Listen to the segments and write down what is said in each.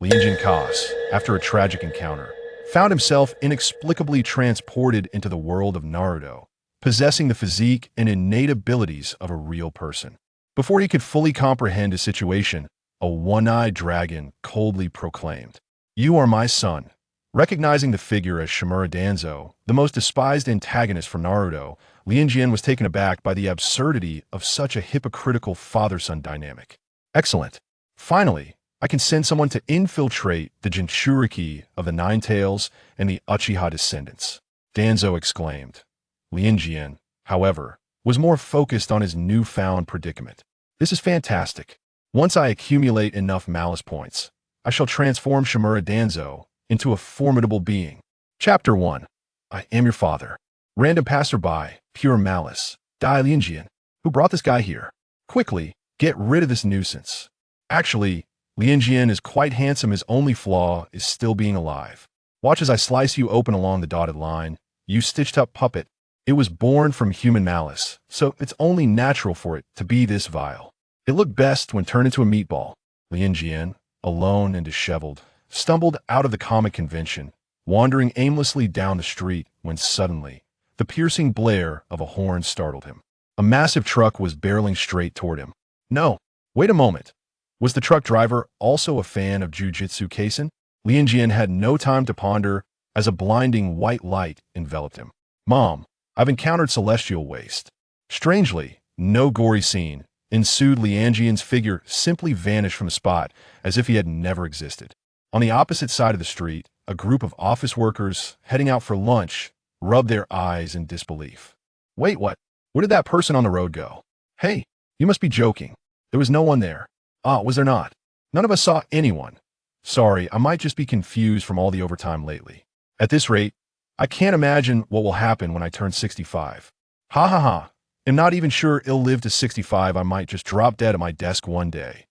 Lianjian Cos, after a tragic encounter, found himself inexplicably transported into the world of Naruto, possessing the physique and innate abilities of a real person. Before he could fully comprehend his situation, a one-eyed dragon coldly proclaimed, "You are my son." Recognizing the figure as Shimura Danzo, the most despised antagonist from Naruto, Lianjian was taken aback by the absurdity of such a hypocritical father-son dynamic. Excellent. Finally, I can send someone to infiltrate the Jinchuriki of the Nine Tails and the Uchiha descendants, Danzo exclaimed. Lianjian, however, was more focused on his newfound predicament. This is fantastic. Once I accumulate enough malice points, I shall transform Shimura Danzo into a formidable being. Chapter 1. I am your father. Random passerby, pure malice. Die Lianjian. Who brought this guy here? Quickly, get rid of this nuisance. Actually, Lianjian is quite handsome. His only flaw is still being alive. Watch as I slice you open along the dotted line. You stitched-up puppet. It was born from human malice, so it's only natural for it to be this vile. It looked best when turned into a meatball. Lianjian, alone and disheveled, stumbled out of the comic convention, wandering aimlessly down the street when suddenly, the piercing blare of a horn startled him. A massive truck was barreling straight toward him. No, wait a moment. Was the truck driver also a fan of Jujutsu Kaisen? Lianjian had no time to ponder as a blinding white light enveloped him. Mom, I've encountered celestial waste. Strangely, no gory scene ensued. Lianjian's figure simply vanished from the spot as if he had never existed. On the opposite side of the street, a group of office workers heading out for lunch rubbed their eyes in disbelief. Wait, what? Where did that person on the road go? Hey, you must be joking. There was no one there. Ah, was there not? None of us saw anyone. Sorry, I might just be confused from all the overtime lately. At this rate, I can't imagine what will happen when I turn 65. Ha ha ha. I'm not even sure I'll live to 65. I might just drop dead at my desk one day.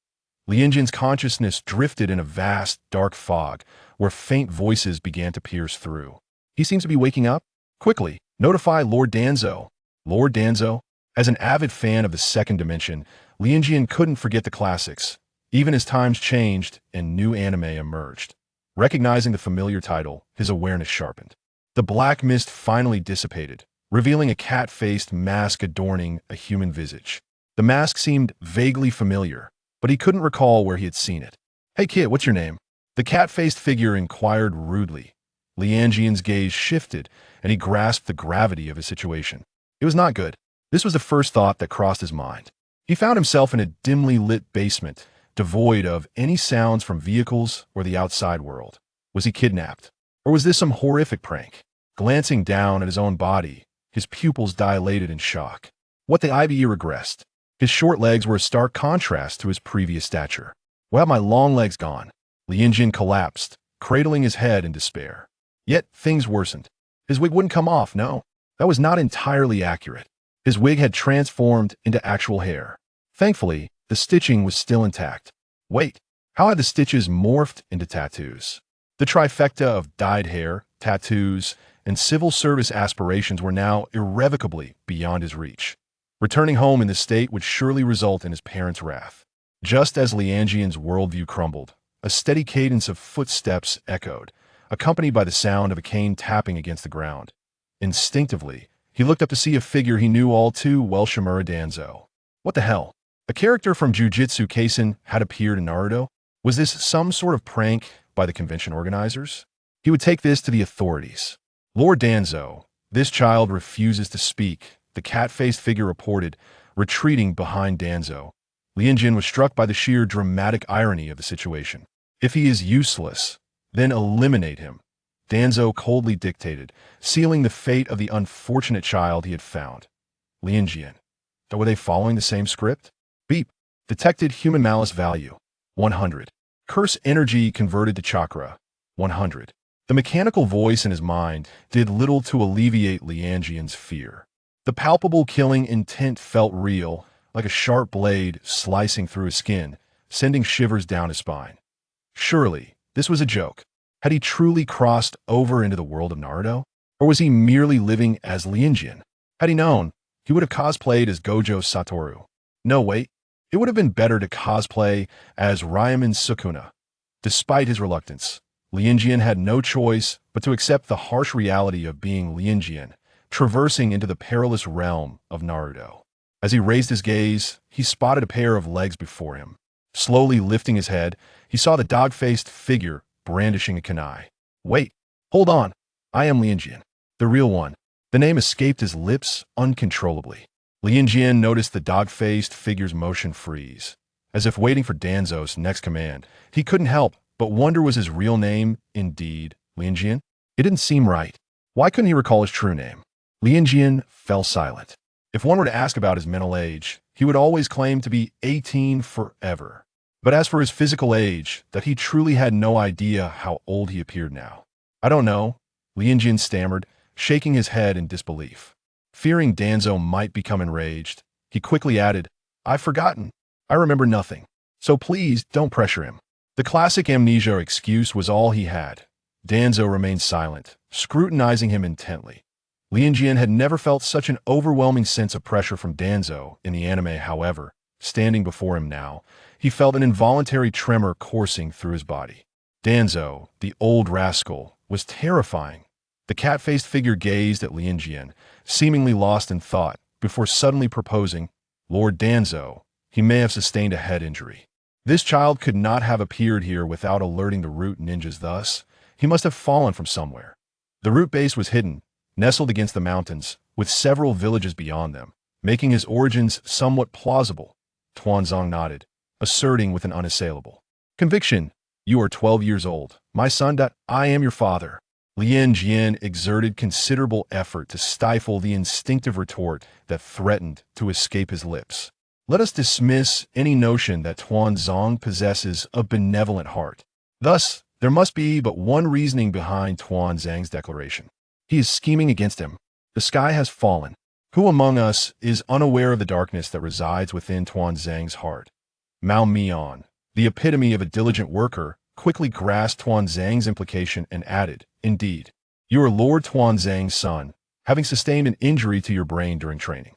Lianjian's consciousness drifted in a vast, dark fog where faint voices began to pierce through. He seems to be waking up. Quickly, notify Lord Danzo. Lord Danzo? As an avid fan of the second dimension, Lianjian couldn't forget the classics, even as times changed and new anime emerged. Recognizing the familiar title, his awareness sharpened. The black mist finally dissipated, revealing a cat-faced mask adorning a human visage. The mask seemed vaguely familiar, but he couldn't recall where he had seen it. Hey kid, what's your name? The cat-faced figure inquired rudely. Lianjian's gaze shifted, and he grasped the gravity of his situation. It was not good. This was the first thought that crossed his mind. He found himself in a dimly lit basement, devoid of any sounds from vehicles or the outside world. Was he kidnapped? Or was this some horrific prank? Glancing down at his own body, his pupils dilated in shock. What the IBE regressed. His short legs were a stark contrast to his previous stature. Why have my long legs gone? Lianjian collapsed, cradling his head in despair. Yet things worsened. His wig wouldn't come off, no. That was not entirely accurate. His wig had transformed into actual hair. Thankfully, the stitching was still intact. Wait, how had the stitches morphed into tattoos? The trifecta of dyed hair, tattoos, and civil service aspirations were now irrevocably beyond his reach. Returning home in this state would surely result in his parents' wrath. Just as Lianjian's worldview crumbled, a steady cadence of footsteps echoed, accompanied by the sound of a cane tapping against the ground. Instinctively, he looked up to see a figure he knew all too well, Shimura Danzo. What the hell? A character from Jujutsu Kaisen had appeared in Naruto? Was this some sort of prank by the convention organizers? He would take this to the authorities. Lord Danzo, this child refuses to speak, the cat-faced figure reported, retreating behind Danzo. Lianjian was struck by the sheer dramatic irony of the situation. If he is useless, then eliminate him, Danzo coldly dictated, sealing the fate of the unfortunate child he had found. Lianjian. Were they following the same script? Beep. Detected human malice value. 100. Curse energy converted to chakra. 100. The mechanical voice in his mind did little to alleviate Lianjian's fear. The palpable killing intent felt real, like a sharp blade slicing through his skin, sending shivers down his spine. Surely, this was a joke. Had he truly crossed over into the world of Naruto? Or was he merely living as Lianjian? Had he known, he would have cosplayed as Gojo Satoru. No, wait. It would have been better to cosplay as Ryman Sukuna. Despite his reluctance, Lianjian had no choice but to accept the harsh reality of being Lianjian, traversing into the perilous realm of Naruto. As he raised his gaze, he spotted a pair of legs before him. Slowly lifting his head, he saw the dog-faced figure brandishing a kunai. Wait, hold on. I am Lianjian, the real one. The name escaped his lips uncontrollably. Lianjian noticed the dog-faced figure's motion freeze. As if waiting for Danzo's next command, he couldn't help but wonder, was his real name indeed Lianjian? It didn't seem right. Why couldn't he recall his true name? Lianjian fell silent. If one were to ask about his mental age, he would always claim to be 18 forever. But as for his physical age, that he truly had no idea how old he appeared now. I don't know, Lianjian stammered, shaking his head in disbelief. Fearing Danzo might become enraged, he quickly added, I've forgotten. I remember nothing. So please don't pressure him. The classic amnesia excuse was all he had. Danzo remained silent, scrutinizing him intently. Lianjian had never felt such an overwhelming sense of pressure from Danzo in the anime. However, standing before him now, he felt an involuntary tremor coursing through his body. Danzo, the old rascal, was terrifying. The cat-faced figure gazed at Lianjian, seemingly lost in thought, before suddenly proposing, Lord Danzo, he may have sustained a head injury. This child could not have appeared here without alerting the root ninjas. Thus, he must have fallen from somewhere. The root base was hidden, nestled against the mountains, with several villages beyond them, making his origins somewhat plausible. Tuanzong nodded, asserting with an unassailable conviction, You are 12 years old, my son. I am your father. Lianjian exerted considerable effort to stifle the instinctive retort that threatened to escape his lips. Let us dismiss any notion that Tuanzong possesses a benevolent heart. Thus, there must be but one reasoning behind Tuanzang's declaration. He is scheming against him. The sky has fallen. Who among us is unaware of the darkness that resides within Tuanzang's heart? Mao Mian, the epitome of a diligent worker, quickly grasped Tuanzang's implication and added, Indeed, you are Lord Tuanzang's son, having sustained an injury to your brain during training.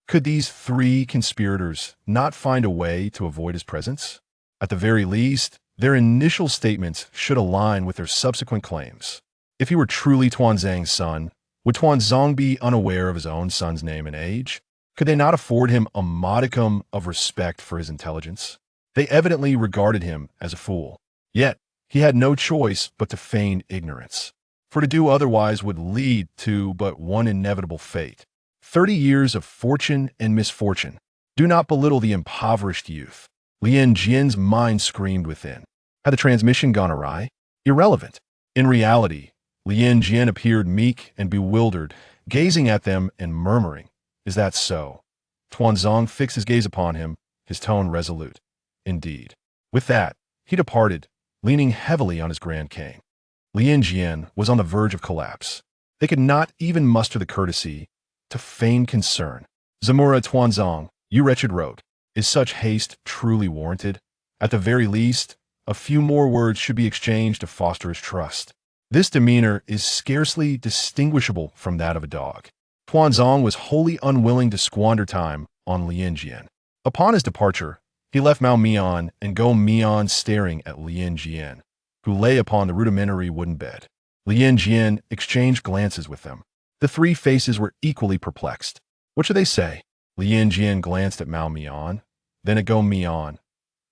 Could these three conspirators not find a way to avoid his presence? At the very least, their initial statements should align with their subsequent claims. If he were truly Tuanzang's son, would Tuanzong be unaware of his own son's name and age? Could they not afford him a modicum of respect for his intelligence? They evidently regarded him as a fool. Yet, he had no choice but to feign ignorance. For to do otherwise would lead to but one inevitable fate. 30 years of fortune and misfortune. Do not belittle the impoverished youth. Lianjian's mind screamed within. Had the transmission gone awry? Irrelevant. In reality, Lianjian appeared meek and bewildered, gazing at them and murmuring, Is that so? Tuanzong fixed his gaze upon him, his tone resolute. Indeed. With that, he departed, leaning heavily on his grand cane. Lianjian was on the verge of collapse. They could not even muster the courtesy to feign concern. Shimura Tuanzong, you wretched rogue, is such haste truly warranted? At the very least, a few more words should be exchanged to foster his trust. This demeanor is scarcely distinguishable from that of a dog. Tuanzong was wholly unwilling to squander time on Lianjian. Upon his departure, he left Mao Mian and Go Mian staring at Lianjian, who lay upon the rudimentary wooden bed. Lianjian exchanged glances with them. The three faces were equally perplexed. What should they say? Lianjian glanced at Mao Mian, then at Go Mian.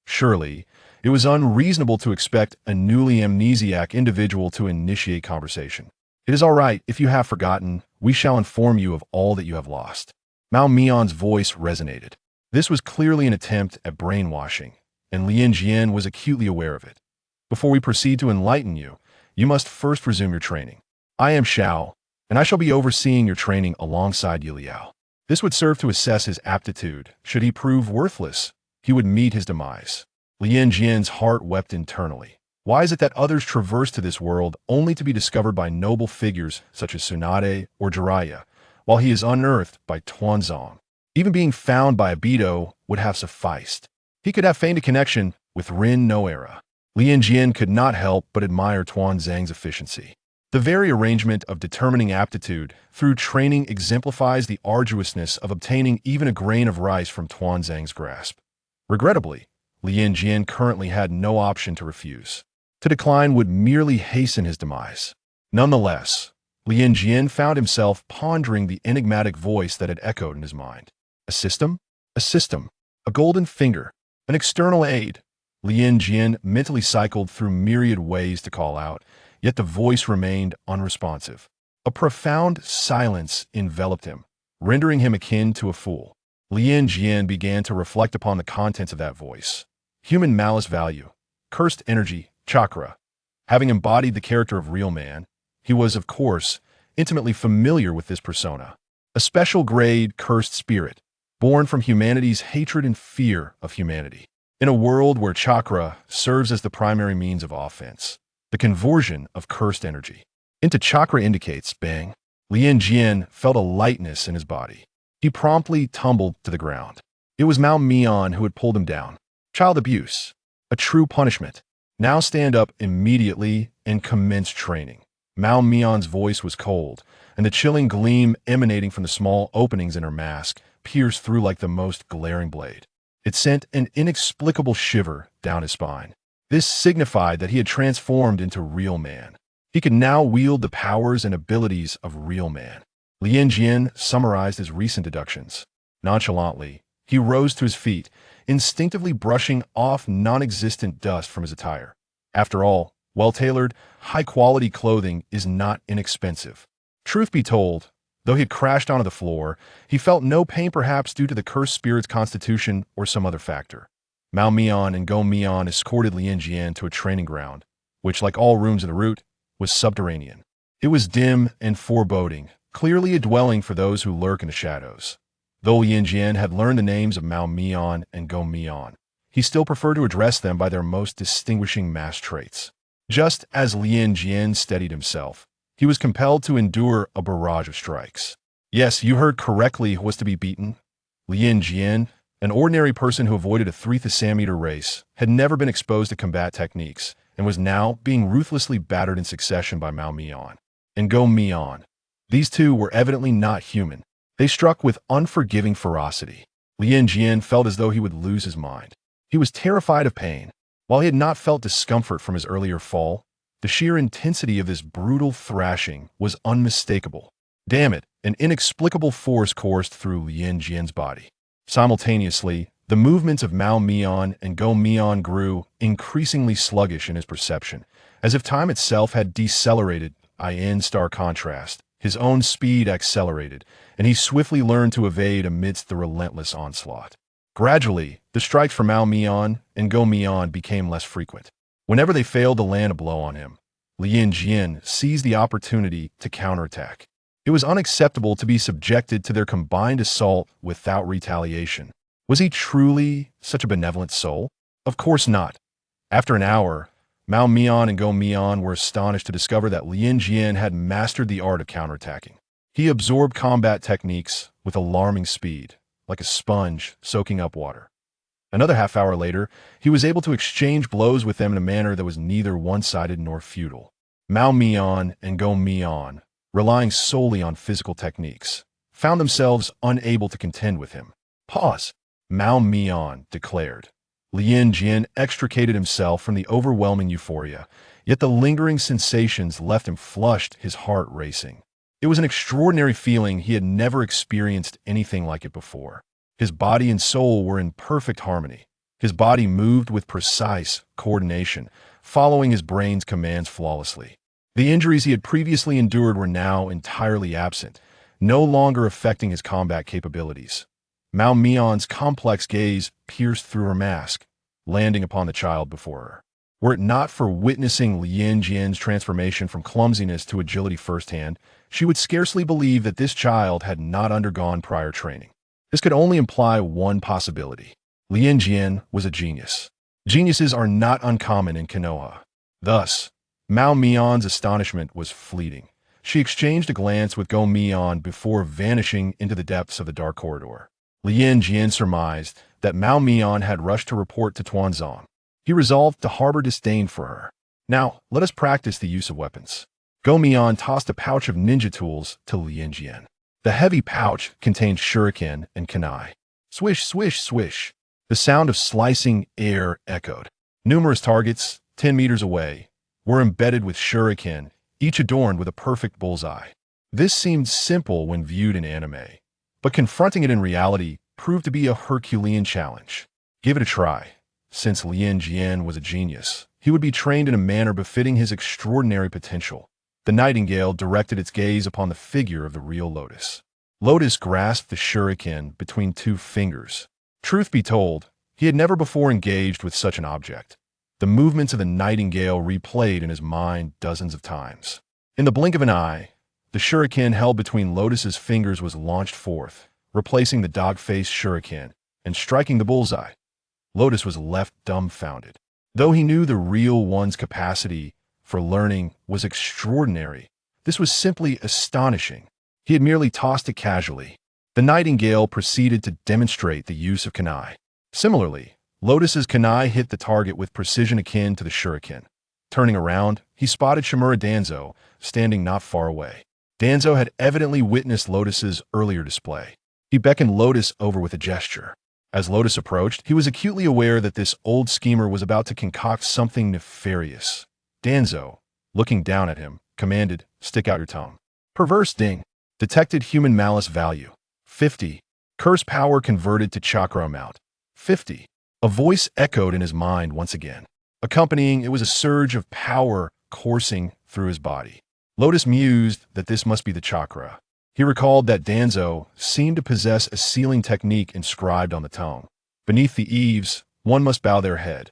Surely, it was unreasonable to expect a newly amnesiac individual to initiate conversation. It is all right if you have forgotten. We shall inform you of all that you have lost. Mao Mian's voice resonated. This was clearly an attempt at brainwashing, and Lianjian was acutely aware of it. Before we proceed to enlighten you, you must first resume your training. I am Xiao, and I shall be overseeing your training alongside Yiliao. This would serve to assess his aptitude. Should he prove worthless, he would meet his demise. Lianjian's heart wept internally. Why is it that others traverse to this world only to be discovered by noble figures such as Tsunade or Jiraiya, while he is unearthed by Tuanzong? Even being found by Abito would have sufficed. He could have feigned a connection with Rin Noera. Lianjian could not help but admire Tuanzang's efficiency. The very arrangement of determining aptitude through training exemplifies the arduousness of obtaining even a grain of rice from Tuanzang's grasp. Regrettably, Lianjian currently had no option to refuse. To decline would merely hasten his demise. Nonetheless, Lianjian found himself pondering the enigmatic voice that had echoed in his mind. A system? A system. A golden finger. An external aid. Lianjian mentally cycled through myriad ways to call out, yet the voice remained unresponsive. A profound silence enveloped him, rendering him akin to a fool. Lianjian began to reflect upon the contents of that voice. Human malice value, cursed energy, chakra. Having embodied the character of real man, he was, of course, intimately familiar with this persona. A special grade cursed spirit, born from humanity's hatred and fear of humanity. In a world where chakra serves as the primary means of offense, the conversion of cursed energy into chakra indicates, bang. Lianjian felt a lightness in his body. He promptly tumbled to the ground. It was Mao Mian who had pulled him down. Child abuse. A true punishment. Now stand up immediately and commence training. Mao Mian's voice was cold, and the chilling gleam emanating from the small openings in her mask pierced through like the most glaring blade. It sent an inexplicable shiver down his spine. This signified that he had transformed into real man. He could now wield the powers and abilities of real man. Lianjian summarized his recent deductions. Nonchalantly, he rose to his feet, instinctively brushing off non-existent dust from his attire. After all, well-tailored, high-quality clothing is not inexpensive. Truth be told, though he had crashed onto the floor, he felt no pain perhaps due to the cursed spirit's constitution or some other factor. Mao Mian and Go Mian escorted Lianjian to a training ground, which, like all rooms in the route, was subterranean. It was dim and foreboding, clearly a dwelling for those who lurk in the shadows. Though Lianjian had learned the names of Mao Mian and Go Mian, he still preferred to address them by their most distinguishing mass traits. Just as Lianjian steadied himself, he was compelled to endure a barrage of strikes. Yes, you heard correctly, was to be beaten. Lianjian, an ordinary person who avoided a 3,000-meter race, had never been exposed to combat techniques and was now being ruthlessly battered in succession by Mao Mian and Go Mian. These two were evidently not human. They struck with unforgiving ferocity. Lianjian felt as though he would lose his mind. He was terrified of pain. While he had not felt discomfort from his earlier fall, the sheer intensity of this brutal thrashing was unmistakable. Damn it, an inexplicable force coursed through Lianjian's body. Simultaneously, the movements of Mao Mian and Go Mian grew increasingly sluggish in his perception, as if time itself had decelerated. In stark contrast, his own speed accelerated, and he swiftly learned to evade amidst the relentless onslaught. Gradually, the strikes from Mao Mian and Go Mian became less frequent. Whenever they failed to land a blow on him, Lianjian seized the opportunity to counterattack. It was unacceptable to be subjected to their combined assault without retaliation. Was he truly such a benevolent soul? Of course not. After an hour, Mao Mian and Go Mian were astonished to discover that Lianjian had mastered the art of counterattacking. He absorbed combat techniques with alarming speed, like a sponge soaking up water. Another half-hour later, he was able to exchange blows with them in a manner that was neither one-sided nor futile. Mao Mian and Go Mian, relying solely on physical techniques, found themselves unable to contend with him. Pause. Mao Mian declared. Lianjian extricated himself from the overwhelming euphoria, yet the lingering sensations left him flushed, his heart racing. It was an extraordinary feeling. He had never experienced anything like it before. His body and soul were in perfect harmony. His body moved with precise coordination, following his brain's commands flawlessly. The injuries he had previously endured were now entirely absent, no longer affecting his combat capabilities. Mao Mian's complex gaze pierced through her mask, landing upon the child before her. Were it not for witnessing Lianjian's transformation from clumsiness to agility firsthand, she would scarcely believe that this child had not undergone prior training. This could only imply one possibility. Lianjian was a genius. Geniuses are not uncommon in Konoha. Thus, Mao Mian's astonishment was fleeting. She exchanged a glance with Go Mian before vanishing into the depths of the dark corridor. Lianjian surmised that Mao Mian had rushed to report to Tuanzong. He resolved to harbor disdain for her. Now, let us practice the use of weapons. Go Mian tossed a pouch of ninja tools to Lianjian. The heavy pouch contained shuriken and kunai. Swish, swish, swish. The sound of slicing air echoed. Numerous targets, 10 meters away, were embedded with shuriken, each adorned with a perfect bullseye. This seemed simple when viewed in anime, but confronting it in reality proved to be a Herculean challenge. Give it a try. Since Lianjian was a genius, he would be trained in a manner befitting his extraordinary potential. The nightingale directed its gaze upon the figure of the real Lotus. Lotus grasped the shuriken between two fingers. Truth be told, he had never before engaged with such an object. The movements of the nightingale replayed in his mind dozens of times. In the blink of an eye, the shuriken held between Lotus's fingers was launched forth, replacing the dog-faced shuriken and striking the bullseye. Lotus was left dumbfounded. Though he knew the real one's capacity for learning was extraordinary, this was simply astonishing. He had merely tossed it casually. The nightingale proceeded to demonstrate the use of kunai. Similarly, Lotus's kunai hit the target with precision akin to the shuriken. Turning around, he spotted Shimura Danzo, standing not far away. Danzo had evidently witnessed Lotus's earlier display. He beckoned Lotus over with a gesture. As Lotus approached, he was acutely aware that this old schemer was about to concoct something nefarious. Danzo, looking down at him, commanded, "Stick out your tongue." Perverse ding. Detected human malice value. 50. Curse power converted to chakra amount. 50. A voice echoed in his mind once again. Accompanying it was a surge of power coursing through his body. Lotus mused that this must be the chakra. He recalled that Danzo seemed to possess a sealing technique inscribed on the tongue. Beneath the eaves, one must bow their head.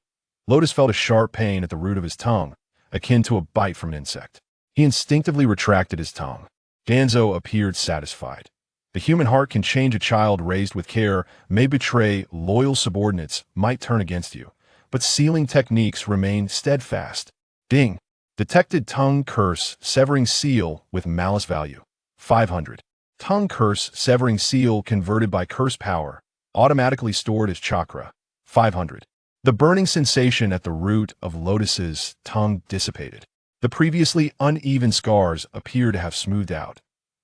Lotus felt a sharp pain at the root of his tongue, akin to a bite from an insect. He instinctively retracted his tongue. Danzo appeared satisfied. The human heart can change. A child raised with care may betray loyal subordinates, might turn against you, but sealing techniques remain steadfast. Ding. Detected tongue curse severing seal with malice value. 500. Tongue curse severing seal converted by curse power, automatically stored as chakra. 500. The burning sensation at the root of Lotus's tongue dissipated. The previously uneven scars appear to have smoothed out.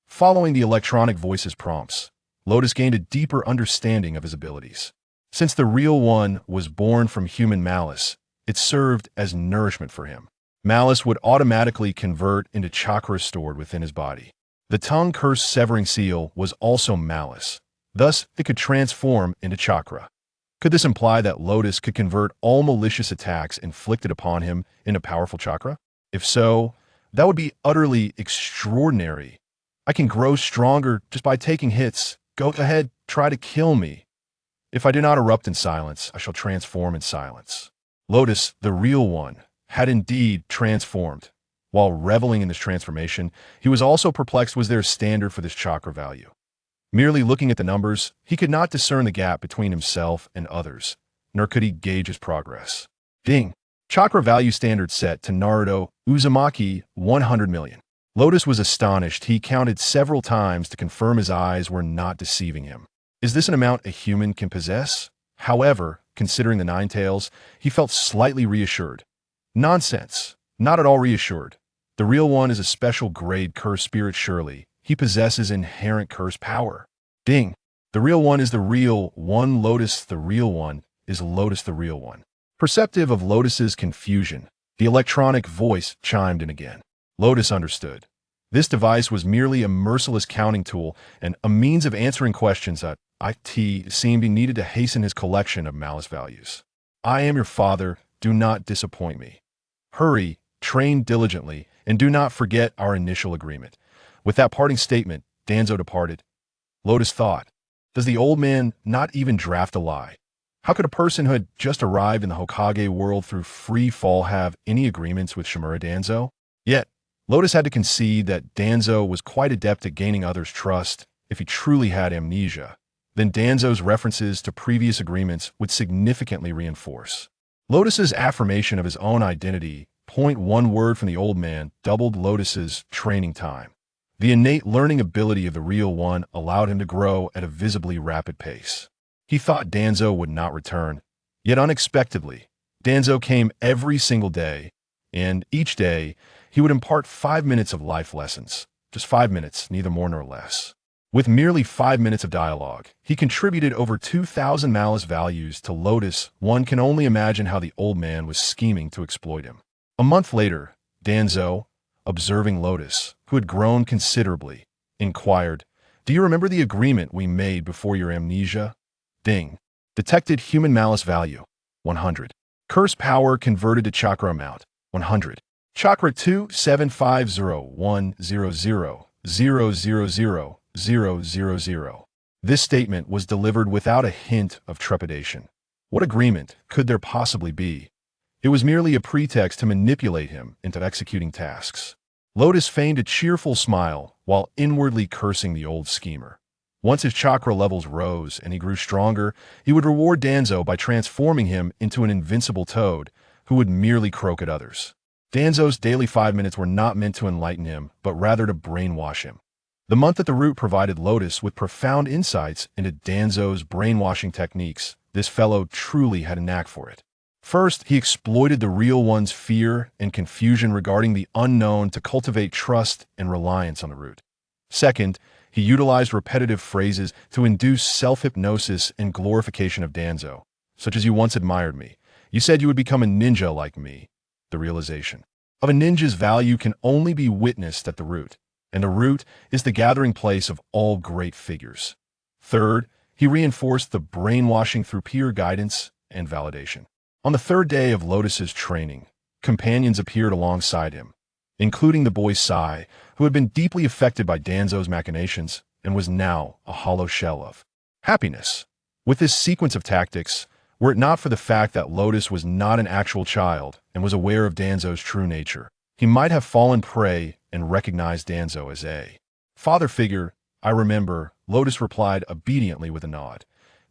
Following the electronic voice's prompts, Lotus gained a deeper understanding of his abilities. Since the real one was born from human malice, it served as nourishment for him. Malice would automatically convert into chakra stored within his body. The tongue curse severing seal was also malice. Thus, it could transform into chakra. Could this imply that Lotus could convert all malicious attacks inflicted upon him into powerful chakra? If so, that would be utterly extraordinary. I can grow stronger just by taking hits. Go ahead, try to kill me. If I do not erupt in silence, I shall transform in silence. Lotus, the real one, had indeed transformed. While reveling in this transformation, he was also perplexed. Was there a standard for this chakra value? Merely looking at the numbers, he could not discern the gap between himself and others, nor could he gauge his progress. Ding! Chakra value standard set to Naruto Uzumaki 100 million. Lotus was astonished. He counted several times to confirm his eyes were not deceiving him. Is this an amount a human can possess? However, considering the nine tails, he felt slightly reassured. Nonsense. Not at all reassured. The real one is a special grade curse spirit. Surely he possesses inherent curse power. Ding. The real one is the real one. Lotus the real one is Lotus the real one. Perceptive of Lotus's confusion, the electronic voice chimed in again. Lotus understood. This device was merely a merciless counting tool and a means of answering questions that it seemed he needed to hasten his collection of malice values. I am your father. Do not disappoint me. Hurry, train diligently, and do not forget our initial agreement. With that parting statement, Danzo departed. Lotus thought, does the old man not even draft a lie? How could a person who had just arrived in the Hokage world through free fall have any agreements with Shimura Danzo? Yet, Lotus had to concede that Danzo was quite adept at gaining others' trust. If he truly had amnesia, then Danzo's references to previous agreements would significantly reinforce Lotus's affirmation of his own identity. One word from the old man doubled Lotus's training time. The innate learning ability of the real one allowed him to grow at a visibly rapid pace. He thought Danzo would not return, yet unexpectedly, Danzo came every single day, and each day he would impart 5 minutes of life lessons. Just 5 minutes, neither more nor less. With merely 5 minutes of dialogue, he contributed over 2,000 malice values to Lotus. One can only imagine how the old man was scheming to exploit him. A month later, Danzo, observing Lotus, who had grown considerably, inquired, "Do you remember the agreement we made before your amnesia?" Ding. Detected human malice value, 100. Curse power converted to chakra amount, 100. Chakra 2750100000000. This statement was delivered without a hint of trepidation. What agreement could there possibly be? It was merely a pretext to manipulate him into executing tasks. Lotus feigned a cheerful smile while inwardly cursing the old schemer. Once his chakra levels rose and he grew stronger, he would reward Danzo by transforming him into an invincible toad who would merely croak at others. Danzo's daily 5 minutes were not meant to enlighten him, but rather to brainwash him. The month at the root provided Lotus with profound insights into Danzo's brainwashing techniques. This fellow truly had a knack for it. First, he exploited the real one's fear and confusion regarding the unknown to cultivate trust and reliance on the root. Second, he utilized repetitive phrases to induce self-hypnosis and glorification of Danzo, such as "You once admired me. You said you would become a ninja like me." The realization of a ninja's value can only be witnessed at the root, and the root is the gathering place of all great figures. Third, he reinforced the brainwashing through peer guidance and validation. On the third day of Lotus's training, companions appeared alongside him, including the boy Sai, who had been deeply affected by Danzo's machinations and was now a hollow shell of happiness. With this sequence of tactics, were it not for the fact that Lotus was not an actual child and was aware of Danzo's true nature, he might have fallen prey and recognized Danzo as a father figure. "I remember," Lotus replied obediently with a nod.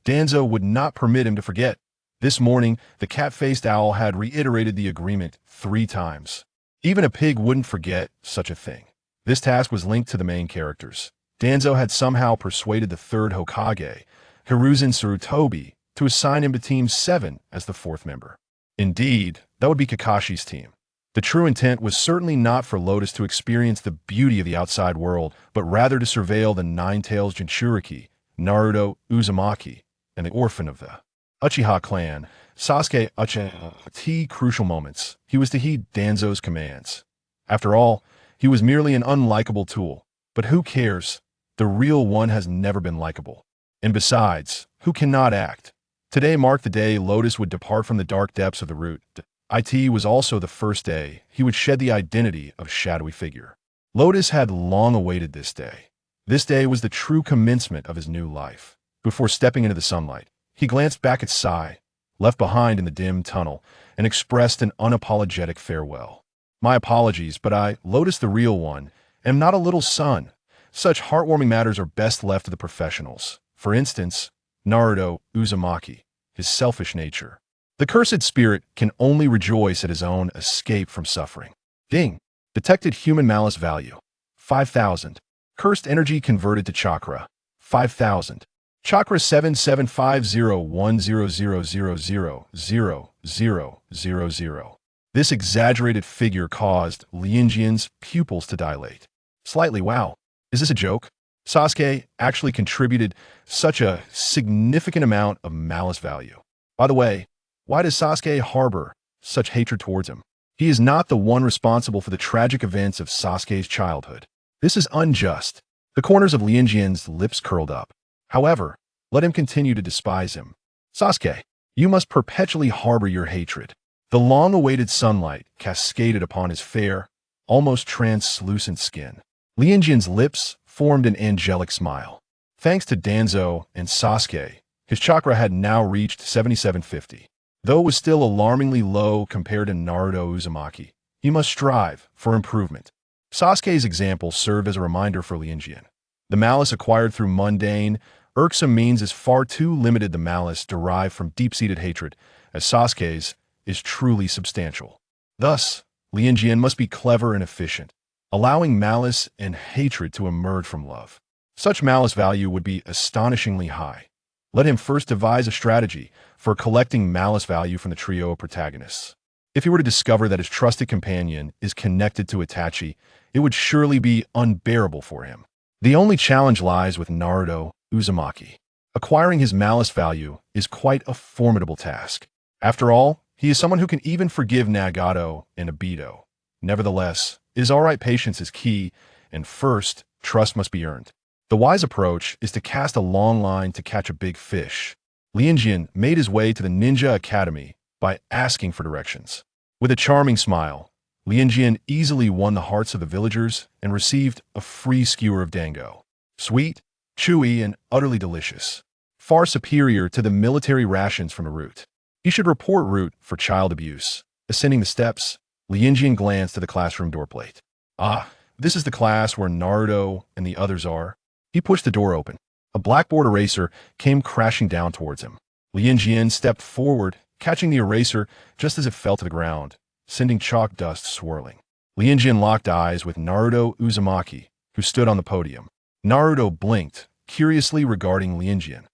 Danzo would not permit him to forget. This morning, the cat-faced owl had reiterated the agreement 3 times. Even a pig wouldn't forget such a thing. This task was linked to the main characters. Danzo had somehow persuaded the third Hokage, Hiruzen Sarutobi, to assign him to Team 7 as the 4th member. Indeed, that would be Kakashi's team. The true intent was certainly not for Lotus to experience the beauty of the outside world, but rather to surveil the Nine-Tails Jinchuriki, Naruto, Uzumaki, and the orphan of the Uchiha clan, Sasuke Uchiha. At crucial moments, he was to heed Danzo's commands. After all, he was merely an unlikable tool. But who cares? The real one has never been likable. And besides, who cannot act? Today marked the day Lotus would depart from the dark depths of the root. It was also the first day he would shed the identity of shadowy figure. Lotus had long awaited this day. This day was the true commencement of his new life. Before stepping into the sunlight, he glanced back at Sai, left behind in the dim tunnel, and expressed an unapologetic farewell. "My apologies, but I, Lotus the real one, am not a little son. Such heartwarming matters are best left to the professionals. For instance, Naruto Uzumaki, his selfish nature. The cursed spirit can only rejoice at his own escape from suffering." Ding. Detected human malice value, 5,000. Cursed energy converted to chakra, 5,000. Chakra 77501000000000. This exaggerated figure caused Lianjian's pupils to dilate. Slightly, wow. Is this a joke? Sasuke actually contributed such a significant amount of malice value. By the way, why does Sasuke harbor such hatred towards him? He is not the one responsible for the tragic events of Sasuke's childhood. This is unjust. The corners of Lianjian's lips curled up. However, let him continue to despise him. Sasuke, you must perpetually harbor your hatred. The long-awaited sunlight cascaded upon his fair, almost translucent skin. Lianjian's lips formed an angelic smile. Thanks to Danzo and Sasuke, his chakra had now reached 7750. Though it was still alarmingly low compared to Naruto Uzumaki, he must strive for improvement. Sasuke's example served as a reminder for Lianjian. The malice acquired through mundane, irksome means is far too limited. The malice derived from deep-seated hatred, as Sasuke's, is truly substantial. Thus, Lianjian must be clever and efficient, allowing malice and hatred to emerge from love. Such malice value would be astonishingly high. Let him first devise a strategy for collecting malice value from the trio of protagonists. If he were to discover that his trusted companion is connected to Itachi, it would surely be unbearable for him. The only challenge lies with Naruto Uzumaki. Acquiring his malice value is quite a formidable task. After all, he is someone who can even forgive Nagato and Obito. Nevertheless, it is alright, patience is key, and first, trust must be earned. The wise approach is to cast a long line to catch a big fish. Lianjian made his way to the Ninja Academy by asking for directions. With a charming smile, Lianjian easily won the hearts of the villagers and received a free skewer of dango. Sweet, chewy, and utterly delicious. Far superior to the military rations from a root. You should report root for child abuse. Ascending the steps, Lianjian glanced to the classroom doorplate. Ah, this is the class where Naruto and the others are. He pushed the door open. A blackboard eraser came crashing down towards him. Lianjian stepped forward, catching the eraser just as it fell to the ground, sending chalk dust swirling. Lianjian locked eyes with Naruto Uzumaki, who stood on the podium. Naruto blinked, curiously regarding Lianjian.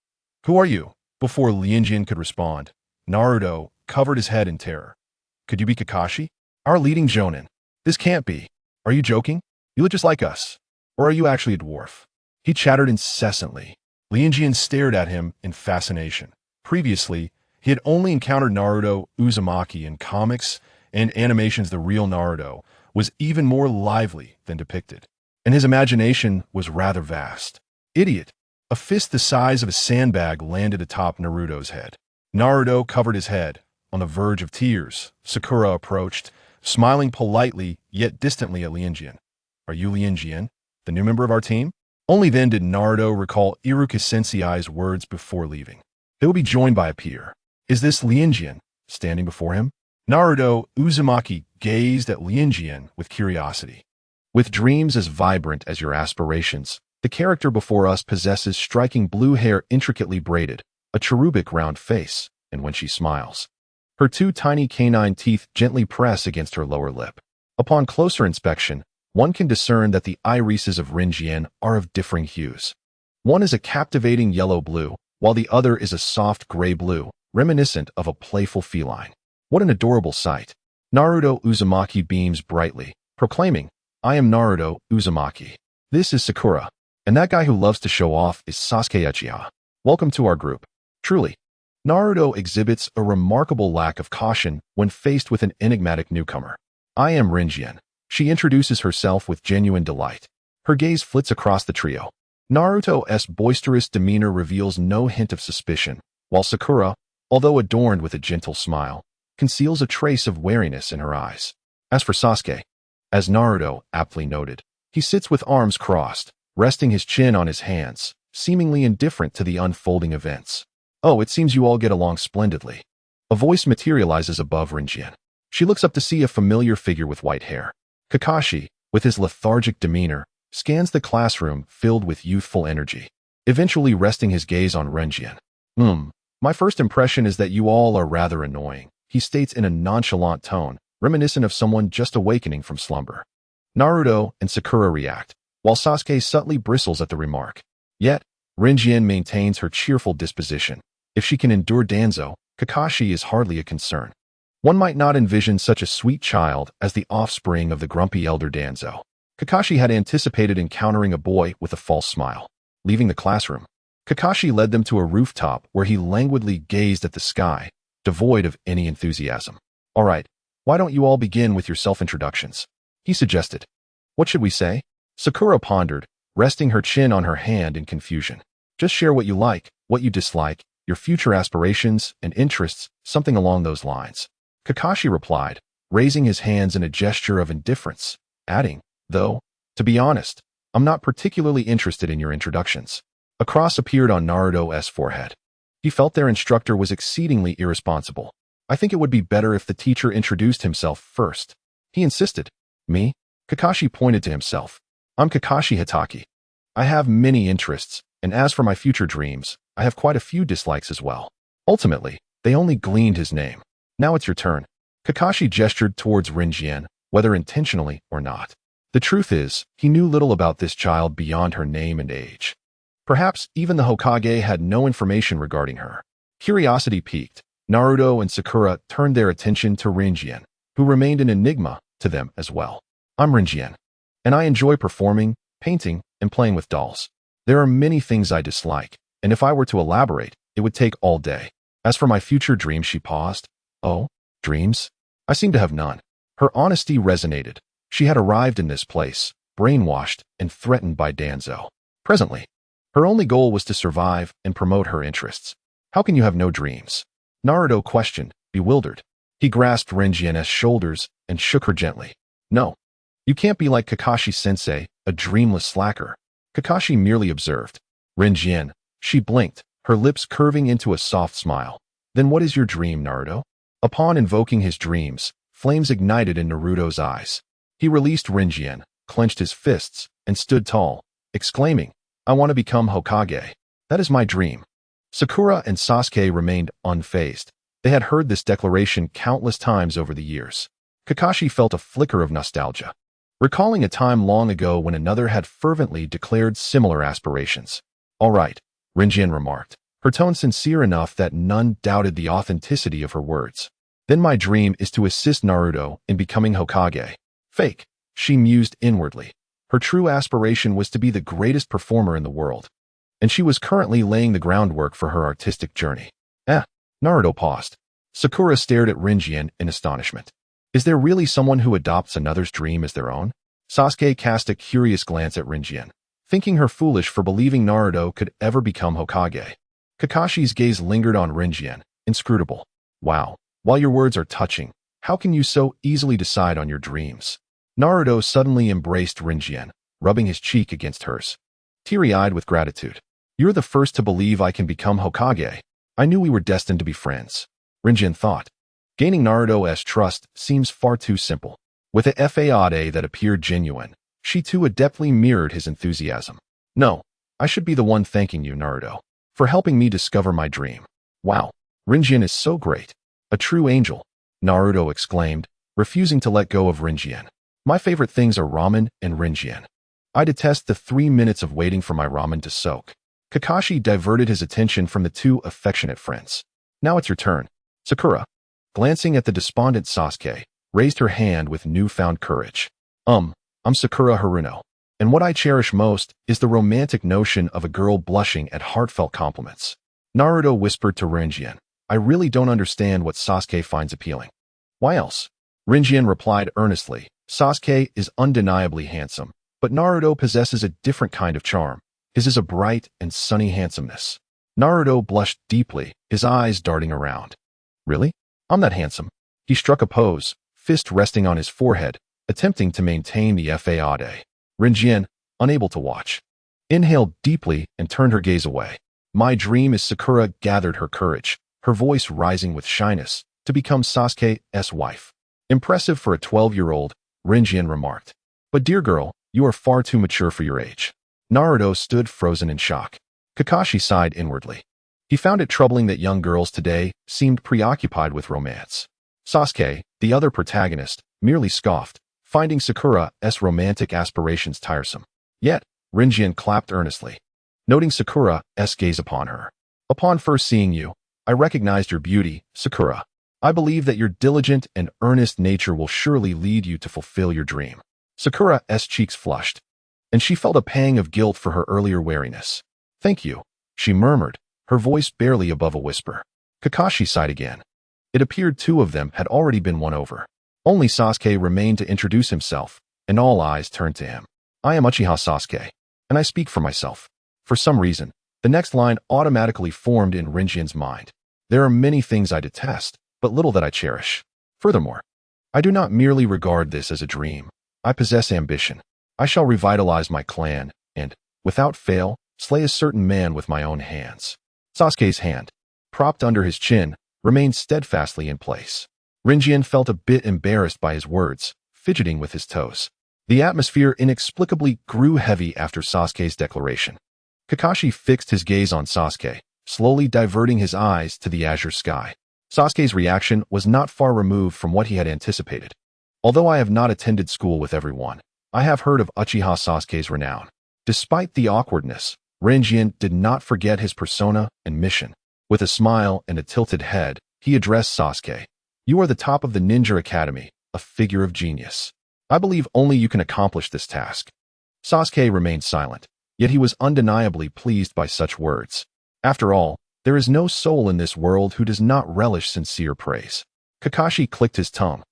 "Who are you?" Before Lianjian could respond, Naruto covered his head in terror. "Could you be Kakashi? Our leading jonin? This can't be. Are you joking? You look just like us. Or are you actually a dwarf?" He chattered incessantly. Lianjian stared at him in fascination. Previously, he had only encountered Naruto Uzumaki in comics and animations. The real Naruto was even more lively than depicted, and his imagination was rather vast. Idiot! A fist the size of a sandbag landed atop Naruto's head. Naruto covered his head. On the verge of tears, Sakura approached, smiling politely yet distantly at Lianjian. "Are you Lianjian, the new member of our team?" Only then did Naruto recall Iruka Sensei's words before leaving. They will be joined by a peer. Is this Lianjian standing before him? Naruto Uzumaki gazed at Lianjian with curiosity. With dreams as vibrant as your aspirations, the character before us possesses striking blue hair intricately braided, a cherubic round face, and when she smiles, her two tiny canine teeth gently press against her lower lip. Upon closer inspection, one can discern that the irises of Rinjian are of differing hues. One is a captivating yellow-blue, while the other is a soft gray-blue, reminiscent of a playful feline. What an adorable sight. Naruto Uzumaki beams brightly, proclaiming, "I am Naruto Uzumaki. This is Sakura, and that guy who loves to show off is Sasuke Uchiha. Welcome to our group." Truly, Naruto exhibits a remarkable lack of caution when faced with an enigmatic newcomer. "I am Rinjian." She introduces herself with genuine delight. Her gaze flits across the trio. Naruto's boisterous demeanor reveals no hint of suspicion, while Sakura, although adorned with a gentle smile, conceals a trace of wariness in her eyes. As for Sasuke, as Naruto aptly noted, he sits with arms crossed, resting his chin on his hands, seemingly indifferent to the unfolding events. "Oh, it seems you all get along splendidly." A voice materializes above Rinjian. She looks up to see a familiar figure with white hair. Kakashi, with his lethargic demeanor, scans the classroom filled with youthful energy, eventually resting his gaze on Rinjian. My first impression is that you all are rather annoying," he states in a nonchalant tone, reminiscent of someone just awakening from slumber. Naruto and Sakura react, while Sasuke subtly bristles at the remark. Yet, Rinjian maintains her cheerful disposition. If she can endure Danzo, Kakashi is hardly a concern. One might not envision such a sweet child as the offspring of the grumpy elder Danzo. Kakashi had anticipated encountering a boy with a false smile. Leaving the classroom, Kakashi led them to a rooftop where he languidly gazed at the sky, devoid of any enthusiasm. "All right, why don't you all begin with your self-introductions?" he suggested. "What should we say?" Sakura pondered, resting her chin on her hand in confusion. "Just share what you like, what you dislike, your future aspirations and interests, something along those lines." Kakashi replied, raising his hands in a gesture of indifference, adding, "Though, to be honest, I'm not particularly interested in your introductions." A cross appeared on Naruto's forehead. He felt their instructor was exceedingly irresponsible. "I think it would be better if the teacher introduced himself first." He insisted. "Me?" Kakashi pointed to himself. "I'm Kakashi Hitaki. I have many interests, and as for my future dreams, I have quite a few dislikes as well." Ultimately, they only gleaned his name. "Now it's your turn." Kakashi gestured towards Rinjian, whether intentionally or not. The truth is, he knew little about this child beyond her name and age. Perhaps even the Hokage had no information regarding her. Curiosity piqued, Naruto and Sakura turned their attention to Rinjian, who remained an enigma to them as well. "I'm Rinjian, and I enjoy performing, painting, and playing with dolls. There are many things I dislike, and if I were to elaborate, it would take all day. As for my future dreams," she paused. "Oh, dreams? I seem to have none." Her honesty resonated. She had arrived in this place, brainwashed and threatened by Danzo. Presently, her only goal was to survive and promote her interests. How can you have no dreams? Naruto questioned, bewildered. He grasped Rinjian's shoulders and shook her gently. No. You can't be like Kakashi-sensei, a dreamless slacker. Kakashi merely observed. Rinjian, she blinked, her lips curving into a soft smile. Then what is your dream, Naruto? Upon invoking his dreams, flames ignited in Naruto's eyes. He released Rinjian, clenched his fists, and stood tall, exclaiming, I want to become Hokage. That is my dream. Sakura and Sasuke remained unfazed. They had heard this declaration countless times over the years. Kakashi felt a flicker of nostalgia, recalling a time long ago when another had fervently declared similar aspirations. All right, Rinjian remarked, her tone sincere enough that none doubted the authenticity of her words. Then my dream is to assist Naruto in becoming Hokage. Fake, she mused inwardly. Her true aspiration was to be the greatest performer in the world, and she was currently laying the groundwork for her artistic journey. Naruto paused. Sakura stared at Rinjian in astonishment. Is there really someone who adopts another's dream as their own? Sasuke cast a curious glance at Rinjian, thinking her foolish for believing Naruto could ever become Hokage. Kakashi's gaze lingered on Rinjian, inscrutable. Wow, while your words are touching, how can you so easily decide on your dreams? Naruto suddenly embraced Rinjian, rubbing his cheek against hers. Teary-eyed with gratitude. You're the first to believe I can become Hokage. I knew we were destined to be friends. Rinjian thought. Gaining Naruto's trust seems far too simple. With a fade that appeared genuine, she too adeptly mirrored his enthusiasm. No, I should be the one thanking you, Naruto, for helping me discover my dream. Wow, Rinjian is so great. A true angel, Naruto exclaimed, refusing to let go of Rinjian. My favorite things are ramen and Rinjian. I detest the 3 minutes of waiting for my ramen to soak. Kakashi diverted his attention from the two affectionate friends. Now it's your turn. Sakura, glancing at the despondent Sasuke, raised her hand with newfound courage. I'm Sakura Haruno, and what I cherish most is the romantic notion of a girl blushing at heartfelt compliments. Naruto whispered to Rinjian, I really don't understand what Sasuke finds appealing. Why else? Rinjian replied earnestly, Sasuke is undeniably handsome, but Naruto possesses a different kind of charm. His is a bright and sunny handsomeness. Naruto blushed deeply, his eyes darting around. Really? I'm not handsome. He struck a pose, fist resting on his forehead, attempting to maintain the fade. Rinjian, unable to watch, inhaled deeply and turned her gaze away. My dream is Sakura gathered her courage, her voice rising with shyness, to become Sasuke's wife. Impressive for a 12-year-old, Rinjian remarked. But dear girl, you are far too mature for your age. Naruto stood frozen in shock. Kakashi sighed inwardly. He found it troubling that young girls today seemed preoccupied with romance. Sasuke, the other protagonist, merely scoffed, finding Sakura's romantic aspirations tiresome. Yet, Rinjian clapped earnestly, noting Sakura's gaze upon her. Upon first seeing you, I recognized your beauty, Sakura. I believe that your diligent and earnest nature will surely lead you to fulfill your dream. Sakura's cheeks flushed, and she felt a pang of guilt for her earlier wariness. Thank you, she murmured, her voice barely above a whisper. Kakashi sighed again. It appeared two of them had already been won over. Only Sasuke remained to introduce himself, and all eyes turned to him. I am Uchiha Sasuke, and I speak for myself. For some reason, the next line automatically formed in Rinjian's mind. There are many things I detest, but little that I cherish. Furthermore, I do not merely regard this as a dream. I possess ambition. I shall revitalize my clan, and, without fail, slay a certain man with my own hands. Sasuke's hand, propped under his chin, remained steadfastly in place. Rinjian felt a bit embarrassed by his words, fidgeting with his toes. The atmosphere inexplicably grew heavy after Sasuke's declaration. Kakashi fixed his gaze on Sasuke, slowly diverting his eyes to the azure sky. Sasuke's reaction was not far removed from what he had anticipated. Although I have not attended school with everyone, I have heard of Uchiha Sasuke's renown. Despite the awkwardness, Rinjian did not forget his persona and mission. With a smile and a tilted head, he addressed Sasuke. You are the top of the Ninja Academy, a figure of genius. I believe only you can accomplish this task. Sasuke remained silent, yet he was undeniably pleased by such words. After all, there is no soul in this world who does not relish sincere praise. Kakashi clicked his tongue.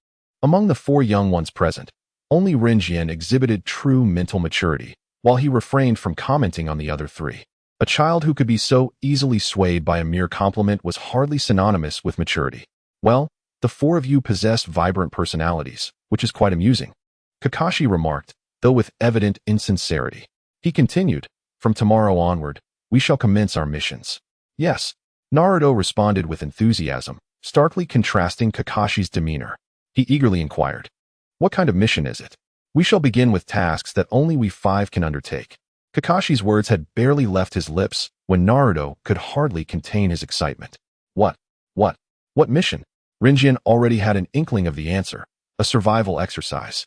Among the four young ones present, only Rinjian exhibited true mental maturity, while he refrained from commenting on the other three. A child who could be so easily swayed by a mere compliment was hardly synonymous with maturity. Well, the four of you possessed vibrant personalities, which is quite amusing, Kakashi remarked, though with evident insincerity. He continued, from tomorrow onward, we shall commence our missions. Yes, Naruto responded with enthusiasm, starkly contrasting Kakashi's demeanor. He eagerly inquired, what kind of mission is it? We shall begin with tasks that only we five can undertake. Kakashi's words had barely left his lips when Naruto could hardly contain his excitement. What mission? Rinjian already had an inkling of the answer, a survival exercise.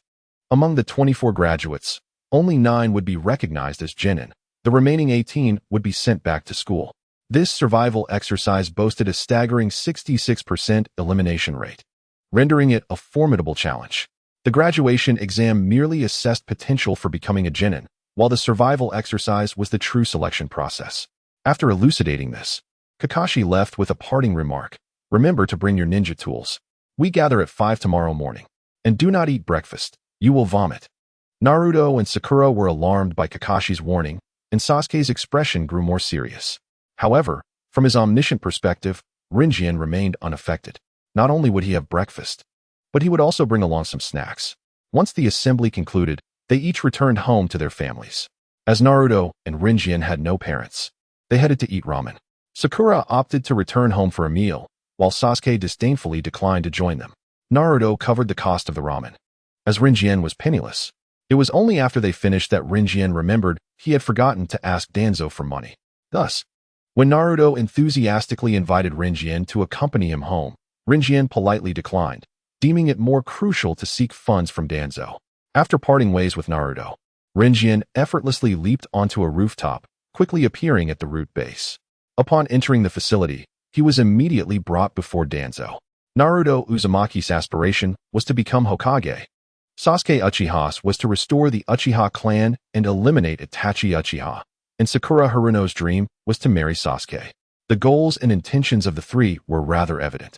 Among the 24 graduates, only 9 would be recognized as genin. The remaining 18 would be sent back to school. This survival exercise boasted a staggering 66% elimination rate, rendering it a formidable challenge. The graduation exam merely assessed potential for becoming a genin, while the survival exercise was the true selection process. After elucidating this, Kakashi left with a parting remark. Remember to bring your ninja tools. We gather at 5 tomorrow morning. And do not eat breakfast. You will vomit. Naruto and Sakura were alarmed by Kakashi's warning, and Sasuke's expression grew more serious. However, from his omniscient perspective, Rinjian remained unaffected. Not only would he have breakfast, but he would also bring along some snacks. Once the assembly concluded, they each returned home to their families. As Naruto and Rinjian had no parents, they headed to eat ramen. Sakura opted to return home for a meal, while Sasuke disdainfully declined to join them. Naruto covered the cost of the ramen. As Rinjian was penniless, it was only after they finished that Rinjian remembered he had forgotten to ask Danzo for money. Thus, when Naruto enthusiastically invited Rinjian to accompany him home, Rinjian politely declined, deeming it more crucial to seek funds from Danzo. After parting ways with Naruto, Rinjian effortlessly leaped onto a rooftop, quickly appearing at the root base. Upon entering the facility, he was immediately brought before Danzo. Naruto Uzumaki's aspiration was to become Hokage. Sasuke Uchiha's was to restore the Uchiha clan and eliminate Itachi Uchiha, and Sakura Haruno's dream was to marry Sasuke. The goals and intentions of the three were rather evident.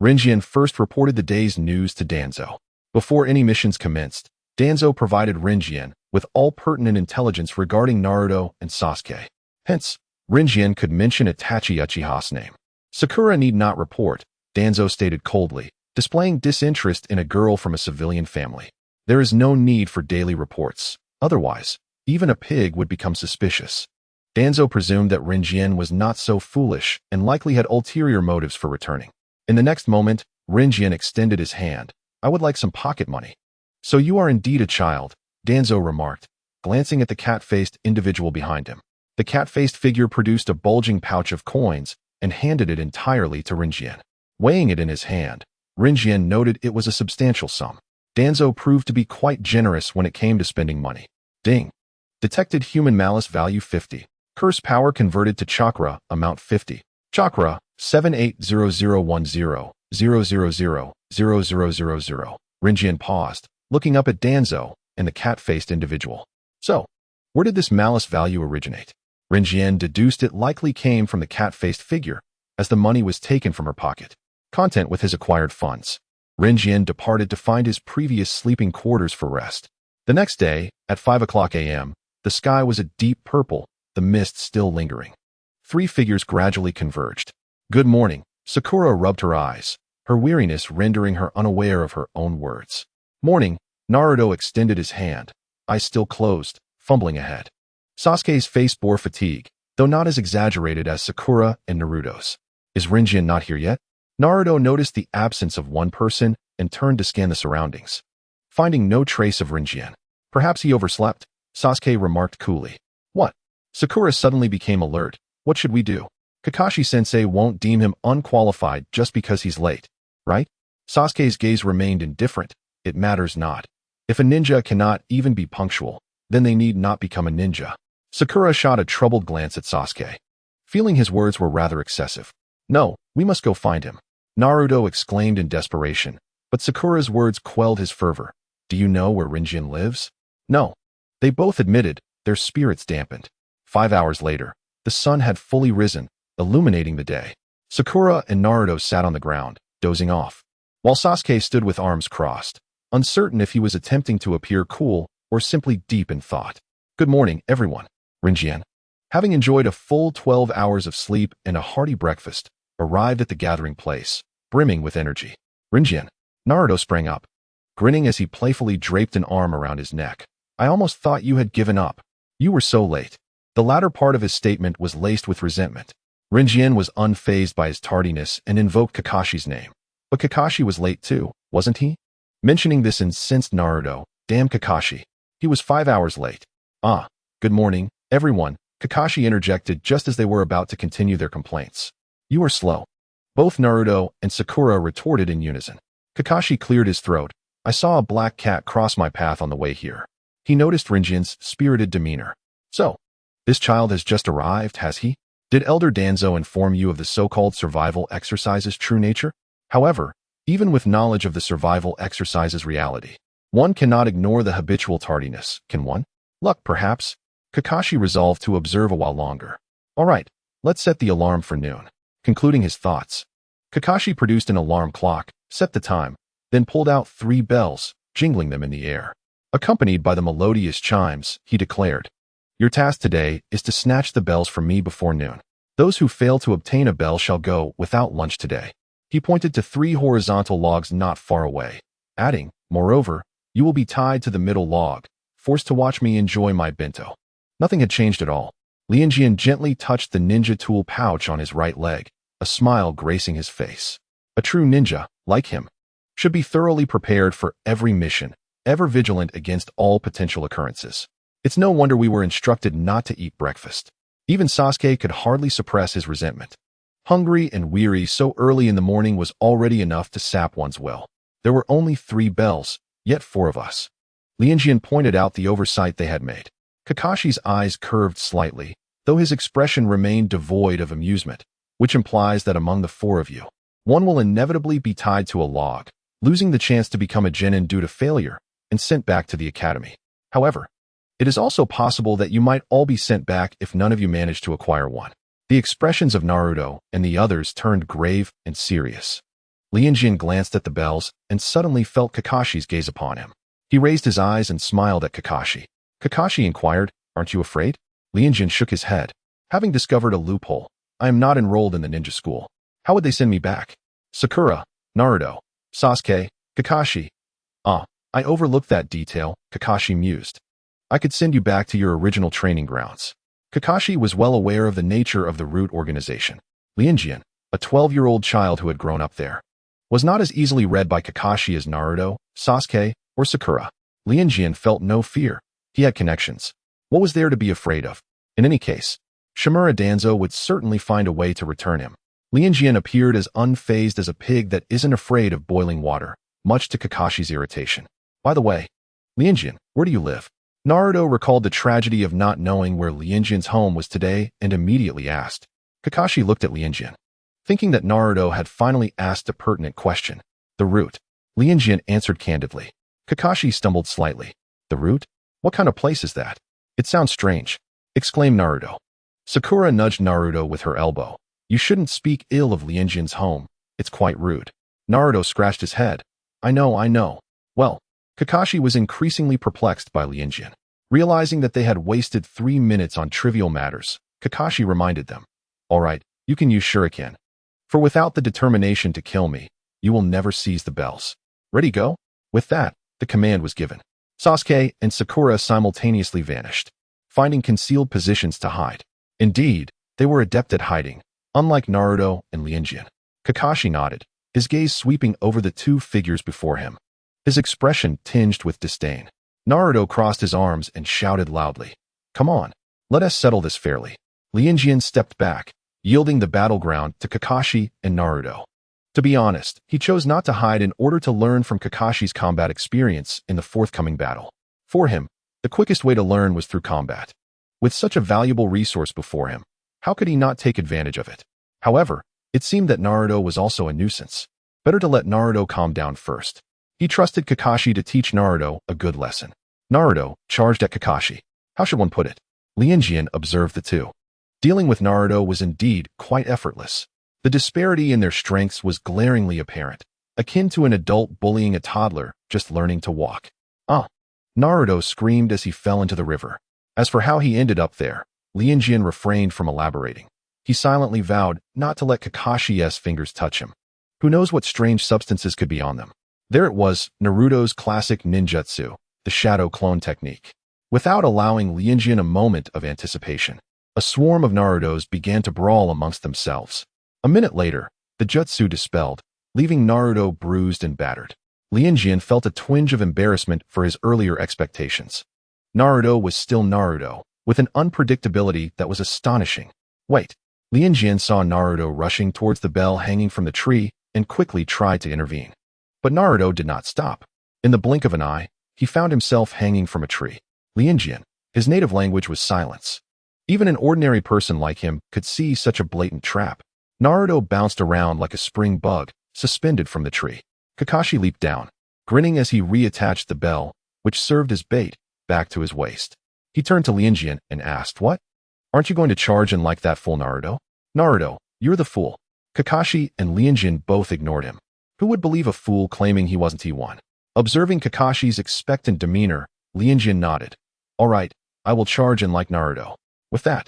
Rinjian first reported the day's news to Danzo. Before any missions commenced, Danzo provided Rinjian with all pertinent intelligence regarding Naruto and Sasuke. Hence, Rinjian could mention Itachi Uchiha's name. Sakura need not report, Danzo stated coldly, displaying disinterest in a girl from a civilian family. There is no need for daily reports. Otherwise, even a pig would become suspicious. Danzo presumed that Rinjian was not so foolish and likely had ulterior motives for returning. In the next moment, Rinjian extended his hand. I would like some pocket money. So you are indeed a child, Danzo remarked, glancing at the cat-faced individual behind him. The cat-faced figure produced a bulging pouch of coins and handed it entirely to Rinjian. Weighing it in his hand, Rinjian noted it was a substantial sum. Danzo proved to be quite generous when it came to spending money. Ding. Detected human malice value 50. Curse power converted to chakra amount 50. Chakra 780010000000. Rinjian paused, looking up at Danzo and the cat-faced individual. So, where did this malice value originate? Rinjian deduced it likely came from the cat-faced figure, as the money was taken from her pocket. Content with his acquired funds. Rinjian departed to find his previous sleeping quarters for rest. The next day, at 5 o'clock a.m., the sky was a deep purple, the mist still lingering. 3 figures gradually converged. Good morning, Sakura rubbed her eyes, her weariness rendering her unaware of her own words. Morning, Naruto extended his hand, eyes still closed, fumbling ahead. Sasuke's face bore fatigue, though not as exaggerated as Sakura and Naruto's. Is Rinjian not here yet? Naruto noticed the absence of one person and turned to scan the surroundings. Finding no trace of Rinjian. Perhaps he overslept, Sasuke remarked coolly. What? Sakura suddenly became alert. What should we do? Kakashi-sensei won't deem him unqualified just because he's late, right? Sasuke's gaze remained indifferent. It matters not. If a ninja cannot even be punctual, then they need not become a ninja. Sakura shot a troubled glance at Sasuke, feeling his words were rather excessive. No, we must go find him, Naruto exclaimed in desperation, but Sakura's words quelled his fervor. Do you know where Rinjian lives? No. They both admitted, their spirits dampened. 5 hours later, the sun had fully risen, illuminating the day. Sakura and Naruto sat on the ground, dozing off. while Sasuke stood with arms crossed, uncertain if he was attempting to appear cool or simply deep in thought. Good morning, everyone. Rinjian, having enjoyed a full 12 hours of sleep and a hearty breakfast, arrived at the gathering place, brimming with energy. Rinjian, Naruto sprang up, grinning as he playfully draped an arm around his neck. I almost thought you had given up. You were so late. The latter part of his statement was laced with resentment. Rinjian was unfazed by his tardiness and invoked Kakashi's name. But Kakashi was late too, wasn't he? Mentioning this incensed Naruto. Damn Kakashi. He was 5 hours late. Ah, good morning, everyone, Kakashi interjected just as they were about to continue their complaints. You are slow. Both Naruto and Sakura retorted in unison. Kakashi cleared his throat. I saw a black cat cross my path on the way here. He noticed Rinjian's spirited demeanor. So, this child has just arrived, has he? Did Elder Danzo inform you of the so-called survival exercise's true nature? However, even with knowledge of the survival exercise's reality, one cannot ignore the habitual tardiness, can one? Luck, perhaps? Kakashi resolved to observe a while longer. All right, let's set the alarm for noon. Concluding his thoughts, Kakashi produced an alarm clock, set the time, then pulled out 3 bells, jingling them in the air. Accompanied by the melodious chimes, he declared, Your task today is to snatch the bells from me before noon. Those who fail to obtain a bell shall go without lunch today. He pointed to 3 horizontal logs not far away, adding, Moreover, you will be tied to the middle log, forced to watch me enjoy my bento. Nothing had changed at all. Lianjian gently touched the ninja tool pouch on his right leg, a smile gracing his face. A true ninja, like him, should be thoroughly prepared for every mission, ever vigilant against all potential occurrences. It's no wonder we were instructed not to eat breakfast. Even Sasuke could hardly suppress his resentment. Hungry and weary so early in the morning was already enough to sap one's will. There were only 3 bells, yet 4 of us. Lianjian pointed out the oversight they had made. Kakashi's eyes curved slightly, though his expression remained devoid of amusement, which implies that among the 4 of you, one will inevitably be tied to a log, losing the chance to become a genin due to failure, and sent back to the academy. However, it is also possible that you might all be sent back if none of you manage to acquire one. The expressions of Naruto and the others turned grave and serious. Lianjian glanced at the bells and suddenly felt Kakashi's gaze upon him. He raised his eyes and smiled at Kakashi. Kakashi inquired, Aren't you afraid? Lianjian shook his head. Having discovered a loophole, I am not enrolled in the ninja school. How would they send me back? Sakura, Naruto, Sasuke, Kakashi. Ah, I overlooked that detail, Kakashi mused. I could send you back to your original training grounds. Kakashi was well aware of the nature of the root organization. Lianjian, a 12-year-old child who had grown up there, was not as easily read by Kakashi as Naruto, Sasuke, or Sakura. Lianjian felt no fear. He had connections. What was there to be afraid of? In any case, Shimura Danzo would certainly find a way to return him. Lianjian appeared as unfazed as a pig that isn't afraid of boiling water, much to Kakashi's irritation. By the way, Lianjian, where do you live? Naruto recalled the tragedy of not knowing where Lianjian's home was today and immediately asked. Kakashi looked at Lianjian, thinking that Naruto had finally asked a pertinent question. The root. Lianjian answered candidly. Kakashi stumbled slightly. The root? What kind of place is that? It sounds strange, exclaimed Naruto. Sakura nudged Naruto with her elbow. You shouldn't speak ill of Lianjian's home. It's quite rude. Naruto scratched his head. I know. Well, Kakashi was increasingly perplexed by Lianjian. Realizing that they had wasted 3 minutes on trivial matters, Kakashi reminded them. All right, you can use shuriken. For without the determination to kill me, you will never seize the bells. Ready, go? With that, the command was given. Sasuke and Sakura simultaneously vanished, finding concealed positions to hide. Indeed, they were adept at hiding, unlike Naruto and Lianjian. Kakashi nodded, his gaze sweeping over the 2 figures before him. His expression tinged with disdain. Naruto crossed his arms and shouted loudly. Come on, let us settle this fairly. Lianjian stepped back, yielding the battleground to Kakashi and Naruto. To be honest, he chose not to hide in order to learn from Kakashi's combat experience in the forthcoming battle. For him, the quickest way to learn was through combat. With such a valuable resource before him, how could he not take advantage of it? However, it seemed that Naruto was also a nuisance. Better to let Naruto calm down first. He trusted Kakashi to teach Naruto a good lesson. Naruto charged at Kakashi. How should one put it? Lianjian observed the 2. Dealing with Naruto was indeed quite effortless. The disparity in their strengths was glaringly apparent. akin to an adult bullying a toddler just learning to walk. Ah! Naruto screamed as he fell into the river. As for how he ended up there, Lianjian refrained from elaborating. He silently vowed not to let Kakashi's fingers touch him. Who knows what strange substances could be on them? There it was, Naruto's classic ninjutsu, the shadow clone technique. Without allowing Lianjian a moment of anticipation, a swarm of Narutos began to brawl amongst themselves. A minute later, the jutsu dispelled, leaving Naruto bruised and battered. Lianjian felt a twinge of embarrassment for his earlier expectations. Naruto was still Naruto, with an unpredictability that was astonishing. Wait. Lianjian saw Naruto rushing towards the bell hanging from the tree and quickly tried to intervene. But Naruto did not stop. In the blink of an eye, he found himself hanging from a tree. Lianjian, his native language was silence. Even an ordinary person like him could see such a blatant trap. Naruto bounced around like a spring bug, suspended from the tree. Kakashi leaped down, grinning as he reattached the bell, which served as bait, back to his waist. He turned to Lianjian and asked, "What? Aren't you going to charge in like that fool Naruto?" "Naruto, you're the fool." Kakashi and Lianjian both ignored him. Who would believe a fool claiming he wasn't T1? Observing Kakashi's expectant demeanor, Lianjian nodded. "All right, I will charge in like Naruto." With that,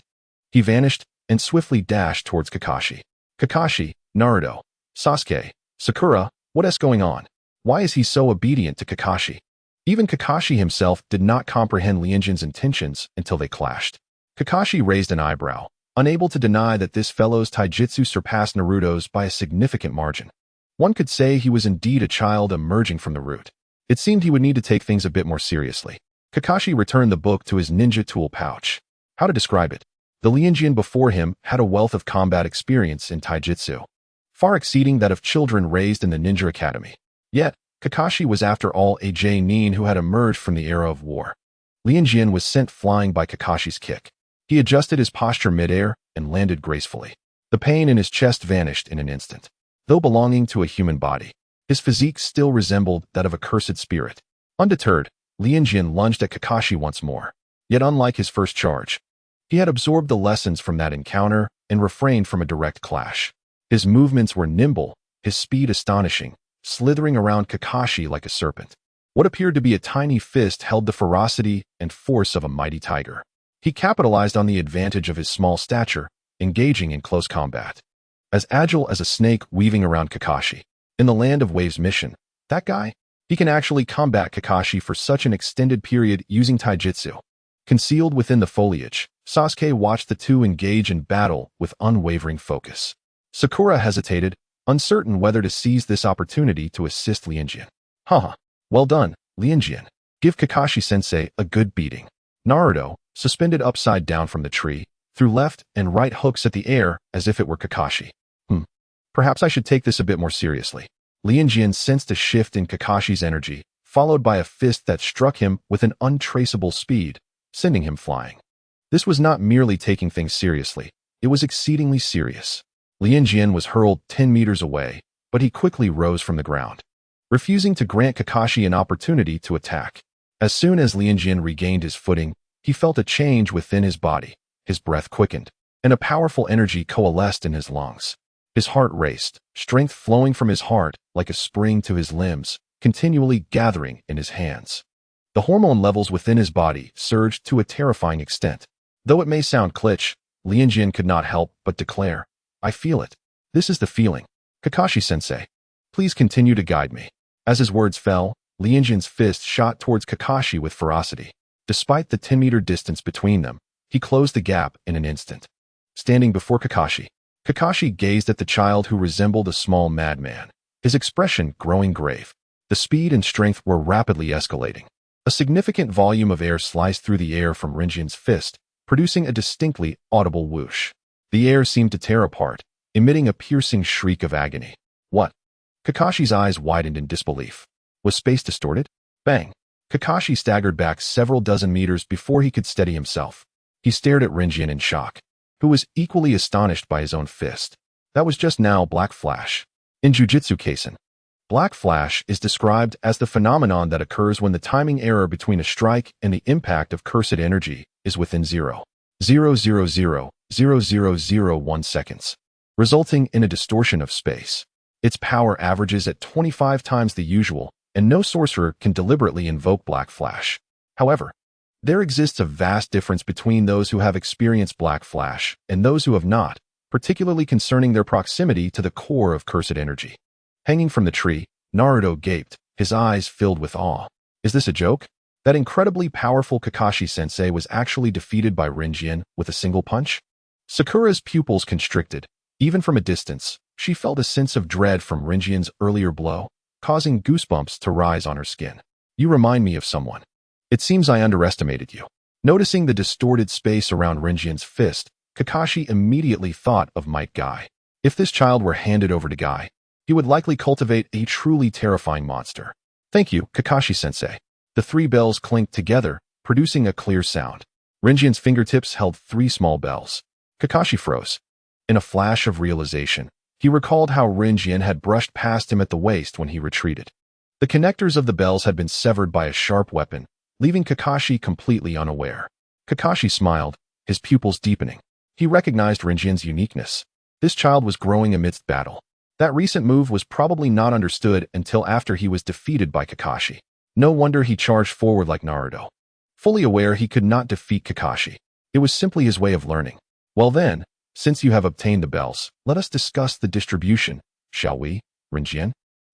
he vanished and swiftly dashed towards Kakashi. Kakashi, Naruto, Sasuke, Sakura, what is going on? Why is he so obedient to Kakashi? Even Kakashi himself did not comprehend Lianjian's intentions until they clashed. Kakashi raised an eyebrow, unable to deny that this fellow's taijutsu surpassed Naruto's by a significant margin. One could say he was indeed a child emerging from the root. It seemed he would need to take things a bit more seriously. Kakashi returned the book to his ninja tool pouch. How to describe it? The Lianjian before him had a wealth of combat experience in taijutsu, far exceeding that of children raised in the ninja academy. Yet, Kakashi was after all a J-nin who had emerged from the era of war. Lianjian was sent flying by Kakashi's kick. He adjusted his posture midair and landed gracefully. The pain in his chest vanished in an instant. Though belonging to a human body, his physique still resembled that of a cursed spirit. Undeterred, Lianjian lunged at Kakashi once more. Yet unlike his first charge, he had absorbed the lessons from that encounter and refrained from a direct clash. His movements were nimble, his speed astonishing, slithering around Kakashi like a serpent. What appeared to be a tiny fist held the ferocity and force of a mighty tiger. He capitalized on the advantage of his small stature, engaging in close combat. As agile as a snake weaving around Kakashi. In the Land of Waves mission, that guy? He can actually combat Kakashi for such an extended period using taijutsu. Concealed within the foliage, Sasuke watched the two engage in battle with unwavering focus. Sakura hesitated, uncertain whether to seize this opportunity to assist Lianjian. Haha. Well done, Lianjian. Give Kakashi-sensei a good beating. Naruto, suspended upside down from the tree, threw left and right hooks at the air as if it were Kakashi. Perhaps I should take this a bit more seriously. Lianjian sensed a shift in Kakashi's energy, followed by a fist that struck him with an untraceable speed, sending him flying. This was not merely taking things seriously, it was exceedingly serious. Lianjian was hurled 10 meters away, but he quickly rose from the ground, refusing to grant Kakashi an opportunity to attack. As soon as Lianjian regained his footing, he felt a change within his body, his breath quickened, and a powerful energy coalesced in his lungs. His heart raced, strength flowing from his heart like a spring to his limbs, continually gathering in his hands. The hormone levels within his body surged to a terrifying extent. Though it may sound cliché, Lianjian could not help but declare, "I feel it. This is the feeling. Kakashi-sensei, please continue to guide me." As his words fell, Lianjian's fist shot towards Kakashi with ferocity. Despite the 10-meter distance between them, he closed the gap in an instant. Standing before Kakashi, Kakashi gazed at the child who resembled a small madman, his expression growing grave. The speed and strength were rapidly escalating. A significant volume of air sliced through the air from Lianjian's fist, producing a distinctly audible whoosh. The air seemed to tear apart, emitting a piercing shriek of agony. What? Kakashi's eyes widened in disbelief. Was space distorted? Bang! Kakashi staggered back several dozen meters before he could steady himself. He stared at Lianjian in shock, who was equally astonished by his own fist. That was just now Black Flash. In Jujutsu Kaisen, Black Flash is described as the phenomenon that occurs when the timing error between a strike and the impact of cursed energy is within 0.0000001 seconds, resulting in a distortion of space. Its power averages at 25 times the usual, and no sorcerer can deliberately invoke Black Flash. However, there exists a vast difference between those who have experienced Black Flash and those who have not, particularly concerning their proximity to the core of cursed energy. Hanging from the tree, Naruto gaped, his eyes filled with awe. Is this a joke? That incredibly powerful Kakashi-sensei was actually defeated by Rinjian with a single punch? Sakura's pupils constricted. Even from a distance, she felt a sense of dread from Rinjian's earlier blow, causing goosebumps to rise on her skin. You remind me of someone. It seems I underestimated you. Noticing the distorted space around Rinjian's fist, Kakashi immediately thought of Might Guy. If this child were handed over to Guy, he would likely cultivate a truly terrifying monster. Thank you, Kakashi-sensei. The three bells clinked together, producing a clear sound. Rinjian's fingertips held three small bells. Kakashi froze. In a flash of realization, he recalled how Rinjian had brushed past him at the waist when he retreated. The connectors of the bells had been severed by a sharp weapon, leaving Kakashi completely unaware. Kakashi smiled, his pupils deepening. He recognized Rinjian's uniqueness. This child was growing amidst battle. That recent move was probably not understood until after he was defeated by Kakashi. No wonder he charged forward like Naruto. Fully aware he could not defeat Kakashi. It was simply his way of learning. Well then, since you have obtained the bells, let us discuss the distribution, shall we, Rinjian?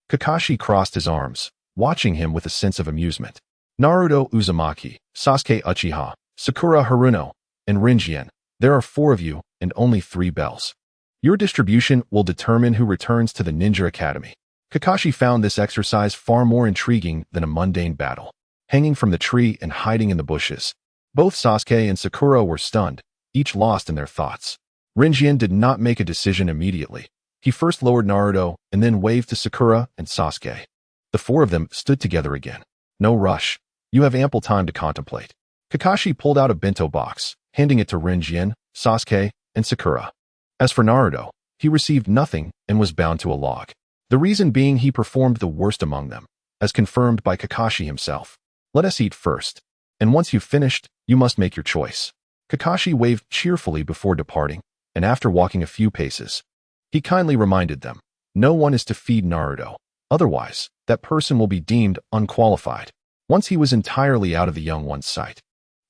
Kakashi crossed his arms, watching him with a sense of amusement. Naruto Uzumaki, Sasuke Uchiha, Sakura Haruno, and Rinjian. There are 4 of you, and only 3 bells. Your distribution will determine who returns to the Ninja Academy. Kakashi found this exercise far more intriguing than a mundane battle. Hanging from the tree and hiding in the bushes, both Sasuke and Sakura were stunned, each lost in their thoughts. Rinjian did not make a decision immediately. He first lowered Naruto and then waved to Sakura and Sasuke. The 4 of them stood together again. No rush. You have ample time to contemplate. Kakashi pulled out a bento box, handing it to Rinjian, Sasuke, and Sakura. As for Naruto, he received nothing and was bound to a log. The reason being he performed the worst among them, as confirmed by Kakashi himself. Let us eat first, and once you've finished, you must make your choice. Kakashi waved cheerfully before departing, and after walking a few paces, he kindly reminded them, no one is to feed Naruto. Otherwise, that person will be deemed unqualified. Once he was entirely out of the young one's sight,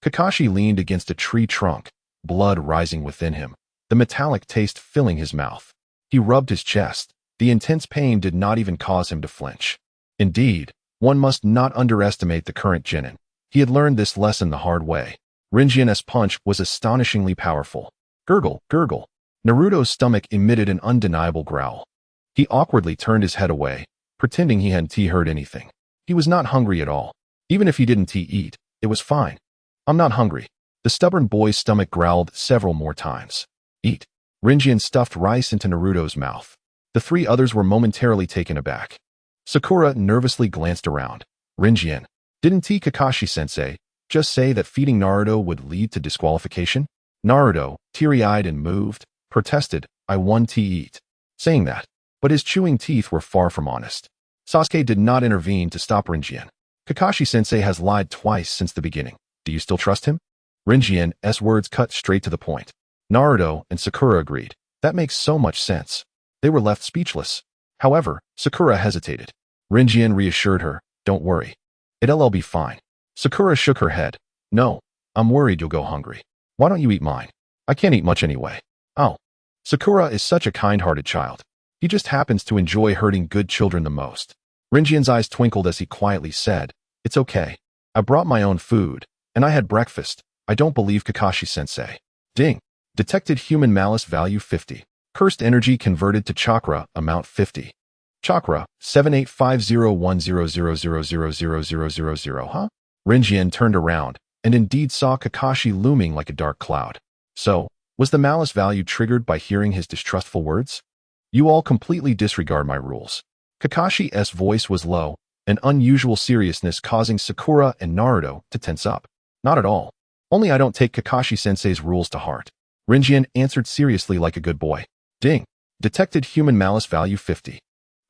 Kakashi leaned against a tree trunk, blood rising within him, the metallic taste filling his mouth. He rubbed his chest. The intense pain did not even cause him to flinch. Indeed, one must not underestimate the current Genin. He had learned this lesson the hard way. Rinjian's punch was astonishingly powerful. Gurgle, gurgle. Naruto's stomach emitted an undeniable growl. He awkwardly turned his head away, pretending he hadn't heard anything. He was not hungry at all. Even if he didn't eat, it was fine. I'm not hungry. The stubborn boy's stomach growled several more times. Eat. Rinjian stuffed rice into Naruto's mouth. The 3 others were momentarily taken aback. Sakura nervously glanced around. Rinjian, didn't Kakashi-sensei just say that feeding Naruto would lead to disqualification? Naruto, teary-eyed and moved, protested, I want to eat. Saying that, but his chewing teeth were far from honest. Sasuke did not intervene to stop Rinjian. Kakashi-sensei has lied twice since the beginning. Do you still trust him? Rinjian's words cut straight to the point. Naruto and Sakura agreed. That makes so much sense. They were left speechless. However, Sakura hesitated. Rinjian reassured her, don't worry. It'll be fine. Sakura shook her head. No, I'm worried you'll go hungry. Why don't you eat mine? I can't eat much anyway. Oh. Sakura is such a kind-hearted child. He just happens to enjoy hurting good children the most. Rinjian's eyes twinkled as he quietly said, it's okay. I brought my own food, and I had breakfast. I don't believe Kakashi-sensei. Ding. Detected human malice value 50. Cursed energy converted to chakra amount 50. Chakra 78501000000000, huh? Rinjian turned around and indeed saw Kakashi looming like a dark cloud. So, was the malice value triggered by hearing his distrustful words? You all completely disregard my rules. Kakashi's voice was low, an unusual seriousness causing Sakura and Naruto to tense up. Not at all. Only I don't take Kakashi-sensei's rules to heart. Rinjian answered seriously like a good boy. Ding. Detected human malice value 50.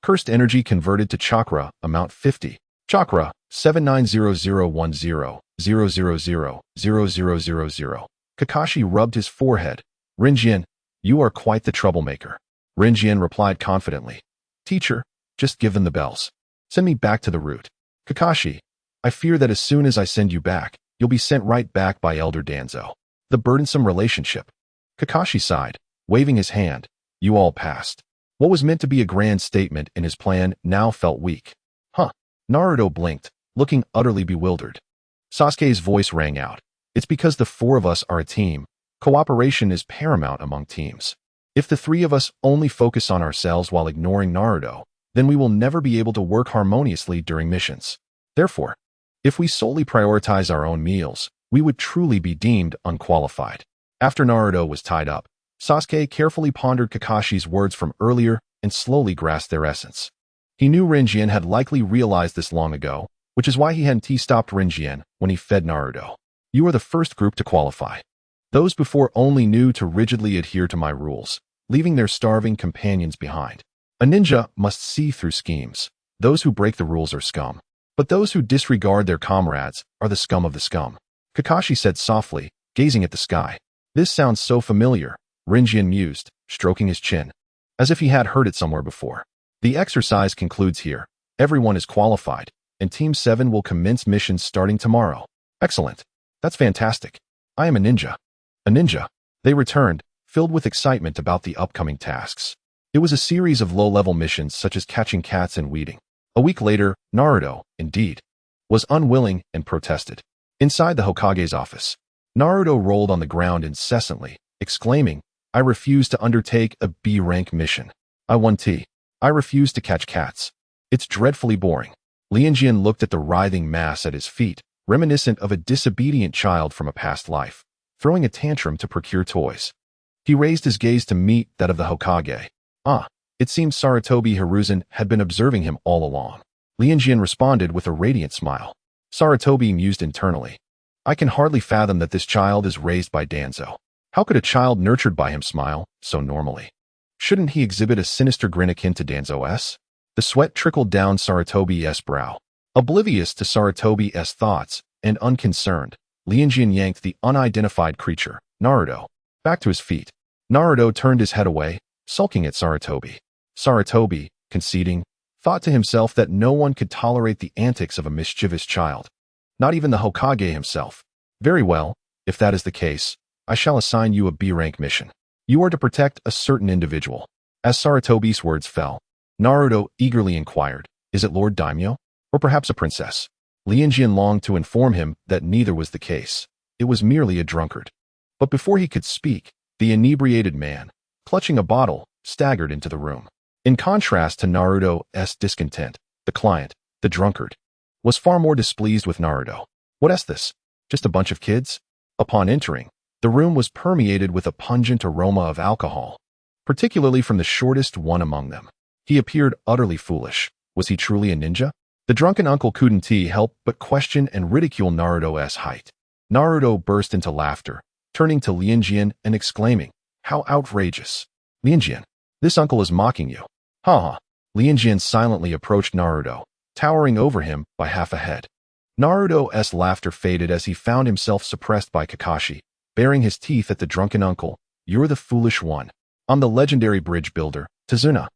Cursed energy converted to chakra amount 50. Chakra 790010000000. Kakashi rubbed his forehead. Rinjian, you are quite the troublemaker. Rinjian replied confidently. Teacher, just give them the bells. Send me back to the root. Kakashi, I fear that as soon as I send you back, you'll be sent right back by Elder Danzo. The burdensome relationship. Kakashi sighed, waving his hand. You all passed. What was meant to be a grand statement in his plan now felt weak. Huh. Naruto blinked, looking utterly bewildered. Sasuke's voice rang out. It's because the four of us are a team. Cooperation is paramount among teams. If the three of us only focus on ourselves while ignoring Naruto, then we will never be able to work harmoniously during missions. Therefore, if we solely prioritize our own meals, we would truly be deemed unqualified. After Naruto was tied up, Sasuke carefully pondered Kakashi's words from earlier and slowly grasped their essence. He knew Rinjian had likely realized this long ago, which is why he hadn't stopped Rinjian when he fed Naruto. You are the first group to qualify. Those before only knew to rigidly adhere to my rules, leaving their starving companions behind. A ninja must see through schemes. Those who break the rules are scum. But those who disregard their comrades are the scum of the scum. Kakashi said softly, gazing at the sky. This sounds so familiar, Rinjian mused, stroking his chin, as if he had heard it somewhere before. The exercise concludes here. Everyone is qualified, and Team 7 will commence missions starting tomorrow. Excellent. That's fantastic. I am a ninja. A ninja. They returned, filled with excitement about the upcoming tasks. It was a series of low-level missions such as catching cats and weeding. A week later, Naruto, indeed, was unwilling and protested. Inside the Hokage's office, Naruto rolled on the ground incessantly, exclaiming, I refuse to undertake a B-rank mission. I want tea. I refuse to catch cats. It's dreadfully boring. Lianjian looked at the writhing mass at his feet, reminiscent of a disobedient child from a past life, throwing a tantrum to procure toys. He raised his gaze to meet that of the Hokage. It seemed Sarutobi Hiruzen had been observing him all along. Lianjian responded with a radiant smile. Sarutobi mused internally. I can hardly fathom that this child is raised by Danzo. How could a child nurtured by him smile so normally? Shouldn't he exhibit a sinister grin akin to Danzo's? The sweat trickled down Sarutobi's brow. Oblivious to Sarutobi's thoughts and unconcerned, Lianjian yanked the unidentified creature, Naruto, back to his feet. Naruto turned his head away, sulking at Sarutobi. Sarutobi, conceding, thought to himself that no one could tolerate the antics of a mischievous child. Not even the Hokage himself. Very well, if that is the case, I shall assign you a B-rank mission. You are to protect a certain individual. As Sarutobi's words fell, Naruto eagerly inquired, is it Lord Daimyo? Or perhaps a princess? Lianjian longed to inform him that neither was the case. It was merely a drunkard. But before he could speak, the inebriated man, clutching a bottle, staggered into the room. In contrast to Naruto's discontent, the client, the drunkard, was far more displeased with Naruto. What's this? Just a bunch of kids? Upon entering, the room was permeated with a pungent aroma of alcohol, particularly from the shortest one among them. He appeared utterly foolish. Was he truly a ninja? The drunken uncle couldn't help but question and ridicule Naruto's height. Naruto burst into laughter, turning to Lianjian and exclaiming, how outrageous. Lianjian, this uncle is mocking you. Ha. Lianjian silently approached Naruto, towering over him by half a head. Naruto's laughter faded as he found himself suppressed by Kakashi, baring his teeth at the drunken uncle. You're the foolish one. I'm the legendary bridge builder, Tazuna.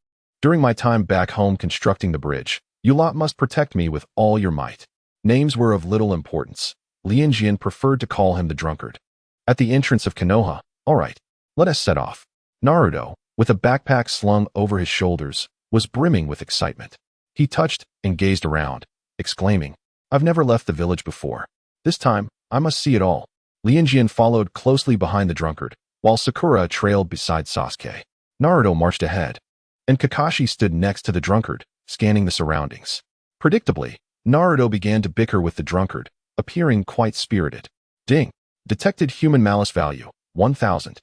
During my time back home constructing the bridge, you lot must protect me with all your might. Names were of little importance. Lianjian preferred to call him the drunkard. At the entrance of Konoha, all right, let us set off. Naruto, with a backpack slung over his shoulders, was brimming with excitement. He touched and gazed around, exclaiming, I've never left the village before. This time, I must see it all. Lianjian followed closely behind the drunkard, while Sakura trailed beside Sasuke. Naruto marched ahead, and Kakashi stood next to the drunkard, scanning the surroundings. Predictably, Naruto began to bicker with the drunkard, appearing quite spirited. Ding. Detected human malice value, 1000.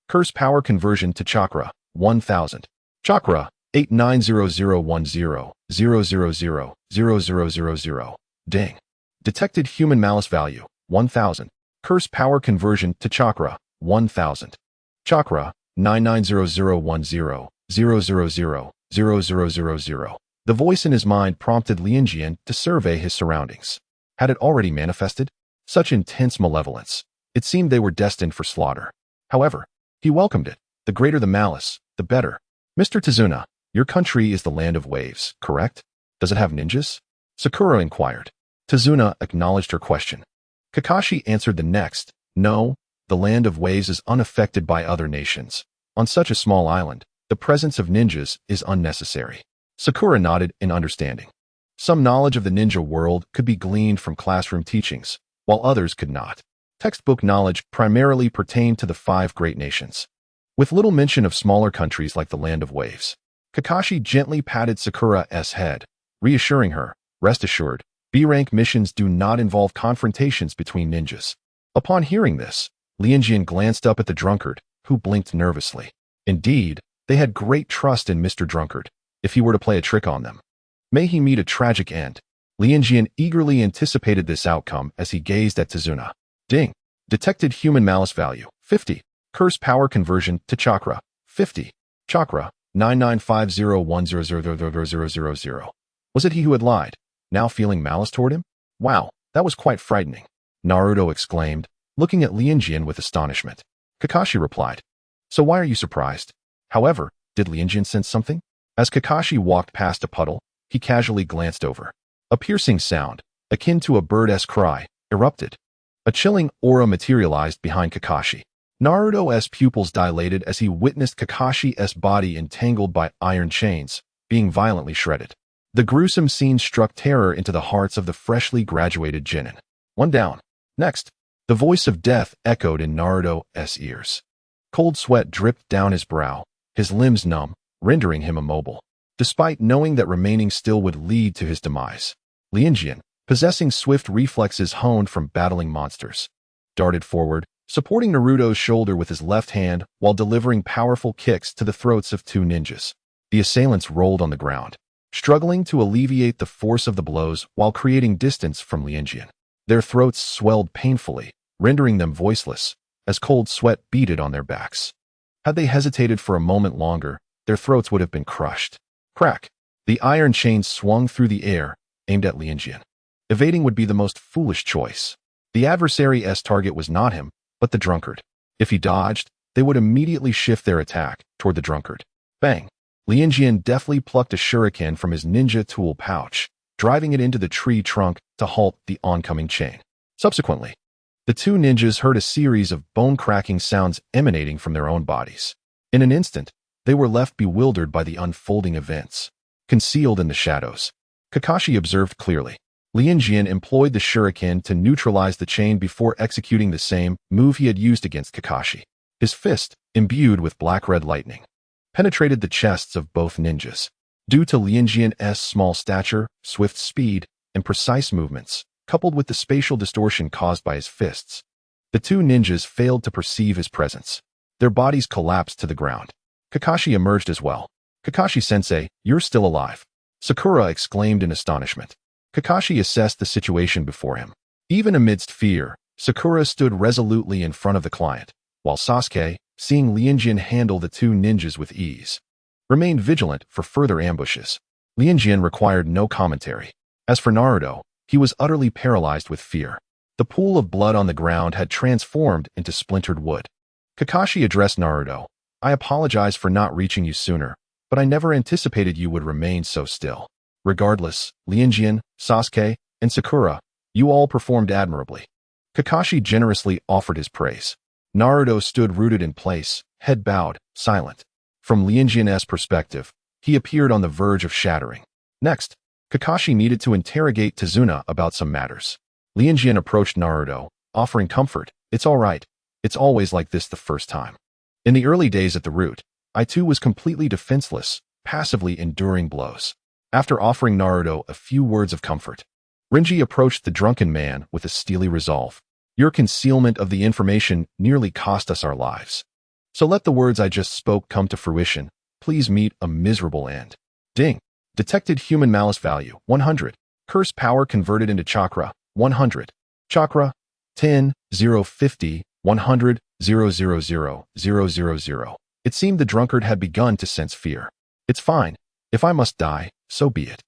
Curse power conversion to chakra, 1000. Chakra, 890010000000. Ding. Detected human malice value, 1000. Curse power conversion to chakra, 1000. Chakra, 990010000000. The voice in his mind prompted Lianjian to survey his surroundings. Had it already manifested? Such intense malevolence. It seemed they were destined for slaughter. However, he welcomed it. The greater the malice, the better. Mr. Tazuna, Your country is the land of waves, correct? Does it have ninjas? Sakura inquired. Tazuna acknowledged her question. Kakashi answered the next. No, the land of waves is unaffected by other nations. On such a small island, the presence of ninjas is unnecessary. Sakura nodded in understanding. Some knowledge of the ninja world could be gleaned from classroom teachings, while others could not. Textbook knowledge primarily pertained to the 5 great nations, with little mention of smaller countries like the land of waves. Kakashi gently patted Sakura's head, reassuring her, rest assured, B-rank missions do not involve confrontations between ninjas. Upon hearing this, Lianjian glanced up at the drunkard, who blinked nervously. Indeed, they had great trust in Mr. Drunkard, if he were to play a trick on them. May he meet a tragic end. Lianjian eagerly anticipated this outcome as he gazed at Tazuna. Ding. Detected human malice value, 50. Curse power conversion to chakra, 50. Chakra, 995010000000. Was it he who had lied, now feeling malice toward him? Wow, that was quite frightening. Naruto exclaimed, looking at Lianjian with astonishment. Kakashi replied, so why are you surprised? However, did Lianjian sense something? As Kakashi walked past a puddle, he casually glanced over. A piercing sound, akin to a bird's cry, erupted. A chilling aura materialized behind Kakashi. Naruto's pupils dilated as he witnessed Kakashi's body entangled by iron chains, being violently shredded. The gruesome scene struck terror into the hearts of the freshly graduated genin. One down. Next, the voice of death echoed in Naruto's ears. Cold sweat dripped down his brow, his limbs numb, rendering him immobile. Despite knowing that remaining still would lead to his demise, Lianjian, possessing swift reflexes honed from battling monsters, darted forward, supporting Naruto's shoulder with his left hand while delivering powerful kicks to the throats of 2 ninjas. The assailants rolled on the ground, struggling to alleviate the force of the blows while creating distance from Lianjian. Their throats swelled painfully, rendering them voiceless, as cold sweat beaded on their backs. Had they hesitated for a moment longer, their throats would have been crushed. Crack! The iron chains swung through the air, aimed at Lianjian. Evading would be the most foolish choice. The adversary's target was not him, but the drunkard. If he dodged, they would immediately shift their attack toward the drunkard. Bang! Lianjian deftly plucked a shuriken from his ninja tool pouch, driving it into the tree trunk to halt the oncoming chain. Subsequently, the 2 ninjas heard a series of bone-cracking sounds emanating from their own bodies. In an instant, they were left bewildered by the unfolding events. Concealed in the shadows, Kakashi observed clearly. Lianjian employed the shuriken to neutralize the chain before executing the same move he had used against Kakashi. His fist, imbued with black-red lightning, penetrated the chests of both ninjas. Due to Lianjian's small stature, swift speed, and precise movements, coupled with the spatial distortion caused by his fists, the 2 ninjas failed to perceive his presence. Their bodies collapsed to the ground. Kakashi emerged as well. Kakashi-sensei, you're still alive. Sakura exclaimed in astonishment. Kakashi assessed the situation before him. Even amidst fear, Sakura stood resolutely in front of the client, while Sasuke, seeing Lianjian handle the 2 ninjas with ease, remained vigilant for further ambushes. Lianjian required no commentary. As for Naruto, he was utterly paralyzed with fear. The pool of blood on the ground had transformed into splintered wood. Kakashi addressed Naruto. I apologize for not reaching you sooner, but I never anticipated you would remain so still. Regardless, Lianjian, Sasuke, and Sakura, you all performed admirably. Kakashi generously offered his praise. Naruto stood rooted in place, head bowed, silent. From Lianjian's perspective, he appeared on the verge of shattering. Next, Kakashi needed to interrogate Tazuna about some matters. Lianjian approached Naruto, offering comfort. It's all right. It's always like this the first time. In the early days at the root, I too was completely defenseless, passively enduring blows. After offering Naruto a few words of comfort, Renji approached the drunken man with a steely resolve. Your concealment of the information nearly cost us our lives. So let the words I just spoke come to fruition. Please meet a miserable end. Ding. Detected human malice value, 100. Curse power converted into chakra, 100. Chakra, 10, 0, 50, 100, 000, 000. It seemed the drunkard had begun to sense fear. It's fine. If I must die, so be it.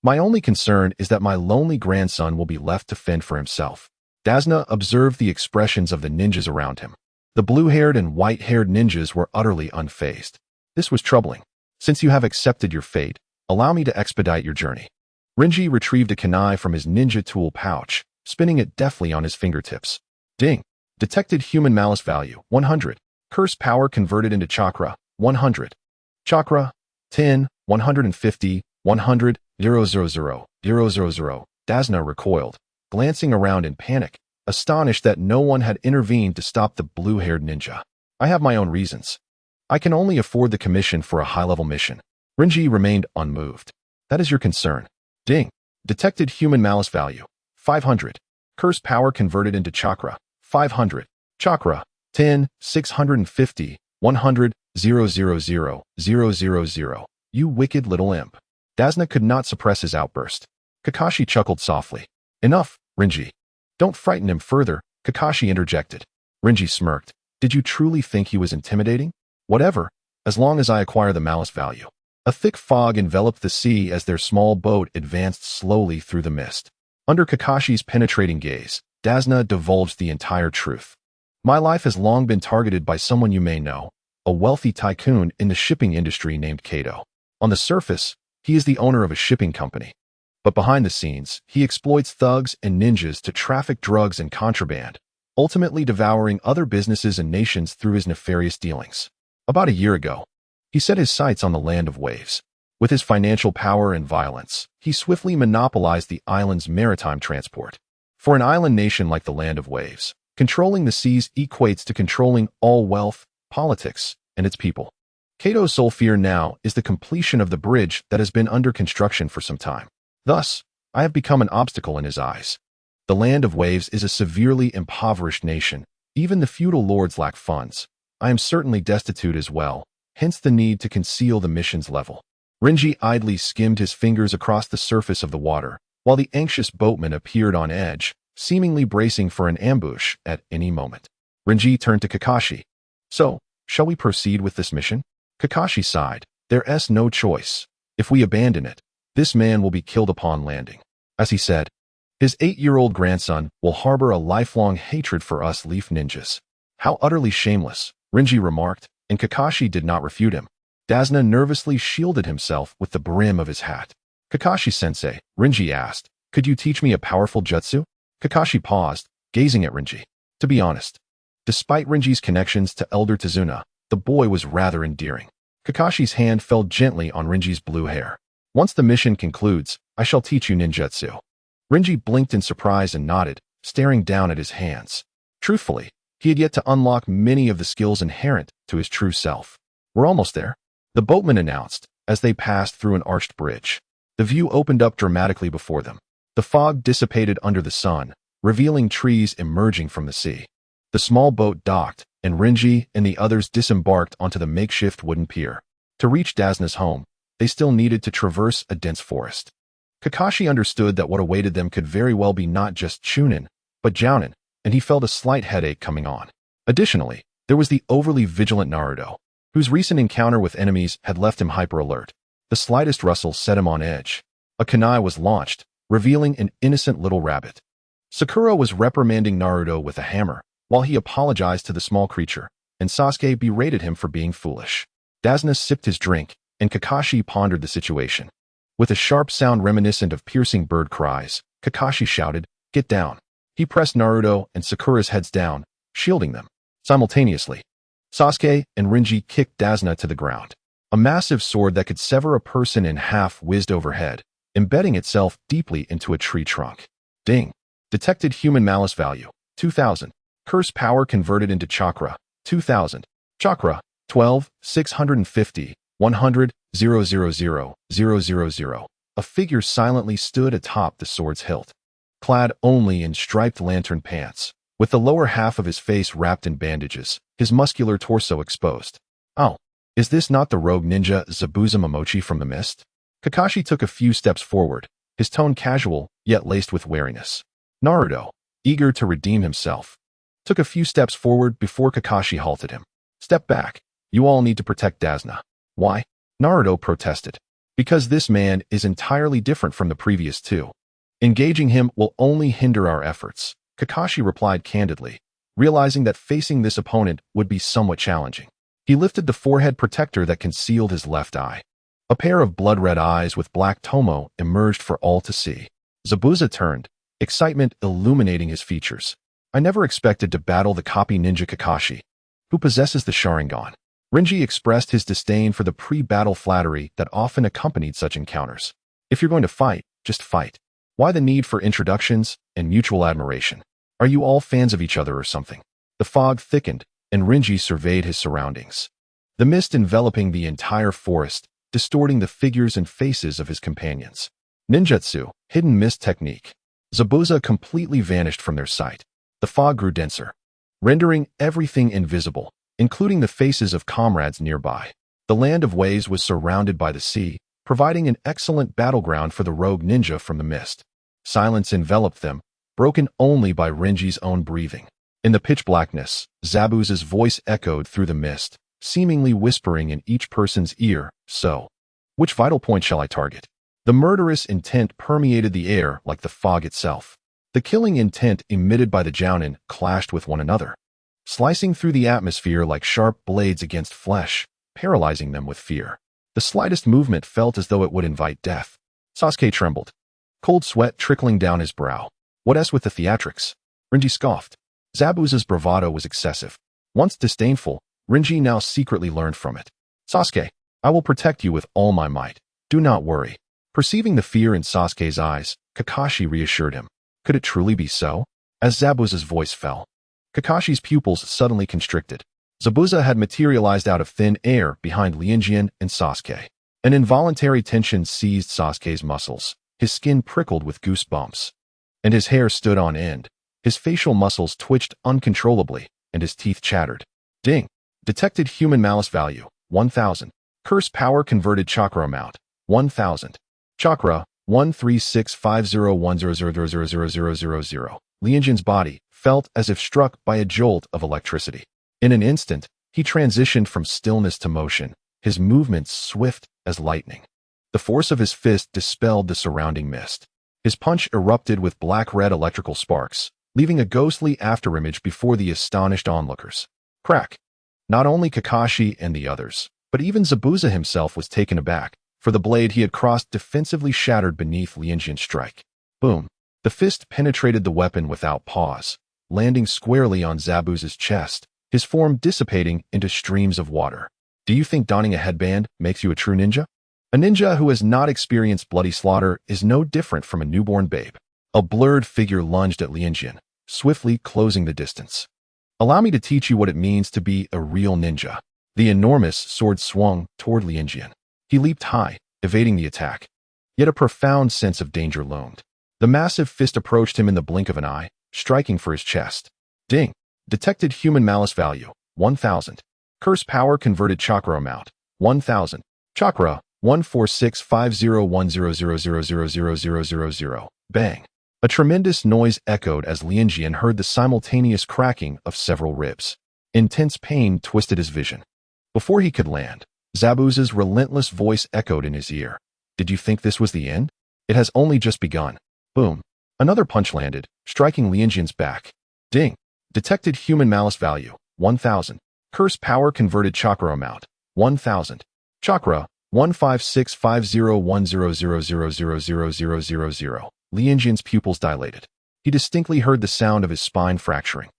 My only concern is that my lonely grandson will be left to fend for himself. Dasna observed the expressions of the ninjas around him. The blue-haired and white-haired ninjas were utterly unfazed. This was troubling. Since you have accepted your fate, allow me to expedite your journey. Renji retrieved a kunai from his ninja tool pouch, spinning it deftly on his fingertips. Ding! Detected human malice value, 100. Curse power converted into chakra, 100. Chakra, 10, 150, 100, 000, 000. Dasna recoiled, glancing around in panic, astonished that no one had intervened to stop the blue-haired ninja. I have my own reasons. I can only afford the commission for a high-level mission. Renji remained unmoved. That is your concern. Ding! Detected human malice value, 500. Curse power converted into chakra, 500. Chakra, 10, 650, 100, 000, 000. You wicked little imp. Dasna could not suppress his outburst. Kakashi chuckled softly. Enough, Renji. Don't frighten him further, Kakashi interjected. Renji smirked. Did you truly think he was intimidating? Whatever, as long as I acquire the malice value. A thick fog enveloped the sea as their small boat advanced slowly through the mist. Under Kakashi's penetrating gaze, Dasna divulged the entire truth. My life has long been targeted by someone you may know, a wealthy tycoon in the shipping industry named Kato. On the surface, he is the owner of a shipping company. But behind the scenes, he exploits thugs and ninjas to traffic drugs and contraband, ultimately devouring other businesses and nations through his nefarious dealings. About a year ago, he set his sights on the land of waves. With his financial power and violence, he swiftly monopolized the island's maritime transport. For an island nation like the land of waves, controlling the seas equates to controlling all wealth, politics, and its people. Kato's sole fear now is the completion of the bridge that has been under construction for some time. Thus, I have become an obstacle in his eyes. The land of waves is a severely impoverished nation. Even the feudal lords lack funds. I am certainly destitute as well, hence the need to conceal the mission's level. Renji idly skimmed his fingers across the surface of the water, while the anxious boatman appeared on edge, seemingly bracing for an ambush at any moment. Renji turned to Kakashi. So, shall we proceed with this mission? Kakashi sighed. There's no choice. If we abandon it, this man will be killed upon landing. As he said, his 8-year-old grandson will harbor a lifelong hatred for us leaf ninjas. How utterly shameless, Renji remarked, and Kakashi did not refute him. Dasna nervously shielded himself with the brim of his hat. Kakashi-sensei, Renji asked, could you teach me a powerful jutsu? Kakashi paused, gazing at Renji. To be honest, despite Renji's connections to Elder Tazuna, the boy was rather endearing. Kakashi's hand fell gently on Renji's blue hair. Once the mission concludes, I shall teach you ninjutsu. Renji blinked in surprise and nodded, staring down at his hands. Truthfully, he had yet to unlock many of the skills inherent to his true self. We're almost there, the boatman announced, as they passed through an arched bridge. The view opened up dramatically before them. The fog dissipated under the sun, revealing trees emerging from the sea. The small boat docked, and Renji and the others disembarked onto the makeshift wooden pier. To reach Dasna's home, they still needed to traverse a dense forest. Kakashi understood that what awaited them could very well be not just Chunin, but Jounin, and he felt a slight headache coming on. Additionally, there was the overly vigilant Naruto, whose recent encounter with enemies had left him hyper-alert. The slightest rustle set him on edge. A kunai was launched, revealing an innocent little rabbit. Sakura was reprimanding Naruto with a hammer, while he apologized to the small creature, and Sasuke berated him for being foolish. Dasna sipped his drink, and Kakashi pondered the situation. With a sharp sound reminiscent of piercing bird cries, Kakashi shouted, "Get down." He pressed Naruto and Sakura's heads down, shielding them. Simultaneously, Sasuke and Renji kicked Dasna to the ground. A massive sword that could sever a person in half whizzed overhead, embedding itself deeply into a tree trunk. Ding! Detected human malice value, 2,000. Curse power converted into chakra, 2,000. Chakra, 12, 650, 100, 000, 000. A figure silently stood atop the sword's hilt, clad only in striped lantern pants, with the lower half of his face wrapped in bandages, his muscular torso exposed. Oh, is this not the rogue ninja Zabuza Momochi from the mist? Kakashi took a few steps forward, his tone casual, yet laced with wariness. Naruto, eager to redeem himself, took a few steps forward before Kakashi halted him. Step back. You all need to protect Dasna. Why? Naruto protested. Because this man is entirely different from the previous two. Engaging him will only hinder our efforts, Kakashi replied candidly, realizing that facing this opponent would be somewhat challenging. He lifted the forehead protector that concealed his left eye. A pair of blood-red eyes with black tomo emerged for all to see. Zabuza turned, excitement illuminating his features. I never expected to battle the copy ninja Kakashi, who possesses the Sharingan. Renji expressed his disdain for the pre-battle flattery that often accompanied such encounters. If you're going to fight, just fight. Why the need for introductions and mutual admiration? Are you all fans of each other or something? The fog thickened, and Renji surveyed his surroundings. The mist enveloping the entire forest, distorting the figures and faces of his companions. Ninjutsu, hidden mist technique. Zabuza completely vanished from their sight. The fog grew denser, rendering everything invisible, including the faces of comrades nearby. The land of waves was surrounded by the sea, providing an excellent battleground for the rogue ninja from the mist. Silence enveloped them, broken only by Renji's own breathing. In the pitch blackness, Zabuza's voice echoed through the mist, seemingly whispering in each person's ear, "So, which vital point shall I target?" The murderous intent permeated the air like the fog itself. The killing intent emitted by the Jounin clashed with one another, slicing through the atmosphere like sharp blades against flesh, paralyzing them with fear. The slightest movement felt as though it would invite death. Sasuke trembled, cold sweat trickling down his brow. What with the theatrics? Renji scoffed. Zabuza's bravado was excessive. Once disdainful, Renji now secretly learned from it. Sasuke, I will protect you with all my might. Do not worry. Perceiving the fear in Sasuke's eyes, Kakashi reassured him. Could it truly be so? As Zabuza's voice fell, Kakashi's pupils suddenly constricted. Zabuza had materialized out of thin air behind Lianjian and Sasuke. An involuntary tension seized Sasuke's muscles. His skin prickled with goosebumps, and his hair stood on end. His facial muscles twitched uncontrollably, and his teeth chattered. Ding! Detected human malice value, 1000. Curse power converted chakra amount, 1000. Chakra, 136501000000000. Lianjian's body felt as if struck by a jolt of electricity. In an instant, he transitioned from stillness to motion, his movements swift as lightning. The force of his fist dispelled the surrounding mist. His punch erupted with black-red electrical sparks, leaving a ghostly afterimage before the astonished onlookers. Crack! Not only Kakashi and the others, but even Zabuza himself was taken aback, for the blade he had crossed defensively shattered beneath Lianjian's strike. Boom! The fist penetrated the weapon without pause, landing squarely on Zabuza's chest, his form dissipating into streams of water. Do you think donning a headband makes you a true ninja? A ninja who has not experienced bloody slaughter is no different from a newborn babe. A blurred figure lunged at Lianjian, swiftly closing the distance. Allow me to teach you what it means to be a real ninja. The enormous sword swung toward Lianjian. He leaped high, evading the attack. Yet a profound sense of danger loomed. The massive fist approached him in the blink of an eye, striking for his chest. Ding! Detected human malice value, 1000. Curse power converted chakra amount, 1000. Chakra, 146501000000000. Bang! A tremendous noise echoed as Lianjian heard the simultaneous cracking of several ribs. Intense pain twisted his vision. Before he could land, Zabuza's relentless voice echoed in his ear. Did you think this was the end? It has only just begun. Boom! Another punch landed, striking Lianjian's back. Ding! Detected human malice value, 1000. Curse power converted chakra amount, 1000. Chakra, 156501000000000. Lianjian's pupils dilated. He distinctly heard the sound of his spine fracturing.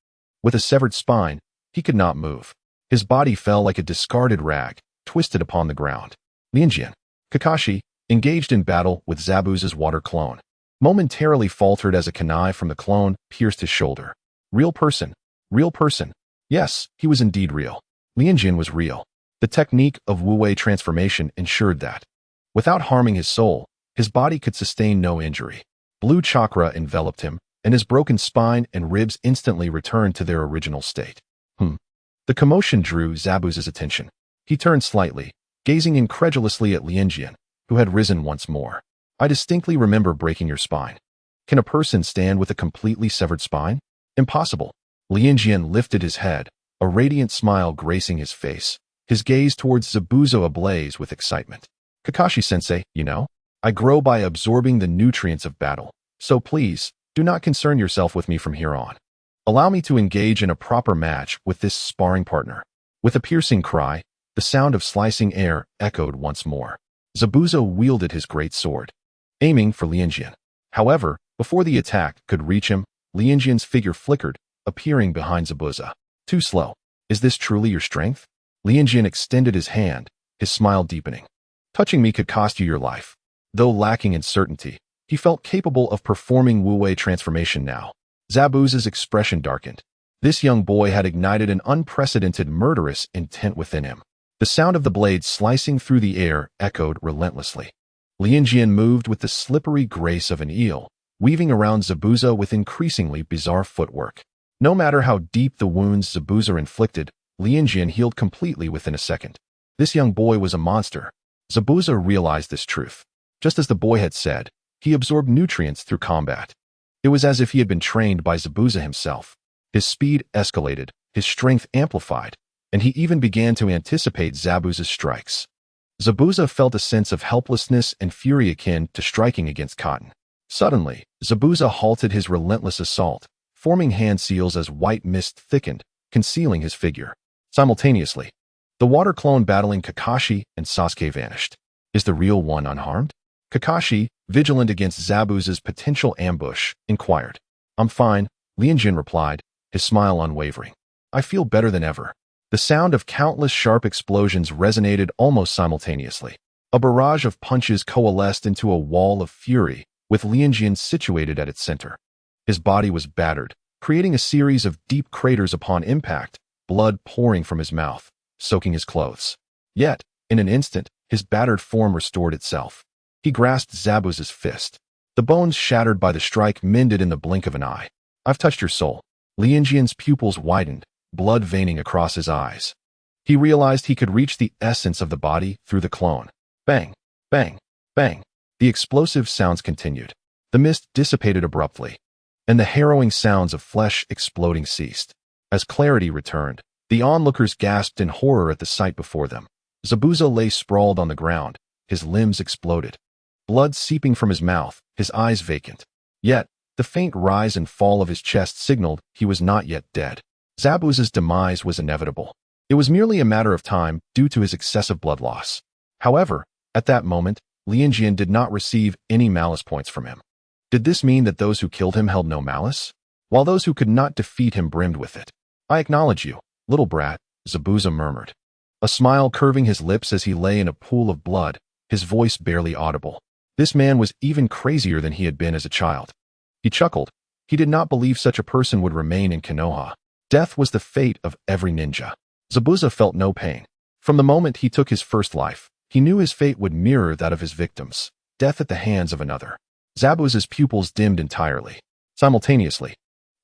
With a severed spine, he could not move. His body fell like a discarded rag, twisted upon the ground. Lianjian, Kakashi, engaged in battle with Zabuza's water clone, momentarily faltered as a kunai from the clone pierced his shoulder. Real person. Real person. Yes, he was indeed real. Lianjian was real. The technique of Wu-Wei transformation ensured that, without harming his soul, his body could sustain no injury. Blue chakra enveloped him, and his broken spine and ribs instantly returned to their original state. The commotion drew Zabuza's attention. He turned slightly, gazing incredulously at Lianjian, who had risen once more. I distinctly remember breaking your spine. Can a person stand with a completely severed spine? Impossible. Lianjian lifted his head, a radiant smile gracing his face, his gaze towards Zabuza ablaze with excitement. Kakashi-sensei, you know, I grow by absorbing the nutrients of battle, so please, do not concern yourself with me from here on. Allow me to engage in a proper match with this sparring partner. With a piercing cry, the sound of slicing air echoed once more. Zabuza wielded his great sword, aiming for Lianjian. However, before the attack could reach him, Lianjian's figure flickered, appearing behind Zabuza. Too slow. Is this truly your strength? Lianjian extended his hand, his smile deepening. Touching me could cost you your life. Though lacking in certainty, he felt capable of performing Wu-Wei transformation now. Zabuza's expression darkened. This young boy had ignited an unprecedented murderous intent within him. The sound of the blade slicing through the air echoed relentlessly. Lianjian moved with the slippery grace of an eel, weaving around Zabuza with increasingly bizarre footwork. No matter how deep the wounds Zabuza inflicted, Lianjian healed completely within a second. This young boy was a monster. Zabuza realized this truth. Just as the boy had said, he absorbed nutrients through combat. It was as if he had been trained by Zabuza himself. His speed escalated, his strength amplified, and he even began to anticipate Zabuza's strikes. Zabuza felt a sense of helplessness and fury akin to striking against cotton. Suddenly, Zabuza halted his relentless assault, forming hand seals as white mist thickened, concealing his figure. Simultaneously, the water clone battling Kakashi and Sasuke vanished. Is the real one unharmed? Kakashi, vigilant against Zabuza's potential ambush, inquired. I'm fine, Lianjian replied, his smile unwavering. I feel better than ever. The sound of countless sharp explosions resonated almost simultaneously. A barrage of punches coalesced into a wall of fury, with Lianjian situated at its center. His body was battered, creating a series of deep craters upon impact, blood pouring from his mouth, soaking his clothes. Yet, in an instant, his battered form restored itself. He grasped Zabuza's fist. The bones shattered by the strike mended in the blink of an eye. I've touched your soul. Lianjian's pupils widened, blood veining across his eyes. He realized he could reach the essence of the body through the clone. Bang, bang, bang. The explosive sounds continued. The mist dissipated abruptly, and the harrowing sounds of flesh exploding ceased. As clarity returned, the onlookers gasped in horror at the sight before them. Zabuza lay sprawled on the ground, his limbs exploded. Blood seeping from his mouth, his eyes vacant. Yet, the faint rise and fall of his chest signaled he was not yet dead. Zabuza's demise was inevitable. It was merely a matter of time due to his excessive blood loss. However, at that moment, Lianjian did not receive any malice points from him. Did this mean that those who killed him held no malice? While those who could not defeat him brimmed with it. I acknowledge you, little brat, Zabuza murmured. A smile curving his lips as he lay in a pool of blood, his voice barely audible. This man was even crazier than he had been as a child. He chuckled. He did not believe such a person would remain in Konoha. Death was the fate of every ninja. Zabuza felt no pain. From the moment he took his first life, he knew his fate would mirror that of his victims, death at the hands of another. Zabuza's pupils dimmed entirely. Simultaneously,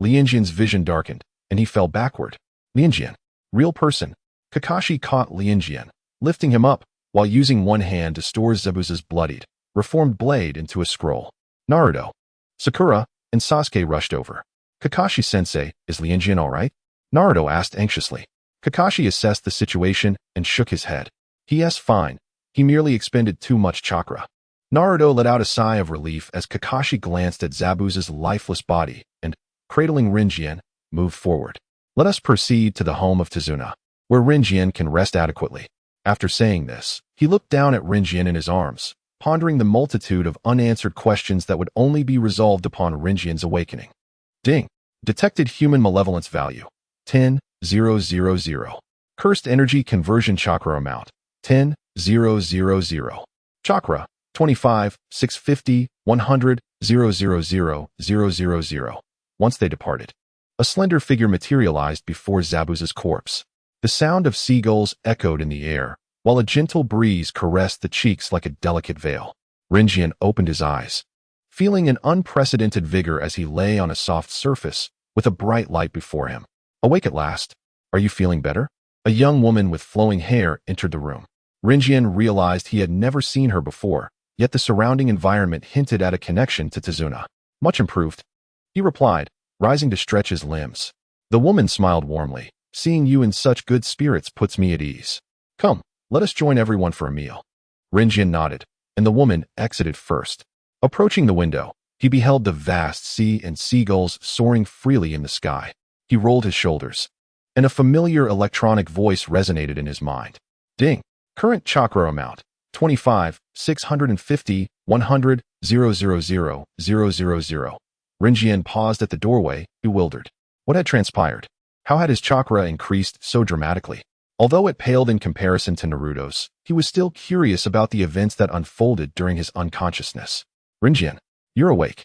Lianjian's vision darkened, and he fell backward. Lianjian, real person. Kakashi caught Lianjian, lifting him up, while using one hand to store Zabuza's bloodied, reformed blade into a scroll. Naruto, Sakura, and Sasuke rushed over. Kakashi-sensei, is Lianjian all right? Naruto asked anxiously. Kakashi assessed the situation and shook his head. Yes, fine. He merely expended too much chakra. Naruto let out a sigh of relief as Kakashi glanced at Zabuza's lifeless body and, cradling Rinjian, moved forward. Let us proceed to the home of Tazuna, where Rinjian can rest adequately. After saying this, he looked down at Rinjian in his arms, pondering the multitude of unanswered questions that would only be resolved upon Rinjian's awakening. Ding. Detected human malevolence value. 10,000. Cursed energy conversion chakra amount. 10,000. Chakra. 25, 650, 100, 000. Once they departed, a slender figure materialized before Zabuza's corpse. The sound of seagulls echoed in the air, while a gentle breeze caressed the cheeks like a delicate veil. Rinjian opened his eyes, feeling an unprecedented vigor as he lay on a soft surface, with a bright light before him. Awake at last. Are you feeling better? A young woman with flowing hair entered the room. Rinjian realized he had never seen her before, yet the surrounding environment hinted at a connection to Tazuna. Much improved, he replied, rising to stretch his limbs. The woman smiled warmly. Seeing you in such good spirits puts me at ease. Come, let us join everyone for a meal. Rinjian nodded, and the woman exited first. Approaching the window, he beheld the vast sea and seagulls soaring freely in the sky. He rolled his shoulders, and a familiar electronic voice resonated in his mind. Ding. Current chakra amount, 25, 650, 100, 000, 000. Rinjian paused at the doorway, bewildered. What had transpired? How had his chakra increased so dramatically? Although it paled in comparison to Naruto's, he was still curious about the events that unfolded during his unconsciousness. Rinjian, you're awake,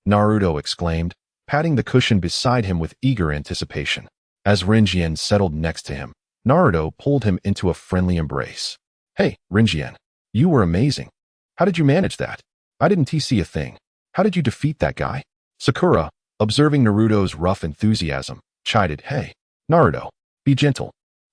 Naruto exclaimed, patting the cushion beside him with eager anticipation. As Rinjian settled next to him, Naruto pulled him into a friendly embrace. Hey, Rinjian, you were amazing. How did you manage that? I didn't see a thing. How did you defeat that guy? Sakura, observing Naruto's rough enthusiasm, chided, Hey, Naruto, be gentle.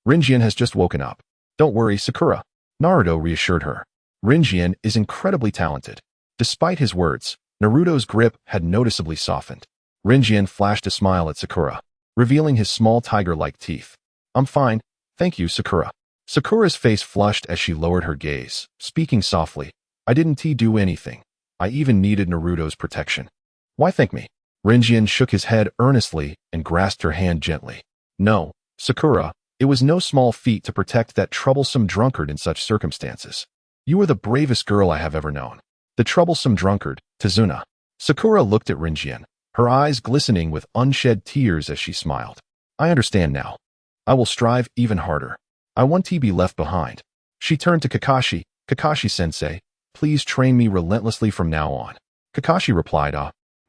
Rinjian has just woken up. Don't worry, Sakura, Naruto reassured her. Rinjian is incredibly talented. Despite his words, Naruto's grip had noticeably softened. Rinjian flashed a smile at Sakura, revealing his small tiger-like teeth. I'm fine, thank you, Sakura. Sakura's face flushed as she lowered her gaze, speaking softly. I didn't do anything. I even needed Naruto's protection. Why thank me? Rinjian shook his head earnestly and grasped her hand gently. No, Sakura, it was no small feat to protect that troublesome drunkard in such circumstances. You are the bravest girl I have ever known. The troublesome drunkard, Tazuna. Sakura looked at Rinjian, her eyes glistening with unshed tears as she smiled. I understand now. I will strive even harder. I want to be left behind. She turned to Kakashi. Kakashi-sensei, please train me relentlessly from now on. Kakashi replied,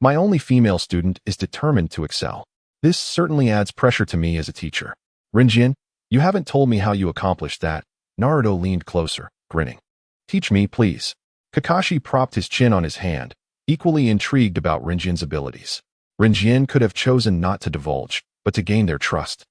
my only female student is determined to excel. This certainly adds pressure to me as a teacher. Rinjian, you haven't told me how you accomplished that. Naruto leaned closer, grinning. Teach me, please. Kakashi propped his chin on his hand, equally intrigued about Rinjian's abilities. Rinjian could have chosen not to divulge, but to gain their trust.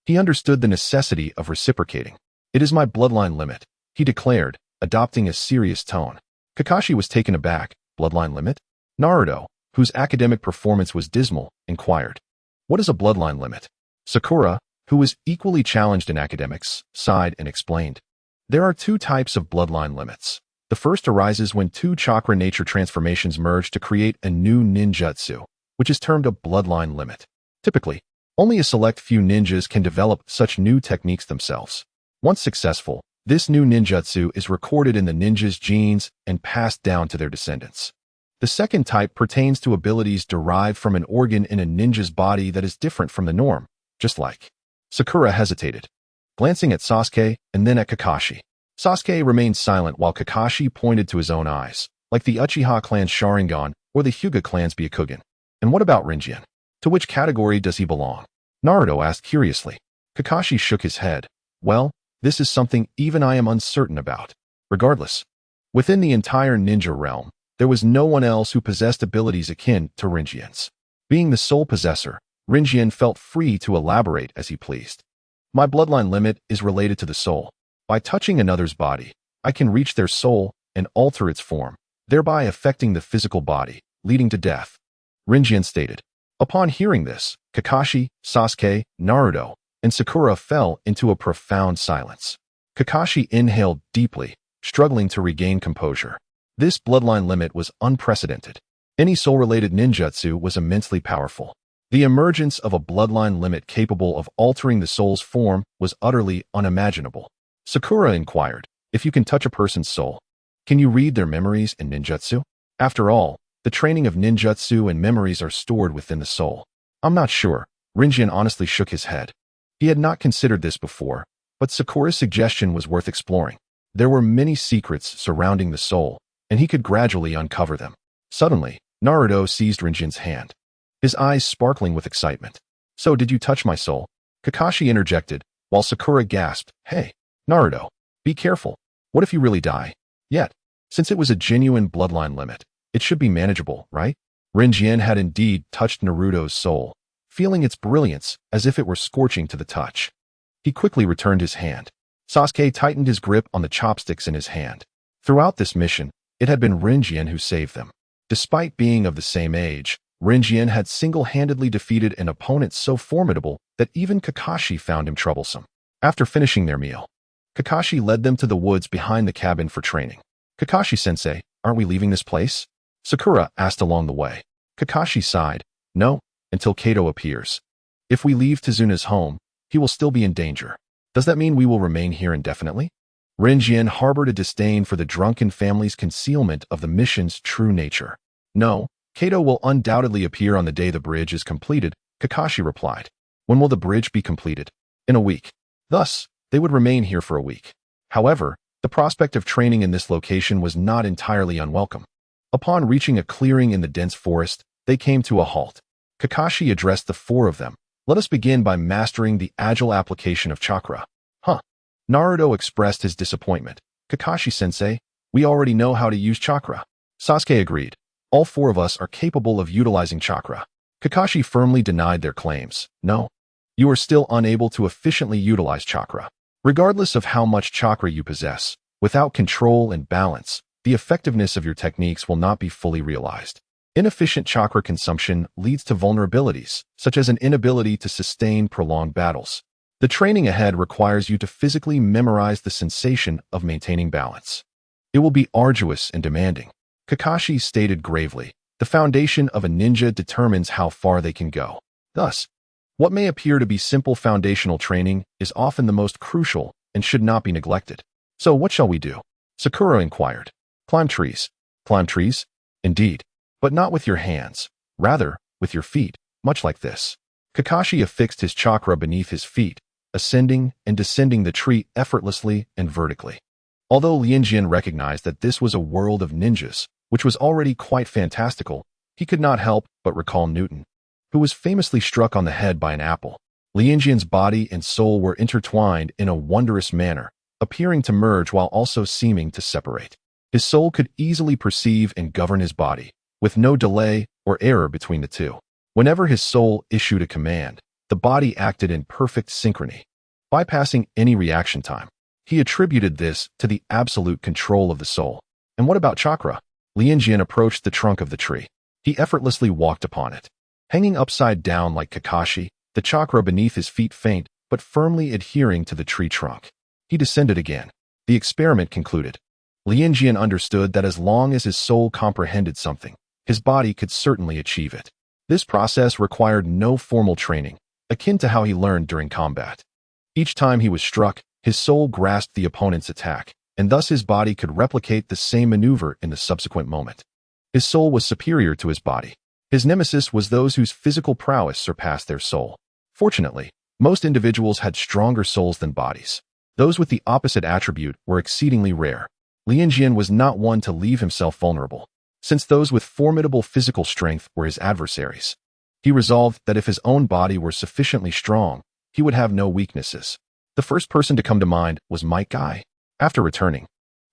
He understood the necessity of reciprocating. It is my bloodline limit, he declared, adopting a serious tone. Kakashi was taken aback. Bloodline limit? Naruto, whose academic performance was dismal, inquired. What is a bloodline limit? Sakura, who was equally challenged in academics, sighed and explained. There are two types of bloodline limits. The first arises when two chakra nature transformations merge to create a new ninjutsu, which is termed a bloodline limit. Typically, only a select few ninjas can develop such new techniques themselves. Once successful, this new ninjutsu is recorded in the ninja's genes and passed down to their descendants. The second type pertains to abilities derived from an organ in a ninja's body that is different from the norm, just like. Sakura hesitated, glancing at Sasuke and then at Kakashi. Sasuke remained silent while Kakashi pointed to his own eyes, like the Uchiha clan's Sharingan or the Hyuga clan's Byakugan. And what about Rinjian? To which category does he belong? Naruto asked curiously. Kakashi shook his head. Well, this is something even I am uncertain about. Regardless, within the entire ninja realm, there was no one else who possessed abilities akin to Rinjian's. Being the sole possessor, Rinjian felt free to elaborate as he pleased. My bloodline limit is related to the soul. By touching another's body, I can reach their soul and alter its form, thereby affecting the physical body, leading to death. Rinjian stated. Upon hearing this, Kakashi, Sasuke, Naruto, and Sakura fell into a profound silence. Kakashi inhaled deeply, struggling to regain composure. This bloodline limit was unprecedented. Any soul-related ninjutsu was immensely powerful. The emergence of a bloodline limit capable of altering the soul's form was utterly unimaginable. Sakura inquired, if you can touch a person's soul, can you read their memories and ninjutsu? After all, the training of ninjutsu and memories are stored within the soul. I'm not sure. Rinjian honestly shook his head. He had not considered this before, but Sakura's suggestion was worth exploring. There were many secrets surrounding the soul, and he could gradually uncover them. Suddenly, Naruto seized Rinjian's hand, his eyes sparkling with excitement. So did you touch my soul? Kakashi interjected, while Sakura gasped, Hey, Naruto, be careful. What if you really die? Yet, since it was a genuine bloodline limit, it should be manageable, right? Rinjian had indeed touched Naruto's soul, feeling its brilliance as if it were scorching to the touch. He quickly returned his hand. Sasuke tightened his grip on the chopsticks in his hand. Throughout this mission, it had been Rinjian who saved them. Despite being of the same age, Rinjian had single-handedly defeated an opponent so formidable that even Kakashi found him troublesome. After finishing their meal, Kakashi led them to the woods behind the cabin for training. Kakashi-sensei, aren't we leaving this place? Sakura asked along the way. Kakashi sighed. No, until Kato appears. If we leave Tazuna's home, he will still be in danger. Does that mean we will remain here indefinitely? Rinjian harbored a disdain for the drunken family's concealment of the mission's true nature. No, Kato will undoubtedly appear on the day the bridge is completed, Kakashi replied. When will the bridge be completed? In a week. Thus, they would remain here for a week. However, the prospect of training in this location was not entirely unwelcome. Upon reaching a clearing in the dense forest, they came to a halt. Kakashi addressed the four of them. Let us begin by mastering the agile application of chakra. Huh. Naruto expressed his disappointment. Kakashi-sensei, we already know how to use chakra. Sasuke agreed. All four of us are capable of utilizing chakra. Kakashi firmly denied their claims. No. You are still unable to efficiently utilize chakra. Regardless of how much chakra you possess, without control and balance, the effectiveness of your techniques will not be fully realized. Inefficient chakra consumption leads to vulnerabilities, such as an inability to sustain prolonged battles. The training ahead requires you to physically memorize the sensation of maintaining balance. It will be arduous and demanding. Kakashi stated gravely, the foundation of a ninja determines how far they can go. Thus, what may appear to be simple foundational training is often the most crucial and should not be neglected. So what shall we do? Sakura inquired. Climb trees. Climb trees? Indeed. But not with your hands. Rather, with your feet, much like this. Kakashi affixed his chakra beneath his feet, ascending and descending the tree effortlessly and vertically. Although Lianjian recognized that this was a world of ninjas, which was already quite fantastical, he could not help but recall Newton, who was famously struck on the head by an apple. Lianjian's body and soul were intertwined in a wondrous manner, appearing to merge while also seeming to separate. His soul could easily perceive and govern his body, with no delay or error between the two. Whenever his soul issued a command, the body acted in perfect synchrony, bypassing any reaction time. He attributed this to the absolute control of the soul. And what about chakra? Lianjian approached the trunk of the tree. He effortlessly walked upon it. Hanging upside down like Kakashi, the chakra beneath his feet faint, but firmly adhering to the tree trunk. He descended again. The experiment concluded. Lianjian understood that as long as his soul comprehended something, his body could certainly achieve it. This process required no formal training, akin to how he learned during combat. Each time he was struck, his soul grasped the opponent's attack, and thus his body could replicate the same maneuver in the subsequent moment. His soul was superior to his body. His nemesis was those whose physical prowess surpassed their soul. Fortunately, most individuals had stronger souls than bodies. Those with the opposite attribute were exceedingly rare. Lianjian was not one to leave himself vulnerable, since those with formidable physical strength were his adversaries. He resolved that if his own body were sufficiently strong, he would have no weaknesses. The first person to come to mind was Might Guy. After returning,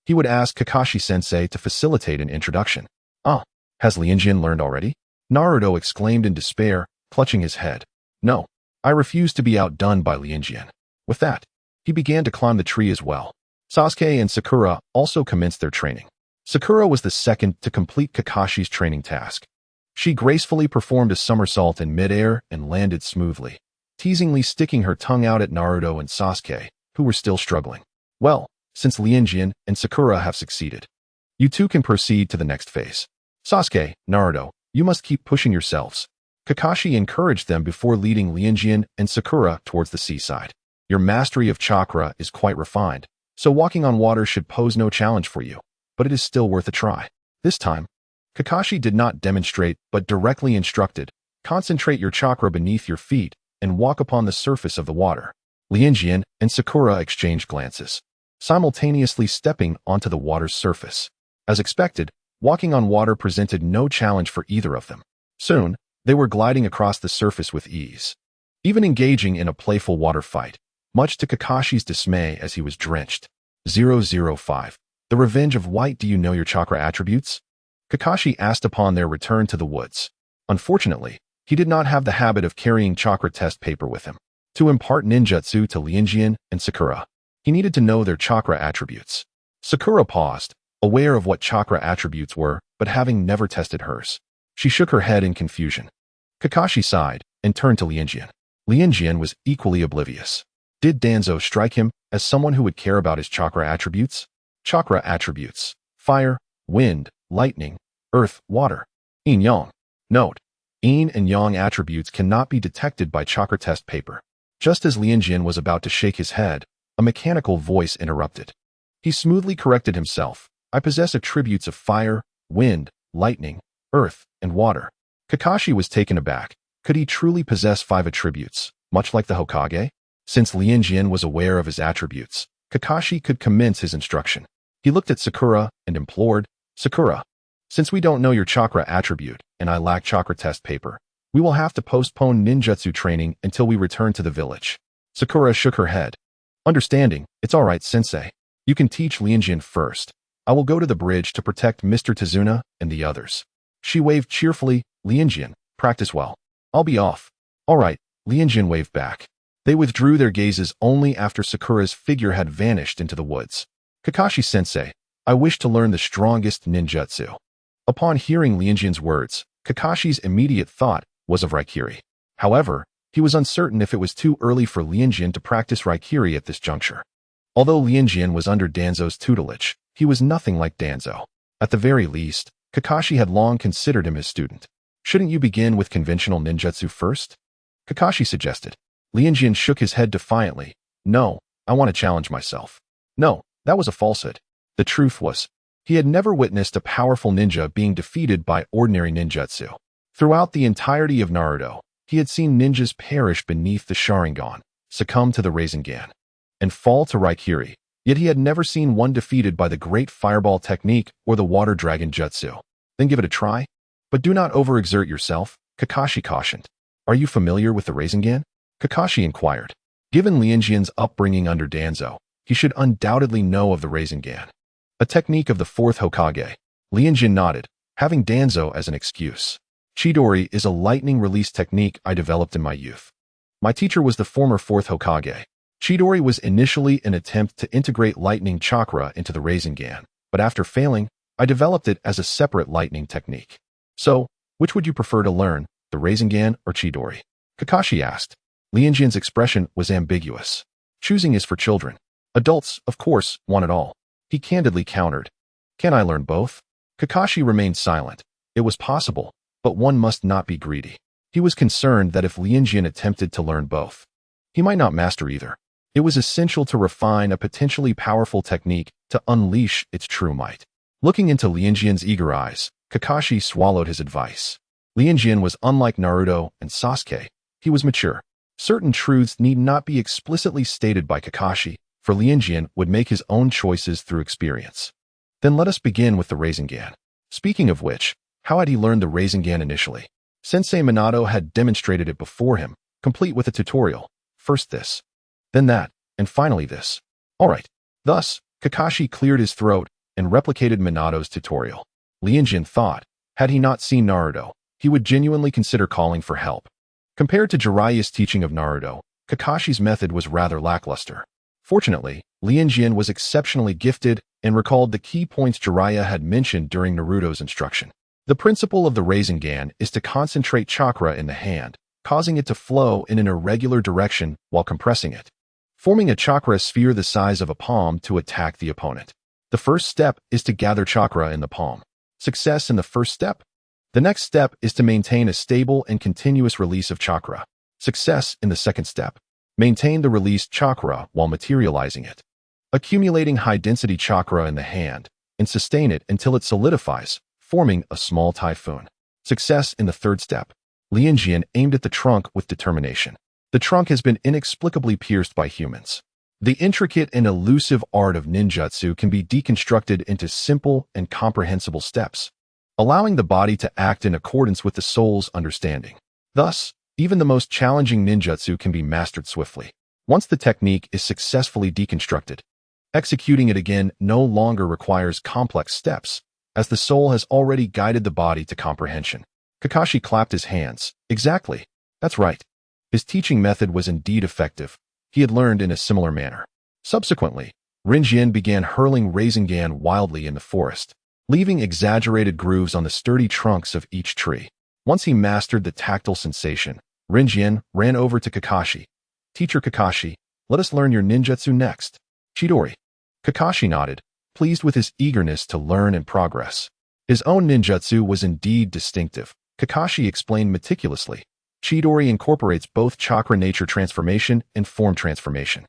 he would ask Kakashi-sensei to facilitate an introduction. Ah, has Lianjian learned already? Naruto exclaimed in despair, clutching his head. No, I refuse to be outdone by Lianjian. With that, he began to climb the tree as well. Sasuke and Sakura also commenced their training. Sakura was the second to complete Kakashi's training task. She gracefully performed a somersault in midair and landed smoothly, teasingly sticking her tongue out at Naruto and Sasuke, who were still struggling. Well, since Lianjian and Sakura have succeeded, you two can proceed to the next phase. Sasuke, Naruto, you must keep pushing yourselves. Kakashi encouraged them before leading Lianjian and Sakura towards the seaside. Your mastery of chakra is quite refined, so walking on water should pose no challenge for you, but it is still worth a try. This time, Kakashi did not demonstrate but directly instructed, concentrate your chakra beneath your feet and walk upon the surface of the water. Lianjian and Sakura exchanged glances, simultaneously stepping onto the water's surface. As expected, walking on water presented no challenge for either of them. Soon, they were gliding across the surface with ease, even engaging in a playful water fight, much to Kakashi's dismay as he was drenched. 005. The Revenge of White. Do you know your chakra attributes? Kakashi asked upon their return to the woods. Unfortunately, he did not have the habit of carrying chakra test paper with him. To impart ninjutsu to Lianjian and Sakura, he needed to know their chakra attributes. Sakura paused, aware of what chakra attributes were, but having never tested hers. She shook her head in confusion. Kakashi sighed and turned to Lianjian. Lianjian was equally oblivious. Did Danzo strike him as someone who would care about his chakra attributes? Chakra attributes: fire, wind, lightning, earth, water. Yin-yang. Note: Yin and Yang attributes cannot be detected by chakra test paper. Just as Lianjian was about to shake his head, a mechanical voice interrupted. He smoothly corrected himself. I possess attributes of fire, wind, lightning, earth, and water. Kakashi was taken aback. Could he truly possess 5 attributes, much like the Hokage? Since Lianjian was aware of his attributes, Kakashi could commence his instruction. He looked at Sakura and implored, Sakura, since we don't know your chakra attribute and I lack chakra test paper, we will have to postpone ninjutsu training until we return to the village. Sakura shook her head. Understanding, it's all right, sensei. You can teach Lianjian first. I will go to the bridge to protect Mr. Tazuna and the others. She waved cheerfully. Lianjian, practice well. I'll be off. All right, Lianjian waved back. They withdrew their gazes only after Sakura's figure had vanished into the woods. Kakashi-sensei, I wish to learn the strongest ninjutsu. Upon hearing Lianjian's words, Kakashi's immediate thought was of Raikiri. However, he was uncertain if it was too early for Lianjian to practice Raikiri at this juncture. Although Lianjian was under Danzo's tutelage, he was nothing like Danzo. At the very least, Kakashi had long considered him his student. Shouldn't you begin with conventional ninjutsu first? Kakashi suggested. Lianjian shook his head defiantly. No, I want to challenge myself. No, that was a falsehood. The truth was, he had never witnessed a powerful ninja being defeated by ordinary ninjutsu. Throughout the entirety of Naruto, he had seen ninjas perish beneath the Sharingan, succumb to the Rasengan, and fall to Raikiri, yet he had never seen one defeated by the Great Fireball technique or the Water Dragon Jutsu. Then give it a try. But do not overexert yourself, Kakashi cautioned. Are you familiar with the Rasengan? Kakashi inquired. Given Lianjian's upbringing under Danzo, he should undoubtedly know of the Rasengan, a technique of the 4th Hokage. Lianjian nodded, having Danzo as an excuse. Chidori is a lightning release technique I developed in my youth. My teacher was the former 4th Hokage. Chidori was initially an attempt to integrate lightning chakra into the Rasengan, but after failing, I developed it as a separate lightning technique. So, which would you prefer to learn, the Rasengan or Chidori? Kakashi asked. Lianjian's expression was ambiguous. Choosing is for children. Adults, of course, want it all. He candidly countered. Can I learn both? Kakashi remained silent. It was possible, but one must not be greedy. He was concerned that if Lianjian attempted to learn both, he might not master either. It was essential to refine a potentially powerful technique to unleash its true might. Looking into Lianjian's eager eyes, Kakashi swallowed his advice. Lianjian was unlike Naruto and Sasuke. He was mature. Certain truths need not be explicitly stated by Kakashi, for Lianjian would make his own choices through experience. Then let us begin with the Rasengan. Speaking of which, how had he learned the Rasengan initially? Sensei Minato had demonstrated it before him, complete with a tutorial. First this, then that, and finally this. All right. Thus, Kakashi cleared his throat and replicated Minato's tutorial. Lianjian thought, had he not seen Naruto, he would genuinely consider calling for help. Compared to Jiraiya's teaching of Naruto, Kakashi's method was rather lackluster. Fortunately, Lianjian was exceptionally gifted and recalled the key points Jiraiya had mentioned during Naruto's instruction. The principle of the Rasengan is to concentrate chakra in the hand, causing it to flow in an irregular direction while compressing it, forming a chakra sphere the size of a palm to attack the opponent. The first step is to gather chakra in the palm. Success in the first step. The next step is to maintain a stable and continuous release of chakra. Success in the second step. Maintain the released chakra while materializing it. Accumulating high-density chakra in the hand, and sustain it until it solidifies, forming a small typhoon. Success in the third step. Lianjian aimed at the trunk with determination. The trunk has been inexplicably pierced by humans. The intricate and elusive art of ninjutsu can be deconstructed into simple and comprehensible steps, allowing the body to act in accordance with the soul's understanding. Thus, even the most challenging ninjutsu can be mastered swiftly. Once the technique is successfully deconstructed, executing it again no longer requires complex steps, as the soul has already guided the body to comprehension. Kakashi clapped his hands. Exactly. That's right. His teaching method was indeed effective. He had learned in a similar manner. Subsequently, Rinjin began hurling Rasengan wildly in the forest, leaving exaggerated grooves on the sturdy trunks of each tree. Once he mastered the tactile sensation, Rinjin ran over to Kakashi. Teacher Kakashi, let us learn your ninjutsu next. Chidori. Kakashi nodded, pleased with his eagerness to learn and progress. His own ninjutsu was indeed distinctive. Kakashi explained meticulously. Chidori incorporates both chakra nature transformation and form transformation.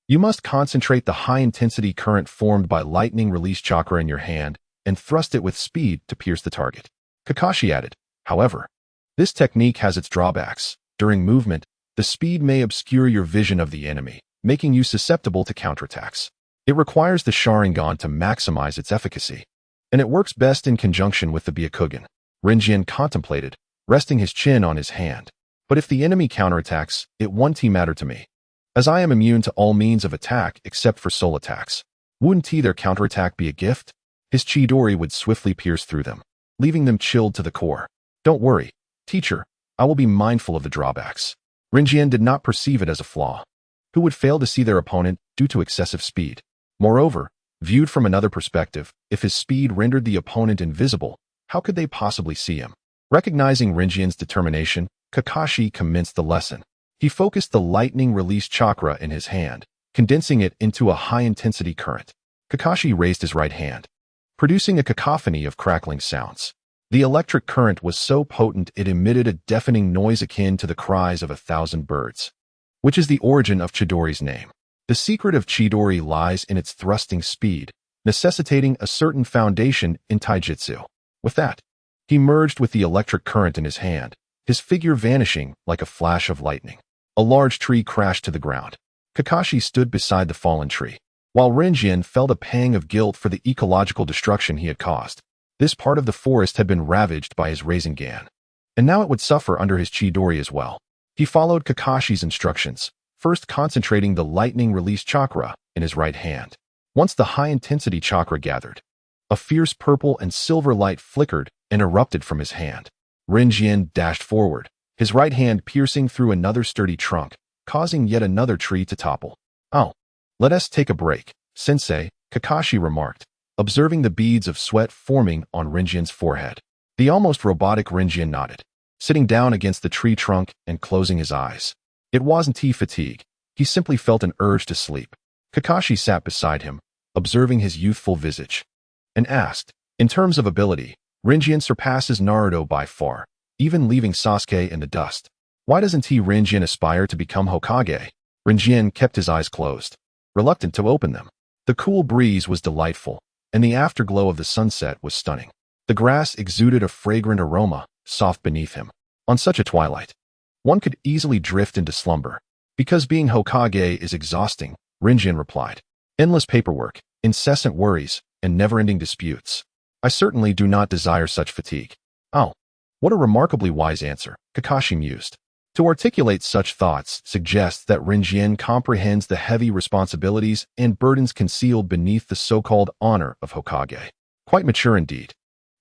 You must concentrate the high-intensity current formed by lightning release chakra in your hand and thrust it with speed to pierce the target. Kakashi added, however, this technique has its drawbacks. During movement, the speed may obscure your vision of the enemy, making you susceptible to counterattacks. It requires the Sharingan to maximize its efficacy, and it works best in conjunction with the Byakugan. Rinjian contemplated, resting his chin on his hand. But if the enemy counterattacks, it won't matter to me, as I am immune to all means of attack except for soul attacks. Wouldn't their counterattack be a gift? His Chidori would swiftly pierce through them, leaving them chilled to the core. Don't worry, teacher, I will be mindful of the drawbacks. Rinjian did not perceive it as a flaw. Who would fail to see their opponent due to excessive speed? Moreover, viewed from another perspective, if his speed rendered the opponent invisible, how could they possibly see him? Recognizing Rinjian's determination, Kakashi commenced the lesson. He focused the lightning release chakra in his hand, condensing it into a high-intensity current. Kakashi raised his right hand, producing a cacophony of crackling sounds. The electric current was so potent it emitted a deafening noise akin to the cries of 1,000 birds, which is the origin of Chidori's name. The secret of Chidori lies in its thrusting speed, necessitating a certain foundation in taijutsu. With that, he merged with the electric current in his hand, his figure vanishing like a flash of lightning. A large tree crashed to the ground. Kakashi stood beside the fallen tree, while Rinjian felt a pang of guilt for the ecological destruction he had caused. This part of the forest had been ravaged by his Rasengan, and now it would suffer under his Chidori as well. He followed Kakashi's instructions, first concentrating the lightning release chakra in his right hand. Once the high-intensity chakra gathered, a fierce purple and silver light flickered and erupted from his hand. Rinjian dashed forward, his right hand piercing through another sturdy trunk, causing yet another tree to topple. Oh, let us take a break, sensei, Kakashi remarked, observing the beads of sweat forming on Rinjian's forehead. The almost robotic Rinjian nodded, sitting down against the tree trunk and closing his eyes. It wasn't fatigue, he simply felt an urge to sleep. Kakashi sat beside him, observing his youthful visage, and asked, in terms of ability, Rinjian surpasses Naruto by far, even leaving Sasuke in the dust. Why doesn't Rinjian aspire to become Hokage? Rinjian kept his eyes closed, reluctant to open them. The cool breeze was delightful, and the afterglow of the sunset was stunning. The grass exuded a fragrant aroma, soft beneath him. On such a twilight, one could easily drift into slumber. Because being Hokage is exhausting, Rinjian replied. Endless paperwork, incessant worries, and never-ending disputes. I certainly do not desire such fatigue. Oh, what a remarkably wise answer, Kakashi mused. To articulate such thoughts suggests that Rinjian comprehends the heavy responsibilities and burdens concealed beneath the so-called honor of Hokage. Quite mature indeed,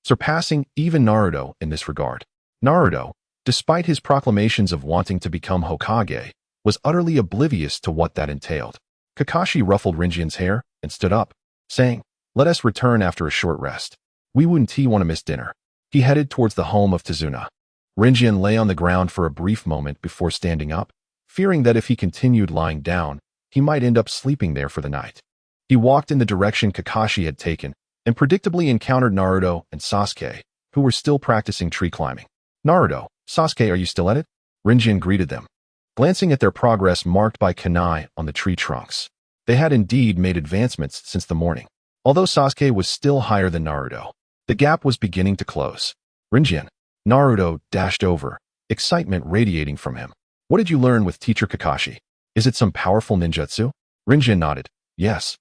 surpassing even Naruto in this regard. Naruto, despite his proclamations of wanting to become Hokage, was utterly oblivious to what that entailed. Kakashi ruffled Rinjian's hair and stood up, saying, let us return after a short rest. We wouldn't want to miss dinner. He headed towards the home of Tazuna. Rinjian lay on the ground for a brief moment before standing up, fearing that if he continued lying down, he might end up sleeping there for the night. He walked in the direction Kakashi had taken and predictably encountered Naruto and Sasuke, who were still practicing tree climbing. Naruto, Sasuke, are you still at it? Rinjian greeted them, glancing at their progress marked by kunai on the tree trunks. They had indeed made advancements since the morning. Although Sasuke was still higher than Naruto, the gap was beginning to close. Rinjian, Naruto dashed over, excitement radiating from him. What did you learn with Teacher Kakashi? Is it some powerful ninjutsu? Rinjian nodded. Yes.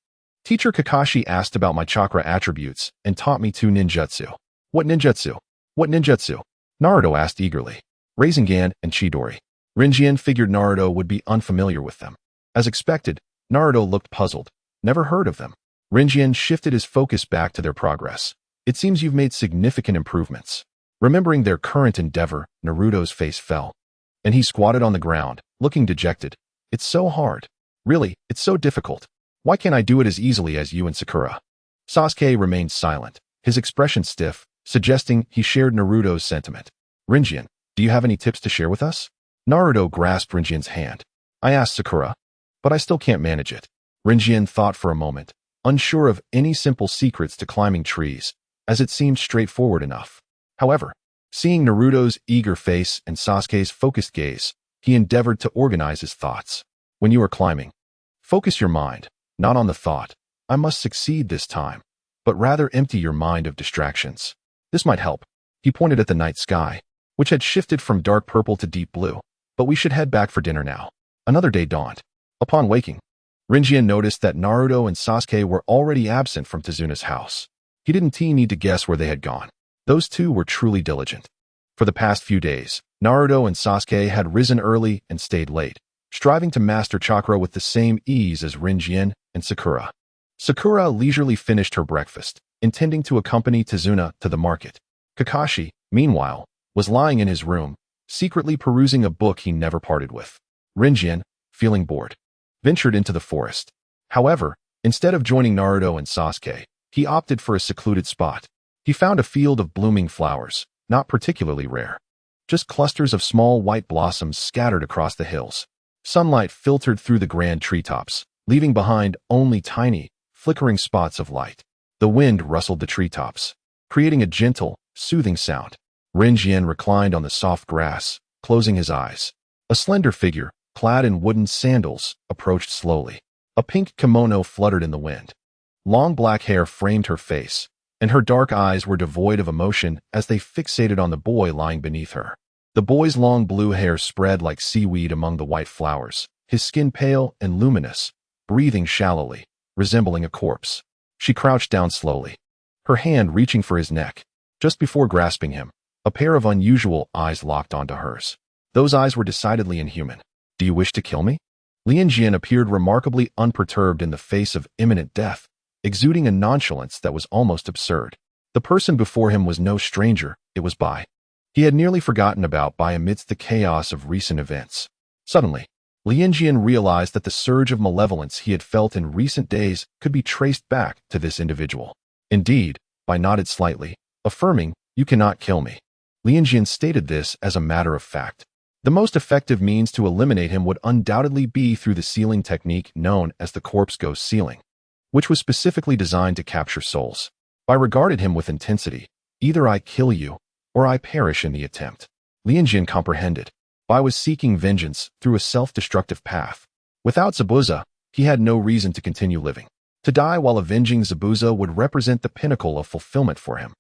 Teacher Kakashi asked about my chakra attributes and taught me 2 ninjutsu. What ninjutsu? What ninjutsu? Naruto asked eagerly. Rasengan and Chidori. Rinjian figured Naruto would be unfamiliar with them. As expected, Naruto looked puzzled. Never heard of them. Rinjian shifted his focus back to their progress. It seems you've made significant improvements. Remembering their current endeavor, Naruto's face fell, and he squatted on the ground, looking dejected. It's so hard. Really, it's so difficult. Why can't I do it as easily as you and Sakura? Sasuke remained silent, his expression stiff, suggesting he shared Naruto's sentiment. Rinjian, do you have any tips to share with us? Naruto grasped Rinjian's hand. I asked Sakura, but I still can't manage it. Rinjian thought for a moment, unsure of any simple secrets to climbing trees, as it seemed straightforward enough. However, seeing Naruto's eager face and Sasuke's focused gaze, he endeavored to organize his thoughts. When you are climbing, Focus your mind, not on the thought, I must succeed this time, but rather empty your mind of distractions. This might help. He pointed at the night sky, which had shifted from dark purple to deep blue. But we should head back for dinner now. Another day dawned. Upon waking, Rinjian noticed that Naruto and Sasuke were already absent from Tezuna's house. He didn't need to guess where they had gone. Those two were truly diligent. For the past few days, Naruto and Sasuke had risen early and stayed late, striving to master chakra with the same ease as Rinjian and Sakura. Sakura leisurely finished her breakfast, intending to accompany Tezuna to the market. Kakashi, meanwhile, was lying in his room, secretly perusing a book he never parted with. Rinjian, feeling bored, ventured into the forest. However, instead of joining Naruto and Sasuke, he opted for a secluded spot. He found a field of blooming flowers, not particularly rare. Just clusters of small white blossoms scattered across the hills. Sunlight filtered through the grand treetops, leaving behind only tiny, flickering spots of light. The wind rustled the treetops, creating a gentle, soothing sound. Rinjian reclined on the soft grass, closing his eyes. A slender figure, clad in wooden sandals, approached slowly. A pink kimono fluttered in the wind. Long black hair framed her face, and her dark eyes were devoid of emotion as they fixated on the boy lying beneath her. The boy's long blue hair spread like seaweed among the white flowers, his skin pale and luminous, breathing shallowly, resembling a corpse. She crouched down slowly, her hand reaching for his neck. Just before grasping him, a pair of unusual eyes locked onto hers. Those eyes were decidedly inhuman. "Do you wish to kill me?" Lianjian appeared remarkably unperturbed in the face of imminent death, exuding a nonchalance that was almost absurd. The person before him was no stranger, it was Bai. He had nearly forgotten about Bai amidst the chaos of recent events. Suddenly, Lianjian realized that the surge of malevolence he had felt in recent days could be traced back to this individual. Indeed, Bai nodded slightly, affirming, "You cannot kill me." Lianjian stated this as a matter of fact. The most effective means to eliminate him would undoubtedly be through the sealing technique known as the corpse ghost sealing, which was specifically designed to capture souls. Bai regarded him with intensity. "Either I kill you, or I perish in the attempt." Lianjian comprehended. Bai was seeking vengeance through a self-destructive path. Without Zabuza, he had no reason to continue living. To die while avenging Zabuza would represent the pinnacle of fulfillment for him.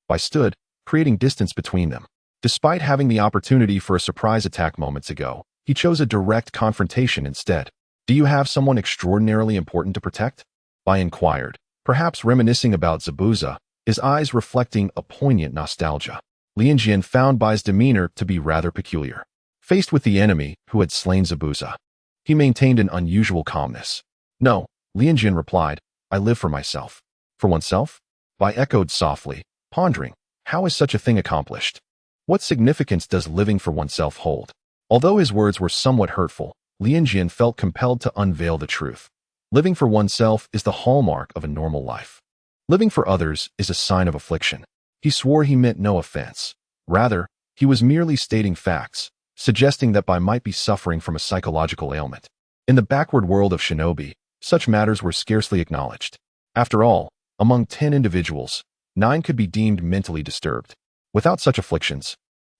Bai stood, creating distance between them. Despite having the opportunity for a surprise attack moments ago, he chose a direct confrontation instead. "Do you have someone extraordinarily important to protect?" Bai inquired, perhaps reminiscing about Zabuza, his eyes reflecting a poignant nostalgia. Lianjian found Bai's demeanor to be rather peculiar. Faced with the enemy who had slain Zabuza, he maintained an unusual calmness. "No," Lianjian replied, "I live for myself." "For oneself?" Bai echoed softly, pondering, how is such a thing accomplished? What significance does living for oneself hold? Although his words were somewhat hurtful, Lianjian felt compelled to unveil the truth. Living for oneself is the hallmark of a normal life. Living for others is a sign of affliction. He swore he meant no offense. Rather, he was merely stating facts, suggesting that Bai might be suffering from a psychological ailment. In the backward world of shinobi, such matters were scarcely acknowledged. After all, among 10 individuals, 9 could be deemed mentally disturbed. Without such afflictions,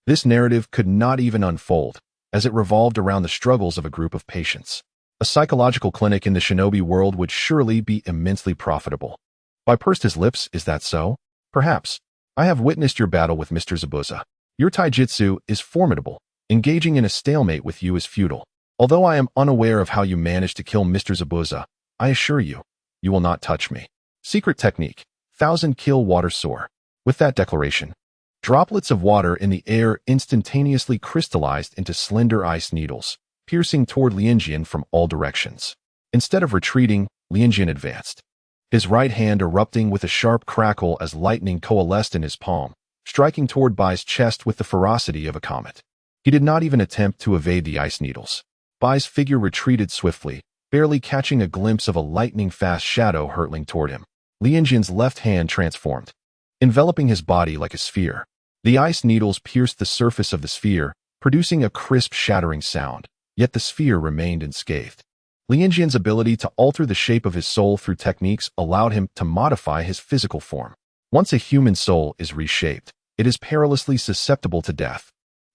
this narrative could not even unfold, as it revolved around the struggles of a group of patients. A psychological clinic in the shinobi world would surely be immensely profitable. Bai pursed his lips, "Is that so?" "Perhaps. I have witnessed your battle with Mr. Zabuza. Your taijutsu is formidable. Engaging in a stalemate with you is futile. Although I am unaware of how you managed to kill Mr. Zabuza, I assure you, you will not touch me." Secret technique, 1000 kill water soar. With that declaration, droplets of water in the air instantaneously crystallized into slender ice needles, piercing toward Lianjian from all directions. Instead of retreating, Lianjian advanced, his right hand erupting with a sharp crackle as lightning coalesced in his palm, striking toward Bai's chest with the ferocity of a comet. He did not even attempt to evade the ice needles. Bai's figure retreated swiftly, barely catching a glimpse of a lightning-fast shadow hurtling toward him. Lianjian's left hand transformed, enveloping his body like a sphere. The ice needles pierced the surface of the sphere, producing a crisp, shattering sound, yet the sphere remained unscathed. Lianjian's ability to alter the shape of his soul through techniques allowed him to modify his physical form. Once a human soul is reshaped, it is perilously susceptible to death.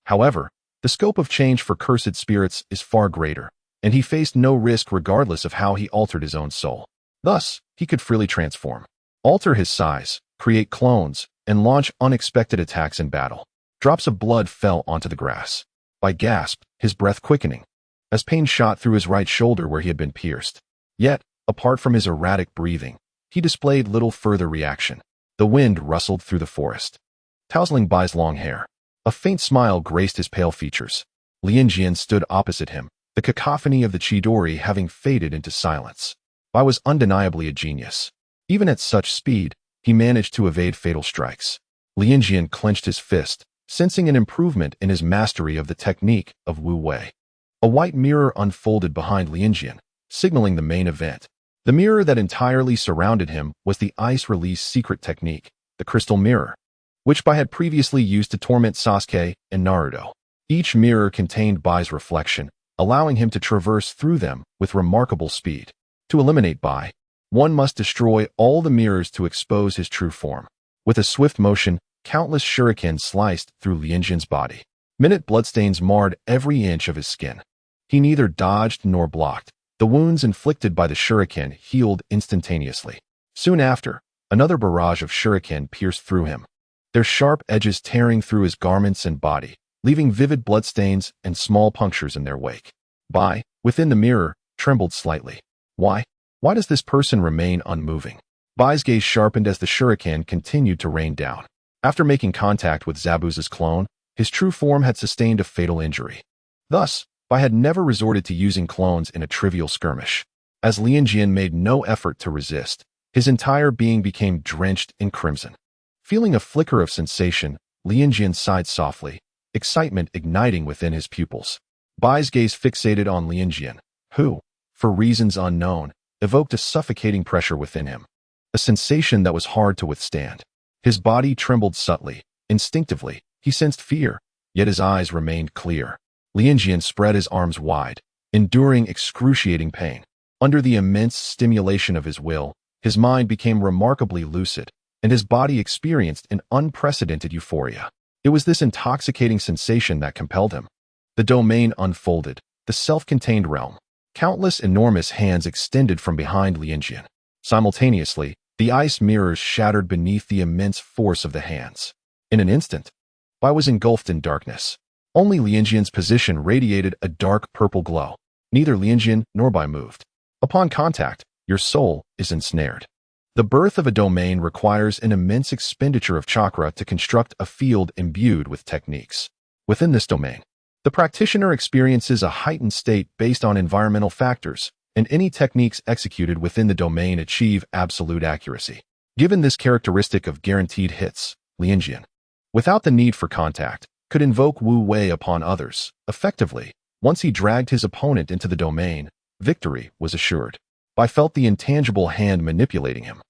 However, the scope of change for cursed spirits is far greater, and he faced no risk regardless of how he altered his own soul. Thus, he could freely transform, alter his size, create clones, and launch unexpected attacks in battle. Drops of blood fell onto the grass. Bai gasped, his breath quickening, as pain shot through his right shoulder where he had been pierced. Yet, apart from his erratic breathing, he displayed little further reaction. The wind rustled through the forest, tousling Bai's long hair. A faint smile graced his pale features. Lianjian stood opposite him, the cacophony of the Chidori having faded into silence. Bai was undeniably a genius. Even at such speed, he managed to evade fatal strikes. Lianjian clenched his fist, sensing an improvement in his mastery of the technique of Wu Wei. A white mirror unfolded behind Lianjian, signaling the main event. The mirror that entirely surrounded him was the ice release secret technique, the crystal mirror, which Bai had previously used to torment Sasuke and Naruto. Each mirror contained Bai's reflection, allowing him to traverse through them with remarkable speed. To eliminate Bai, one must destroy all the mirrors to expose his true form. With a swift motion, countless shurikens sliced through Lianjian's body. Minute bloodstains marred every inch of his skin. He neither dodged nor blocked. The wounds inflicted by the shuriken healed instantaneously. Soon after, another barrage of shuriken pierced through him, their sharp edges tearing through his garments and body, leaving vivid bloodstains and small punctures in their wake. Bai, within the mirror, trembled slightly. Why? Why does this person remain unmoving? Bai's gaze sharpened as the shuriken continued to rain down. After making contact with Zabuza's clone, his true form had sustained a fatal injury. Thus, Bai had never resorted to using clones in a trivial skirmish. As Lianjian made no effort to resist, his entire being became drenched in crimson. Feeling a flicker of sensation, Lianjian sighed softly, excitement igniting within his pupils. Bai's gaze fixated on Lianjian, who, for reasons unknown, evoked a suffocating pressure within him, a sensation that was hard to withstand. His body trembled subtly. Instinctively, he sensed fear, yet his eyes remained clear. Lianjian spread his arms wide, enduring excruciating pain. Under the immense stimulation of his will, his mind became remarkably lucid, and his body experienced an unprecedented euphoria. It was this intoxicating sensation that compelled him. The domain unfolded, the self-contained realm. Countless enormous hands extended from behind Lianjian. Simultaneously, the ice mirrors shattered beneath the immense force of the hands. In an instant, Bai was engulfed in darkness. Only Lianjian's position radiated a dark purple glow. Neither Lianjian nor Bai moved. Upon contact, your soul is ensnared. The birth of a domain requires an immense expenditure of chakra to construct a field imbued with techniques. Within this domain, the practitioner experiences a heightened state based on environmental factors, and any techniques executed within the domain achieve absolute accuracy. Given this characteristic of guaranteed hits, Lianjian, without the need for contact, could invoke Wu Wei upon others. Effectively, once he dragged his opponent into the domain, victory was assured. Bai felt the intangible hand manipulating him.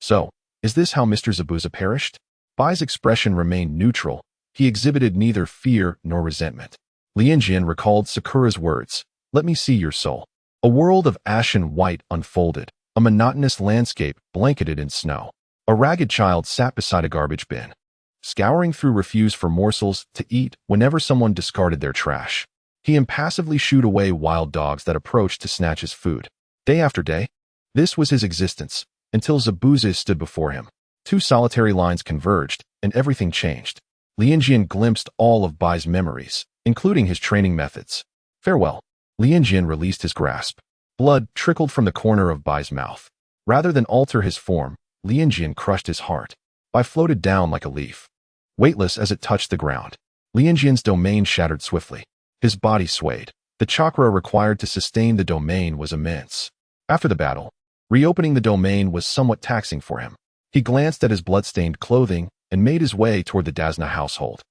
So, is this how Mr. Zabuza perished? Bai's expression remained neutral. He exhibited neither fear nor resentment. Lianjian recalled Sakura's words, "Let me see your soul." A world of ashen white unfolded, a monotonous landscape blanketed in snow. A ragged child sat beside a garbage bin, scouring through refuse for morsels to eat whenever someone discarded their trash. He impassively shooed away wild dogs that approached to snatch his food. Day after day, this was his existence, until Zabuza stood before him. Two solitary lines converged, and everything changed. Lianjian glimpsed all of Bai's memories, including his training methods. Farewell. Lianjian released his grasp. Blood trickled from the corner of Bai's mouth. Rather than alter his form, Lianjian crushed his heart. Bai floated down like a leaf, weightless as it touched the ground. Lianjian's domain shattered swiftly. His body swayed. The chakra required to sustain the domain was immense. After the battle, reopening the domain was somewhat taxing for him. He glanced at his blood-stained clothing and made his way toward the Dasna household,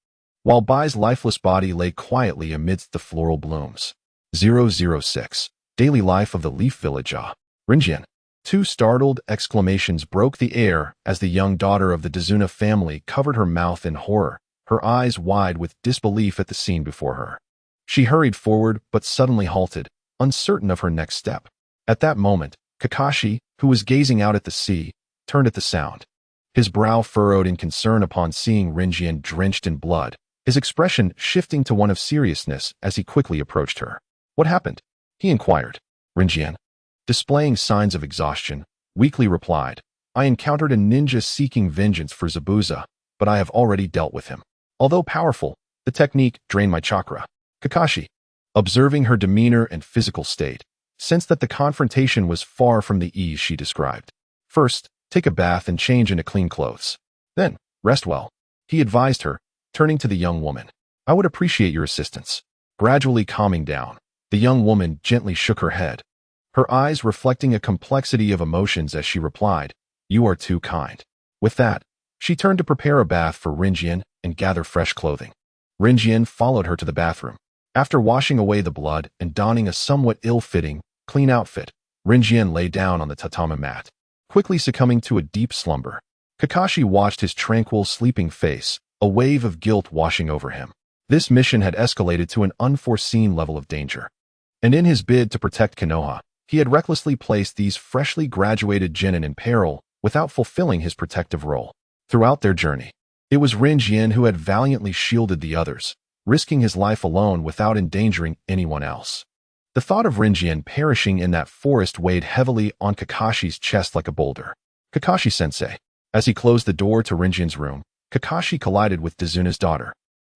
while Bai's lifeless body lay quietly amidst the floral blooms. 006. Daily Life of the Leaf Village. Rinjian. Two startled exclamations broke the air as the young daughter of the Dazuna family covered her mouth in horror, her eyes wide with disbelief at the scene before her. She hurried forward but suddenly halted, uncertain of her next step. At that moment, Kakashi, who was gazing out at the sea, turned at the sound. His brow furrowed in concern upon seeing Rinjian drenched in blood, his expression shifting to one of seriousness as he quickly approached her. What happened? he inquired. Rinjian, displaying signs of exhaustion, weakly replied, I encountered a ninja seeking vengeance for Zabuza, but I have already dealt with him. Although powerful, the technique drained my chakra. Kakashi, observing her demeanor and physical state, sensed that the confrontation was far from the ease she described. First, take a bath and change into clean clothes. Then, rest well, he advised her, turning to the young woman. I would appreciate your assistance. Gradually calming down, the young woman gently shook her head, her eyes reflecting a complexity of emotions as she replied, You are too kind. With that, she turned to prepare a bath for Rinjian and gather fresh clothing. Rinjian followed her to the bathroom. After washing away the blood and donning a somewhat ill-fitting, clean outfit, Rinjian lay down on the tatami mat, quickly succumbing to a deep slumber. Kakashi watched his tranquil, sleeping face, a wave of guilt washing over him. This mission had escalated to an unforeseen level of danger. And in his bid to protect Konoha, he had recklessly placed these freshly graduated genin in peril without fulfilling his protective role. Throughout their journey, it was Rinjian who had valiantly shielded the others, risking his life alone without endangering anyone else. The thought of Rinjian perishing in that forest weighed heavily on Kakashi's chest like a boulder. Kakashi-sensei. As he closed the door to Rinjian's room, Kakashi collided with Dezuna's daughter.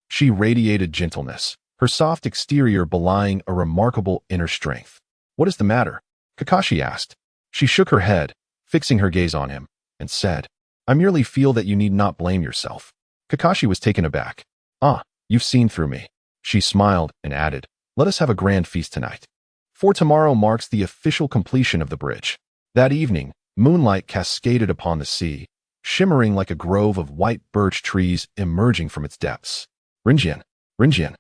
She radiated gentleness, her soft exterior belying a remarkable inner strength. What is the matter? Kakashi asked. She shook her head, fixing her gaze on him, and said, I merely feel that you need not blame yourself. Kakashi was taken aback. Ah, you've seen through me. She smiled and added, Let us have a grand feast tonight. For tomorrow marks the official completion of the bridge. That evening, moonlight cascaded upon the sea, shimmering like a grove of white birch trees emerging from its depths. Rinjian! Rinjian!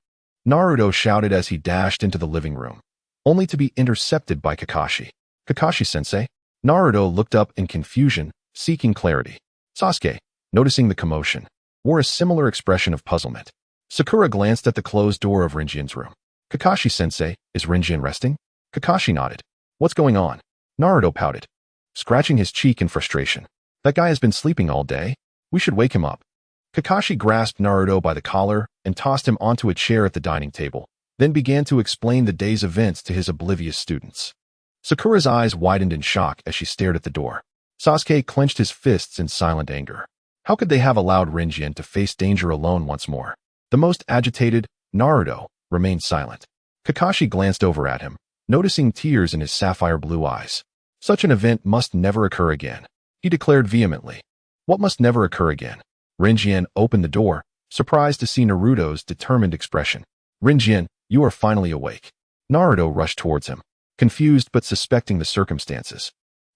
Naruto shouted as he dashed into the living room, only to be intercepted by Kakashi. Kakashi-sensei? Naruto looked up in confusion, seeking clarity. Sasuke, noticing the commotion, wore a similar expression of puzzlement. Sakura glanced at the closed door of Rinjian's room. Kakashi-sensei, is Rinjian resting? Kakashi nodded. What's going on? Naruto pouted, scratching his cheek in frustration. That guy has been sleeping all day. We should wake him up. Kakashi grasped Naruto by the collar and tossed him onto a chair at the dining table, then began to explain the day's events to his oblivious students. Sakura's eyes widened in shock as she stared at the door. Sasuke clenched his fists in silent anger. How could they have allowed Rinjian to face danger alone once more? The most agitated, Naruto, remained silent. Kakashi glanced over at him, noticing tears in his sapphire blue eyes. Such an event must never occur again, he declared vehemently. What must never occur again? Rinjian opened the door, surprised to see Naruto's determined expression. Rinjian, you are finally awake. Naruto rushed towards him, confused but suspecting the circumstances.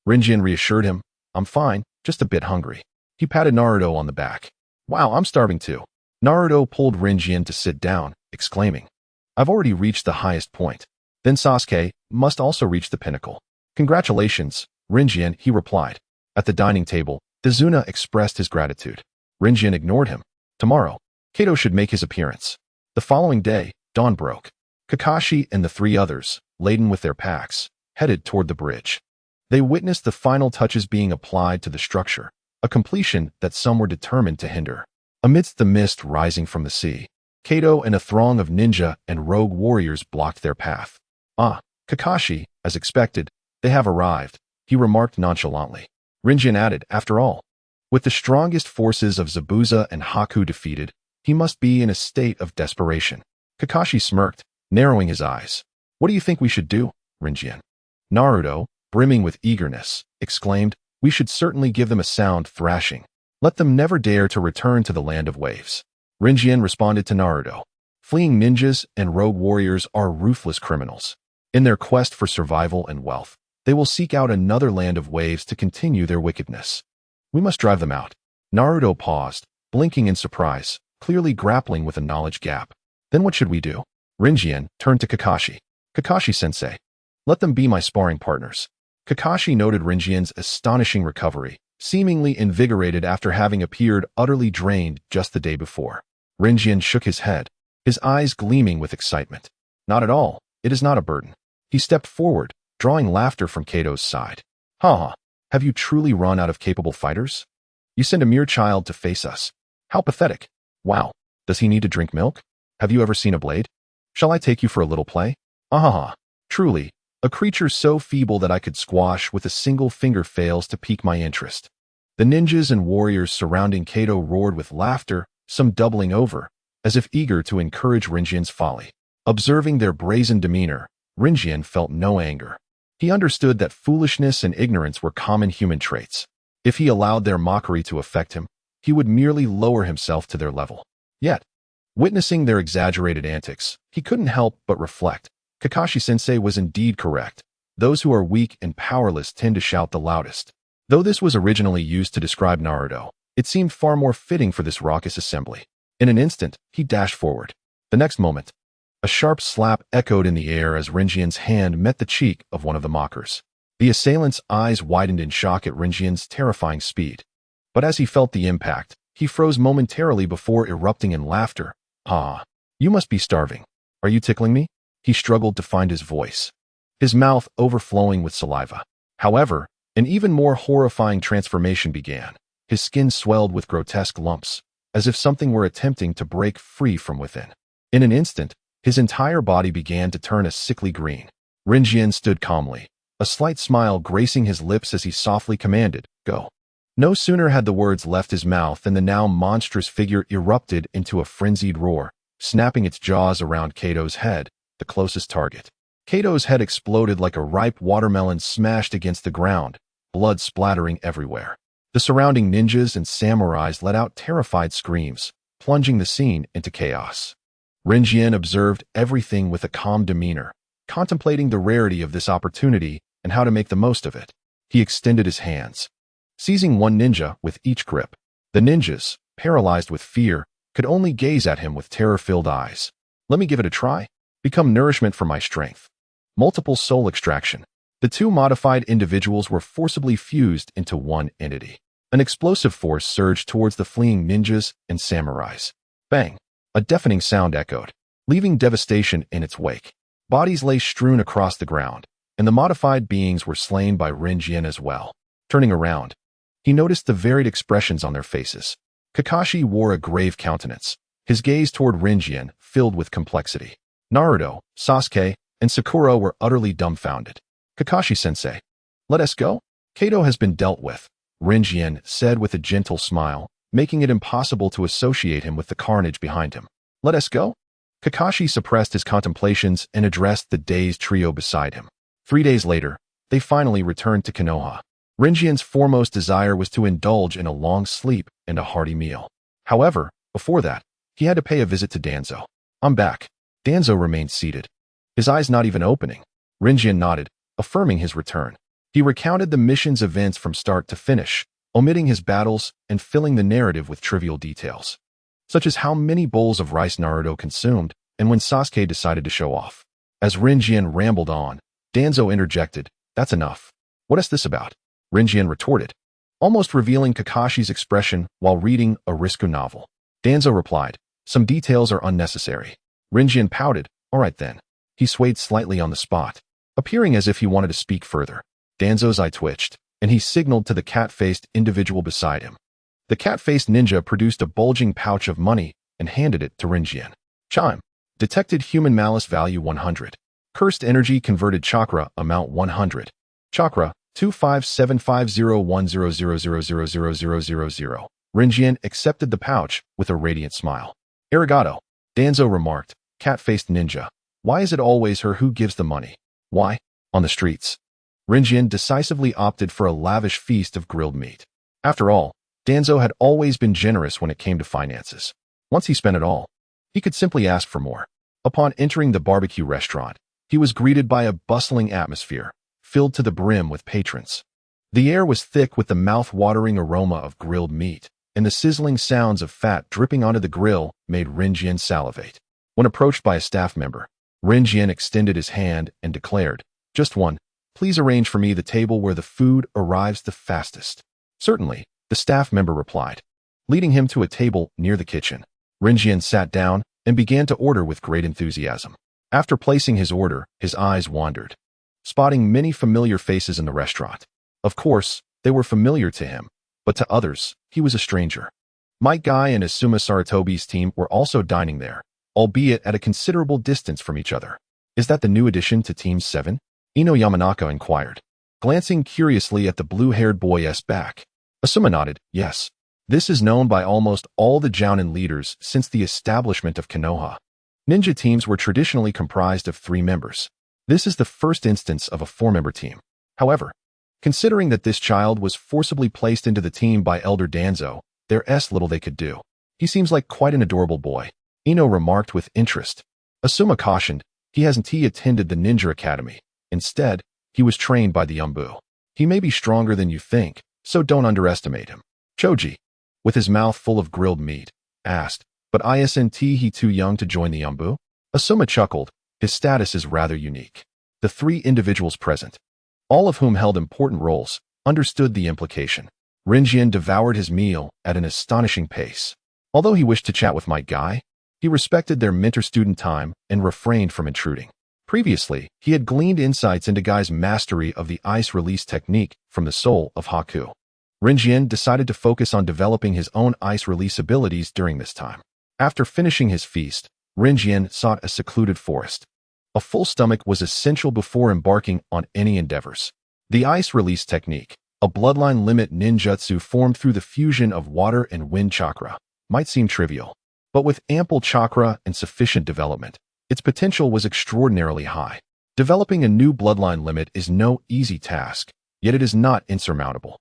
Rinjian reassured him, I'm fine, just a bit hungry. He patted Naruto on the back. Wow, I'm starving too. Naruto pulled Rinjian to sit down, exclaiming, I've already reached the highest point. Then Sasuke must also reach the pinnacle. Congratulations, Rinjian, he replied. At the dining table, Dezuna expressed his gratitude. Rinjian ignored him. Tomorrow, Kato should make his appearance. The following day, dawn broke. Kakashi and the three others, laden with their packs, headed toward the bridge. They witnessed the final touches being applied to the structure, a completion that some were determined to hinder. Amidst the mist rising from the sea, Kato and a throng of ninja and rogue warriors blocked their path. Ah, Kakashi, as expected, they have arrived, he remarked nonchalantly. Rinjian added, after all, with the strongest forces of Zabuza and Haku defeated, he must be in a state of desperation. Kakashi smirked, narrowing his eyes. What do you think we should do, Rinjian? Naruto, brimming with eagerness, exclaimed, we should certainly give them a sound thrashing. Let them never dare to return to the land of waves. Rinjian responded to Naruto. Fleeing ninjas and rogue warriors are ruthless criminals. In their quest for survival and wealth, they will seek out another land of waves to continue their wickedness. We must drive them out. Naruto paused, blinking in surprise, clearly grappling with a knowledge gap. Then what should we do? Rinjian turned to Kakashi. Kakashi-sensei, let them be my sparring partners. Kakashi noted Rinjian's astonishing recovery, seemingly invigorated after having appeared utterly drained just the day before. Rinjian shook his head, his eyes gleaming with excitement. Not at all. It is not a burden. He stepped forward, drawing laughter from Kato's side. Ha! Have you truly run out of capable fighters? You send a mere child to face us. How pathetic. Wow. Does he need to drink milk? Have you ever seen a blade? Shall I take you for a little play? Ahaha. Truly, A creature so feeble that I could squash with a single finger fails to pique my interest. The ninjas and warriors surrounding Kato roared with laughter, some doubling over, as if eager to encourage Rinjian's folly. Observing their brazen demeanor, Rinjian felt no anger. He understood that foolishness and ignorance were common human traits. If he allowed their mockery to affect him, he would merely lower himself to their level. Yet, witnessing their exaggerated antics, he couldn't help but reflect. Kakashi-sensei was indeed correct. Those who are weak and powerless tend to shout the loudest. Though this was originally used to describe Naruto, it seemed far more fitting for this raucous assembly. In an instant, he dashed forward. The next moment, a sharp slap echoed in the air as Rinjian's hand met the cheek of one of the mockers. The assailant's eyes widened in shock at Rinjian's terrifying speed. But as he felt the impact, he froze momentarily before erupting in laughter. "Ah, you must be starving. Are you tickling me?" He struggled to find his voice, his mouth overflowing with saliva. However, an even more horrifying transformation began. His skin swelled with grotesque lumps, as if something were attempting to break free from within. In an instant, his entire body began to turn a sickly green. Rinjian stood calmly, a slight smile gracing his lips as he softly commanded, "Go." No sooner had the words left his mouth than the now monstrous figure erupted into a frenzied roar, snapping its jaws around Kato's head, the closest target. Kato's head exploded like a ripe watermelon smashed against the ground, blood splattering everywhere. The surrounding ninjas and samurais let out terrified screams, plunging the scene into chaos. Rinjian observed everything with a calm demeanor, contemplating the rarity of this opportunity and how to make the most of it. He extended his hands, seizing one ninja with each grip. The ninjas, paralyzed with fear, could only gaze at him with terror-filled eyes. "Let me give it a try. Become nourishment for my strength." Multiple soul extraction. The two modified individuals were forcibly fused into one entity. An explosive force surged towards the fleeing ninjas and samurais. Bang! A deafening sound echoed, leaving devastation in its wake. Bodies lay strewn across the ground, and the modified beings were slain by Rinjian as well. Turning around, he noticed the varied expressions on their faces. Kakashi wore a grave countenance, his gaze toward Rinjian filled with complexity. Naruto, Sasuke, and Sakura were utterly dumbfounded. "Kakashi-sensei, let us go? Kato has been dealt with," Rinjian said with a gentle smile, making it impossible to associate him with the carnage behind him. "Let us go?" Kakashi suppressed his contemplations and addressed the dazed trio beside him. 3 days later, they finally returned to Konoha. Rinjian's foremost desire was to indulge in a long sleep and a hearty meal. However, before that, he had to pay a visit to Danzo. "I'm back." Danzo remained seated, his eyes not even opening. Rinjian nodded, affirming his return. He recounted the mission's events from start to finish, omitting his battles and filling the narrative with trivial details, such as how many bowls of rice Naruto consumed and when Sasuke decided to show off. As Rinjian rambled on, Danzo interjected, "That's enough. What is this about?" Rinjian retorted, almost revealing Kakashi's expression while reading a Risku novel. Danzo replied, "Some details are unnecessary." Rinjian pouted, "All right then." He swayed slightly on the spot, appearing as if he wanted to speak further. Danzo's eye twitched, and he signaled to the cat-faced individual beside him. The cat-faced ninja produced a bulging pouch of money and handed it to Rinjian. Chime. Detected human malice value 100. Cursed energy converted chakra amount 100. Chakra 257501000000000. Rinjian accepted the pouch with a radiant smile. "Arigato," Danzo remarked. "Cat-faced ninja. Why is it always her who gives the money?" "Why?" "On the streets." Rinjian decisively opted for a lavish feast of grilled meat. After all, Danzo had always been generous when it came to finances. Once he spent it all, he could simply ask for more. Upon entering the barbecue restaurant, he was greeted by a bustling atmosphere, filled to the brim with patrons. The air was thick with the mouth-watering aroma of grilled meat, and the sizzling sounds of fat dripping onto the grill made Rinjian salivate. When approached by a staff member, Rinjian extended his hand and declared, "Just one. Please arrange for me the table where the food arrives the fastest." "Certainly," the staff member replied, leading him to a table near the kitchen. Rinjian sat down and began to order with great enthusiasm. After placing his order, his eyes wandered, spotting many familiar faces in the restaurant. Of course, they were familiar to him, but to others, he was a stranger. Might Guy and Asuma Saratobi's team were also dining there, albeit at a considerable distance from each other. Is that the new addition to Team 7? Ino Yamanaka inquired, glancing curiously at the blue-haired boy's back. Asuma nodded, yes. This is known by almost all the Jounin leaders since the establishment of Konoha. Ninja teams were traditionally comprised of 3 members. This is the first instance of a 4-member team. However, considering that this child was forcibly placed into the team by Elder Danzo, there's little they could do. He seems like quite an adorable boy, Ino remarked with interest. Asuma cautioned, he hasn't attended the ninja academy. Instead, he was trained by the Umbu. He may be stronger than you think, so don't underestimate him. Choji, with his mouth full of grilled meat, asked, but isn't he too young to join the Umbu? Asuma chuckled, his status is rather unique. The 3 individuals present, all of whom held important roles, understood the implication. Rinjian devoured his meal at an astonishing pace. Although he wished to chat with Might Guy, he respected their mentor-student time and refrained from intruding. Previously, he had gleaned insights into Guy's mastery of the ice release technique from the soul of Haku. Rinjian decided to focus on developing his own ice release abilities during this time. After finishing his feast, Rinjian sought a secluded forest. A full stomach was essential before embarking on any endeavors. The ice release technique, a bloodline limit ninjutsu formed through the fusion of water and wind chakra, might seem trivial, but with ample chakra and sufficient development, its potential was extraordinarily high. Developing a new bloodline limit is no easy task, yet it is not insurmountable.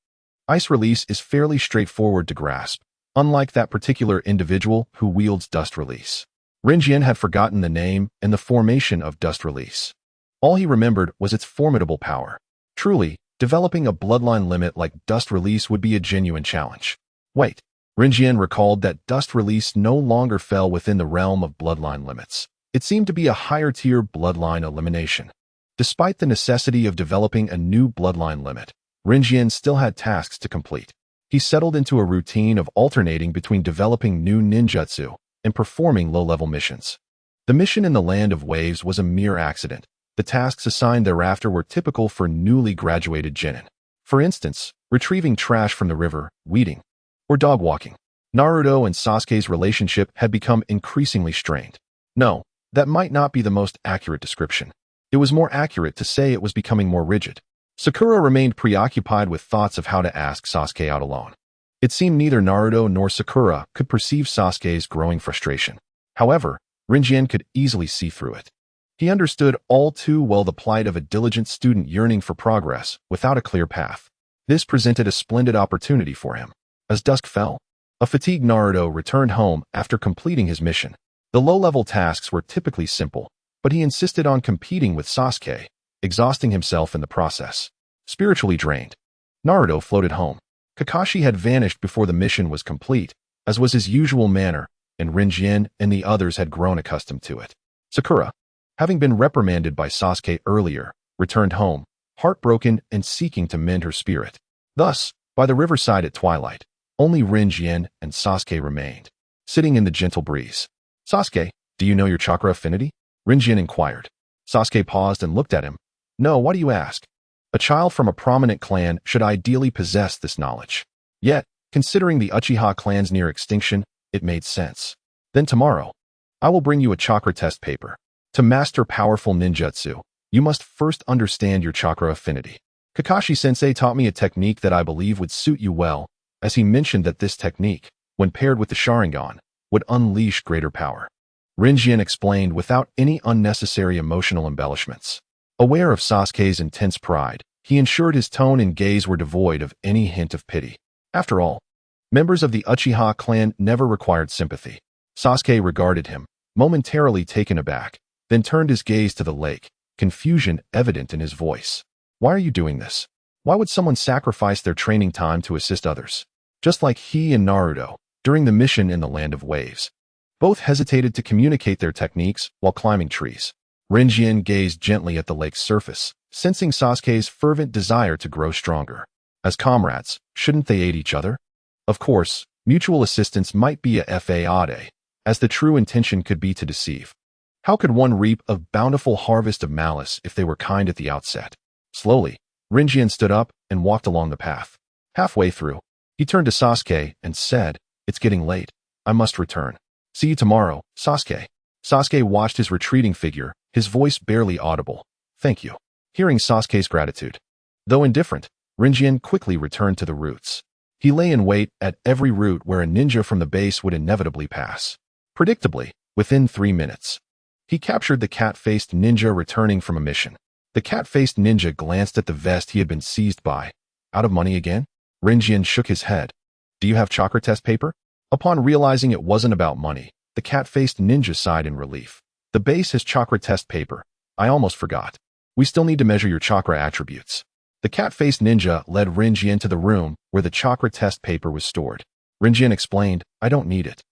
Ice release is fairly straightforward to grasp, unlike that particular individual who wields dust release. Rinjian had forgotten the name and the formation of dust release. All he remembered was its formidable power. Truly, developing a bloodline limit like dust release would be a genuine challenge. Wait, Rinjian recalled that dust release no longer fell within the realm of bloodline limits. It seemed to be a higher-tier bloodline elimination. Despite the necessity of developing a new bloodline limit, Rinjian still had tasks to complete. He settled into a routine of alternating between developing new ninjutsu and performing low-level missions. The mission in the Land of Waves was a mere accident. The tasks assigned thereafter were typical for newly graduated genin. For instance, retrieving trash from the river, weeding, or dog walking. Naruto and Sasuke's relationship had become increasingly strained. No, that might not be the most accurate description. It was more accurate to say it was becoming more rigid. Sakura remained preoccupied with thoughts of how to ask Sasuke out alone. It seemed neither Naruto nor Sakura could perceive Sasuke's growing frustration. However, Rinjian could easily see through it. He understood all too well the plight of a diligent student yearning for progress without a clear path. This presented a splendid opportunity for him. As dusk fell, a fatigued Naruto returned home after completing his mission. The low-level tasks were typically simple, but he insisted on competing with Sasuke, exhausting himself in the process. Spiritually drained, Naruto floated home. Kakashi had vanished before the mission was complete, as was his usual manner, and Rinjian and the others had grown accustomed to it. Sakura, having been reprimanded by Sasuke earlier, returned home, heartbroken and seeking to mend her spirit. Thus, by the riverside at twilight, only Rinjian and Sasuke remained, sitting in the gentle breeze. Sasuke, do you know your chakra affinity? Rinjian inquired. Sasuke paused and looked at him. No, why do you ask? A child from a prominent clan should ideally possess this knowledge. Yet, considering the Uchiha clan's near extinction, it made sense. Then tomorrow, I will bring you a chakra test paper. To master powerful ninjutsu, you must first understand your chakra affinity. Kakashi-sensei taught me a technique that I believe would suit you well, as he mentioned that this technique, when paired with the Sharingan, would unleash greater power. Rinjian explained without any unnecessary emotional embellishments. Aware of Sasuke's intense pride, he ensured his tone and gaze were devoid of any hint of pity. After all, members of the Uchiha clan never required sympathy. Sasuke regarded him, momentarily taken aback, then turned his gaze to the lake, confusion evident in his voice. Why are you doing this? Why would someone sacrifice their training time to assist others? Just like he and Naruto, during the mission in the Land of Waves. Both hesitated to communicate their techniques while climbing trees. Rinjian gazed gently at the lake's surface, sensing Sasuke's fervent desire to grow stronger. As comrades, shouldn't they aid each other? Of course, mutual assistance might be a fade, as the true intention could be to deceive. How could one reap a bountiful harvest of malice if they were kind at the outset? Slowly, Rinjian stood up and walked along the path. Halfway through, he turned to Sasuke and said, "It's getting late. I must return. See you tomorrow, Sasuke." Sasuke watched his retreating figure, his voice barely audible. "Thank you." hearing Sasuke's gratitude. Though indifferent, Rinjian quickly returned to the roots. He lay in wait at every route where a ninja from the base would inevitably pass. Predictably, within 3 minutes, he captured the cat-faced ninja returning from a mission. The cat-faced ninja glanced at the vest he had been seized by. Out of money again? Rinjian shook his head. Do you have chakra test paper? Upon realizing it wasn't about money, the cat-faced ninja sighed in relief. The base has chakra test paper. I almost forgot. We still need to measure your chakra attributes. The cat-faced ninja led Rinjian to the room where the chakra test paper was stored. Rinjian explained, I don't need it.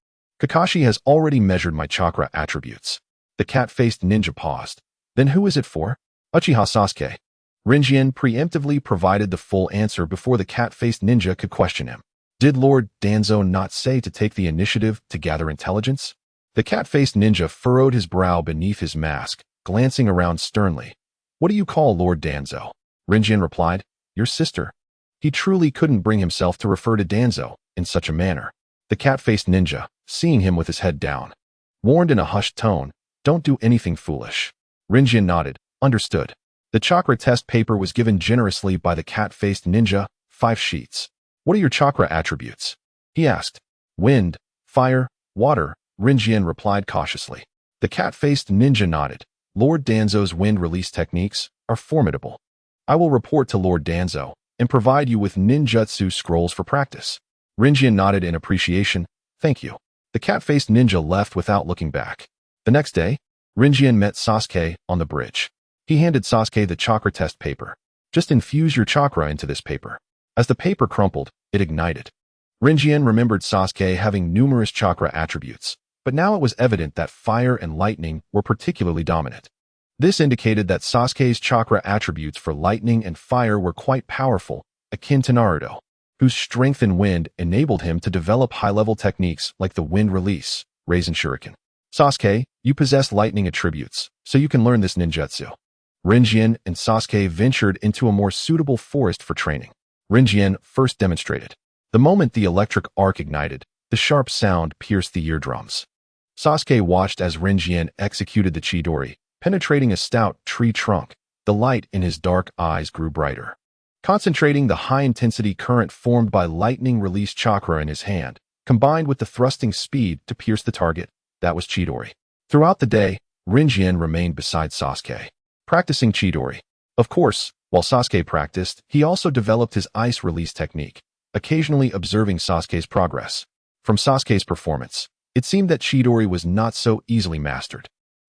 Kakashi has already measured my chakra attributes. The cat-faced ninja paused. Then who is it for? Uchiha Sasuke. Rinjian preemptively provided the full answer before the cat-faced ninja could question him. Did Lord Danzo not say to take the initiative to gather intelligence? The cat-faced ninja furrowed his brow beneath his mask, glancing around sternly. What do you call Lord Danzo? Rinjian replied, your sister. He truly couldn't bring himself to refer to Danzo in such a manner. The cat-faced ninja, seeing him with his head down, warned in a hushed tone, don't do anything foolish. Rinjian nodded, understood. The chakra test paper was given generously by the cat-faced ninja, 5 sheets. What are your chakra attributes? He asked. Wind, fire, water, Rinjian replied cautiously. The cat-faced ninja nodded. Lord Danzo's wind release techniques are formidable. I will report to Lord Danzo and provide you with ninjutsu scrolls for practice. Rinjian nodded in appreciation. Thank you. The cat-faced ninja left without looking back. The next day, Rinjian met Sasuke on the bridge. He handed Sasuke the chakra test paper. Just infuse your chakra into this paper. As the paper crumpled, it ignited. Rinjian remembered Sasuke having numerous chakra attributes, but now it was evident that fire and lightning were particularly dominant. This indicated that Sasuke's chakra attributes for lightning and fire were quite powerful, akin to Naruto, whose strength in wind enabled him to develop high-level techniques like the wind release, Raisen Shuriken. Sasuke, you possess lightning attributes, so you can learn this ninjutsu. Rinjian and Sasuke ventured into a more suitable forest for training. Rinjian first demonstrated. The moment the electric arc ignited, the sharp sound pierced the eardrums. Sasuke watched as Rinjian executed the Chidori, penetrating a stout tree trunk. The light in his dark eyes grew brighter. Concentrating the high-intensity current formed by lightning-release chakra in his hand, combined with the thrusting speed to pierce the target, that was Chidori. Throughout the day, Rinjian remained beside Sasuke, practicing Chidori. Of course, while Sasuke practiced, he also developed his ice release technique, occasionally observing Sasuke's progress. From Sasuke's performance, it seemed that Chidori was not so easily mastered.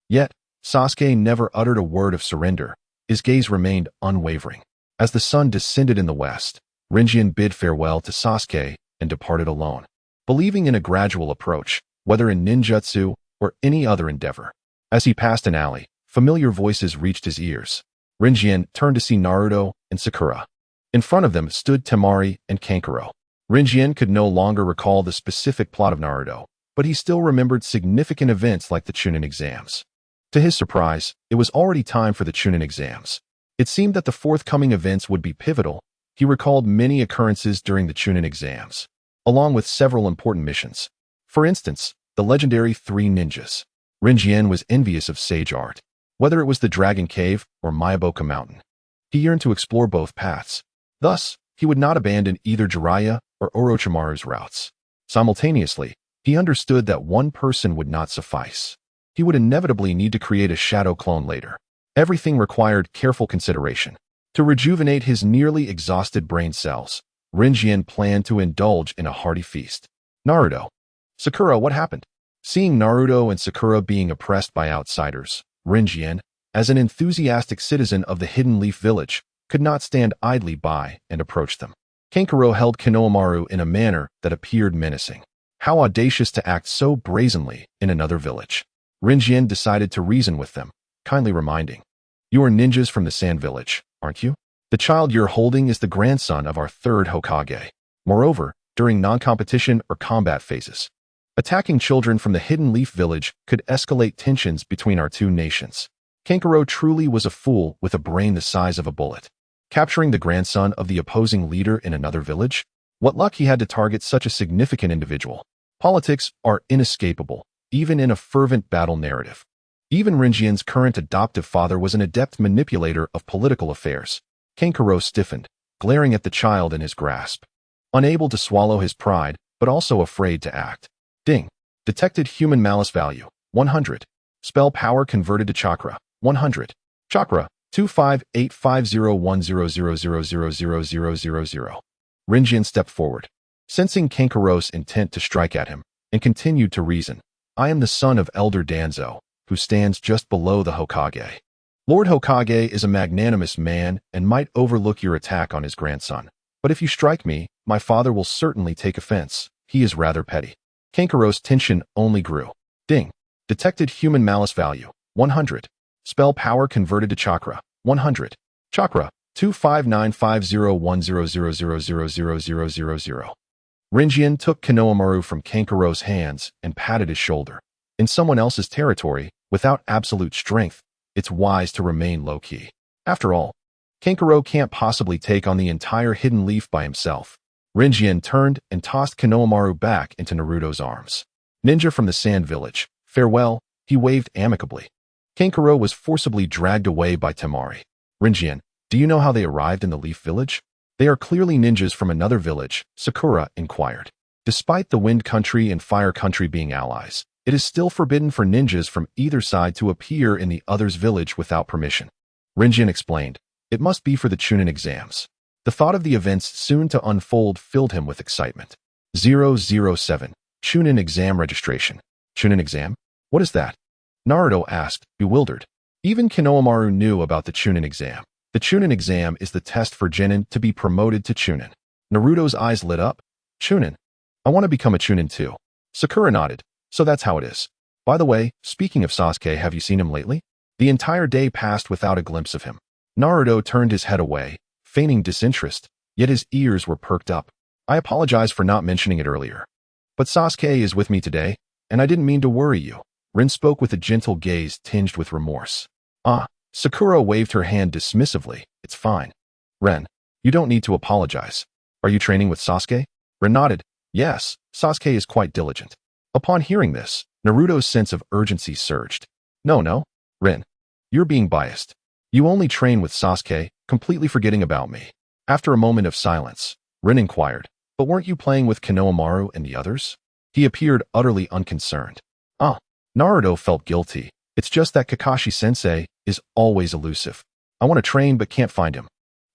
Yet, Sasuke never uttered a word of surrender. His gaze remained unwavering. As the sun descended in the west, Rinjian bid farewell to Sasuke and departed alone, believing in a gradual approach, whether in ninjutsu or any other endeavor. As he passed an alley, familiar voices reached his ears. Rinjian turned to see Naruto and Sakura. In front of them stood Temari and Kankuro. Rinjian could no longer recall the specific plot of Naruto, but he still remembered significant events like the Chunin exams. To his surprise, it was already time for the Chunin exams. It seemed that the forthcoming events would be pivotal. He recalled many occurrences during the Chunin exams, along with several important missions. For instance, the legendary 3 ninjas. Rinjian was envious of sage art, whether it was the Dragon Cave or Myaboka Mountain. He yearned to explore both paths. Thus, he would not abandon either Jiraiya or Orochimaru's routes. Simultaneously, he understood that one person would not suffice. He would inevitably need to create a shadow clone later. Everything required careful consideration. To rejuvenate his nearly exhausted brain cells, Rinjian planned to indulge in a hearty feast. Naruto. Sakura, what happened? Seeing Naruto and Sakura being oppressed by outsiders, Rinjian, as an enthusiastic citizen of the Hidden Leaf Village, could not stand idly by and approached them. Kankuro held Konohamaru in a manner that appeared menacing. How audacious to act so brazenly in another village. Rinjian decided to reason with them, kindly reminding, you are ninjas from the Sand Village, aren't you? The child you're holding is the grandson of our 3rd Hokage. Moreover, during non-competition or combat phases, attacking children from the Hidden Leaf Village could escalate tensions between our 2 nations. Kankuro truly was a fool with a brain the size of a bullet. Capturing the grandson of the opposing leader in another village? What luck he had to target such a significant individual. Politics are inescapable, even in a fervent battle narrative. Even Rinjian's current adoptive father was an adept manipulator of political affairs. Kankuro stiffened, glaring at the child in his grasp. Unable to swallow his pride, but also afraid to act. Ding. Detected human malice value, 100. Spell power converted to chakra, 100. Chakra, 25850100000000. Rinjian stepped forward, sensing Kankuro's intent to strike at him, and continued to reason. I am the son of Elder Danzo, who stands just below the Hokage. Lord Hokage is a magnanimous man and might overlook your attack on his grandson. But if you strike me, my father will certainly take offense. He is rather petty. Kankuro's tension only grew. Ding. Detected human malice value, 100. Spell power converted to chakra, 100. Chakra, 25950100000000. Rinjian took Konohamaru from Kankuro's hands and patted his shoulder. In someone else's territory, without absolute strength, it's wise to remain low-key. After all, Kankuro can't possibly take on the entire hidden leaf by himself. Rinjian turned and tossed Konohamaru back into Naruto's arms. Ninja from the Sand Village, farewell, he waved amicably. Kankuro was forcibly dragged away by Temari. Rinjian, do you know how they arrived in the Leaf Village? They are clearly ninjas from another village, Sakura inquired. Despite the Wind Country and Fire Country being allies, it is still forbidden for ninjas from either side to appear in the other's village without permission. Rinjian explained, it must be for the Chunin exams. The thought of the events soon to unfold filled him with excitement. 007. Chunin exam registration. Chunin exam? What is that? Naruto asked, bewildered. Even Konohamaru knew about the Chunin exam. The Chunin exam is the test for genin to be promoted to Chunin. Naruto's eyes lit up. Chunin. I want to become a Chunin too. Sakura nodded. So that's how it is. By the way, speaking of Sasuke, have you seen him lately? The entire day passed without a glimpse of him. Naruto turned his head away, feigning disinterest, yet his ears were perked up. I apologize for not mentioning it earlier. But Sasuke is with me today, and I didn't mean to worry you. Rin spoke with a gentle gaze tinged with remorse. Ah, Sakura waved her hand dismissively. It's fine. Ren, you don't need to apologize. Are you training with Sasuke? Ren nodded. Yes, Sasuke is quite diligent. Upon hearing this, Naruto's sense of urgency surged. No, Rin. You're being biased. You only train with Sasuke, completely forgetting about me. After a moment of silence, Rin inquired, but weren't you playing with Konohamaru and the others? He appeared utterly unconcerned. Ah, Naruto felt guilty. It's just that Kakashi-sensei is always elusive. I want to train but can't find him.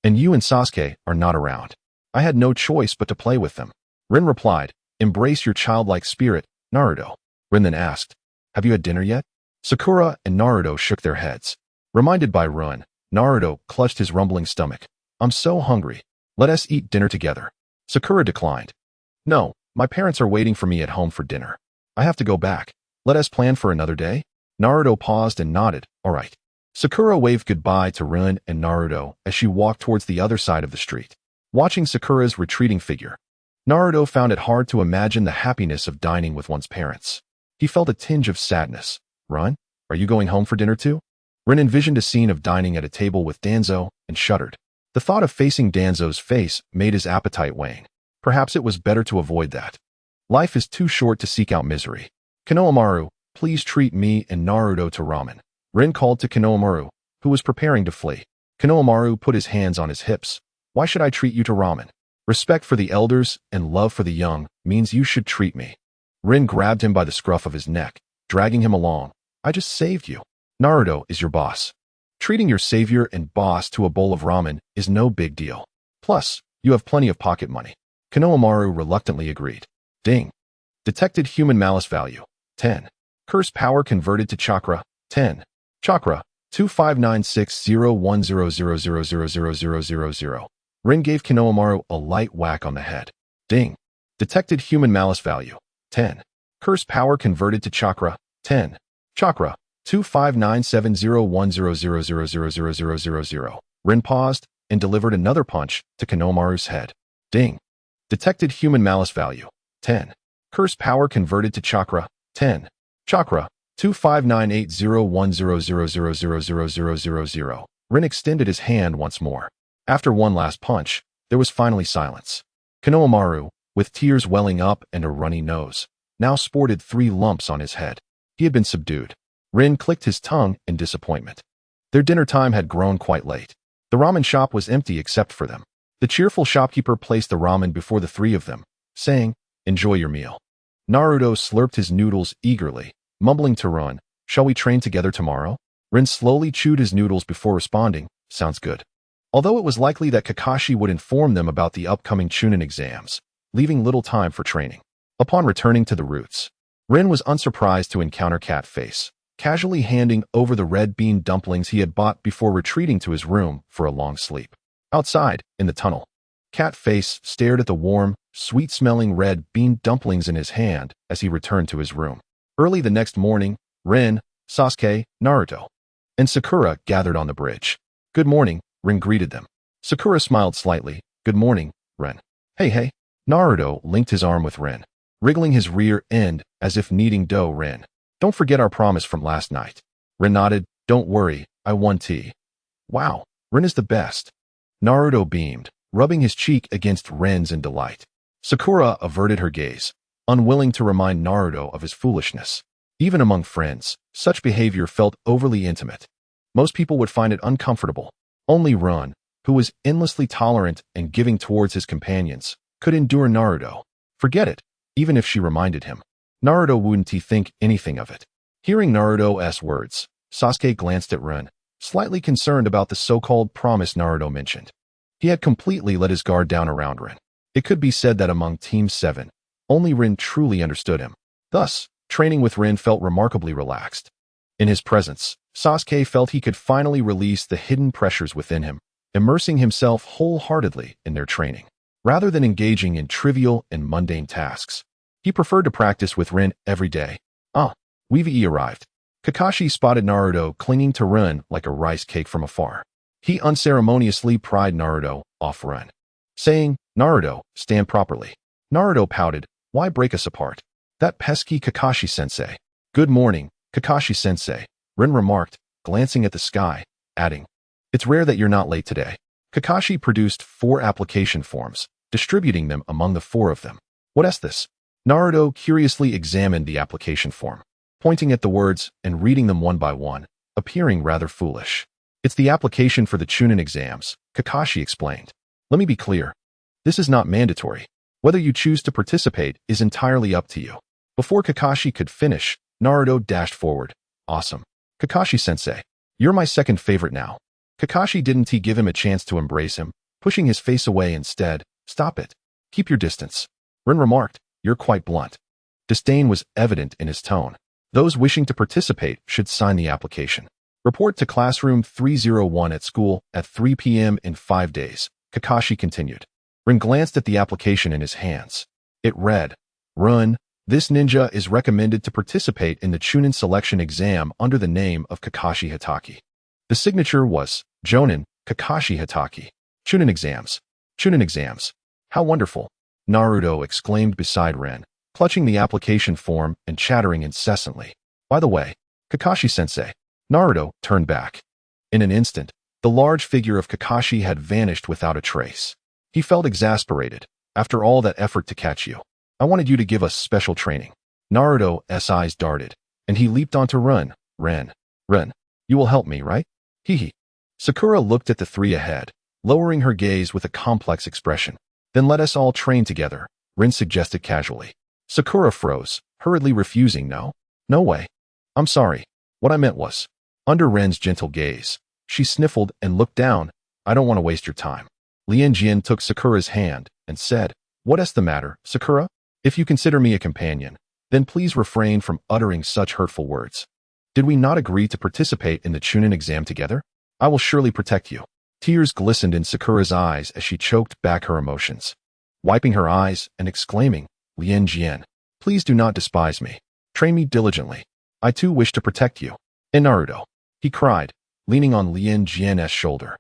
And you and Sasuke are not around. I had no choice but to play with them. Rin replied, embrace your childlike spirit, Naruto. Rin then asked, have you had dinner yet? Sakura and Naruto shook their heads. Reminded by ruin, Naruto clutched his rumbling stomach. I'm so hungry. Let us eat dinner together. Sakura declined. No, my parents are waiting for me at home for dinner. I have to go back. Let us plan for another day? Naruto paused and nodded, all right. Sakura waved goodbye to Rin and Naruto as she walked towards the other side of the street. Watching Sakura's retreating figure, Naruto found it hard to imagine the happiness of dining with one's parents. He felt a tinge of sadness. Rin, are you going home for dinner too? Rin envisioned a scene of dining at a table with Danzo and shuddered. The thought of facing Danzo's face made his appetite wane. Perhaps it was better to avoid that. Life is too short to seek out misery. Konohamaru, please treat me and Naruto to ramen. Rin called to Konohamaru, who was preparing to flee. Konohamaru put his hands on his hips. Why should I treat you to ramen? Respect for the elders and love for the young means you should treat me. Rin grabbed him by the scruff of his neck, dragging him along. I just saved you. Naruto is your boss. Treating your savior and boss to a bowl of ramen is no big deal. Plus, you have plenty of pocket money. Konohamaru reluctantly agreed. Ding. Detected human malice value, 10. Curse power converted to chakra, 10. Chakra, 25960100000000. Rin gave Konohamaru a light whack on the head. Ding. Detected human malice value, 10. Curse power converted to chakra, 10. Chakra, 25970100000000. Rin paused and delivered another punch to Konohamaru's head. Ding. Detected human malice value, 10. Curse power converted to chakra, 10. Chakra, 25980100000000. Rin extended his hand once more. After one last punch, there was finally silence. Konohamaru, with tears welling up and a runny nose, now sported 3 lumps on his head. He had been subdued. Rin clicked his tongue in disappointment. Their dinner time had grown quite late. The ramen shop was empty except for them. The cheerful shopkeeper placed the ramen before the three of them, saying, "Enjoy your meal." Naruto slurped his noodles eagerly, mumbling to Rin, "Shall we train together tomorrow?" Rin slowly chewed his noodles before responding, "Sounds good." Although it was likely that Kakashi would inform them about the upcoming Chunin exams, leaving little time for training. Upon returning to the roots, Rin was unsurprised to encounter Cat Face, casually handing over the red bean dumplings he had bought before retreating to his room for a long sleep. Outside, in the tunnel, Cat Face stared at the warm, sweet-smelling red bean dumplings in his hand as he returned to his room. Early the next morning, Rin, Sasuke, Naruto, and Sakura gathered on the bridge. "Good morning," Rin greeted them. Sakura smiled slightly. "Good morning, Rin." Hey. Naruto linked his arm with Rin, wriggling his rear end as if kneading dough. "Rin, don't forget our promise from last night." Rin nodded. "Don't worry, I won tea." "Wow, Rin is the best." Naruto beamed, rubbing his cheek against Rin's in delight. Sakura averted her gaze, unwilling to remind Naruto of his foolishness. Even among friends, such behavior felt overly intimate. Most people would find it uncomfortable. Only Rin, who was endlessly tolerant and giving towards his companions, could endure Naruto. Forget it, even if she reminded him. Naruto wouldn't think anything of it. Hearing Naruto's words, Sasuke glanced at Rin, slightly concerned about the so-called promise Naruto mentioned. He had completely let his guard down around Rin. It could be said that among Team 7, only Rin truly understood him. Thus, training with Rin felt remarkably relaxed. In his presence, Sasuke felt he could finally release the hidden pressures within him, immersing himself wholeheartedly in their training. Rather than engaging in trivial and mundane tasks, he preferred to practice with Rin every day. Weavy arrived. Kakashi spotted Naruto clinging to Rin like a rice cake from afar. He unceremoniously pried Naruto off Rin, saying, "Naruto, stand properly." Naruto pouted, "Why break us apart? That pesky Kakashi-sensei." "Good morning, Kakashi-sensei," Rin remarked, glancing at the sky, adding, "It's rare that you're not late today." Kakashi produced 4 application forms, distributing them among the 4 of them. "What's this?" Naruto curiously examined the application form, pointing at the words and reading them one by one, appearing rather foolish. "It's the application for the Chunin exams," Kakashi explained. "Let me be clear. This is not mandatory. Whether you choose to participate is entirely up to you." Before Kakashi could finish, Naruto dashed forward. "Awesome. Kakashi-sensei, you're my second favorite now." Kakashi didn't give him a chance to embrace him, pushing his face away instead. "Stop it. Keep your distance." Rin remarked, "You're quite blunt." Disdain was evident in his tone. "Those wishing to participate should sign the application. Report to classroom 301 at school at 3 p.m. in 5 days," Kakashi continued. Rin glanced at the application in his hands. It read, "Rin, this ninja is recommended to participate in the Chunin selection exam under the name of Kakashi Hatake." The signature was, "Jonin, Kakashi Hatake. Chunin exams. Chunin exams. How wonderful." Naruto exclaimed beside Rin, clutching the application form and chattering incessantly. "By the way, Kakashi-sensei." Naruto turned back. In an instant, the large figure of Kakashi had vanished without a trace. He felt exasperated. "After all that effort to catch you, I wanted you to give us special training." Naruto's eyes darted, and he leaped onto Rin. "Rin, you will help me, right?" Hee. Sakura looked at the 3 ahead, lowering her gaze with a complex expression. "Then let us all train together," Rin suggested casually. Sakura froze, hurriedly refusing. No way. "I'm sorry. What I meant was..." Under Rin's gentle gaze, she sniffled and looked down. "I don't want to waste your time." Lianjian took Sakura's hand and said, "What's the matter, Sakura? If you consider me a companion, then please refrain from uttering such hurtful words. Did we not agree to participate in the Chunin exam together? I will surely protect you." Tears glistened in Sakura's eyes as she choked back her emotions, wiping her eyes and exclaiming, "Lianjian, please do not despise me. Train me diligently. I too wish to protect you." "And Naruto," he cried, leaning on Lianjian's shoulder,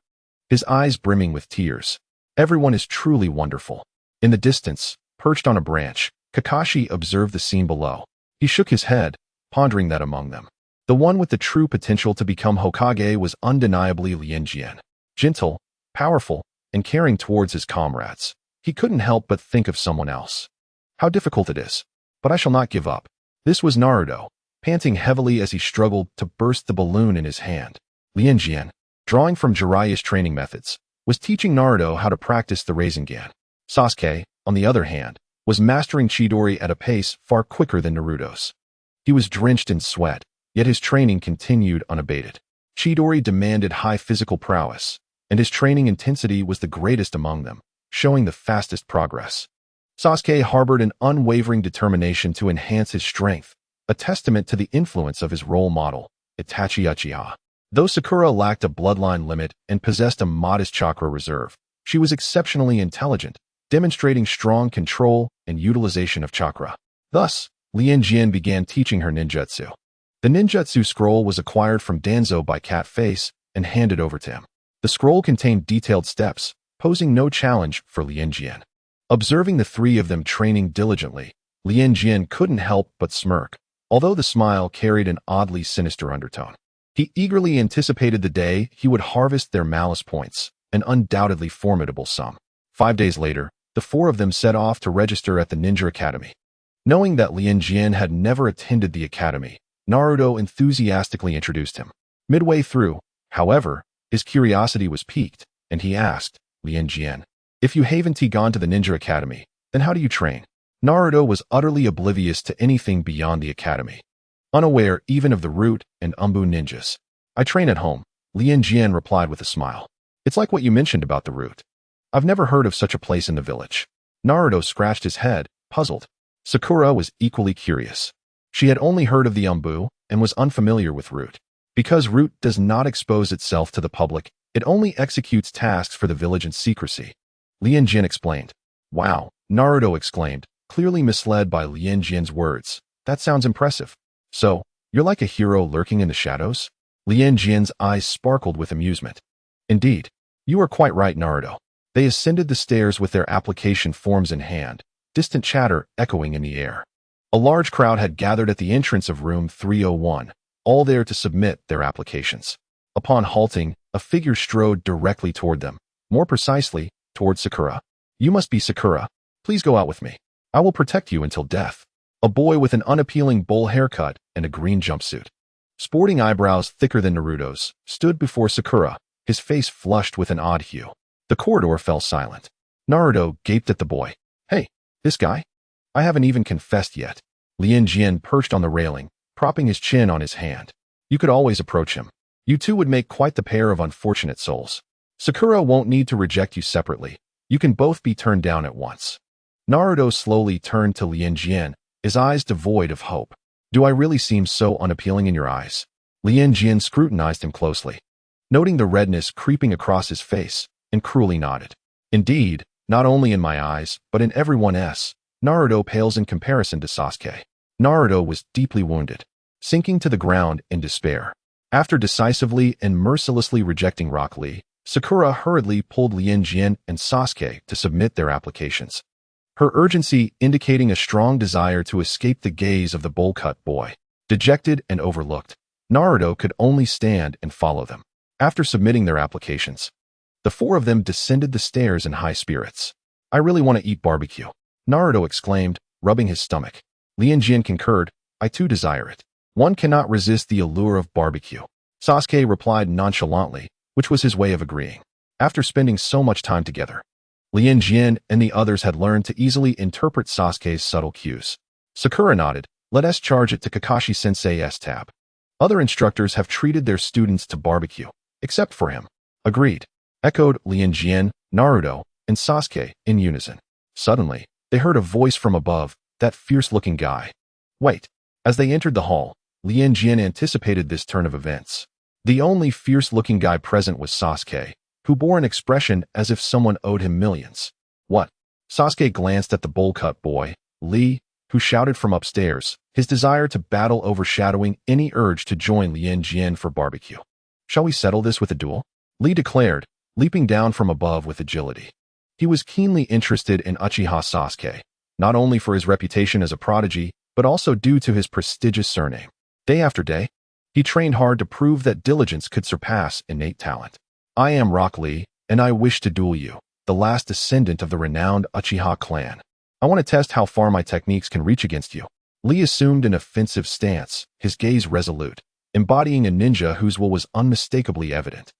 his eyes brimming with tears. "Everyone is truly wonderful." In the distance, perched on a branch, Kakashi observed the scene below. He shook his head, pondering that among them, the one with the true potential to become Hokage was undeniably Lianjian. Gentle, powerful, and caring towards his comrades, he couldn't help but think of someone else. How difficult it is. But I shall not give up. This was Naruto, panting heavily as he struggled to burst the balloon in his hand. Lianjian, drawing from Jiraiya's training methods, was teaching Naruto how to practice the Rasengan. Sasuke, on the other hand, was mastering Chidori at a pace far quicker than Naruto's. He was drenched in sweat, yet his training continued unabated. Chidori demanded high physical prowess, and his training intensity was the greatest among them, showing the fastest progress. Sasuke harbored an unwavering determination to enhance his strength, a testament to the influence of his role model, Itachi Uchiha. Though Sakura lacked a bloodline limit and possessed a modest chakra reserve, she was exceptionally intelligent, demonstrating strong control and utilization of chakra. Thus, Lianjian began teaching her ninjutsu. The ninjutsu scroll was acquired from Danzo by Cat Face and handed over to him. The scroll contained detailed steps, posing no challenge for Lianjian. Observing the three of them training diligently, Lianjian couldn't help but smirk, although the smile carried an oddly sinister undertone. He eagerly anticipated the day he would harvest their malice points, an undoubtedly formidable sum. 5 days later, the four of them set off to register at the Ninja Academy. Knowing that Lianjian had never attended the academy, Naruto enthusiastically introduced him. Midway through, however, his curiosity was piqued, and he asked, Lianjian, if you haven't gone to the Ninja Academy, then how do you train? Naruto was utterly oblivious to anything beyond the academy, unaware even of the root and umbu ninjas. I train at home, Lianjian replied with a smile. It's like what you mentioned about the root. I've never heard of such a place in the village. Naruto scratched his head, puzzled. Sakura was equally curious. She had only heard of the umbu and was unfamiliar with root. Because root does not expose itself to the public, it only executes tasks for the village in secrecy. Lianjian explained. Wow, Naruto exclaimed, clearly misled by Lianjian's words. That sounds impressive. So, you're like a hero lurking in the shadows? Lianjian's eyes sparkled with amusement. Indeed, you are quite right, Naruto. They ascended the stairs with their application forms in hand, distant chatter echoing in the air. A large crowd had gathered at the entrance of room 301, all there to submit their applications. Upon halting, a figure strode directly toward them, more precisely, toward Sakura. You must be Sakura. Please go out with me. I will protect you until death. A boy with an unappealing bowl haircut and a green jumpsuit, sporting eyebrows thicker than Naruto's, stood before Sakura, his face flushed with an odd hue. The corridor fell silent. Naruto gaped at the boy. Hey, this guy? I haven't even confessed yet. Lianjian perched on the railing, propping his chin on his hand. You could always approach him. You two would make quite the pair of unfortunate souls. Sakura won't need to reject you separately. You can both be turned down at once. Naruto slowly turned to Lianjian, his eyes devoid of hope. Do I really seem so unappealing in your eyes? Lianjian scrutinized him closely, noting the redness creeping across his face, and cruelly nodded. Indeed, not only in my eyes, but in everyone else, Naruto pales in comparison to Sasuke. Naruto was deeply wounded, sinking to the ground in despair. After decisively and mercilessly rejecting Rock Lee, Sakura hurriedly pulled Lianjian and Sasuke to submit their applications, her urgency indicating a strong desire to escape the gaze of the bowl-cut boy. Dejected and overlooked, Naruto could only stand and follow them. After submitting their applications, the four of them descended the stairs in high spirits. I really want to eat barbecue, Naruto exclaimed, rubbing his stomach. Lianjian concurred, I too desire it. One cannot resist the allure of barbecue. Sasuke replied nonchalantly, which was his way of agreeing. After spending so much time together, Lianjian and the others had learned to easily interpret Sasuke's subtle cues. Sakura nodded, let us charge it to Kakashi-sensei's tab. Other instructors have treated their students to barbecue, except for him. Agreed, echoed Lianjian, Naruto, and Sasuke in unison. Suddenly, they heard a voice from above, that fierce-looking guy. Wait. As they entered the hall, Lianjian anticipated this turn of events. The only fierce-looking guy present was Sasuke, who bore an expression as if someone owed him millions. What? Sasuke glanced at the bowl-cut boy, Lee, who shouted from upstairs, his desire to battle overshadowing any urge to join Lianjian for barbecue. Shall we settle this with a duel? Lee declared, leaping down from above with agility. He was keenly interested in Uchiha Sasuke, not only for his reputation as a prodigy, but also due to his prestigious surname. Day after day, he trained hard to prove that diligence could surpass innate talent. I am Rock Lee, and I wish to duel you, the last descendant of the renowned Uchiha clan. I want to test how far my techniques can reach against you. Li assumed an offensive stance, his gaze resolute, embodying a ninja whose will was unmistakably evident.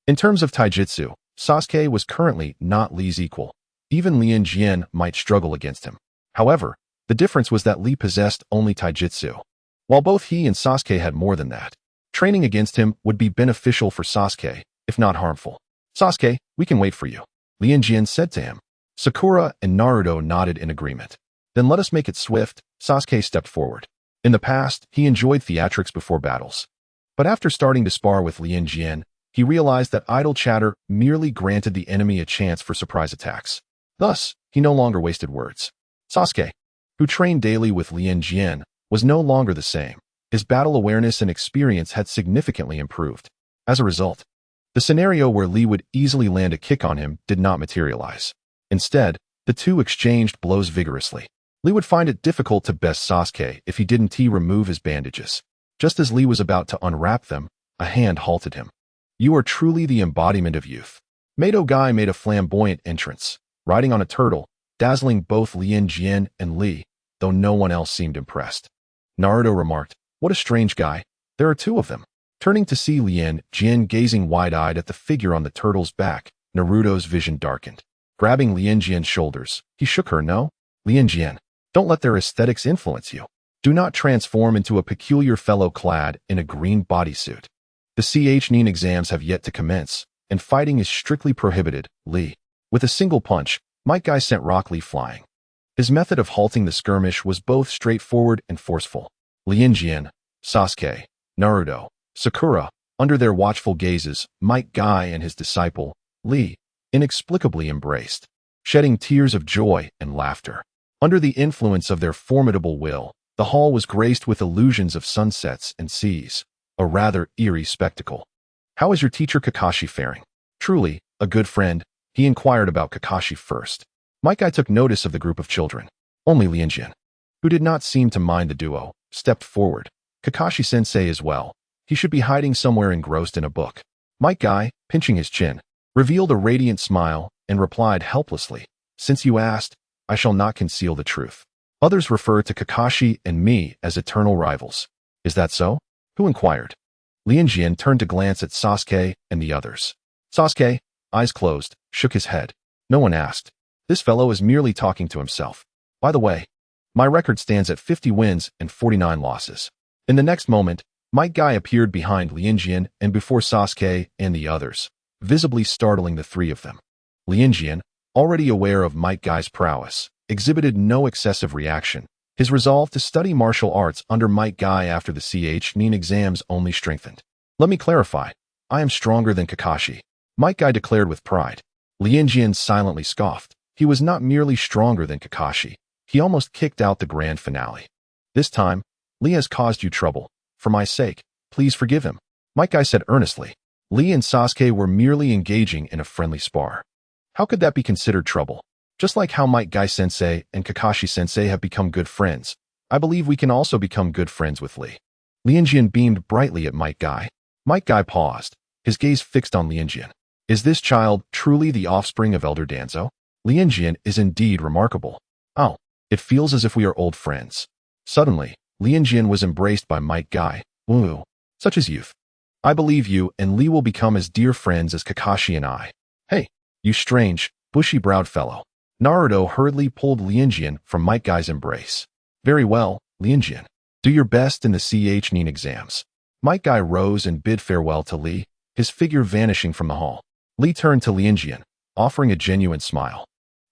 In terms of taijutsu, Sasuke was currently not Li's equal. Even Lianjian might struggle against him. However, the difference was that Li possessed only taijutsu, while both he and Sasuke had more than that. Training against him would be beneficial for Sasuke, if not harmful. "Sasuke, we can wait for you," Lianjian said to him. Sakura and Naruto nodded in agreement. "Then let us make it swift." Sasuke stepped forward. In the past, he enjoyed theatrics before battles. But after starting to spar with Lianjian, he realized that idle chatter merely granted the enemy a chance for surprise attacks. Thus, he no longer wasted words. Sasuke, who trained daily with Lianjian, was no longer the same. His battle awareness and experience had significantly improved. As a result, the scenario where Li would easily land a kick on him did not materialize. Instead, the two exchanged blows vigorously. Li would find it difficult to best Sasuke if he didn't remove his bandages. Just as Li was about to unwrap them, a hand halted him. "You are truly the embodiment of youth." Mato Guy made a flamboyant entrance, riding on a turtle, dazzling both Lianjian and Li, though no one else seemed impressed. Naruto remarked, "What a strange guy. There are two of them." Turning to see Lianjian gazing wide-eyed at the figure on the turtle's back, Naruto's vision darkened. Grabbing Lianjian's shoulders, he shook her. "No, Lianjian, don't let their aesthetics influence you. Do not transform into a peculiar fellow clad in a green bodysuit. The Nin exams have yet to commence, and fighting is strictly prohibited." Li. With a single punch, Might Guy sent Rock Lee flying. His method of halting the skirmish was both straightforward and forceful. Lianjian, Sasuke, Naruto, Sakura, under their watchful gazes, Might Guy and his disciple, Li, inexplicably embraced, shedding tears of joy and laughter. Under the influence of their formidable will, the hall was graced with illusions of sunsets and seas, a rather eerie spectacle. "How is your teacher Kakashi faring?" "Truly, a good friend," he inquired about Kakashi first. Might Guy took notice of the group of children. Only Lianjian, who did not seem to mind the duo, stepped forward. "Kakashi-sensei as well. He should be hiding somewhere engrossed in a book." Might Guy, pinching his chin, revealed a radiant smile and replied helplessly, "Since you asked, I shall not conceal the truth. Others refer to Kakashi and me as eternal rivals." "Is that so?" "Who inquired?" Lianjian turned to glance at Sasuke and the others. Sasuke, eyes closed, shook his head. "No one asked. This fellow is merely talking to himself. By the way, my record stands at 50 wins and 49 losses." In the next moment, Might Guy appeared behind Lianjian and before Sasuke and the others, visibly startling the three of them. Lianjian, already aware of Might Guy's prowess, exhibited no excessive reaction. His resolve to study martial arts under Might Guy after the Nin exams only strengthened. "Let me clarify. I am stronger than Kakashi," Might Guy declared with pride. Lianjian silently scoffed. He was not merely stronger than Kakashi. He almost kicked out the grand finale. "This time, Li has caused you trouble. For my sake, please forgive him," Might Guy said earnestly. Li and Sasuke were merely engaging in a friendly spar. How could that be considered trouble? Just like how Might Guy-sensei and Kakashi-sensei have become good friends, I believe we can also become good friends with Li. Lianjian beamed brightly at Might Guy. Might Guy paused, his gaze fixed on Lianjian. Is this child truly the offspring of Elder Danzo? Lianjian is indeed remarkable. Oh, it feels as if we are old friends. Suddenly, Lianjian was embraced by Might Guy. Woo, such is youth. I believe you and Li will become as dear friends as Kakashi and I. Hey, you strange, bushy-browed fellow. Naruto hurriedly pulled Lianjian from Might Guy's embrace. Very well, Lianjian. Do your best in the Nin exams. Might Guy rose and bid farewell to Li, his figure vanishing from the hall. Li turned to Lianjian, offering a genuine smile.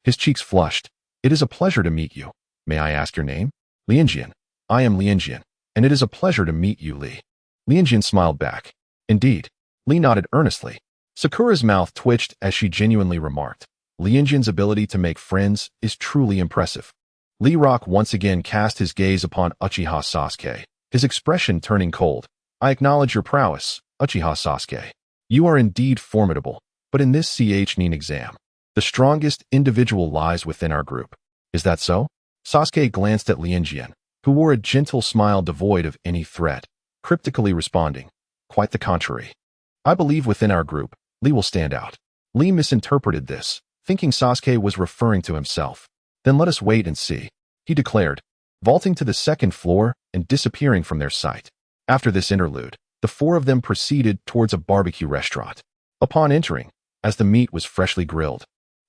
His cheeks flushed. It is a pleasure to meet you. May I ask your name? Lianjian. I am Lianjian, and it is a pleasure to meet you, Li. Lianjian smiled back. Indeed. Li nodded earnestly. Sakura's mouth twitched as she genuinely remarked. Lianjian's ability to make friends is truly impressive. Li Rock once again cast his gaze upon Uchiha Sasuke, his expression turning cold. I acknowledge your prowess, Uchiha Sasuke. You are indeed formidable, but in this Nin exam, the strongest individual lies within our group. Is that so? Sasuke glanced at Lianjian, who wore a gentle smile devoid of any threat, cryptically responding, quite the contrary. I believe within our group, Li will stand out. Li misinterpreted this, thinking Sasuke was referring to himself. Then let us wait and see, he declared. vaulting to the second floor and disappearing from their sight. After this interlude, the four of them proceeded towards a barbecue restaurant. Upon entering, as the meat was freshly grilled,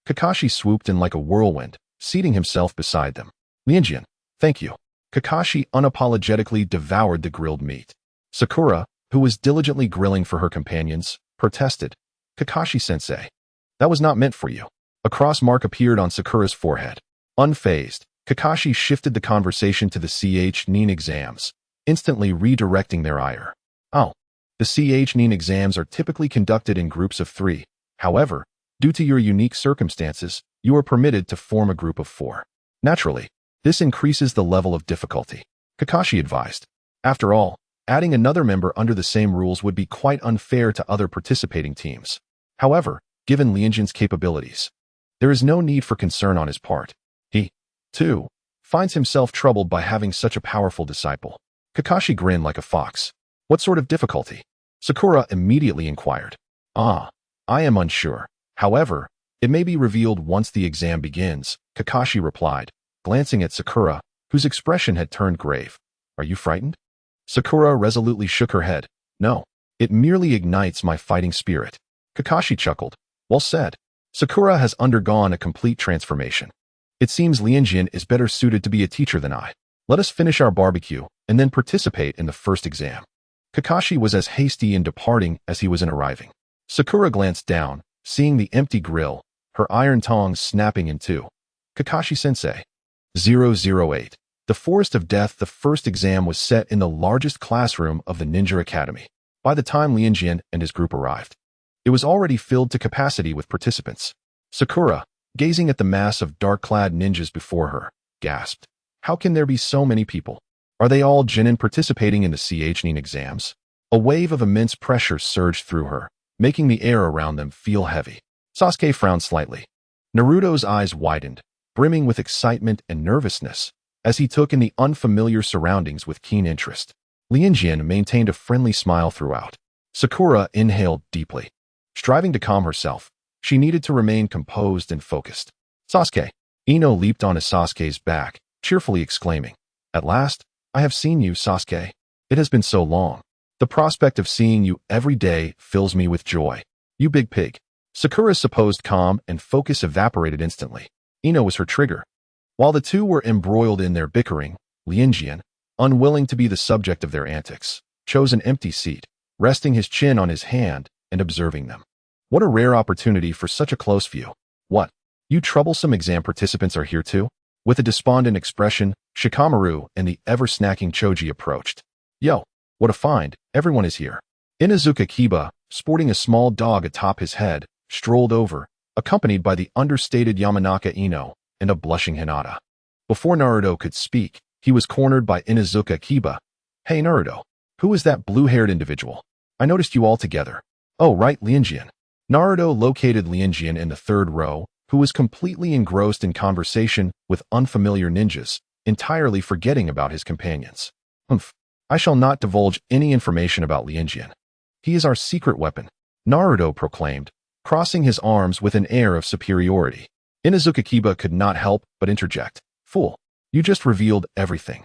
Kakashi swooped in like a whirlwind, seating himself beside them. Lianjian, thank you. Kakashi unapologetically devoured the grilled meat. Sakura, who was diligently grilling for her companions, protested. Kakashi-sensei, that was not meant for you. A cross mark appeared on Sakura's forehead. Unfazed, Kakashi shifted the conversation to the nin exams, instantly redirecting their ire. Oh, the nin exams are typically conducted in groups of 3. However, due to your unique circumstances, you are permitted to form a group of 4. Naturally, this increases the level of difficulty, Kakashi advised. After all, adding another member under the same rules would be quite unfair to other participating teams. However, given Lianjian's capabilities, there is no need for concern on his part. He, too, finds himself troubled by having such a powerful disciple. Kakashi grinned like a fox. What sort of difficulty? Sakura immediately inquired. I am unsure. However, it may be revealed once the exam begins, Kakashi replied, glancing at Sakura, whose expression had turned grave. Are you frightened? Sakura resolutely shook her head. No, it merely ignites my fighting spirit. Kakashi chuckled. Well said. Sakura has undergone a complete transformation. It seems Lianjian is better suited to be a teacher than I. Let us finish our barbecue and then participate in the first exam. Kakashi was as hasty in departing as he was in arriving. Sakura glanced down, seeing the empty grill, her iron tongs snapping in two. Kakashi-sensei. 008. The Forest of Death. The first exam was set in the largest classroom of the Ninja Academy. By the time Lianjian and his group arrived, it was already filled to capacity with participants. Sakura, gazing at the mass of dark-clad ninjas before her, gasped. How can there be so many people? Are they all genin participating in the nin exams? A wave of immense pressure surged through her, making the air around them feel heavy. Sasuke frowned slightly. Naruto's eyes widened, brimming with excitement and nervousness, as he took in the unfamiliar surroundings with keen interest. Lianjian maintained a friendly smile throughout. Sakura inhaled deeply. Striving to calm herself, she needed to remain composed and focused. Sasuke. Ino leaped onto Sasuke's back, cheerfully exclaiming, At last, I have seen you, Sasuke. It has been so long. The prospect of seeing you every day fills me with joy. You big pig. Sakura's supposed calm and focus evaporated instantly. Ino was her trigger. While the two were embroiled in their bickering, Lianjian, unwilling to be the subject of their antics, chose an empty seat, resting his chin on his hand and observing them. What a rare opportunity for such a close view. What? You troublesome exam participants are here too? With a despondent expression, Shikamaru and the ever-snacking Choji approached. Yo, what a find, everyone is here. Inuzuka Kiba, sporting a small dog atop his head, strolled over, accompanied by the understated Yamanaka Ino and a blushing Hinata. Before Naruto could speak, he was cornered by Inuzuka Kiba. Hey Naruto, who is that blue-haired individual? I noticed you all together. Oh right, Lianjian. Naruto located Lianjian in the third row, who was completely engrossed in conversation with unfamiliar ninjas, entirely forgetting about his companions. I shall not divulge any information about Lianjian. He is our secret weapon, Naruto proclaimed, crossing his arms with an air of superiority. Inuzuka Kiba could not help but interject. Fool, you just revealed everything.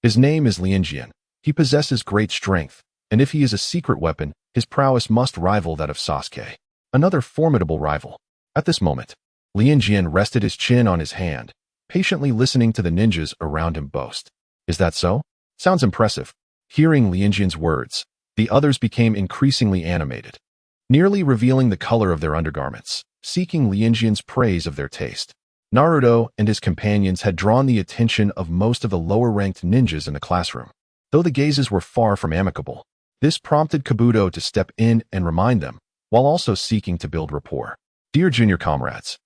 His name is Lianjian. He possesses great strength, and if he is a secret weapon, his prowess must rival that of Sasuke. Another formidable rival. At this moment, Lianjian rested his chin on his hand, patiently listening to the ninjas around him boast. Is that so? Sounds impressive. Hearing Lianjian's words, the others became increasingly animated, nearly revealing the color of their undergarments, seeking Lianjian's praise of their taste. Naruto and his companions had drawn the attention of most of the lower-ranked ninjas in the classroom. Though the gazes were far from amicable, this prompted Kabuto to step in and remind them, while also seeking to build rapport. Dear junior comrades,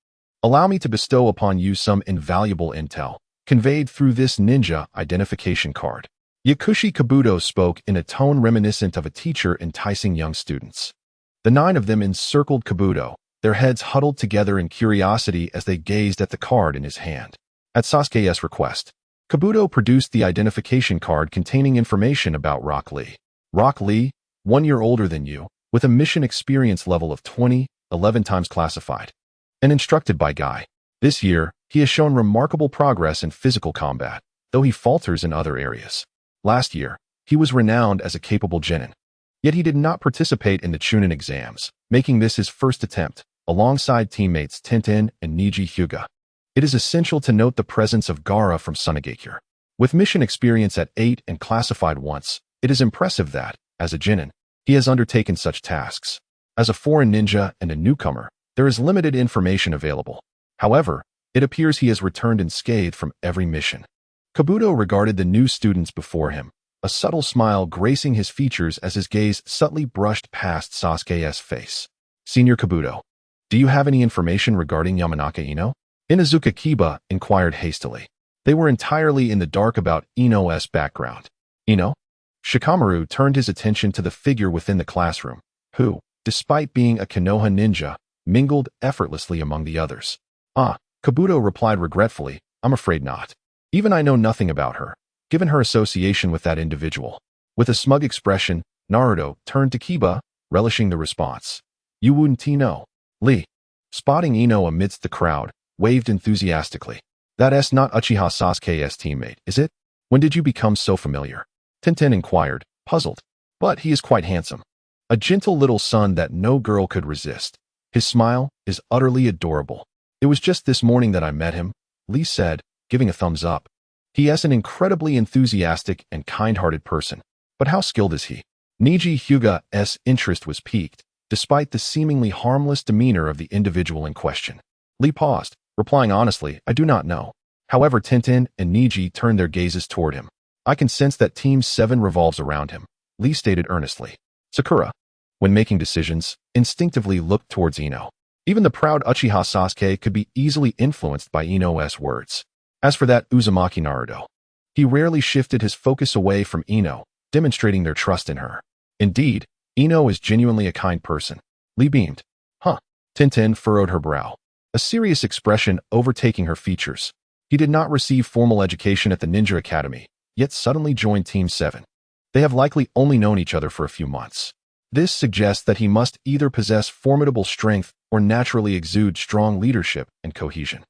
allow me to bestow upon you some invaluable intel, conveyed through this ninja identification card. Yakushi Kabuto spoke in a tone reminiscent of a teacher enticing young students. The 9 of them encircled Kabuto, their heads huddled together in curiosity as they gazed at the card in his hand. At Sasuke's request, Kabuto produced the identification card containing information about Rock Lee. Rock Lee, 1 year older than you, with a mission experience level of 20, 11 times classified. And instructed by Guy. This year, he has shown remarkable progress in physical combat, though he falters in other areas. Last year, he was renowned as a capable genin. Yet he did not participate in the Chunin exams, making this his first attempt, alongside teammates Tenten and Niji Hyuga. It is essential to note the presence of Gaara from Sunagakure. With mission experience at 8 and classified once, it is impressive that, as a genin, he has undertaken such tasks. As a foreign ninja and a newcomer, there is limited information available. However, it appears he has returned unscathed from every mission. Kabuto regarded the new students before him, a subtle smile gracing his features as his gaze subtly brushed past Sasuke's face. Senior Kabuto, do you have any information regarding Yamanaka Ino? Inazuka Kiba inquired hastily. They were entirely in the dark about Ino's background. Ino? Shikamaru turned his attention to the figure within the classroom, who, despite being a Konoha ninja, mingled effortlessly among the others. Kabuto replied regretfully, I'm afraid not. Even I know nothing about her, given her association with that individual. With a smug expression, Naruto turned to Kiba, relishing the response. You wouldn't know. Lee, spotting Ino amidst the crowd, waved enthusiastically. That's not Uchiha Sasuke's teammate, is it? When did you become so familiar? Tenten inquired, puzzled. But he is quite handsome. A gentle little son that no girl could resist. His smile is utterly adorable. It was just this morning that I met him, Lee said, giving a thumbs up. He is an incredibly enthusiastic and kind-hearted person. But how skilled is he? Niji Hyuga's interest was piqued, despite the seemingly harmless demeanor of the individual in question. Lee paused, replying honestly, I do not know. However, Tenten and Niji turned their gazes toward him. I can sense that Team 7 revolves around him, Lee stated earnestly. Sakura, when making decisions, instinctively looked towards Ino. Even the proud Uchiha Sasuke could be easily influenced by Ino's words. As for that Uzumaki Naruto, he rarely shifted his focus away from Ino, demonstrating their trust in her. Indeed, Ino is genuinely a kind person. Lee beamed. Tenten furrowed her brow, a serious expression overtaking her features. He did not receive formal education at the Ninja Academy, yet suddenly joined Team 7. They have likely only known each other for a few months. This suggests that he must either possess formidable strength or naturally exude strong leadership and cohesion.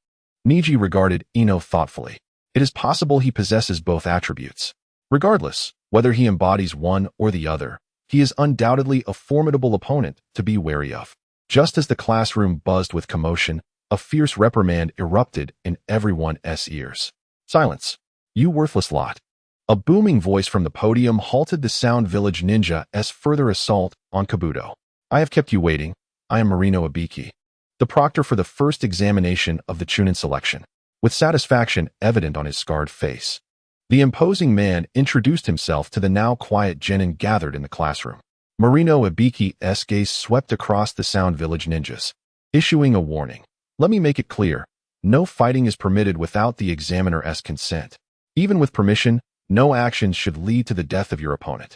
Niji regarded Ino thoughtfully. It is possible he possesses both attributes. Regardless, whether he embodies one or the other, he is undoubtedly a formidable opponent to be wary of. Just as the classroom buzzed with commotion, a fierce reprimand erupted in everyone's ears. Silence. You worthless lot. A booming voice from the podium halted the Sound Village Ninja's further assault on Kabuto. I have kept you waiting. I am Marino Abiki, the proctor for the first examination of the Chunin selection, with satisfaction evident on his scarred face. The imposing man introduced himself to the now quiet genin gathered in the classroom. Marino Abiki's gaze swept across the Sound Village ninjas, issuing a warning. Let me make it clear, no fighting is permitted without the examiner's consent. Even with permission, no actions should lead to the death of your opponent.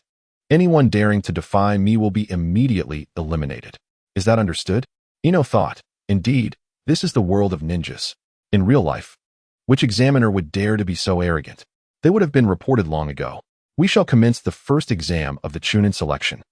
Anyone daring to defy me will be immediately eliminated. Is that understood? Ino thought, indeed, this is the world of ninjas. In real life, which examiner would dare to be so arrogant? They would have been reported long ago. We shall commence the first exam of the Chunin selection.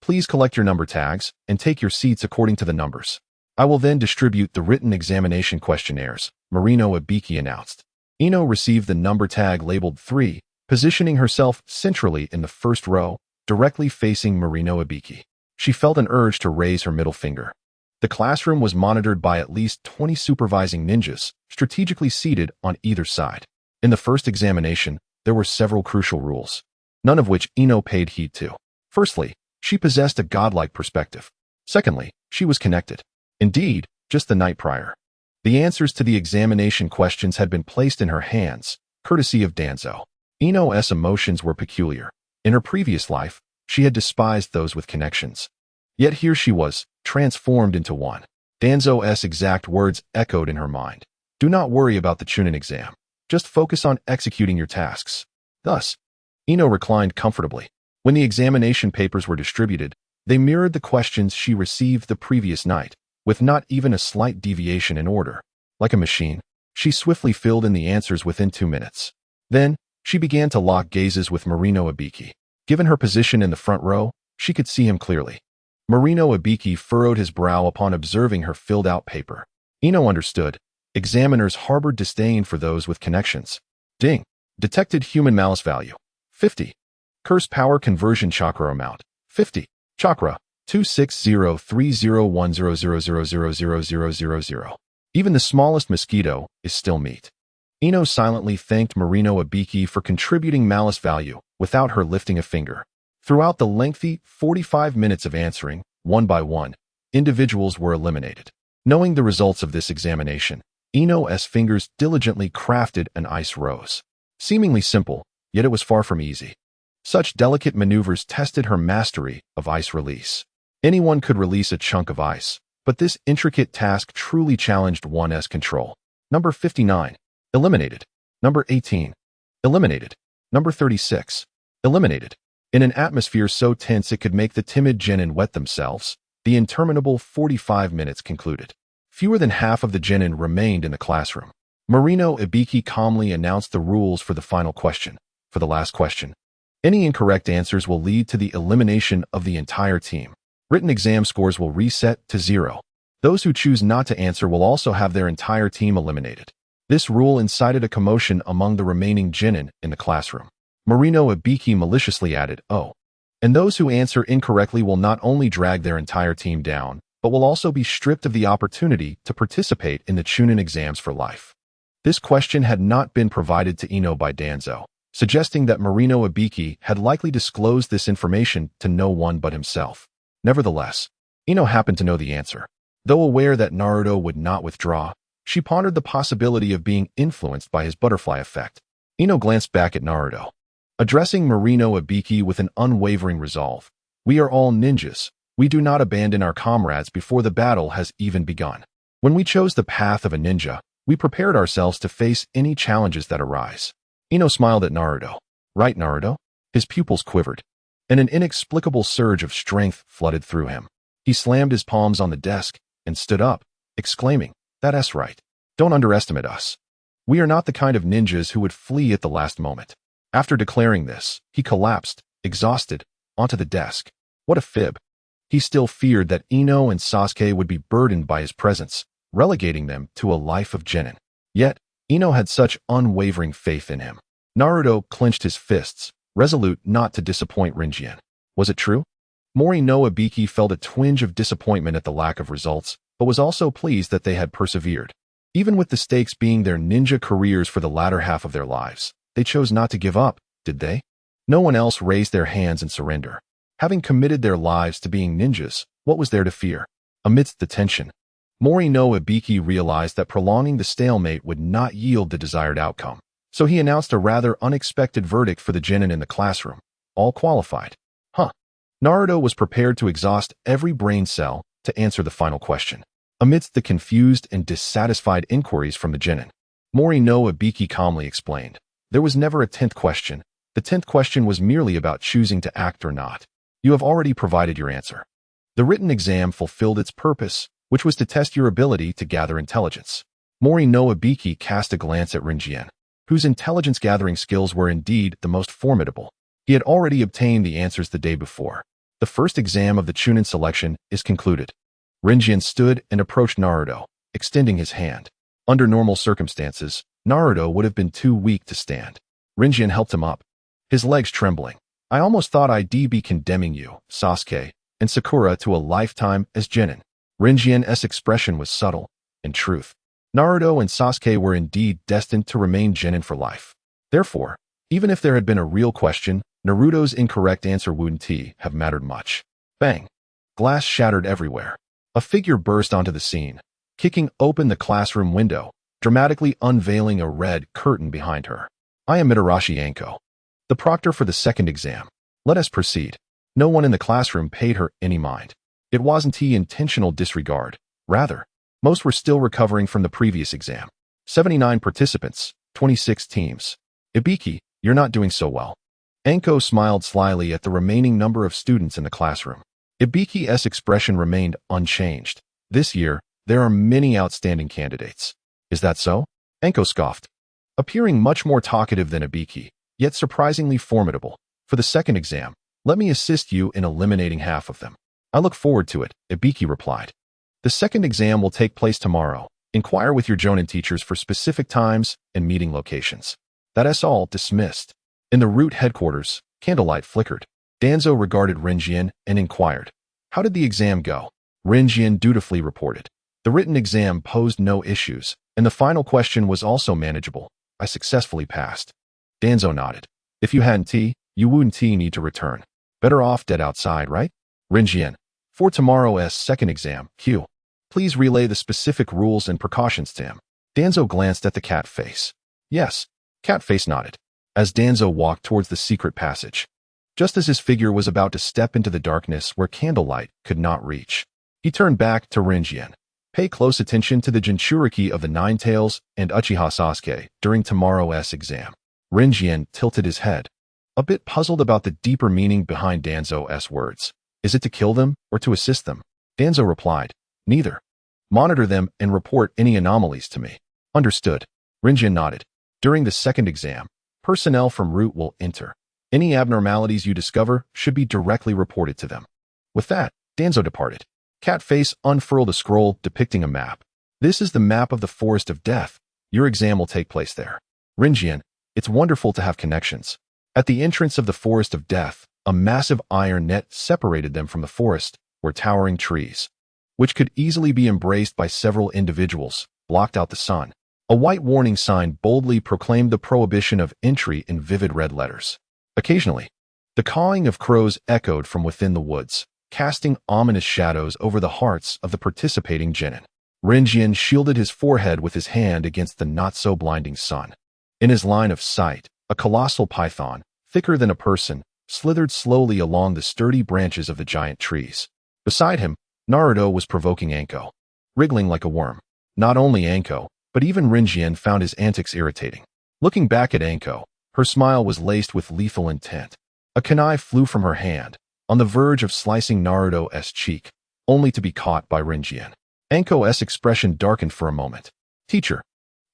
Please collect your number tags and take your seats according to the numbers. I will then distribute the written examination questionnaires, Marino Abiki announced. Ino received the number tag labeled 3, positioning herself centrally in the first row, directly facing Marino Abiki. She felt an urge to raise her middle finger. The classroom was monitored by at least 20 supervising ninjas, strategically seated on either side. In the first examination, there were several crucial rules, none of which Ino paid heed to. Firstly, she possessed a godlike perspective. Secondly, she was connected. Indeed, just the night prior, the answers to the examination questions had been placed in her hands, courtesy of Danzo. Ino's emotions were peculiar. In her previous life, she had despised those with connections. Yet here she was, transformed into one. Danzo's exact words echoed in her mind. Do not worry about the Chunin exam. Just focus on executing your tasks. Thus, Ino reclined comfortably. When the examination papers were distributed, they mirrored the questions she received the previous night, with not even a slight deviation in order. Like a machine, she swiftly filled in the answers within 2 minutes. Then, she began to lock gazes with Marino Abiki. Given her position in the front row, she could see him clearly. Marino Abiki furrowed his brow upon observing her filled-out paper. Ino understood. Examiners harbored disdain for those with connections. Ding! Detected human malice value, 50. Curse power conversion chakra amount, 50. Chakra, 260301000000000. Even the smallest mosquito is still meat. Ino silently thanked Marino Abiki for contributing malice value without her lifting a finger. Throughout the lengthy 45 minutes of answering, one by one, individuals were eliminated. Knowing the results of this examination, Ino's fingers diligently crafted an ice rose. Seemingly simple, yet it was far from easy. Such delicate maneuvers tested her mastery of ice release. Anyone could release a chunk of ice, but this intricate task truly challenged one's control. Number 59. Eliminated. Number 18. Eliminated. Number 36. Eliminated. In an atmosphere so tense it could make the timid genin wet themselves, the interminable 45 minutes concluded. Fewer than half of the genin remained in the classroom. Marino Ibiki calmly announced the rules for the final question. For the last question, any incorrect answers will lead to the elimination of the entire team. Written exam scores will reset to 0. Those who choose not to answer will also have their entire team eliminated. This rule incited a commotion among the remaining genin in the classroom. Marino Ibiki maliciously added, "Oh, and those who answer incorrectly will not only drag their entire team down, but will also be stripped of the opportunity to participate in the Chunin exams for life." This question had not been provided to Ino by Danzo, suggesting that Marino Ibiki had likely disclosed this information to no one but himself. Nevertheless, Ino happened to know the answer. Though aware that Naruto would not withdraw, she pondered the possibility of being influenced by his butterfly effect. Ino glanced back at Naruto, addressing Marino Ibiki with an unwavering resolve. "We are all ninjas. We do not abandon our comrades before the battle has even begun. When we chose the path of a ninja, we prepared ourselves to face any challenges that arise." Ino smiled at Naruto. "Right, Naruto?" His pupils quivered, and an inexplicable surge of strength flooded through him. He slammed his palms on the desk and stood up, exclaiming, "That's right. Don't underestimate us. We are not the kind of ninjas who would flee at the last moment." After declaring this, he collapsed, exhausted, onto the desk. What a fib. He still feared that Ino and Sasuke would be burdened by his presence, relegating them to a life of genin. Yet, Ino had such unwavering faith in him. Naruto clenched his fists, resolute not to disappoint Rinjian. Was it true? Mori no Ibiki felt a twinge of disappointment at the lack of results, but was also pleased that they had persevered. Even with the stakes being their ninja careers for the latter half of their lives, they chose not to give up, did they? No one else raised their hands in surrender. Having committed their lives to being ninjas, what was there to fear? Amidst the tension, Mori no Ibiki realized that prolonging the stalemate would not yield the desired outcome, so he announced a rather unexpected verdict for the genin in the classroom. All qualified. Naruto was prepared to exhaust every brain cell to answer the final question. Amidst the confused and dissatisfied inquiries from the genin, Mori no Ibiki calmly explained, "There was never a 10th question. The 10th question was merely about choosing to act or not. You have already provided your answer." The written exam fulfilled its purpose, which was to test your ability to gather intelligence. Mori no Ibiki cast a glance at Rinjian, whose intelligence-gathering skills were indeed the most formidable. He had already obtained the answers the day before. The first exam of the Chunin selection is concluded. Rinjian stood and approached Naruto, extending his hand. Under normal circumstances, Naruto would have been too weak to stand. Rinjian helped him up, his legs trembling. "I almost thought I'd be condemning you, Sasuke, and Sakura to a lifetime as genin." Rinjian's expression was subtle. In truth, Naruto and Sasuke were indeed destined to remain genin for life. Therefore, even if there had been a real question, Naruto's incorrect answer wouldn't have mattered much. Bang! Glass shattered everywhere. A figure burst onto the scene, kicking open the classroom window, dramatically unveiling a red curtain behind her. "I am Mitarashi Anko, the proctor for the second exam. Let us proceed." No one in the classroom paid her any mind. It wasn't intentional disregard. Rather, most were still recovering from the previous exam. 79 participants, 26 teams. "Ibiki, you're not doing so well." Anko smiled slyly at the remaining number of students in the classroom. Ibiki's expression remained unchanged. "This year, there are many outstanding candidates." "Is that so?" Anko scoffed, appearing much more talkative than Ibiki, yet surprisingly formidable. "For the second exam, let me assist you in eliminating half of them." "I look forward to it," Ibiki replied. "The second exam will take place tomorrow. Inquire with your Jonin teachers for specific times and meeting locations." That's all dismissed. In the root headquarters, candlelight flickered. Danzo regarded Rinjian and inquired, "How did the exam go?" Rinjian dutifully reported, "The written exam posed no issues, and the final question was also manageable. I successfully passed." Danzo nodded. "If you hadn't you wouldn't need to return. Better off dead outside, right?" Rinjian, "For tomorrow's second exam, please relay the specific rules and precautions to him." Danzo glanced at the cat face. "Yes." Cat face nodded. As Danzo walked towards the secret passage, just as his figure was about to step into the darkness where candlelight could not reach, he turned back to Rinjian. "Pay close attention to the Jinchuriki of the Nine Tails and Uchiha Sasuke during tomorrow's exam." Rinjian tilted his head, a bit puzzled about the deeper meaning behind Danzo's words. Is it to kill them or to assist them? Danzo replied, "Neither. Monitor them and report any anomalies to me." "Understood." Rinjian nodded. "During the second exam, personnel from Root will enter. Any abnormalities you discover should be directly reported to them." With that, Danzo departed. Catface unfurled a scroll depicting a map. "This is the map of the Forest of Death. Your exam will take place there." Rinjian, "It's wonderful to have connections." At the entrance of the Forest of Death, a massive iron net separated them from the forest, where towering trees, which could easily be embraced by several individuals, blocked out the sun. A white warning sign boldly proclaimed the prohibition of entry in vivid red letters. Occasionally, the cawing of crows echoed from within the woods, casting ominous shadows over the hearts of the participating genin. Rinjian shielded his forehead with his hand against the not-so-blinding sun. In his line of sight, a colossal python, thicker than a person, slithered slowly along the sturdy branches of the giant trees. Beside him, Naruto was provoking Anko, wriggling like a worm. Not only Anko, but even Rinjian found his antics irritating. Looking back at Anko, her smile was laced with lethal intent. A kunai flew from her hand, on the verge of slicing Naruto's cheek, only to be caught by Rinjian. Anko's expression darkened for a moment. "Teacher,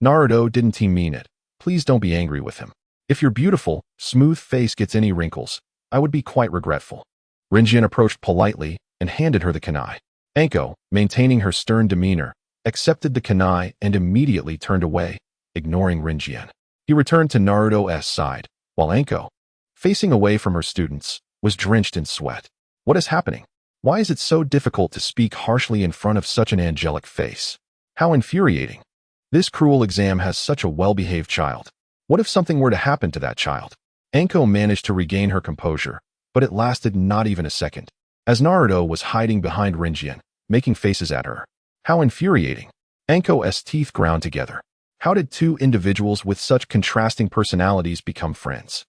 Naruto didn't he mean it. Please don't be angry with him. If your beautiful, smooth face gets any wrinkles, I would be quite regretful." Rinjian approached politely and handed her the kunai. Anko, maintaining her stern demeanor, accepted the kunai and immediately turned away, ignoring Rinjian. He returned to Naruto's side, while Anko, facing away from her students, was drenched in sweat. What is happening? Why is it so difficult to speak harshly in front of such an angelic face? How infuriating. This cruel exam has such a well-behaved child. What if something were to happen to that child? Anko managed to regain her composure, but it lasted not even a second, as Naruto was hiding behind Rinjian, making faces at her. How infuriating. Anko's teeth ground together. How did two individuals with such contrasting personalities become friends?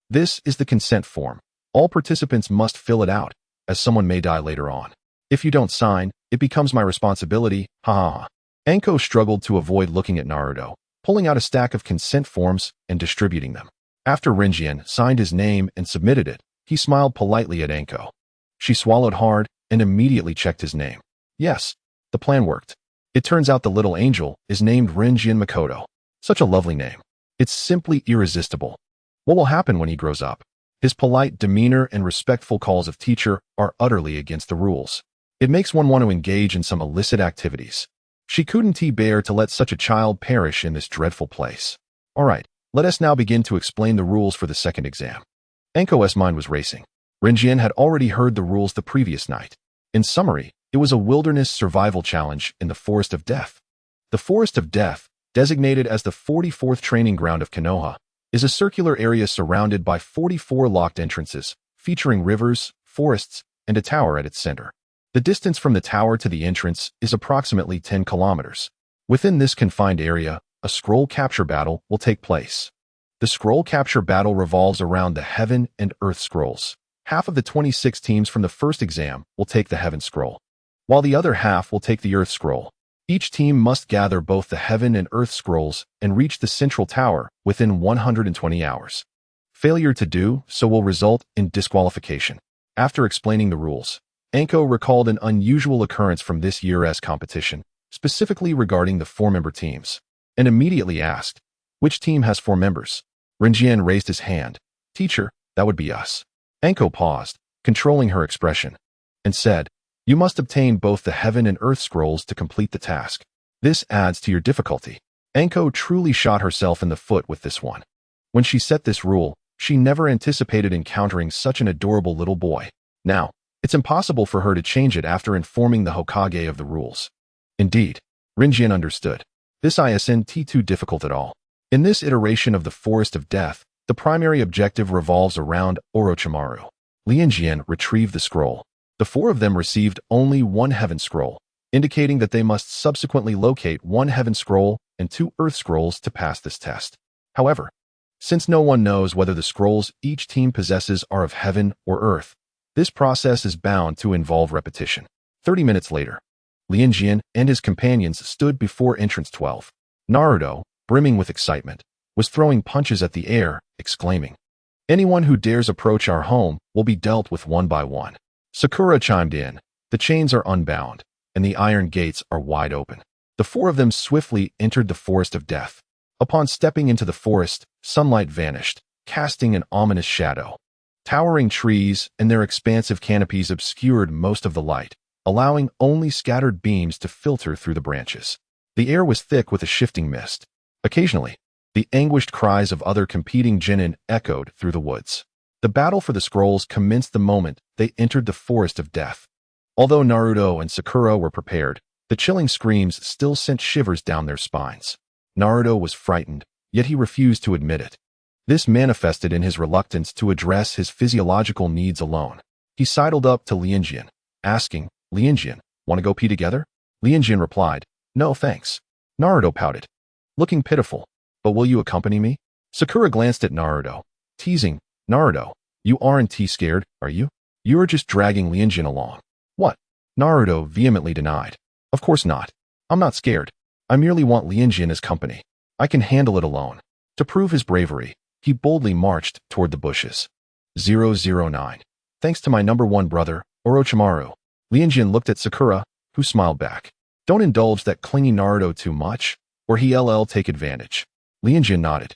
This is the consent form. All participants must fill it out, as someone may die later on. If you don't sign, it becomes my responsibility, ha ha ha. Anko struggled to avoid looking at Naruto, pulling out a stack of consent forms and distributing them. After Rinjian signed his name and submitted it, he smiled politely at Anko. She swallowed hard and immediately checked his name. Yes, the plan worked. It turns out the little angel is named Rinjian Makoto. Such a lovely name. It's simply irresistible. What will happen when he grows up? His polite demeanor and respectful calls of teacher are utterly against the rules. It makes one want to engage in some illicit activities. She couldn't bear to let such a child perish in this dreadful place. All right, let us now begin to explain the rules for the second exam. Anko's mind was racing. Rinjian had already heard the rules the previous night. In summary, it was a wilderness survival challenge in the Forest of Death. The Forest of Death, designated as the 44th training ground of Konoha, is a circular area surrounded by 44 locked entrances, featuring rivers, forests, and a tower at its center. The distance from the tower to the entrance is approximately 10 kilometers. Within this confined area, a scroll capture battle will take place. The scroll capture battle revolves around the Heaven and Earth scrolls. Half of the 26 teams from the first exam will take the Heaven scroll, while the other half will take the Earth scroll. Each team must gather both the Heaven and Earth scrolls and reach the central tower within 120 hours. Failure to do so will result in disqualification. After explaining the rules, Anko recalled an unusual occurrence from this year's competition, specifically regarding the 4-member teams, and immediately asked, "Which team has 4 members?" Rinjian raised his hand. "Teacher, that would be us." Anko paused, controlling her expression, and said, "You must obtain both the Heaven and Earth scrolls to complete the task. This adds to your difficulty." Anko truly shot herself in the foot with this one. When she set this rule, she never anticipated encountering such an adorable little boy. Now, it's impossible for her to change it after informing the Hokage of the rules. Indeed, Rinjian understood. This isn't too difficult at all. In this iteration of the Forest of Death, the primary objective revolves around Orochimaru. Lianjian retrieved the scroll. The four of them received only one heaven scroll, indicating that they must subsequently locate one heaven scroll and two earth scrolls to pass this test. However, since no one knows whether the scrolls each team possesses are of heaven or earth, this process is bound to involve repetition. 30 minutes later, Lianjian and his companions stood before entrance 12. Naruto, brimming with excitement, was throwing punches at the air, exclaiming, "Anyone who dares approach our home will be dealt with one by one." Sakura chimed in, "The chains are unbound, and the iron gates are wide open." The four of them swiftly entered the Forest of Death. Upon stepping into the forest, sunlight vanished, casting an ominous shadow. Towering trees and their expansive canopies obscured most of the light, allowing only scattered beams to filter through the branches. The air was thick with a shifting mist. Occasionally, the anguished cries of other competing genin echoed through the woods. The battle for the scrolls commenced the moment they entered the Forest of Death. Although Naruto and Sakura were prepared, the chilling screams still sent shivers down their spines. Naruto was frightened, yet he refused to admit it. This manifested in his reluctance to address his physiological needs alone. He sidled up to Lianjian, asking, "Lianjian, want to go pee together?" Lianjian replied, "No thanks." Naruto pouted, looking pitiful, "But will you accompany me?" Sakura glanced at Naruto, teasing, "Naruto, you aren't scared, are you? You are just dragging Lianjian along." "What?" Naruto vehemently denied. "Of course not. I'm not scared. I merely want Lianjian as company. I can handle it alone." To prove his bravery, he boldly marched toward the bushes. 009. "Thanks to my number one brother, Orochimaru." Lianjian looked at Sakura, who smiled back. "Don't indulge that clingy Naruto too much, or he'll take advantage." Lianjian nodded.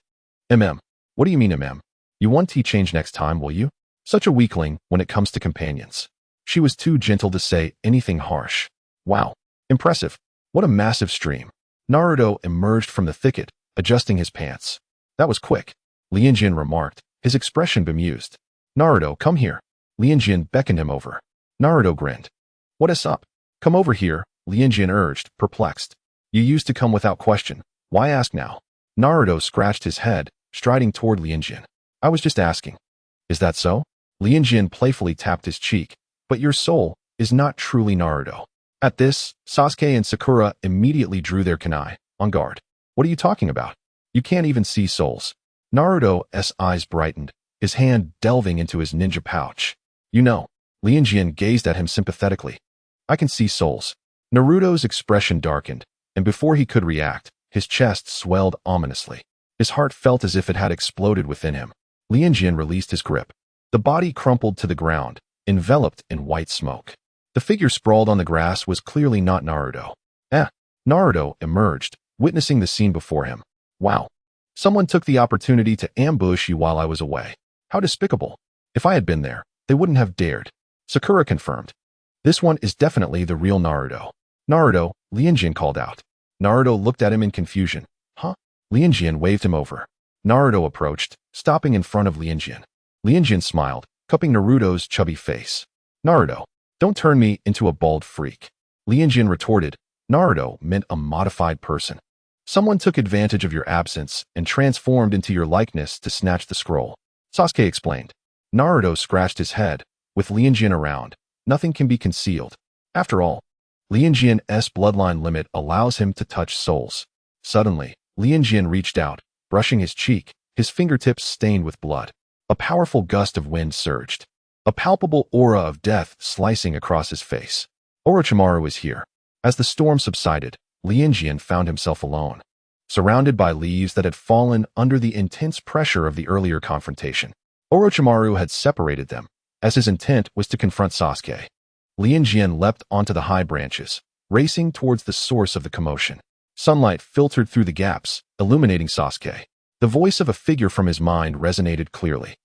What do you mean, You won't change next time, will you? Such a weakling when it comes to companions." She was too gentle to say anything harsh. "Wow. Impressive. What a massive stream." Naruto emerged from the thicket, adjusting his pants. "That was quick," Lianjian remarked, his expression bemused. "Naruto, come here." Lianjian beckoned him over. Naruto grinned. "What is up? Come over here," Lianjian urged, perplexed. "You used to come without question. Why ask now?" Naruto scratched his head, striding toward Lianjian. "I was just asking." "Is that so?" Lianjian playfully tapped his cheek. "But your soul is not truly Naruto." At this, Sasuke and Sakura immediately drew their kunai, on guard. "What are you talking about? You can't even see souls." Naruto's eyes brightened, his hand delving into his ninja pouch. "You know." Lianjian gazed at him sympathetically. "I can see souls." Naruto's expression darkened, and before he could react, his chest swelled ominously. His heart felt as if it had exploded within him. Lianjian released his grip. The body crumpled to the ground, enveloped in white smoke. The figure sprawled on the grass was clearly not Naruto. Naruto emerged, witnessing the scene before him. "Wow. Someone took the opportunity to ambush you while I was away. How despicable. If I had been there, they wouldn't have dared." Sakura confirmed. "This one is definitely the real Naruto." "Naruto," Lianjian called out. Naruto looked at him in confusion. "Huh?" Lianjian waved him over. Naruto approached, stopping in front of Lianjian. Lianjian smiled, cupping Naruto's chubby face. "Naruto, don't turn me into a bald freak." Lianjian retorted, "Naruto meant a modified person. Someone took advantage of your absence and transformed into your likeness to snatch the scroll." Sasuke explained. Naruto scratched his head. With Lianjian around, nothing can be concealed. After all, Lianjian's bloodline limit allows him to touch souls. Suddenly, Lianjian reached out, brushing his cheek, his fingertips stained with blood. A powerful gust of wind surged. A palpable aura of death slicing across his face. Orochimaru was here. As the storm subsided, Lianjian found himself alone, surrounded by leaves that had fallen under the intense pressure of the earlier confrontation. Orochimaru had separated them, as his intent was to confront Sasuke. Lianjian leapt onto the high branches, racing towards the source of the commotion. Sunlight filtered through the gaps, illuminating Sasuke. The voice of a figure from his mind resonated clearly.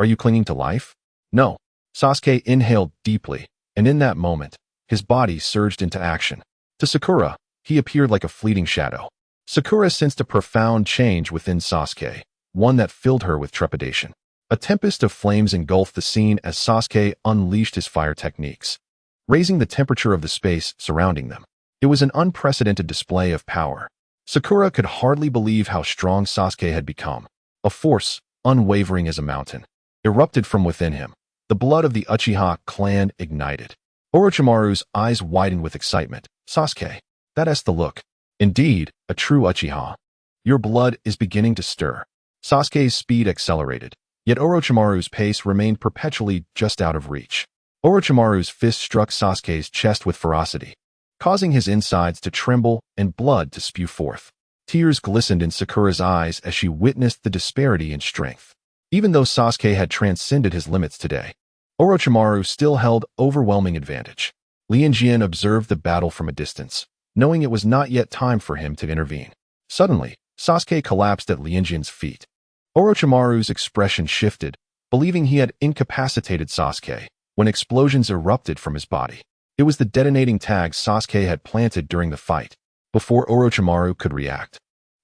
"Are you clinging to life?" "No." Sasuke inhaled deeply, and in that moment, his body surged into action. To Sakura, he appeared like a fleeting shadow. Sakura sensed a profound change within Sasuke, one that filled her with trepidation. A tempest of flames engulfed the scene as Sasuke unleashed his fire techniques, raising the temperature of the space surrounding them. It was an unprecedented display of power. Sakura could hardly believe how strong Sasuke had become. A force, unwavering as a mountain, erupted from within him. The blood of the Uchiha clan ignited. Orochimaru's eyes widened with excitement. Sasuke, that's the look. Indeed, a true Uchiha. Your blood is beginning to stir. Sasuke's speed accelerated, yet Orochimaru's pace remained perpetually just out of reach. Orochimaru's fist struck Sasuke's chest with ferocity, causing his insides to tremble and blood to spew forth. Tears glistened in Sakura's eyes as she witnessed the disparity in strength. Even though Sasuke had transcended his limits today, Orochimaru still held overwhelming advantage. Lianjian observed the battle from a distance, knowing it was not yet time for him to intervene. Suddenly, Sasuke collapsed at Lianjian's feet. Orochimaru's expression shifted, believing he had incapacitated Sasuke, when explosions erupted from his body. It was the detonating tag Sasuke had planted during the fight. Before Orochimaru could react,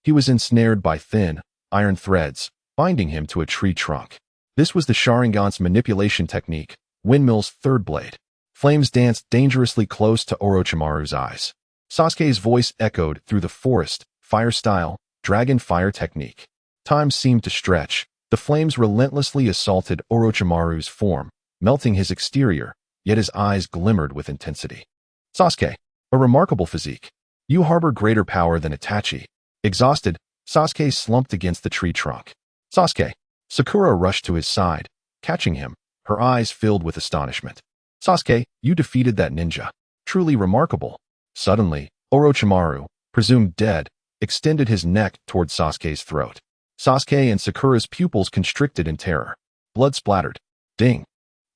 he was ensnared by thin, iron threads, binding him to a tree trunk. This was the Sharingan's manipulation technique, Windmill's third blade. Flames danced dangerously close to Orochimaru's eyes. Sasuke's voice echoed through the forest, fire style, dragon fire technique. Time seemed to stretch. The flames relentlessly assaulted Orochimaru's form, melting his exterior, yet his eyes glimmered with intensity. Sasuke, a remarkable physique. You harbor greater power than Itachi. Exhausted, Sasuke slumped against the tree trunk. Sasuke. Sakura rushed to his side, catching him, her eyes filled with astonishment. Sasuke, you defeated that ninja. Truly remarkable. Suddenly, Orochimaru, presumed dead, extended his neck toward Sasuke's throat. Sasuke and Sakura's pupils constricted in terror. Blood splattered. Ding.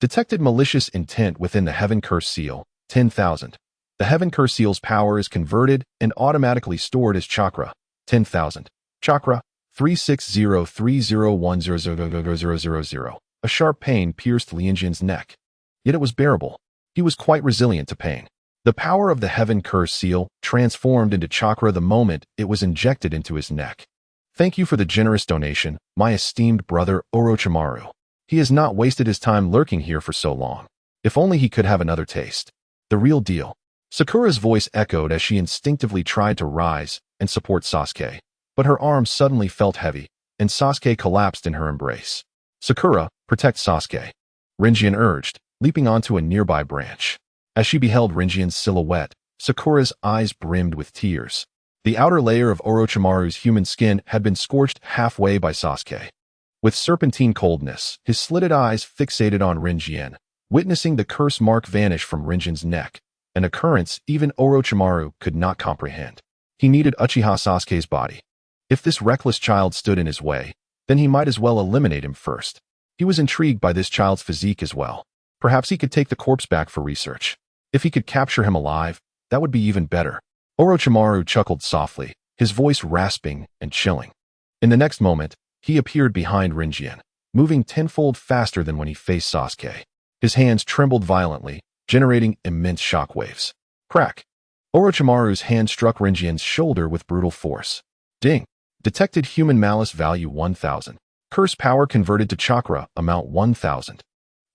Detected malicious intent within the Heaven Curse Seal, 10,000. The Heaven Curse Seal's power is converted and automatically stored as chakra, 10,000. Chakra, 36030100000. A sharp pain pierced Lianjian's neck. Yet it was bearable. He was quite resilient to pain. The power of the Heaven Curse Seal transformed into chakra the moment it was injected into his neck. Thank you for the generous donation, my esteemed brother Orochimaru. He has not wasted his time lurking here for so long. If only he could have another taste. The real deal. Sakura's voice echoed as she instinctively tried to rise and support Sasuke, but her arms suddenly felt heavy, and Sasuke collapsed in her embrace. Sakura, protect Sasuke. Rinjian urged, leaping onto a nearby branch. As she beheld Rinjian's silhouette, Sakura's eyes brimmed with tears. The outer layer of Orochimaru's human skin had been scorched halfway by Sasuke. With serpentine coldness, his slitted eyes fixated on Rinjian, witnessing the curse mark vanish from Rinjian's neck, an occurrence even Orochimaru could not comprehend. He needed Uchiha Sasuke's body. If this reckless child stood in his way, then he might as well eliminate him first. He was intrigued by this child's physique as well. Perhaps he could take the corpse back for research. If he could capture him alive, that would be even better. Orochimaru chuckled softly, his voice rasping and chilling. In the next moment, he appeared behind Rinjian, moving tenfold faster than when he faced Sasuke. His hands trembled violently, generating immense shockwaves. Crack! Orochimaru's hand struck Rinjian's shoulder with brutal force. Ding! Detected human malice value 1000. Curse power converted to chakra amount 1000.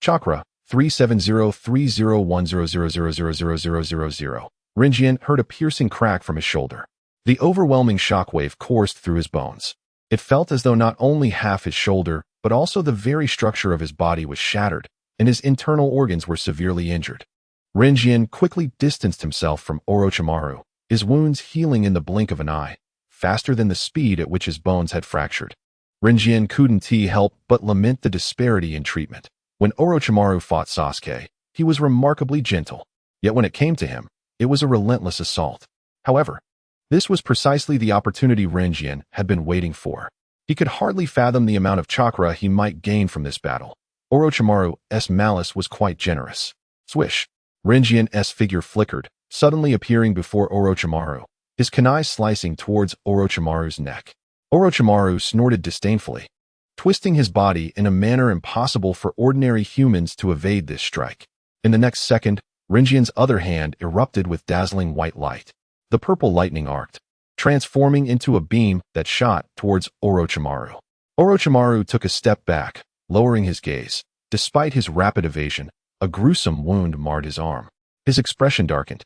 Chakra 3703010000000. Rinjian heard a piercing crack from his shoulder. The overwhelming shockwave coursed through his bones. It felt as though not only half his shoulder, but also the very structure of his body was shattered, and his internal organs were severely injured. Rinjian quickly distanced himself from Orochimaru, his wounds healing in the blink of an eye, faster than the speed at which his bones had fractured. Rinjian couldn't help but lament the disparity in treatment. When Orochimaru fought Sasuke, he was remarkably gentle, yet when it came to him, it was a relentless assault. However, this was precisely the opportunity Rinjian had been waiting for. He could hardly fathom the amount of chakra he might gain from this battle. Orochimaru's malice was quite generous. Swish! Rinjian's figure flickered, suddenly appearing before Orochimaru, his kunai slicing towards Orochimaru's neck. Orochimaru snorted disdainfully, twisting his body in a manner impossible for ordinary humans to evade this strike. In the next second, Rinjian's other hand erupted with dazzling white light. The purple lightning arced, transforming into a beam that shot towards Orochimaru. Orochimaru took a step back, lowering his gaze. Despite his rapid evasion, a gruesome wound marred his arm. His expression darkened.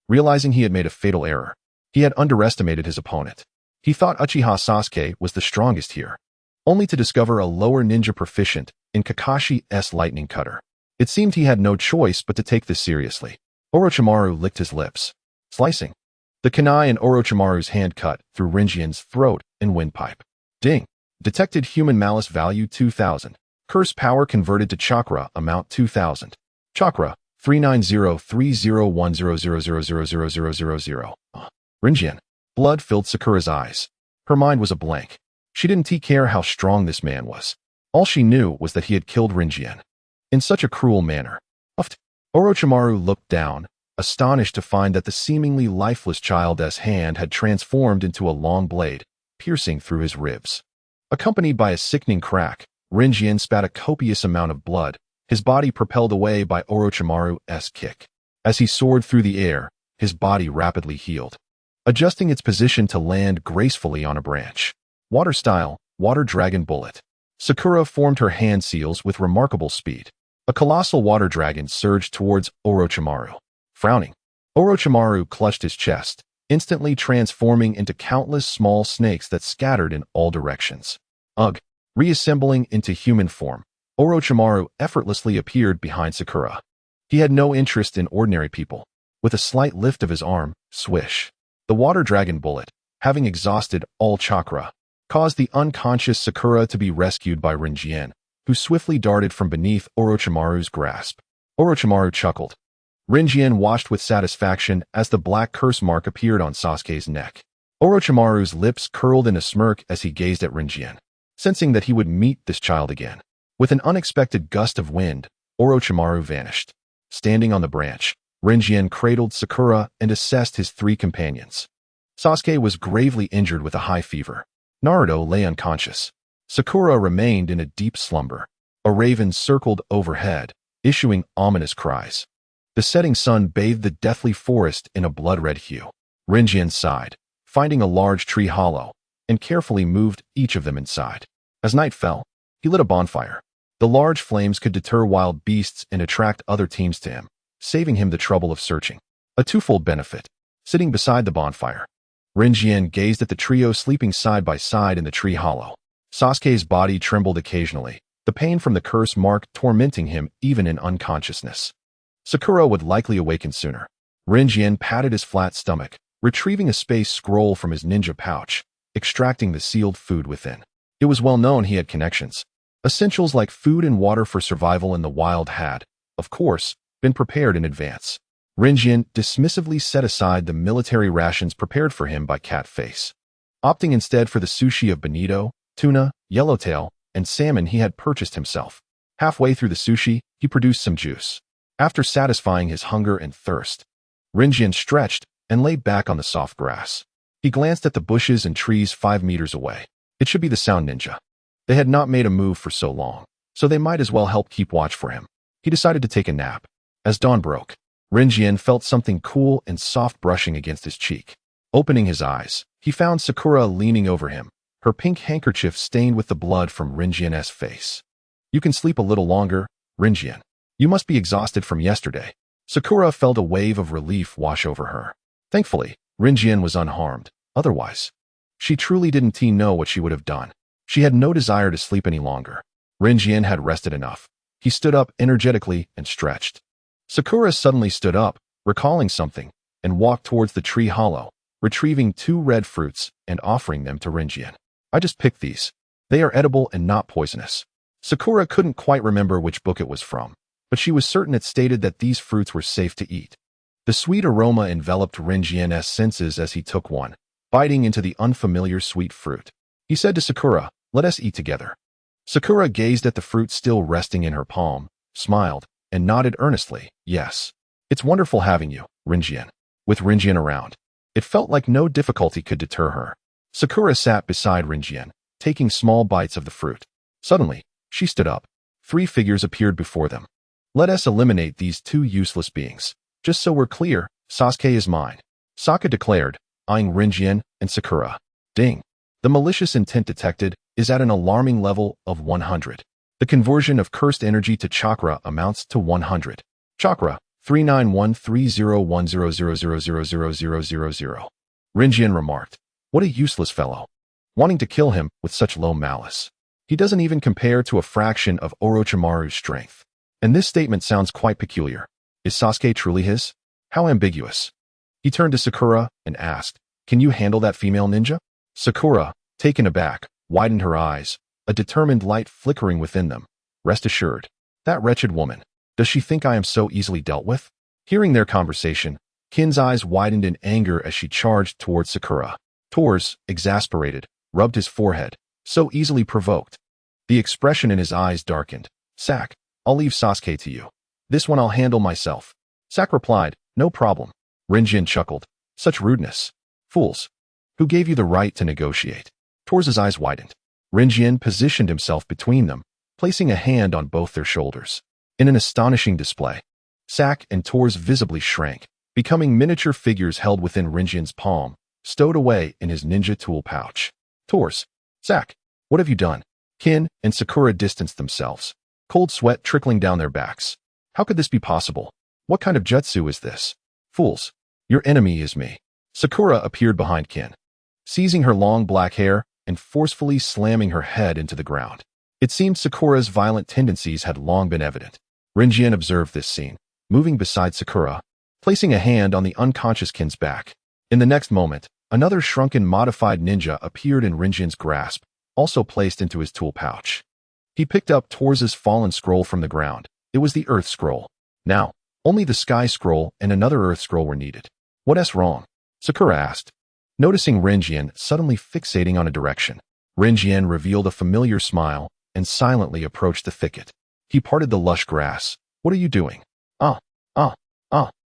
Realizing he had made a fatal error, he had underestimated his opponent. He thought Uchiha Sasuke was the strongest here, only to discover a lower ninja proficient in Kakashi's lightning cutter. It seemed he had no choice but to take this seriously. Orochimaru licked his lips, slicing. The kunai in Orochimaru's hand cut through Rinjian's throat and windpipe. Ding! Detected human malice value 2000. Curse power converted to chakra amount 2000. Chakra 390301000000000. Rinjian. Blood filled Sakura's eyes. Her mind was a blank. She didn't care how strong this man was. All she knew was that he had killed Rinjian in such a cruel manner. Orochimaru looked down, astonished to find that the seemingly lifeless child's hand had transformed into a long blade, piercing through his ribs. Accompanied by a sickening crack, Rinjian spat a copious amount of blood, his body propelled away by Orochimaru's kick. As he soared through the air, his body rapidly healed, adjusting its position to land gracefully on a branch. Water style, water dragon bullet. Sakura formed her hand seals with remarkable speed. A colossal water dragon surged towards Orochimaru. Frowning, Orochimaru clutched his chest, instantly transforming into countless small snakes that scattered in all directions. Ugh! Reassembling into human form, Orochimaru effortlessly appeared behind Sakura. He had no interest in ordinary people. With a slight lift of his arm, swish. The water dragon bullet, having exhausted all chakra, caused the unconscious Sakura to be rescued by Rinjian, who swiftly darted from beneath Orochimaru's grasp. Orochimaru chuckled. Rinjian watched with satisfaction as the black curse mark appeared on Sasuke's neck. Orochimaru's lips curled in a smirk as he gazed at Rinjian, sensing that he would meet this child again. With an unexpected gust of wind, Orochimaru vanished. Standing on the branch, Rinjian cradled Sakura and assessed his three companions. Sasuke was gravely injured with a high fever. Naruto lay unconscious. Sakura remained in a deep slumber. A raven circled overhead, issuing ominous cries. The setting sun bathed the deathly forest in a blood-red hue. Rinjian sighed, finding a large tree hollow, and carefully moved each of them inside. As night fell, he lit a bonfire. The large flames could deter wild beasts and attract other teams to him, saving him the trouble of searching. A twofold benefit. Sitting beside the bonfire, Rinjian gazed at the trio sleeping side by side in the tree hollow. Sasuke's body trembled occasionally, the pain from the curse mark tormenting him even in unconsciousness. Sakura would likely awaken sooner. Rinjian patted his flat stomach, retrieving a space scroll from his ninja pouch, extracting the sealed food within. It was well known he had connections. Essentials like food and water for survival in the wild had, of course, been prepared in advance. Rinjian dismissively set aside the military rations prepared for him by Cat Face, opting instead for the sushi of bonito, tuna, yellowtail, and salmon he had purchased himself. Halfway through the sushi, he produced some juice. After satisfying his hunger and thirst, Rinjian stretched and lay back on the soft grass. He glanced at the bushes and trees 5 meters away. It should be the sound ninja. They had not made a move for so long, so they might as well help keep watch for him. He decided to take a nap. As dawn broke, Rinjian felt something cool and soft brushing against his cheek. Opening his eyes, he found Sakura leaning over him, her pink handkerchief stained with the blood from Rinjian's face. You can sleep a little longer, Rinjian. You must be exhausted from yesterday. Sakura felt a wave of relief wash over her. Thankfully, Rinjian was unharmed. Otherwise, she truly didn't know what she would have done. She had no desire to sleep any longer. Rinjian had rested enough. He stood up energetically and stretched. Sakura suddenly stood up, recalling something, and walked towards the tree hollow, retrieving 2 red fruits and offering them to Rinjian. I just picked these. They are edible and not poisonous. Sakura couldn't quite remember which book it was from, but she was certain it stated that these fruits were safe to eat. The sweet aroma enveloped Rinjian's senses as he took one, biting into the unfamiliar sweet fruit. He said to Sakura, "Let us eat together." Sakura gazed at the fruit still resting in her palm, smiled, and nodded earnestly, "Yes. It's wonderful having you, Rinjian." With Rinjian around, it felt like no difficulty could deter her. Sakura sat beside Rinjian, taking small bites of the fruit. Suddenly, she stood up. 3 figures appeared before them. "Let us eliminate these 2 useless beings. Just so we're clear, Sasuke is mine," Sokka declared, eyeing Rinjian and Sakura. Ding. The malicious intent detected, is at an alarming level of 100. The conversion of cursed energy to chakra amounts to 100. Chakra 3913010000000. Rinjian remarked, "What a useless fellow. Wanting to kill him with such low malice. He doesn't even compare to a fraction of Orochimaru's strength." And this statement sounds quite peculiar. Is Sasuke truly his? How ambiguous. He turned to Sakura and asked, "Can you handle that female ninja?" Sakura, taken aback, widened her eyes, a determined light flickering within them. "Rest assured. That wretched woman. Does she think I am so easily dealt with?" Hearing their conversation, Kin's eyes widened in anger as she charged towards Sakura. Tors, exasperated, rubbed his forehead, so easily provoked. The expression in his eyes darkened. "Sak, I'll leave Sasuke to you. This one I'll handle myself." Sak replied, "No problem." Rinjian chuckled. "Such rudeness. Fools. Who gave you the right to negotiate?" Tors' eyes widened. Rinjian positioned himself between them, placing a hand on both their shoulders. In an astonishing display, Sak and Tors visibly shrank, becoming miniature figures held within Rinjian's palm, stowed away in his ninja tool pouch. "Tors, Sak, what have you done?" Kin and Sakura distanced themselves, cold sweat trickling down their backs. "How could this be possible? What kind of jutsu is this? Fools, your enemy is me." Sakura appeared behind Kin, seizing her long black hair and forcefully slamming her head into the ground. It seemed Sakura's violent tendencies had long been evident. Rinjian observed this scene, moving beside Sakura, placing a hand on the unconscious Kin's back. In the next moment, another shrunken modified ninja appeared in Rinjian's grasp, also placed into his tool pouch. He picked up Tors' fallen scroll from the ground. It was the Earth Scroll. Now, only the Sky Scroll and another Earth Scroll were needed. "What's wrong?" Sakura asked, noticing Rinjian suddenly fixating on a direction. Rinjian revealed a familiar smile and silently approached the thicket. He parted the lush grass. "What are you doing?"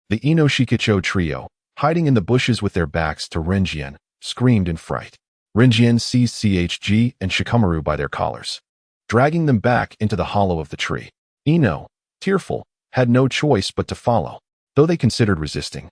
The Inoshikicho trio, hiding in the bushes with their backs to Rinjian, screamed in fright. Rinjian seized CHG and Shikamaru by their collars, dragging them back into the hollow of the tree. Ino, tearful, had no choice but to follow, though they considered resisting.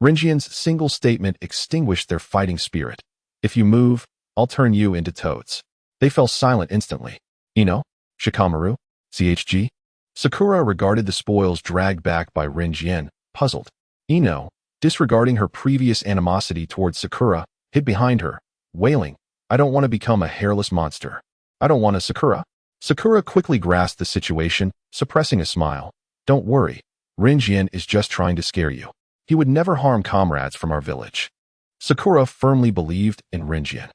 Rinjian's single statement extinguished their fighting spirit. "If you move, I'll turn you into toads." They fell silent instantly. Ino, Shikamaru, CHG. Sakura regarded the spoils dragged back by Rinjian, puzzled. Ino, disregarding her previous animosity towards Sakura, hid behind her, wailing, "I don't want to become a hairless monster. I don't want to." Sakura. Sakura quickly grasped the situation, suppressing a smile. "Don't worry. Rinjian is just trying to scare you. He would never harm comrades from our village." Sakura firmly believed in Rinjian.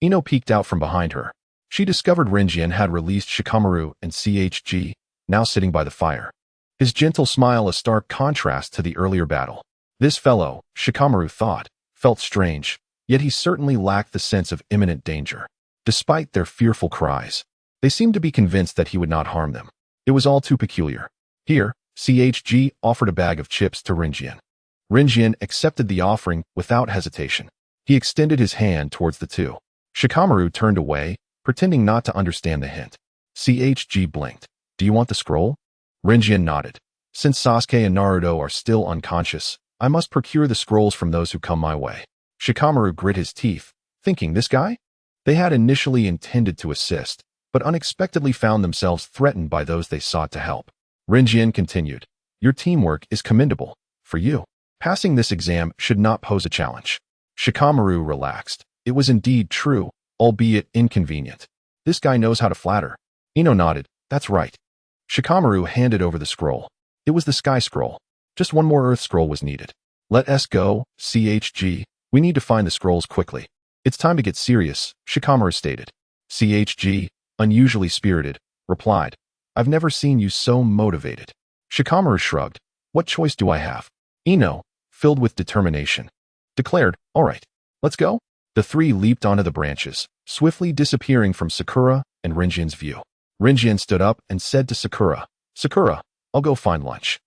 Ino peeked out from behind her. She discovered Rinjian had released Shikamaru and CHG, now sitting by the fire. His gentle smile a stark contrast to the earlier battle. This fellow, Shikamaru thought, felt strange, yet he certainly lacked the sense of imminent danger. Despite their fearful cries, they seemed to be convinced that he would not harm them. It was all too peculiar. Here, CHG offered a bag of chips to Rinjian. Rinjian accepted the offering without hesitation. He extended his hand towards the two. Shikamaru turned away, pretending not to understand the hint. CHG blinked. "Do you want the scroll?" Rinjian nodded. "Since Sasuke and Naruto are still unconscious, I must procure the scrolls from those who come my way." Shikamaru grit his teeth, thinking, "This guy?" They had initially intended to assist, but unexpectedly found themselves threatened by those they sought to help. Rinjian continued, "Your teamwork is commendable. For you, passing this exam should not pose a challenge." Shikamaru relaxed. It was indeed true, albeit inconvenient. This guy knows how to flatter. Ino nodded. "That's right." Shikamaru handed over the scroll. It was the Sky Scroll. Just one more Earth Scroll was needed. "Let us go, CHG. We need to find the scrolls quickly." "It's time to get serious," Shikamaru stated. CHG, unusually spirited, replied, "I've never seen you so motivated." Shikamaru shrugged. "What choice do I have?" Ino, filled with determination, declared, "All right, let's go." The three leaped onto the branches, swiftly disappearing from Sakura and Rinjian's view. Rinjian stood up and said to Sakura, "Sakura, I'll go find lunch.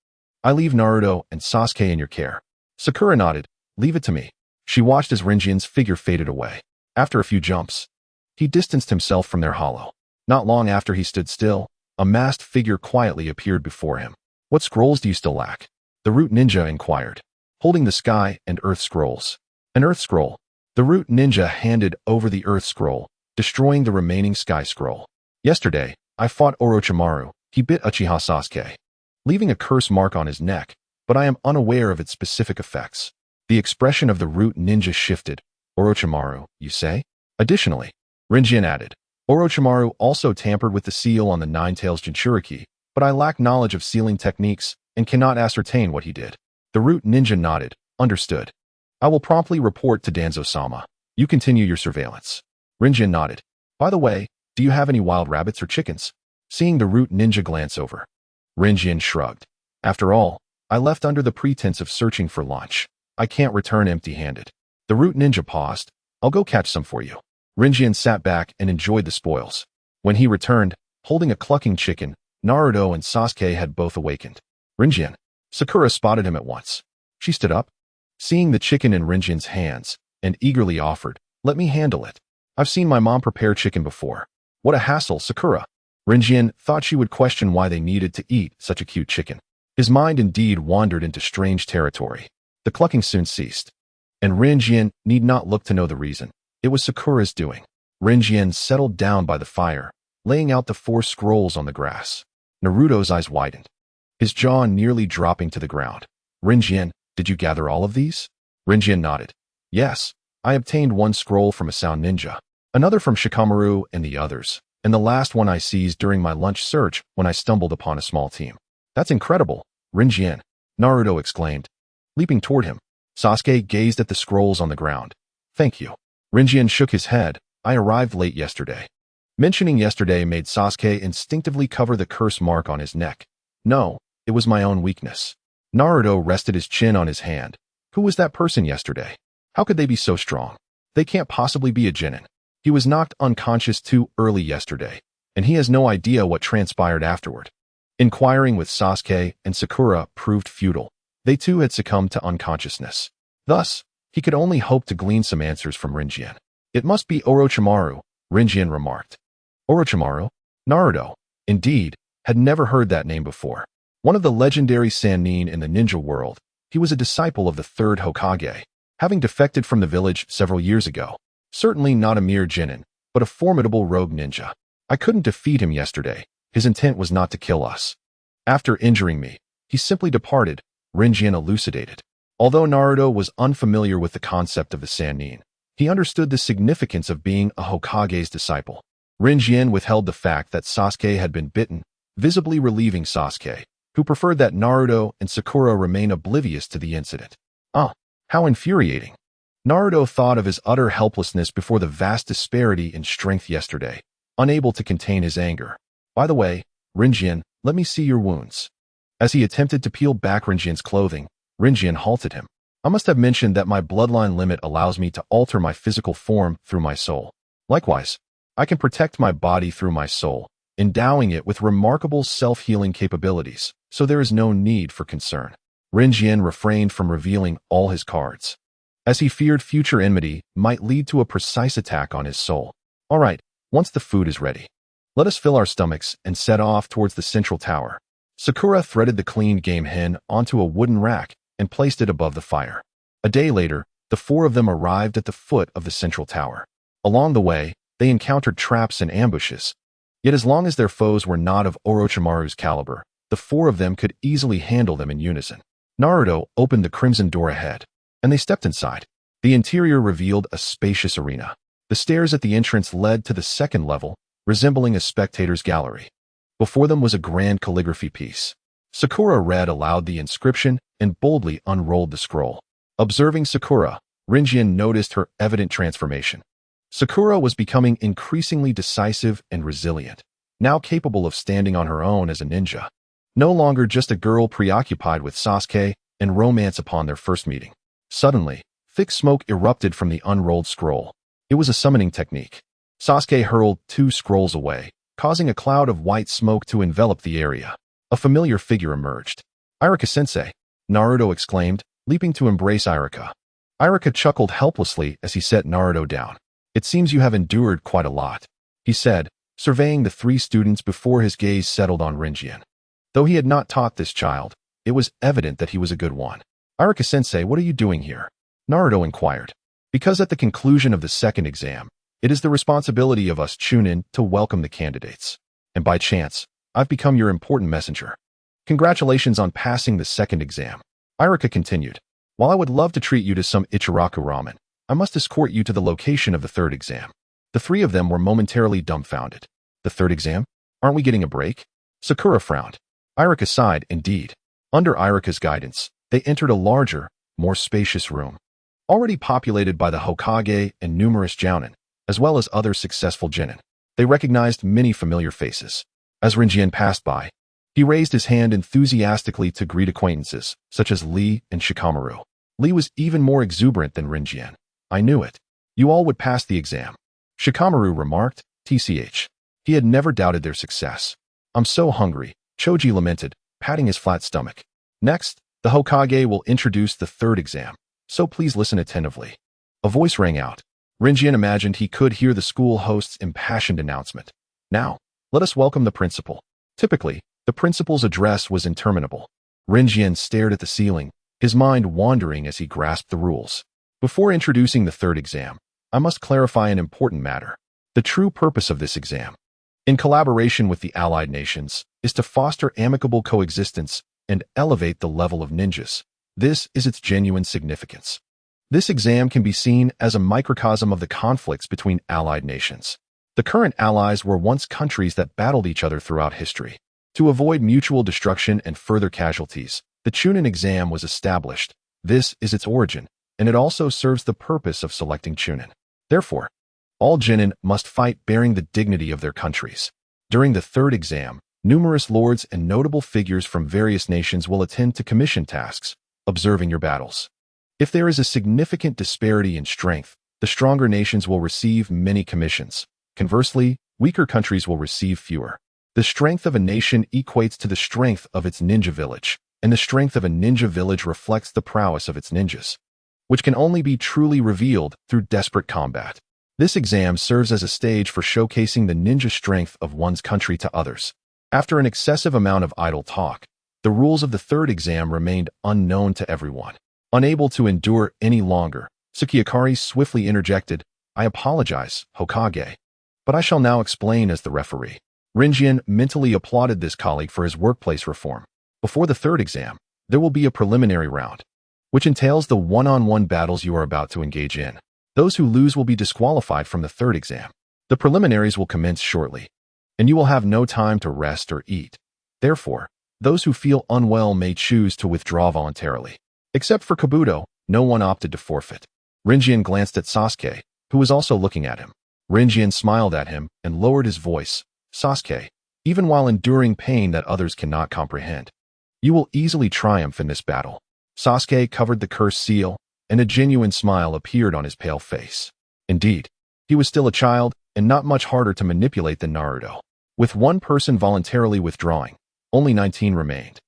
I leave Naruto and Sasuke in your care." Sakura nodded. "Leave it to me." She watched as Rinjian's figure faded away. After a few jumps, he distanced himself from their hollow. Not long after he stood still, a masked figure quietly appeared before him. "What scrolls do you still lack?" the Root Ninja inquired, holding the Sky and Earth Scrolls. "An Earth Scroll." The Root Ninja handed over the Earth Scroll, destroying the remaining sky scroll. Yesterday, I fought Orochimaru. He bit Uchiha Sasuke, leaving a curse mark on his neck, but I am unaware of its specific effects. The expression of the root ninja shifted. Orochimaru, you say? Additionally, Rinjin added, Orochimaru also tampered with the seal on the Nine-Tails Jinchuriki, but I lack knowledge of sealing techniques and cannot ascertain what he did. The root ninja nodded. Understood. I will promptly report to Danzo-sama. You continue your surveillance. Rinjin nodded. By the way, do you have any wild rabbits or chickens? Seeing the root ninja glance over, Rinjin shrugged. After all, I left under the pretense of searching for lunch. I can't return empty-handed. The root ninja paused. I'll go catch some for you. Rinjin sat back and enjoyed the spoils. When he returned, holding a clucking chicken, Naruto and Sasuke had both awakened. Rinjin. Sakura spotted him at once. She stood up, seeing the chicken in Rinjin's hands, and eagerly offered, let me handle it. I've seen my mom prepare chicken before. What a hassle, Sakura. Rinjin thought she would question why they needed to eat such a cute chicken. His mind indeed wandered into strange territory. The clucking soon ceased, and Rinjin need not look to know the reason. It was Sakura's doing. Rinjin settled down by the fire, laying out the 4 scrolls on the grass. Naruto's eyes widened, his jaw nearly dropping to the ground. Rinjin, did you gather all of these? Rinjin nodded. Yes, I obtained 1 scroll from a sound ninja, another from Shikamaru and the others, and the last one I seized during my lunch search when I stumbled upon a small team. That's incredible, Rinjin, Naruto exclaimed, leaping toward him. Sasuke gazed at the scrolls on the ground. Thank you. Rinjin shook his head. I arrived late yesterday. Mentioning yesterday made Sasuke instinctively cover the curse mark on his neck. No, it was my own weakness. Naruto rested his chin on his hand. Who was that person yesterday? How could they be so strong? They can't possibly be a genin. He was knocked unconscious too early yesterday, and he has no idea what transpired afterward. Inquiring with Sasuke and Sakura proved futile. They too had succumbed to unconsciousness. Thus, he could only hope to glean some answers from Rinjin. It must be Orochimaru, Rinjin remarked. Orochimaru? Naruto, indeed, had never heard that name before. One of the legendary Sannin in the ninja world, he was a disciple of the 3rd Hokage, having defected from the village several years ago. Certainly not a mere genin, but a formidable rogue ninja. I couldn't defeat him yesterday. His intent was not to kill us. After injuring me, he simply departed, Rinjin elucidated. Although Naruto was unfamiliar with the concept of the Sannin, he understood the significance of being a Hokage's disciple. Rinjin withheld the fact that Sasuke had been bitten, visibly relieving Sasuke, who preferred that Naruto and Sakura remain oblivious to the incident. How infuriating. Naruto thought of his utter helplessness before the vast disparity in strength yesterday, unable to contain his anger. By the way, Rinjin, let me see your wounds. As he attempted to peel back Rinjin's clothing, Rinjin halted him. I must have mentioned that my bloodline limit allows me to alter my physical form through my soul. Likewise, I can protect my body through my soul, endowing it with remarkable self-healing capabilities, so there is no need for concern. Rinjin refrained from revealing all his cards, as he feared future enmity might lead to a precise attack on his soul. All right, once the food is ready, let us fill our stomachs and set off towards the central tower. Sakura threaded the cleaned game hen onto a wooden rack and placed it above the fire. A day later, the 4 of them arrived at the foot of the central tower. Along the way, they encountered traps and ambushes. Yet as long as their foes were not of Orochimaru's caliber, the 4 of them could easily handle them in unison. Naruto opened the crimson door ahead, and they stepped inside. The interior revealed a spacious arena. The stairs at the entrance led to the 2nd level, resembling a spectator's gallery. Before them was a grand calligraphy piece. Sakura read aloud the inscription and boldly unrolled the scroll. Observing Sakura, Rinjin noticed her evident transformation. Sakura was becoming increasingly decisive and resilient, now capable of standing on her own as a ninja. No longer just a girl preoccupied with Sasuke and romance upon their first meeting. Suddenly, thick smoke erupted from the unrolled scroll. It was a summoning technique. Sasuke hurled 2 scrolls away, causing a cloud of white smoke to envelop the area. A familiar figure emerged. Iruka-sensei, Naruto exclaimed, leaping to embrace Iruka. Iruka chuckled helplessly as he set Naruto down. It seems you have endured quite a lot, he said, surveying the 3 students before his gaze settled on Rinjin. Though he had not taught this child, it was evident that he was a good one. Iruka-sensei, what are you doing here? Naruto inquired. Because at the conclusion of the 2nd exam, It is the responsibility of us Chunin to welcome the candidates. And by chance, I've become your important messenger. Congratulations on passing the second exam. Irika continued. While I would love to treat you to some Ichiraku ramen, I must escort you to the location of the third exam. The three of them were momentarily dumbfounded. The third exam? Aren't we getting a break? Sakura frowned. Irika sighed, indeed. Under Irika's guidance, they entered a larger, more spacious room. Already populated by the Hokage and numerous jounin, as well as other successful genin. They recognized many familiar faces. As Rinjian passed by, he raised his hand enthusiastically to greet acquaintances, such as Lee and Shikamaru. Lee was even more exuberant than Rinjian. I knew it. You all would pass the exam. Shikamaru remarked, TCH. He had never doubted their success. I'm so hungry, Choji lamented, patting his flat stomach. Next, the Hokage will introduce the third exam, so please listen attentively. A voice rang out. Rinjian imagined he could hear the school host's impassioned announcement. Now, let us welcome the principal. Typically, the principal's address was interminable. Rinjian stared at the ceiling, his mind wandering as he grasped the rules. Before introducing the third exam, I must clarify an important matter. The true purpose of this exam, in collaboration with the allied nations, is to foster amicable coexistence and elevate the level of ninjas. This is its genuine significance. This exam can be seen as a microcosm of the conflicts between allied nations. The current allies were once countries that battled each other throughout history. To avoid mutual destruction and further casualties, the Chunin exam was established. This is its origin, and it also serves the purpose of selecting Chunin. Therefore, all genin must fight bearing the dignity of their countries. During the third exam, numerous lords and notable figures from various nations will attend to commission tasks, observing your battles. If there is a significant disparity in strength, the stronger nations will receive many commissions. Conversely, weaker countries will receive fewer. The strength of a nation equates to the strength of its ninja village, and the strength of a ninja village reflects the prowess of its ninjas, which can only be truly revealed through desperate combat. This exam serves as a stage for showcasing the ninja strength of one's country to others. After an excessive amount of idle talk, the rules of the third exam remained unknown to everyone. Unable to endure any longer, Tsukiakari swiftly interjected, I apologize, Hokage, but I shall now explain as the referee. Rinjian mentally applauded this colleague for his workplace reform. Before the third exam, there will be a preliminary round, which entails the one-on-one battles you are about to engage in. Those who lose will be disqualified from the third exam. The preliminaries will commence shortly, and you will have no time to rest or eat. Therefore, those who feel unwell may choose to withdraw voluntarily. Except for Kabuto, no one opted to forfeit. Rinjian glanced at Sasuke, who was also looking at him. Rinjian smiled at him and lowered his voice. Sasuke, even while enduring pain that others cannot comprehend, you will easily triumph in this battle. Sasuke covered the cursed seal, and a genuine smile appeared on his pale face. Indeed, he was still a child, and not much harder to manipulate than Naruto. With one person voluntarily withdrawing, only 19 remained,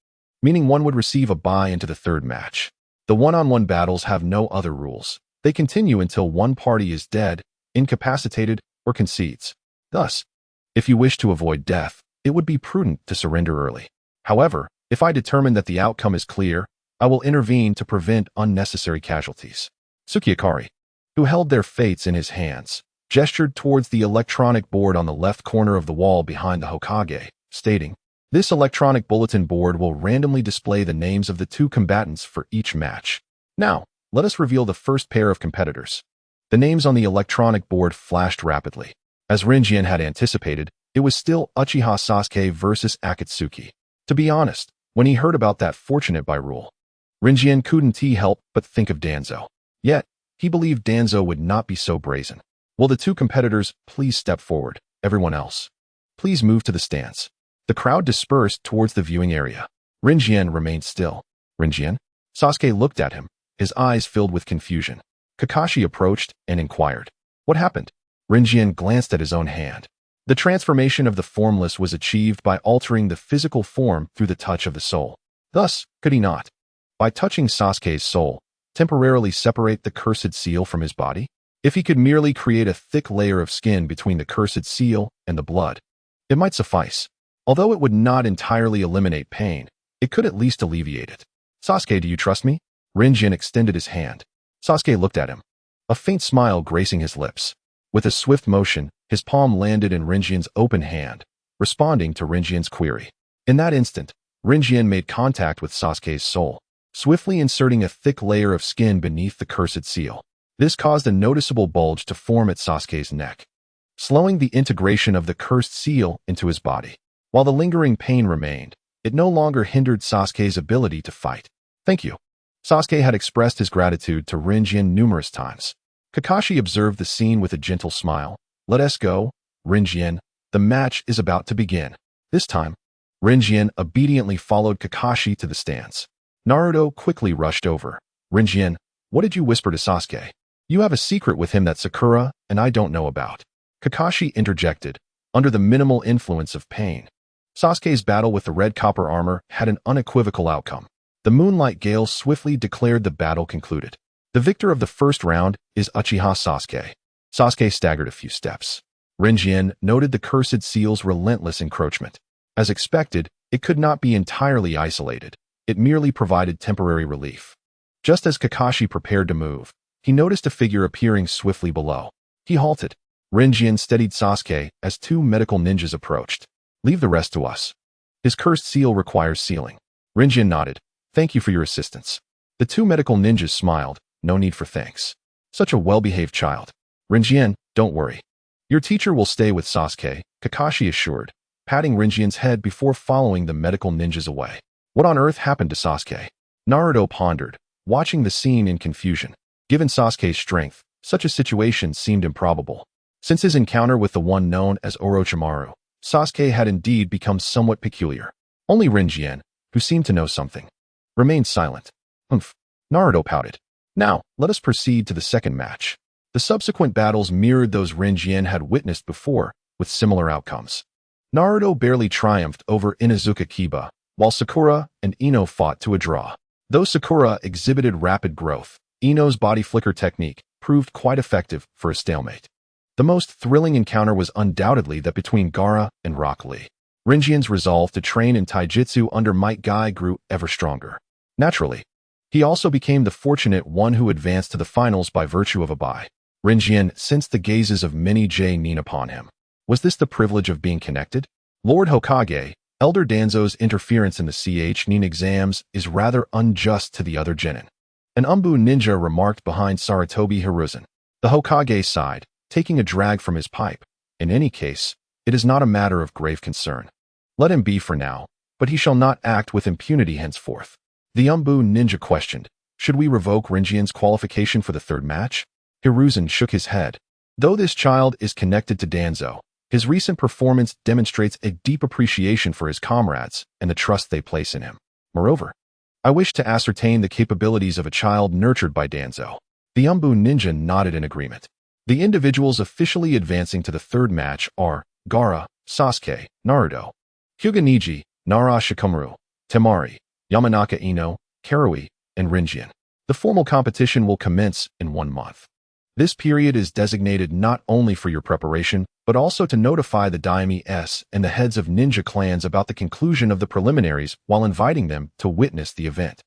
meaning one would receive a bye into the third match. The one-on-one battles have no other rules. They continue until one party is dead, incapacitated, or concedes. Thus, if you wish to avoid death, it would be prudent to surrender early. However, if I determine that the outcome is clear, I will intervene to prevent unnecessary casualties. Tsukiakari, who held their fates in his hands, gestured towards the electronic board on the left corner of the wall behind the Hokage, stating, this electronic bulletin board will randomly display the names of the two combatants for each match. Now, let us reveal the first pair of competitors. The names on the electronic board flashed rapidly. As Rinjian had anticipated, it was still Uchiha Sasuke versus Akatsuki. To be honest, when he heard about that fortunate by rule, Rinjian couldn't help but think of Danzo. Yet, he believed Danzo would not be so brazen. Will the two competitors please step forward? Everyone else, please move to the stands. The crowd dispersed towards the viewing area. Rinjian remained still. Rinjian? Sasuke looked at him, his eyes filled with confusion. Kakashi approached and inquired, what happened? Rinjian glanced at his own hand. The transformation of the formless was achieved by altering the physical form through the touch of the soul. Thus, could he not, by touching Sasuke's soul, temporarily separate the cursed seal from his body? If he could merely create a thick layer of skin between the cursed seal and the blood, it might suffice. Although it would not entirely eliminate pain, it could at least alleviate it. Sasuke, do you trust me? Rinjian extended his hand. Sasuke looked at him, a faint smile gracing his lips. With a swift motion, his palm landed in Rinjian's open hand, responding to Rinjian's query. In that instant, Rinjian made contact with Sasuke's soul, swiftly inserting a thick layer of skin beneath the cursed seal. This caused a noticeable bulge to form at Sasuke's neck, slowing the integration of the cursed seal into his body. While the lingering pain remained, it no longer hindered Sasuke's ability to fight. Thank you. Sasuke had expressed his gratitude to Rinjian numerous times. Kakashi observed the scene with a gentle smile. Let us go, Rinjian. The match is about to begin. This time, Rinjian obediently followed Kakashi to the stands. Naruto quickly rushed over. Rinjian, what did you whisper to Sasuke? You have a secret with him that Sakura and I don't know about. Kakashi interjected, under the minimal influence of pain. Sasuke's battle with the red copper armor had an unequivocal outcome. The Moonlight Gale swiftly declared the battle concluded. The victor of the first round is Uchiha Sasuke. Sasuke staggered a few steps. Rinjian noted the cursed seal's relentless encroachment. As expected, it could not be entirely isolated. It merely provided temporary relief. Just as Kakashi prepared to move, he noticed a figure appearing swiftly below. He halted. Rinjian steadied Sasuke as two medical ninjas approached. Leave the rest to us. His cursed seal requires sealing. Rinjian nodded. Thank you for your assistance. The two medical ninjas smiled. No need for thanks. Such a well-behaved child. Rinjian, don't worry. Your teacher will stay with Sasuke, Kakashi assured, patting Rinjian's head before following the medical ninjas away. What on earth happened to Sasuke? Naruto pondered, watching the scene in confusion. Given Sasuke's strength, such a situation seemed improbable. Since his encounter with the one known as Orochimaru, Sasuke had indeed become somewhat peculiar. Only Rinjian, who seemed to know something, remained silent. Naruto pouted. Now, let us proceed to the second match. The subsequent battles mirrored those Rinjian had witnessed before, with similar outcomes. Naruto barely triumphed over Inuzuka Kiba, while Sakura and Ino fought to a draw. Though Sakura exhibited rapid growth, Ino's body flicker technique proved quite effective for a stalemate. The most thrilling encounter was undoubtedly that between Gaara and Rock Lee. Rinjian's resolve to train in taijutsu under Might Guy grew ever stronger. Naturally, he also became the fortunate one who advanced to the finals by virtue of aback. Rinjian sensed the gazes of many J-nin upon him. Was this the privilege of being connected? Lord Hokage, Elder Danzo's interference in the ch-nin exams is rather unjust to the other genin. An Umbu ninja remarked behind Sarutobi Hiruzen. The Hokage sighed, taking a drag from his pipe. In any case, it is not a matter of grave concern. Let him be for now, but he shall not act with impunity henceforth. The Umbu ninja questioned, should we revoke Rinjian's qualification for the third match? Hiruzen shook his head. Though this child is connected to Danzo, his recent performance demonstrates a deep appreciation for his comrades and the trust they place in him. Moreover, I wish to ascertain the capabilities of a child nurtured by Danzo. The Umbu ninja nodded in agreement. The individuals officially advancing to the third match are Gaara, Sasuke, Naruto, Hyuga, Nara Shikamaru, Temari, Yamanaka Ino, Karui, and Rinjian. The formal competition will commence in 1 month. This period is designated not only for your preparation, but also to notify the daime-s and the heads of ninja clans about the conclusion of the preliminaries while inviting them to witness the event.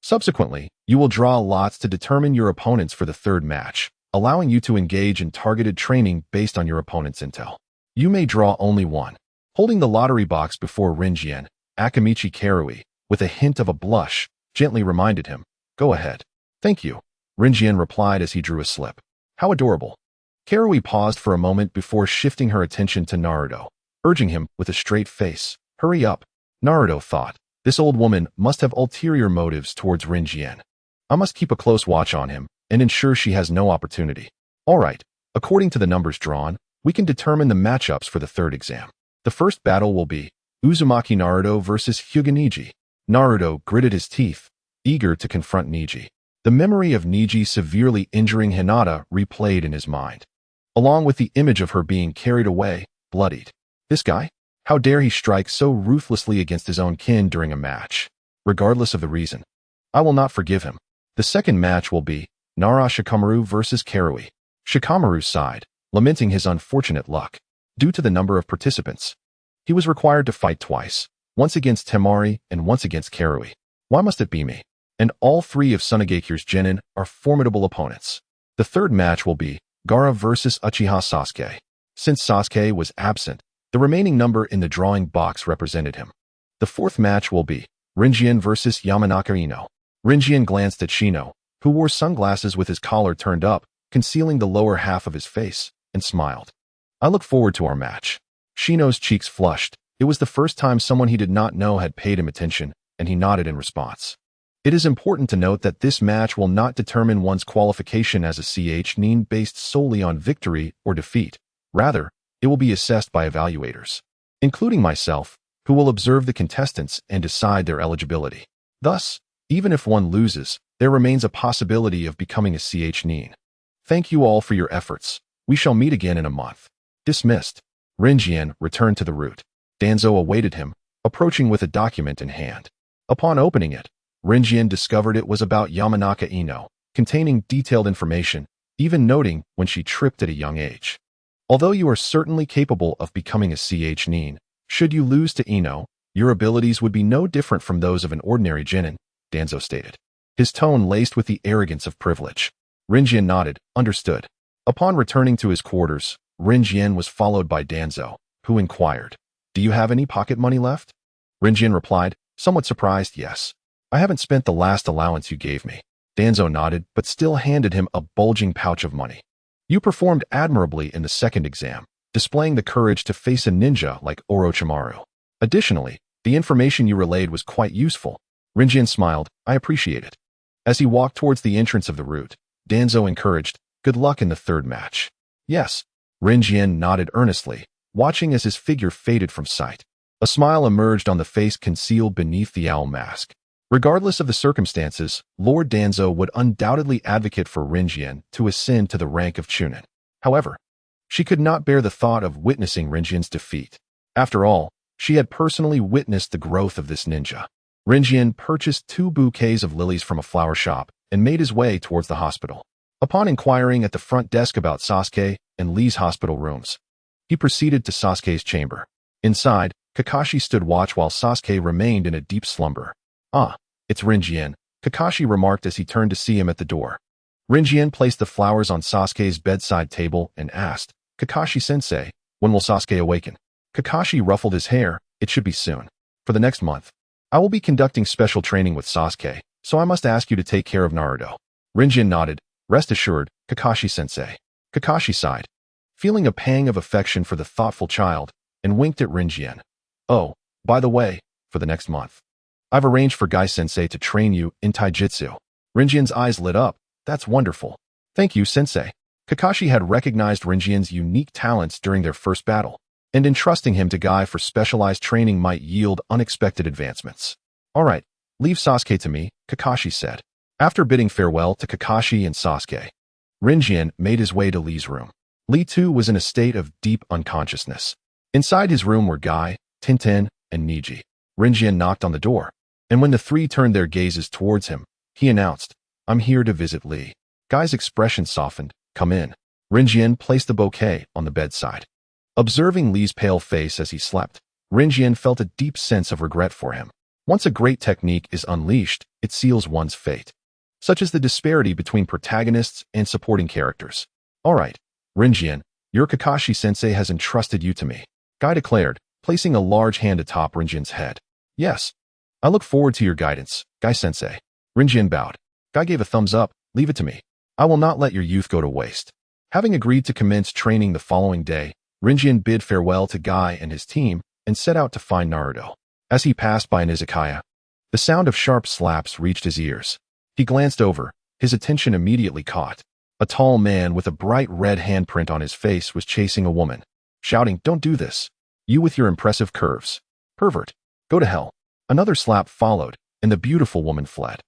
Subsequently, you will draw lots to determine your opponents for the third match, allowing you to engage in targeted training based on your opponent's intel. You may draw only one. Holding the lottery box before Rinjian, Akamichi Karui, with a hint of a blush, gently reminded him, go ahead. Thank you, Rinjian replied as he drew a slip. How adorable. Karui paused for a moment before shifting her attention to Naruto, urging him with a straight face, hurry up. Naruto thought, this old woman must have ulterior motives towards Rinjian. I must keep a close watch on him and ensure she has no opportunity. All right, according to the numbers drawn, we can determine the matchups for the third exam. The first battle will be Uzumaki Naruto versus Hyuga. Naruto gritted his teeth, eager to confront Neji. The memory of Neji severely injuring Hinata replayed in his mind, along with the image of her being carried away, bloodied. This guy? How dare he strike so ruthlessly against his own kin during a match, regardless of the reason? I will not forgive him. The second match will be Nara Shikamaru versus Karui. Shikamaru sighed, lamenting his unfortunate luck. Due to the number of participants, he was required to fight twice, once against Temari and once against Karui. Why must it be me? And all three of Sunagekyu's genin are formidable opponents. The third match will be Gaara vs. Uchiha Sasuke. Since Sasuke was absent, the remaining number in the drawing box represented him. The fourth match will be Rinjian vs. Yamanaka Ino. Rinjian glanced at Shino, who wore sunglasses with his collar turned up, concealing the lower half of his face, and smiled. I look forward to our match. Shino's cheeks flushed. It was the first time someone he did not know had paid him attention, and he nodded in response. It is important to note that this match will not determine one's qualification as a nin based solely on victory or defeat. Rather, it will be assessed by evaluators, including myself, who will observe the contestants and decide their eligibility. Thus, even if one loses, there remains a possibility of becoming a nin. Thank you all for your efforts. We shall meet again in a month. Dismissed. Rinjian returned to the route. Danzo awaited him, approaching with a document in hand. Upon opening it, Rinjian discovered it was about Yamanaka Ino, containing detailed information, even noting when she tripped at a young age. Although you are certainly capable of becoming a nin, should you lose to Ino, your abilities would be no different from those of an ordinary genin, Danzo stated. His tone laced with the arrogance of privilege. Rinjian nodded, understood. Upon returning to his quarters, Rinjian was followed by Danzo, who inquired, "Do you have any pocket money left?" Rinjian replied, somewhat surprised, "Yes. I haven't spent the last allowance you gave me." Danzo nodded, but still handed him a bulging pouch of money. "You performed admirably in the second exam, displaying the courage to face a ninja like Orochimaru. Additionally, the information you relayed was quite useful." Rinjian smiled, "I appreciate it." As he walked towards the entrance of the route, Danzo encouraged, "Good luck in the third match." "Yes." Rinjian nodded earnestly, watching as his figure faded from sight. A smile emerged on the face concealed beneath the owl mask. Regardless of the circumstances, Lord Danzo would undoubtedly advocate for Rinjian to ascend to the rank of Chunin. However, she could not bear the thought of witnessing Rinjian's defeat. After all, she had personally witnessed the growth of this ninja. Rinjian purchased 2 bouquets of lilies from a flower shop and made his way towards the hospital. Upon inquiring at the front desk about Sasuke and Lee's hospital rooms, he proceeded to Sasuke's chamber. Inside, Kakashi stood watch while Sasuke remained in a deep slumber. "Ah, it's Rinjian," Kakashi remarked as he turned to see him at the door. Rinjian placed the flowers on Sasuke's bedside table and asked, "Kakashi-sensei, when will Sasuke awaken?" Kakashi ruffled his hair. "It should be soon. For the next month, I will be conducting special training with Sasuke, so I must ask you to take care of Naruto." Rinjian nodded. "Rest assured, Kakashi-sensei." Kakashi sighed, feeling a pang of affection for the thoughtful child, and winked at Rinjian. "Oh, by the way, for the next month, I've arranged for Gai-sensei to train you in taijutsu." Rinjian's eyes lit up. "That's wonderful. Thank you, sensei." Kakashi had recognized Rinjian's unique talents during their first battle, and entrusting him to Gai for specialized training might yield unexpected advancements. "All right, leave Sasuke to me," Kakashi said. After bidding farewell to Kakashi and Sasuke, Rinjian made his way to Lee's room. Lee too was in a state of deep unconsciousness. Inside his room were Gai, Tintin, and Niji. Rinjian knocked on the door, and when the three turned their gazes towards him, he announced, "I'm here to visit Lee." Gai's expression softened. "Come in." Rinjian placed the bouquet on the bedside. Observing Lee's pale face as he slept, Rinjian felt a deep sense of regret for him. Once a great technique is unleashed, it seals one's fate. Such is the disparity between protagonists and supporting characters. "All right, Rinjian, your Kakashi-sensei has entrusted you to me," Gai declared, placing a large hand atop Rinjian's head. "Yes. I look forward to your guidance, Gai-sensei." Rinjian bowed. Gai gave a thumbs up. "Leave it to me. I will not let your youth go to waste." Having agreed to commence training the following day, Rinjian bid farewell to Gai and his team and set out to find Naruto. As he passed by an izakaya, the sound of sharp slaps reached his ears. He glanced over, his attention immediately caught. A tall man with a bright red handprint on his face was chasing a woman, shouting, "Don't do this. You with your impressive curves. Pervert. Go to hell." Another slap followed, and the beautiful woman fled.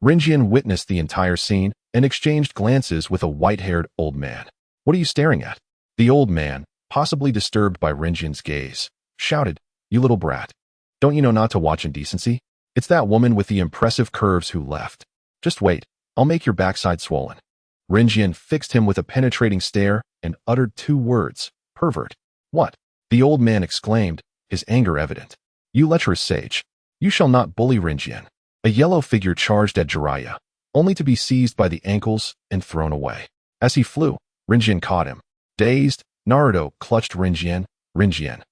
Rinjian witnessed the entire scene and exchanged glances with a white-haired old man. "What are you staring at?" The old man, possibly disturbed by Rinjian's gaze, shouted, "You little brat. Don't you know not to watch indecency? It's that woman with the impressive curves who left. Just wait, I'll make your backside swollen." Rinjian fixed him with a penetrating stare and uttered 2 words, "Pervert." "What?" the old man exclaimed, his anger evident. "You lecherous sage. You shall not bully Rinjian." A yellow figure charged at Jiraiya, only to be seized by the ankles and thrown away. As he flew, Rinjian caught him. Dazed, Naruto clutched Rinjian. Rinjian.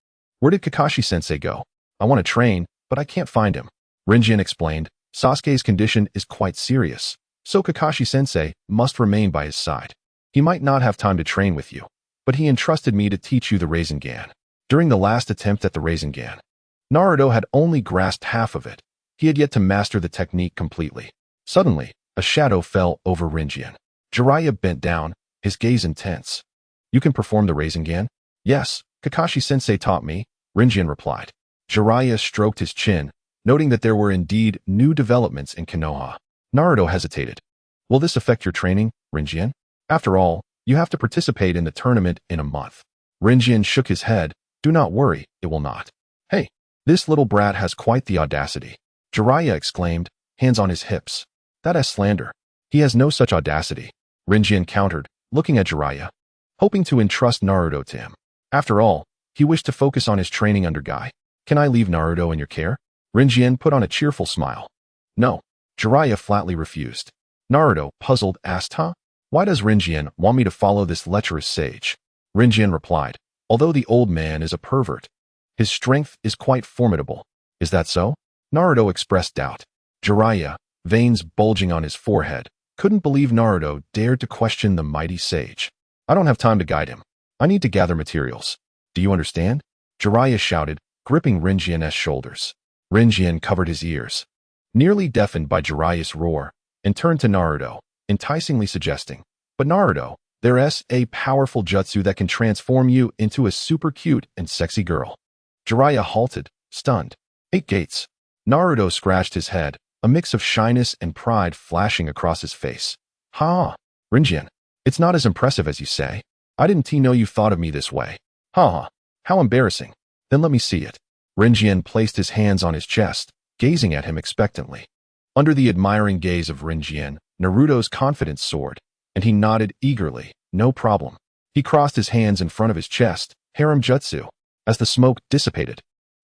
Where did Kakashi-sensei go? I want to train, but I can't find him. Rinjian explained, Sasuke's condition is quite serious, so Kakashi-sensei must remain by his side. He might not have time to train with you, but he entrusted me to teach you the Rasengan. During the last attempt at the Rasengan, Naruto had only grasped half of it. He had yet to master the technique completely. Suddenly, a shadow fell over Rinjian. Jiraiya bent down, his gaze intense. You can perform the Rasengan? Yes, Kakashi-sensei taught me, Rinjian replied. Jiraiya stroked his chin, noting that there were indeed new developments in Konoha. Naruto hesitated. Will this affect your training, Rinjian? After all, you have to participate in the tournament in a month. Rinjian shook his head. Do not worry, it will not. Hey, this little brat has quite the audacity. Jiraiya exclaimed, hands on his hips. That is slander. He has no such audacity. Rinjian countered, looking at Jiraiya, hoping to entrust Naruto to him. After all, he wished to focus on his training under Guy. Can I leave Naruto in your care? Rinjian put on a cheerful smile. No. Jiraiya flatly refused. Naruto, puzzled, asked, huh? Why does Rinjian want me to follow this lecherous sage? Rinjian replied, although the old man is a pervert, his strength is quite formidable. Is that so? Naruto expressed doubt. Jiraiya, veins bulging on his forehead, couldn't believe Naruto dared to question the mighty sage. I don't have time to guide him. I need to gather materials. Do you understand? Jiraiya shouted, gripping Rinjian's shoulders. Rinjian covered his ears, nearly deafened by Jiraiya's roar, and turned to Naruto, enticingly suggesting, but Naruto, there's a powerful jutsu that can transform you into a super cute and sexy girl. Jiraiya halted, stunned. 8 gates. Naruto scratched his head, a mix of shyness and pride flashing across his face. Ha! Rinjian, it's not as impressive as you say. I didn't know you thought of me this way. Ha ha! How embarrassing. Then let me see it. Rinjian placed his hands on his chest, gazing at him expectantly. Under the admiring gaze of Rinjian, Naruto's confidence soared, and he nodded eagerly. No problem. He crossed his hands in front of his chest, harem jutsu. As the smoke dissipated,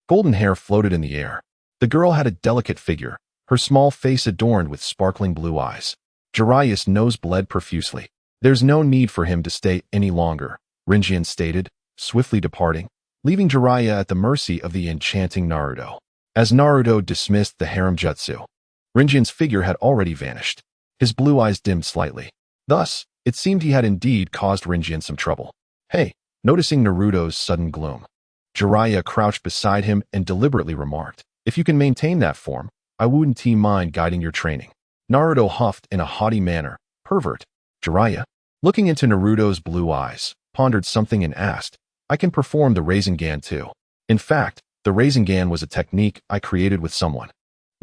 golden hair floated in the air. The girl had a delicate figure, her small face adorned with sparkling blue eyes. Jiraiya's nose bled profusely. There's no need for him to stay any longer, Rinjian stated, swiftly departing, leaving Jiraiya at the mercy of the enchanting Naruto. As Naruto dismissed the harem jutsu, Rinjian's figure had already vanished. His blue eyes dimmed slightly. Thus, it seemed he had indeed caused Rinjian some trouble. Hey, noticing Naruto's sudden gloom, Jiraiya crouched beside him and deliberately remarked, if you can maintain that form, I wouldn't mind guiding your training. Naruto huffed in a haughty manner. Pervert. Jiraiya, looking into Naruto's blue eyes, pondered something and asked, I can perform the Rasengan too. In fact, the Rasengan was a technique I created with someone.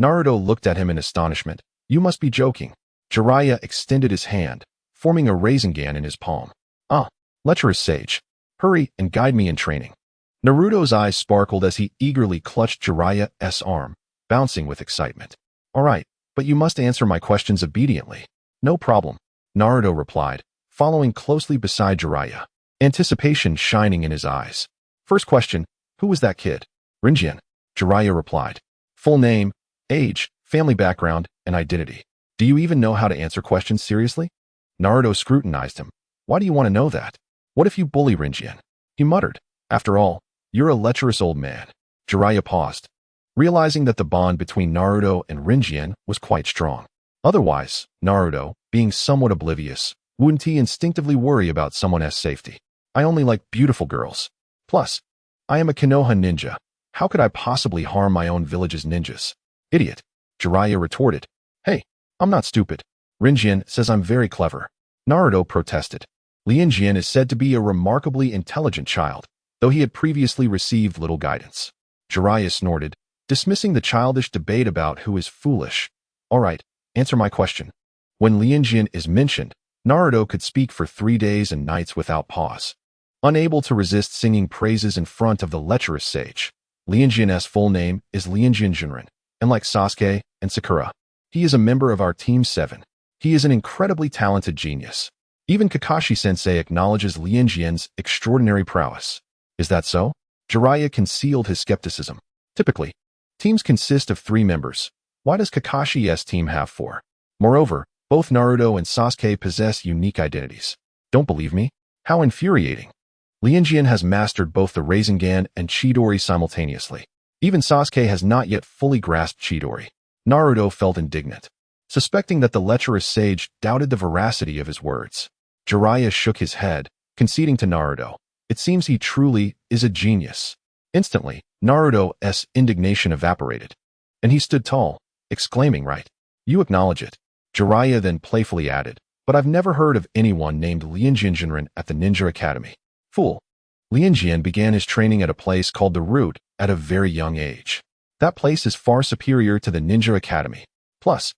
Naruto looked at him in astonishment. You must be joking. Jiraiya extended his hand, forming a Rasengan in his palm. Ah, lecherous sage. Hurry and guide me in training. Naruto's eyes sparkled as he eagerly clutched Jiraiya's arm, bouncing with excitement. All right, but you must answer my questions obediently. No problem, Naruto replied, following closely beside Jiraiya, anticipation shining in his eyes. First question, who was that kid? Rinjian, Jiraiya replied. Full name, age, family background, and identity. Do you even know how to answer questions seriously? Naruto scrutinized him. Why do you want to know that? What if you bully Rinjian? He muttered. After all, you're a lecherous old man. Jiraiya paused, realizing that the bond between Naruto and Rinjian was quite strong. Otherwise, Naruto, being somewhat oblivious, wouldn't he instinctively worry about someone's safety? I only like beautiful girls. Plus, I am a Konoha ninja. How could I possibly harm my own village's ninjas? Idiot, Jiraiya retorted. Hey, I'm not stupid. Rinjian says I'm very clever. Naruto protested. Lianjian is said to be a remarkably intelligent child, though he had previously received little guidance. Jiraiya snorted, dismissing the childish debate about who is foolish. All right, answer my question. When Lianjian is mentioned, Naruto could speak for 3 days and nights without pause, unable to resist singing praises in front of the lecherous sage. Lianjian's full name is Lianjian Jinren, and like Sasuke and Sakura, he is a member of our Team 7. He is an incredibly talented genius. Even Kakashi-sensei acknowledges Lianjian's extraordinary prowess. Is that so? Jiraiya concealed his skepticism. Typically, teams consist of 3 members. Why does Kakashi's team have 4? Moreover, both Naruto and Sasuke possess unique identities. Don't believe me? How infuriating. Lianjian has mastered both the Rasengan and Chidori simultaneously. Even Sasuke has not yet fully grasped Chidori. Naruto felt indignant, suspecting that the lecherous sage doubted the veracity of his words. Jiraiya shook his head, conceding to Naruto. It seems he truly is a genius. Instantly, Naruto's indignation evaporated, and he stood tall, exclaiming, "Right. You acknowledge it." Jiraiya then playfully added, "But I've never heard of anyone named Lianjian at the Ninja Academy." Fool. Lianjian began his training at a place called the Root at a very young age. That place is far superior to the Ninja Academy. Plus,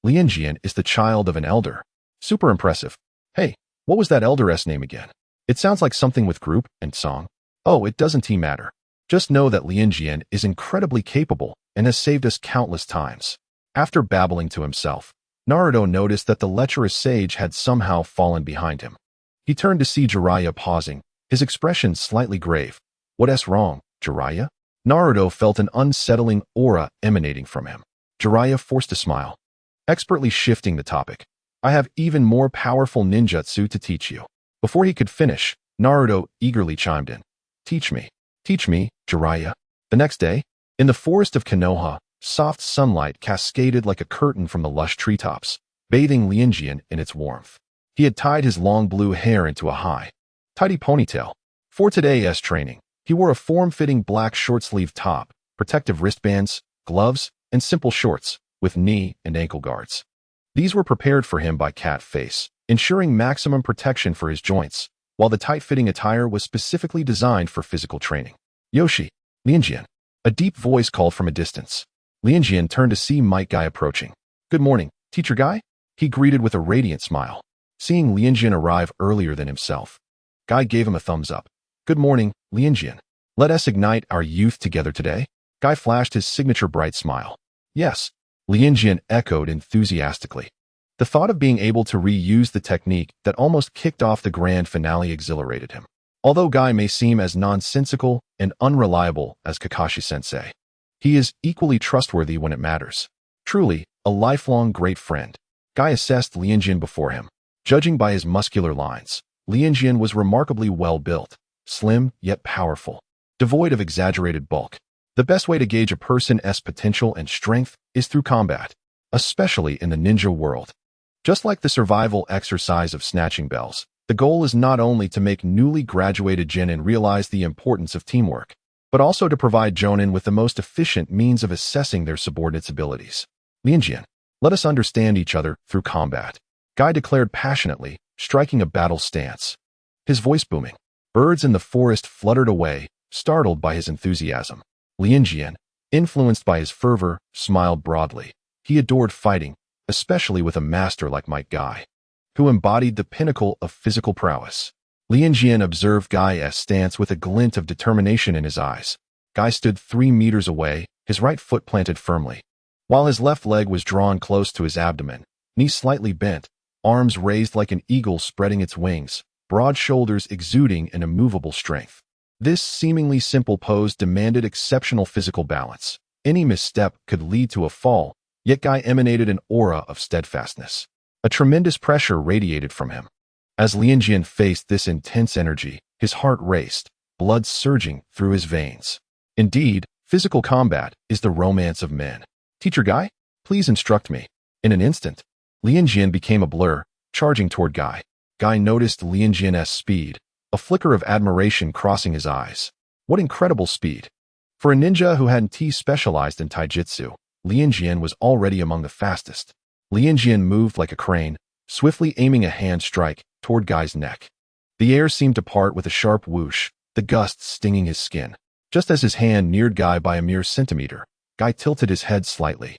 Lianjian is the child of an elder. Super impressive. Hey, what was that elder's name again? It sounds like something with group and song. Oh, it doesn't matter. Just know that Lianjian is incredibly capable and has saved us countless times. After babbling to himself, Naruto noticed that the lecherous sage had somehow fallen behind him. He turned to see Jiraiya pausing, his expression slightly grave. "What's wrong, Jiraiya?" Naruto felt an unsettling aura emanating from him. Jiraiya forced a smile, expertly shifting the topic. "I have even more powerful ninjutsu to teach you." Before he could finish, Naruto eagerly chimed in. Teach me, Jiraiya." The next day, in the forest of Konoha, soft sunlight cascaded like a curtain from the lush treetops, bathing Lianjian in its warmth. He had tied his long blue hair into a high, tidy ponytail. For today's training, he wore a form-fitting black short-sleeved top, protective wristbands, gloves, and simple shorts, with knee and ankle guards. These were prepared for him by Cat Face, ensuring maximum protection for his joints, while the tight-fitting attire was specifically designed for physical training. "Yoshi, Lianjian." A deep voice called from a distance. Lianjian turned to see Might Guy approaching. "Good morning, Teacher Guy," he greeted with a radiant smile. Seeing Lianjian arrive earlier than himself, Guy gave him a thumbs up. "Good morning, Lianjian. Let us ignite our youth together today." Guy flashed his signature bright smile. "Yes," Lianjian echoed enthusiastically. The thought of being able to reuse the technique that almost kicked off the grand finale exhilarated him. Although Guy may seem as nonsensical and unreliable as Kakashi-sensei, he is equally trustworthy when it matters. Truly, a lifelong great friend. Guy assessed Lianjian before him. Judging by his muscular lines, Lianjian was remarkably well built, slim yet powerful, devoid of exaggerated bulk. The best way to gauge a person's potential and strength is through combat, especially in the ninja world. Just like the survival exercise of snatching bells, the goal is not only to make newly graduated genin realize the importance of teamwork, but also to provide jonin with the most efficient means of assessing their subordinates' abilities. "Lianjian, let us understand each other through combat," Guy declared passionately, striking a battle stance. His voice booming. Birds in the forest fluttered away, startled by his enthusiasm. Lianjian, influenced by his fervor, smiled broadly. He adored fighting, especially with a master like Might Guy, who embodied the pinnacle of physical prowess. Lianjian observed Guy's stance with a glint of determination in his eyes. Guy stood 3 meters away, his right foot planted firmly, while his left leg was drawn close to his abdomen, knees slightly bent, arms raised like an eagle spreading its wings, broad shoulders exuding an immovable strength. This seemingly simple pose demanded exceptional physical balance. Any misstep could lead to a fall, yet Guy emanated an aura of steadfastness. A tremendous pressure radiated from him. As Lianjian faced this intense energy, his heart raced, blood surging through his veins. Indeed, physical combat is the romance of men. "Teacher Guy, please instruct me." In an instant, Lianjian became a blur, charging toward Guy. Guy noticed Lianjian's speed, a flicker of admiration crossing his eyes. What incredible speed! For a ninja who hadn't specialized in taijutsu, Lianjian was already among the fastest. Lianjian moved like a crane, swiftly aiming a hand strike toward Guy's neck. The air seemed to part with a sharp whoosh, the gusts stinging his skin. Just as his hand neared Guy by a mere centimeter, Guy tilted his head slightly,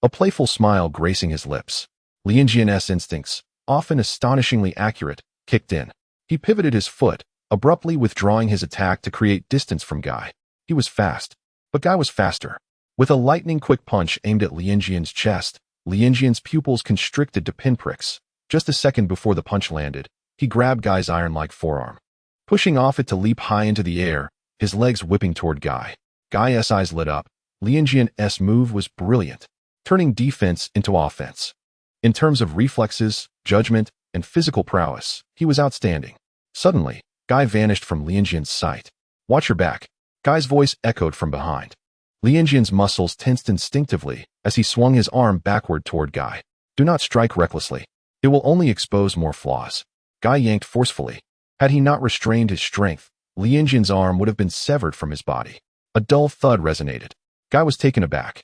a playful smile gracing his lips. Lianjian's instincts, often astonishingly accurate, kicked in. He pivoted his foot, abruptly withdrawing his attack to create distance from Guy. He was fast, but Guy was faster. With a lightning-quick punch aimed at Lianjian's chest, Lianjian's pupils constricted to pinpricks. Just a second before the punch landed, he grabbed Guy's iron-like forearm, pushing off it to leap high into the air, his legs whipping toward Guy. Guy's eyes lit up. Lianjian's move was brilliant, turning defense into offense. In terms of reflexes, judgment, and physical prowess, he was outstanding. Suddenly, Guy vanished from Lianjian's sight. "Watch your back." Guy's voice echoed from behind. Lianjian's muscles tensed instinctively as he swung his arm backward toward Guy. "Do not strike recklessly. It will only expose more flaws." Guy yanked forcefully. Had he not restrained his strength, Lianjian's arm would have been severed from his body. A dull thud resonated. Guy was taken aback.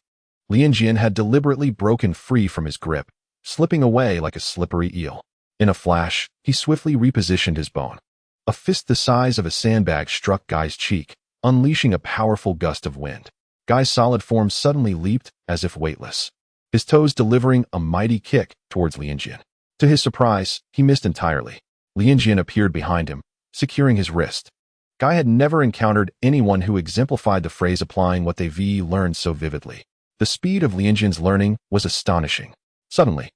Lianjian had deliberately broken free from his grip, slipping away like a slippery eel. In a flash, he swiftly repositioned his bone. A fist the size of a sandbag struck Guy's cheek, unleashing a powerful gust of wind. Guy's solid form suddenly leaped as if weightless, his toes delivering a mighty kick towards Lianjian. To his surprise, he missed entirely. Lianjian appeared behind him, securing his wrist. Guy had never encountered anyone who exemplified the phrase applying what they've learned so vividly. The speed of Lianjian's learning was astonishing. Suddenly,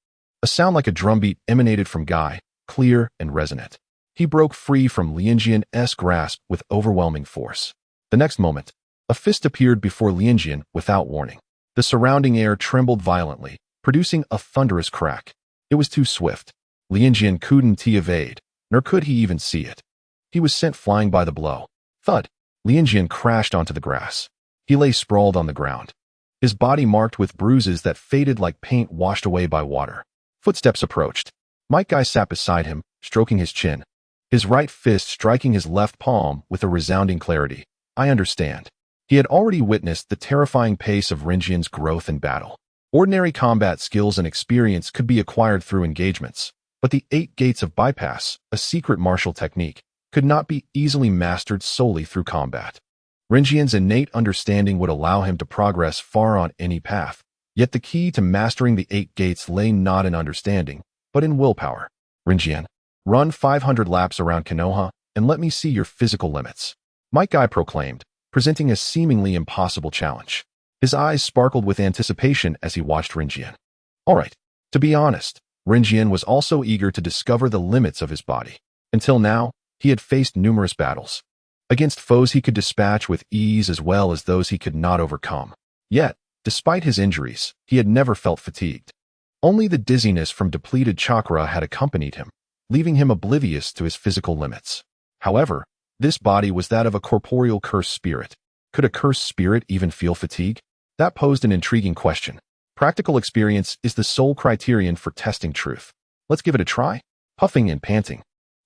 a sound like a drumbeat emanated from Guy, clear and resonant. He broke free from Lianjian's grasp with overwhelming force. The next moment, a fist appeared before Lianjian without warning. The surrounding air trembled violently, producing a thunderous crack. It was too swift. Lianjian couldn't evade, nor could he even see it. He was sent flying by the blow. Thud! Lianjian crashed onto the grass. He lay sprawled on the ground, his body marked with bruises that faded like paint washed away by water. Footsteps approached. Might Guy sat beside him, stroking his chin, his right fist striking his left palm with a resounding clarity. "I understand." He had already witnessed the terrifying pace of Lianjian's growth in battle. Ordinary combat skills and experience could be acquired through engagements, but the 8 gates of bypass, a secret martial technique, could not be easily mastered solely through combat. Lianjian's innate understanding would allow him to progress far on any path, yet the key to mastering the 8 gates lay not in understanding, but in willpower. "Lianjian, run 500 laps around Konoha and let me see your physical limits," Might Guy proclaimed, presenting a seemingly impossible challenge. His eyes sparkled with anticipation as he watched Lianjian. All right, to be honest, Lianjian was also eager to discover the limits of his body. Until now, he had faced numerous battles against foes he could dispatch with ease as well as those he could not overcome. Yet, despite his injuries, he had never felt fatigued. Only the dizziness from depleted chakra had accompanied him, leaving him oblivious to his physical limits. However, this body was that of a corporeal cursed spirit. Could a cursed spirit even feel fatigue? That posed an intriguing question. Practical experience is the sole criterion for testing truth. Let's give it a try. Puffing and panting,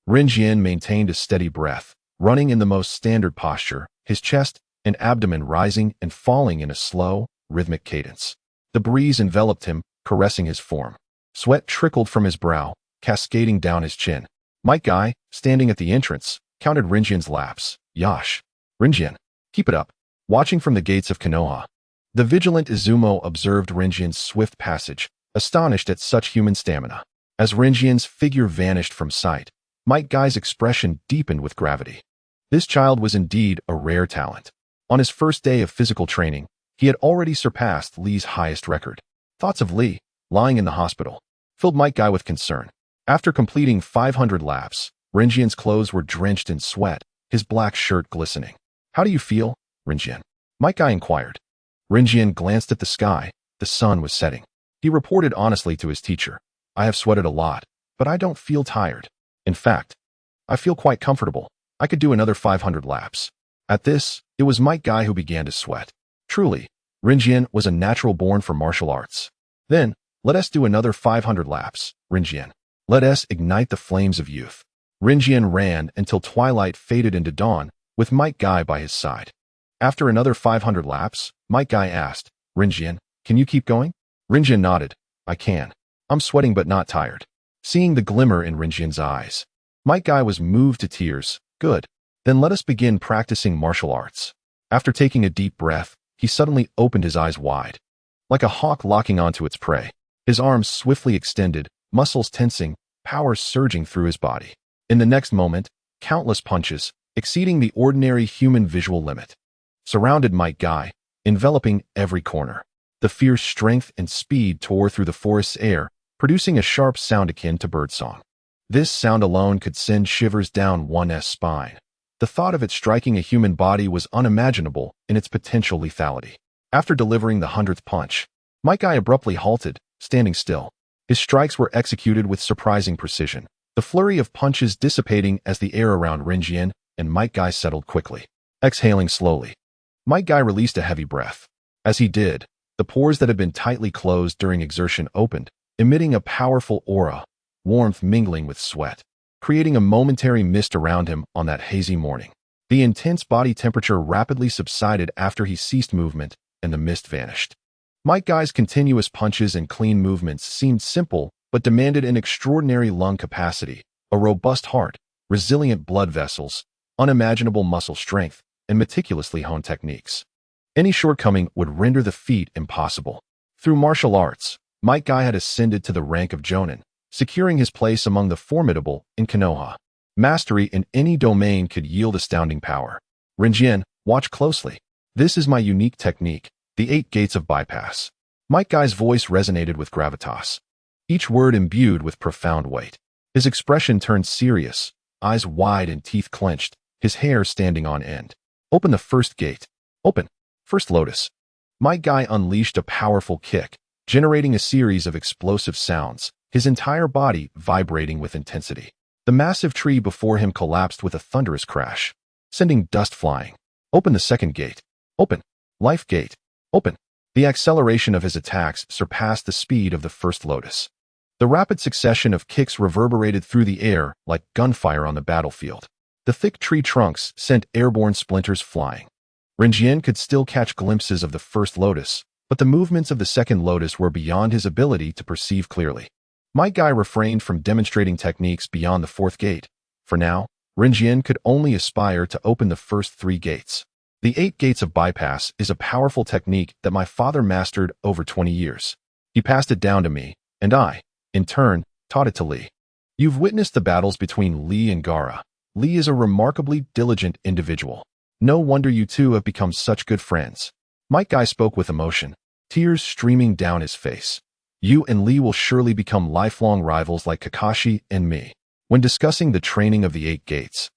Lianjian maintained a steady breath, running in the most standard posture, his chest and abdomen rising and falling in a slow, rhythmic cadence. The breeze enveloped him, caressing his form. Sweat trickled from his brow, cascading down his chin. Might Guy, standing at the entrance, counted Lianjian's laps. "Yash. Lianjian, keep it up." Watching from the gates of Konoha, the vigilant Izumo observed Lianjian's swift passage, astonished at such human stamina. As Lianjian's figure vanished from sight, Might Guy's expression deepened with gravity. This child was indeed a rare talent. On his first day of physical training, he had already surpassed Lee's highest record. Thoughts of Lee, lying in the hospital, filled Might Guy with concern. After completing 500 laps, Lianjian's clothes were drenched in sweat, his black shirt glistening. "How do you feel, Lianjian?" Might Guy inquired. Lianjian glanced at the sky. The sun was setting. He reported honestly to his teacher, "I have sweated a lot, but I don't feel tired. In fact, I feel quite comfortable. I could do another 500 laps." At this, it was Might Guy who began to sweat. Truly, Lianjian was a natural born for martial arts. "Then, let us do another 500 laps, Lianjian. Let us ignite the flames of youth." Lianjian ran until twilight faded into dawn, with Might Guy by his side. After another 500 laps, Might Guy asked, "Lianjian, can you keep going?" Lianjian nodded. "I can. I'm sweating but not tired." Seeing the glimmer in Lianjian's eyes, Might Guy was moved to tears. "Good. Then let us begin practicing martial arts." After taking a deep breath, he suddenly opened his eyes wide. Like a hawk locking onto its prey, his arms swiftly extended, muscles tensing, power surging through his body. In the next moment, countless punches, exceeding the ordinary human visual limit, surrounded Might Guy, enveloping every corner. The fierce strength and speed tore through the forest's air, producing a sharp sound akin to birdsong. This sound alone could send shivers down one's spine. The thought of it striking a human body was unimaginable in its potential lethality. After delivering the 100th punch, Might Guy abruptly halted, standing still. His strikes were executed with surprising precision. the flurry of punches dissipating as the air around Rinjian and Might Guy settled quickly. Exhaling slowly, Might Guy released a heavy breath. As he did, the pores that had been tightly closed during exertion opened, emitting a powerful aura, warmth mingling with sweat, creating a momentary mist around him on that hazy morning. The intense body temperature rapidly subsided after he ceased movement, and the mist vanished. Might Guy's continuous punches and clean movements seemed simple but demanded an extraordinary lung capacity, a robust heart, resilient blood vessels, unimaginable muscle strength, and meticulously honed techniques. Any shortcoming would render the feat impossible. Through martial arts, Might Guy had ascended to the rank of Jonin, securing his place among the formidable in Konoha. Mastery in any domain could yield astounding power. Rinjian, watch closely. This is my unique technique, the 8 gates of bypass. Might Guy's voice resonated with gravitas, each word imbued with profound weight. His expression turned serious, eyes wide and teeth clenched, his hair standing on end. Open the first gate. Open. First lotus. Might Guy unleashed a powerful kick, generating a series of explosive sounds, his entire body vibrating with intensity. The massive tree before him collapsed with a thunderous crash, sending dust flying. Open the second gate. Open. Life gate. Open. The acceleration of his attacks surpassed the speed of the first lotus. The rapid succession of kicks reverberated through the air like gunfire on the battlefield. The thick tree trunks sent airborne splinters flying. Rinjian could still catch glimpses of the first lotus, but the movements of the second lotus were beyond his ability to perceive clearly. Might Guy refrained from demonstrating techniques beyond the fourth gate. For now, Rinjian could only aspire to open the first 3 gates. The 8 gates of bypass is a powerful technique that my father mastered over 20 years. He passed it down to me, and I, in turn, taught it to Li. You've witnessed the battles between Li and Gaara. Li is a remarkably diligent individual. No wonder you two have become such good friends. Might Guy spoke with emotion, tears streaming down his face. You and Li will surely become lifelong rivals like Kakashi and me. When discussing the training of the 8 gates,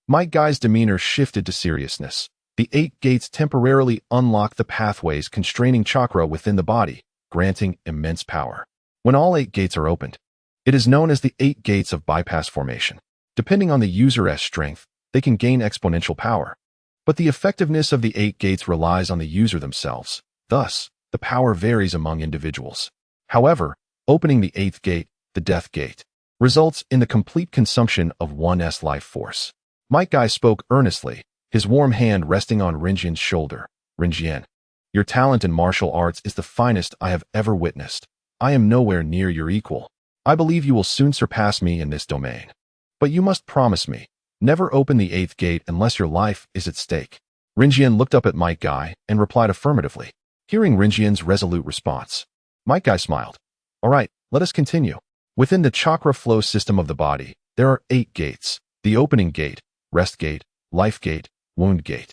Might Guy's demeanor shifted to seriousness. The 8 gates temporarily unlock the pathways constraining chakra within the body, granting immense power. When all 8 gates are opened, it is known as the 8 gates of bypass formation. Depending on the user's strength, they can gain exponential power. But the effectiveness of the 8 gates relies on the user themselves. Thus, the power varies among individuals. However, opening the 8th gate, the death gate, results in the complete consumption of one's life force. Might Guy spoke earnestly, his warm hand resting on Rinjian's shoulder. Rinjian, your talent in martial arts is the finest I have ever witnessed. I am nowhere near your equal. I believe you will soon surpass me in this domain. But you must promise me, never open the 8th gate unless your life is at stake. Rinjian looked up at Might Guy and replied affirmatively. Hearing Rinjian's resolute response, Might Guy smiled. All right, let us continue. Within the chakra flow system of the body, there are 8 gates: the opening gate, rest gate, life gate, wound gate,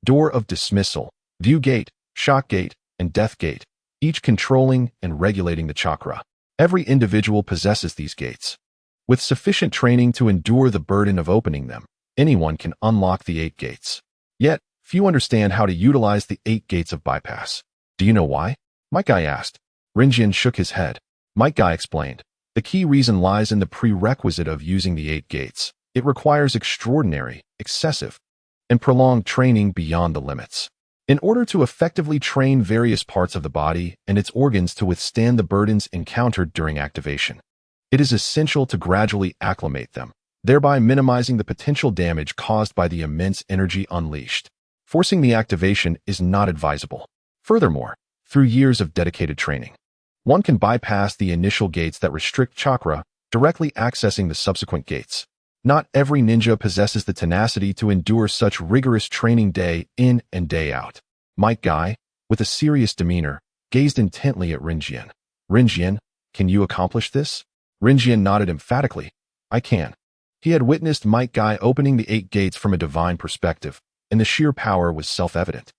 door of dismissal, view gate, shock gate, and death gate, each controlling and regulating the chakra. Every individual possesses these gates. With sufficient training to endure the burden of opening them, anyone can unlock the 8 gates. Yet, few understand how to utilize the 8 gates of bypass. Do you know why? Might Guy asked. Rinjian shook his head. Might Guy explained. The key reason lies in the prerequisite of using the 8 gates. It requires extraordinary, excessive, and prolonged training beyond the limits. In order to effectively train various parts of the body and its organs to withstand the burdens encountered during activation, it is essential to gradually acclimate them, thereby minimizing the potential damage caused by the immense energy unleashed. Forcing the activation is not advisable. Furthermore, through years of dedicated training, one can bypass the initial gates that restrict chakra, directly accessing the subsequent gates. Not every ninja possesses the tenacity to endure such rigorous training day in and day out. Might Guy, with a serious demeanor, gazed intently at Rinjian. Rinjian, can you accomplish this? Rinjian nodded emphatically. I can. He had witnessed Might Guy opening the 8 gates from a divine perspective, and the sheer power was self-evident.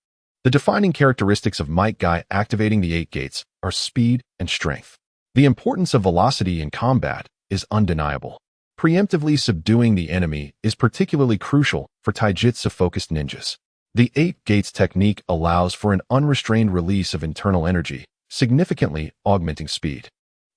The defining characteristics of Might Guy activating the 8 gates are speed and strength. The importance of velocity in combat is undeniable. Preemptively subduing the enemy is particularly crucial for taijutsu-focused ninjas. The 8 gates technique allows for an unrestrained release of internal energy, significantly augmenting speed.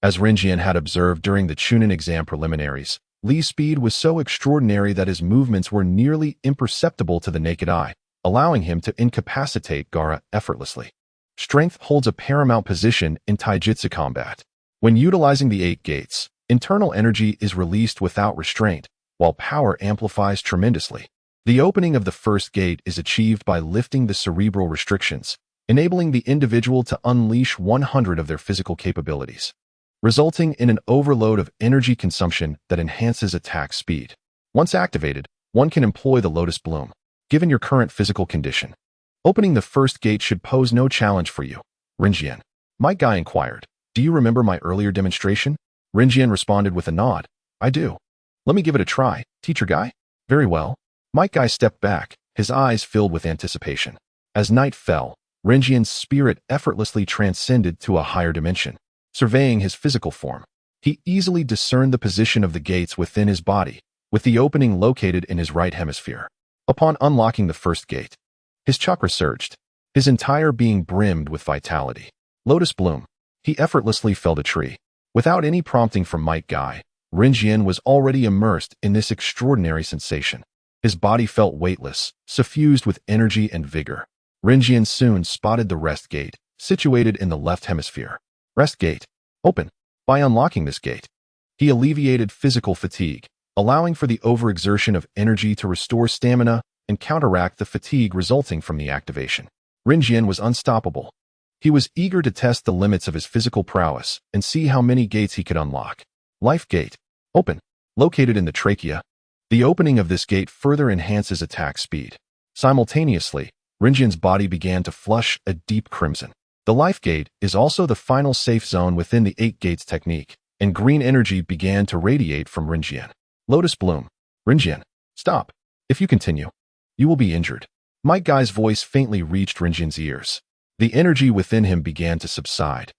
As Rinjian had observed during the Chunin exam preliminaries, Li's speed was so extraordinary that his movements were nearly imperceptible to the naked eye, allowing him to incapacitate Gaara effortlessly. Strength holds a paramount position in taijutsu combat. When utilizing the 8 gates, internal energy is released without restraint, while power amplifies tremendously. The opening of the first gate is achieved by lifting the cerebral restrictions, enabling the individual to unleash 100 of their physical capabilities, resulting in an overload of energy consumption that enhances attack speed. Once activated, one can employ the Lotus Bloom, given your current physical condition. Opening the first gate should pose no challenge for you. Rinjian. Might Guy inquired, "Do you remember my earlier demonstration?" Rinjian responded with a nod. "I do. Let me give it a try, Teacher Guy." "Very well." Might Guy stepped back, his eyes filled with anticipation. As night fell, Rinjian's spirit effortlessly transcended to a higher dimension. Surveying his physical form, he easily discerned the position of the gates within his body, with the opening located in his right hemisphere. Upon unlocking the first gate, his chakra surged, his entire being brimmed with vitality. Lotus Bloom. He effortlessly felled a tree. Without any prompting from Might Guy, Rinjian was already immersed in this extraordinary sensation. His body felt weightless, suffused with energy and vigor. Rinjian soon spotted the rest gate, situated in the left hemisphere. Rest gate. Open. By unlocking this gate, he alleviated physical fatigue, allowing for the overexertion of energy to restore stamina and counteract the fatigue resulting from the activation. Rinjian was unstoppable. He was eager to test the limits of his physical prowess and see how many gates he could unlock. Life gate. Open. Located in the trachea, the opening of this gate further enhances attack speed. Simultaneously, Rinjian's body began to flush a deep crimson. The life gate is also the final safe zone within the 8 gates technique, and green energy began to radiate from Rinjian. Lotus Bloom. Rinjian, stop. If you continue, you will be injured. Might Guy's voice faintly reached Rinjian's ears. The energy within him began to subside,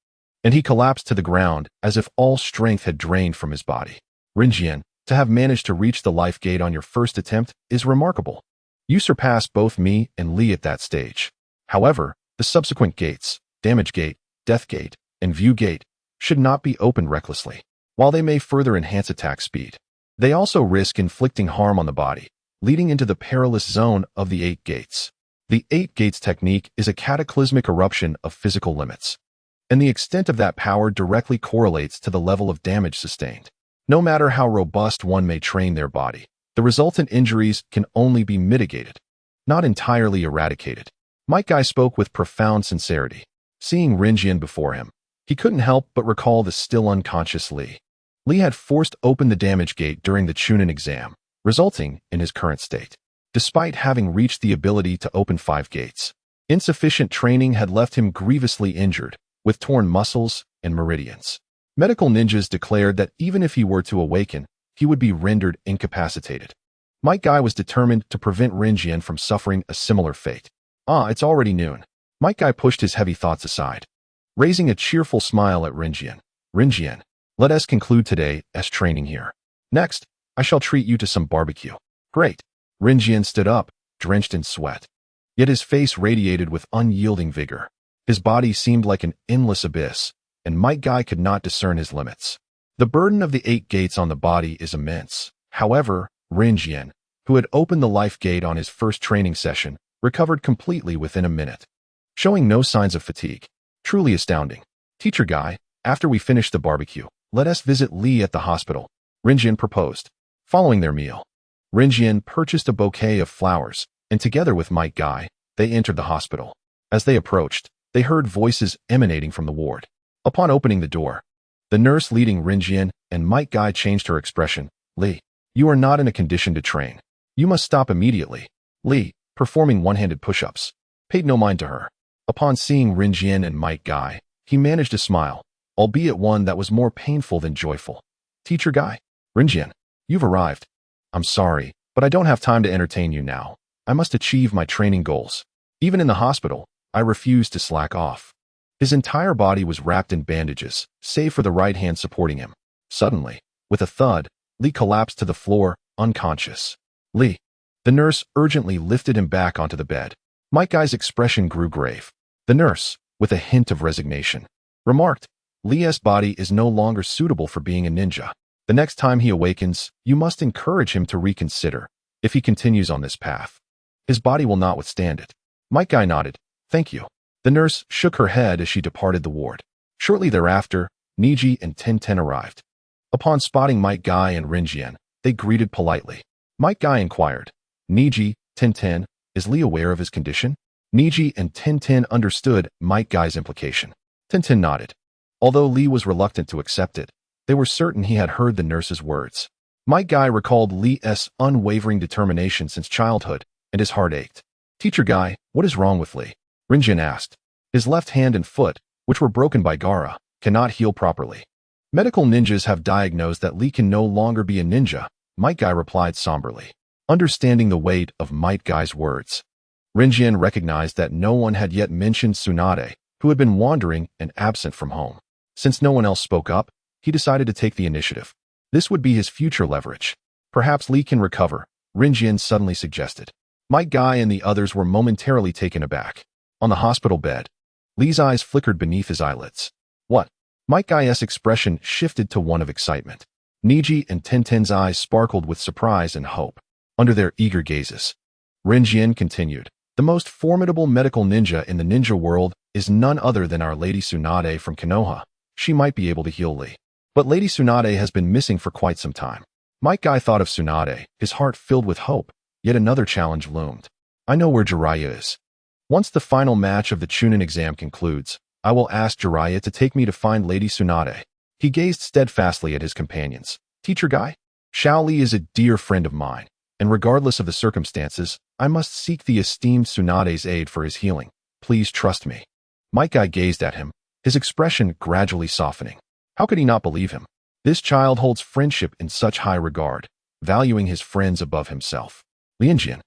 and he collapsed to the ground as if all strength had drained from his body. Rinjian, to have managed to reach the life gate on your first attempt is remarkable. You surpassed both me and Li at that stage. However, the subsequent gates, Damage Gate, Death Gate, and View Gate, should not be opened recklessly. While they may further enhance attack speed, they also risk inflicting harm on the body, leading into the perilous zone of the 8 gates. The 8 gates technique is a cataclysmic eruption of physical limits, and the extent of that power directly correlates to the level of damage sustained. No matter how robust one may train their body, the resultant injuries can only be mitigated, not entirely eradicated. Might Guy spoke with profound sincerity. Seeing Rinjian before him, he couldn't help but recall the still unconscious Li. Li had forced open the damage gate during the Chunin exam, resulting in his current state. Despite having reached the ability to open 5 gates, insufficient training had left him grievously injured, with torn muscles and meridians. Medical ninjas declared that even if he were to awaken, he would be rendered incapacitated. Might Guy was determined to prevent Rinjian from suffering a similar fate. It's already noon. Might Guy pushed his heavy thoughts aside, raising a cheerful smile at Rinjian. Rinjian, let us conclude today's training here. Next, I shall treat you to some barbecue. Great. Rinjian stood up, drenched in sweat. Yet his face radiated with unyielding vigor. His body seemed like an endless abyss, and Might Guy could not discern his limits. The burden of the 8 gates on the body is immense. However, Rinjian, who had opened the life gate on his first training session, recovered completely within a minute, showing no signs of fatigue. Truly astounding. Teacher Guy, after we finish the barbecue, let us visit Li at the hospital, Rinjian proposed. Following their meal, Rinjian purchased a bouquet of flowers, and together with Might Guy, they entered the hospital. As they approached, they heard voices emanating from the ward. Upon opening the door, the nurse leading Rinjian and Might Guy changed her expression. Li, you are not in a condition to train. You must stop immediately. Li, performing one-handed push-ups, paid no mind to her. Upon seeing Rinjian and Might Guy, he managed a smile, albeit one that was more painful than joyful. Teacher Guy, Rinjian, you've arrived. I'm sorry, but I don't have time to entertain you now. I must achieve my training goals. Even in the hospital, I refused to slack off. His entire body was wrapped in bandages, save for the right hand supporting him. Suddenly, with a thud, Li collapsed to the floor, unconscious. Li. The nurse urgently lifted him back onto the bed. Might Guy's expression grew grave. The nurse, with a hint of resignation, remarked, Li's body is no longer suitable for being a ninja. The next time he awakens, you must encourage him to reconsider. If he continues on this path, his body will not withstand it. Might Guy nodded. Thank you. The nurse shook her head as she departed the ward. Shortly thereafter, Niji and Tenten arrived. Upon spotting Might Guy and Rinjian, they greeted politely. Might Guy inquired, Niji, Tenten, is Lee aware of his condition? Niji and Tenten understood Might Guy's implication. Tenten nodded. Although Lee was reluctant to accept it, they were certain he had heard the nurse's words. Might Guy recalled Lee's unwavering determination since childhood, and his heart ached. Teacher Guy, what is wrong with Lee? Rinjian asked. His left hand and foot, which were broken by Gaara, cannot heal properly. Medical ninjas have diagnosed that Lee can no longer be a ninja, Might Guy replied somberly. Understanding the weight of Might Guy's words, Rinjian recognized that no one had yet mentioned Tsunade, who had been wandering and absent from home. Since no one else spoke up, he decided to take the initiative. This would be his future leverage. Perhaps Lee can recover, Rinjian suddenly suggested. Might Guy and the others were momentarily taken aback. On the hospital bed, Lee's eyes flickered beneath his eyelids. What? Might Guy's expression shifted to one of excitement. Niji and Tenten's eyes sparkled with surprise and hope. Under their eager gazes, Rinjian continued, the most formidable medical ninja in the ninja world is none other than our Lady Tsunade from Konoha. She might be able to heal Lee. But Lady Tsunade has been missing for quite some time. Might Guy thought of Tsunade, his heart filled with hope. Yet another challenge loomed. I know where Jiraiya is. Once the final match of the Chunin exam concludes, I will ask Jiraiya to take me to find Lady Tsunade. He gazed steadfastly at his companions. Teacher Guy? Xiao Li is a dear friend of mine, and regardless of the circumstances, I must seek the esteemed Tsunade's aid for his healing. Please trust me. Might Guy gazed at him, his expression gradually softening. How could he not believe him? This child holds friendship in such high regard, valuing his friends above himself. Lianjian,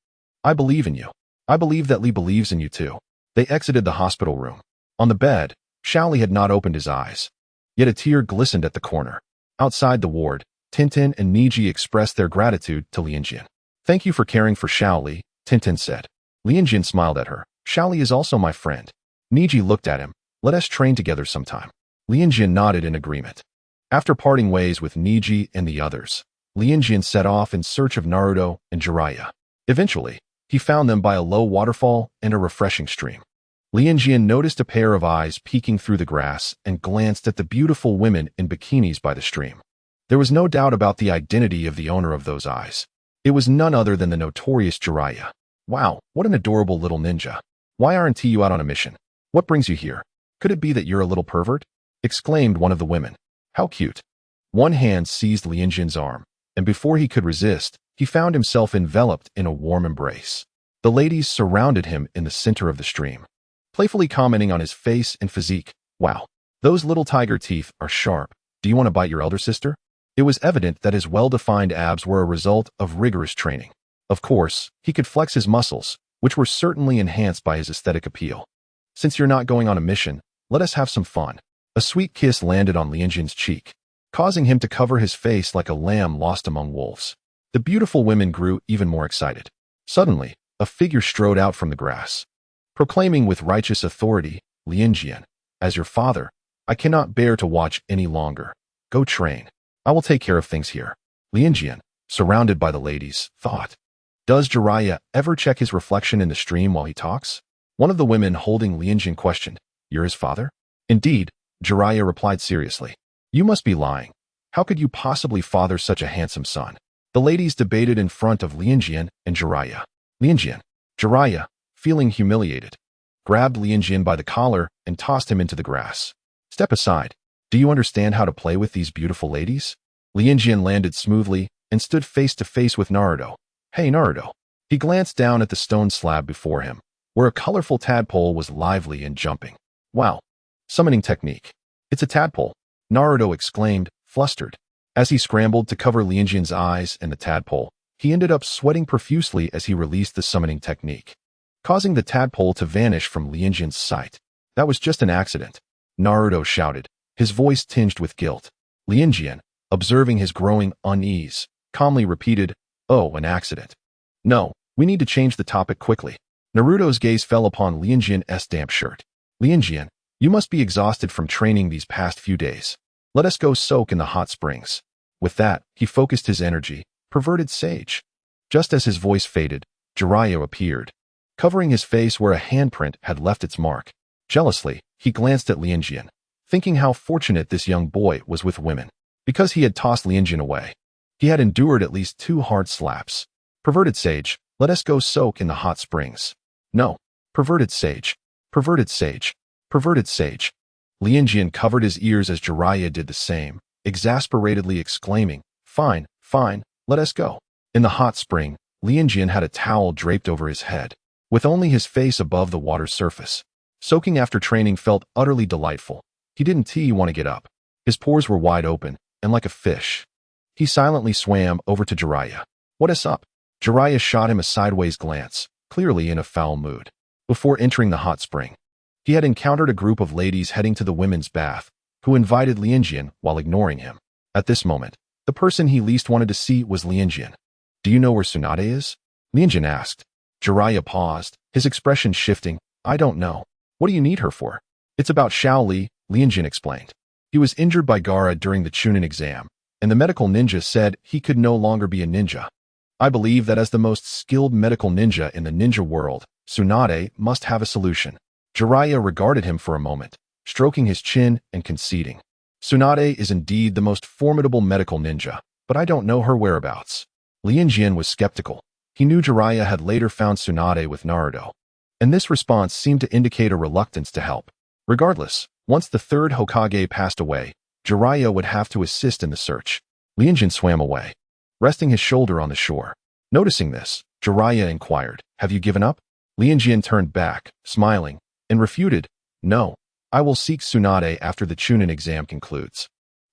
I believe in you. I believe that Lee believes in you too. They exited the hospital room. On the bed, Xiao Li had not opened his eyes. Yet a tear glistened at the corner. Outside the ward, Tintin and Niji expressed their gratitude to Lianjian. Thank you for caring for Xiao Li, Tintin said. Lianjian smiled at her. Xiao Li is also my friend. Niji looked at him. Let us train together sometime. Lianjian nodded in agreement. After parting ways with Niji and the others, Lianjian set off in search of Naruto and Jiraiya. Eventually, he found them by a low waterfall and a refreshing stream. Lianjian noticed a pair of eyes peeking through the grass and glanced at the beautiful women in bikinis by the stream. There was no doubt about the identity of the owner of those eyes. It was none other than the notorious Jiraiya. Wow, what an adorable little ninja. Why aren't you out on a mission? What brings you here? Could it be that you're a little pervert? Exclaimed one of the women. How cute. One hand seized Lianjian's arm, and before he could resist, he found himself enveloped in a warm embrace. The ladies surrounded him in the center of the stream, playfully commenting on his face and physique. Wow, those little tiger teeth are sharp. Do you want to bite your elder sister? It was evident that his well-defined abs were a result of rigorous training. Of course, he could flex his muscles, which were certainly enhanced by his aesthetic appeal. Since you're not going on a mission, let us have some fun. A sweet kiss landed on Lianjian's cheek, causing him to cover his face like a lamb lost among wolves. The beautiful women grew even more excited. Suddenly, a figure strode out from the grass, proclaiming with righteous authority, Lianjian, as your father, I cannot bear to watch any longer. Go train. I will take care of things here. Lianjian, surrounded by the ladies, thought. Does Jiraiya ever check his reflection in the stream while he talks? One of the women holding Lianjian questioned, You're his father? Indeed, Jiraiya replied seriously. You must be lying. How could you possibly father such a handsome son? The ladies debated in front of Lianjian and Jiraiya. Lianjian, Jiraiya, feeling humiliated, grabbed Lianjian by the collar and tossed him into the grass. Step aside. Do you understand how to play with these beautiful ladies? Lianjian landed smoothly and stood face to face with Naruto. Hey Naruto. He glanced down at the stone slab before him, where a colorful tadpole was lively and jumping. Wow. Summoning technique. It's a tadpole, Naruto exclaimed, flustered. As he scrambled to cover Lianjian's eyes and the tadpole, he ended up sweating profusely as he released the summoning technique, causing the tadpole to vanish from Lianjian's sight. That was just an accident, Naruto shouted, his voice tinged with guilt. Lianjian, observing his growing unease, calmly repeated, Oh, an accident. No, we need to change the topic quickly. Naruto's gaze fell upon Lianjian's damp shirt. Lianjian, you must be exhausted from training these past few days. Let us go soak in the hot springs. With that, he focused his energy. Perverted sage. Just as his voice faded, Jiraiya appeared, covering his face where a handprint had left its mark. Jealously, he glanced at Lianjian, thinking how fortunate this young boy was with women. Because he had tossed Lianjian away, he had endured at least 2 hard slaps. Perverted sage, let us go soak in the hot springs. No. Perverted sage. Perverted sage. Perverted sage. Lianjian covered his ears as Jiraiya did the same, exasperatedly exclaiming, Fine, fine, let us go. In the hot spring, Lianjian had a towel draped over his head, with only his face above the water's surface. Soaking after training felt utterly delightful. He didn't want to get up. His pores were wide open, and like a fish. He silently swam over to Jiraiya. What is up? Jiraiya shot him a sideways glance, clearly in a foul mood. Before entering the hot spring, he had encountered a group of ladies heading to the women's bath, who invited Lianjian while ignoring him. At this moment, the person he least wanted to see was Lianjian. Do you know where Tsunade is? Lianjian asked. Jiraiya paused, his expression shifting. I don't know. What do you need her for? It's about Xiao Li, Lianjian explained. He was injured by Gaara during the Chunin exam, and the medical ninja said he could no longer be a ninja. I believe that as the most skilled medical ninja in the ninja world, Tsunade must have a solution. Jiraiya regarded him for a moment, stroking his chin and conceding. Tsunade is indeed the most formidable medical ninja, but I don't know her whereabouts. Lianjian was skeptical. He knew Jiraiya had later found Tsunade with Naruto, and this response seemed to indicate a reluctance to help. Regardless, once the 3rd Hokage passed away, Jiraiya would have to assist in the search. Lianjian swam away, resting his shoulder on the shore. Noticing this, Jiraiya inquired, Have you given up? Lianjian turned back, smiling, and refuted, No, I will seek Tsunade after the Chunin exam concludes.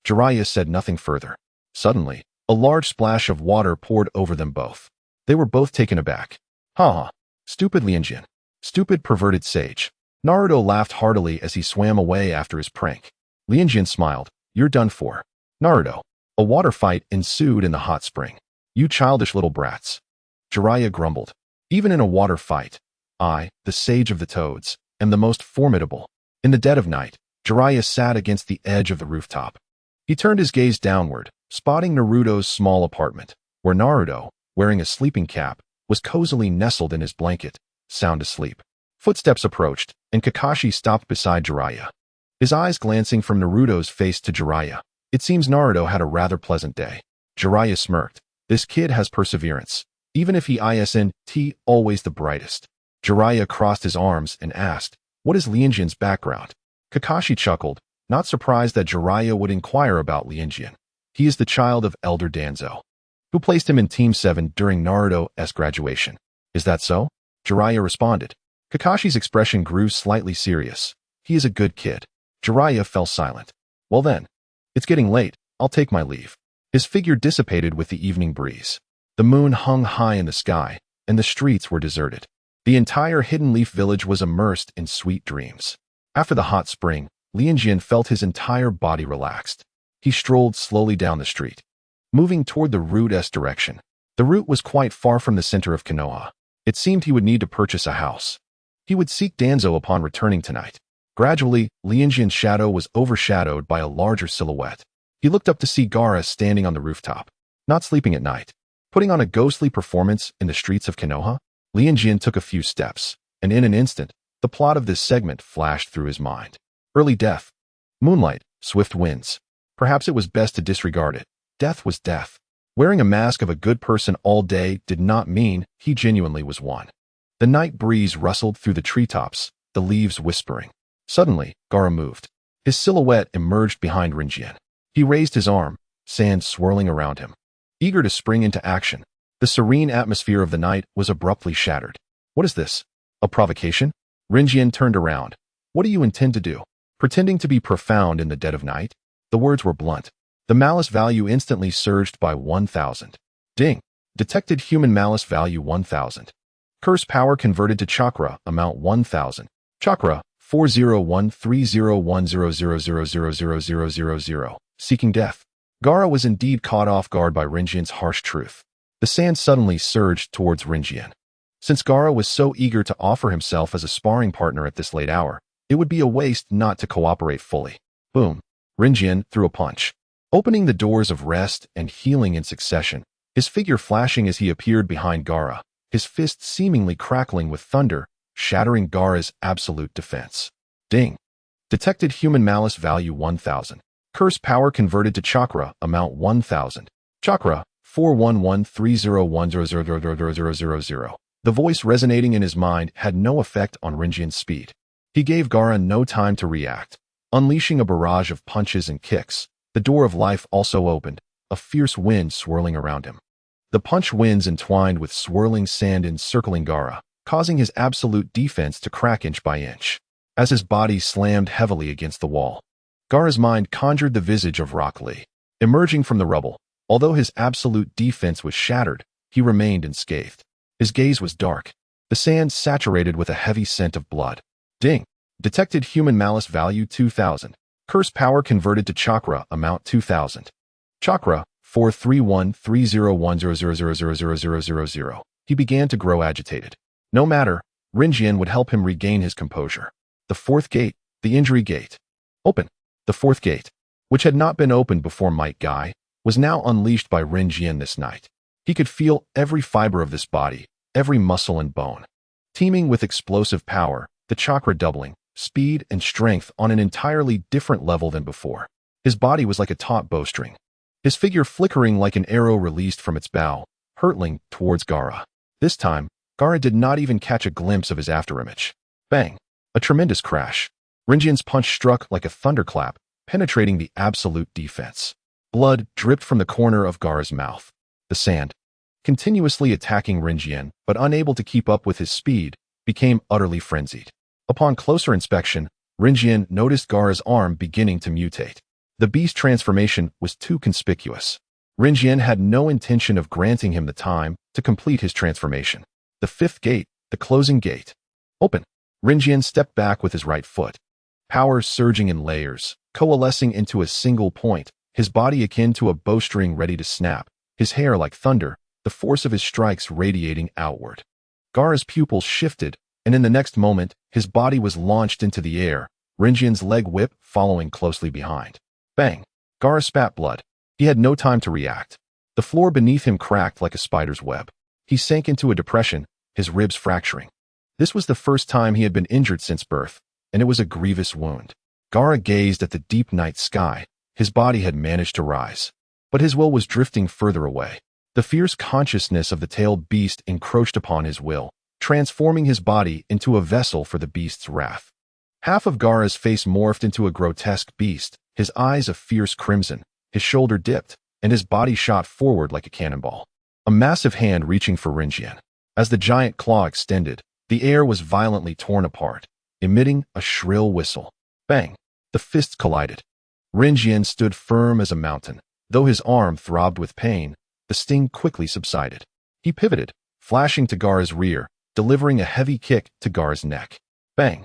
Jiraiya said nothing further. Suddenly, a large splash of water poured over them both. They were both taken aback. Ha! Stupid Lianjian. Stupid perverted sage. Naruto laughed heartily as he swam away after his prank. Lianjian smiled. You're done for. Naruto. A water fight ensued in the hot spring. You childish little brats. Jiraiya grumbled. Even in a water fight, I, the sage of the toads, am the most formidable. In the dead of night, Jiraiya sat against the edge of the rooftop. He turned his gaze downward, spotting Naruto's small apartment, where Naruto, wearing a sleeping cap, was cozily nestled in his blanket, sound asleep. Footsteps approached, and Kakashi stopped beside Jiraiya. His eyes glancing from Naruto's face to Jiraiya. It seems Naruto had a rather pleasant day. Jiraiya smirked. This kid has perseverance. Even if he isn't always the brightest. Jiraiya crossed his arms and asked, What is Lianjian's background? Kakashi chuckled, not surprised that Jiraiya would inquire about Lianjian. He is the child of Elder Danzo, who placed him in Team 7 during Naruto's graduation. Is that so? Jiraiya responded. Kakashi's expression grew slightly serious. He is a good kid. Jiraiya fell silent. Well then, it's getting late. I'll take my leave. His figure dissipated with the evening breeze. The moon hung high in the sky, and the streets were deserted. The entire Hidden Leaf village was immersed in sweet dreams. After the hot spring, Lianjian felt his entire body relaxed. He strolled slowly down the street, moving toward the route's direction. The route was quite far from the center of Konoha. It seemed he would need to purchase a house. He would seek Danzo upon returning tonight. Gradually, Lianjian's shadow was overshadowed by a larger silhouette. He looked up to see Gaara standing on the rooftop, not sleeping at night, putting on a ghostly performance in the streets of Konoha. Lianjian took a few steps, and in an instant, the plot of this segment flashed through his mind. Early death. Moonlight, swift winds. Perhaps it was best to disregard it. Death was death. Wearing a mask of a good person all day did not mean he genuinely was one. The night breeze rustled through the treetops, the leaves whispering. Suddenly, Gaara moved. His silhouette emerged behind Rinjian. He raised his arm, sand swirling around him. Eager to spring into action, the serene atmosphere of the night was abruptly shattered. What is this? A provocation? Rinjian turned around. What do you intend to do? Pretending to be profound in the dead of night? The words were blunt. The malice value instantly surged by 1,000. Ding. Detected human malice value 1,000. Curse power converted to chakra, amount 1,000. Chakra, 401301000000000. Seeking death. Gaara was indeed caught off guard by Rinjian's harsh truth. The sand suddenly surged towards Rinjian. Since Gaara was so eager to offer himself as a sparring partner at this late hour, it would be a waste not to cooperate fully. Boom. Rinjian threw a punch. opening the doors of rest and healing in succession, his figure flashing as he appeared behind Gaara, his fist seemingly crackling with thunder, shattering Gaara's absolute defense. Ding. Detected human malice value 1000. Curse power converted to chakra amount 1000. Chakra 4113010000000. The voice resonating in his mind had no effect on Rinjian's speed. He gave Gaara no time to react. Unleashing a barrage of punches and kicks, the door of life also opened, a fierce wind swirling around him. The punch winds entwined with swirling sand encircling Gaara, causing his absolute defense to crack inch by inch. As his body slammed heavily against the wall, Gaara's mind conjured the visage of Rock Lee. Emerging from the rubble, although his absolute defense was shattered, he remained unscathed. His gaze was dark, the sand saturated with a heavy scent of blood. Ding. Detected human malice value 2000. Curse power converted to chakra amount 2000. Chakra 4313010000000. He began to grow agitated. No matter, Rinjian would help him regain his composure. The fourth gate, the injury gate. Open. The fourth gate, which had not been opened before Might Guy, was now unleashed by Rinjian this night. He could feel every fiber of this body, every muscle and bone, teeming with explosive power, the chakra doubling, speed and strength on an entirely different level than before. His body was like a taut bowstring, his figure flickering like an arrow released from its bow, hurtling towards Gaara. This time, Gaara did not even catch a glimpse of his afterimage. Bang! A tremendous crash. Rinjian's punch struck like a thunderclap, penetrating the absolute defense. Blood dripped from the corner of Gaara's mouth. The sand, continuously attacking Rinjian, but unable to keep up with his speed, became utterly frenzied. Upon closer inspection, Rinjian noticed Gaara's arm beginning to mutate. The beast transformation was too conspicuous. Rinjian had no intention of granting him the time to complete his transformation. The fifth gate, the closing gate. Open. Rinjian stepped back with his right foot. Power surging in layers, coalescing into a single point, his body akin to a bowstring ready to snap, his hair like thunder, the force of his strikes radiating outward. Gaara's pupils shifted, and in the next moment, his body was launched into the air, Rinjian's leg whip following closely behind. Bang! Gaara spat blood. He had no time to react. The floor beneath him cracked like a spider's web. He sank into a depression, his ribs fracturing. This was the first time he had been injured since birth, and it was a grievous wound. Gaara gazed at the deep night sky. His body had managed to rise, but his will was drifting further away. The fierce consciousness of the tailed beast encroached upon his will, transforming his body into a vessel for the beast's wrath. Half of Gaara's face morphed into a grotesque beast, his eyes a fierce crimson, his shoulder dipped, and his body shot forward like a cannonball. A massive hand reaching for Rinjian. As the giant claw extended, the air was violently torn apart, emitting a shrill whistle. Bang! The fists collided. Rinjian stood firm as a mountain. Though his arm throbbed with pain, the sting quickly subsided. He pivoted, flashing to Gaara's rear, delivering a heavy kick to Gaara's neck. Bang!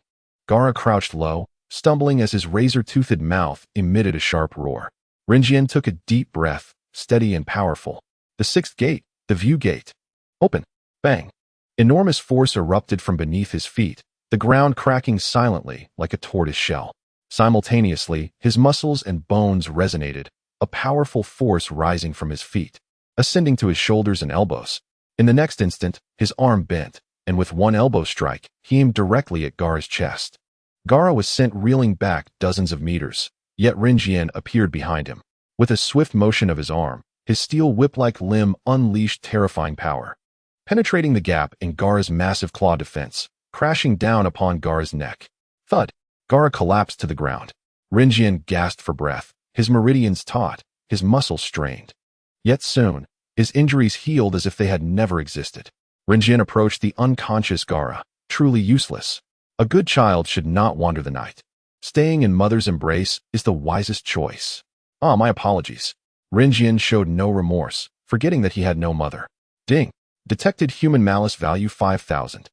Gaara crouched low, stumbling as his razor-toothed mouth emitted a sharp roar. Rinjian took a deep breath, steady and powerful. The sixth gate, the view gate. Open. Bang! Enormous force erupted from beneath his feet, the ground cracking silently like a tortoise shell. Simultaneously, his muscles and bones resonated, a powerful force rising from his feet, ascending to his shoulders and elbows. In the next instant, his arm bent, and with one elbow strike, he aimed directly at Gaara's chest. Gaara was sent reeling back dozens of meters, yet Rinjian appeared behind him. With a swift motion of his arm, his steel whip-like limb unleashed terrifying power, penetrating the gap in Gaara's massive claw defense, crashing down upon Gaara's neck. Thud! Gaara collapsed to the ground. Rinjian gasped for breath, his meridians taut, his muscles strained. Yet soon, his injuries healed as if they had never existed. Rinjian approached the unconscious Gaara, truly useless. A good child should not wander the night. Staying in mother's embrace is the wisest choice. My apologies. Rinjian showed no remorse, forgetting that he had no mother. Ding! Detected human malice value 5000.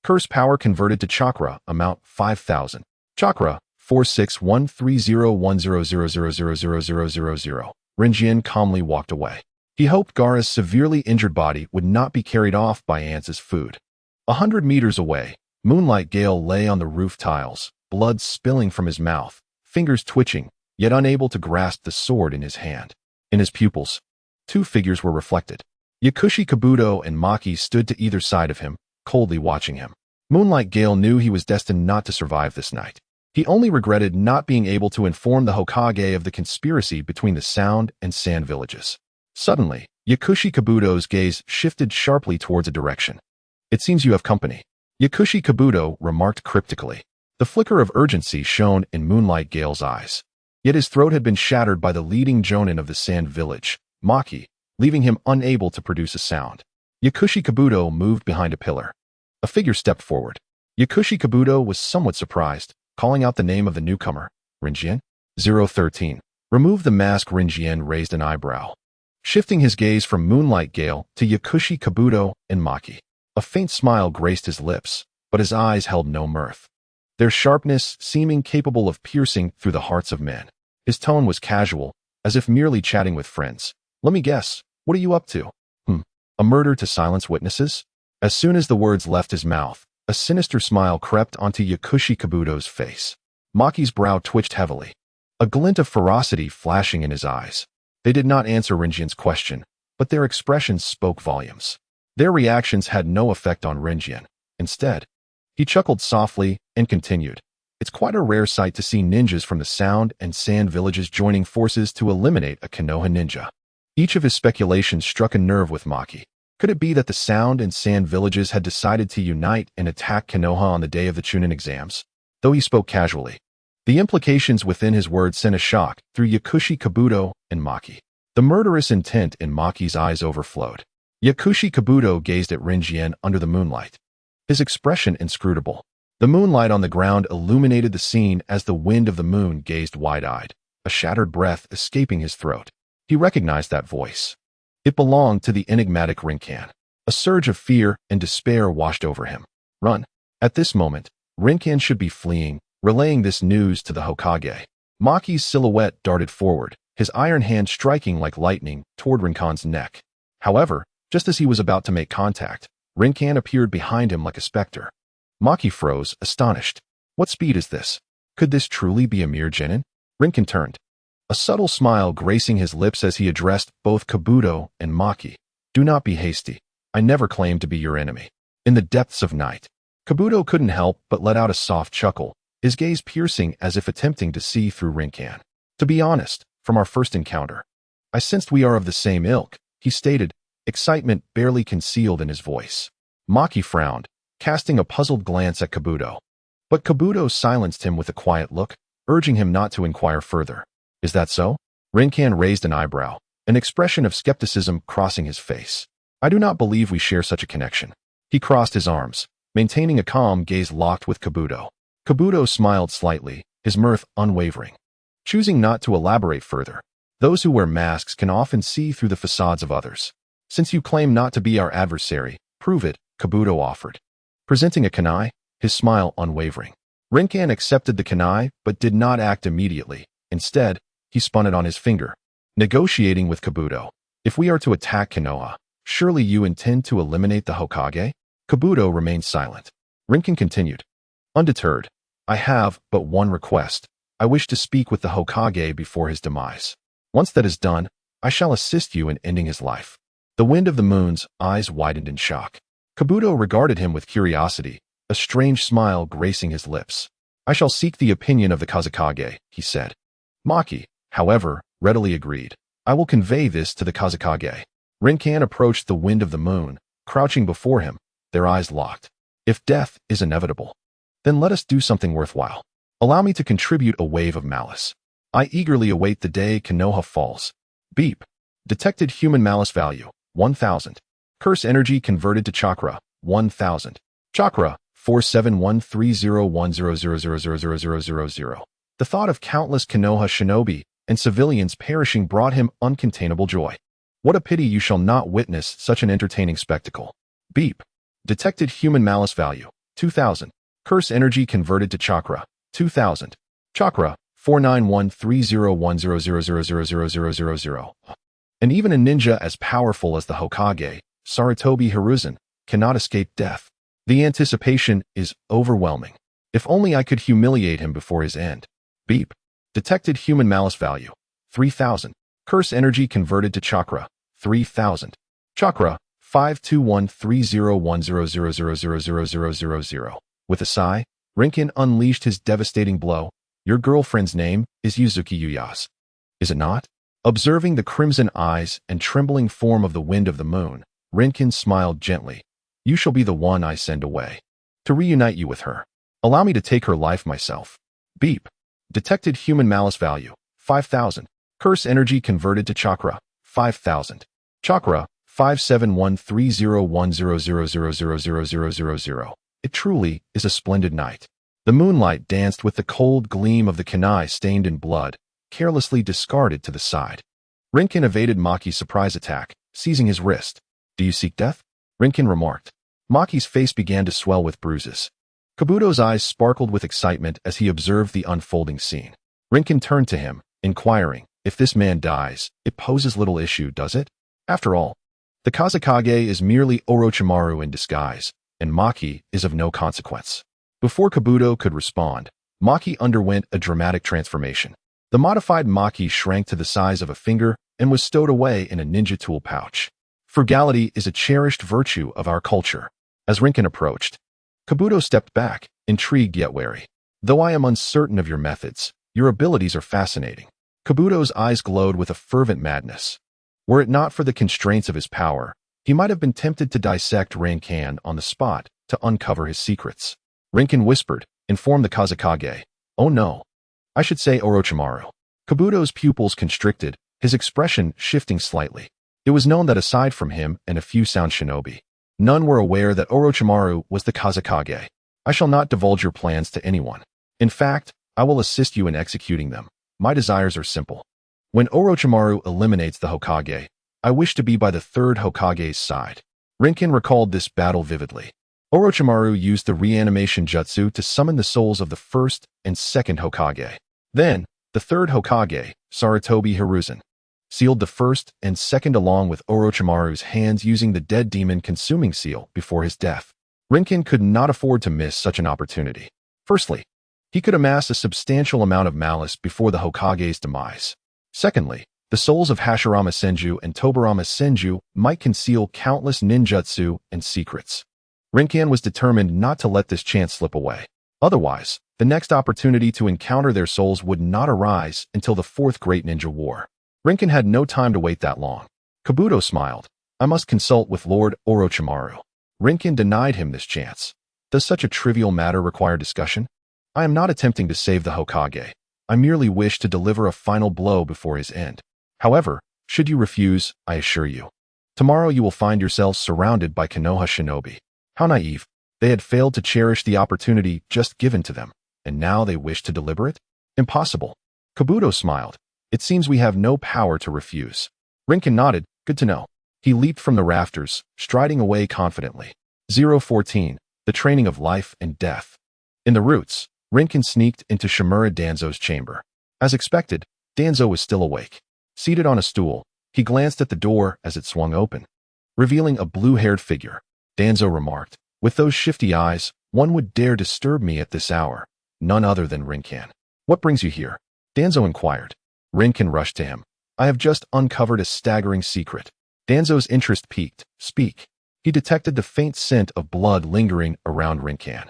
Curse power converted to chakra amount 5000. Chakra 4613010000000. Rinjian calmly walked away. He hoped Gaara's severely injured body would not be carried off by ants as food. 100 meters away, Moonlight Gale lay on the roof tiles, blood spilling from his mouth, fingers twitching, yet unable to grasp the sword in his hand. In his pupils, two figures were reflected. Yakushi Kabuto and Maki stood to either side of him, coldly watching him. Moonlight Gale knew he was destined not to survive this night. He only regretted not being able to inform the Hokage of the conspiracy between the Sound and Sand villages. Suddenly, Yakushi Kabuto's gaze shifted sharply towards a direction. "It seems you have company," Yakushi Kabuto remarked cryptically. The flicker of urgency shone in Moonlight Gale's eyes. Yet his throat had been shattered by the leading jonin of the Sand village, Maki, leaving him unable to produce a sound. Yakushi Kabuto moved behind a pillar. A figure stepped forward. Yakushi Kabuto was somewhat surprised, calling out the name of the newcomer. "Rinjian?" 013. Remove the mask. Rinjian raised an eyebrow, shifting his gaze from Moonlight Gale to Yakushi Kabuto and Maki. A faint smile graced his lips, but his eyes held no mirth, their sharpness seeming capable of piercing through the hearts of men. His tone was casual, as if merely chatting with friends. "Let me guess, what are you up to?" A murder to silence witnesses?" As soon as the words left his mouth, a sinister smile crept onto Yakushi Kabuto's face. Maki's brow twitched heavily, a glint of ferocity flashing in his eyes. They did not answer Rinjian's question, but their expressions spoke volumes. Their reactions had no effect on Rinjian. Instead, he chuckled softly and continued. "It's quite a rare sight to see ninjas from the Sound and Sand villages joining forces to eliminate a Konoha ninja." Each of his speculations struck a nerve with Maki. Could it be that the Sound and Sand villages had decided to unite and attack Konoha on the day of the Chunin exams? Though he spoke casually, the implications within his words sent a shock through Yakushi Kabuto and Maki. The murderous intent in Maki's eyes overflowed. Yakushi Kabuto gazed at Rinjian under the moonlight, his expression inscrutable. The moonlight on the ground illuminated the scene as the wind of the moon gazed wide-eyed, a shattered breath escaping his throat. He recognized that voice. It belonged to the enigmatic Rinkan. A surge of fear and despair washed over him. Run. At this moment, Rinkan should be fleeing, relaying this news to the Hokage. Maki's silhouette darted forward, his iron hand striking like lightning toward Rinkan's neck. However, just as he was about to make contact, Rinkan appeared behind him like a specter. Maki froze, astonished. What speed is this? Could this truly be a mere genin? Rinkan turned, a subtle smile gracing his lips as he addressed both Kabuto and Maki. "Do not be hasty. I never claimed to be your enemy." In the depths of night, Kabuto couldn't help but let out a soft chuckle, his gaze piercing as if attempting to see through Rinkan. "To be honest, from our first encounter, I sensed we are of the same ilk," he stated, excitement barely concealed in his voice. Maki frowned, casting a puzzled glance at Kabuto. But Kabuto silenced him with a quiet look, urging him not to inquire further. "Is that so?" Rinkan raised an eyebrow, an expression of skepticism crossing his face. "I do not believe we share such a connection." He crossed his arms, maintaining a calm gaze locked with Kabuto. Kabuto smiled slightly, his mirth unwavering, choosing not to elaborate further. "Those who wear masks can often see through the facades of others. Since you claim not to be our adversary, prove it," Kabuto offered, presenting a kunai, his smile unwavering. Rinkan accepted the kunai but did not act immediately. Instead, he spun it on his finger, negotiating with Kabuto. "If we are to attack Konoha, surely you intend to eliminate the Hokage?" Kabuto remained silent. Rinkan continued, undeterred, "I have but one request. I wish to speak with the Hokage before his demise. Once that is done, I shall assist you in ending his life." The Wind of the Moon's eyes widened in shock. Kabuto regarded him with curiosity, a strange smile gracing his lips. "I shall seek the opinion of the Kazekage," he said. Maki, however, readily agreed. "I will convey this to the Kazekage." Rinkan approached the Wind of the Moon, crouching before him, their eyes locked. "If death is inevitable, then let us do something worthwhile. Allow me to contribute a wave of malice. I eagerly await the day Konoha falls." Beep. Detected human malice value, 1000. Curse energy converted to chakra, 1000. Chakra, 47130100000000. The thought of countless Konoha shinobi and civilians perishing brought him uncontainable joy. "What a pity you shall not witness such an entertaining spectacle." Beep. Detected human malice value, 2000. Curse energy converted to chakra, 2000. Chakra, 49130100000000. And even a ninja as powerful as the Hokage, Sarutobi Hiruzen, cannot escape death. The anticipation is overwhelming. If only I could humiliate him before his end. Beep. Detected human malice value, 3000. Curse energy converted to chakra, 3000. Chakra, 521301000000000. With a sigh, Rinkin unleashed his devastating blow. Your girlfriend's name is Yuzuki Uyas. Is it not? Observing the crimson eyes and trembling form of the wind of the moon, Rinkin smiled gently. You shall be the one I send away. To reunite you with her. Allow me to take her life myself. Beep. Detected human malice value, 5000. Curse energy converted to chakra, 5000. Chakra, 5713010000000. It truly is a splendid night. The moonlight danced with the cold gleam of the kunai stained in blood, carelessly discarded to the side. Rinkin evaded Maki's surprise attack, seizing his wrist. Do you seek death? Rinkin remarked. Maki's face began to swell with bruises. Kabuto's eyes sparkled with excitement as he observed the unfolding scene. Rinkin turned to him, inquiring, if this man dies, it poses little issue, does it? After all, the Kazekage is merely Orochimaru in disguise, and Maki is of no consequence. Before Kabuto could respond, Maki underwent a dramatic transformation. The modified Maki shrank to the size of a finger and was stowed away in a ninja tool pouch. Frugality is a cherished virtue of our culture. As Rinkin approached, Kabuto stepped back, intrigued yet wary. Though I am uncertain of your methods, your abilities are fascinating. Kabuto's eyes glowed with a fervent madness. Were it not for the constraints of his power, he might have been tempted to dissect Rinkin on the spot to uncover his secrets. Rinkin whispered, inform the Kazekage. Oh no. I should say Orochimaru. Kabuto's pupils constricted, his expression shifting slightly. It was known that aside from him and a few sound shinobi, none were aware that Orochimaru was the Kazekage. I shall not divulge your plans to anyone. In fact, I will assist you in executing them. My desires are simple. When Orochimaru eliminates the Hokage, I wish to be by the third Hokage's side. Rinkin recalled this battle vividly. Orochimaru used the reanimation jutsu to summon the souls of the first and second Hokage. Then, the third Hokage, Sarutobi Hiruzen, sealed the first and second along with Orochimaru's hands using the dead demon consuming seal before his death. Rinkin could not afford to miss such an opportunity. Firstly, he could amass a substantial amount of malice before the Hokage's demise. Secondly, the souls of Hashirama Senju and Tobirama Senju might conceal countless ninjutsu and secrets. Rinkin was determined not to let this chance slip away. Otherwise, the next opportunity to encounter their souls would not arise until the Fourth Great Ninja War. Rinkin had no time to wait that long. Kabuto smiled. I must consult with Lord Orochimaru. Rinkin denied him this chance. Does such a trivial matter require discussion? I am not attempting to save the Hokage. I merely wish to deliver a final blow before his end. However, should you refuse, I assure you, tomorrow you will find yourselves surrounded by Konoha shinobi. How naive. They had failed to cherish the opportunity just given to them, and now they wish to deliver it? Impossible. Kabuto smiled. It seems we have no power to refuse. Rinkin nodded. Good to know. He leaped from the rafters, striding away confidently. 014. The Training of Life and Death. In the roots, Rinkin sneaked into Shimura Danzo's chamber. As expected, Danzo was still awake. Seated on a stool, he glanced at the door as it swung open, revealing a blue-haired figure. Danzo remarked, with those shifty eyes, one would dare disturb me at this hour. None other than Rinkin. What brings you here? Danzo inquired. Rinkin rushed to him. I have just uncovered a staggering secret. Danzo's interest piqued. Speak. He detected the faint scent of blood lingering around Rinkin.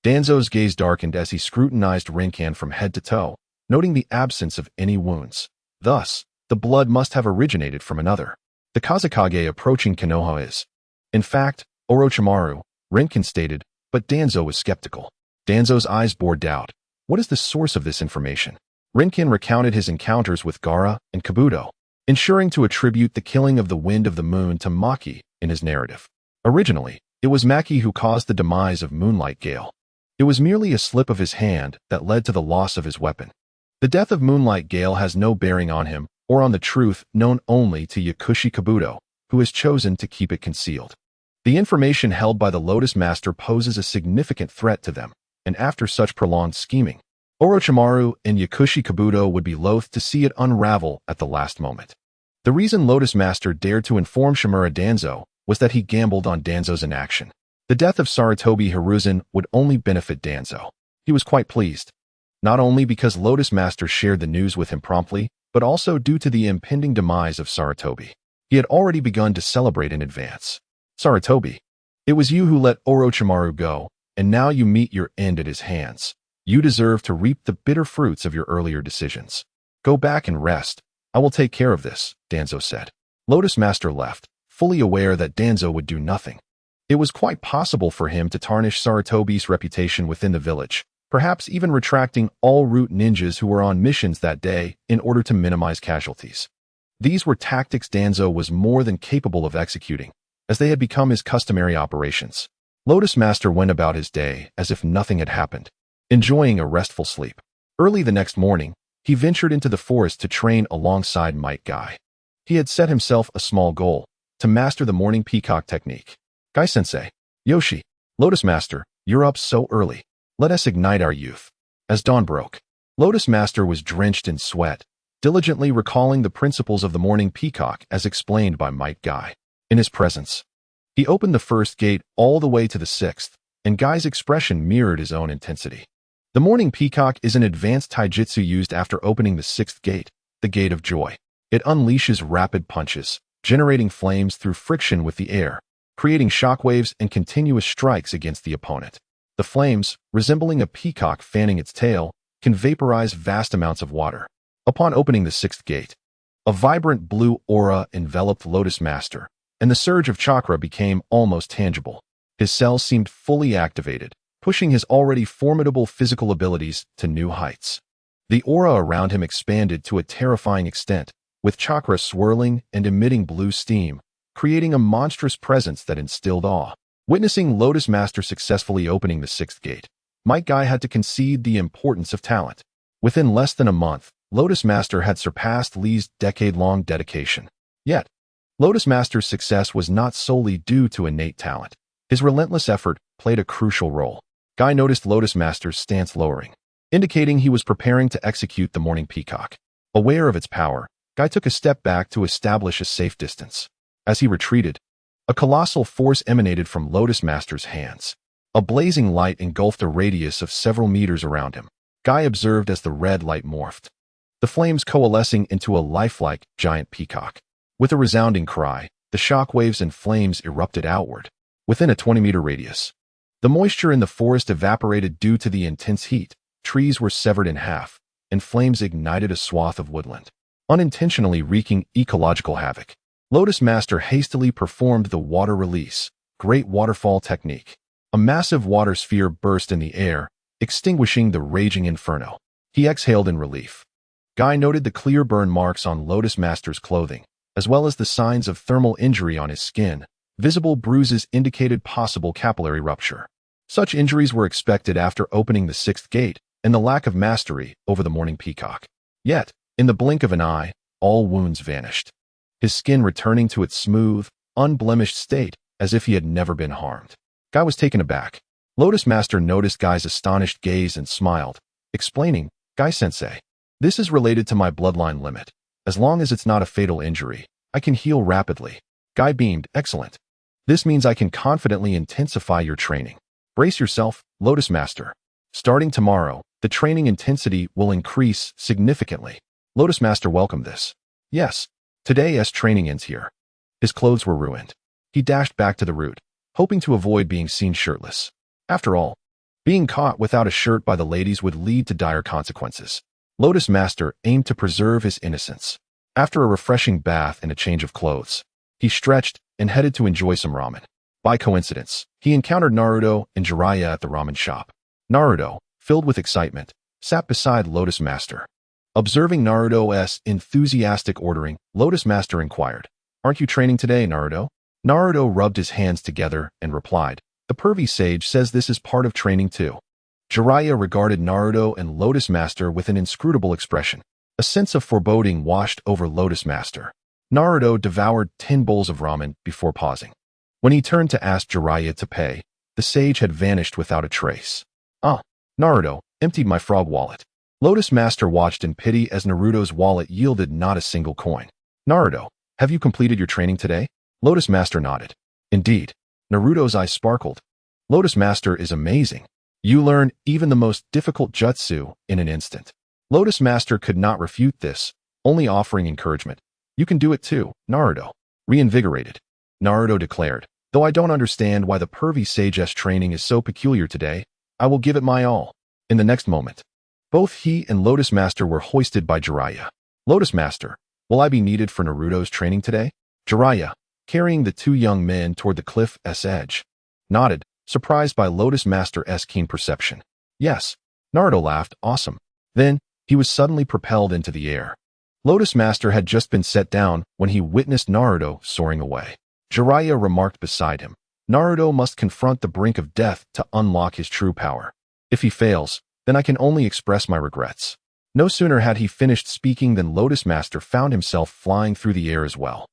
Danzo's gaze darkened as he scrutinized Rinkin from head to toe, noting the absence of any wounds. Thus, the blood must have originated from another. The Kazekage approaching Konoha is, in fact, Orochimaru, Rinkin stated, but Danzo was skeptical. Danzo's eyes bore doubt. What is the source of this information? Rinkin recounted his encounters with Gaara and Kabuto, ensuring to attribute the killing of the Wind of the Moon to Maki in his narrative. Originally, it was Maki who caused the demise of Moonlight Gale. It was merely a slip of his hand that led to the loss of his weapon. The death of Moonlight Gale has no bearing on him or on the truth known only to Yakushi Kabuto, who has chosen to keep it concealed. The information held by the Lotus Master poses a significant threat to them, and after such prolonged scheming, Orochimaru and Yakushi Kabuto would be loath to see it unravel at the last moment. The reason Lotus Master dared to inform Shimura Danzo was that he gambled on Danzo's inaction. The death of Sarutobi Hiruzen would only benefit Danzo. He was quite pleased. not only because Lotus Master shared the news with him promptly, but also due to the impending demise of Sarutobi. He had already begun to celebrate in advance. Sarutobi, it was you who let Orochimaru go, and now you meet your end at his hands. You deserve to reap the bitter fruits of your earlier decisions. Go back and rest. I will take care of this, Danzo said. Lotus Master left, fully aware that Danzo would do nothing. It was quite possible for him to tarnish Sarutobi's reputation within the village, perhaps even retracting all root ninjas who were on missions that day in order to minimize casualties. These were tactics Danzo was more than capable of executing, as they had become his customary operations. Lotus Master went about his day as if nothing had happened, enjoying a restful sleep. Early the next morning, he ventured into the forest to train alongside Might Guy. He had set himself a small goal, to master the morning peacock technique. Guy-sensei, Yoshi, Lotus Master, you're up so early. Let us ignite our youth. As dawn broke, Lotus Master was drenched in sweat, diligently recalling the principles of the morning peacock as explained by Might Guy. In his presence, he opened the first gate all the way to the sixth, and Guy's expression mirrored his own intensity. The morning peacock is an advanced taijutsu used after opening the sixth gate, the Gate of Joy. It unleashes rapid punches, generating flames through friction with the air, creating shockwaves and continuous strikes against the opponent. The flames, resembling a peacock fanning its tail, can vaporize vast amounts of water. Upon opening the sixth gate, a vibrant blue aura enveloped Lotus Master, and the surge of chakra became almost tangible. His cells seemed fully activated, pushing his already formidable physical abilities to new heights. The aura around him expanded to a terrifying extent, with chakra swirling and emitting blue steam, creating a monstrous presence that instilled awe. Witnessing Lotus Master successfully opening the sixth gate, Might Guy had to concede the importance of talent. Within less than a month, Lotus Master had surpassed Lee's decade-long dedication. Yet, Lotus Master's success was not solely due to innate talent. His relentless effort played a crucial role. Guy noticed Lotus Master's stance lowering, indicating he was preparing to execute the morning peacock. Aware of its power, Guy took a step back to establish a safe distance. As he retreated, a colossal force emanated from Lotus Master's hands. A blazing light engulfed a radius of several meters around him. Guy observed as the red light morphed, the flames coalescing into a lifelike giant peacock. With a resounding cry, the shock waves and flames erupted outward. Within a 20-meter radius, the moisture in the forest evaporated due to the intense heat. Trees were severed in half, and flames ignited a swath of woodland, unintentionally wreaking ecological havoc. Lotus Master hastily performed the water release, great waterfall technique. A massive water sphere burst in the air, extinguishing the raging inferno. He exhaled in relief. Guy noted the clear burn marks on Lotus Master's clothing, as well as the signs of thermal injury on his skin. Visible bruises indicated possible capillary rupture. Such injuries were expected after opening the sixth gate and the lack of mastery over the morning peacock. Yet, in the blink of an eye, all wounds vanished, his skin returning to its smooth, unblemished state as if he had never been harmed. Guy was taken aback. Lotus Master noticed Guy's astonished gaze and smiled, explaining, Guy-sensei, this is related to my bloodline limit. As long as it's not a fatal injury, I can heal rapidly. Guy beamed, excellent. This means I can confidently intensify your training. Brace yourself, Lotus Master. Starting tomorrow, the training intensity will increase significantly. Lotus Master welcomed this. Yes, today's training ends here. His clothes were ruined. He dashed back to the route, hoping to avoid being seen shirtless. After all, being caught without a shirt by the ladies would lead to dire consequences. Lotus Master aimed to preserve his innocence. After a refreshing bath and a change of clothes, he stretched and headed to enjoy some ramen. By coincidence, he encountered Naruto and Jiraiya at the ramen shop. Naruto, filled with excitement, sat beside Lotus Master. Observing Naruto's enthusiastic ordering, Lotus Master inquired, "Aren't you training today, Naruto?" Naruto rubbed his hands together and replied, "The pervy sage says this is part of training too." Jiraiya regarded Naruto and Lotus Master with an inscrutable expression. A sense of foreboding washed over Lotus Master. Naruto devoured 10 bowls of ramen before pausing. When he turned to ask Jiraiya to pay, the sage had vanished without a trace. Naruto emptied my frog wallet. Lotus Master watched in pity as Naruto's wallet yielded not a single coin. Naruto, have you completed your training today? Lotus Master nodded. Indeed. Naruto's eyes sparkled. Lotus Master is amazing. You learn even the most difficult jutsu in an instant. Lotus Master could not refute this, only offering encouragement. You can do it too, Naruto. Reinvigorated, Naruto declared, though I don't understand why the pervy sage's training is so peculiar today, I will give it my all. In the next moment, both he and Lotus Master were hoisted by Jiraiya. Lotus Master, will I be needed for Naruto's training today? Jiraiya, carrying the two young men toward the cliff's edge, nodded, surprised by Lotus Master's keen perception. Yes, Naruto laughed, awesome. Then, he was suddenly propelled into the air. Lotus Master had just been set down when he witnessed Naruto soaring away. Jiraiya remarked beside him, Naruto must confront the brink of death to unlock his true power. If he fails, then I can only express my regrets. No sooner had he finished speaking than Lotus Master found himself flying through the air as well.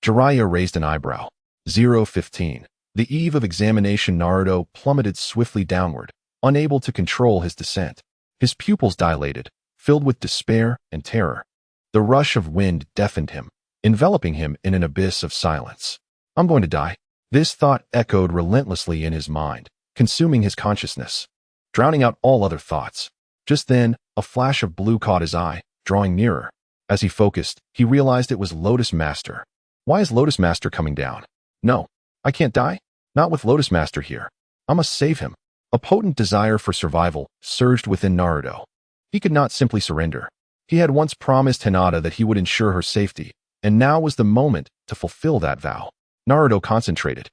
Jiraiya raised an eyebrow. 015. The eve of examination, Naruto plummeted swiftly downward, unable to control his descent. His pupils dilated, filled with despair and terror. The rush of wind deafened him, enveloping him in an abyss of silence. I'm going to die. This thought echoed relentlessly in his mind, consuming his consciousness, drowning out all other thoughts. Just then, a flash of blue caught his eye, drawing nearer. As he focused, he realized it was Lotus Master. Why is Lotus Master coming down? No, I can't die. Not with Lotus Master here. I must save him. A potent desire for survival surged within Naruto. He could not simply surrender. He had once promised Hinata that he would ensure her safety, and now was the moment to fulfill that vow. Naruto concentrated,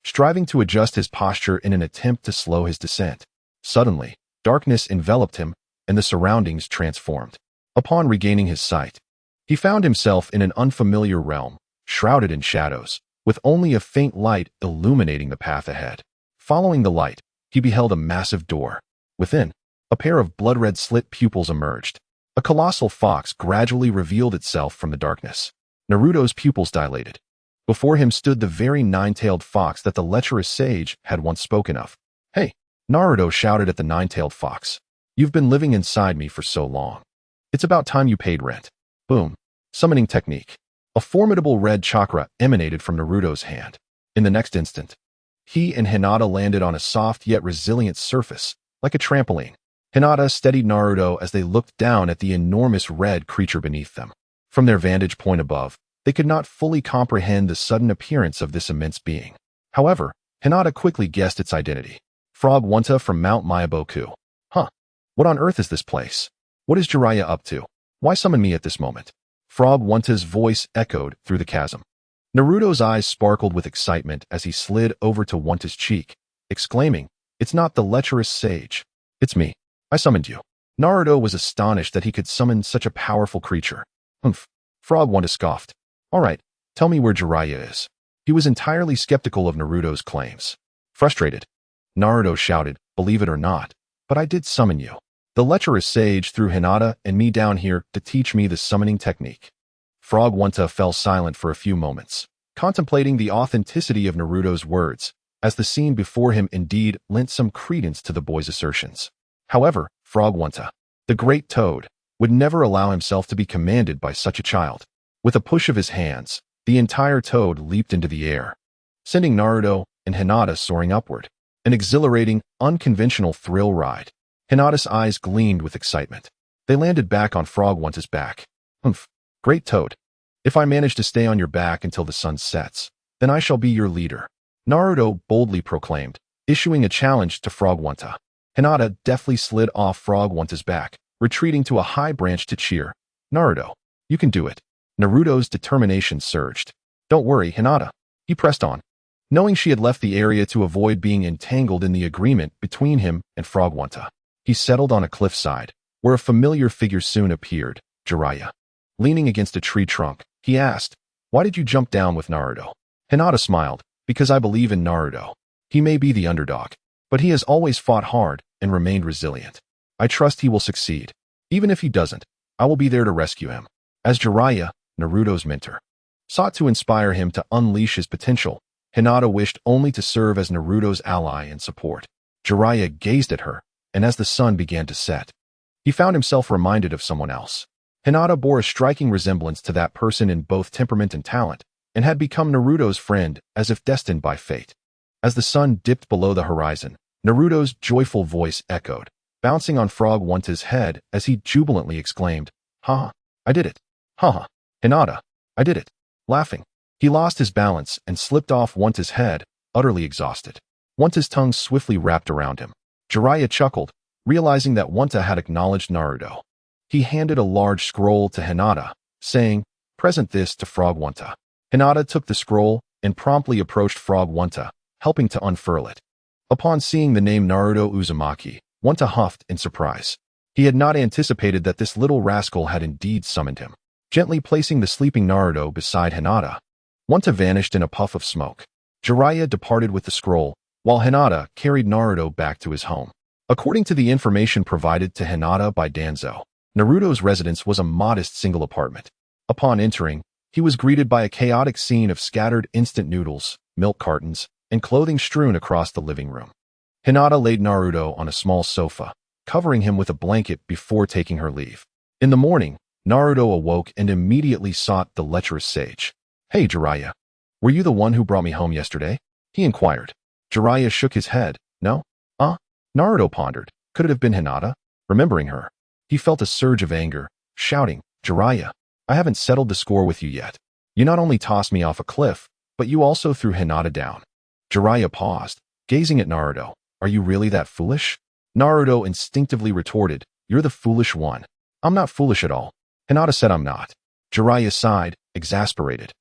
striving to adjust his posture in an attempt to slow his descent. Suddenly, darkness enveloped him, and the surroundings transformed. Upon regaining his sight, he found himself in an unfamiliar realm, shrouded in shadows, with only a faint light illuminating the path ahead. Following the light, he beheld a massive door. Within, a pair of blood-red slit pupils emerged. A colossal fox gradually revealed itself from the darkness. Naruto's pupils dilated. Before him stood the very nine-tailed fox that the lecherous sage had once spoken of. Hey, Naruto shouted at the nine-tailed fox. You've been living inside me for so long. It's about time you paid rent. Boom. Summoning technique. A formidable red chakra emanated from Naruto's hand. In the next instant, he and Hinata landed on a soft yet resilient surface, like a trampoline. Hinata steadied Naruto as they looked down at the enormous red creature beneath them. From their vantage point above, they could not fully comprehend the sudden appearance of this immense being. However, Hinata quickly guessed its identity. Frog Wanta from Mount Myaboku. Huh. What on earth is this place? What is Jiraiya up to? Why summon me at this moment? Frog Wanta's voice echoed through the chasm. Naruto's eyes sparkled with excitement as he slid over to Wanta's cheek, exclaiming, It's not the lecherous sage. It's me. I summoned you. Naruto was astonished that he could summon such a powerful creature. Humph. Frog Wanta scoffed. All right, tell me where Jiraiya is. He was entirely skeptical of Naruto's claims. Frustrated, Naruto shouted, Believe it or not, but I did summon you. The lecherous sage threw Hinata and me down here to teach me the summoning technique. Frog Wanta fell silent for a few moments, contemplating the authenticity of Naruto's words, as the scene before him indeed lent some credence to the boy's assertions. However, Frog Wanta, the great toad, would never allow himself to be commanded by such a child. With a push of his hands, the entire toad leaped into the air, sending Naruto and Hinata soaring upward. An exhilarating, unconventional thrill ride. Hinata's eyes gleamed with excitement. They landed back on Frog Wanta's back. Humph. Great toad. If I manage to stay on your back until the sun sets, then I shall be your leader. Naruto boldly proclaimed, issuing a challenge to Frog Wanta. Hinata deftly slid off Frog Wanta's back, retreating to a high branch to cheer. Naruto, you can do it. Naruto's determination surged. Don't worry, Hinata. He pressed on. Knowing she had left the area to avoid being entangled in the agreement between him and Frog Wanta, he settled on a cliffside, where a familiar figure soon appeared, Jiraiya. Leaning against a tree trunk, he asked, Why did you jump down with Naruto? Hinata smiled, Because I believe in Naruto. He may be the underdog, but he has always fought hard and remained resilient. I trust he will succeed. Even if he doesn't, I will be there to rescue him. As Jiraiya, Naruto's mentor, sought to inspire him to unleash his potential, Hinata wished only to serve as Naruto's ally and support. Jiraiya gazed at her, and as the sun began to set, he found himself reminded of someone else. Hinata bore a striking resemblance to that person in both temperament and talent, and had become Naruto's friend as if destined by fate. As the sun dipped below the horizon, Naruto's joyful voice echoed, bouncing on Frog Wanta's head as he jubilantly exclaimed, "Haha, I did it! Haha, Hinata, I did it!" Laughing, he lost his balance and slipped off Wanta's head, utterly exhausted. Wanta's tongue swiftly wrapped around him. Jiraiya chuckled, realizing that Wanta had acknowledged Naruto. He handed a large scroll to Hinata, saying, "Present this to Frog Wanta." Hinata took the scroll and promptly approached Frog Wanta, helping to unfurl it. Upon seeing the name Naruto Uzumaki, Wanta huffed in surprise. He had not anticipated that this little rascal had indeed summoned him. Gently placing the sleeping Naruto beside Hinata, Wanta vanished in a puff of smoke. Jiraiya departed with the scroll, while Hinata carried Naruto back to his home. According to the information provided to Hinata by Danzo, Naruto's residence was a modest single apartment. Upon entering, he was greeted by a chaotic scene of scattered instant noodles, milk cartons, and clothing strewn across the living room. Hinata laid Naruto on a small sofa, covering him with a blanket before taking her leave. In the morning, Naruto awoke and immediately sought the lecherous sage. "Hey, Jiraiya, were you the one who brought me home yesterday?" he inquired. Jiraiya shook his head. "No? Naruto pondered. Could it have been Hinata? Remembering her, he felt a surge of anger, shouting, "Jiraiya, I haven't settled the score with you yet. You not only tossed me off a cliff, but you also threw Hinata down." Jiraiya paused, gazing at Naruto. "Are you really that foolish?" Naruto instinctively retorted, "You're the foolish one." "I'm not foolish at all." Hinata said, "I'm not." Jiraiya sighed, exasperated.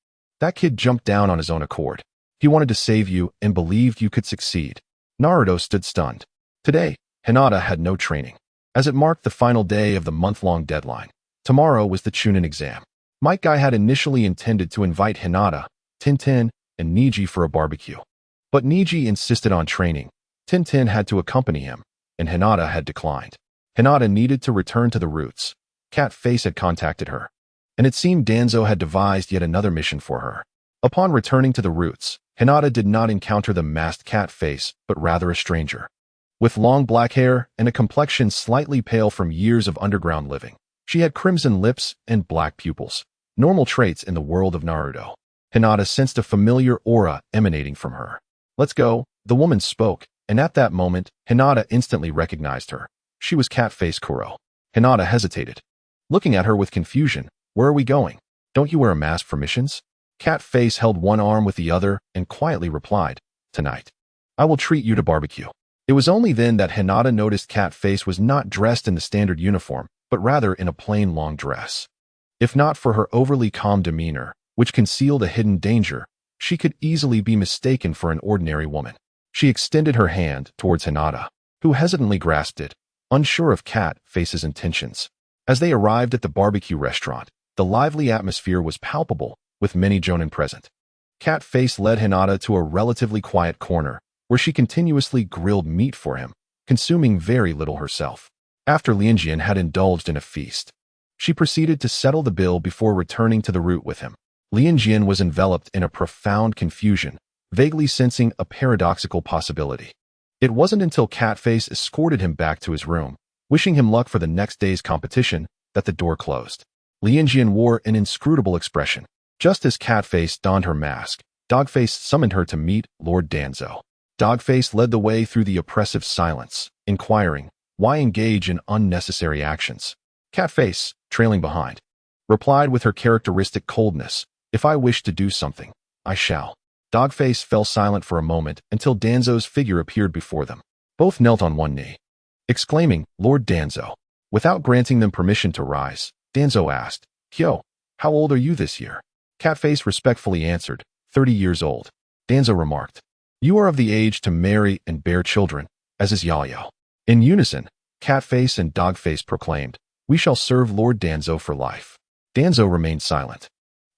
"That kid jumped down on his own accord. He wanted to save you and believed you could succeed." Naruto stood stunned. Today, Hinata had no training, as it marked the final day of the month-long deadline. Tomorrow was the Chunin exam. Might Guy had initially intended to invite Hinata, Tintin, and Niji for a barbecue. But Niji insisted on training. Tintin had to accompany him, and Hinata had declined. Hinata needed to return to the roots. Cat Face had contacted her, and it seemed Danzo had devised yet another mission for her. Upon returning to the roots, Hinata did not encounter the masked Cat Face, but rather a stranger. With long black hair and a complexion slightly pale from years of underground living, she had crimson lips and black pupils, normal traits in the world of Naruto. Hinata sensed a familiar aura emanating from her. "Let's go," the woman spoke, and at that moment, Hinata instantly recognized her. She was Cat Face Kuro. Hinata hesitated, looking at her with confusion. "Where are we going? Don't you wear a mask for missions?" Cat Face held one arm with the other and quietly replied, "Tonight, I will treat you to barbecue." It was only then that Hinata noticed Cat Face was not dressed in the standard uniform, but rather in a plain long dress. If not for her overly calm demeanor, which concealed a hidden danger, she could easily be mistaken for an ordinary woman. She extended her hand towards Hinata, who hesitantly grasped it, unsure of Cat Face's intentions. As they arrived at the barbecue restaurant, the lively atmosphere was palpable, with many jonin present. Cat Face led Hinata to a relatively quiet corner, where she continuously grilled meat for him, consuming very little herself. After Lianjian had indulged in a feast, she proceeded to settle the bill before returning to the root with him. Lianjian was enveloped in a profound confusion, vaguely sensing a paradoxical possibility. It wasn't until Cat Face escorted him back to his room, wishing him luck for the next day's competition, that the door closed. Lianjian wore an inscrutable expression. Just as Cat Face donned her mask, Dogface summoned her to meet Lord Danzo. Dogface led the way through the oppressive silence, inquiring, "Why engage in unnecessary actions?" Cat Face, trailing behind, replied with her characteristic coldness, "If I wish to do something, I shall." Dogface fell silent for a moment until Danzo's figure appeared before them. Both knelt on one knee, exclaiming, "Lord Danzo." Without granting them permission to rise, Danzo asked, "Kyo, how old are you this year?" Cat Face respectfully answered, 30 years old. Danzo remarked, "You are of the age to marry and bear children, as is Yaoyao." In unison, Cat Face and Dogface proclaimed, "We shall serve Lord Danzo for life." Danzo remained silent,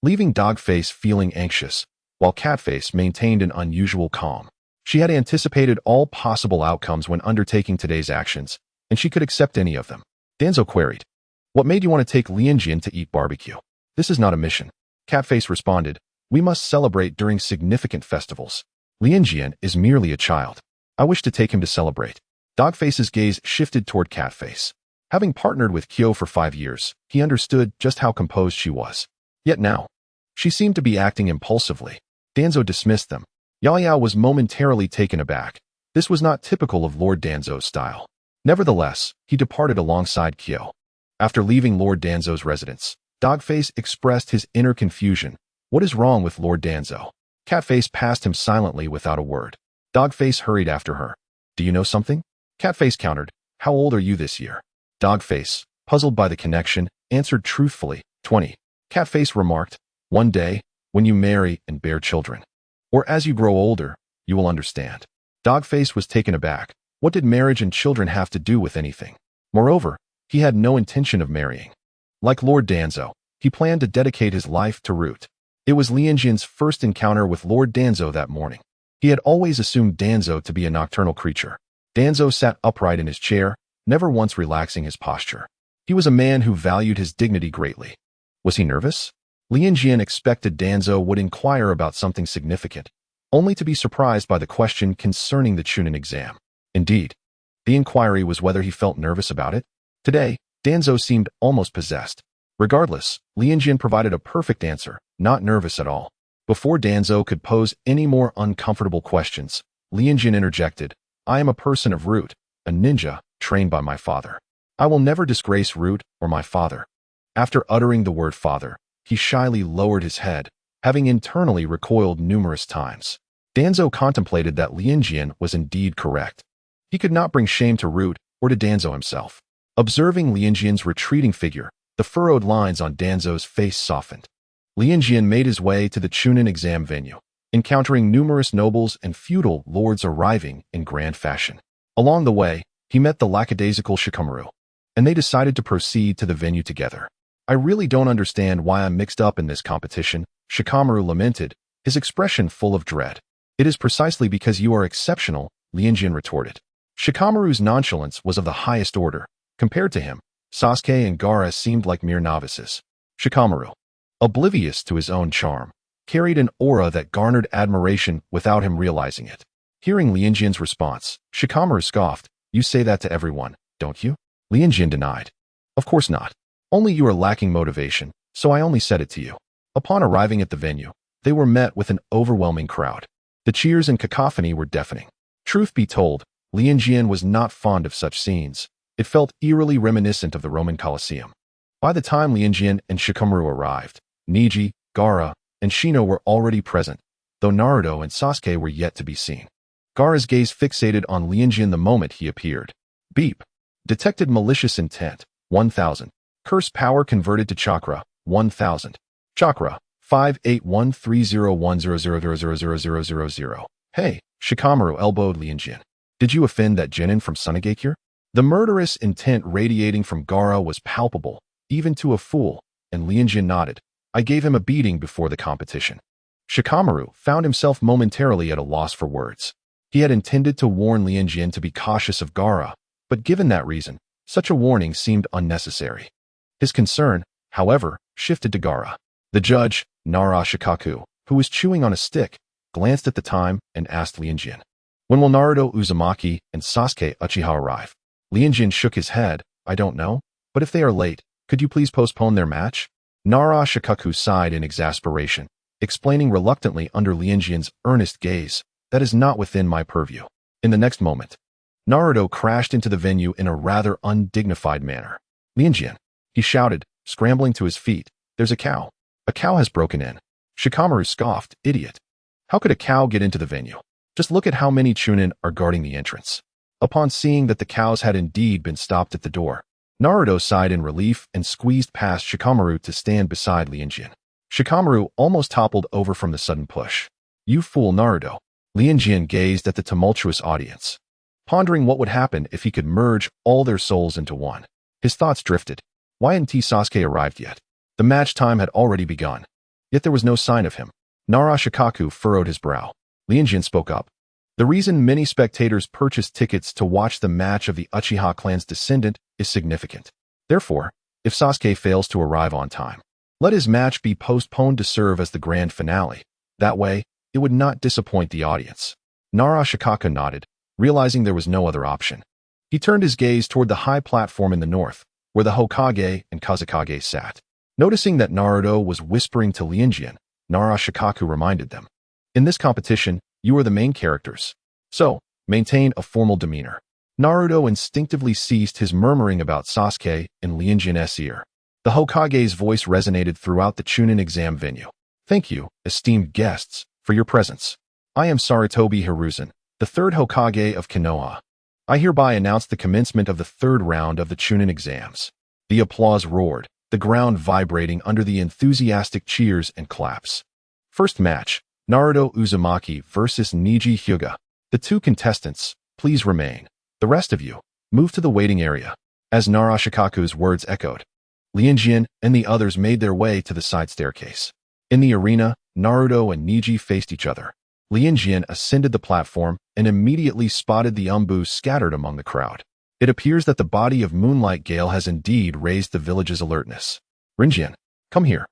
leaving Dogface feeling anxious, while Cat Face maintained an unusual calm. She had anticipated all possible outcomes when undertaking today's actions, and she could accept any of them. Danzo queried, "What made you want to take Lianjian to eat barbecue?" "This is not a mission." Cat Face responded, "We must celebrate during significant festivals. Lianjian is merely a child. I wish to take him to celebrate." Dogface's gaze shifted toward Cat Face. Having partnered with Kyo for 5 years, he understood just how composed she was. Yet now, she seemed to be acting impulsively. Danzo dismissed them. Yaoyao was momentarily taken aback. This was not typical of Lord Danzo's style. Nevertheless, he departed alongside Kyo. After leaving Lord Danzo's residence, Dogface expressed his inner confusion. What is wrong with Lord Danzo? Catface passed him silently without a word. Dogface hurried after her. Do you know something? Catface countered. How old are you this year? Dogface, puzzled by the connection, answered truthfully, 20. Catface remarked, one day, when you marry and bear children. Or as you grow older, you will understand. Dogface was taken aback. What did marriage and children have to do with anything? Moreover, he had no intention of marrying. Like Lord Danzo, he planned to dedicate his life to Root. It was Lianjian's first encounter with Lord Danzo that morning. He had always assumed Danzo to be a nocturnal creature. Danzo sat upright in his chair, never once relaxing his posture. He was a man who valued his dignity greatly. Was he nervous? Lianjian expected Danzo would inquire about something significant, only to be surprised by the question concerning the Chunin exam. Indeed, the inquiry was whether he felt nervous about it. Today, Danzo seemed almost possessed. Regardless, Lianjian provided a perfect answer, not nervous at all. Before Danzo could pose any more uncomfortable questions, Lianjian interjected, I am a person of Root, a ninja, trained by my father. I will never disgrace Root or my father. After uttering the word father, he shyly lowered his head, having internally recoiled numerous times. Danzo contemplated that Lianjian was indeed correct. He could not bring shame to Root or to Danzo himself. Observing Lianjian's retreating figure, the furrowed lines on Danzo's face softened. Lianjian made his way to the Chunin exam venue, encountering numerous nobles and feudal lords arriving in grand fashion. Along the way, he met the lackadaisical Shikamaru, and they decided to proceed to the venue together. I really don't understand why I'm mixed up in this competition, Shikamaru lamented, his expression full of dread. It is precisely because you are exceptional, Lianjian retorted. Shikamaru's nonchalance was of the highest order. Compared to him, Sasuke and Gaara seemed like mere novices. Shikamaru, oblivious to his own charm, carried an aura that garnered admiration without him realizing it. Hearing Lianjian's response, Shikamaru scoffed, you say that to everyone, don't you? Lianjian denied. Of course not. Only you are lacking motivation, so I only said it to you. Upon arriving at the venue, they were met with an overwhelming crowd. The cheers and cacophony were deafening. Truth be told, Lianjian was not fond of such scenes. It felt eerily reminiscent of the Roman Colosseum. By the time Lianjian and Shikamaru arrived, Neji, Gaara, and Shino were already present, though Naruto and Sasuke were yet to be seen. Gaara's gaze fixated on Lianjian the moment he appeared. Beep. Detected malicious intent, 1000. Curse power converted to chakra, 1000. Chakra, 5813010000000. Hey, Shikamaru elbowed Lianjian. Did you offend that genin from Sunagakure? The murderous intent radiating from Gaara was palpable, even to a fool, and Lianjian nodded. I gave him a beating before the competition. Shikamaru found himself momentarily at a loss for words. He had intended to warn Lianjian to be cautious of Gaara, but given that reason, such a warning seemed unnecessary. His concern, however, shifted to Gaara. The judge, Nara Shikaku, who was chewing on a stick, glanced at the time and asked Lianjian, when will Naruto Uzumaki and Sasuke Uchiha arrive? Lianjian shook his head, I don't know, but if they are late, could you please postpone their match? Nara Shikaku sighed in exasperation, explaining reluctantly under Lianjian's earnest gaze, that is not within my purview. In the next moment, Naruto crashed into the venue in a rather undignified manner. Lianjian, he shouted, scrambling to his feet, there's a cow. A cow has broken in. Shikamaru scoffed, idiot. How could a cow get into the venue? Just look at how many Chunin are guarding the entrance. Upon seeing that the cows had indeed been stopped at the door, Naruto sighed in relief and squeezed past Shikamaru to stand beside Lianjian. Shikamaru almost toppled over from the sudden push. You fool, Naruto. Lianjian gazed at the tumultuous audience, pondering what would happen if he could merge all their souls into one. His thoughts drifted. Why hadn't Sasuke arrived yet? The match time had already begun. Yet there was no sign of him. Nara Shikaku furrowed his brow. Lianjian spoke up. The reason many spectators purchased tickets to watch the match of the Uchiha clan's descendant is significant. Therefore, if Sasuke fails to arrive on time, let his match be postponed to serve as the grand finale. That way, it would not disappoint the audience. Nara Shikaku nodded, realizing there was no other option. He turned his gaze toward the high platform in the north, where the Hokage and Kazekage sat. Noticing that Naruto was whispering to Lianjian, Nara Shikaku reminded them. In this competition, you are the main characters. So, Maintain a formal demeanor. Naruto instinctively ceased his murmuring about Sasuke in Lianjian's ear. The Hokage's voice resonated throughout the Chunin exam venue. Thank you, esteemed guests, for your presence. I am Sarutobi Hiruzen, the third Hokage of Konoha. I hereby announce the commencement of the third round of the Chunin exams. The applause roared, the ground vibrating under the enthusiastic cheers and claps. First match, Naruto Uzumaki versus Neji Hyuga. The two contestants, please remain. The rest of you, move to the waiting area. As Narashikaku's words echoed, Lianjian and the others made their way to the side staircase. In the arena, Naruto and Neji faced each other. Lianjian ascended the platform and immediately spotted the umbu scattered among the crowd. It appears that the body of Moonlight Gale has indeed raised the village's alertness. Rinjian, come here.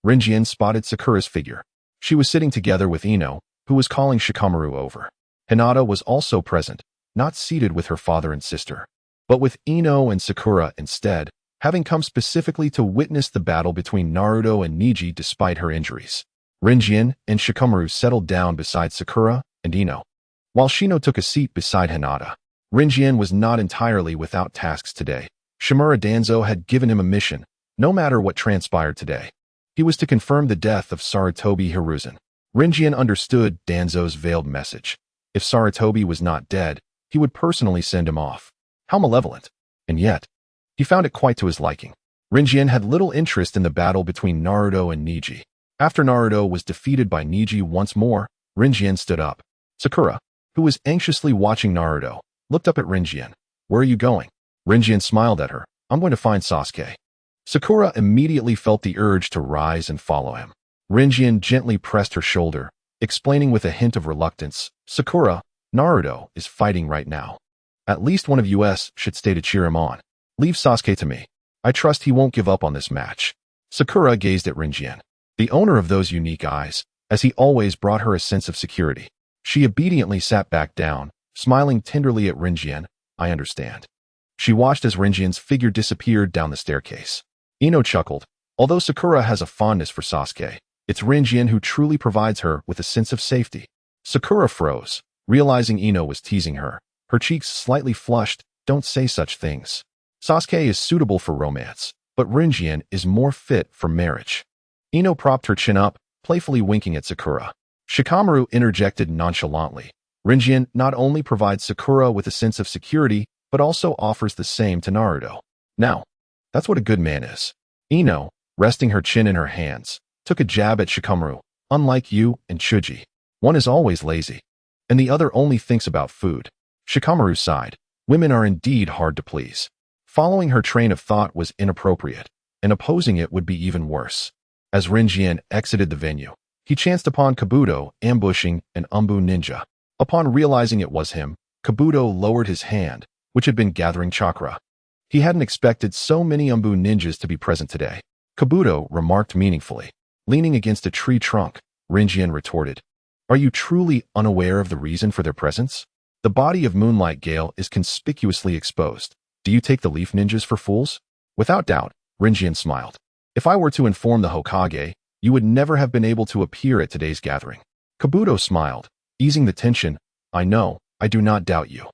Rinjian spotted Sakura's figure. She was sitting together with Ino, who was calling Shikamaru over. Hinata was also present, not seated with her father and sister, but with Ino and Sakura instead, having come specifically to witness the battle between Naruto and Neji despite her injuries. Rinjian and Shikamaru settled down beside Sakura and Ino, while Shino took a seat beside Hinata. Rinjian was not entirely without tasks today. Shimura Danzo had given him a mission, no matter what transpired today. He was to confirm the death of Sarutobi Hiruzen. Rinjian understood Danzo's veiled message. If Sarutobi was not dead, he would personally send him off. How malevolent. And yet, he found it quite to his liking. Rinjian had little interest in the battle between Naruto and Neji. After Naruto was defeated by Neji once more, Rinjian stood up. Sakura, who was anxiously watching Naruto, looked up at Rinjian. Where are you going? Rinjian smiled at her. I'm going to find Sasuke. Sakura immediately felt the urge to rise and follow him. Rinjian gently pressed her shoulder, explaining with a hint of reluctance, Sakura, Naruto is fighting right now. At least one of us should stay to cheer him on. Leave Sasuke to me. I trust he won't give up on this match. Sakura gazed at Rinjian, the owner of those unique eyes, as he always brought her a sense of security. She obediently sat back down, smiling tenderly at Rinjian. I understand. She watched as Rinjian's figure disappeared down the staircase. Ino chuckled. Although Sakura has a fondness for Sasuke, it's Rinjian who truly provides her with a sense of safety. Sakura froze, realizing Ino was teasing her. Her cheeks slightly flushed. Don't say such things. Sasuke is suitable for romance, but Rinjian is more fit for marriage. Ino propped her chin up, playfully winking at Sakura. Shikamaru interjected nonchalantly. Rinjian not only provides Sakura with a sense of security, but also offers the same to Naruto. Now, that's what a good man is. Ino, resting her chin in her hands, took a jab at Shikamaru. Unlike you and Chuji, one is always lazy, and the other only thinks about food. Shikamaru sighed. Women are indeed hard to please. Following her train of thought was inappropriate, and opposing it would be even worse. As Rinjian exited the venue, he chanced upon Kabuto ambushing an umbu ninja. Upon realizing it was him, Kabuto lowered his hand, which had been gathering chakra. He hadn't expected so many umbu ninjas to be present today. Kabuto remarked meaningfully. Leaning against a tree trunk, Rinjian retorted, Are you truly unaware of the reason for their presence? The body of Moonlight Gale is conspicuously exposed. Do you take the leaf ninjas for fools? Without doubt, Rinjian smiled. If I were to inform the Hokage, you would never have been able to appear at today's gathering. Kabuto smiled, easing the tension. I know, I do not doubt you.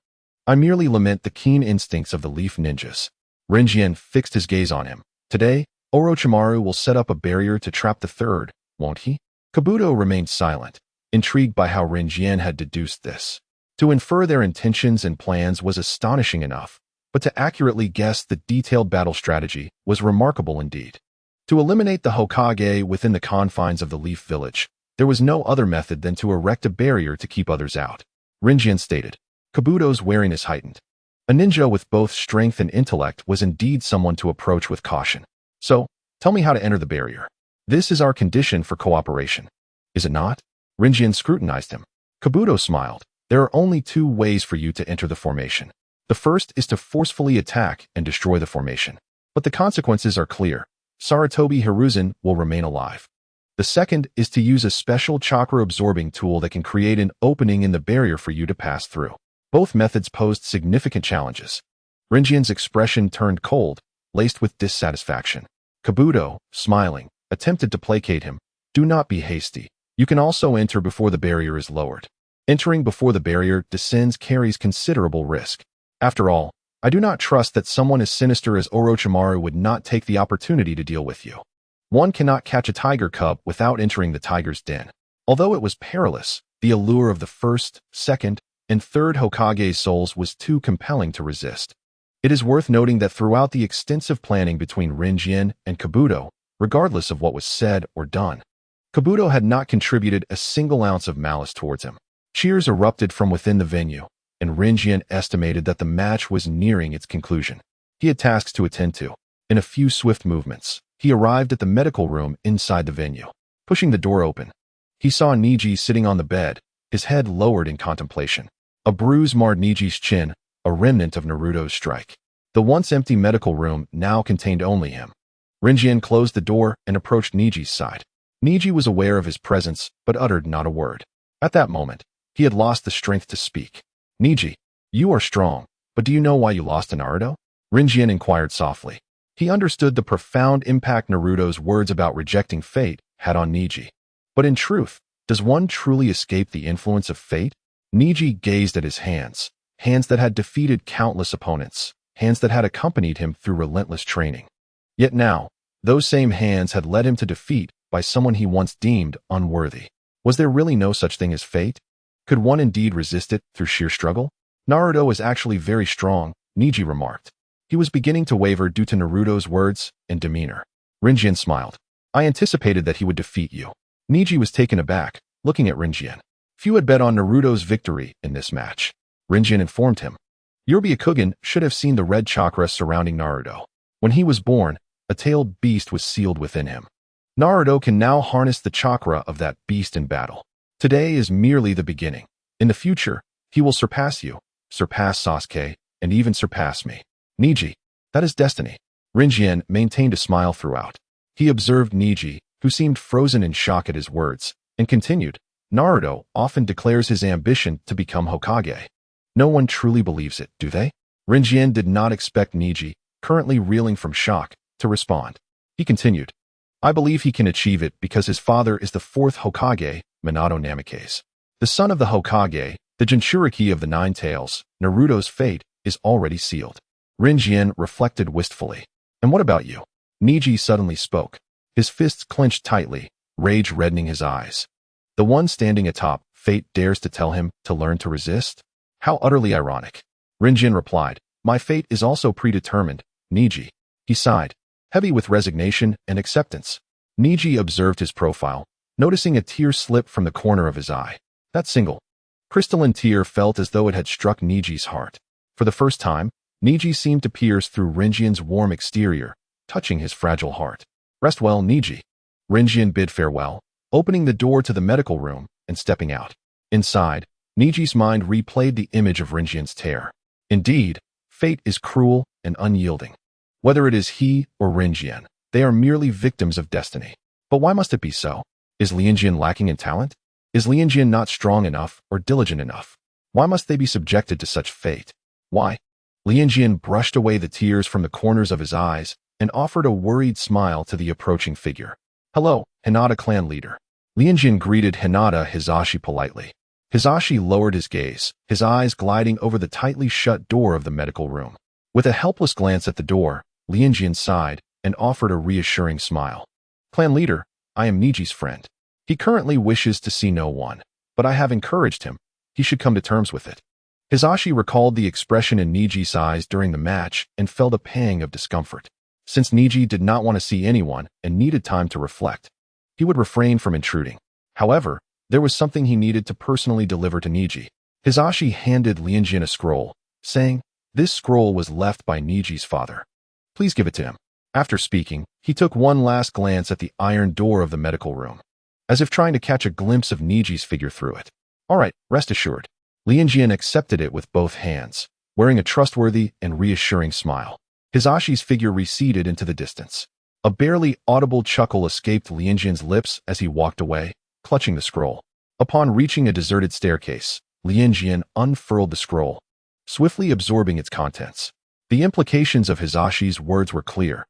I merely lament the keen instincts of the leaf ninjas. Rinjian fixed his gaze on him. Today, Orochimaru will set up a barrier to trap the third, won't he? Kabuto remained silent, intrigued by how Rinjian had deduced this. To infer their intentions and plans was astonishing enough, but to accurately guess the detailed battle strategy was remarkable indeed. To eliminate the Hokage within the confines of the Leaf Village, there was no other method than to erect a barrier to keep others out. Rinjian stated. Kabuto's wariness heightened. A ninja with both strength and intellect was indeed someone to approach with caution. So, tell me how to enter the barrier. This is our condition for cooperation. Is it not? Rinjian scrutinized him. Kabuto smiled. There are only two ways for you to enter the formation. The first is to forcefully attack and destroy the formation. But the consequences are clear. Sarutobi Hiruzen will remain alive. The second is to use a special chakra-absorbing tool that can create an opening in the barrier for you to pass through. Both methods posed significant challenges. Rinjian's expression turned cold, laced with dissatisfaction. Kabuto, smiling, attempted to placate him. Do not be hasty. You can also enter before the barrier is lowered. Entering before the barrier descends carries considerable risk. After all, I do not trust that someone as sinister as Orochimaru would not take the opportunity to deal with you. One cannot catch a tiger cub without entering the tiger's den. Although it was perilous, the allure of the first, second, and third Hokage's souls was too compelling to resist. It is worth noting that throughout the extensive planning between Rinjin and Kabuto, regardless of what was said or done, Kabuto had not contributed a single ounce of malice towards him. Cheers erupted from within the venue, and Rinjin estimated that the match was nearing its conclusion. He had tasks to attend to. In a few swift movements, he arrived at the medical room inside the venue. Pushing the door open, he saw Niji sitting on the bed, his head lowered in contemplation. A bruise marred Niji's chin, a remnant of Naruto's strike. The once empty medical room now contained only him. Rinjin closed the door and approached Niji's side. Niji was aware of his presence, but uttered not a word. At that moment, he had lost the strength to speak. Niji, you are strong, but do you know why you lost to Naruto? Rinjin inquired softly. He understood the profound impact Naruto's words about rejecting fate had on Niji. But in truth, does one truly escape the influence of fate? Niji gazed at his hands, hands that had defeated countless opponents, hands that had accompanied him through relentless training. Yet now, those same hands had led him to defeat by someone he once deemed unworthy. Was there really no such thing as fate? Could one indeed resist it through sheer struggle? Naruto was actually very strong, Niji remarked. He was beginning to waver due to Naruto's words and demeanor. Rinjin smiled. I anticipated that he would defeat you. Niji was taken aback, looking at Rinjin. Few had bet on Naruto's victory in this match. Rinjin informed him. Your Byakugan should have seen the red chakra surrounding Naruto. When he was born, a tailed beast was sealed within him. Naruto can now harness the chakra of that beast in battle. Today is merely the beginning. In the future, he will surpass you, surpass Sasuke, and even surpass me. Niji, that is destiny. Rinjin maintained a smile throughout. He observed Niji, who seemed frozen in shock at his words, and continued, Naruto often declares his ambition to become Hokage. No one truly believes it, do they? Rinjin did not expect Niji, currently reeling from shock, to respond. He continued, I believe he can achieve it because his father is the fourth Hokage, Minato Namikaze. The son of the Hokage, the Jinchuriki of the Nine Tails, Naruto's fate is already sealed. Rinjin reflected wistfully. And what about you? Niji suddenly spoke. His fists clenched tightly, rage reddening his eyes. The one standing atop, fate dares to tell him to learn to resist? How utterly ironic. Rinjin replied, my fate is also predetermined, Niji. He sighed, heavy with resignation and acceptance. Niji observed his profile, noticing a tear slip from the corner of his eye. That single, crystalline tear felt as though it had struck Niji's heart. For the first time, Niji seemed to pierce through Rinjin's warm exterior, touching his fragile heart. Rest well, Niji. Rinjin bid farewell, opening the door to the medical room and stepping out. Inside, Niji's mind replayed the image of Rinjin's tear. Indeed, fate is cruel and unyielding. Whether it is he or Rinjin, they are merely victims of destiny. But why must it be so? Is Lianjian lacking in talent? Is Lianjian not strong enough or diligent enough? Why must they be subjected to such fate? Why? Lianjian brushed away the tears from the corners of his eyes and offered a worried smile to the approaching figure. Hello, Hinata clan leader. Lianjian greeted Hinata Hisashi politely. Hisashi lowered his gaze, his eyes gliding over the tightly shut door of the medical room. With a helpless glance at the door, Lianjian sighed and offered a reassuring smile. Clan leader, I am Niji's friend. He currently wishes to see no one, but I have encouraged him. He should come to terms with it. Hisashi recalled the expression in Niji's eyes during the match and felt a pang of discomfort. Since Niji did not want to see anyone and needed time to reflect, he would refrain from intruding. However, there was something he needed to personally deliver to Niji. Hisashi handed Lianjian a scroll, saying, this scroll was left by Niji's father. Please give it to him. After speaking, he took one last glance at the iron door of the medical room, as if trying to catch a glimpse of Niji's figure through it. All right, rest assured. Lianjian accepted it with both hands, wearing a trustworthy and reassuring smile. Hisashi's figure receded into the distance. A barely audible chuckle escaped Lianjian's lips as he walked away, clutching the scroll. Upon reaching a deserted staircase, Lianjian unfurled the scroll, swiftly absorbing its contents. The implications of Hisashi's words were clear.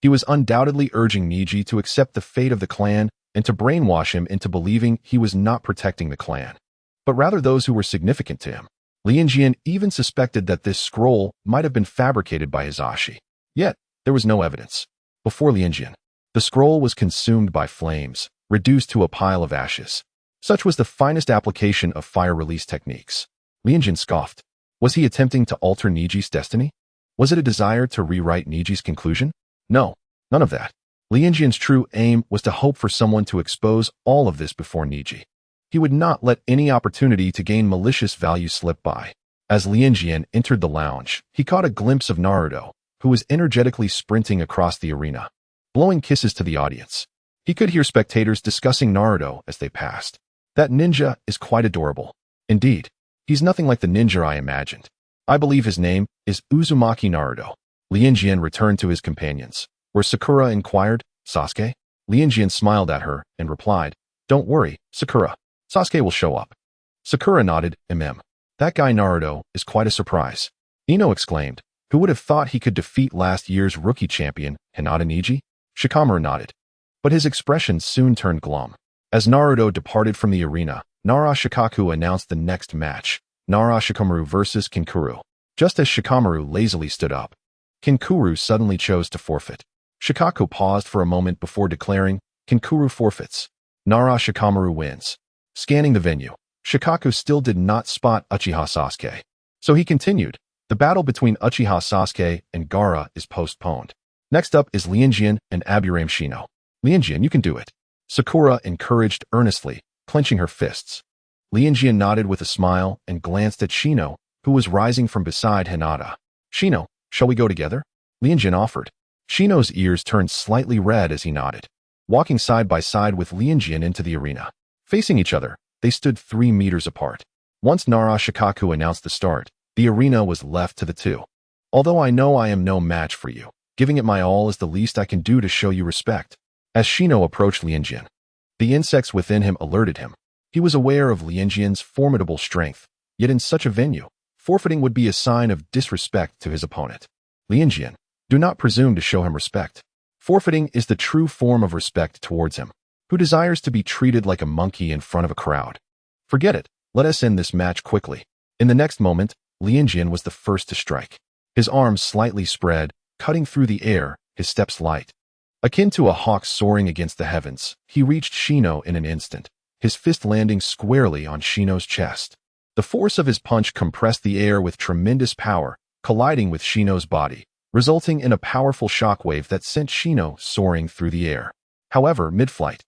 He was undoubtedly urging Niji to accept the fate of the clan and to brainwash him into believing he was not protecting the clan. but rather those who were significant to him. Lianjian even suspected that this scroll might have been fabricated by Hisashi. Yet, there was no evidence. Before Lianjian, the scroll was consumed by flames, reduced to a pile of ashes. Such was the finest application of fire release techniques. Lianjian scoffed. Was he attempting to alter Niji's destiny? Was it a desire to rewrite Niji's conclusion? No, none of that. Lianjian's true aim was to hope for someone to expose all of this before Niji. He would not let any opportunity to gain malicious value slip by. As Lianjian entered the lounge, he caught a glimpse of Naruto, who was energetically sprinting across the arena, blowing kisses to the audience. He could hear spectators discussing Naruto as they passed. That ninja is quite adorable. Indeed, he's nothing like the ninja I imagined. I believe his name is Uzumaki Naruto. Lianjian returned to his companions. Where Sakura inquired, Sasuke? Lianjian smiled at her and replied, Don't worry, Sakura. Sasuke will show up. Sakura nodded, That guy Naruto is quite a surprise. Ino exclaimed, Who would have thought he could defeat last year's rookie champion, Hinata Niji? Shikamaru nodded. But his expression soon turned glum. As Naruto departed from the arena, Nara Shikaku announced the next match, Nara Shikamaru versus Kinkuru. Just as Shikamaru lazily stood up, Kinkuru suddenly chose to forfeit. Shikaku paused for a moment before declaring, Kinkuru forfeits. Nara Shikamaru wins. Scanning the venue, Shikaku still did not spot Uchiha Sasuke. So he continued, The battle between Uchiha Sasuke and Gaara is postponed. Next up is Lianjian and Aburame Shino. Lianjian, you can do it. Sakura encouraged earnestly, clenching her fists. Lianjian nodded with a smile and glanced at Shino, who was rising from beside Hinata. Shino, shall we go together? Lianjian offered. Shino's ears turned slightly red as he nodded. Walking side by side with Lianjian into the arena. Facing each other, they stood 3 meters apart. Once Nara Shikaku announced the start, the arena was left to the two. Although I know I am no match for you, giving it my all is the least I can do to show you respect. As Shino approached Lianjian, the insects within him alerted him. He was aware of Lianjian's formidable strength, yet in such a venue, forfeiting would be a sign of disrespect to his opponent. Lianjian, do not presume to show him respect. Forfeiting is the true form of respect towards him, who desires to be treated like a monkey in front of a crowd. Forget it, let us end this match quickly. In the next moment, Lianjian was the first to strike. His arms slightly spread, cutting through the air, his steps light. Akin to a hawk soaring against the heavens, he reached Shino in an instant, his fist landing squarely on Shino's chest. The force of his punch compressed the air with tremendous power, colliding with Shino's body, resulting in a powerful shockwave that sent Shino soaring through the air. However, mid-flight,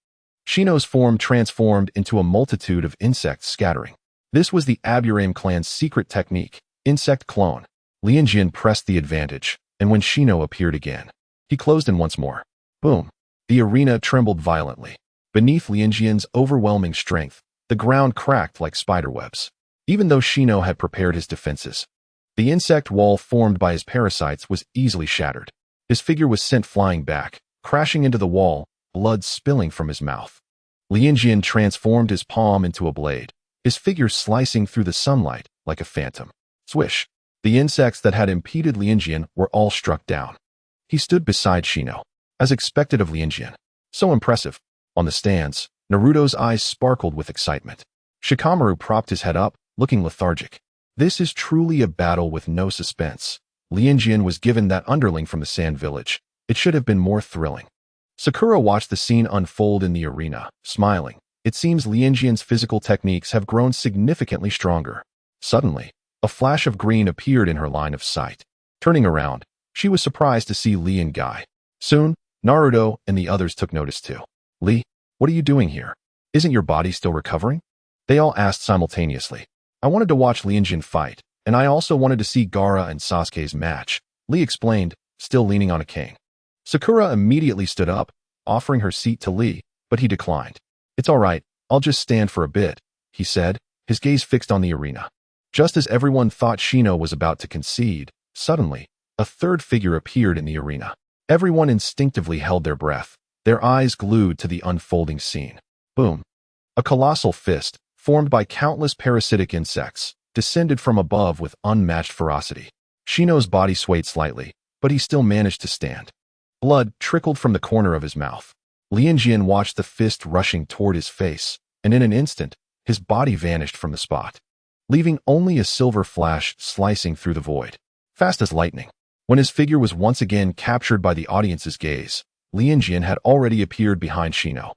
Shino's form transformed into a multitude of insects scattering. This was the Aburame clan's secret technique, insect clone. Lianjian pressed the advantage, and when Shino appeared again, he closed in once more. Boom! The arena trembled violently. Beneath Lianjian's overwhelming strength, the ground cracked like spiderwebs. Even though Shino had prepared his defenses, the insect wall formed by his parasites was easily shattered. His figure was sent flying back, crashing into the wall, blood spilling from his mouth. Lianjian transformed his palm into a blade, his figure slicing through the sunlight like a phantom. Swish! The insects that had impeded Lianjian were all struck down. He stood beside Shino, as expected of Lianjian. So impressive. On the stands, Naruto's eyes sparkled with excitement. Shikamaru propped his head up, looking lethargic. This is truly a battle with no suspense. Lianjian was given that underling from the Sand Village. It should have been more thrilling. Sakura watched the scene unfold in the arena, smiling. It seems Lianjian's physical techniques have grown significantly stronger. Suddenly, a flash of green appeared in her line of sight. Turning around, she was surprised to see Lee and Guy. Soon, Naruto and the others took notice too. Lee, what are you doing here? Isn't your body still recovering? They all asked simultaneously. I wanted to watch Lianjian fight, and I also wanted to see Gaara and Sasuke's match, Lee explained, still leaning on a cane. Sakura immediately stood up, offering her seat to Lee, but he declined. It's all right, I'll just stand for a bit, he said, his gaze fixed on the arena. Just as everyone thought Shino was about to concede, suddenly, a third figure appeared in the arena. Everyone instinctively held their breath, their eyes glued to the unfolding scene. Boom! A colossal fist, formed by countless parasitic insects, descended from above with unmatched ferocity. Shino's body swayed slightly, but he still managed to stand. Blood trickled from the corner of his mouth. Lianjian watched the fist rushing toward his face, and in an instant, his body vanished from the spot, leaving only a silver flash slicing through the void, fast as lightning. When his figure was once again captured by the audience's gaze, Lianjian had already appeared behind Shino.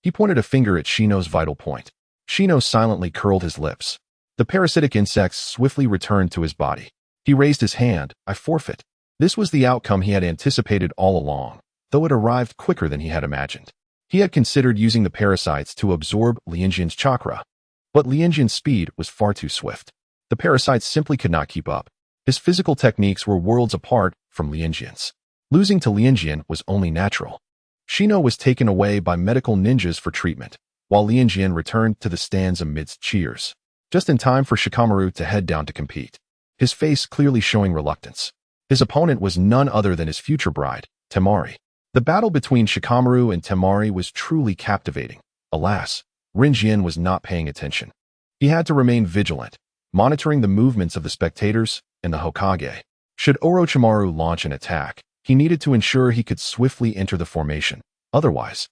He pointed a finger at Shino's vital point. Shino silently curled his lips. The parasitic insects swiftly returned to his body. He raised his hand. I forfeit. This was the outcome he had anticipated all along, though it arrived quicker than he had imagined. He had considered using the parasites to absorb Lianjian's chakra, but Lianjian's speed was far too swift. The parasites simply could not keep up. His physical techniques were worlds apart from Lianjian's. Losing to Lianjian was only natural. Shino was taken away by medical ninjas for treatment, while Lianjian returned to the stands amidst cheers, just in time for Shikamaru to head down to compete, his face clearly showing reluctance. His opponent was none other than his future bride, Temari. The battle between Shikamaru and Temari was truly captivating. Alas, Rinjian was not paying attention. He had to remain vigilant, monitoring the movements of the spectators and the Hokage. Should Orochimaru launch an attack, he needed to ensure he could swiftly enter the formation. Otherwise,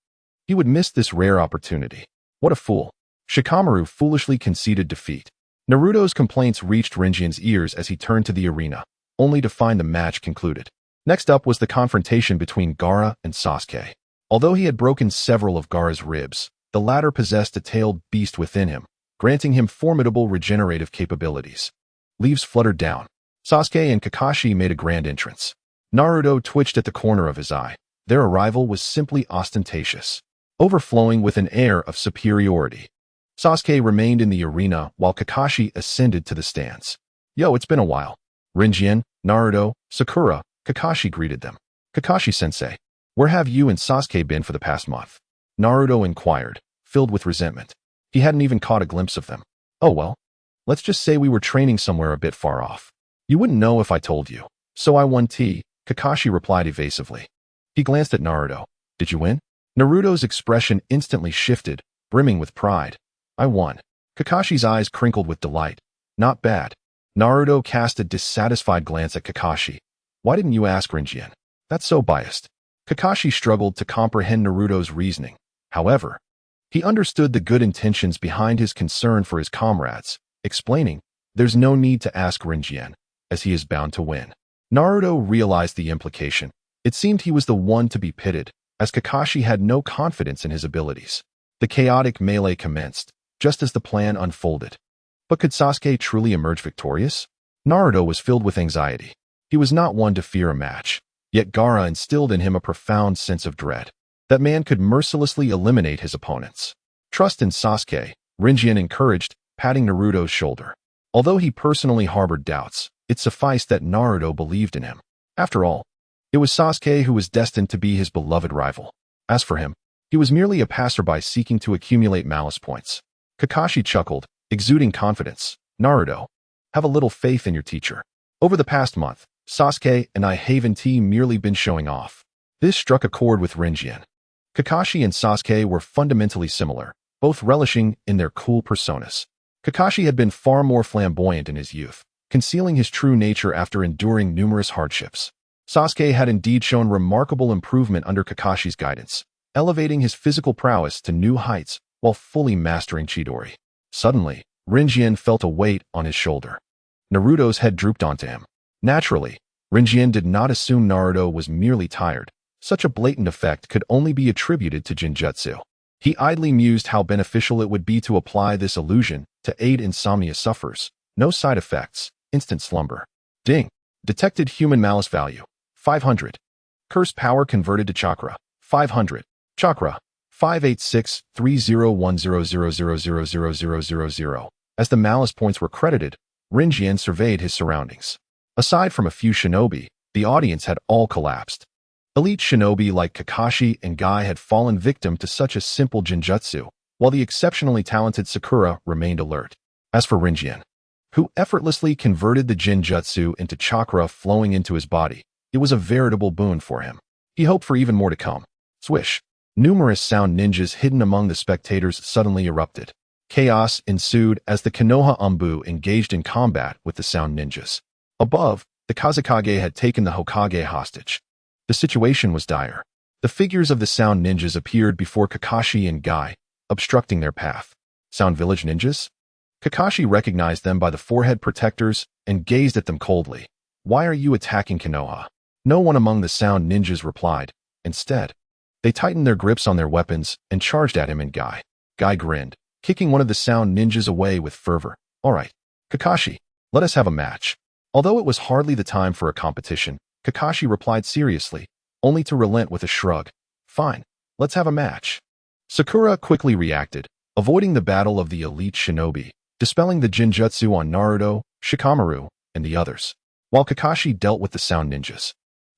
he would miss this rare opportunity. What a fool. Shikamaru foolishly conceded defeat. Naruto's complaints reached Rinjian's ears as he turned to the arena, only to find the match concluded. Next up was the confrontation between Gaara and Sasuke. Although he had broken several of Gaara's ribs, the latter possessed a tailed beast within him, granting him formidable regenerative capabilities. Leaves fluttered down. Sasuke and Kakashi made a grand entrance. Naruto twitched at the corner of his eye. Their arrival was simply ostentatious, overflowing with an air of superiority. Sasuke remained in the arena while Kakashi ascended to the stands. Yo, it's been a while. Rinjian, Naruto, Sakura, Kakashi greeted them. Kakashi-sensei, where have you and Sasuke been for the past month? Naruto inquired, filled with resentment. He hadn't even caught a glimpse of them. Oh well, let's just say we were training somewhere a bit far off. You wouldn't know if I told you. So I won tea, Kakashi replied evasively. He glanced at Naruto. Did you win? Naruto's expression instantly shifted, brimming with pride. I won. Kakashi's eyes crinkled with delight. Not bad. Naruto cast a dissatisfied glance at Kakashi. Why didn't you ask Rinjian? That's so biased. Kakashi struggled to comprehend Naruto's reasoning. However, he understood the good intentions behind his concern for his comrades, explaining, there's no need to ask Rinjian, as he is bound to win. Naruto realized the implication. It seemed he was the one to be pitted, as Kakashi had no confidence in his abilities. The chaotic melee commenced, just as the plan unfolded. But could Sasuke truly emerge victorious? Naruto was filled with anxiety. He was not one to fear a match, yet Gaara instilled in him a profound sense of dread. That man could mercilessly eliminate his opponents. Trust in Sasuke, Rinjian encouraged, patting Naruto's shoulder. Although he personally harbored doubts, it sufficed that Naruto believed in him. After all, it was Sasuke who was destined to be his beloved rival. As for him, he was merely a passerby seeking to accumulate malice points. Kakashi chuckled, exuding confidence. Naruto, have a little faith in your teacher. Over the past month, Sasuke and I haven't merely been showing off. This struck a chord with Rinjian. Kakashi and Sasuke were fundamentally similar, both relishing in their cool personas. Kakashi had been far more flamboyant in his youth, concealing his true nature after enduring numerous hardships. Sasuke had indeed shown remarkable improvement under Kakashi's guidance, elevating his physical prowess to new heights while fully mastering Chidori. Suddenly, Rinjian felt a weight on his shoulder. Naruto's head drooped onto him. Naturally, Rinjian did not assume Naruto was merely tired. Such a blatant effect could only be attributed to Jinjutsu. He idly mused how beneficial it would be to apply this illusion to aid insomnia sufferers. No side effects, instant slumber. Ding. Detected human malice value, 500. Curse power converted to chakra, 500. Chakra, 586301000000000. As the malice points were credited, Rinjian surveyed his surroundings. Aside from a few shinobi, the audience had all collapsed. Elite shinobi like Kakashi and Guy had fallen victim to such a simple Jinjutsu, while the exceptionally talented Sakura remained alert. As for Rinjian, who effortlessly converted the Jinjutsu into chakra flowing into his body, it was a veritable boon for him. He hoped for even more to come. Swish. Numerous sound ninjas hidden among the spectators suddenly erupted. Chaos ensued as the Konoha Anbu engaged in combat with the sound ninjas. Above, the Kazekage had taken the Hokage hostage. The situation was dire. The figures of the sound ninjas appeared before Kakashi and Guy, obstructing their path. Sound Village ninjas? Kakashi recognized them by the forehead protectors and gazed at them coldly. Why are you attacking Konoha? No one among the sound ninjas replied. Instead, they tightened their grips on their weapons and charged at him and Guy. Guy grinned, kicking one of the sound ninjas away with fervor. All right, Kakashi, let us have a match. Although it was hardly the time for a competition, Kakashi replied seriously, only to relent with a shrug. Fine, let's have a match. Sakura quickly reacted, avoiding the battle of the elite shinobi, dispelling the Jinjutsu on Naruto, Shikamaru, and the others, while Kakashi dealt with the sound ninjas.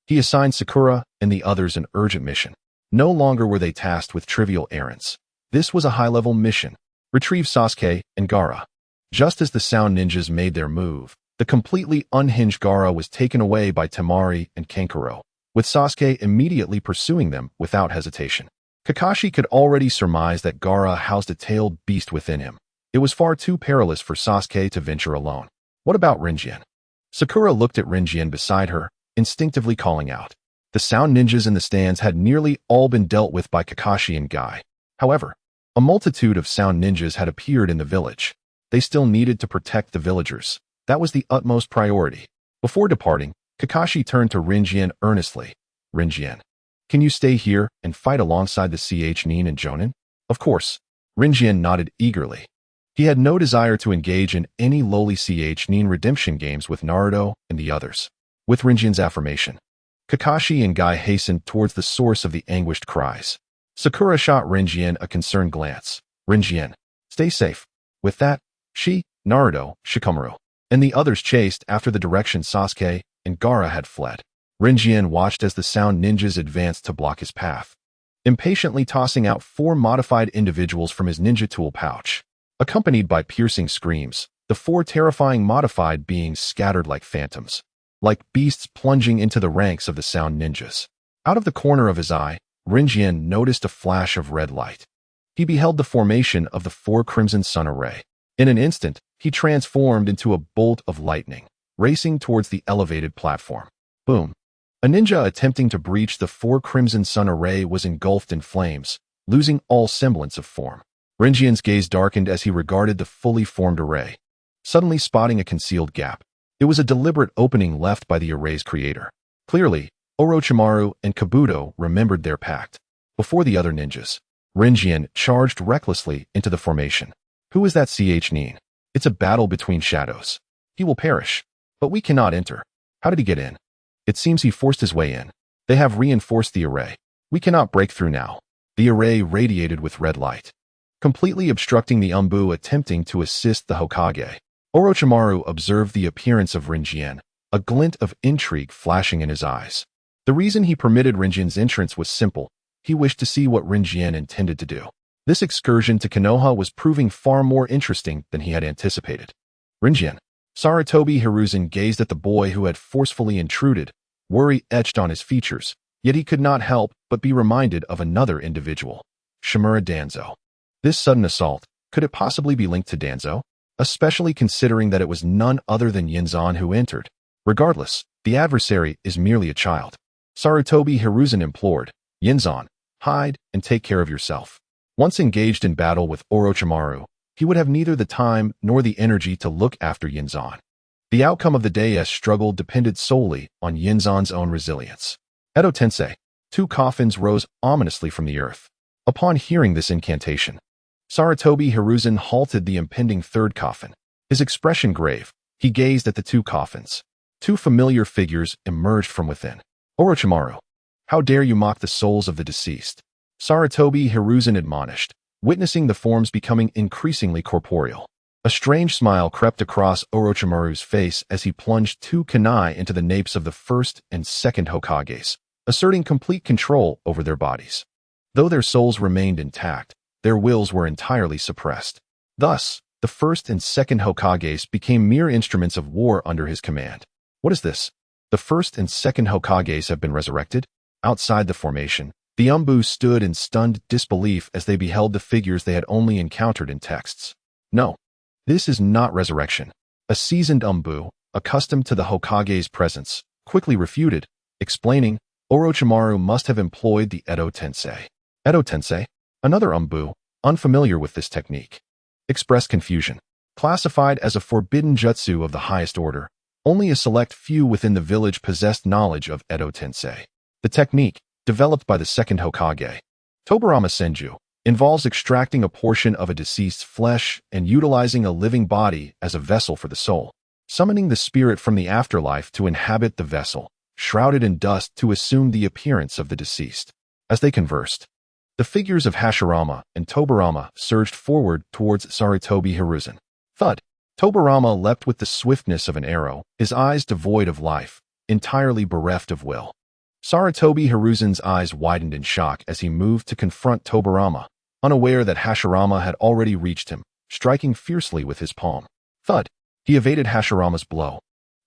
He assigned Sakura and the others an urgent mission. No longer were they tasked with trivial errands. This was a high-level mission. Retrieve Sasuke and Gaara. Just as the sound ninjas made their move, the completely unhinged Gaara was taken away by Temari and Kankuro, with Sasuke immediately pursuing them without hesitation. Kakashi could already surmise that Gaara housed a tailed beast within him. It was far too perilous for Sasuke to venture alone. What about Rinjian? Sakura looked at Rinjian beside her, instinctively calling out. The sound ninjas in the stands had nearly all been dealt with by Kakashi and Guy. However, a multitude of sound ninjas had appeared in the village. They still needed to protect the villagers. That was the utmost priority. Before departing, Kakashi turned to Rinjian earnestly. Rinjian, can you stay here and fight alongside the Nin and Jonin? Of course. Rinjian nodded eagerly. He had no desire to engage in any lowly Nin redemption games with Naruto and the others. With Rinjian's affirmation, Kakashi and Guy hastened towards the source of the anguished cries. Sakura shot Rinjian a concerned glance. Rinjian, stay safe. With that, she, Naruto, Shikamaru, and the others chased after the direction Sasuke and Gaara had fled. Rinjian watched as the sound ninjas advanced to block his path, impatiently tossing out 4 modified individuals from his ninja tool pouch. Accompanied by piercing screams, the 4 terrifying modified beings scattered like phantoms, like beasts plunging into the ranks of the sound ninjas. Out of the corner of his eye, Rinjian noticed a flash of red light. He beheld the formation of the 4 Crimson Sun Array. In an instant, he transformed into a bolt of lightning, racing towards the elevated platform. Boom! A ninja attempting to breach the 4 Crimson Sun Array was engulfed in flames, losing all semblance of form. Rinjian's gaze darkened as he regarded the fully formed array, suddenly spotting a concealed gap. It was a deliberate opening left by the array's creator. Clearly, Orochimaru and Kabuto remembered their pact. Before the other ninjas, Rinjian charged recklessly into the formation. Who is that Nin? It's a battle between shadows. He will perish. But we cannot enter. How did he get in? It seems he forced his way in. They have reinforced the array. We cannot break through now. The array radiated with red light, completely obstructing the Umbu attempting to assist the Hokage. Orochimaru observed the appearance of Rinjian, a glint of intrigue flashing in his eyes. The reason he permitted Rinjian's entrance was simple. He wished to see what Rinjian intended to do. This excursion to Konoha was proving far more interesting than he had anticipated. Rinjian. Sarutobi Hiruzen gazed at the boy who had forcefully intruded, worry etched on his features, yet he could not help but be reminded of another individual, Shimura Danzo. This sudden assault, could it possibly be linked to Danzo? Especially considering that it was none other than Yinzan who entered. Regardless, the adversary is merely a child. Sarutobi Hiruzen implored, Yinzan, hide and take care of yourself. Once engaged in battle with Orochimaru, he would have neither the time nor the energy to look after Yinzan. The outcome of the day's struggle depended solely on Yinzan's own resilience. Edo Tensei. 2 coffins rose ominously from the earth. Upon hearing this incantation, Sarutobi Hiruzen halted the impending 3rd coffin. His expression grave, he gazed at the 2 coffins. 2 familiar figures emerged from within. Orochimaru, how dare you mock the souls of the deceased? Sarutobi Hiruzen admonished, witnessing the forms becoming increasingly corporeal. A strange smile crept across Orochimaru's face as he plunged 2 kunai into the napes of the 1st and 2nd Hokages, asserting complete control over their bodies. Though their souls remained intact, their wills were entirely suppressed. Thus, the 1st and 2nd Hokages became mere instruments of war under his command. What is this? The 1st and 2nd Hokages have been resurrected? Outside the formation, the Umbu stood in stunned disbelief as they beheld the figures they had only encountered in texts. No, this is not resurrection. A seasoned Umbu, accustomed to the Hokage's presence, quickly refuted, explaining, Orochimaru must have employed the Edo Tensei. Edo Tensei? Another Umbu, unfamiliar with this technique. expressed confusion. Classified as a forbidden jutsu of the highest order, only a select few within the village possessed knowledge of Edo Tensei. The technique, developed by the second Hokage, Tobarama Senju, involves extracting a portion of a deceased's flesh and utilizing a living body as a vessel for the soul, summoning the spirit from the afterlife to inhabit the vessel, shrouded in dust to assume the appearance of the deceased. As they conversed, the figures of Hashirama and Tobarama surged forward towards Sarutobi Hiruzen. Thud! Tobarama leapt with the swiftness of an arrow, his eyes devoid of life, entirely bereft of will. Sarutobi Hiruzen's eyes widened in shock as he moved to confront Tobarama, unaware that Hashirama had already reached him, striking fiercely with his palm. Thud! He evaded Hashirama's blow,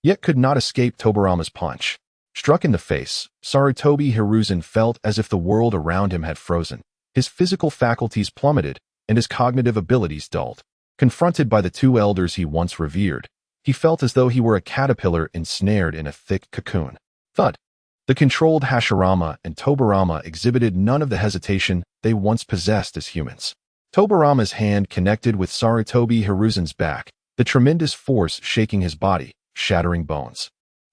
yet could not escape Tobarama's punch. Struck in the face, Sarutobi Hiruzen felt as if the world around him had frozen. His physical faculties plummeted, and his cognitive abilities dulled. Confronted by the two elders he once revered, he felt as though he were a caterpillar ensnared in a thick cocoon. Thud! The controlled Hashirama and Tobarama exhibited none of the hesitation they once possessed as humans. Tobarama's hand connected with Sarutobi Hiruzen's back, the tremendous force shaking his body, shattering bones,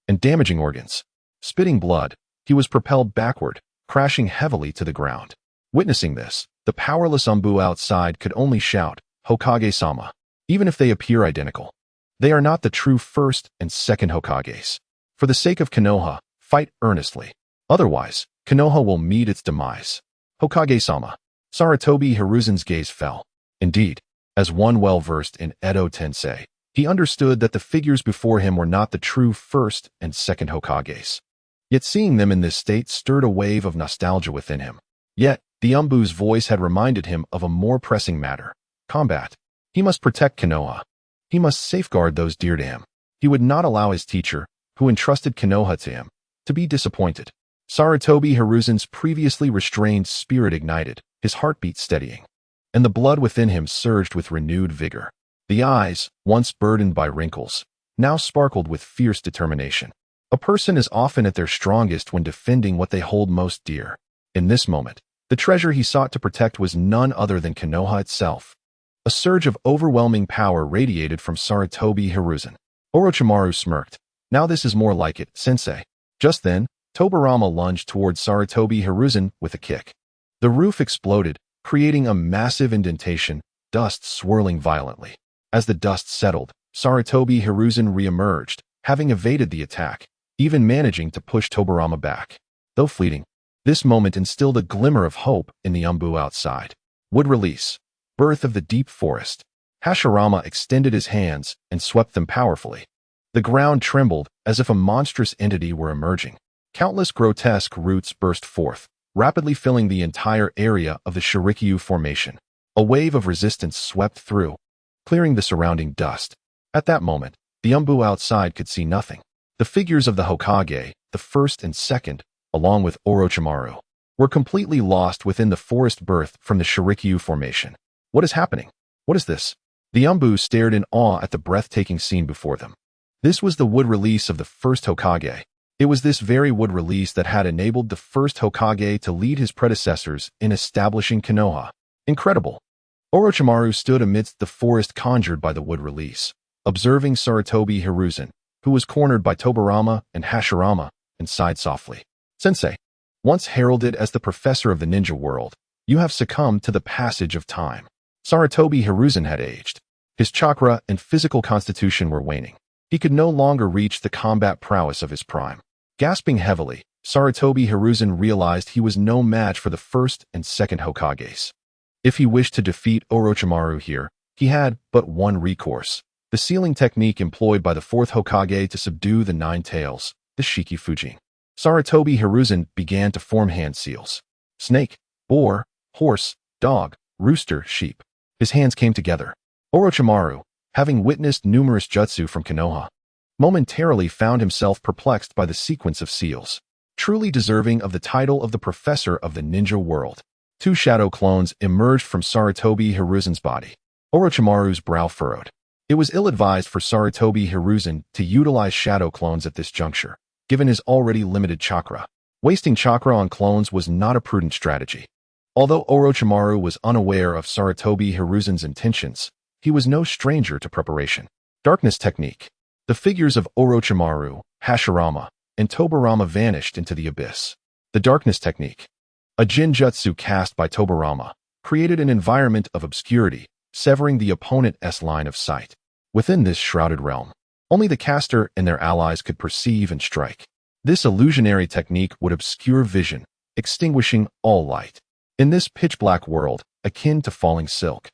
and damaging organs. Spitting blood, he was propelled backward, crashing heavily to the ground. Witnessing this, the powerless Umbu outside could only shout, Hokage-sama. Even if they appear identical, they are not the true first and second Hokages. For the sake of Konoha, fight earnestly. Otherwise, Konoha will meet its demise. Hokage-sama. Sarutobi Hiruzen's gaze fell. Indeed, as one well-versed in Edo Tensei, he understood that the figures before him were not the true first and second Hokages. Yet seeing them in this state stirred a wave of nostalgia within him. Yet, the Umbu's voice had reminded him of a more pressing matter. Combat. He must protect Konoha. He must safeguard those dear to him. He would not allow his teacher, who entrusted Konoha to him, to be disappointed. Sarutobi Hiruzen's previously restrained spirit ignited, his heartbeat steadying, and the blood within him surged with renewed vigor. The eyes, once burdened by wrinkles, now sparkled with fierce determination. A person is often at their strongest when defending what they hold most dear. In this moment, the treasure he sought to protect was none other than Konoha itself. A surge of overwhelming power radiated from Sarutobi Hiruzen. Orochimaru smirked. Now this is more like it, sensei. Just then, Tobarama lunged towards Sarutobi Hiruzen with a kick. The roof exploded, creating a massive indentation, dust swirling violently. As the dust settled, Sarutobi Hiruzen re-emerged, having evaded the attack, even managing to push Tobarama back. Though fleeting, this moment instilled a glimmer of hope in the Umbu outside. Wood release. Birth of the deep forest. Hashirama extended his hands and swept them powerfully. The ground trembled as if a monstrous entity were emerging. Countless grotesque roots burst forth, rapidly filling the entire area of the Shirikyu formation. A wave of resistance swept through, clearing the surrounding dust. At that moment, the Umbu outside could see nothing. The figures of the Hokage, the first and second, along with Orochimaru, were completely lost within the forest birthed from the Shirikyu formation. What is happening? What is this? The Umbu stared in awe at the breathtaking scene before them. This was the wood release of the first Hokage. It was this very wood release that had enabled the first Hokage to lead his predecessors in establishing Konoha. Incredible. Orochimaru stood amidst the forest conjured by the wood release, observing Sarutobi Hiruzen, who was cornered by Tobarama and Hashirama, and sighed softly. Sensei, once heralded as the professor of the ninja world, you have succumbed to the passage of time. Sarutobi Hiruzen had aged. His chakra and physical constitution were waning. He could no longer reach the combat prowess of his prime. Gasping heavily, Sarutobi Hiruzen realized he was no match for the first and second Hokages. If he wished to defeat Orochimaru here, he had but one recourse: the sealing technique employed by the fourth Hokage to subdue the nine tails, the Shikifujin. Sarutobi Hiruzen began to form hand seals. Snake, boar, horse, dog, rooster, sheep. His hands came together. Orochimaru, having witnessed numerous jutsu from Konoha, momentarily found himself perplexed by the sequence of seals. Truly deserving of the title of the professor of the ninja world. Two shadow clones emerged from Sarutobi Hiruzen's body. Orochimaru's brow furrowed. It was ill-advised for Sarutobi Hiruzen to utilize shadow clones at this juncture, given his already limited chakra. Wasting chakra on clones was not a prudent strategy. Although Orochimaru was unaware of Sarutobi Hiruzen's intentions, he was no stranger to preparation. Darkness technique. The figures of Orochimaru, Hashirama, and Tobirama vanished into the abyss. The darkness technique. A Jinjutsu cast by Tobirama created an environment of obscurity, severing the opponent's line of sight. Within this shrouded realm, only the caster and their allies could perceive and strike. This illusionary technique would obscure vision, extinguishing all light. In this pitch-black world, akin to falling silk,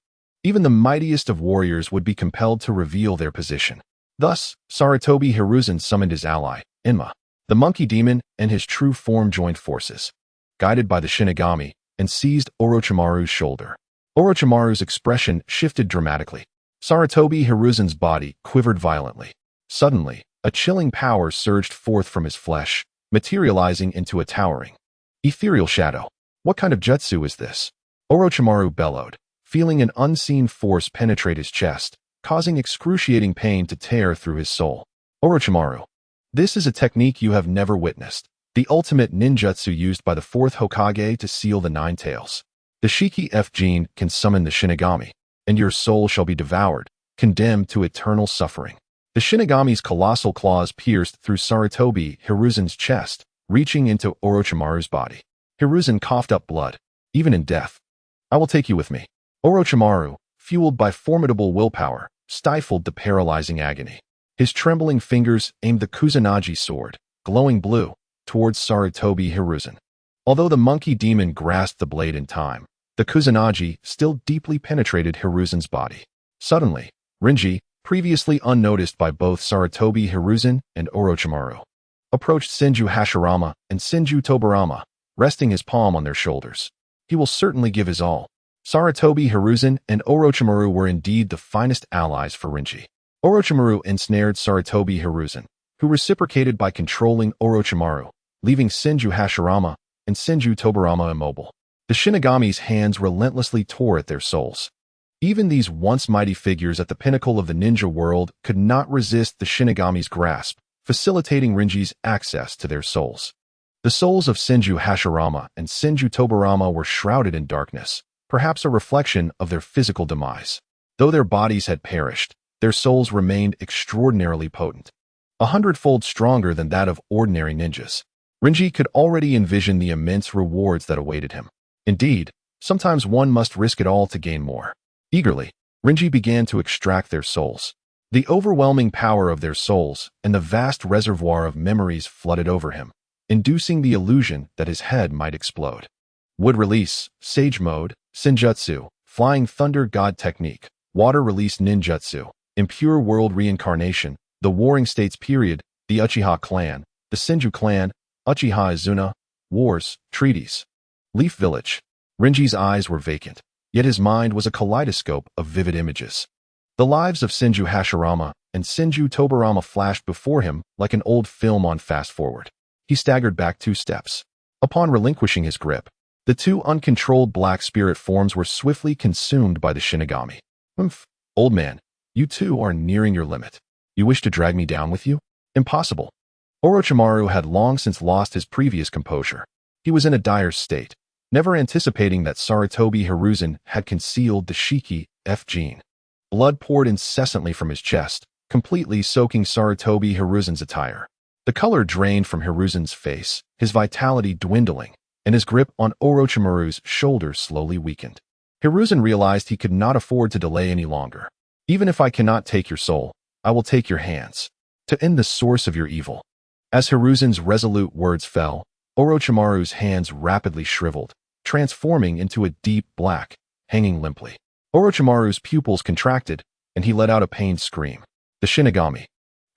even the mightiest of warriors would be compelled to reveal their position. Thus, Sarutobi Hiruzen summoned his ally, Inma, the monkey demon, and his true form joined forces, guided by the Shinigami, and seized Orochimaru's shoulder. Orochimaru's expression shifted dramatically. Sarutobi Hiruzen's body quivered violently. Suddenly, a chilling power surged forth from his flesh, materializing into a towering, ethereal shadow. What kind of jutsu is this? Orochimaru bellowed, feeling an unseen force penetrate his chest, causing excruciating pain to tear through his soul. Orochimaru, this is a technique you have never witnessed, the ultimate ninjutsu used by the fourth Hokage to seal the nine tails. The Shiki F gene can summon the Shinigami, and your soul shall be devoured, condemned to eternal suffering. The Shinigami's colossal claws pierced through Sarutobi Hiruzen's chest, reaching into Orochimaru's body. Hiruzen coughed up blood. Even in death, I will take you with me. Orochimaru, fueled by formidable willpower, stifled the paralyzing agony. His trembling fingers aimed the Kusanagi sword, glowing blue, towards Sarutobi Hiruzen. Although the monkey demon grasped the blade in time, the Kusanagi still deeply penetrated Hiruzen's body. Suddenly, Rinji, previously unnoticed by both Sarutobi Hiruzen and Orochimaru, approached Senju Hashirama and Senju Tobirama, resting his palm on their shoulders. He will certainly give his all. Sarutobi Hiruzen and Orochimaru were indeed the finest allies for Rinji. Orochimaru ensnared Sarutobi Hiruzen, who reciprocated by controlling Orochimaru, leaving Senju Hashirama and Senju Tobirama immobile. The Shinigami's hands relentlessly tore at their souls. Even these once mighty figures at the pinnacle of the ninja world could not resist the Shinigami's grasp, facilitating Rinji's access to their souls. The souls of Senju Hashirama and Senju Tobirama were shrouded in darkness, perhaps a reflection of their physical demise. Though their bodies had perished, their souls remained extraordinarily potent, 100-fold stronger than that of ordinary ninjas. Rinji could already envision the immense rewards that awaited him. Indeed, sometimes one must risk it all to gain more. Eagerly, Rinji began to extract their souls. The overwhelming power of their souls and the vast reservoir of memories flooded over him, inducing the illusion that his head might explode. Wood release, Sage Mode, Senjutsu, Flying Thunder God Technique, Water Release Ninjutsu, Impure World Reincarnation, the Warring States Period, the Uchiha Clan, the Senju Clan, Uchiha Izuna, Wars, Treaties. Leaf Village. Rinji's eyes were vacant, yet his mind was a kaleidoscope of vivid images. The lives of Senju Hashirama and Senju Tobirama flashed before him like an old film on fast-forward. He staggered back 2 steps. Upon relinquishing his grip, the 2 uncontrolled black spirit forms were swiftly consumed by the Shinigami. Humph, old man, you too are nearing your limit. You wish to drag me down with you? Impossible. Orochimaru had long since lost his previous composure. He was in a dire state, never anticipating that Sarutobi Hiruzen had concealed the Shiki F gene. Blood poured incessantly from his chest, completely soaking Sarutobi Hiruzen's attire. The color drained from Hiruzen's face, his vitality dwindling, and his grip on Orochimaru's shoulders slowly weakened. Hiruzen realized he could not afford to delay any longer. Even if I cannot take your soul, I will take your hands, to end the source of your evil. As Hiruzen's resolute words fell, Orochimaru's hands rapidly shriveled, transforming into a deep black, hanging limply. Orochimaru's pupils contracted, and he let out a pained scream. The Shinigami,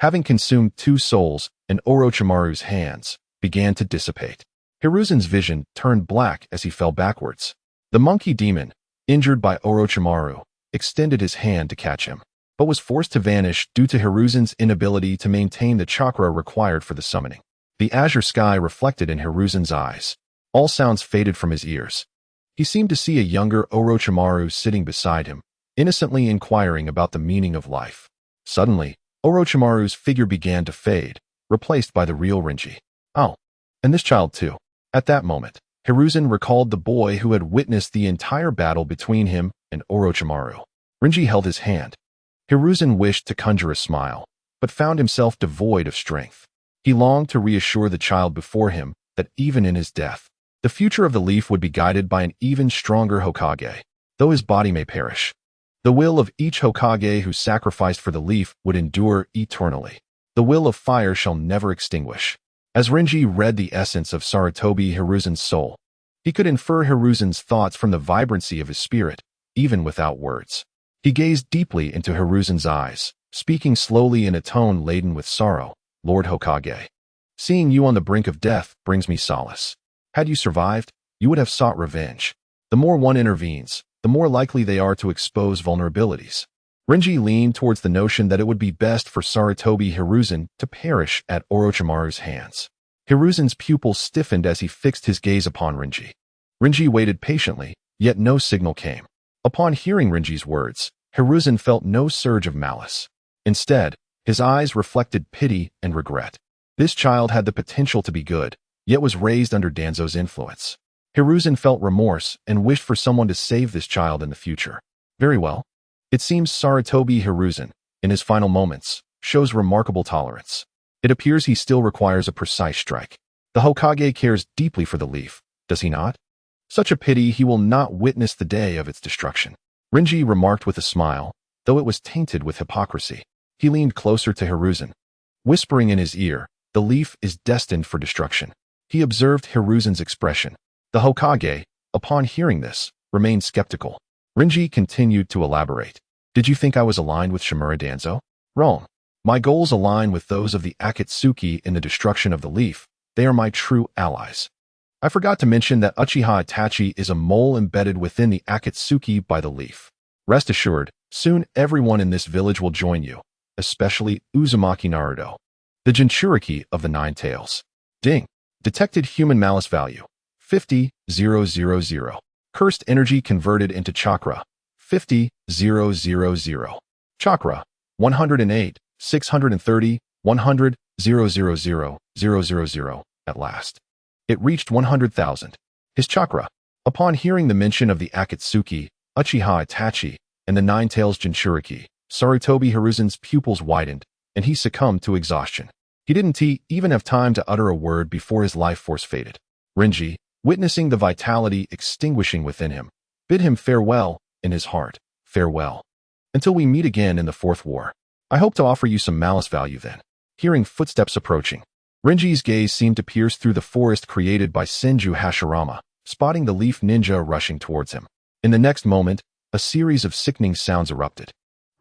having consumed 2 souls in Orochimaru's hands, began to dissipate. Hiruzen's vision turned black as he fell backwards. The monkey demon, injured by Orochimaru, extended his hand to catch him, but was forced to vanish due to Hiruzen's inability to maintain the chakra required for the summoning. The azure sky reflected in Hiruzen's eyes. All sounds faded from his ears. He seemed to see a younger Orochimaru sitting beside him, innocently inquiring about the meaning of life. Suddenly, Orochimaru's figure began to fade, replaced by the real Rinji. Oh, and this child too. At that moment, Hiruzen recalled the boy who had witnessed the entire battle between him and Orochimaru. Rinji held his hand. Hiruzen wished to conjure a smile, but found himself devoid of strength. He longed to reassure the child before him that even in his death, the future of the leaf would be guided by an even stronger Hokage, though his body may perish. The will of each Hokage who sacrificed for the leaf would endure eternally. The will of fire shall never extinguish. As Rinji read the essence of Sarutobi Hiruzen's soul, he could infer Hiruzen's thoughts from the vibrancy of his spirit, even without words. He gazed deeply into Hiruzen's eyes, speaking slowly in a tone laden with sorrow. Lord Hokage, seeing you on the brink of death brings me solace. Had you survived, you would have sought revenge. The more one intervenes, the more likely they are to expose vulnerabilities. Rinji leaned towards the notion that it would be best for Sarutobi Hiruzen to perish at Orochimaru's hands. Hiruzen's pupils stiffened as he fixed his gaze upon Rinji. Rinji waited patiently, yet no signal came. Upon hearing Rinji's words, Hiruzen felt no surge of malice. Instead, his eyes reflected pity and regret. This child had the potential to be good, yet was raised under Danzo's influence. Hiruzen felt remorse and wished for someone to save this child in the future. Very well. It seems Sarutobi Hiruzen, in his final moments, shows remarkable tolerance. It appears he still requires a precise strike. The Hokage cares deeply for the leaf, does he not? Such a pity he will not witness the day of its destruction. Rinji remarked with a smile, though it was tainted with hypocrisy. He leaned closer to Hiruzen, whispering in his ear, the leaf is destined for destruction. He observed Hiruzen's expression. The Hokage, upon hearing this, remained skeptical. Rinji continued to elaborate. Did you think I was aligned with Shimura Danzo? Wrong. My goals align with those of the Akatsuki in the destruction of the leaf. They are my true allies. I forgot to mention that Uchiha Itachi is a mole embedded within the Akatsuki by the leaf. Rest assured, soon everyone in this village will join you, especially Uzumaki Naruto. The Jinchuriki of the Nine Tails. Ding. Detected human malice value. 50,000. Cursed energy converted into chakra. 50,000. Chakra. 108, 630, 100, 000. At last. It reached 100,000. His chakra. Upon hearing the mention of the Akatsuki, Uchiha Itachi, and the Nine Tails Jinchuriki, Sarutobi Hiruzen's pupils widened, and he succumbed to exhaustion. He didn't even have time to utter a word before his life force faded. Rinji, witnessing the vitality extinguishing within him, bid him farewell in his heart. Farewell. Until we meet again in the Fourth War. I hope to offer you some malice value then. Hearing footsteps approaching, Rinji's gaze seemed to pierce through the forest created by Senju Hashirama, spotting the leaf ninja rushing towards him. In the next moment, a series of sickening sounds erupted.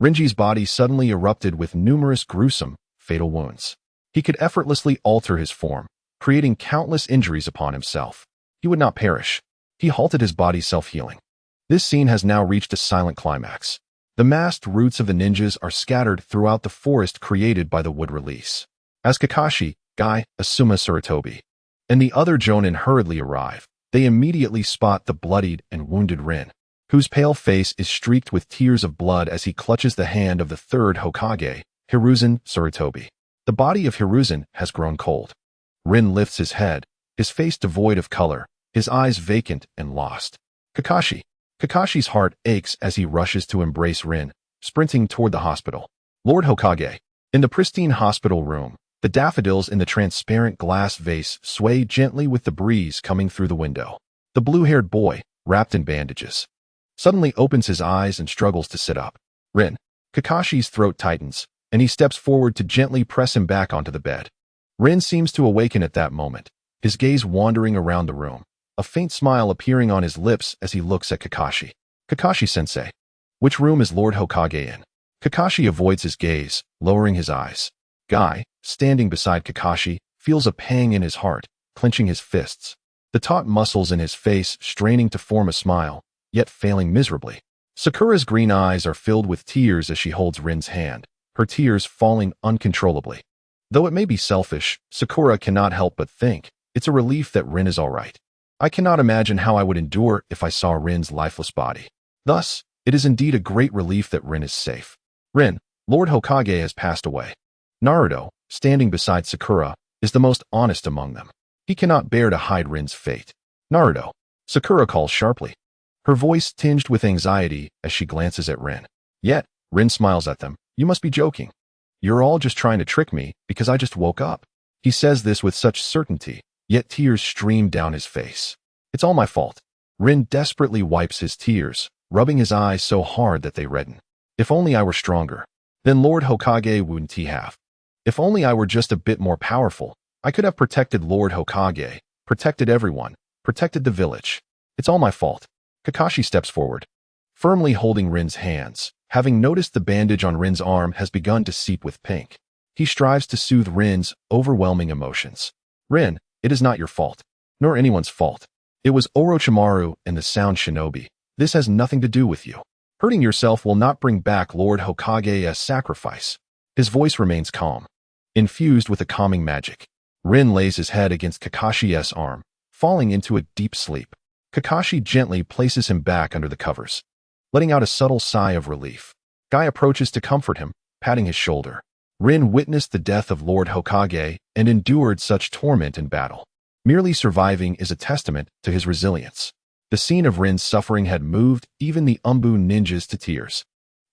Rinji's body suddenly erupted with numerous gruesome, fatal wounds. He could effortlessly alter his form, creating countless injuries upon himself. He would not perish. He halted his body self-healing. This scene has now reached a silent climax. The masked roots of the ninjas are scattered throughout the forest created by the wood release. As Kakashi, Guy, Asuma Sarutobi, and the other Jonin hurriedly arrive, they immediately spot the bloodied and wounded Rin, whose pale face is streaked with tears of blood as he clutches the hand of the third Hokage, Hiruzen Sarutobi. The body of Hiruzen has grown cold. Rin lifts his head, his face devoid of color, his eyes vacant and lost. Kakashi's heart aches as he rushes to embrace Rin, sprinting toward the hospital. Lord Hokage. In the pristine hospital room, the daffodils in the transparent glass vase sway gently with the breeze coming through the window. The blue-haired boy, wrapped in bandages, suddenly opens his eyes and struggles to sit up. Rin. Kakashi's throat tightens, and he steps forward to gently press him back onto the bed. Rin seems to awaken at that moment, his gaze wandering around the room, a faint smile appearing on his lips as he looks at Kakashi. Kakashi-sensei. Which room is Lord Hokage in? Kakashi avoids his gaze, lowering his eyes. Guy, standing beside Kakashi, feels a pang in his heart, clenching his fists. The taut muscles in his face straining to form a smile, yet failing miserably. Sakura's green eyes are filled with tears as she holds Rin's hand, her tears falling uncontrollably. Though it may be selfish, Sakura cannot help but think, it's a relief that Rin is all right. I cannot imagine how I would endure if I saw Rin's lifeless body. Thus, it is indeed a great relief that Rin is safe. Rin, Lord Hokage has passed away. Naruto, standing beside Sakura, is the most honest among them. He cannot bear to hide Rin's fate. Naruto. Sakura calls sharply, her voice tinged with anxiety as she glances at Rin. Yet, Rin smiles at them. You must be joking. You're all just trying to trick me because I just woke up. He says this with such certainty, yet tears stream down his face. It's all my fault. Rin desperately wipes his tears, rubbing his eyes so hard that they redden. If only I were stronger. Then Lord Hokage wouldn't he have? If only I were just a bit more powerful, I could have protected Lord Hokage, protected everyone, protected the village. It's all my fault. Kakashi steps forward, firmly holding Rin's hands, having noticed the bandage on Rin's arm has begun to seep with pink. He strives to soothe Rin's overwhelming emotions. Rin, it is not your fault, nor anyone's fault. It was Orochimaru and the Sound Shinobi. This has nothing to do with you. Hurting yourself will not bring back Lord Hokage's sacrifice. His voice remains calm, infused with a calming magic. Rin lays his head against Kakashi's arm, falling into a deep sleep. Kakashi gently places him back under the covers, letting out a subtle sigh of relief. Guy approaches to comfort him, patting his shoulder. Rin witnessed the death of Lord Hokage and endured such torment in battle. Merely surviving is a testament to his resilience. The scene of Rin's suffering had moved even the Umbu ninjas to tears,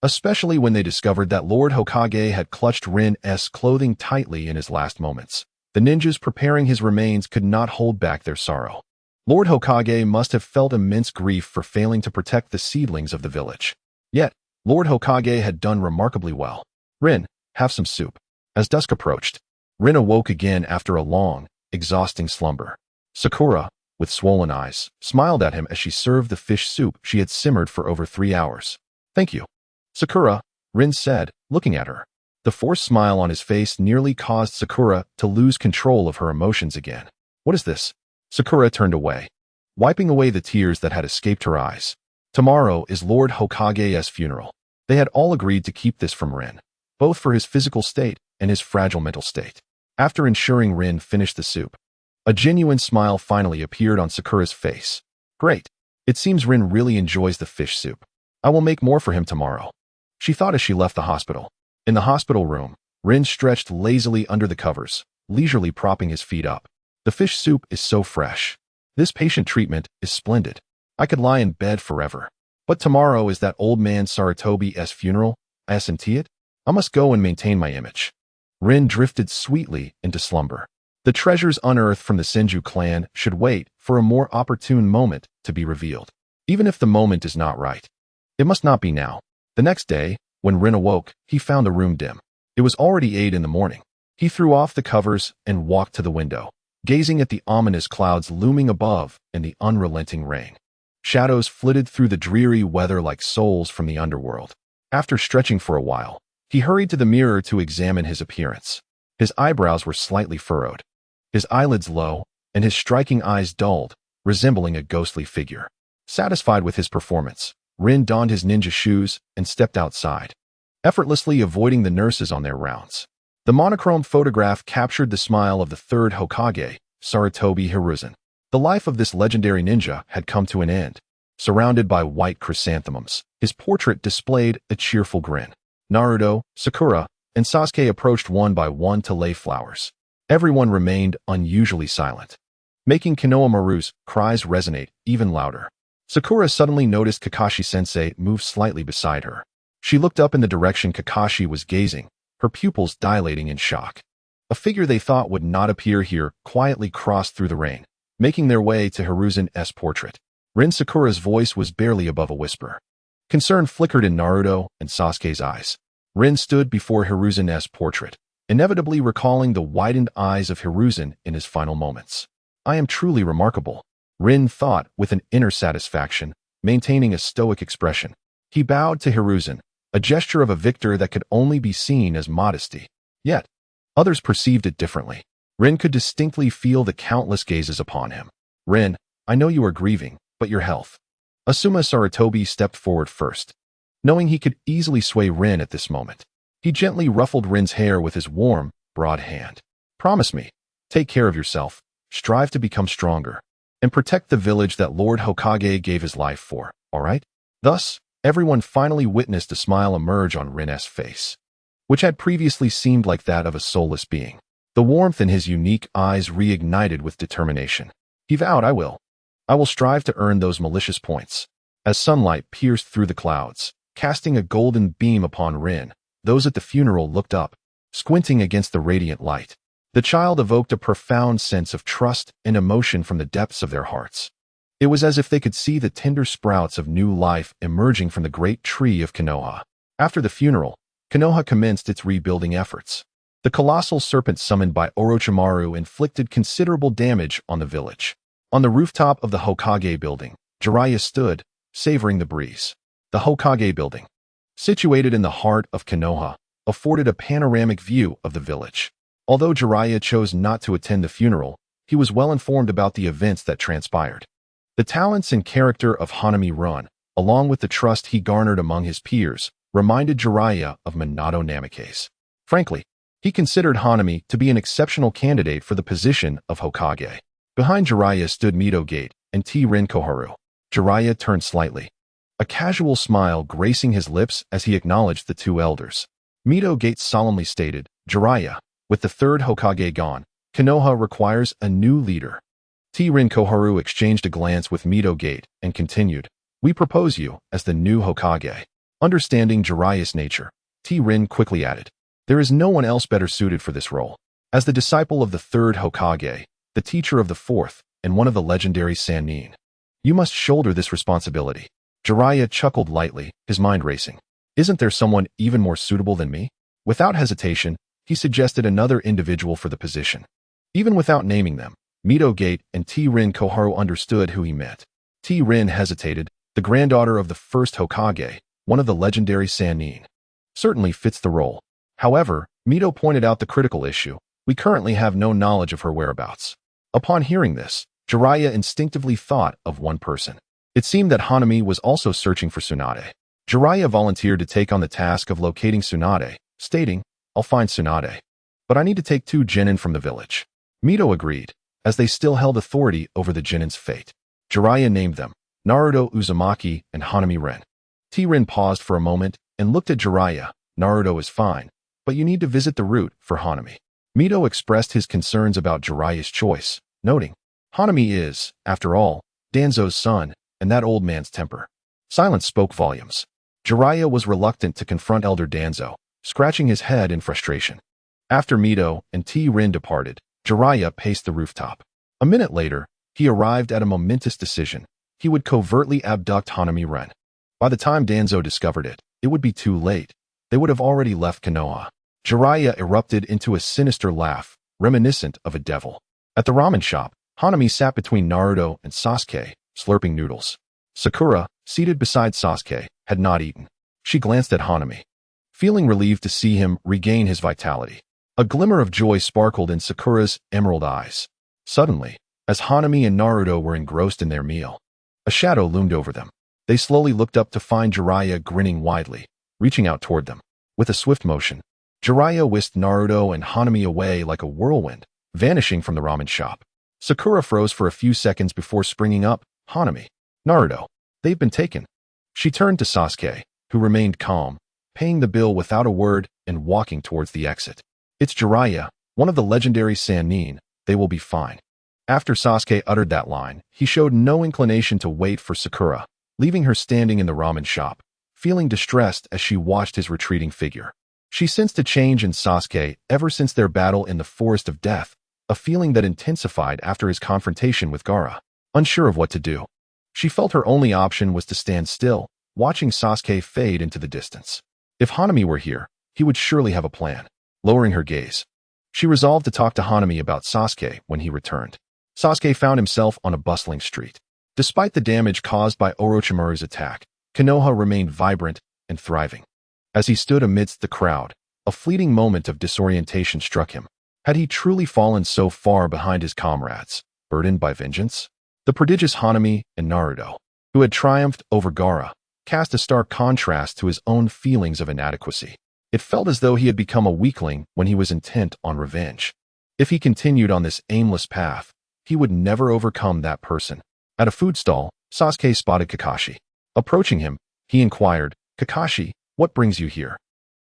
especially when they discovered that Lord Hokage had clutched Rin's clothing tightly in his last moments. The ninjas preparing his remains could not hold back their sorrow. Lord Hokage must have felt immense grief for failing to protect the seedlings of the village. Yet, Lord Hokage had done remarkably well. Rin, have some soup. As dusk approached, Rin awoke again after a long, exhausting slumber. Sakura, with swollen eyes, smiled at him as she served the fish soup she had simmered for over 3 hours. Thank you. Sakura, Rin said, looking at her. The forced smile on his face nearly caused Sakura to lose control of her emotions again. What is this? Sakura turned away, wiping away the tears that had escaped her eyes. Tomorrow is Lord Hokage's funeral. They had all agreed to keep this from Rin, both for his physical state and his fragile mental state. After ensuring Rin finished the soup, a genuine smile finally appeared on Sakura's face. Great. It seems Rin really enjoys the fish soup. I will make more for him tomorrow, she thought as she left the hospital. In the hospital room, Rin stretched lazily under the covers, leisurely propping his feet up. The fish soup is so fresh. This patient treatment is splendid. I could lie in bed forever. But tomorrow is that old man Sarutobi's funeral, isn't it? I must go and maintain my image. Rin drifted sweetly into slumber. The treasures unearthed from the Senju clan should wait for a more opportune moment to be revealed. Even if the moment is not right, it must not be now. The next day, when Rin awoke, he found the room dim. It was already 8 in the morning. He threw off the covers and walked to the window, gazing at the ominous clouds looming above and the unrelenting rain. Shadows flitted through the dreary weather like souls from the underworld. After stretching for a while, he hurried to the mirror to examine his appearance. His eyebrows were slightly furrowed, his eyelids low, and his striking eyes dulled, resembling a ghostly figure. Satisfied with his performance, Rin donned his ninja shoes and stepped outside, effortlessly avoiding the nurses on their rounds. The monochrome photograph captured the smile of the third Hokage, Sarutobi Hiruzen. The life of this legendary ninja had come to an end. Surrounded by white chrysanthemums, his portrait displayed a cheerful grin. Naruto, Sakura, and Sasuke approached one by one to lay flowers. Everyone remained unusually silent, making Konohamaru's cries resonate even louder. Sakura suddenly noticed Kakashi-sensei move slightly beside her. She looked up in the direction Kakashi was gazing, her pupils dilating in shock. A figure they thought would not appear here quietly crossed through the rain, making their way to Hiruzen's portrait. Rin Sakura's voice was barely above a whisper. Concern flickered in Naruto and Sasuke's eyes. Rin stood before Hiruzen's portrait, inevitably recalling the widened eyes of Hiruzen in his final moments. I am truly remarkable, Rin thought with an inner satisfaction, maintaining a stoic expression. He bowed to Hiruzen, a gesture of a victor that could only be seen as modesty. Yet, others perceived it differently. Rin could distinctly feel the countless gazes upon him. Rin, I know you are grieving, but your health. Asuma Sarutobi stepped forward first, knowing he could easily sway Rin at this moment. He gently ruffled Rin's hair with his warm, broad hand. Promise me, take care of yourself, strive to become stronger, and protect the village that Lord Hokage gave his life for, all right? Thus, everyone finally witnessed a smile emerge on Rin's face, which had previously seemed like that of a soulless being. The warmth in his unique eyes reignited with determination. He vowed, I will strive to earn those malicious points. As sunlight pierced through the clouds, casting a golden beam upon Rin. Those at the funeral looked up, squinting against the radiant light. The child evoked a profound sense of trust and emotion from the depths of their hearts. It was as if they could see the tender sprouts of new life emerging from the great tree of Konoha. After the funeral, Konoha commenced its rebuilding efforts. The colossal serpent summoned by Orochimaru inflicted considerable damage on the village. On the rooftop of the Hokage building, Jiraiya stood, savoring the breeze. The Hokage building, situated in the heart of Konoha, afforded a panoramic view of the village. Although Jiraiya chose not to attend the funeral, he was well informed about the events that transpired. The talents and character of Hanami Run, along with the trust he garnered among his peers, reminded Jiraiya of Minato Namikaze. Frankly, he considered Hanami to be an exceptional candidate for the position of Hokage. Behind Jiraiya stood Mito Gate and Rin Koharu. Jiraiya turned slightly, a casual smile gracing his lips as he acknowledged the two elders. Mito Gate solemnly stated, "Jiraiya, with the third Hokage gone, Konoha requires a new leader." Rin Koharu exchanged a glance with Mito Gate and continued, "We propose you as the new Hokage." Understanding Jiraiya's nature, Rin quickly added, "There is no one else better suited for this role. As the disciple of the third Hokage, the teacher of the fourth, and one of the legendary Sannin, you must shoulder this responsibility." Jiraiya chuckled lightly, his mind racing. "Isn't there someone even more suitable than me?" Without hesitation, he suggested another individual for the position. Even without naming them, Mito Gate and Rin Koharu understood who he meant. Rin hesitated. The granddaughter of the first Hokage, one of the legendary Sannin, certainly fits the role. However, Mito pointed out the critical issue. We currently have no knowledge of her whereabouts. Upon hearing this, Jiraiya instinctively thought of one person. It seemed that Hanami was also searching for Tsunade. Jiraiya volunteered to take on the task of locating Tsunade, stating, "I'll find Tsunade, but I need to take 2 genin from the village." Mito agreed, as they still held authority over the genin's fate. Jiraiya named them, Naruto Uzumaki and Hanami Ren. Rin paused for a moment and looked at Jiraiya. "Naruto is fine, but you need to visit the route for Hanami." Mito expressed his concerns about Jiraiya's choice, noting, "Hanami is, after all, Danzo's son, and that old man's temper." Silence spoke volumes. Jiraiya was reluctant to confront Elder Danzo, scratching his head in frustration. After Mito and Rin departed, Jiraiya paced the rooftop. A minute later, he arrived at a momentous decision. He would covertly abduct Hanami Ren. By the time Danzo discovered it, it would be too late. They would have already left Konoha. Jiraiya erupted into a sinister laugh, reminiscent of a devil. At the ramen shop, Hanami sat between Naruto and Sasuke, slurping noodles. Sakura, seated beside Sasuke, had not eaten. She glanced at Hanami, feeling relieved to see him regain his vitality. A glimmer of joy sparkled in Sakura's emerald eyes. Suddenly, as Hanami and Naruto were engrossed in their meal, a shadow loomed over them. They slowly looked up to find Jiraiya grinning widely, reaching out toward them. With a swift motion, Jiraiya whisked Naruto and Hanami away like a whirlwind, vanishing from the ramen shop. Sakura froze for a few seconds before springing up. "Hanami, Naruto, they've been taken." She turned to Sasuke, who remained calm, paying the bill without a word and walking towards the exit. "It's Jiraiya, one of the legendary Sannin. They will be fine." After Sasuke uttered that line, he showed no inclination to wait for Sakura, leaving her standing in the ramen shop, feeling distressed as she watched his retreating figure. She sensed a change in Sasuke ever since their battle in the Forest of Death, a feeling that intensified after his confrontation with Gaara. Unsure of what to do, she felt her only option was to stand still, watching Sasuke fade into the distance. If Hanami were here, he would surely have a plan. Lowering her gaze, she resolved to talk to Hanami about Sasuke when he returned. Sasuke found himself on a bustling street. Despite the damage caused by Orochimaru's attack, Konoha remained vibrant and thriving. As he stood amidst the crowd, a fleeting moment of disorientation struck him. Had he truly fallen so far behind his comrades, burdened by vengeance? The prodigious Hanami and Naruto, who had triumphed over Gaara, cast a stark contrast to his own feelings of inadequacy. It felt as though he had become a weakling when he was intent on revenge. If he continued on this aimless path, he would never overcome that person. At a food stall, Sasuke spotted Kakashi. Approaching him, he inquired, "Kakashi, what brings you here?"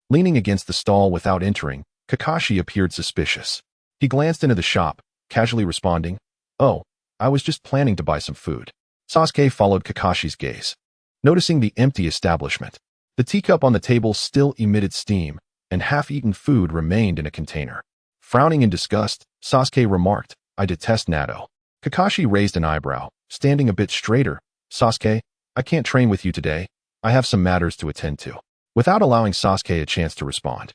Leaning against the stall without entering, Kakashi appeared suspicious. He glanced into the shop, casually responding, "Oh, I was just planning to buy some food." Sasuke followed Kakashi's gaze. Noticing the empty establishment, The teacup on the table still emitted steam, and half-eaten food remained in a container. Frowning in disgust, Sasuke remarked, "I detest natto." Kakashi raised an eyebrow, standing a bit straighter. "Sasuke, I can't train with you today. I have some matters to attend to." Without allowing Sasuke a chance to respond,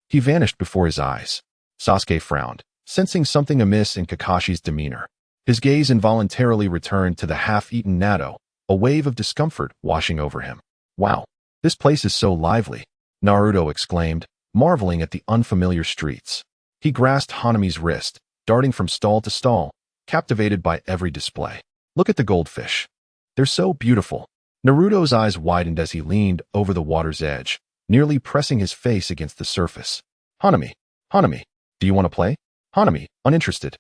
he vanished before his eyes. Sasuke frowned, sensing something amiss in Kakashi's demeanor. His gaze involuntarily returned to the half-eaten natto, a wave of discomfort washing over him. "Wow, this place is so lively," Naruto exclaimed, marveling at the unfamiliar streets. He grasped Hanami's wrist, darting from stall to stall, captivated by every display. "Look at the goldfish. They're so beautiful." Naruto's eyes widened as he leaned over the water's edge, nearly pressing his face against the surface. Hanami, do you want to play?" Hanami, uninterested,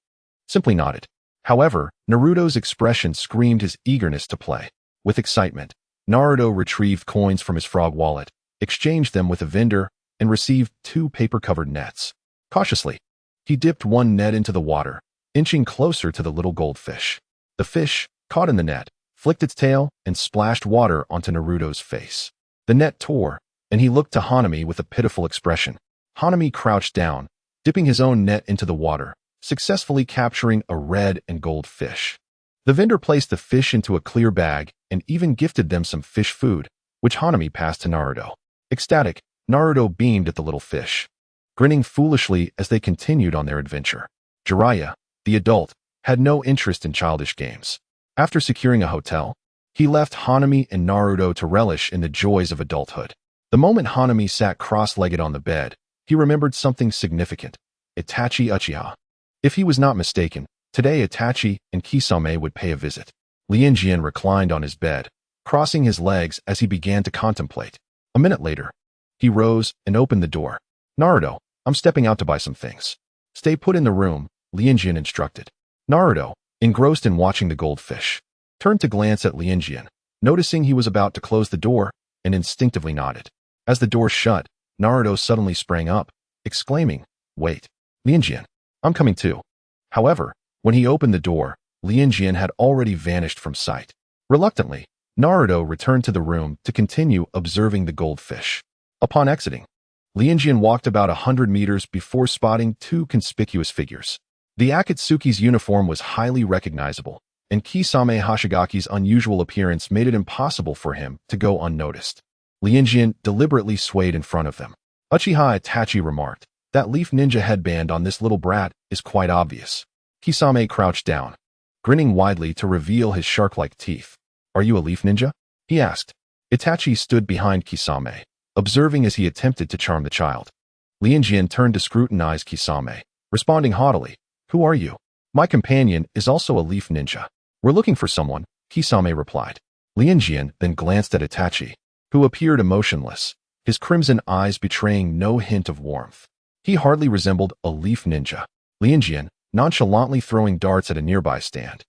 simply nodded. However, Naruto's expression screamed his eagerness to play. With excitement, Naruto retrieved coins from his frog wallet, exchanged them with a vendor, and received 2 paper-covered nets. Cautiously, he dipped one net into the water, inching closer to the little goldfish. The fish, caught in the net, flicked its tail and splashed water onto Naruto's face. The net tore, and he looked to Hanami with a pitiful expression. Hanami crouched down, dipping his own net into the water, successfully capturing a red and gold fish. The vendor placed the fish into a clear bag and even gifted them some fish food, which Hanami passed to Naruto. Ecstatic, Naruto beamed at the little fish, grinning foolishly as they continued on their adventure. Jiraiya, the adult, had no interest in childish games. After securing a hotel, he left Hanami and Naruto to relish in the joys of adulthood. The moment Hanami sat cross-legged on the bed, he remembered something significant: Itachi Uchiha. If he was not mistaken, today Itachi and Kisame would pay a visit. Lianjian reclined on his bed, crossing his legs as he began to contemplate. A minute later, he rose and opened the door. "Naruto, I'm stepping out to buy some things. Stay put in the room," Lianjian instructed. Naruto, engrossed in watching the goldfish, turned to glance at Lianjian, noticing he was about to close the door, and instinctively nodded. As the door shut, Naruto suddenly sprang up, exclaiming, "Wait, Lianjian, I'm coming too." However, when he opened the door, Lianjian had already vanished from sight. Reluctantly, Naruto returned to the room to continue observing the goldfish. Upon exiting, Lianjian walked about 100 meters before spotting 2 conspicuous figures. The Akatsuki's uniform was highly recognizable, and Kisame Hoshigaki's unusual appearance made it impossible for him to go unnoticed. Lianjian deliberately swayed in front of them. Uchiha Itachi remarked, "That leaf ninja headband on this little brat is quite obvious." Kisame crouched down, grinning widely to reveal his shark-like teeth. "Are you a leaf ninja?" he asked. Itachi stood behind Kisame, observing as he attempted to charm the child. Lianjian turned to scrutinize Kisame, responding haughtily, "Who are you?" "My companion is also a leaf ninja. We're looking for someone," Kisame replied. Lianjian then glanced at Itachi, who appeared emotionless, his crimson eyes betraying no hint of warmth. He hardly resembled a leaf ninja. Lianjian, nonchalantly throwing darts at a nearby stand,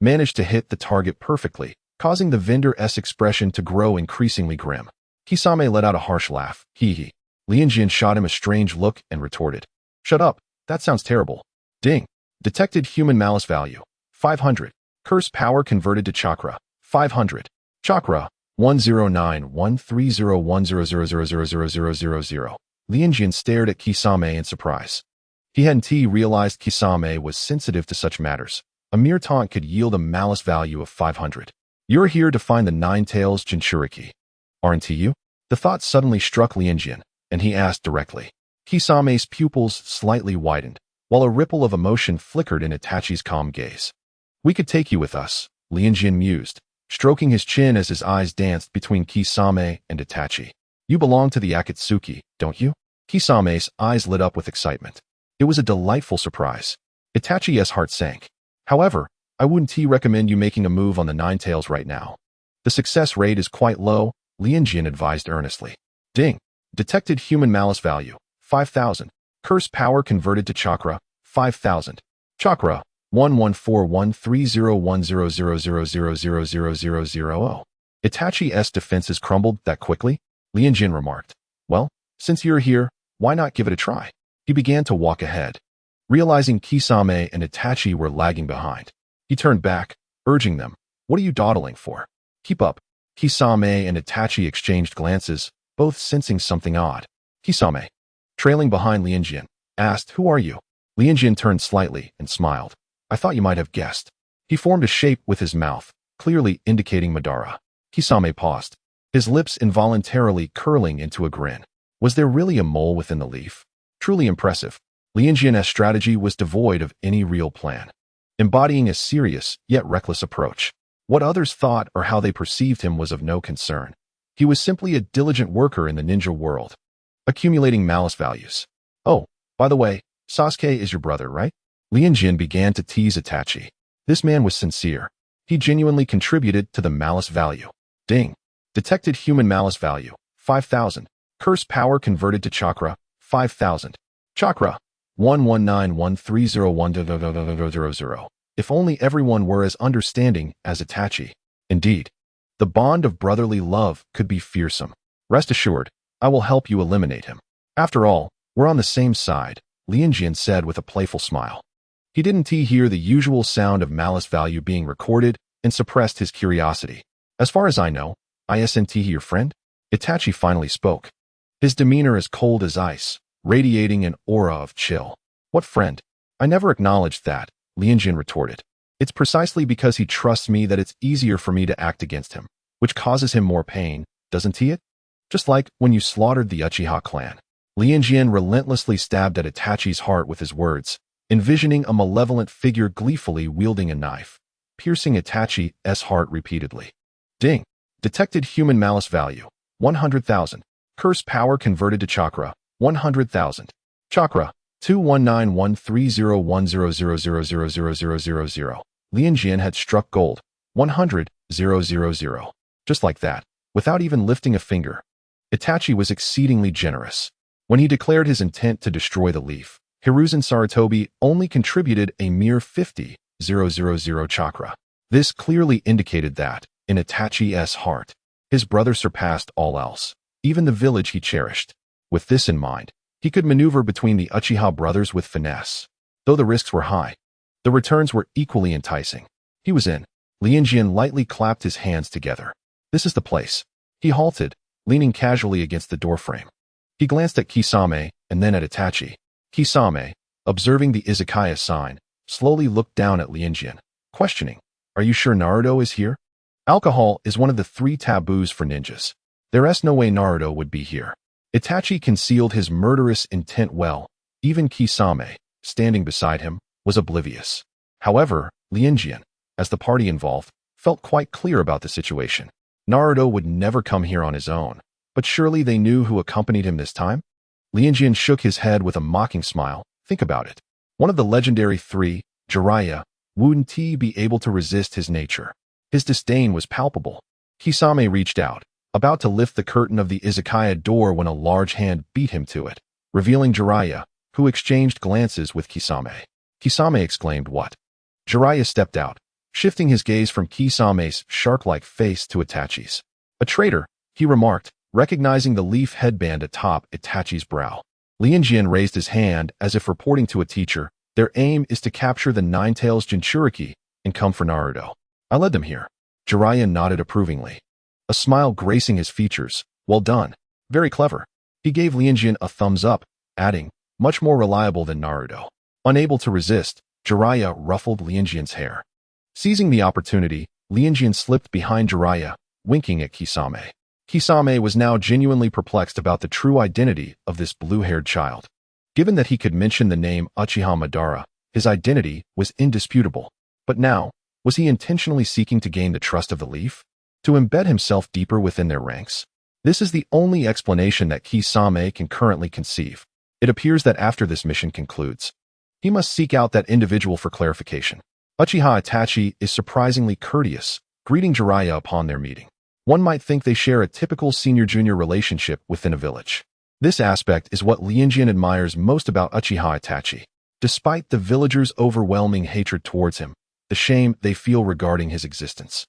managed to hit the target perfectly, causing the vendor's expression to grow increasingly grim. Kisame let out a harsh laugh. Hee. Lianjian shot him a strange look and retorted, "Shut up, that sounds terrible." Ding. Detected human malice value, 500. Curse power converted to chakra, 500. Chakra, 10913010000000000. Lianjian stared at Kisame in surprise. He hadn't realized Kisame was sensitive to such matters. A mere taunt could yield a malice value of 500. "You're here to find the Nine Tails Jinchuriki, aren't you?" The thought suddenly struck Lianjian, and he asked directly. Kisame's pupils slightly widened, while a ripple of emotion flickered in Itachi's calm gaze. "We could take you with us," Lianjian mused, stroking his chin as his eyes danced between Kisame and Itachi. "You belong to the Akatsuki, don't you?" Kisame's eyes lit up with excitement. It was a delightful surprise. Itachi's heart sank. "However, I wouldn't recommend you making a move on the Nine Tails right now. The success rate is quite low," Lianjian advised earnestly. Ding. Detected human malice value, 5,000. Curse power converted to chakra, 5,000. Chakra, 11413010000000000. Itachi's defenses crumbled that quickly, Lianjian remarked. "Well, since you're here, why not give it a try?" He began to walk ahead. Realizing Kisame and Itachi were lagging behind, he turned back, urging them, "What are you dawdling for? Keep up." Kisame and Itachi exchanged glances, both sensing something odd. Kisame, trailing behind Lianjian, asked, "Who are you?" Lianjian turned slightly and smiled. "I thought you might have guessed." He formed a shape with his mouth, clearly indicating Madara. Kisame paused, his lips involuntarily curling into a grin. Was there really a mole within the leaf? Truly impressive. Lianjian's strategy was devoid of any real plan, embodying a serious yet reckless approach. What others thought or how they perceived him was of no concern. He was simply a diligent worker in the ninja world, accumulating malice values. "Oh, by the way, Sasuke is your brother, right?" Lianjian began to tease Itachi. This man was sincere. He genuinely contributed to the malice value. Ding. Detected human malice value, 5,000. Curse power converted to chakra, 5,000. Chakra, 11913010000. If only everyone were as understanding as Itachi. Indeed, the bond of brotherly love could be fearsome. Rest assured, I will help you eliminate him. After all, we're on the same side, Lianjian said with a playful smile. He didn't hear the usual sound of malice value being recorded and suppressed his curiosity. "As far as I know, isn't he your friend?" Itachi finally spoke, his demeanor as cold as ice, radiating an aura of chill. "What friend? I never acknowledged that," Lianjian retorted. "It's precisely because he trusts me that it's easier for me to act against him, which causes him more pain, doesn't it? Just like when you slaughtered the Uchiha clan." Lianjian relentlessly stabbed at Itachi's heart with his words, envisioning a malevolent figure gleefully wielding a knife, piercing Itachi's heart repeatedly. Ding. Detected human malice value, 100,000. Curse power converted to chakra, 100,000. Chakra, 219130100000000. Lianjian had struck gold, 100,000. Just like that, without even lifting a finger. Itachi was exceedingly generous. When he declared his intent to destroy the leaf, Hiruzen Sarutobi only contributed a mere 50,000 chakra. This clearly indicated that, in Itachi's heart, his brother surpassed all else, even the village he cherished. With this in mind, he could maneuver between the Uchiha brothers with finesse. Though the risks were high, the returns were equally enticing. He was in. Lianjian lightly clapped his hands together. "This is the place." He halted, leaning casually against the doorframe. He glanced at Kisame and then at Itachi. Kisame, observing the izakaya sign, slowly looked down at Lianjian, questioning, "Are you sure Naruto is here?" Alcohol is one of the 3 taboos for ninjas. There's no way Naruto would be here. Itachi concealed his murderous intent well. Even Kisame, standing beside him, was oblivious. However, Lianjian, as the party involved, felt quite clear about the situation. Naruto would never come here on his own, but surely they knew who accompanied him this time? Lianjian shook his head with a mocking smile. Think about it. One of the legendary 3, Jiraiya, wouldn't he be able to resist his nature? His disdain was palpable. Kisame reached out, about to lift the curtain of the izakaya door when a large hand beat him to it, revealing Jiraiya, who exchanged glances with Kisame. Kisame exclaimed, "What?" Jiraiya stepped out, shifting his gaze from Kisame's shark-like face to Itachi's. "A traitor," he remarked, recognizing the leaf headband atop Itachi's brow. Lianjian raised his hand as if reporting to a teacher. "Their aim is to capture the Nine-Tails Jinchuriki and come for Naruto. I led them here." Jiraiya nodded approvingly, a smile gracing his features. "Well done. Very clever." He gave Lianjian a thumbs up, adding, "Much more reliable than Naruto." Unable to resist, Jiraiya ruffled Lianjian's hair. Seizing the opportunity, Lianjian slipped behind Jiraiya, winking at Kisame. Kisame was now genuinely perplexed about the true identity of this blue-haired child. Given that he could mention the name Uchiha Madara, his identity was indisputable. But now, was he intentionally seeking to gain the trust of the leaf? To embed himself deeper within their ranks? This is the only explanation that Kisame can currently conceive. It appears that after this mission concludes, he must seek out that individual for clarification. Uchiha Itachi is surprisingly courteous, greeting Jiraiya upon their meeting. One might think they share a typical senior-junior relationship within a village. This aspect is what Lianjian admires most about Uchiha Itachi. Despite the villagers' overwhelming hatred towards him, the shame they feel regarding his existence,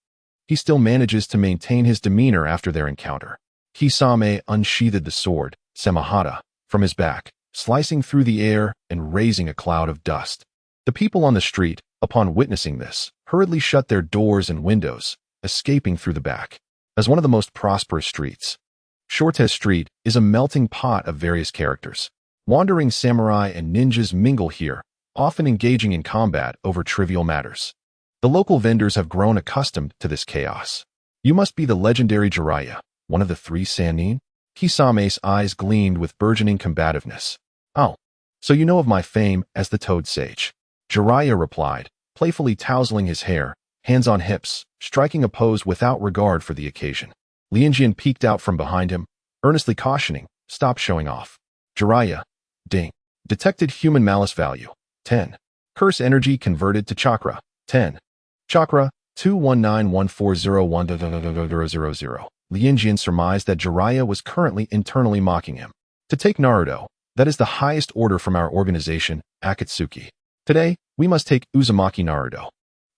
he still manages to maintain his demeanor after their encounter. Kisame unsheathed the sword, Samahata, from his back, slicing through the air and raising a cloud of dust. The people on the street, upon witnessing this, hurriedly shut their doors and windows, escaping through the back. As one of the most prosperous streets, Shortest Street is a melting pot of various characters. Wandering samurai and ninjas mingle here, often engaging in combat over trivial matters. The local vendors have grown accustomed to this chaos. You must be the legendary Jiraiya, one of the three Sannin? Kisame's eyes gleamed with burgeoning combativeness. Oh, so you know of my fame as the Toad Sage. Jiraiya replied, playfully tousling his hair, hands on hips, striking a pose without regard for the occasion. Lianjian peeked out from behind him, earnestly cautioning, stop showing off. Jiraiya, ding. Detected human malice value, 10. Curse energy converted to chakra, 10. Chakra, 21914010000. Lianjian surmised that Jiraiya was currently internally mocking him. To take Naruto, that is the highest order from our organization, Akatsuki. Today, we must take Uzumaki Naruto.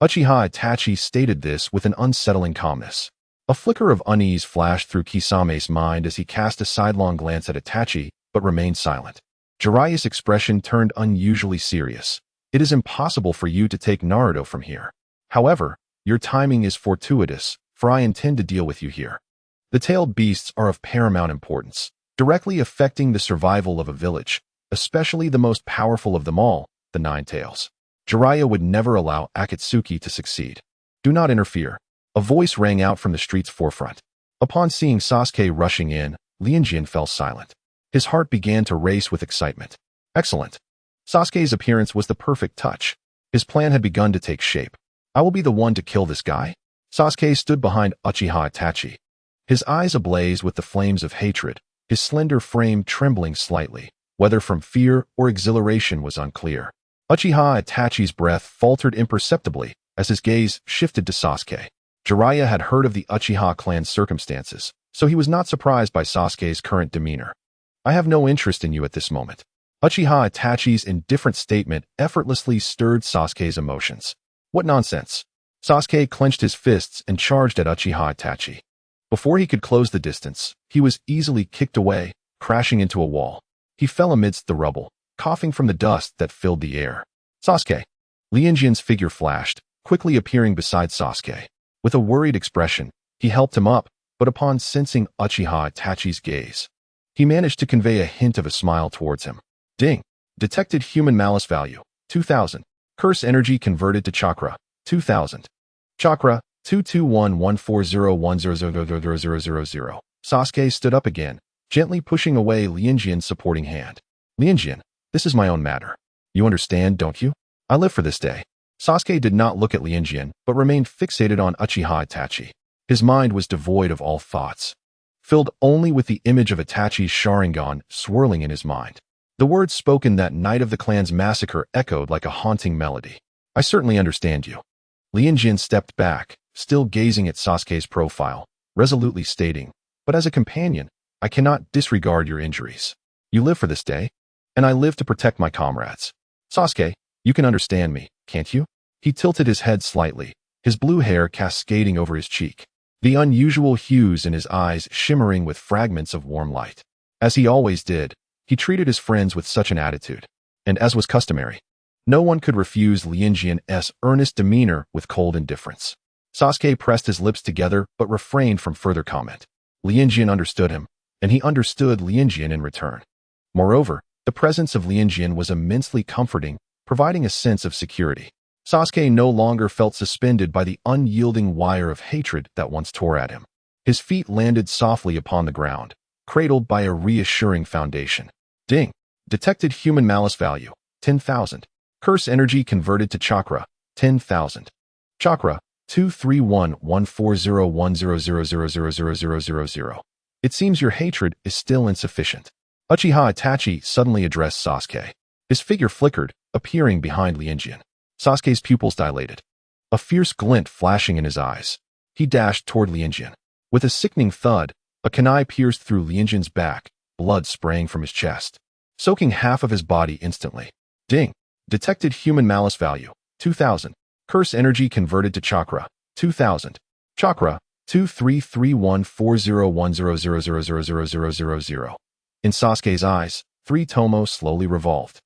Uchiha Itachi stated this with an unsettling calmness. A flicker of unease flashed through Kisame's mind as he cast a sidelong glance at Itachi, but remained silent. Jiraiya's expression turned unusually serious. It is impossible for you to take Naruto from here. However, your timing is fortuitous, for I intend to deal with you here. The tailed beasts are of paramount importance, directly affecting the survival of a village, especially the most powerful of them all, the Nine Tails. Jiraiya would never allow Akatsuki to succeed. Do not interfere. A voice rang out from the street's forefront. Upon seeing Sasuke rushing in, Lianjian fell silent. His heart began to race with excitement. Excellent. Sasuke's appearance was the perfect touch. His plan had begun to take shape. I will be the one to kill this guy. Sasuke stood behind Uchiha Itachi. His eyes ablaze with the flames of hatred, his slender frame trembling slightly, whether from fear or exhilaration was unclear. Uchiha Itachi's breath faltered imperceptibly as his gaze shifted to Sasuke. Jiraiya had heard of the Uchiha clan's circumstances, so he was not surprised by Sasuke's current demeanor. I have no interest in you at this moment. Uchiha Itachi's indifferent statement effortlessly stirred Sasuke's emotions. What nonsense. Sasuke clenched his fists and charged at Uchiha Itachi. Before he could close the distance, he was easily kicked away, crashing into a wall. He fell amidst the rubble, coughing from the dust that filled the air. Sasuke. Lianjian's figure flashed, quickly appearing beside Sasuke. With a worried expression, he helped him up, but upon sensing Uchiha Itachi's gaze, he managed to convey a hint of a smile towards him. Ding. Detected human malice value, 2000. Curse energy converted to chakra, 2000. Chakra, 2211401000000. Sasuke stood up again, gently pushing away Lianjian's supporting hand. Lianjian, this is my own matter. You understand, don't you? I live for this day. Sasuke did not look at Lianjian, but remained fixated on Uchiha Itachi. His mind was devoid of all thoughts, filled only with the image of Itachi's Sharingan swirling in his mind. The words spoken that night of the clan's massacre echoed like a haunting melody. I certainly understand you. Lianjian stepped back, still gazing at Sasuke's profile, resolutely stating, but as a companion, I cannot disregard your injuries. You live for this day, and I live to protect my comrades. Sasuke, you can understand me, can't you? He tilted his head slightly, his blue hair cascading over his cheek, the unusual hues in his eyes shimmering with fragments of warm light. As he always did, he treated his friends with such an attitude, and as was customary, no one could refuse Lianjian's earnest demeanor with cold indifference. Sasuke pressed his lips together but refrained from further comment. Lianjian understood him, and he understood Lianjian in return. Moreover, the presence of Lianjian was immensely comforting, providing a sense of security. Sasuke no longer felt suspended by the unyielding wire of hatred that once tore at him. His feet landed softly upon the ground, cradled by a reassuring foundation. Ding. Detected human malice value, 10,000. Curse energy converted to chakra, 10,000. Chakra, 231140100000000. It seems your hatred is still insufficient. Uchiha Itachi suddenly addressed Sasuke. His figure flickered, appearing behind Lianjian. Sasuke's pupils dilated, a fierce glint flashing in his eyes. He dashed toward Lianjian. With a sickening thud, a kunai pierced through Lianjian's back, blood spraying from his chest, soaking half of his body instantly. Ding. Detected human malice value, 2000. Curse energy converted to chakra, 2000. Chakra, 233140100000000. In Sasuke's eyes, 3 tomo slowly revolved.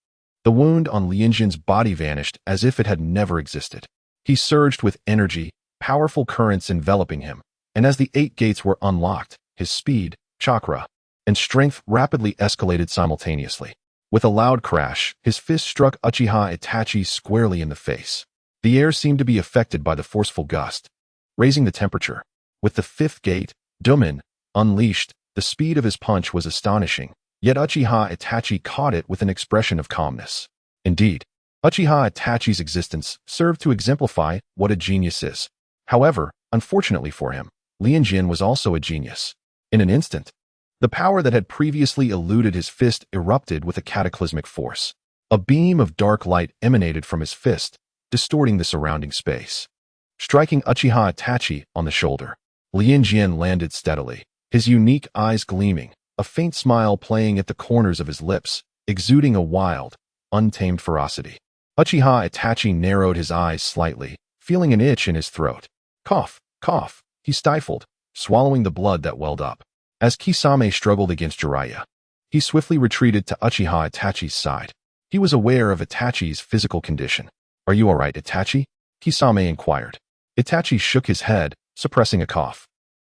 The wound on Lianjian's body vanished as if it had never existed. He surged with energy, powerful currents enveloping him, and as the 8 gates were unlocked, his speed, chakra, and strength rapidly escalated simultaneously. With a loud crash, his fist struck Uchiha Itachi squarely in the face. The air seemed to be affected by the forceful gust, raising the temperature. With the fifth gate, Dumen, unleashed, the speed of his punch was astonishing, yet Uchiha Itachi caught it with an expression of calmness. Indeed, Uchiha Itachi's existence served to exemplify what a genius is. However, unfortunately for him, Lianjian was also a genius. In an instant, the power that had previously eluded his fist erupted with a cataclysmic force. A beam of dark light emanated from his fist, distorting the surrounding space. Striking Uchiha Itachi on the shoulder, Lianjian landed steadily, his unique eyes gleaming, a faint smile playing at the corners of his lips, exuding a wild, untamed ferocity. Uchiha Itachi narrowed his eyes slightly, feeling an itch in his throat. Cough, cough, he stifled, swallowing the blood that welled up. As Kisame struggled against Jiraiya, he swiftly retreated to Uchiha Itachi's side. He was aware of Itachi's physical condition. "Are you all right, Itachi?" Kisame inquired. Itachi shook his head, suppressing a cough.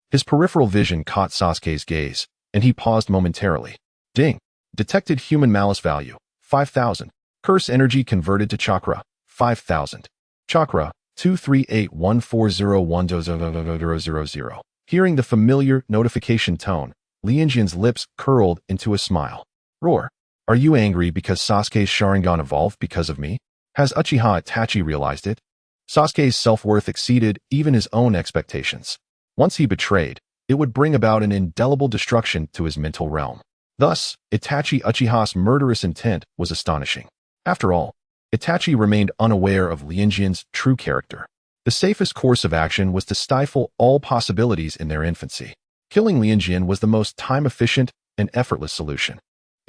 His peripheral vision caught Sasuke's gaze, and he paused momentarily. Ding! Detected human malice value, 5,000. Curse energy converted to chakra, 5,000. Chakra, 23814010000. Hearing the familiar notification tone, Lianjian's lips curled into a smile. Roar! Are you angry because Sasuke's Sharingan evolved because of me? Has Uchiha Itachi realized it? Sasuke's self-worth exceeded even his own expectations. Once he betrayed, it would bring about an indelible destruction to his mental realm. Thus, Itachi Uchiha's murderous intent was astonishing. After all, Itachi remained unaware of Lianjian's true character. The safest course of action was to stifle all possibilities in their infancy. Killing Lianjian was the most time-efficient and effortless solution.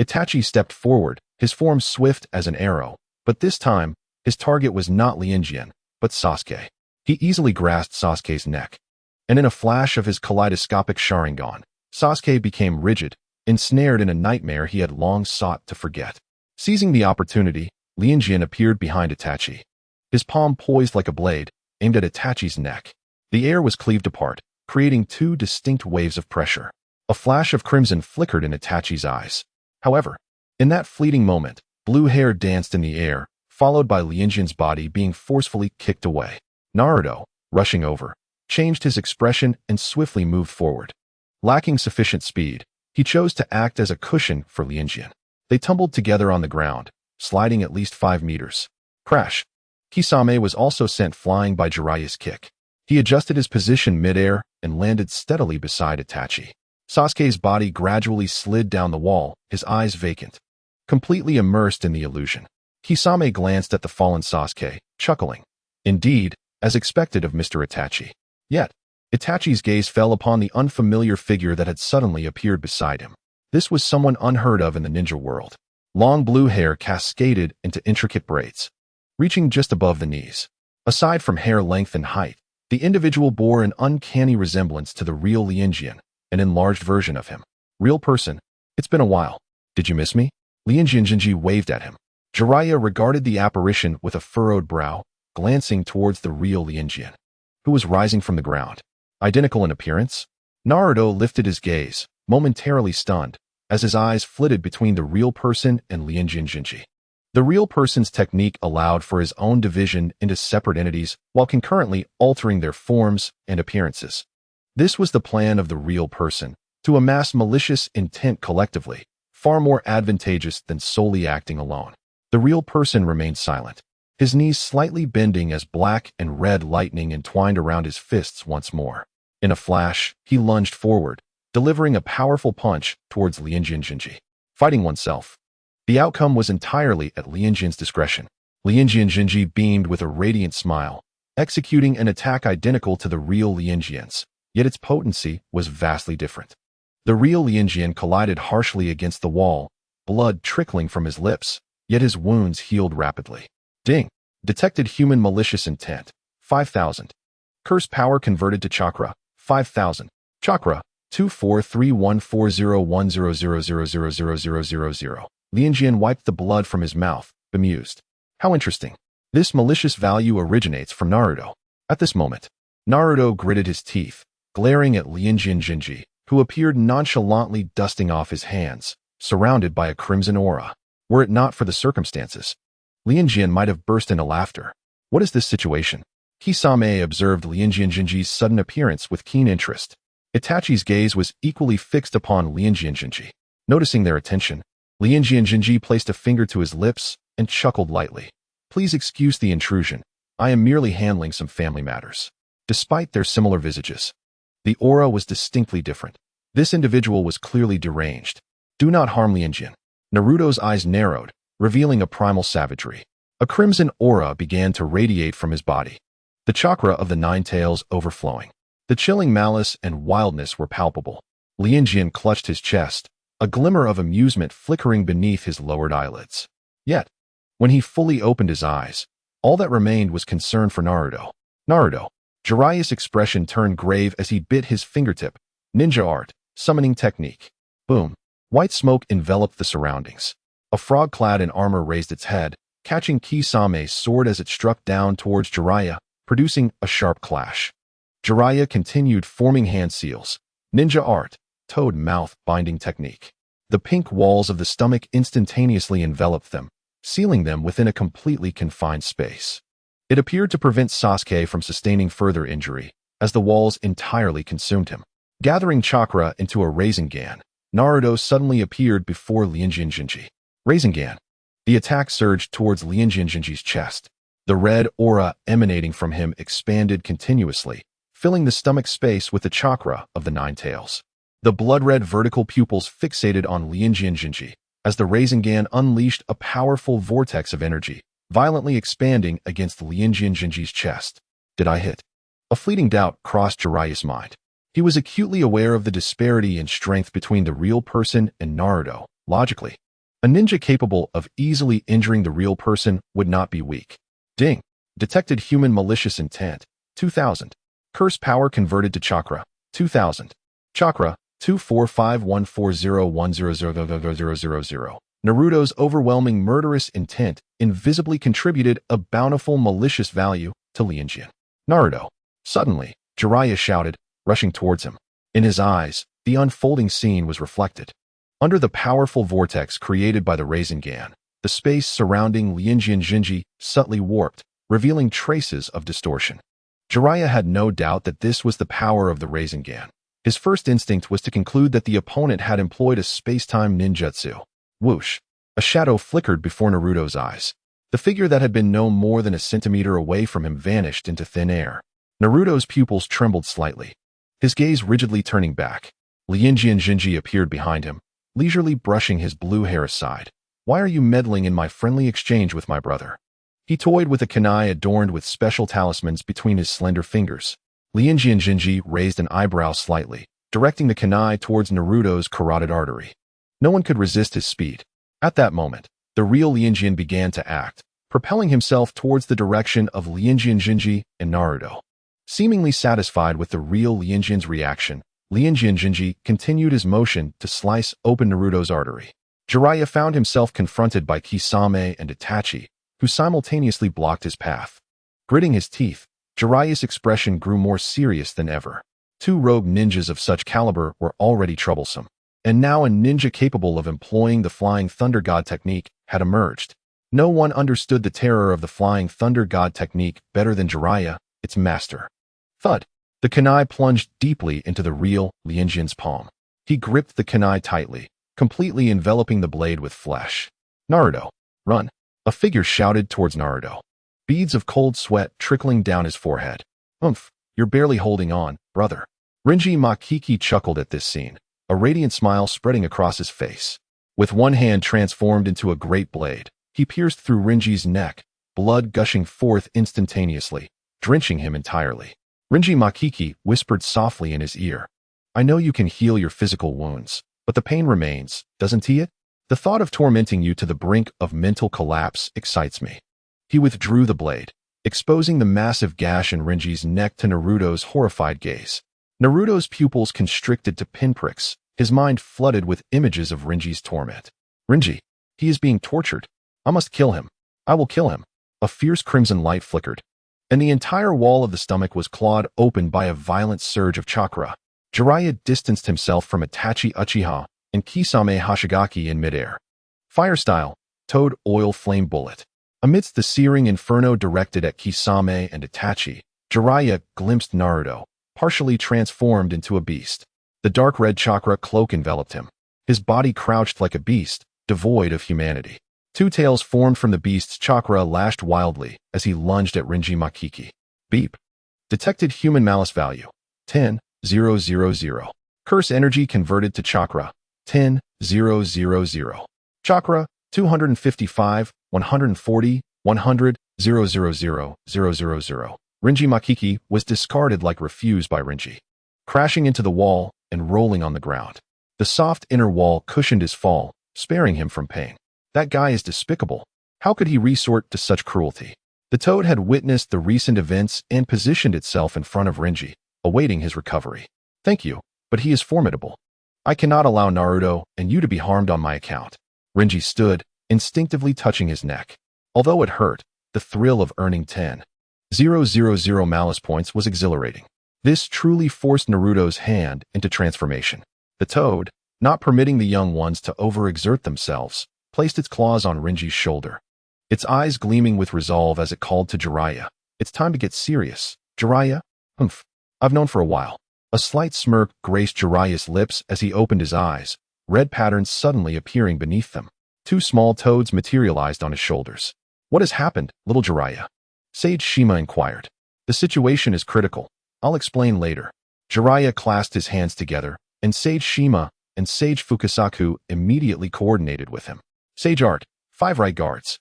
Itachi stepped forward, his form swift as an arrow, but this time, his target was not Lianjian, but Sasuke. He easily grasped Sasuke's neck, and in a flash of his kaleidoscopic Sharingan, Sasuke became rigid, ensnared in a nightmare he had long sought to forget. Seizing the opportunity, Lianjian appeared behind Itachi. His palm poised like a blade, aimed at Itachi's neck. The air was cleaved apart, creating two distinct waves of pressure. A flash of crimson flickered in Itachi's eyes. However, in that fleeting moment, blue hair danced in the air, followed by Lianjian's body being forcefully kicked away. Naruto, rushing over, changed his expression and swiftly moved forward. Lacking sufficient speed, he chose to act as a cushion for Lianjian. They tumbled together on the ground, sliding at least 5 meters. Crash! Kisame was also sent flying by Jiraiya's kick. He adjusted his position mid-air and landed steadily beside Itachi. Sasuke's body gradually slid down the wall, his eyes vacant, completely immersed in the illusion. Kisame glanced at the fallen Sasuke, chuckling. Indeed, as expected of Mr. Itachi. Yet, Itachi's gaze fell upon the unfamiliar figure that had suddenly appeared beside him. This was someone unheard of in the ninja world. Long blue hair cascaded into intricate braids, reaching just above the knees. Aside from hair length and height, the individual bore an uncanny resemblance to the real Lianjian, an enlarged version of him. Real person, it's been a while. Did you miss me? Lianjian Jinji waved at him. Jiraiya regarded the apparition with a furrowed brow, glancing towards the real Lianjian, who was rising from the ground. Identical in appearance? Naruto lifted his gaze, momentarily stunned, as his eyes flitted between the real person and Lianjian Jinji. The real person's technique allowed for his own division into separate entities while concurrently altering their forms and appearances. This was the plan of the real person, to amass malicious intent collectively, far more advantageous than solely acting alone. The real person remained silent, his knees slightly bending as black and red lightning entwined around his fists once more. In a flash, he lunged forward, delivering a powerful punch towards Lianjian Jinji. Fighting oneself. The outcome was entirely at Lianjian's discretion. Lianjian Jinji beamed with a radiant smile, executing an attack identical to the real Lianjian's, yet its potency was vastly different. The real Lianjian collided harshly against the wall, blood trickling from his lips, yet his wounds healed rapidly. Ding! Detected human malicious intent, 5,000. Curse power converted to chakra, 5,000. Chakra, 243140100000000. Lianjian wiped the blood from his mouth, bemused. How interesting. This malicious value originates from Naruto. At this moment, Naruto gritted his teeth, glaring at Lianjian Jinji, who appeared nonchalantly dusting off his hands, surrounded by a crimson aura. Were it not for the circumstances, Lianjian might have burst into laughter. What is this situation? Kisame observed Lianjian sudden appearance with keen interest. Itachi's gaze was equally fixed upon Lianjian. Noticing their attention, Lianjian placed a finger to his lips and chuckled lightly. Please excuse the intrusion. I am merely handling some family matters. Despite their similar visages, the aura was distinctly different. This individual was clearly deranged. Do not harm Lianjian. Naruto's eyes narrowed, revealing a primal savagery. A crimson aura began to radiate from his body, the chakra of the nine tails overflowing. The chilling malice and wildness were palpable. Lianjian clutched his chest, a glimmer of amusement flickering beneath his lowered eyelids. Yet, when he fully opened his eyes, all that remained was concern for Naruto. Naruto. Jiraiya's expression turned grave as he bit his fingertip. Ninja art, summoning technique. Boom. White smoke enveloped the surroundings. A frog clad in armor raised its head, catching Kisame's sword as it struck down towards Jiraiya, producing a sharp clash. Jiraiya continued forming hand seals. Ninja art, toad mouth binding technique. The pink walls of the stomach instantaneously enveloped them, sealing them within a completely confined space. It appeared to prevent Sasuke from sustaining further injury, as the walls entirely consumed him. Gathering chakra into a Rasengan, Naruto suddenly appeared before Lianjian. Rasengan. The attack surged towards Lianjian's chest. The red aura emanating from him expanded continuously, filling the stomach space with the chakra of the nine tails. The blood-red vertical pupils fixated on Lianjian as the Rasengan unleashed a powerful vortex of energy, violently expanding against Lianjian's chest. Did I hit? A fleeting doubt crossed Jiraiya's mind. He was acutely aware of the disparity in strength between the real person and Naruto. Logically, a ninja capable of easily injuring the real person would not be weak. Ding. Detected human malicious intent. 2000. Curse power converted to chakra. 2000. Chakra. 2451401000000. Naruto's overwhelming murderous intent invisibly contributed a bountiful malicious value to Lianjian. Naruto. Suddenly, Jiraiya shouted, rushing towards him. In his eyes, the unfolding scene was reflected. Under the powerful vortex created by the Rasengan, the space surrounding Lianjian subtly warped, revealing traces of distortion. Jiraiya had no doubt that this was the power of the Rasengan. His first instinct was to conclude that the opponent had employed a space-time ninjutsu. Whoosh! A shadow flickered before Naruto's eyes. The figure that had been no more than a centimeter away from him vanished into thin air. Naruto's pupils trembled slightly, his gaze rigidly turning back. Lianjian appeared behind him, leisurely brushing his blue hair aside. Why are you meddling in my friendly exchange with my brother? He toyed with a kunai adorned with special talismans between his slender fingers. Lianjian raised an eyebrow slightly, directing the kunai towards Naruto's carotid artery. No one could resist his speed. At that moment, the real Lianjian began to act, propelling himself towards the direction of Lianjian and Naruto. Seemingly satisfied with the real Lianjian's reaction, Lianjian continued his motion to slice open Naruto's artery. Jiraiya found himself confronted by Kisame and Itachi, who simultaneously blocked his path. Gritting his teeth, Jiraiya's expression grew more serious than ever. Two rogue ninjas of such caliber were already troublesome, and now a ninja capable of employing the Flying Thunder God technique had emerged. No one understood the terror of the Flying Thunder God technique better than Jiraiya, its master. Thud! The kunai plunged deeply into the real Lianjian's palm. He gripped the kunai tightly, completely enveloping the blade with flesh. Naruto, run! A figure shouted towards Naruto. Beads of cold sweat trickling down his forehead. Oomph, you're barely holding on, brother. Rinji Makiki chuckled at this scene, a radiant smile spreading across his face. With one hand transformed into a great blade, he pierced through Rinji's neck, blood gushing forth instantaneously, drenching him entirely. Rinji Makiki whispered softly in his ear. I know you can heal your physical wounds, but the pain remains, doesn't it? The thought of tormenting you to the brink of mental collapse excites me. He withdrew the blade, exposing the massive gash in Rinji's neck to Naruto's horrified gaze. Naruto's pupils constricted to pinpricks, his mind flooded with images of Rinji's torment. Rinji, he is being tortured. I must kill him. I will kill him. A fierce crimson light flickered, and the entire wall of the stomach was clawed open by a violent surge of chakra. Jiraiya distanced himself from Itachi Uchiha and Kisame Hashigaki in midair. Fire style, Toad Oil Flame Bullet. Amidst the searing inferno directed at Kisame and Itachi, Jiraiya glimpsed Naruto, partially transformed into a beast. The dark red chakra cloak enveloped him. His body crouched like a beast, devoid of humanity. Two tails formed from the beast's chakra lashed wildly as he lunged at Rinji Makiki. Beep. Detected human malice value. 10,000. Curse energy converted to chakra. 10,000. Chakra, 255, 140, 100, 000, 000. Rinji Makiki was discarded like refuse by Rinji, crashing into the wall and rolling on the ground. The soft inner wall cushioned his fall, sparing him from pain. That guy is despicable. How could he resort to such cruelty? The Toad had witnessed the recent events and positioned itself in front of Rinji, awaiting his recovery. Thank you, but he is formidable. I cannot allow Naruto and you to be harmed on my account. Rinji stood, instinctively touching his neck. Although it hurt, the thrill of earning 10,000 malice points was exhilarating. This truly forced Naruto's hand into transformation. The Toad, not permitting the young ones to overexert themselves, placed its claws on Rinji's shoulder. Its eyes gleaming with resolve as it called to Jiraiya. It's time to get serious. Jiraiya? Humph. I've known for a while. A slight smirk graced Jiraiya's lips as he opened his eyes, red patterns suddenly appearing beneath them. Two small toads materialized on his shoulders. What has happened, little Jiraiya? Sage Shima inquired. The situation is critical. I'll explain later. Jiraiya clasped his hands together, and Sage Shima and Sage Fukasaku immediately coordinated with him. Sage Art, 5 right guards.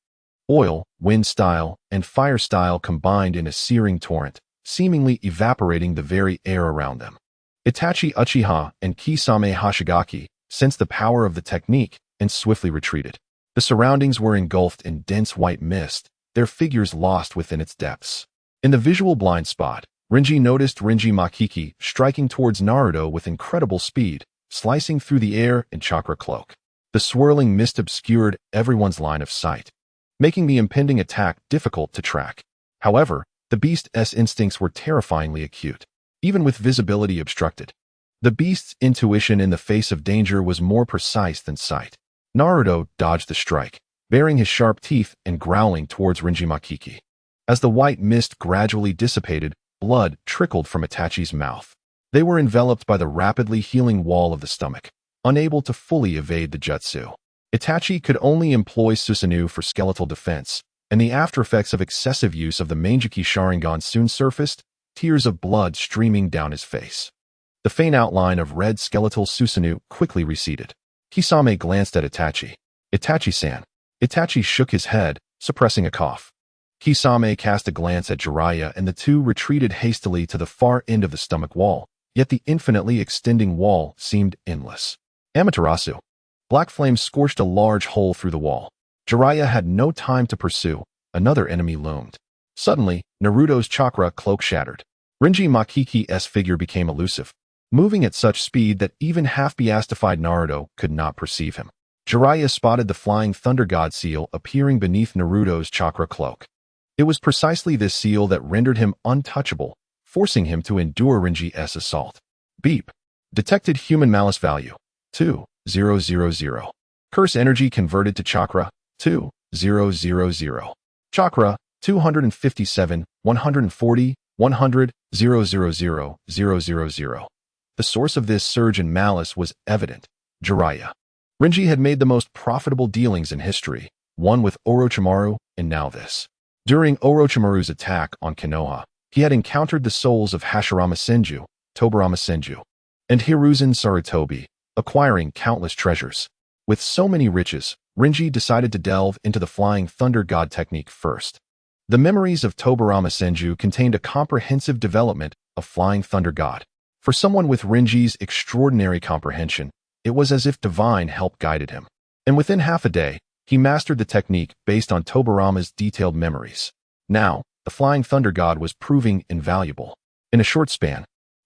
Oil, wind style, and fire style combined in a searing torrent, seemingly evaporating the very air around them. Itachi Uchiha and Kisame Hashigaki sensed the power of the technique and swiftly retreated. The surroundings were engulfed in dense white mist, their figures lost within its depths. In the visual blind spot, Rinji noticed Rinji Makiki striking towards Naruto with incredible speed, slicing through the air in chakra cloak. The swirling mist obscured everyone's line of sight, making the impending attack difficult to track. However, the beast's instincts were terrifyingly acute, even with visibility obstructed. The beast's intuition in the face of danger was more precise than sight. Naruto dodged the strike, baring his sharp teeth and growling towards Rinji Makiki. As the white mist gradually dissipated, blood trickled from Itachi's mouth. They were enveloped by the rapidly healing wall of the stomach, unable to fully evade the jutsu. Itachi could only employ Susanoo for skeletal defense, and the aftereffects of excessive use of the Manjiki Sharingan soon surfaced, tears of blood streaming down his face. The faint outline of red skeletal Susanoo quickly receded. Kisame glanced at Itachi. Itachi-san. Itachi shook his head, suppressing a cough. Kisame cast a glance at Jiraiya and the two retreated hastily to the far end of the stomach wall, yet the infinitely extending wall seemed endless. Amaterasu. Black flames scorched a large hole through the wall. Jiraiya had no time to pursue. Another enemy loomed. Suddenly, Naruto's chakra cloak shattered. Rinji Makiki's figure became elusive, moving at such speed that even half-beastified Naruto could not perceive him. Jiraiya spotted the flying Thunder God seal appearing beneath Naruto's chakra cloak. It was precisely this seal that rendered him untouchable, forcing him to endure Rinji's assault. Beep. Detected human malice value. 2,000. Curse energy converted to chakra. 2,000. Chakra, 257, 140, 100, 000, 000. The source of this surge in malice was evident. Jiraiya. Rinji had made the most profitable dealings in history, one with Orochimaru, and now this. During Orochimaru's attack on Konoha, he had encountered the souls of Hashirama Senju, Tobirama Senju, and Hiruzen Sarutobi, acquiring countless treasures. With so many riches, Rinji decided to delve into the Flying Thunder God technique first. The memories of Tobirama Senju contained a comprehensive development of Flying Thunder God. For someone with Rinji's extraordinary comprehension, it was as if divine help guided him. And within half a day, he mastered the technique based on Tobirama's detailed memories. Now, the Flying Thunder God was proving invaluable. In a short span,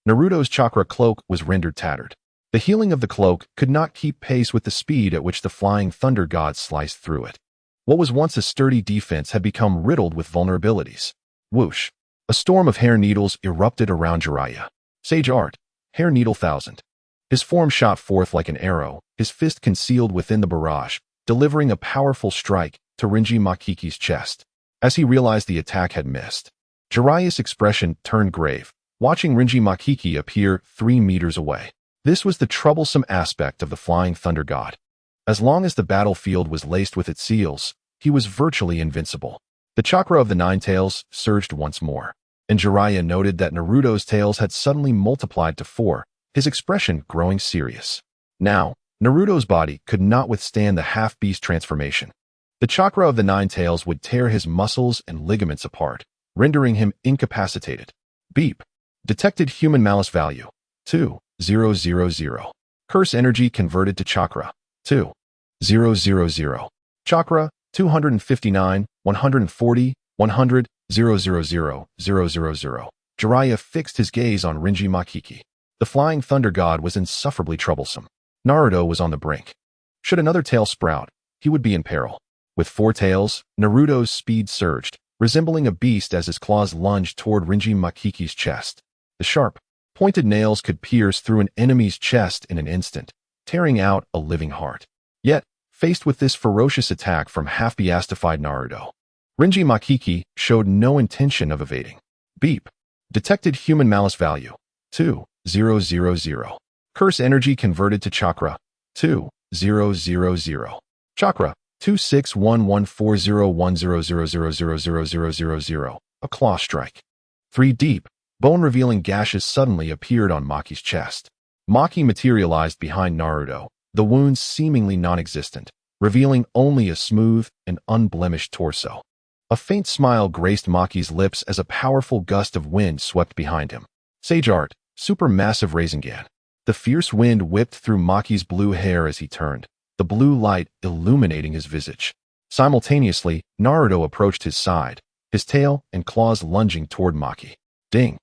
Naruto's chakra cloak was rendered tattered. The healing of the cloak could not keep pace with the speed at which the Flying Thunder God sliced through it. What was once a sturdy defense had become riddled with vulnerabilities. Whoosh! A storm of hair needles erupted around Jiraiya. Sage Art. hair needle 1000. His form shot forth like an arrow, his fist concealed within the barrage, delivering a powerful strike to Rinji Makiki's chest. As he realized the attack had missed, Jiraiya's expression turned grave, watching Rinji Makiki appear 3 meters away. This was the troublesome aspect of the Flying Thunder God. As long as the battlefield was laced with its seals, he was virtually invincible. The chakra of the 9 tails surged once more, and Jiraiya noted that Naruto's tails had suddenly multiplied to 4, his expression growing serious. Now, Naruto's body could not withstand the half-beast transformation. The chakra of the 9 tails would tear his muscles and ligaments apart, rendering him incapacitated. Beep. Detected human malice value. 2000. Curse energy converted to chakra. 2000. Chakra 259, 140, 100, 000. Jiraiya fixed his gaze on Rinji Makiki. The Flying Thunder God was insufferably troublesome. Naruto was on the brink. Should another tail sprout, he would be in peril. With 4 tails, Naruto's speed surged, resembling a beast as his claws lunged toward Rinji Makiki's chest. The sharp, pointed nails could pierce through an enemy's chest in an instant, tearing out a living heart. Yet, faced with this ferocious attack from half-beastified Naruto, Rinji Makiki showed no intention of evading. Beep. Detected human malice value. 2000. Curse energy converted to chakra. 2000. Chakra 261140100000000. A claw strike. 3 deep, bone-revealing gashes suddenly appeared on Maki's chest. Maki materialized behind Naruto, the wounds seemingly non-existent, revealing only a smooth and unblemished torso. A faint smile graced Maki's lips as a powerful gust of wind swept behind him. Sage Art, Supermassive Rasengan. The fierce wind whipped through Maki's blue hair as he turned, the blue light illuminating his visage. Simultaneously, Naruto approached his side, his tail and claws lunging toward Maki. Ding.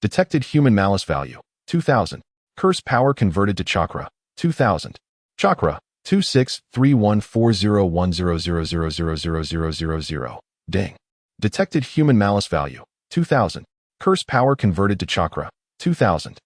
Detected human malice value. 2000. Curse power converted to chakra. 2000. Chakra 26314010000000. Ding. Detected human malice value. 2000. Curse power converted to chakra. 2000.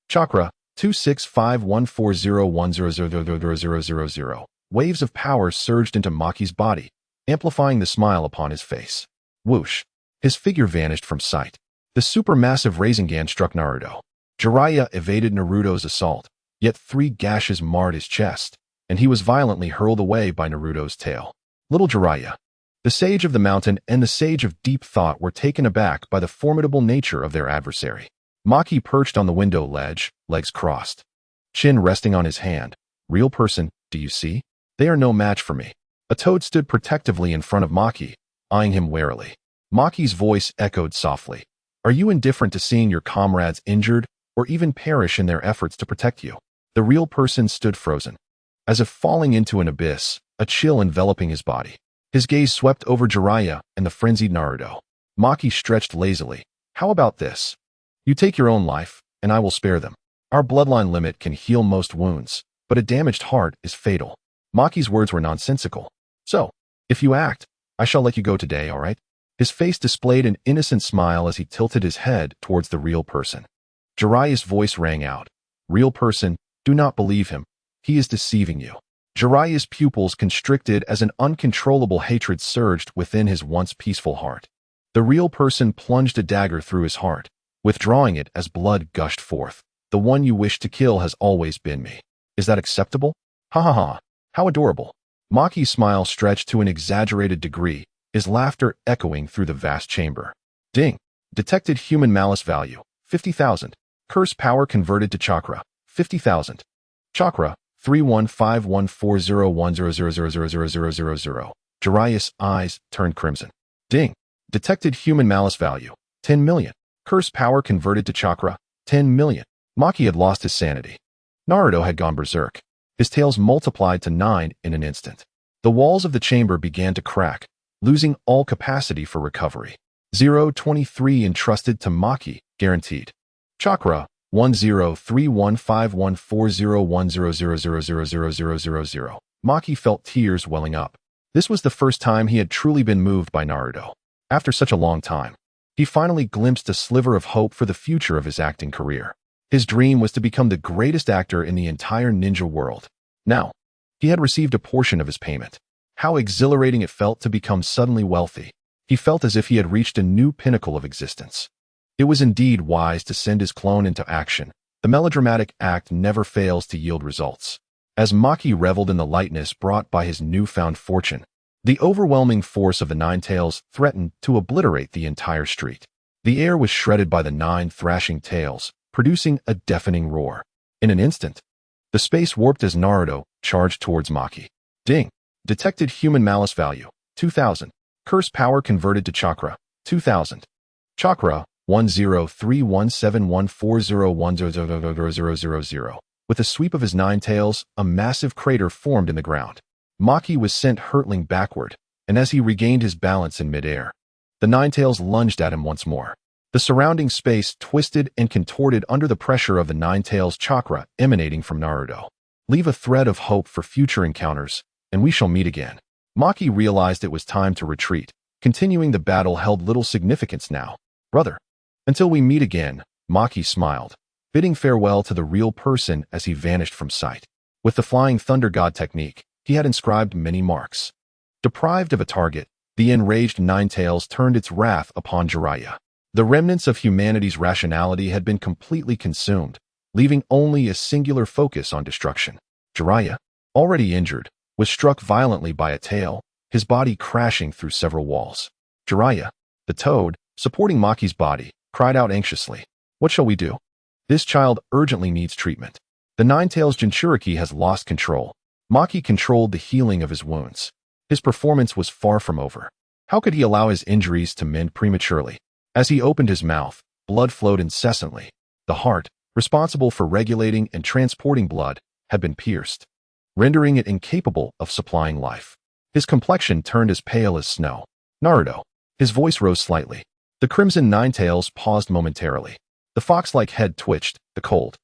Chakra 26514010000000. Waves of power surged into Maki's body, amplifying the smile upon his face. Whoosh. His figure vanished from sight. The supermassive Rasengan struck Naruto. Jiraiya evaded Naruto's assault, yet 3 gashes marred his chest, and he was violently hurled away by Naruto's tail. Little Jiraiya, the Sage of the Mountain and the Sage of Deep Thought were taken aback by the formidable nature of their adversary. Maki perched on the window ledge, legs crossed, chin resting on his hand. Real person, do you see? They are no match for me. A toad stood protectively in front of Maki, eyeing him warily. Maki's voice echoed softly. Are you indifferent to seeing your comrades injured, or even perish in their efforts to protect you? The real person stood frozen, as if falling into an abyss, a chill enveloping his body. His gaze swept over Jiraiya and the frenzied Naruto. Maki stretched lazily. How about this? You take your own life, and I will spare them. Our bloodline limit can heal most wounds, but a damaged heart is fatal. Maki's words were nonsensical. So, if you act, I shall let you go today, all right? His face displayed an innocent smile as he tilted his head towards the real person. Jiraiya's voice rang out. Real person, do not believe him. He is deceiving you. Jiraiya's pupils constricted as an uncontrollable hatred surged within his once peaceful heart. The real person plunged a dagger through his heart, withdrawing it as blood gushed forth. The one you wish to kill has always been me. Is that acceptable? Ha ha ha. How adorable. Maki's smile stretched to an exaggerated degree, his laughter echoing through the vast chamber. Ding. Detected human malice value. 50,000. Curse power converted to chakra. 50,000. Chakra 31514010000000. Jiraiya's eyes turned crimson. Ding. Detected human malice value. 10 million. Curse power converted to chakra. 10 million. Maki had lost his sanity. Naruto had gone berserk. His tails multiplied to 9 in an instant. The walls of the chamber began to crack, losing all capacity for recovery. 023 entrusted to Maki, guaranteed. Chakra 1031514010000000. Maki felt tears welling up. This was the first time he had truly been moved by Naruto. After such a long time, he finally glimpsed a sliver of hope for the future of his acting career. His dream was to become the greatest actor in the entire ninja world. Now, he had received a portion of his payment. How exhilarating it felt to become suddenly wealthy. He felt as if he had reached a new pinnacle of existence. It was indeed wise to send his clone into action. The melodramatic act never fails to yield results. As Maki reveled in the lightness brought by his newfound fortune, the overwhelming force of the Nine Tails threatened to obliterate the entire street. The air was shredded by the 9 thrashing tails, producing a deafening roar. In an instant, the space warped as Naruto charged towards Maki. Ding! Detected human malice value, 2000. Curse power converted to chakra, 2000. Chakra, 10317140100000. With a sweep of his 9 tails, a massive crater formed in the ground. Maki was sent hurtling backward, and as he regained his balance in midair, the 9 tails lunged at him once more. The surrounding space twisted and contorted under the pressure of the 9 tails chakra emanating from Naruto. Leave a thread of hope for future encounters, and we shall meet again. Maki realized it was time to retreat. Continuing the battle held little significance now. Brother. Until we meet again, Maki smiled, bidding farewell to the real person as he vanished from sight. With the Flying Thunder God technique, he had inscribed many marks. Deprived of a target, the enraged 9 tails turned its wrath upon Jiraiya. The remnants of humanity's rationality had been completely consumed, leaving only a singular focus on destruction. Jiraiya, already injured, was struck violently by a tail, his body crashing through several walls. Jiraiya, the toad, supporting Maki's body, cried out anxiously. What shall we do? This child urgently needs treatment. The 9 tails Jinchuriki has lost control. Maki controlled the healing of his wounds. His performance was far from over. How could he allow his injuries to mend prematurely? As he opened his mouth, blood flowed incessantly. The heart, responsible for regulating and transporting blood, had been pierced, rendering it incapable of supplying life. His complexion turned as pale as snow. Naruto. His voice rose slightly. The crimson 9 tails paused momentarily. The fox-like head twitched, the cold,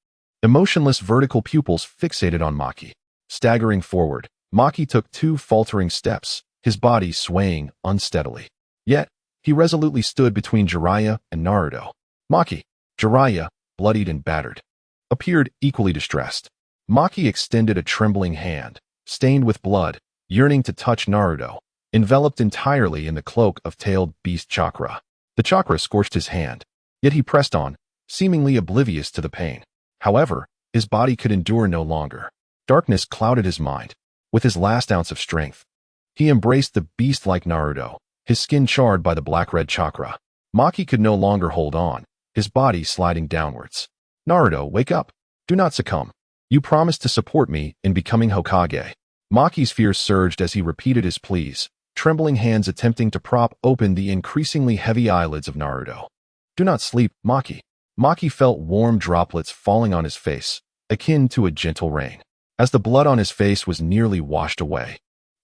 emotionless vertical pupils fixated on Maki. Staggering forward, Maki took 2 faltering steps, his body swaying unsteadily. Yet, he resolutely stood between Jiraiya and Naruto. Maki. Jiraiya, bloodied and battered, appeared equally distressed. Maki extended a trembling hand, stained with blood, yearning to touch Naruto, enveloped entirely in the cloak of tailed beast chakra. The chakra scorched his hand, yet he pressed on, seemingly oblivious to the pain. However, his body could endure no longer. Darkness clouded his mind. With his last ounce of strength, he embraced the beast-like Naruto, his skin charred by the black-red chakra. Maki could no longer hold on, his body sliding downwards. Naruto, wake up. Do not succumb. You promised to support me in becoming Hokage. Maki's fears surged as he repeated his pleas, trembling hands attempting to prop open the increasingly heavy eyelids of Naruto. Do not sleep, Maki. Maki felt warm droplets falling on his face, akin to a gentle rain. As the blood on his face was nearly washed away,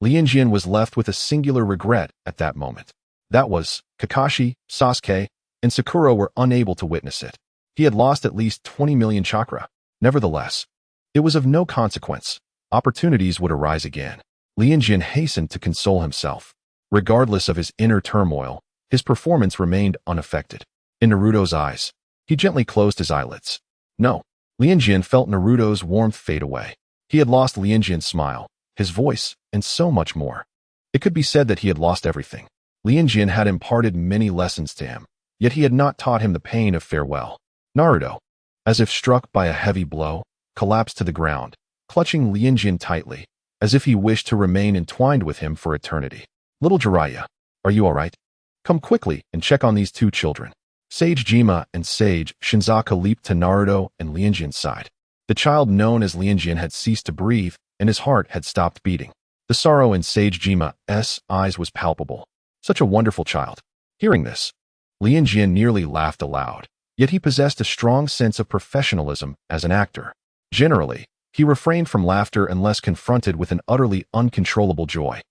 Lianjian was left with a singular regret at that moment. That was, Kakashi, Sasuke, and Sakura were unable to witness it. He had lost at least 20 million chakra. Nevertheless, it was of no consequence. Opportunities would arise again. Lianjian hastened to console himself. Regardless of his inner turmoil, his performance remained unaffected. In Naruto's eyes, he gently closed his eyelids. No. Lianjian felt Naruto's warmth fade away. He had lost Lianjian's smile, his voice, and so much more. It could be said that he had lost everything. Lianjian had imparted many lessons to him, yet he had not taught him the pain of farewell. Naruto, as if struck by a heavy blow, collapsed to the ground, clutching Lianjian tightly, as if he wished to remain entwined with him for eternity. Little Jiraiya, are you all right? Come quickly and check on these 2 children. Sage Jima and Sage Shinzaka leaped to Naruto and Lianjian's side. The child known as Lianjian had ceased to breathe, and his heart had stopped beating. The sorrow in Sage Jima's eyes was palpable. Such a wonderful child. Hearing this, Lianjian nearly laughed aloud, yet he possessed a strong sense of professionalism as an actor. Generally, he refrained from laughter unless confronted with an utterly uncontrollable joy.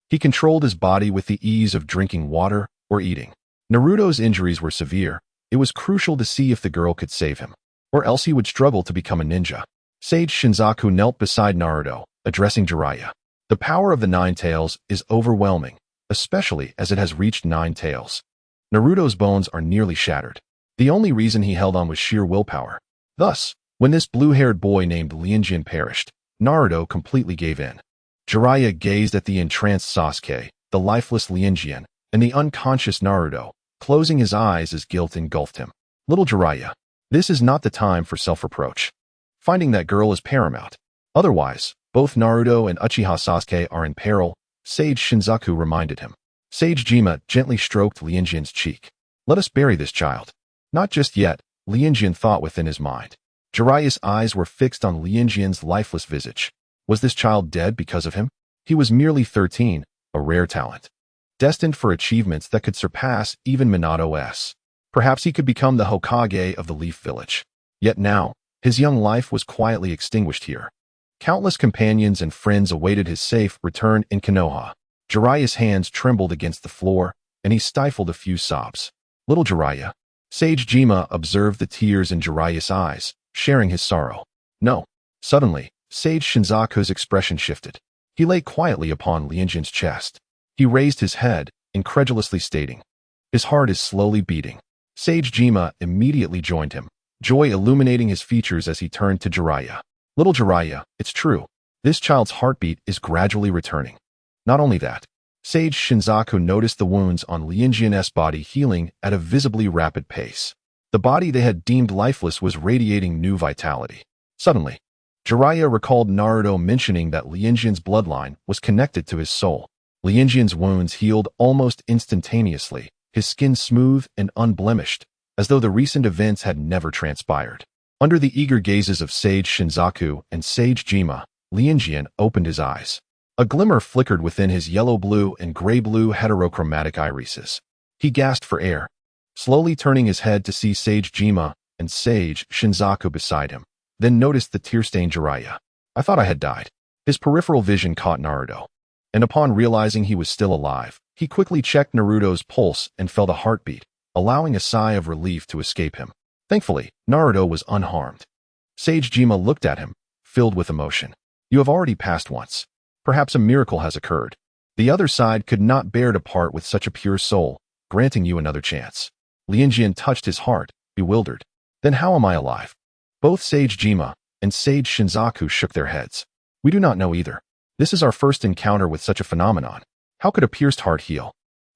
He controlled his body with the ease of drinking water or eating. Naruto's injuries were severe. It was crucial to see if the girl could save him, or else he would struggle to become a ninja. Sage Shinzaku knelt beside Naruto, addressing Jiraiya. The power of the 9 tails is overwhelming, especially as it has reached 9 tails. Naruto's bones are nearly shattered. The only reason he held on was sheer willpower. Thus, when this blue-haired boy named Lianjian perished, Naruto completely gave in. Jiraiya gazed at the entranced Sasuke, the lifeless Lianjian, and the unconscious Naruto, closing his eyes as guilt engulfed him. Little Jiraiya, this is not the time for self-reproach. Finding that girl is paramount. Otherwise, both Naruto and Uchiha Sasuke are in peril, Sage Shinzaku reminded him. Sage Jima gently stroked Lianjian's cheek. Let us bury this child. Not just yet, Lianjian thought within his mind. Jiraiya's eyes were fixed on Lianjian's lifeless visage. Was this child dead because of him? He was merely 13, a rare talent, destined for achievements that could surpass even Minato's. Perhaps he could become the Hokage of the Leaf Village. Yet now, his young life was quietly extinguished here. Countless companions and friends awaited his safe return in Konoha. Jiraiya's hands trembled against the floor, and he stifled a few sobs. Little Jiraiya. Sage Jima observed the tears in Jiraiya's eyes, sharing his sorrow. No. Suddenly, Sage Shinzaku's expression shifted. He lay quietly upon Lianjian's chest. He raised his head, incredulously stating, "His heart is slowly beating." Sage Jima immediately joined him, joy illuminating his features as he turned to Jiraiya. Little Jiraiya, it's true. This child's heartbeat is gradually returning. Not only that, Sage Shinzaku noticed the wounds on Lianjian's body healing at a visibly rapid pace. The body they had deemed lifeless was radiating new vitality. Suddenly, Jiraiya recalled Naruto mentioning that Lianjian's bloodline was connected to his soul. Lianjian's wounds healed almost instantaneously, his skin smooth and unblemished, as though the recent events had never transpired. Under the eager gazes of Sage Shinzaku and Sage Jima, Lianjian opened his eyes. A glimmer flickered within his yellow-blue and gray-blue heterochromatic irises. He gasped for air, slowly turning his head to see Sage Jima and Sage Shinzaku beside him, then noticed the tear-stained Jiraiya. I thought I had died. His peripheral vision caught Naruto, and upon realizing he was still alive, he quickly checked Naruto's pulse and felt a heartbeat, allowing a sigh of relief to escape him. Thankfully, Naruto was unharmed. Sage Jima looked at him, filled with emotion. You have already passed once. Perhaps a miracle has occurred. The other side could not bear to part with such a pure soul, granting you another chance. Lianjian touched his heart, bewildered. Then how am I alive? Both Sage Jima and Sage Shinzaku shook their heads. We do not know either. This is our first encounter with such a phenomenon. How could a pierced heart heal?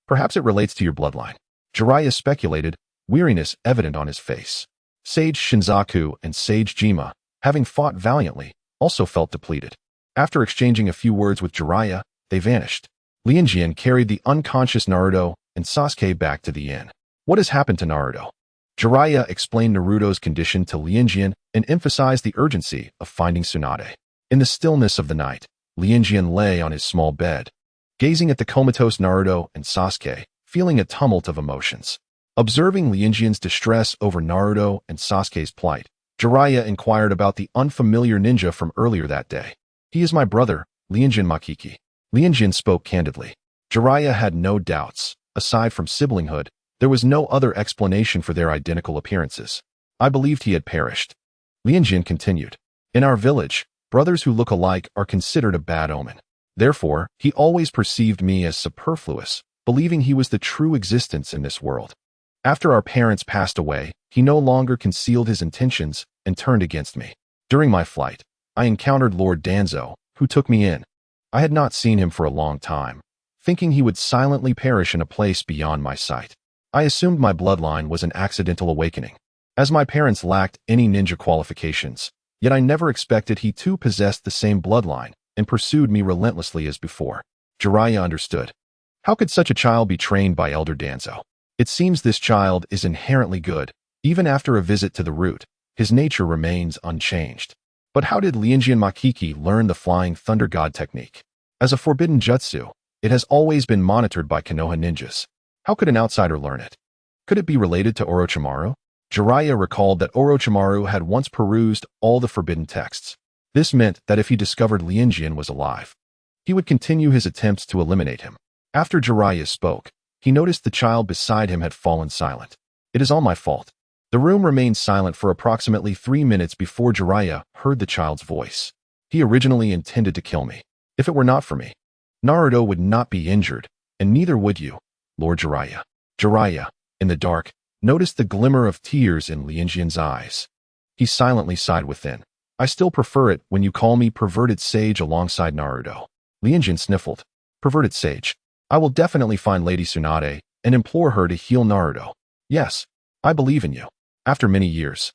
Perhaps it relates to your bloodline. Jiraiya speculated, weariness evident on his face. Sage Shinzaku and Sage Jima, having fought valiantly, also felt depleted. After exchanging a few words with Jiraiya, they vanished. Lianjian carried the unconscious Naruto and Sasuke back to the inn. What has happened to Naruto? Jiraiya explained Naruto's condition to Lianjian and emphasized the urgency of finding Tsunade. In the stillness of the night, Lianjian lay on his small bed, gazing at the comatose Naruto and Sasuke, feeling a tumult of emotions. Observing Lianjian's distress over Naruto and Sasuke's plight, Jiraiya inquired about the unfamiliar ninja from earlier that day. He is my brother, Lianjian Makiki. Lianjian spoke candidly. Jiraiya had no doubts. Aside from siblinghood, there was no other explanation for their identical appearances. I believed he had perished. Lianjian continued. In our village, brothers who look alike are considered a bad omen. Therefore, he always perceived me as superfluous, believing he was the true existence in this world. After our parents passed away, he no longer concealed his intentions and turned against me. During my flight, I encountered Lord Danzo, who took me in. I had not seen him for a long time, thinking he would silently perish in a place beyond my sight. I assumed my bloodline was an accidental awakening, as my parents lacked any ninja qualifications, yet I never expected he too possessed the same bloodline and pursued me relentlessly as before. Jiraiya understood. How could such a child be trained by Elder Danzo? It seems this child is inherently good. Even after a visit to the root, his nature remains unchanged. But how did Lianjian Makiki learn the Flying Thunder God technique? As a forbidden jutsu, it has always been monitored by Konoha ninjas. How could an outsider learn it? Could it be related to Orochimaru? Jiraiya recalled that Orochimaru had once perused all the forbidden texts. This meant that if he discovered Lianjian was alive, he would continue his attempts to eliminate him. After Jiraiya spoke, he noticed the child beside him had fallen silent. It is all my fault. The room remained silent for approximately 3 minutes before Jiraiya heard the child's voice. He originally intended to kill me. If it were not for me, Naruto would not be injured, and neither would you, Lord Jiraiya. Jiraiya, in the dark, noticed the glimmer of tears in Lianjian's eyes. He silently sighed within. I still prefer it when you call me perverted sage alongside Naruto. Lianjian sniffled. Perverted sage. I will definitely find Lady Tsunade and implore her to heal Naruto. Yes, I believe in you. After many years,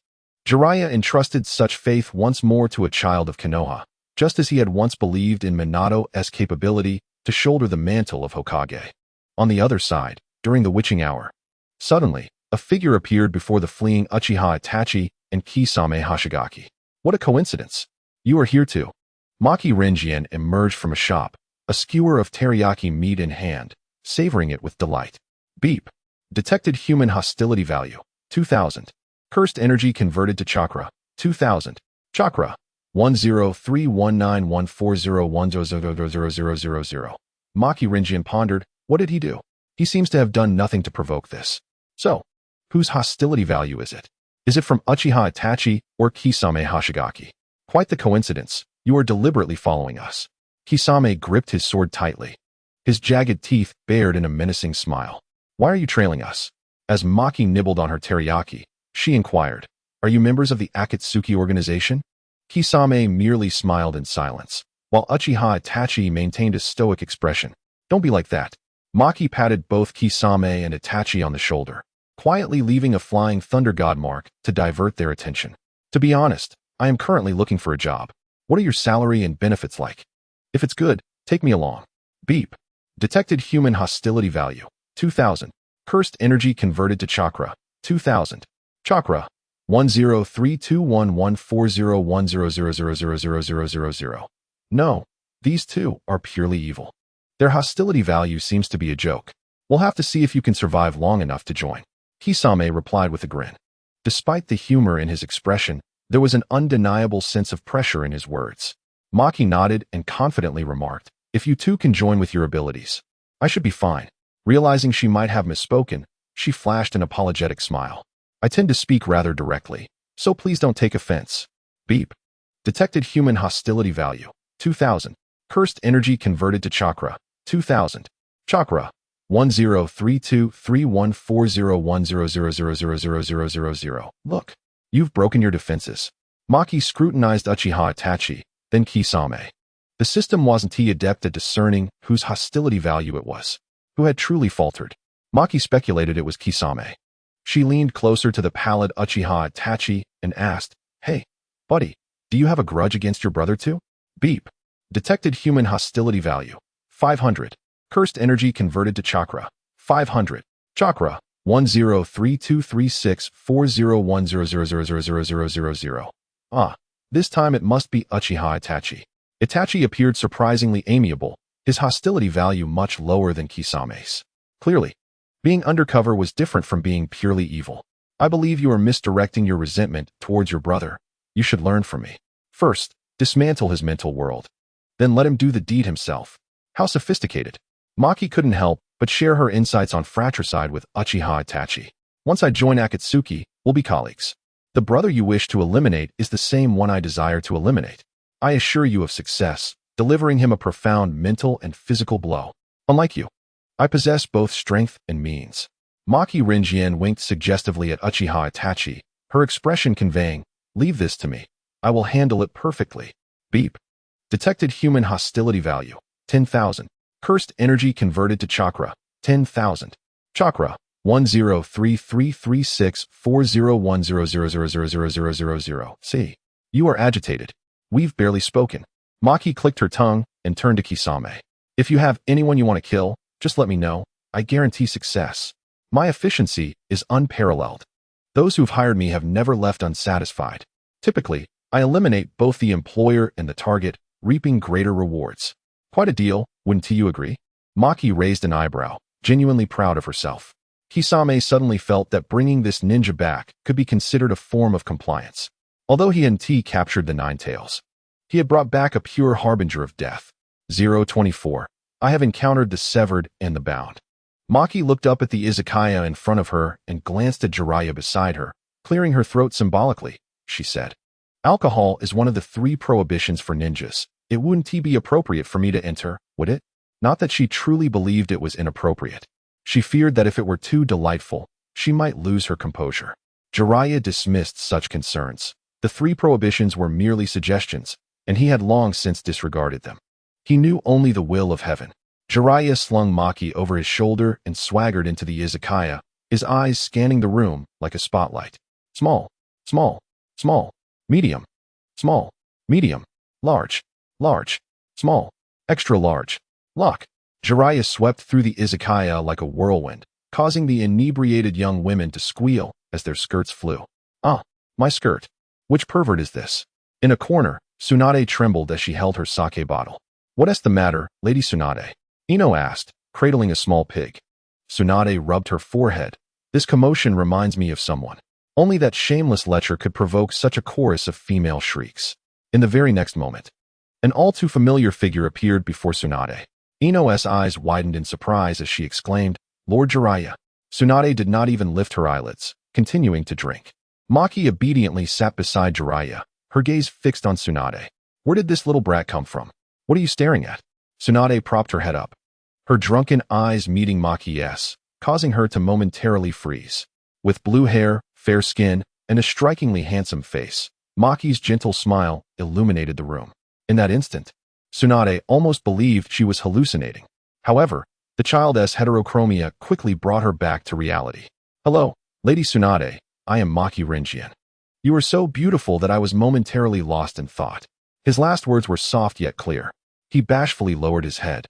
Jiraiya entrusted such faith once more to a child of Konoha, just as he had once believed in Minato's capability to shoulder the mantle of Hokage. On the other side, during the witching hour, suddenly, a figure appeared before the fleeing Uchiha Itachi and Kisame Hashigaki. What a coincidence. You are here too. Maki Renjian emerged from a shop, a skewer of teriyaki meat in hand, savoring it with delight. Beep. Detected human hostility value, 2000. Cursed energy converted to chakra, 2000. Chakra, 103191401000000. Maki Renjian pondered, what did he do? He seems to have done nothing to provoke this. So, whose hostility value is it? Is it from Uchiha Itachi or Kisame Hashigaki? Quite the coincidence. You are deliberately following us. Kisame gripped his sword tightly. His jagged teeth bared in a menacing smile. Why are you trailing us? As Maki nibbled on her teriyaki, she inquired, are you members of the Akatsuki organization? Kisame merely smiled in silence, while Uchiha Itachi maintained a stoic expression. Don't be like that. Maki patted both Kisame and Itachi on the shoulder, quietly leaving a flying thunder god mark to divert their attention. To be honest, I am currently looking for a job. What are your salary and benefits like? If it's good, take me along. Beep. Detected human hostility value, 2000. Cursed energy converted to chakra, 2000. Chakra, 10321140100000000. No, these two are purely evil. Their hostility value seems to be a joke. We'll have to see if you can survive long enough to join. Kisame replied with a grin. Despite the humor in his expression, there was an undeniable sense of pressure in his words. Maki nodded and confidently remarked, if you two can join with your abilities, I should be fine. Realizing she might have misspoken, she flashed an apologetic smile. I tend to speak rather directly, so please don't take offense. Beep. Detected human hostility value, 2000. Cursed energy converted to chakra, 2000. Chakra, 10323140100000000. Look, you've broken your defenses. Maki scrutinized Uchiha Itachi, then Kisame. The system wasn't he adept at discerning whose hostility value it was, who had truly faltered. Maki speculated it was Kisame. She leaned closer to the pallid Uchiha Itachi and asked, hey, buddy, do you have a grudge against your brother too? Beep. Detected human hostility value, 500. Cursed energy converted to chakra, 500. Chakra, 10323640100000000. Ah, this time it must be Uchiha Itachi. Itachi appeared surprisingly amiable, his hostility value much lower than Kisame's. Clearly, being undercover was different from being purely evil. I believe you are misdirecting your resentment towards your brother. You should learn from me. First, dismantle his mental world. Then let him do the deed himself. How sophisticated. Maki couldn't help but share her insights on fratricide with Uchiha Itachi. Once I join Akatsuki, we'll be colleagues. The brother you wish to eliminate is the same one I desire to eliminate. I assure you of success, delivering him a profound mental and physical blow. Unlike you, I possess both strength and means. Maki Renjian winked suggestively at Uchiha Itachi, her expression conveying, leave this to me. I will handle it perfectly. Beep. Detected human hostility value, 10,000. Cursed energy converted to chakra, 10,000. Chakra, 10333640100000000. See, you are agitated. We've barely spoken. Maki clicked her tongue and turned to Kisame. If you have anyone you want to kill, just let me know. I guarantee success. My efficiency is unparalleled. Those who've hired me have never left unsatisfied. Typically, I eliminate both the employer and the target, reaping greater rewards. Quite a deal, wouldn't you agree? Maki raised an eyebrow, genuinely proud of herself. Kisame suddenly felt that bringing this ninja back could be considered a form of compliance. Although he hadn't captured the Nine Tails, he had brought back a pure harbinger of death. 024. I have encountered the severed and the bound. Maki looked up at the izakaya in front of her and glanced at Jiraiya beside her, clearing her throat symbolically, she said. Alcohol is one of the 3 prohibitions for ninjas. It wouldn't be appropriate for me to enter, would it? Not that she truly believed it was inappropriate. She feared that if it were too delightful, she might lose her composure. Jiraiya dismissed such concerns. The 3 prohibitions were merely suggestions, and he had long since disregarded them. He knew only the will of heaven. Jiraiya slung Maki over his shoulder and swaggered into the izakaya, his eyes scanning the room like a spotlight. Small, small, small, medium, small, medium, large, large, small, extra large, lock. Jiraiya swept through the izakaya like a whirlwind, causing the inebriated young women to squeal as their skirts flew. Ah, my skirt. Which pervert is this? In a corner, Tsunade trembled as she held her sake bottle. What's the matter, Lady Tsunade? Ino asked, cradling a small pig. Tsunade rubbed her forehead. This commotion reminds me of someone. Only that shameless lecher could provoke such a chorus of female shrieks. In the very next moment, an all-too familiar figure appeared before Tsunade. Ino's eyes widened in surprise as she exclaimed, Lord Jiraiya. Tsunade did not even lift her eyelids, continuing to drink. Maki obediently sat beside Jiraiya, her gaze fixed on Tsunade. Where did this little brat come from? What are you staring at? Tsunade propped her head up, her drunken eyes meeting Maki's, causing her to momentarily freeze. With blue hair, fair skin, and a strikingly handsome face, Maki's gentle smile illuminated the room. In that instant, Tsunade almost believed she was hallucinating. However, the child's heterochromia quickly brought her back to reality. Hello, Lady Tsunade, I am Maki Rinjian. You are so beautiful that I was momentarily lost in thought. His last words were soft yet clear. He bashfully lowered his head,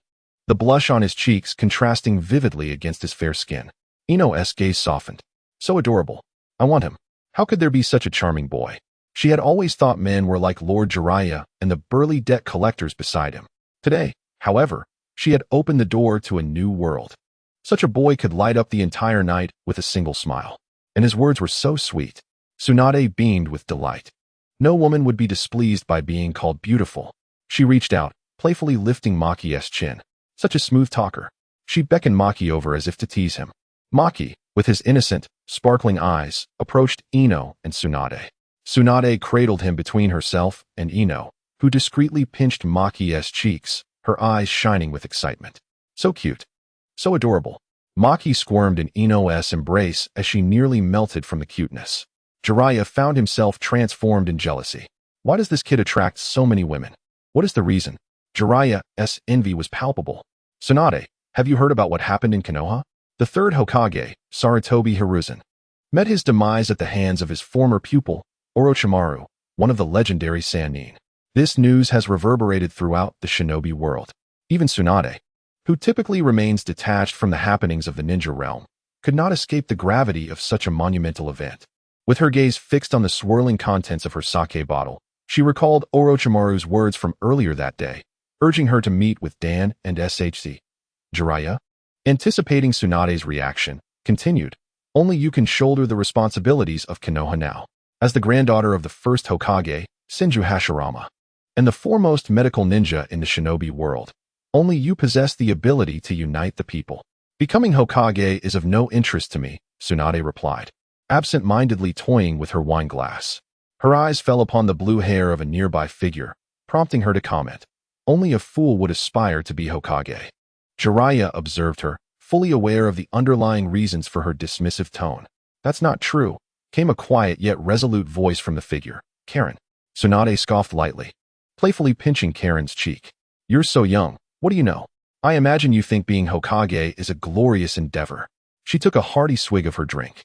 the blush on his cheeks contrasting vividly against his fair skin. Ino's gaze softened. So adorable. I want him. How could there be such a charming boy? She had always thought men were like Lord Jiraiya and the burly debt collectors beside him. Today, however, she had opened the door to a new world. Such a boy could light up the entire night with a single smile. And his words were so sweet. Tsunade beamed with delight. No woman would be displeased by being called beautiful. She reached out, playfully lifting Maki's chin. Such a smooth talker. She beckoned Maki over as if to tease him. Maki, with his innocent, sparkling eyes, approached Ino and Tsunade. Tsunade cradled him between herself and Ino, who discreetly pinched Maki's cheeks, her eyes shining with excitement. So cute. So adorable. Maki squirmed in Ino's embrace as she nearly melted from the cuteness. Jiraiya found himself transformed in jealousy. Why does this kid attract so many women? What is the reason? Jiraiya's envy was palpable. Tsunade, have you heard about what happened in Konoha? The third Hokage, Sarutobi Hiruzen, met his demise at the hands of his former pupil, Orochimaru, one of the legendary Sannin. This news has reverberated throughout the shinobi world. Even Tsunade, who typically remains detached from the happenings of the ninja realm, could not escape the gravity of such a monumental event. With her gaze fixed on the swirling contents of her sake bottle, she recalled Orochimaru's words from earlier that day, urging her to meet with Dan and SHC. Jiraiya, anticipating Tsunade's reaction, continued, only you can shoulder the responsibilities of Konoha now. As the granddaughter of the first Hokage, Senju Hashirama, and the foremost medical ninja in the shinobi world, only you possess the ability to unite the people. Becoming Hokage is of no interest to me, Tsunade replied, absent-mindedly toying with her wine glass. Her eyes fell upon the blue hair of a nearby figure, prompting her to comment, only a fool would aspire to be Hokage. Jiraiya observed her, fully aware of the underlying reasons for her dismissive tone. That's not true, came a quiet yet resolute voice from the figure. Karen. Tsunade scoffed lightly, playfully pinching Karen's cheek. You're so young, what do you know? I imagine you think being Hokage is a glorious endeavor. She took a hearty swig of her drink.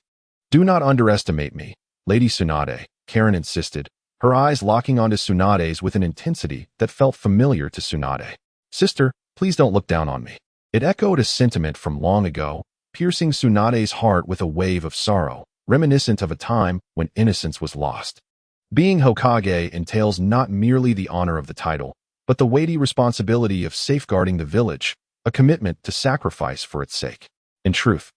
Do not underestimate me, Lady Tsunade, Karen insisted, her eyes locking onto Tsunade's with an intensity that felt familiar to Tsunade. Sister, please don't look down on me. It echoed a sentiment from long ago, piercing Tsunade's heart with a wave of sorrow, reminiscent of a time when innocence was lost. Being Hokage entails not merely the honor of the title, but the weighty responsibility of safeguarding the village, a commitment to sacrifice for its sake. In truth,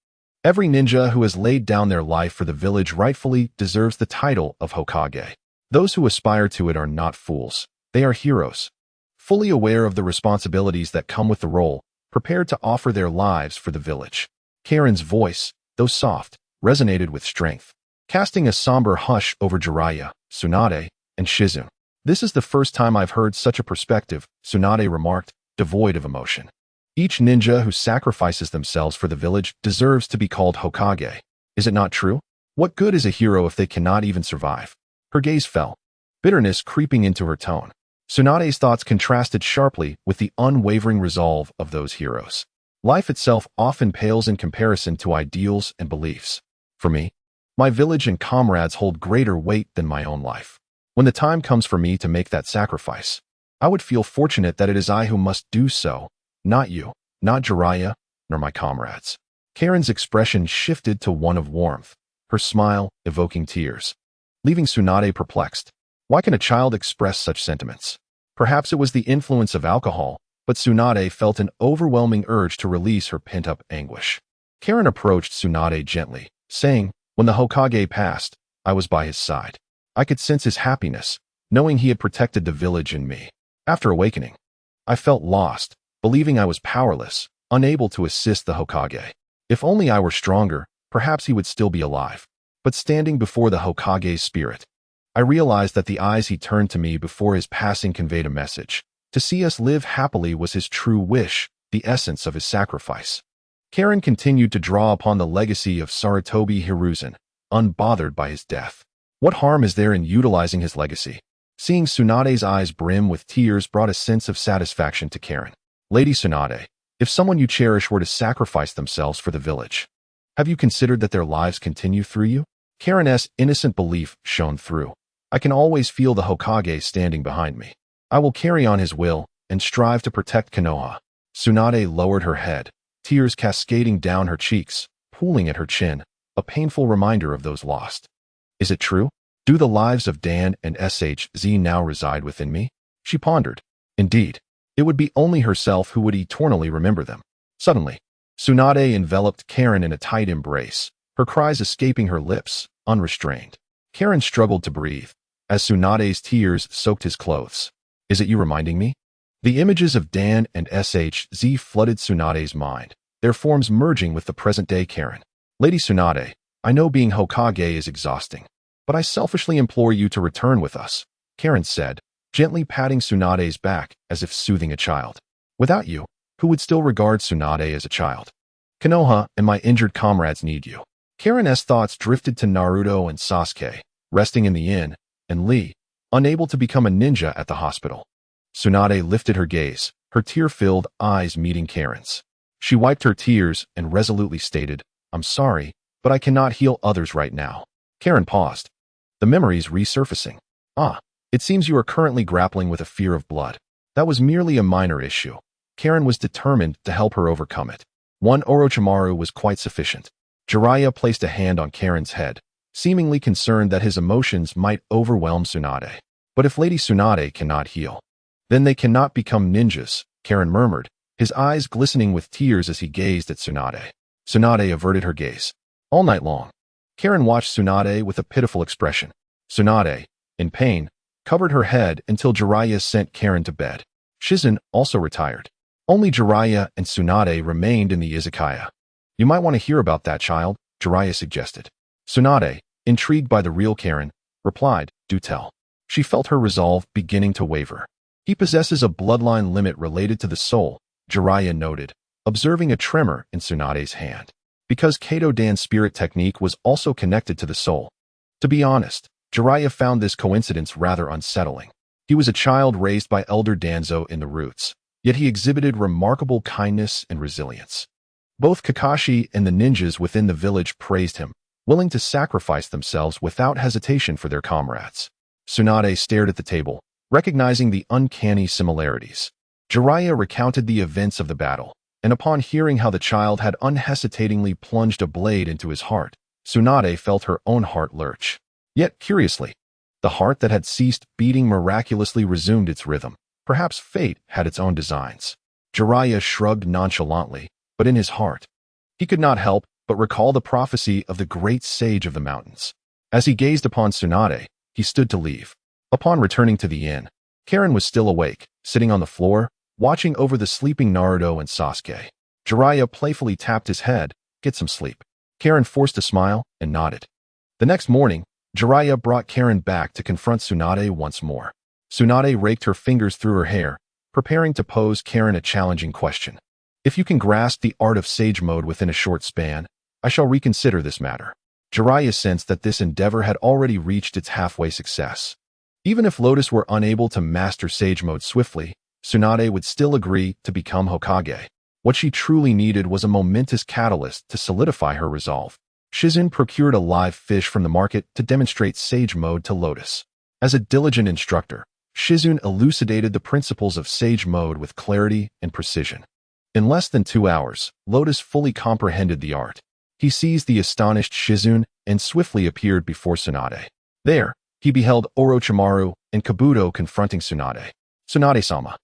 every ninja who has laid down their life for the village rightfully deserves the title of Hokage. Those who aspire to it are not fools, they are heroes, fully aware of the responsibilities that come with the role, prepared to offer their lives for the village. Karen's voice, though soft, resonated with strength, casting a somber hush over Jiraiya, Tsunade, and Shizune. This is the first time I've heard such a perspective, Tsunade remarked, devoid of emotion. Each ninja who sacrifices themselves for the village deserves to be called Hokage. Is it not true? What good is a hero if they cannot even survive? Her gaze fell, bitterness creeping into her tone. Tsunade's thoughts contrasted sharply with the unwavering resolve of those heroes. Life itself often pales in comparison to ideals and beliefs. For me, my village and comrades hold greater weight than my own life. When the time comes for me to make that sacrifice, I would feel fortunate that it is I who must do so, not you, not Jiraiya, nor my comrades. Karen's expression shifted to one of warmth, her smile evoking tears, leaving Tsunade perplexed. Why can a child express such sentiments? Perhaps it was the influence of alcohol, but Tsunade felt an overwhelming urge to release her pent-up anguish. Karen approached Tsunade gently, saying, "When the Hokage passed, I was by his side. I could sense his happiness, knowing he had protected the village and me. After awakening, I felt lost, believing I was powerless, unable to assist the Hokage. If only I were stronger, perhaps he would still be alive. But standing before the Hokage's spirit, I realized that the eyes he turned to me before his passing conveyed a message. To see us live happily was his true wish, the essence of his sacrifice." Karen continued to draw upon the legacy of Sarutobi Hiruzen, unbothered by his death. What harm is there in utilizing his legacy? Seeing Tsunade's eyes brim with tears brought a sense of satisfaction to Karen. "Lady Tsunade, if someone you cherish were to sacrifice themselves for the village, have you considered that their lives continue through you?" Karen's innocent belief shone through. "I can always feel the Hokage standing behind me. I will carry on his will and strive to protect Konoha." Tsunade lowered her head, tears cascading down her cheeks, pooling at her chin, a painful reminder of those lost. "Is it true? Do the lives of Dan and Shz now reside within me?" She pondered. Indeed, it would be only herself who would eternally remember them. Suddenly, Tsunade enveloped Karen in a tight embrace, her cries escaping her lips, unrestrained. Karen struggled to breathe, as Tsunade's tears soaked his clothes. "Is it you reminding me?" The images of Dan and Shz flooded Tsunade's mind, their forms merging with the present-day Karen. "Lady Tsunade, I know being Hokage is exhausting, but I selfishly implore you to return with us," Karen said, gently patting Tsunade's back as if soothing a child. "Without you, who would still regard Tsunade as a child? Konoha and my injured comrades need you." Karen's thoughts drifted to Naruto and Sasuke, resting in the inn, and Lee, unable to become a ninja at the hospital. Tsunade lifted her gaze, her tear-filled eyes meeting Karen's. She wiped her tears and resolutely stated, "I'm sorry, but I cannot heal others right now." Karen paused, the memories resurfacing. "Ah, it seems you are currently grappling with a fear of blood. That was merely a minor issue." Karen was determined to help her overcome it. One Orochimaru was quite sufficient. Jiraiya placed a hand on Karen's head, seemingly concerned that his emotions might overwhelm Tsunade. "But if Lady Tsunade cannot heal, then they cannot become ninjas," Karen murmured, his eyes glistening with tears as he gazed at Tsunade. Tsunade averted her gaze. All night long, Karen watched Tsunade with a pitiful expression. Tsunade, in pain, covered her head until Jiraiya sent Karen to bed. Shizen also retired. Only Jiraiya and Tsunade remained in the izakaya. "You might want to hear about that child," Jiraiya suggested. Tsunade, intrigued by the real Karen, replied, "Do tell." She felt her resolve beginning to waver. "He possesses a bloodline limit related to the soul," Jiraiya noted, observing a tremor in Tsunade's hand. Because Kato Dan's spirit technique was also connected to the soul. To be honest, Jiraiya found this coincidence rather unsettling. He was a child raised by Elder Danzo in the roots, yet he exhibited remarkable kindness and resilience. Both Kakashi and the ninjas within the village praised him, willing to sacrifice themselves without hesitation for their comrades. Tsunade stared at the table, recognizing the uncanny similarities. Jiraiya recounted the events of the battle, and upon hearing how the child had unhesitatingly plunged a blade into his heart, Tsunade felt her own heart lurch. Yet, curiously, the heart that had ceased beating miraculously resumed its rhythm. Perhaps fate had its own designs. Jiraiya shrugged nonchalantly, but in his heart, he could not help but recall the prophecy of the great sage of the mountains. As he gazed upon Tsunade, he stood to leave. Upon returning to the inn, Karen was still awake, sitting on the floor, watching over the sleeping Naruto and Sasuke. Jiraiya playfully tapped his head, "Get some sleep." Karen forced a smile and nodded. The next morning, Jiraiya brought Karen back to confront Tsunade once more. Tsunade raked her fingers through her hair, preparing to pose Karen a challenging question. "If you can grasp the art of sage mode within a short span, I shall reconsider this matter." Jiraiya sensed that this endeavor had already reached its halfway success. Even if Lotus were unable to master Sage Mode swiftly, Tsunade would still agree to become Hokage. What she truly needed was a momentous catalyst to solidify her resolve. Shizune procured a live fish from the market to demonstrate Sage Mode to Lotus. As a diligent instructor, Shizune elucidated the principles of Sage Mode with clarity and precision. In less than 2 hours, Lotus fully comprehended the art. He seized the astonished Shizune and swiftly appeared before Tsunade. There, he beheld Orochimaru and Kabuto confronting Tsunade. "Tsunade-sama!"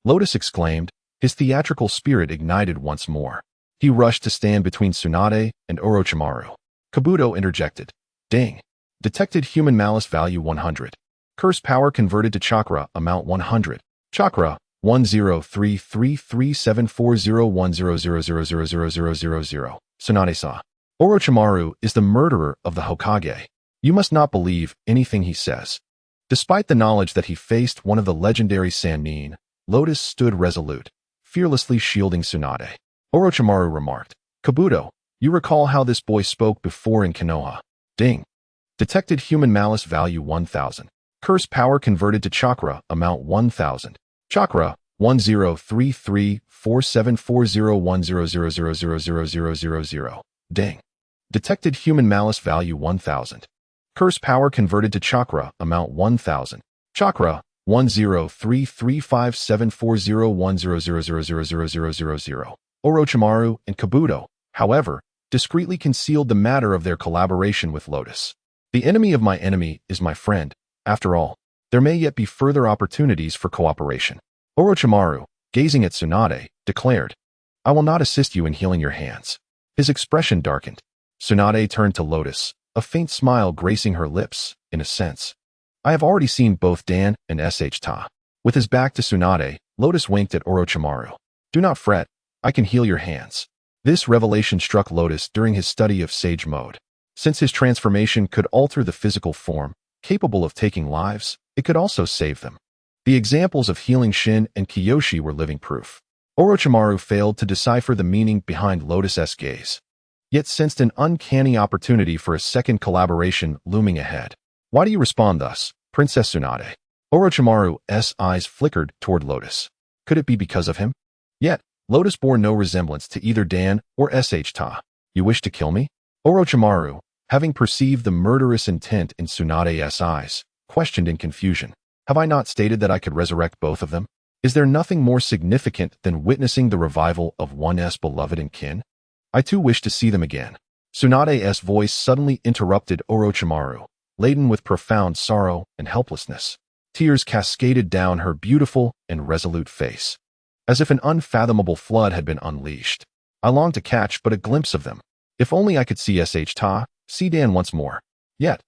Lotus exclaimed, his theatrical spirit ignited once more. He rushed to stand between Tsunade and Orochimaru. Kabuto interjected. "Ding. Detected human malice value 100. Curse power converted to chakra amount 100. Chakra 103337401000000000. Tsunade-sa. Orochimaru is the murderer of the Hokage. You must not believe anything he says." Despite the knowledge that he faced one of the legendary Sannin, Lotus stood resolute, fearlessly shielding Tsunade. Orochimaru remarked, "Kabuto, you recall how this boy spoke before in Konoha. Ding. Detected human malice value 1000. Curse power converted to chakra amount 1000. Chakra 103347401000000000. Ding. Detected human malice value 1000. Curse power converted to chakra amount 1000. Chakra 103357401000000000. Orochimaru and Kabuto, however, discreetly concealed the matter of their collaboration with Lotus. The enemy of my enemy is my friend. After all, there may yet be further opportunities for cooperation. Orochimaru, gazing at Tsunade, declared, "I will not assist you in healing your hands." His expression darkened. Tsunade turned to Lotus, a faint smile gracing her lips, in a sense. "I have already seen both Dan and Sh. With his back to Tsunade, Lotus winked at Orochimaru. "Do not fret, I can heal your hands." This revelation struck Lotus during his study of Sage Mode. Since his transformation could alter the physical form, capable of taking lives, it could also save them. The examples of healing Shin and Kiyoshi were living proof. Orochimaru failed to decipher the meaning behind Lotus's gaze, yet sensed an uncanny opportunity for a second collaboration looming ahead. "Why do you respond thus, Princess Tsunade?" Orochimaru's eyes flickered toward Lotus. Could it be because of him? Yet, Lotus bore no resemblance to either Dan or Sh. "You wish to kill me?" Orochimaru, having perceived the murderous intent in Tsunade's eyes, questioned in confusion. "Have I not stated that I could resurrect both of them? Is there nothing more significant than witnessing the revival of one's beloved and kin? I too wish to see them again." Tsunade's voice suddenly interrupted Orochimaru, laden with profound sorrow and helplessness. Tears cascaded down her beautiful and resolute face, as if an unfathomable flood had been unleashed. "I long to catch but a glimpse of them. If only I could see Sh. See Dan once more. Yet,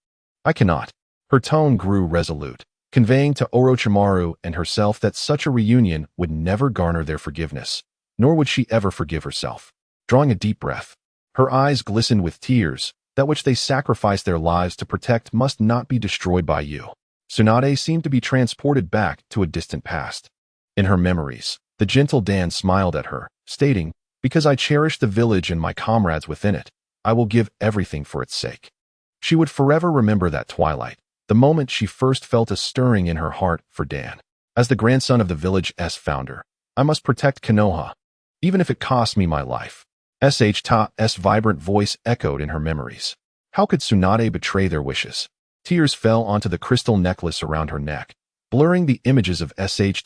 I cannot." Her tone grew resolute, conveying to Orochimaru and herself that such a reunion would never garner their forgiveness, nor would she ever forgive herself. Drawing a deep breath, her eyes glistened with tears, that which they sacrificed their lives to protect must not be destroyed by you. Tsunade seemed to be transported back to a distant past. In her memories, the gentle Dan smiled at her, stating, "Because I cherish the village and my comrades within it, I will give everything for its sake." She would forever remember that twilight, the moment she first felt a stirring in her heart for Dan. As the grandson of the village's founder, I must protect Konoha, even if it costs me my life. Sh's vibrant voice echoed in her memories. How could Tsunade betray their wishes? Tears fell onto the crystal necklace around her neck, blurring the images of Sh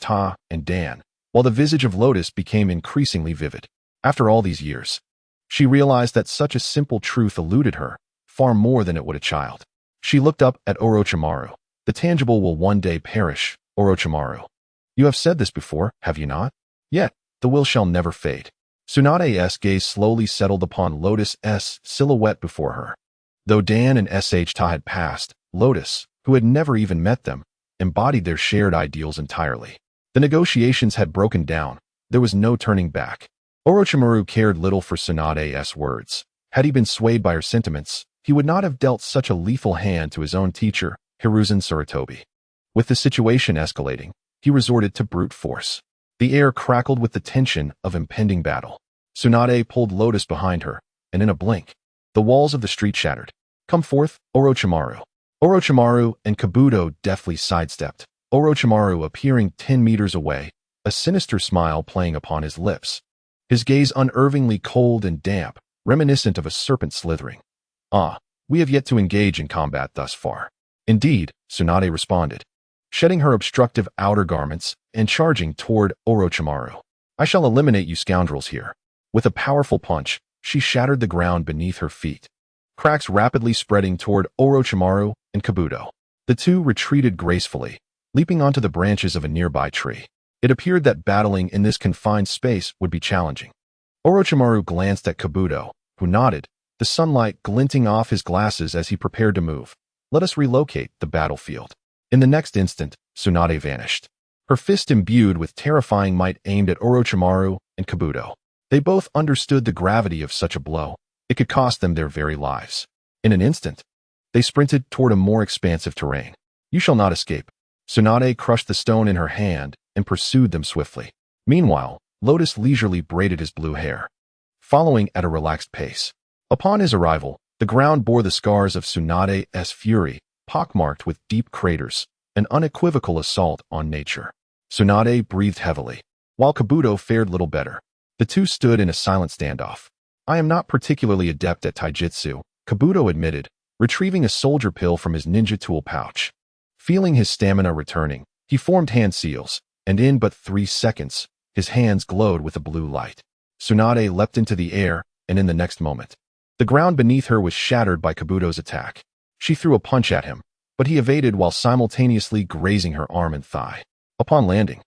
and Dan, while the visage of Lotus became increasingly vivid. After all these years, she realized that such a simple truth eluded her, far more than it would a child. She looked up at Orochimaru. "The tangible will one day perish, Orochimaru. You have said this before, have you not? Yet, the will shall never fade." Tsunade's gaze slowly settled upon Lotus's silhouette before her. Though Dan and Sh had passed, Lotus, who had never even met them, embodied their shared ideals entirely. The negotiations had broken down. There was no turning back. Orochimaru cared little for Tsunade's words. Had he been swayed by her sentiments, he would not have dealt such a lethal hand to his own teacher, Hiruzen Sarutobi. With the situation escalating, he resorted to brute force. The air crackled with the tension of impending battle. Tsunade pulled Lotus behind her, and in a blink, the walls of the street shattered. "Come forth, Orochimaru." Orochimaru and Kabuto deftly sidestepped, Orochimaru appearing 10 meters away, a sinister smile playing upon his lips. His gaze unnervingly cold and damp, reminiscent of a serpent slithering. "Ah, we have yet to engage in combat thus far." "Indeed," Tsunade responded, shedding her obstructive outer garments and charging toward Orochimaru. "I shall eliminate you scoundrels here." With a powerful punch, she shattered the ground beneath her feet, cracks rapidly spreading toward Orochimaru and Kabuto. The two retreated gracefully, leaping onto the branches of a nearby tree. It appeared that battling in this confined space would be challenging. Orochimaru glanced at Kabuto, who nodded, the sunlight glinting off his glasses as he prepared to move. "Let us relocate the battlefield." In the next instant, Tsunade vanished, her fist imbued with terrifying might aimed at Orochimaru and Kabuto. They both understood the gravity of such a blow. It could cost them their very lives. In an instant, they sprinted toward a more expansive terrain. "You shall not escape." Tsunade crushed the stone in her hand and pursued them swiftly. Meanwhile, Lotus leisurely braided his blue hair, following at a relaxed pace. Upon his arrival, the ground bore the scars of Tsunade's fury, pockmarked with deep craters, an unequivocal assault on nature. Tsunade breathed heavily, while Kabuto fared little better. The two stood in a silent standoff. "I am not particularly adept at taijutsu," Kabuto admitted, retrieving a soldier pill from his ninja tool pouch. Feeling his stamina returning, he formed hand seals, and in but 3 seconds, his hands glowed with a blue light. Tsunade leapt into the air, and in the next moment, the ground beneath her was shattered by Kabuto's attack. She threw a punch at him, but he evaded while simultaneously grazing her arm and thigh. Upon landing,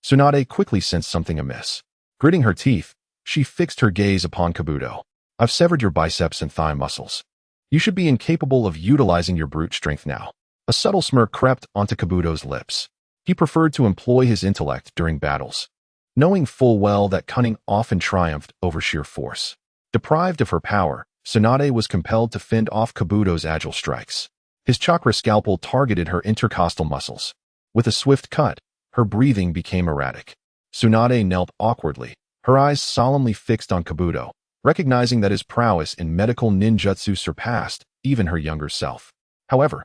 Tsunade quickly sensed something amiss. Gritting her teeth, she fixed her gaze upon Kabuto. "I've severed your biceps and thigh muscles. You should be incapable of utilizing your brute strength now." A subtle smirk crept onto Kabuto's lips. He preferred to employ his intellect during battles, knowing full well that cunning often triumphed over sheer force. Deprived of her power, Tsunade was compelled to fend off Kabuto's agile strikes. His chakra scalpel targeted her intercostal muscles. With a swift cut, her breathing became erratic. Tsunade knelt awkwardly, her eyes solemnly fixed on Kabuto, recognizing that his prowess in medical ninjutsu surpassed even her younger self. However,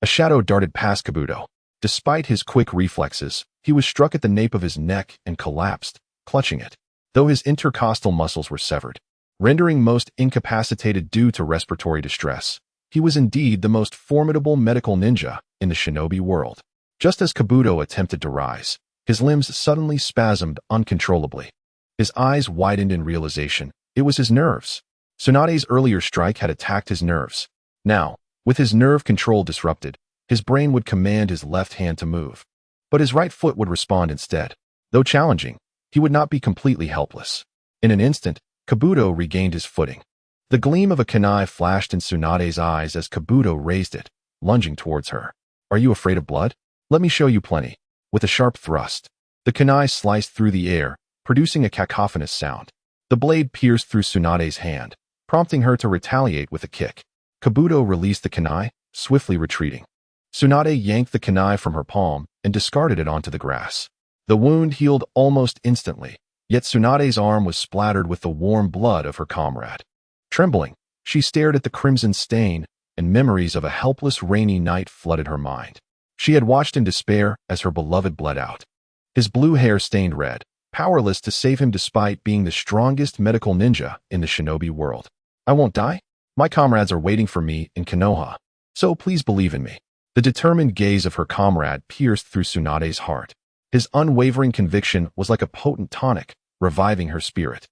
a shadow darted past Kabuto. Despite his quick reflexes, he was struck at the nape of his neck and collapsed, clutching it, though his intercostal muscles were severed, rendering most incapacitated due to respiratory distress. He was indeed the most formidable medical ninja in the shinobi world. Just as Kabuto attempted to rise, his limbs suddenly spasmed uncontrollably. His eyes widened in realization. It was his nerves. Tsunade's earlier strike had attacked his nerves. Now, with his nerve control disrupted, his brain would command his left hand to move, but his right foot would respond instead. Though challenging, he would not be completely helpless. In an instant, Kabuto regained his footing. The gleam of a kunai flashed in Tsunade's eyes as Kabuto raised it, lunging towards her. "Are you afraid of blood? Let me show you plenty." With a sharp thrust, the kunai sliced through the air, producing a cacophonous sound. The blade pierced through Tsunade's hand, prompting her to retaliate with a kick. Kabuto released the kunai, swiftly retreating. Tsunade yanked the kunai from her palm and discarded it onto the grass. The wound healed almost instantly, yet Tsunade's arm was splattered with the warm blood of her comrade. Trembling, she stared at the crimson stain, and memories of a helpless rainy night flooded her mind. She had watched in despair as her beloved bled out, his blue hair stained red, powerless to save him despite being the strongest medical ninja in the shinobi world. "I won't die. My comrades are waiting for me in Konoha, so please believe in me." The determined gaze of her comrade pierced through Tsunade's heart. His unwavering conviction was like a potent tonic, reviving her spirit.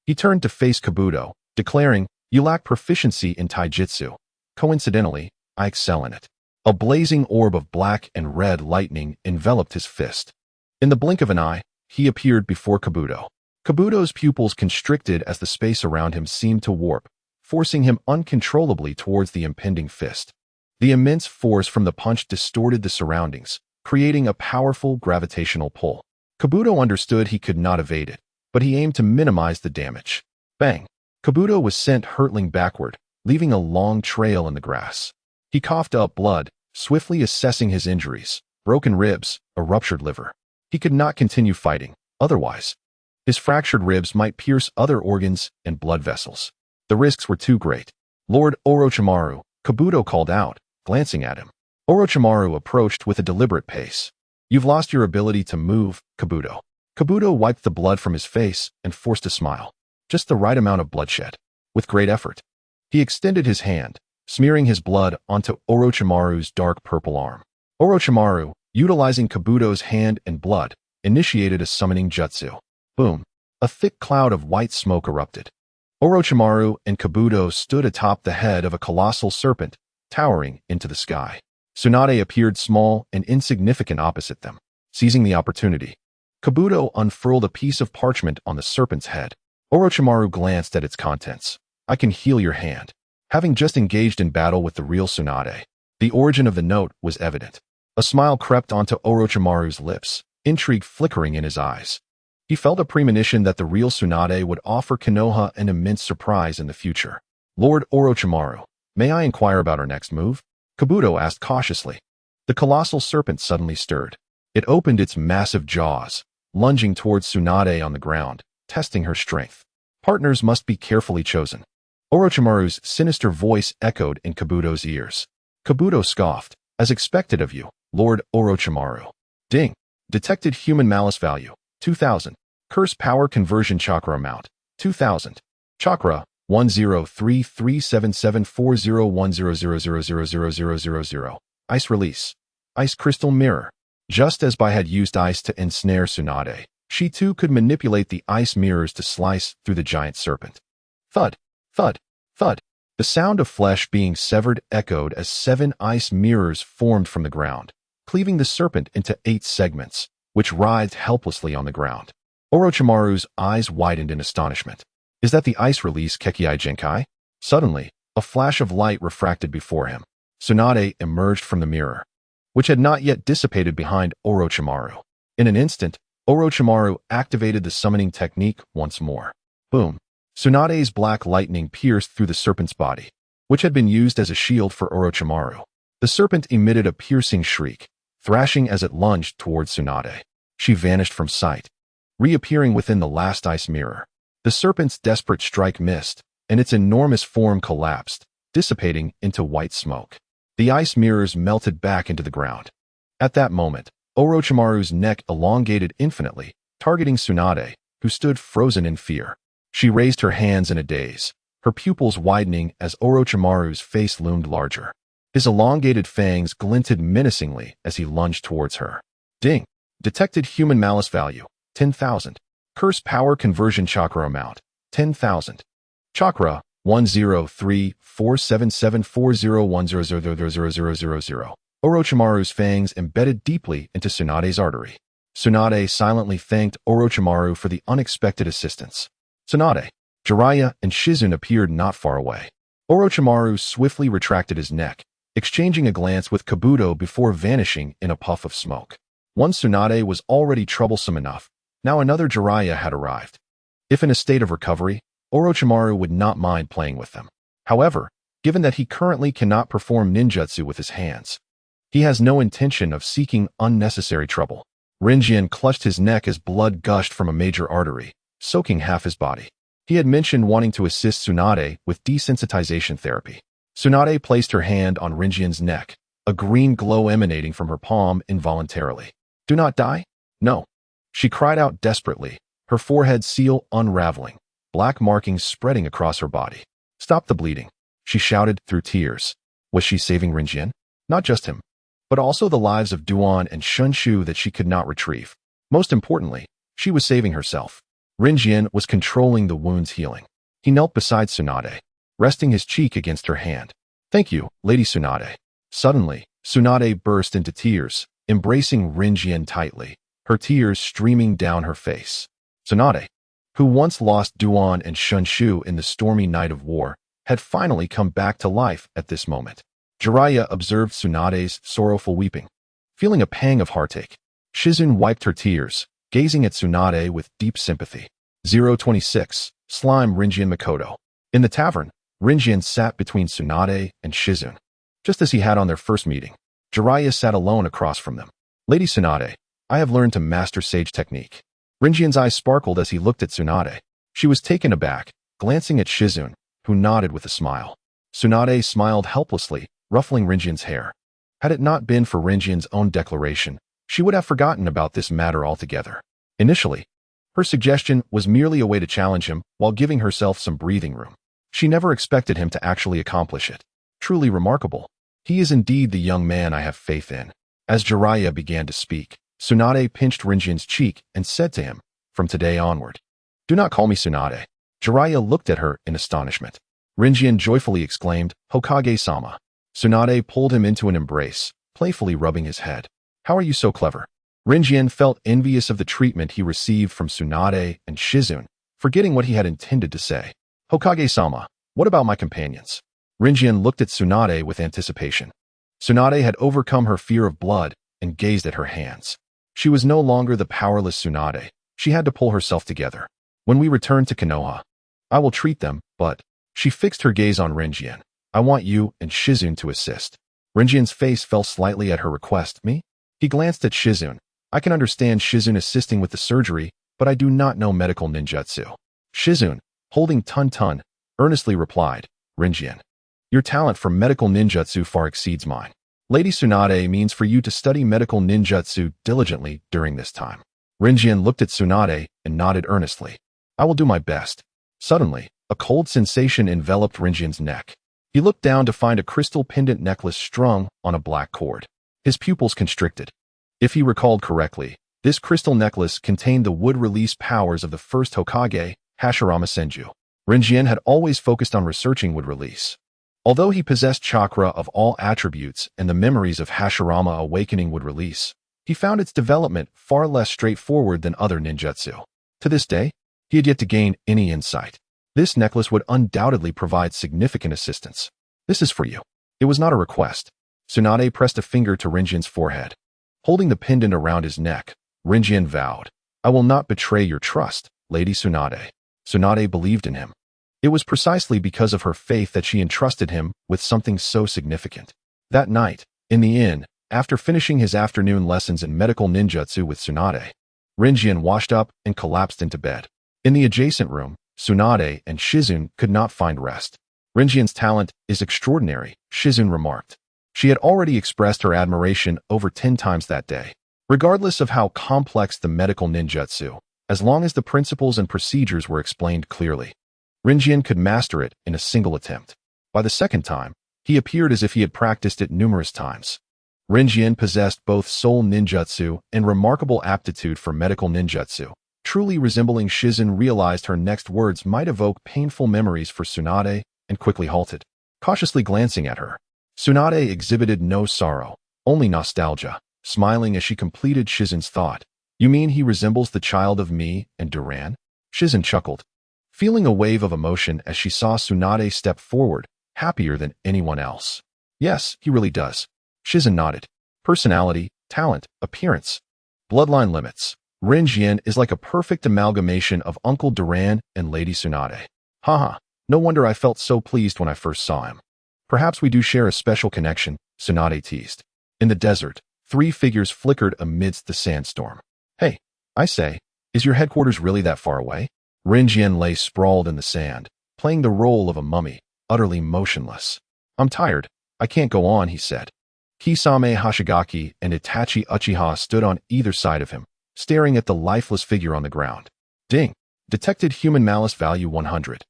He turned to face Kabuto, declaring, "You lack proficiency in taijutsu. Coincidentally, I excel in it." A blazing orb of black and red lightning enveloped his fist. In the blink of an eye, he appeared before Kabuto. Kabuto's pupils constricted as the space around him seemed to warp, forcing him uncontrollably towards the impending fist. The immense force from the punch distorted the surroundings, creating a powerful gravitational pull. Kabuto understood he could not evade it, but he aimed to minimize the damage. Bang! Kabuto was sent hurtling backward, leaving a long trail in the grass. He coughed up blood, swiftly assessing his injuries: broken ribs, a ruptured liver. He could not continue fighting, otherwise, his fractured ribs might pierce other organs and blood vessels. The risks were too great. "Lord Orochimaru," Kabuto called out, glancing at him. Orochimaru approached with a deliberate pace. You've lost your ability to move, Kabuto. Kabuto wiped the blood from his face and forced a smile. Just the right amount of bloodshed. With great effort. He extended his hand, smearing his blood onto Orochimaru's dark purple arm. Orochimaru, utilizing Kabuto's hand and blood, initiated a summoning jutsu. Boom. A thick cloud of white smoke erupted. Orochimaru and Kabuto stood atop the head of a colossal serpent, towering into the sky. Tsunade appeared small and insignificant opposite them. Seizing the opportunity, Kabuto unfurled a piece of parchment on the serpent's head. Orochimaru glanced at its contents. I can heal your hand. Having just engaged in battle with the real Tsunade, the origin of the note was evident. A smile crept onto Orochimaru's lips, intrigue flickering in his eyes. He felt a premonition that the real Tsunade would offer Konoha an immense surprise in the future. Lord Orochimaru, may I inquire about our next move? Kabuto asked cautiously. The colossal serpent suddenly stirred. It opened its massive jaws, lunging towards Tsunade on the ground, testing her strength. Partners must be carefully chosen. Orochimaru's sinister voice echoed in Kabuto's ears. Kabuto scoffed, as expected of you, Lord Orochimaru. Ding. Detected human malice value, 2000. Curse power conversion chakra amount, 2000. Chakra, 103377401000000000. Ice release. Ice crystal mirror. Just as Bai had used ice to ensnare Tsunade, she too could manipulate the ice mirrors to slice through the giant serpent. Thud, thud, thud. The sound of flesh being severed echoed as 7 ice mirrors formed from the ground, cleaving the serpent into 8 segments, which writhed helplessly on the ground. Orochimaru's eyes widened in astonishment. Is that the ice release Kekkei Genkai? Suddenly, a flash of light refracted before him. Tsunade emerged from the mirror, which had not yet dissipated behind Orochimaru. In an instant, Orochimaru activated the summoning technique once more. Boom. Tsunade's black lightning pierced through the serpent's body, which had been used as a shield for Orochimaru. The serpent emitted a piercing shriek, thrashing as it lunged towards Tsunade. She vanished from sight, reappearing within the last ice mirror. The serpent's desperate strike missed, and its enormous form collapsed, dissipating into white smoke. The ice mirrors melted back into the ground. At that moment, Orochimaru's neck elongated infinitely, targeting Tsunade, who stood frozen in fear. She raised her hands in a daze, her pupils widening as Orochimaru's face loomed larger. His elongated fangs glinted menacingly as he lunged towards her. Ding! Detected human malice value, 10,000. Curse power conversion chakra amount, 10,000. Chakra, 1034774010000000. Orochimaru's fangs embedded deeply into Tsunade's artery. Tsunade silently thanked Orochimaru for the unexpected assistance. Tsunade, Jiraiya, and Shizune appeared not far away. Orochimaru swiftly retracted his neck, exchanging a glance with Kabuto before vanishing in a puff of smoke. One Tsunade was already troublesome enough. Now another Jiraiya had arrived. If in a state of recovery, Orochimaru would not mind playing with them. However, given that he currently cannot perform ninjutsu with his hands, he has no intention of seeking unnecessary trouble. Rinjian clutched his neck as blood gushed from a major artery, soaking half his body. He had mentioned wanting to assist Tsunade with desensitization therapy. Tsunade placed her hand on Rinjian's neck, a green glow emanating from her palm involuntarily. Do not die? No. She cried out desperately, her forehead seal unraveling, black markings spreading across her body. Stop the bleeding, she shouted through tears. Was she saving Rinjian? Not just him, but also the lives of Duan and Shunshu that she could not retrieve. Most importantly, she was saving herself. Rinjian was controlling the wound's healing. He knelt beside Tsunade, resting his cheek against her hand. Thank you, Lady Tsunade. Suddenly, Tsunade burst into tears, embracing Rinjian tightly, her tears streaming down her face. Tsunade, who once lost Duan and Shunshu in the stormy night of war, had finally come back to life at this moment. Jiraiya observed Tsunade's sorrowful weeping. Feeling a pang of heartache, Shizune wiped her tears, gazing at Tsunade with deep sympathy. 026. Slime Rinjian Makoto. In the tavern, Rinjian sat between Tsunade and Shizune. Just as he had on their first meeting, Jiraiya sat alone across from them. Lady Tsunade, I have learned to master sage technique. Rinjian's eyes sparkled as he looked at Tsunade. She was taken aback, glancing at Shizune, who nodded with a smile. Tsunade smiled helplessly, ruffling Rinjian's hair. Had it not been for Rinjian's own declaration, she would have forgotten about this matter altogether. Initially, her suggestion was merely a way to challenge him while giving herself some breathing room. She never expected him to actually accomplish it. Truly remarkable. He is indeed the young man I have faith in. As Jiraiya began to speak, Tsunade pinched Rinjian's cheek and said to him, "From today onward, do not call me Tsunade." Jiraiya looked at her in astonishment. Rinjian joyfully exclaimed, "Hokage-sama." Tsunade pulled him into an embrace, playfully rubbing his head. "How are you so clever?" Rinjian felt envious of the treatment he received from Tsunade and Shizune, forgetting what he had intended to say. "Hokage-sama, what about my companions?" Rinjian looked at Tsunade with anticipation. Tsunade had overcome her fear of blood and gazed at her hands. She was no longer the powerless Tsunade. She had to pull herself together. "When we return to Konoha, I will treat them, but..." She fixed her gaze on Rinjian. "I want you and Shizune to assist." Rinjian's face fell slightly at her request. "Me?" He glanced at Shizune. "I can understand Shizune assisting with the surgery, but I do not know medical ninjutsu." Shizune, holding Tun-Tun, earnestly replied, "Rinjian, your talent for medical ninjutsu far exceeds mine. Lady Tsunade means for you to study medical ninjutsu diligently during this time." Rinjian looked at Tsunade and nodded earnestly. "I will do my best." Suddenly, a cold sensation enveloped Rinjian's neck. He looked down to find a crystal pendant necklace strung on a black cord. His pupils constricted. If he recalled correctly, this crystal necklace contained the wood-release powers of the first Hokage, Hashirama Senju. Rinjian had always focused on researching wood release. Although he possessed chakra of all attributes and the memories of Hashirama awakening wood release, he found its development far less straightforward than other ninjutsu. To this day, he had yet to gain any insight. This necklace would undoubtedly provide significant assistance. "This is for you." It was not a request. Tsunade pressed a finger to Rinjian's forehead. Holding the pendant around his neck, Rinjian vowed, "I will not betray your trust, Lady Tsunade." Tsunade believed in him. It was precisely because of her faith that she entrusted him with something so significant. That night, in the inn, after finishing his afternoon lessons in medical ninjutsu with Tsunade, Rinjian washed up and collapsed into bed. In the adjacent room, Tsunade and Shizune could not find rest. "Rinjian's talent is extraordinary," Shizune remarked. She had already expressed her admiration over 10 times that day. Regardless of how complex the medical ninjutsu, as long as the principles and procedures were explained clearly, Rinjian could master it in a single attempt. By the second time, he appeared as if he had practiced it numerous times. Rinjian possessed both soul ninjutsu and remarkable aptitude for medical ninjutsu. Truly resembling Shizune realized her next words might evoke painful memories for Tsunade and quickly halted. Cautiously glancing at her, Tsunade exhibited no sorrow, only nostalgia, smiling as she completed Shizune's thought. "You mean he resembles the child of me and Duran?" Shizune chuckled, feeling a wave of emotion as she saw Tsunade step forward, happier than anyone else. "Yes, he really does." Shizune nodded. "Personality, talent, appearance, bloodline limits. Rinjian is like a perfect amalgamation of Uncle Duran and Lady Tsunade." "Haha, no wonder I felt so pleased when I first saw him." "Perhaps we do share a special connection," Tsunade teased. In the desert, 3 figures flickered amidst the sandstorm. "Hey, I say, is your headquarters really that far away?" Rinjian lay sprawled in the sand, playing the role of a mummy, utterly motionless. "I'm tired. I can't go on," he said. Kisame Hashigaki and Itachi Uchiha stood on either side of him, staring at the lifeless figure on the ground. Ding. Detected human malice value 100.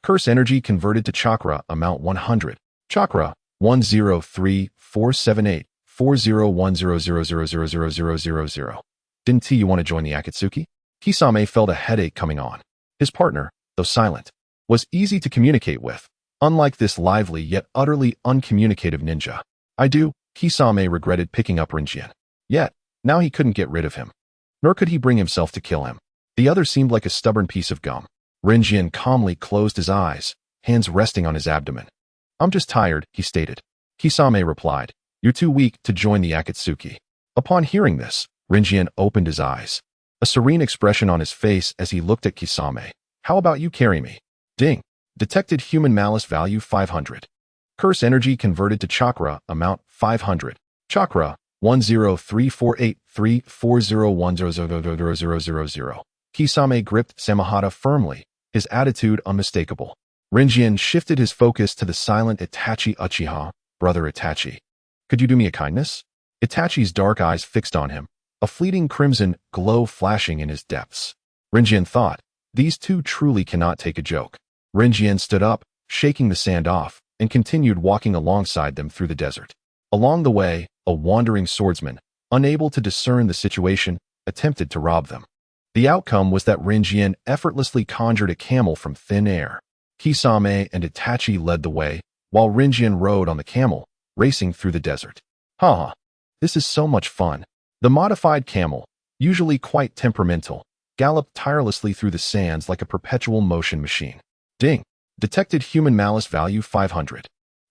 Curse energy converted to chakra amount 100. Chakra 10347840100000000. "Didn't you want to join the Akatsuki?" Kisame felt a headache coming on. His partner, though silent, was easy to communicate with, unlike this lively yet utterly uncommunicative ninja. "I do," Kisame regretted picking up Rinjian. Yet, now he couldn't get rid of him. Nor could he bring himself to kill him. The other seemed like a stubborn piece of gum. Rinjian calmly closed his eyes, hands resting on his abdomen. "I'm just tired," he stated. Kisame replied, "You're too weak to join the Akatsuki." Upon hearing this, Rinjian opened his eyes, a serene expression on his face as he looked at Kisame. "How about you carry me?" Ding. Detected human malice value 500. Curse energy converted to chakra amount 500. Chakra 103483401000000. Kisame gripped Samahata firmly, his attitude unmistakable. Rinjian shifted his focus to the silent Itachi Uchiha, brother Itachi. Could you do me a kindness? Itachi's dark eyes fixed on him, a fleeting crimson glow flashing in his depths. Rinjian thought, these two truly cannot take a joke. Rinjian stood up, shaking the sand off, and continued walking alongside them through the desert. Along the way, a wandering swordsman, unable to discern the situation, attempted to rob them. The outcome was that Rinjian effortlessly conjured a camel from thin air. Kisame and Itachi led the way, while Rinjian rode on the camel, racing through the desert. Haha, this is so much fun. The modified camel, usually quite temperamental, galloped tirelessly through the sands like a perpetual motion machine. Ding! Detected human malice value 500.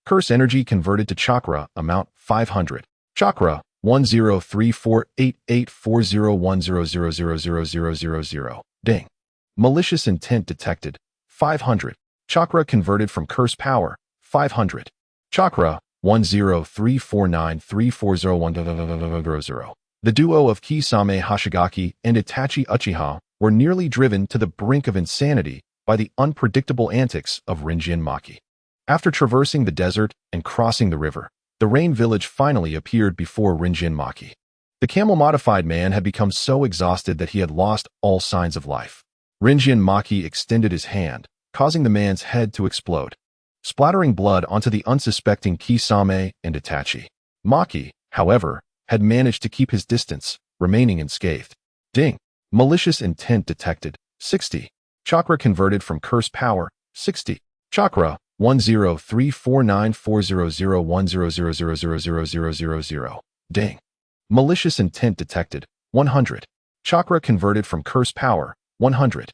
Curse energy converted to chakra amount 500. Chakra 1034884010000000. Ding! Malicious intent detected 500. Chakra converted from curse power 500. Chakra 103493401000. The duo of Kisame Hoshigaki and Itachi Uchiha were nearly driven to the brink of insanity by the unpredictable antics of Rinjian Maki. After traversing the desert and crossing the river, the rain village finally appeared before Rinjian Maki. The camel-modified man had become so exhausted that he had lost all signs of life. Rinjian Maki extended his hand, causing the man's head to explode, splattering blood onto the unsuspecting Kisame and Itachi. Maki, however, had managed to keep his distance, remaining unscathed. Ding! Malicious intent detected 60. Chakra converted from curse power 60. Chakra 1034940010000000. Ding! Malicious intent detected 100. Chakra converted from curse power 100.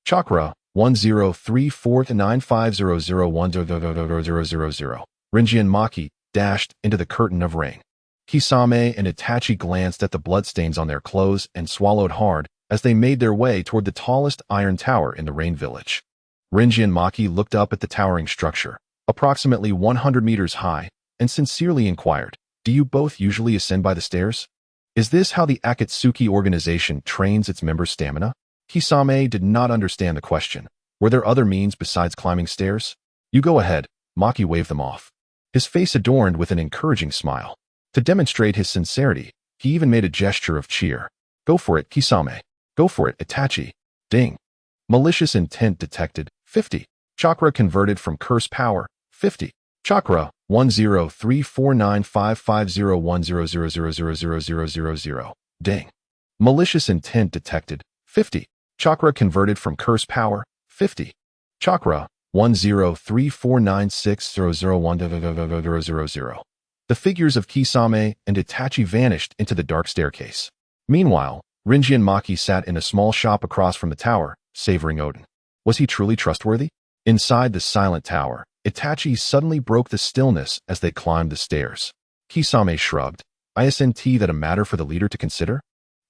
Chakra 10349500100000. Rinjian Maki dashed into the curtain of rain. Kisame and Itachi glanced at the bloodstains on their clothes and swallowed hard as they made their way toward the tallest iron tower in the rain village. Rinjian Maki looked up at the towering structure, approximately 100 meters high, and sincerely inquired, "Do you both usually ascend by the stairs? Is this how the Akatsuki organization trains its members' stamina?" Kisame did not understand the question. Were there other means besides climbing stairs? "You go ahead," Maki waved them off, his face adorned with an encouraging smile. To demonstrate his sincerity, he even made a gesture of cheer. "Go for it, Kisame. Go for it, Itachi." Ding! Malicious intent detected 50. Chakra converted from curse power 50. Chakra 1034955010000000. Ding! Malicious intent detected 50. Chakra converted from curse power 50. Chakra 10349600100000. The figures of Kisame and Itachi vanished into the dark staircase. Meanwhile, Rinjian Maki sat in a small shop across from the tower, savoring Oden. Was he truly trustworthy? Inside the silent tower, Itachi suddenly broke the stillness as they climbed the stairs. Kisame shrugged. Isn't that a matter for the leader to consider?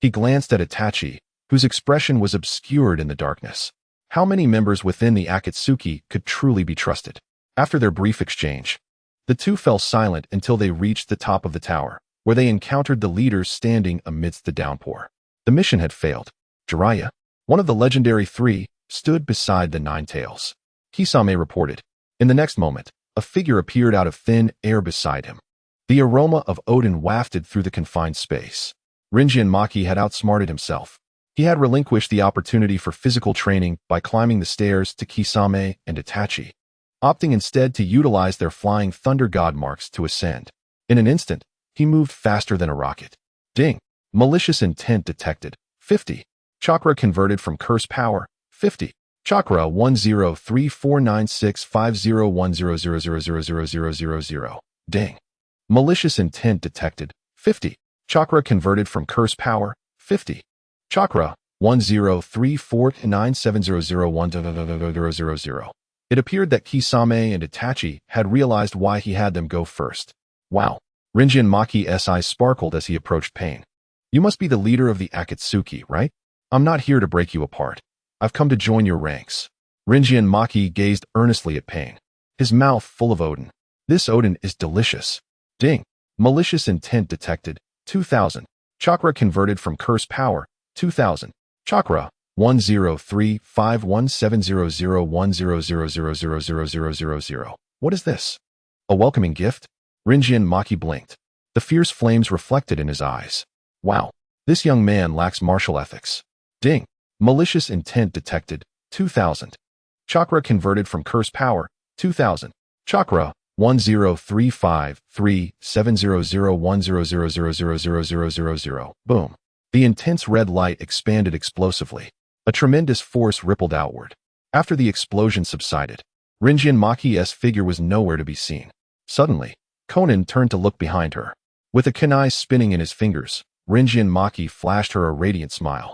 He glanced at Itachi, whose expression was obscured in the darkness. How many members within the Akatsuki could truly be trusted? After their brief exchange, the two fell silent until they reached the top of the tower, where they encountered the leaders standing amidst the downpour. The mission had failed. Jiraiya, one of the legendary three, stood beside the Nine Tails. Kisame reported. In the next moment, a figure appeared out of thin air beside him. The aroma of Oden wafted through the confined space. Rinjian Maki had outsmarted himself. He had relinquished the opportunity for physical training by climbing the stairs to Kisame and Itachi, opting instead to utilize their flying thunder god marks to ascend. In an instant, he moved faster than a rocket. Ding! Malicious intent detected 50. Chakra converted from curse power 50. Chakra 1034965010000000. Ding! Malicious intent detected 50. Chakra converted from curse power 50. Chakra 10349700100000. It appeared that Kisame and Itachi had realized why he had them go first. Wow! Rinjian Maki's eyes sparkled as he approached Pain. "You must be the leader of the Akatsuki, right? I'm not here to break you apart. I've come to join your ranks." Rinjian Maki gazed earnestly at Pain, his mouth full of Oden. "This Oden is delicious." Ding! Malicious intent detected 2000. Chakra converted from curse power 2000. Chakra 1035170010000000. What is this? A welcoming gift? Rinjian Maki blinked. the fierce flames reflected in his eyes. Wow, this young man lacks martial ethics. Ding. Malicious intent detected. 2000. Chakra converted from curse power. 2000. Chakra 1035370010000000. Boom. The intense red light expanded explosively. A tremendous force rippled outward. After the explosion subsided, Rinjian Maki's figure was nowhere to be seen. Suddenly, Conan turned to look behind her. With a kunai spinning in his fingers, Rinjian Maki flashed her a radiant smile.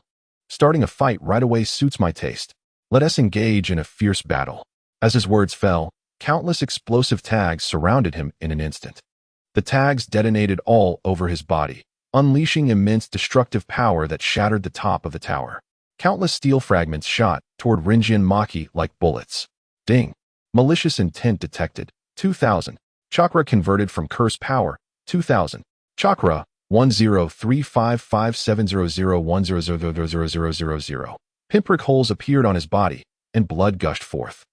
Starting a fight right away suits my taste. Let us engage in a fierce battle. As his words fell, countless explosive tags surrounded him in an instant. The tags detonated all over his body, unleashing immense destructive power that shattered the top of the tower. Countless steel fragments shot toward Rinjian Maki like bullets. Ding. Malicious intent detected. 2000. Chakra converted from curse power. 2000. Chakra 1035570010000000. Pinprick holes appeared on his body, and blood gushed forth.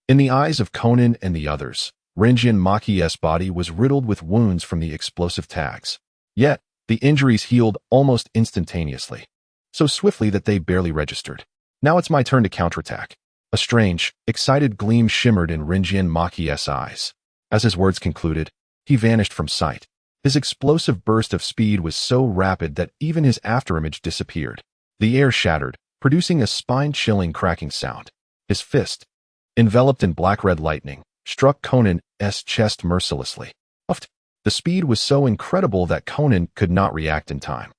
In the eyes of Conan and the others, Rinjian Maki's body was riddled with wounds from the explosive tags. Yet, the injuries healed almost instantaneously, so swiftly that they barely registered. Now it's my turn to counterattack. A strange, excited gleam shimmered in Rinjian Maki's eyes. As his words concluded, he vanished from sight. His explosive burst of speed was so rapid that even his afterimage disappeared. The air shattered, producing a spine-chilling cracking sound. His fist, enveloped in black-red lightning, struck Conan's chest mercilessly. The speed was so incredible that Conan could not react in time.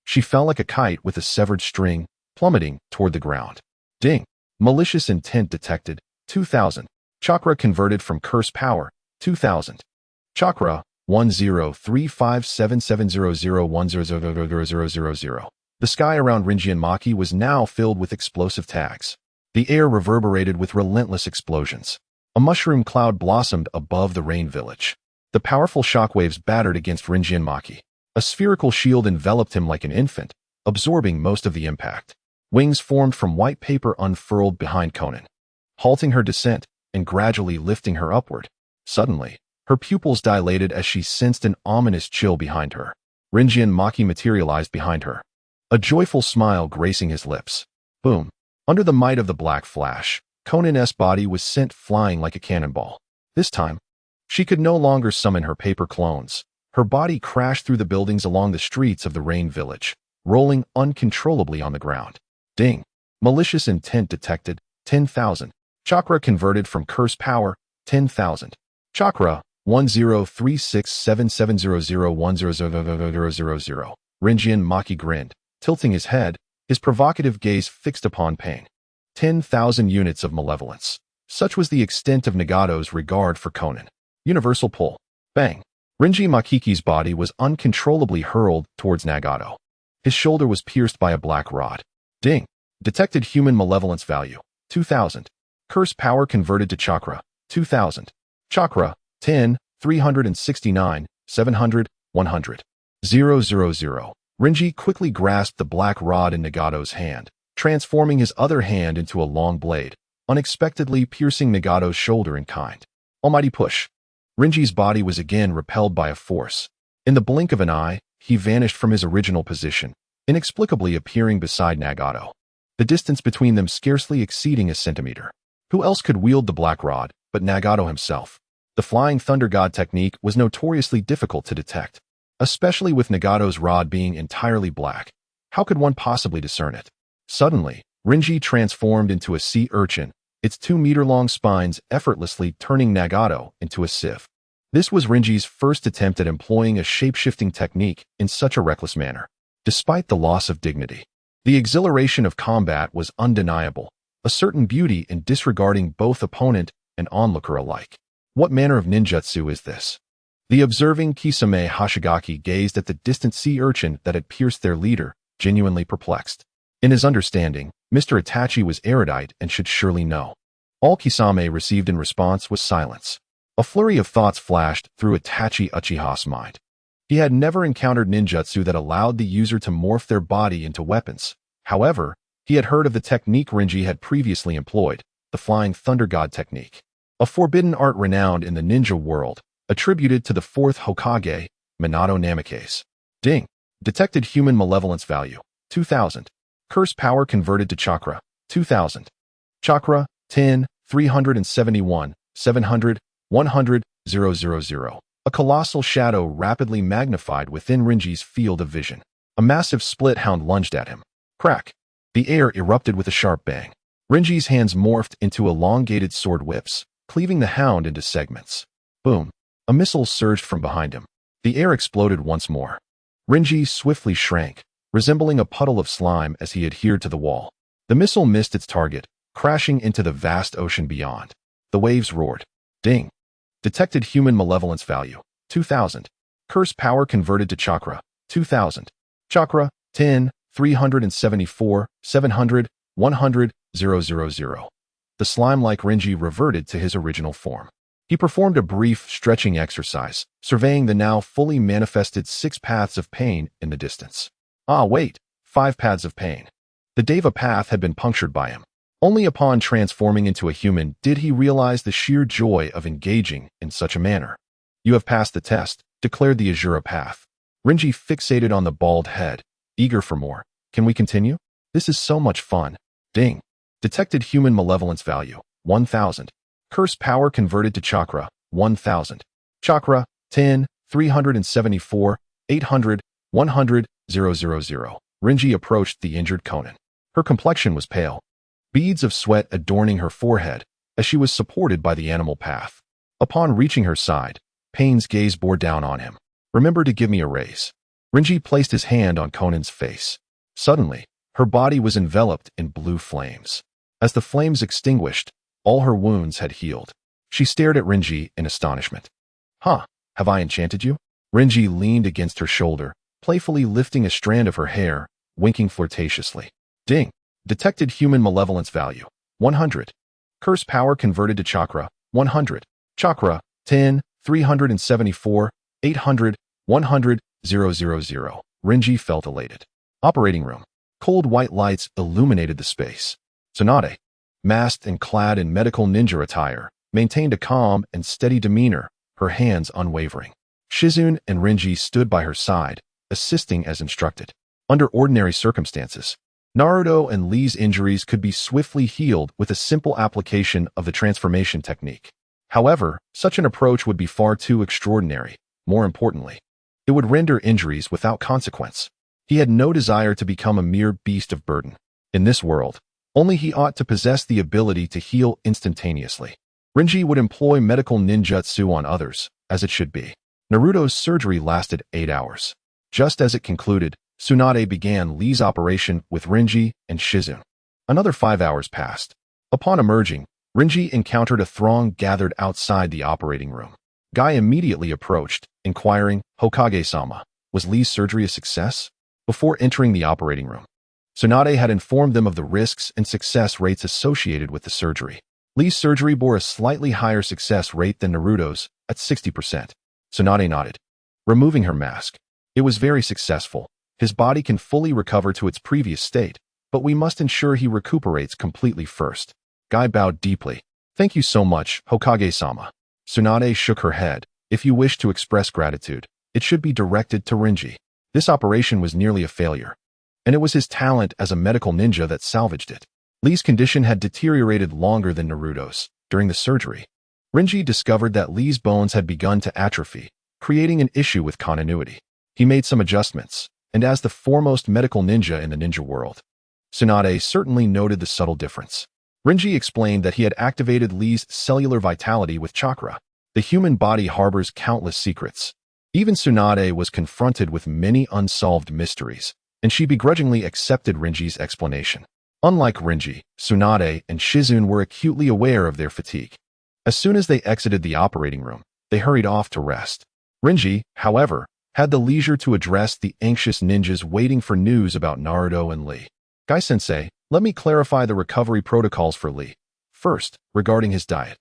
She fell like a kite with a severed string, plummeting toward the ground. Ding. Malicious intent detected. 2000. Chakra converted from curse power. 2000. Chakra 1035770010000000. The sky around Rinjian Maki was now filled with explosive tags. The air reverberated with relentless explosions. A mushroom cloud blossomed above the rain village. The powerful shockwaves battered against Rinjian Maki. A spherical shield enveloped him like an infant, absorbing most of the impact. Wings formed from white paper unfurled behind Conan, halting her descent and gradually lifting her upward. Suddenly, her pupils dilated as she sensed an ominous chill behind her. Rinjian Maki materialized behind her, a joyful smile gracing his lips. Boom. Under the might of the black flash, Conan's body was sent flying like a cannonball. This time, she could no longer summon her paper clones. Her body crashed through the buildings along the streets of the rain village, rolling uncontrollably on the ground. Ding. Malicious intent detected. 10,000. Chakra converted from curse power. 10,000. Chakra 10367700100000. Rinjian Maki grinned, tilting his head, his provocative gaze fixed upon pain. 10,000 units of malevolence. Such was the extent of Nagato's regard for Conan. Universal pull. Bang. Rinji Makiki's body was uncontrollably hurled towards Nagato. His shoulder was pierced by a black rod. Ding. Detected human malevolence value. 2000. Curse power converted to chakra. 2000. Chakra 10, 369, 700, 100. 000. Rinji quickly grasped the black rod in Nagato's hand, transforming his other hand into a long blade, unexpectedly piercing Nagato's shoulder in kind. Almighty push. Rinji's body was again repelled by a force. In the blink of an eye, he vanished from his original position, inexplicably appearing beside Nagato. The distance between them scarcely exceeding a centimeter. Who else could wield the black rod but Nagato himself? The Flying Thunder God technique was notoriously difficult to detect, especially with Nagato's rod being entirely black. How could one possibly discern it? Suddenly, Rinji transformed into a sea urchin, its 2-meter-long spines effortlessly turning Nagato into a sieve. This was Rinji's first attempt at employing a shape-shifting technique in such a reckless manner. Despite the loss of dignity, the exhilaration of combat was undeniable, a certain beauty in disregarding both opponent and onlooker alike. What manner of ninjutsu is this? The observing Kisame Hashigaki gazed at the distant sea urchin that had pierced their leader, genuinely perplexed. In his understanding, Mr. Itachi was erudite and should surely know. All Kisame received in response was silence. A flurry of thoughts flashed through Itachi Uchiha's mind. He had never encountered ninjutsu that allowed the user to morph their body into weapons. However, he had heard of the technique Rinji had previously employed, the Flying Thunder God technique. A forbidden art renowned in the ninja world, attributed to the fourth Hokage, Minato Namikaze. Ding. Detected human malevolence value, 2000. Curse power converted to chakra, 2000. Chakra, 10, 371, 700, 100, 000. A colossal shadow rapidly magnified within Renji's field of vision. A massive split hound lunged at him. Crack. The air erupted with a sharp bang. Renji's hands morphed into elongated sword whips, cleaving the hound into segments. Boom. A missile surged from behind him. The air exploded once more. Renji swiftly shrank, resembling a puddle of slime as he adhered to the wall. The missile missed its target, crashing into the vast ocean beyond. The waves roared. Ding. Detected human malevolence value, 2000. Curse power converted to chakra, 2000. Chakra, 10, 374, 700, 100, 000. The slime-like Renji reverted to his original form. He performed a brief stretching exercise, surveying the now fully manifested 6 paths of pain in the distance. Ah, wait, 5 paths of pain. The Deva path had been punctured by him. Only upon transforming into a human did he realize the sheer joy of engaging in such a manner. You have passed the test, declared the Azura path. Renji fixated on the bald head, eager for more. Can we continue? This is so much fun. Ding. Detected human malevolence value, 1000. Curse power converted to chakra, 1000. Chakra, 10, 374, 800, 100, 000. Renji approached the injured Konan. Her complexion was pale, beads of sweat adorning her forehead as she was supported by the animal path. Upon reaching her side, Pain's gaze bore down on him. Remember to give me a raise. Renji placed his hand on Konan's face. Suddenly, her body was enveloped in blue flames. As the flames extinguished, all her wounds had healed. She stared at Renji in astonishment. Huh, have I enchanted you? Renji leaned against her shoulder, playfully lifting a strand of her hair, winking flirtatiously. Ding. Detected human malevolence value, 100. Curse power converted to chakra, 100. Chakra, 10, 374, 800, 100, 000. Renji felt elated. Operating room. Cold white lights illuminated the space. Tsunade, masked and clad in medical ninja attire, maintained a calm and steady demeanor, her hands unwavering. Shizune and Renji stood by her side, assisting as instructed. Under ordinary circumstances, Naruto and Lee's injuries could be swiftly healed with a simple application of the transformation technique. However, such an approach would be far too extraordinary. More importantly, it would render injuries without consequence. He had no desire to become a mere beast of burden. In this world, only he ought to possess the ability to heal instantaneously. Renji would employ medical ninjutsu on others, as it should be. Naruto's surgery lasted 8 hours. Just as it concluded, Tsunade began Lee's operation with Renji and Shizune. Another 5 hours passed. Upon emerging, Renji encountered a throng gathered outside the operating room. Guy immediately approached, inquiring, Hokage-sama, was Lee's surgery a success? Before entering the operating room, Tsunade had informed them of the risks and success rates associated with the surgery. Lee's surgery bore a slightly higher success rate than Naruto's, at 60%. Tsunade nodded, removing her mask. It was very successful. His body can fully recover to its previous state, but we must ensure he recuperates completely first. Guy bowed deeply. Thank you so much, Hokage-sama. Tsunade shook her head. If you wish to express gratitude, it should be directed to Renji. This operation was nearly a failure, and it was his talent as a medical ninja that salvaged it. Lee's condition had deteriorated longer than Naruto's. During the surgery, Renji discovered that Lee's bones had begun to atrophy, creating an issue with continuity. He made some adjustments, and as the foremost medical ninja in the ninja world, Tsunade certainly noted the subtle difference. Renji explained that he had activated Lee's cellular vitality with chakra. The human body harbors countless secrets. Even Tsunade was confronted with many unsolved mysteries, and she begrudgingly accepted Renji's explanation. Unlike Renji, Tsunade and Shizune were acutely aware of their fatigue. As soon as they exited the operating room, they hurried off to rest. Renji, however, had the leisure to address the anxious ninjas waiting for news about Naruto and Lee. Guy-sensei, let me clarify the recovery protocols for Lee. First, regarding his diet.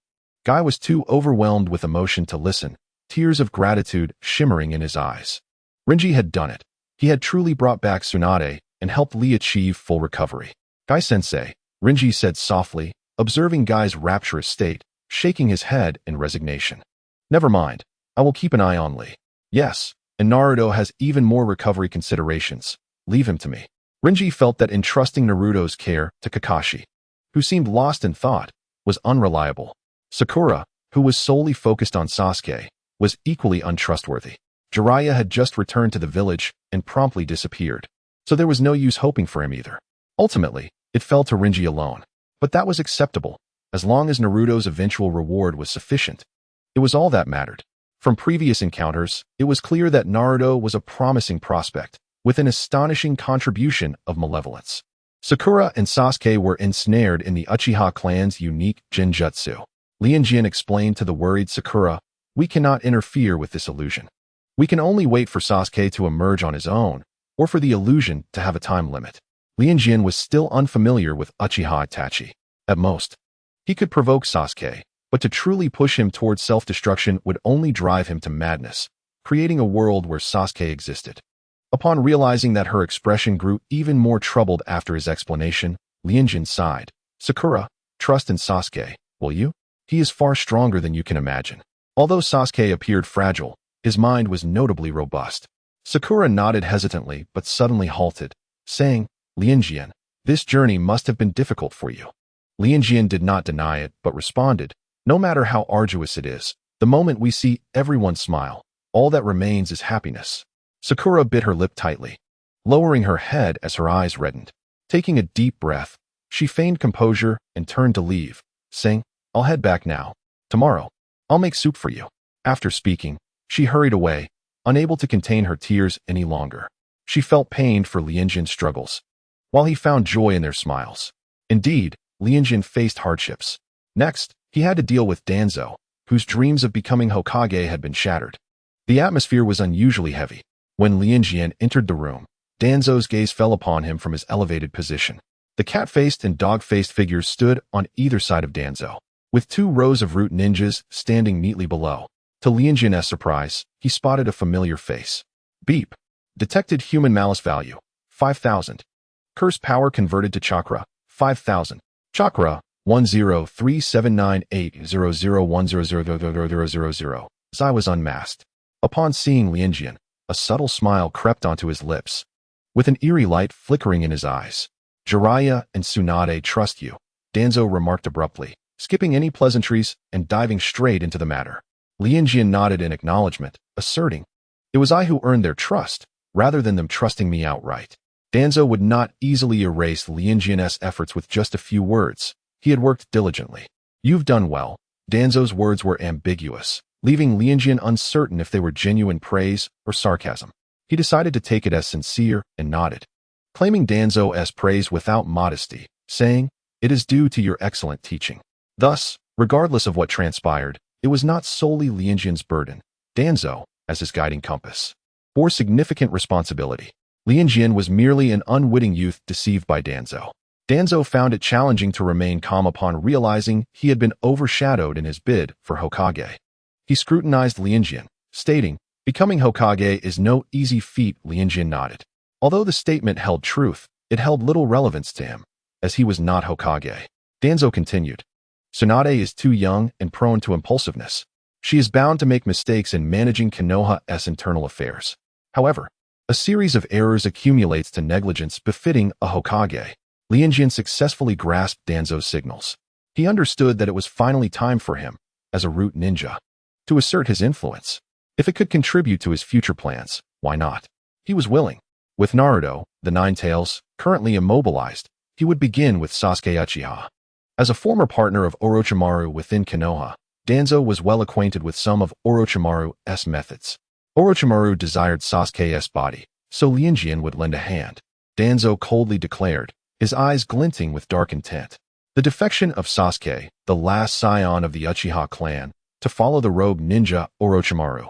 Guy was too overwhelmed with emotion to listen, tears of gratitude shimmering in his eyes. Renji had done it. He had truly brought back Tsunade and helped Lee achieve full recovery. Guy-sensei, Renji said softly, observing Guy's rapturous state, shaking his head in resignation. Never mind. I will keep an eye on Lee. Yes, and Naruto has even more recovery considerations. Leave him to me. Renji felt that entrusting Naruto's care to Kakashi, who seemed lost in thought, was unreliable. Sakura, who was solely focused on Sasuke, was equally untrustworthy. Jiraiya had just returned to the village and promptly disappeared, so there was no use hoping for him either. Ultimately, it fell to Renji alone, but that was acceptable, as long as Naruto's eventual reward was sufficient. It was all that mattered. From previous encounters, it was clear that Naruto was a promising prospect, with an astonishing contribution of malevolence. Sakura and Sasuke were ensnared in the Uchiha clan's unique Genjutsu. Lianjian explained to the worried Sakura, "We cannot interfere with this illusion. We can only wait for Sasuke to emerge on his own, or for the illusion to have a time limit." Lianjian was still unfamiliar with Uchiha Itachi. At most, he could provoke Sasuke, but to truly push him towards self-destruction would only drive him to madness, creating a world where Sasuke existed. Upon realizing that her expression grew even more troubled after his explanation, Lianjian sighed. "Sakura, trust in Sasuke, will you? He is far stronger than you can imagine." Although Sasuke appeared fragile, his mind was notably robust. Sakura nodded hesitantly but suddenly halted, saying, "Lianjian, this journey must have been difficult for you." Lianjian did not deny it but responded, "No matter how arduous it is, the moment we see everyone smile, all that remains is happiness." Sakura bit her lip tightly, lowering her head as her eyes reddened. Taking a deep breath, she feigned composure and turned to leave, saying, "I'll head back now. Tomorrow, I'll make soup for you." After speaking, she hurried away, unable to contain her tears any longer. She felt pained for Lianjian's struggles, while he found joy in their smiles. Indeed, Lianjian faced hardships. Next, he had to deal with Danzo, whose dreams of becoming Hokage had been shattered. The atmosphere was unusually heavy. When Lianjian entered the room, Danzo's gaze fell upon him from his elevated position. The cat-faced and dog-faced figures stood on either side of Danzo, with 2 rows of root ninjas standing neatly below. To Lianjian's surprise, he spotted a familiar face. Beep. Detected human malice value, 5,000. Curse power converted to chakra, 5,000. Chakra, 103798001000000. Zai was unmasked. Upon seeing Lianjian, a subtle smile crept onto his lips, with an eerie light flickering in his eyes. "Jiraiya and Tsunade trust you," Danzo remarked abruptly, skipping any pleasantries and diving straight into the matter. Lianjian nodded in acknowledgement, asserting, "It was I who earned their trust, rather than them trusting me outright." Danzo would not easily erase Lianjian's efforts with just a few words. He had worked diligently. "You've done well." Danzo's words were ambiguous, leaving Lianjian uncertain if they were genuine praise or sarcasm. He decided to take it as sincere and nodded, claiming Danzo's praise without modesty, saying, "It is due to your excellent teaching." Thus, regardless of what transpired, it was not solely Lianjian's burden. Danzo, as his guiding compass, bore significant responsibility. Lianjian was merely an unwitting youth deceived by Danzo. Danzo found it challenging to remain calm upon realizing he had been overshadowed in his bid for Hokage. He scrutinized Lianjian, stating, "Becoming Hokage is no easy feat." Lianjian nodded. Although the statement held truth, it held little relevance to him, as he was not Hokage. Danzo continued, "Tsunade is too young and prone to impulsiveness. She is bound to make mistakes in managing Konoha's internal affairs. However, a series of errors accumulates to negligence befitting a Hokage." Lianjian successfully grasped Danzo's signals. He understood that it was finally time for him, as a root ninja, to assert his influence. If it could contribute to his future plans, why not? He was willing. With Naruto, the Nine Tails, currently immobilized, he would begin with Sasuke Uchiha. As a former partner of Orochimaru within Konoha, Danzo was well acquainted with some of Orochimaru's methods. Orochimaru desired Sasuke's body, so Lianjian would lend a hand. Danzo coldly declared, his eyes glinting with dark intent. The defection of Sasuke, the last scion of the Uchiha clan, to follow the rogue ninja Orochimaru,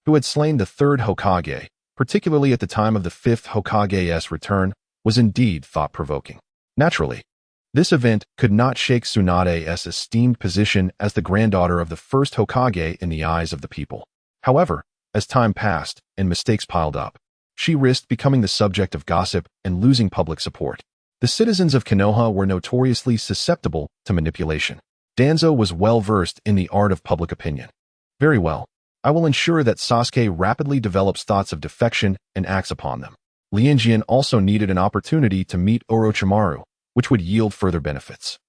who had slain the 3rd Hokage, particularly at the time of the 5th Hokage's return, was indeed thought-provoking. Naturally, this event could not shake Tsunade's esteemed position as the granddaughter of the 1st Hokage in the eyes of the people. However, as time passed and mistakes piled up, she risked becoming the subject of gossip and losing public support. The citizens of Konoha were notoriously susceptible to manipulation. Danzo was well versed in the art of public opinion. "Very well. I will ensure that Sasuke rapidly develops thoughts of defection and acts upon them. Lianjian also needed an opportunity to meet Orochimaru, which would yield further benefits.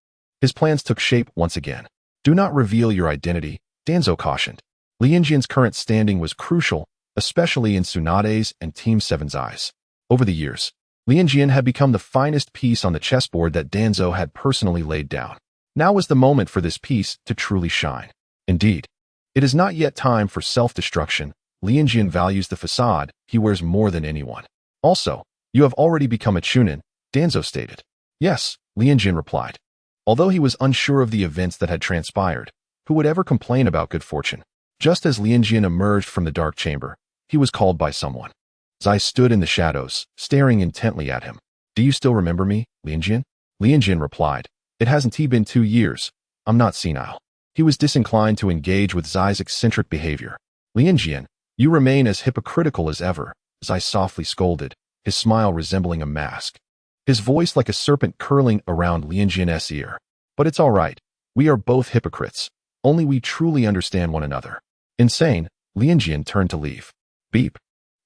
His plans took shape once again. Do not reveal your identity, Danzo cautioned. Lianjian's current standing was crucial, especially in Tsunade's and Team 7's eyes. Over the years, Lianjian had become the finest piece on the chessboard that Danzo had personally laid down. Now was the moment for this piece to truly shine. Indeed, it is not yet time for self-destruction. Lianjian values the facade he wears more than anyone. Also, you have already become a Chunin, Danzo stated. Yes, Lianjian replied. Although he was unsure of the events that had transpired, who would ever complain about good fortune? Just as Lianjian emerged from the dark chamber, he was called by someone. Zai stood in the shadows, staring intently at him. Do you still remember me, Lianjian? Lianjian replied. It hasn't been 2 years. I'm not senile. He was disinclined to engage with Zai's eccentric behavior. Lianjian, you remain as hypocritical as ever, Zai softly scolded, his smile resembling a mask. His voice like a serpent curling around Lianjian's ear. But it's all right. We are both hypocrites. Only we truly understand one another. Insane, Lianjian turned to leave. Beep.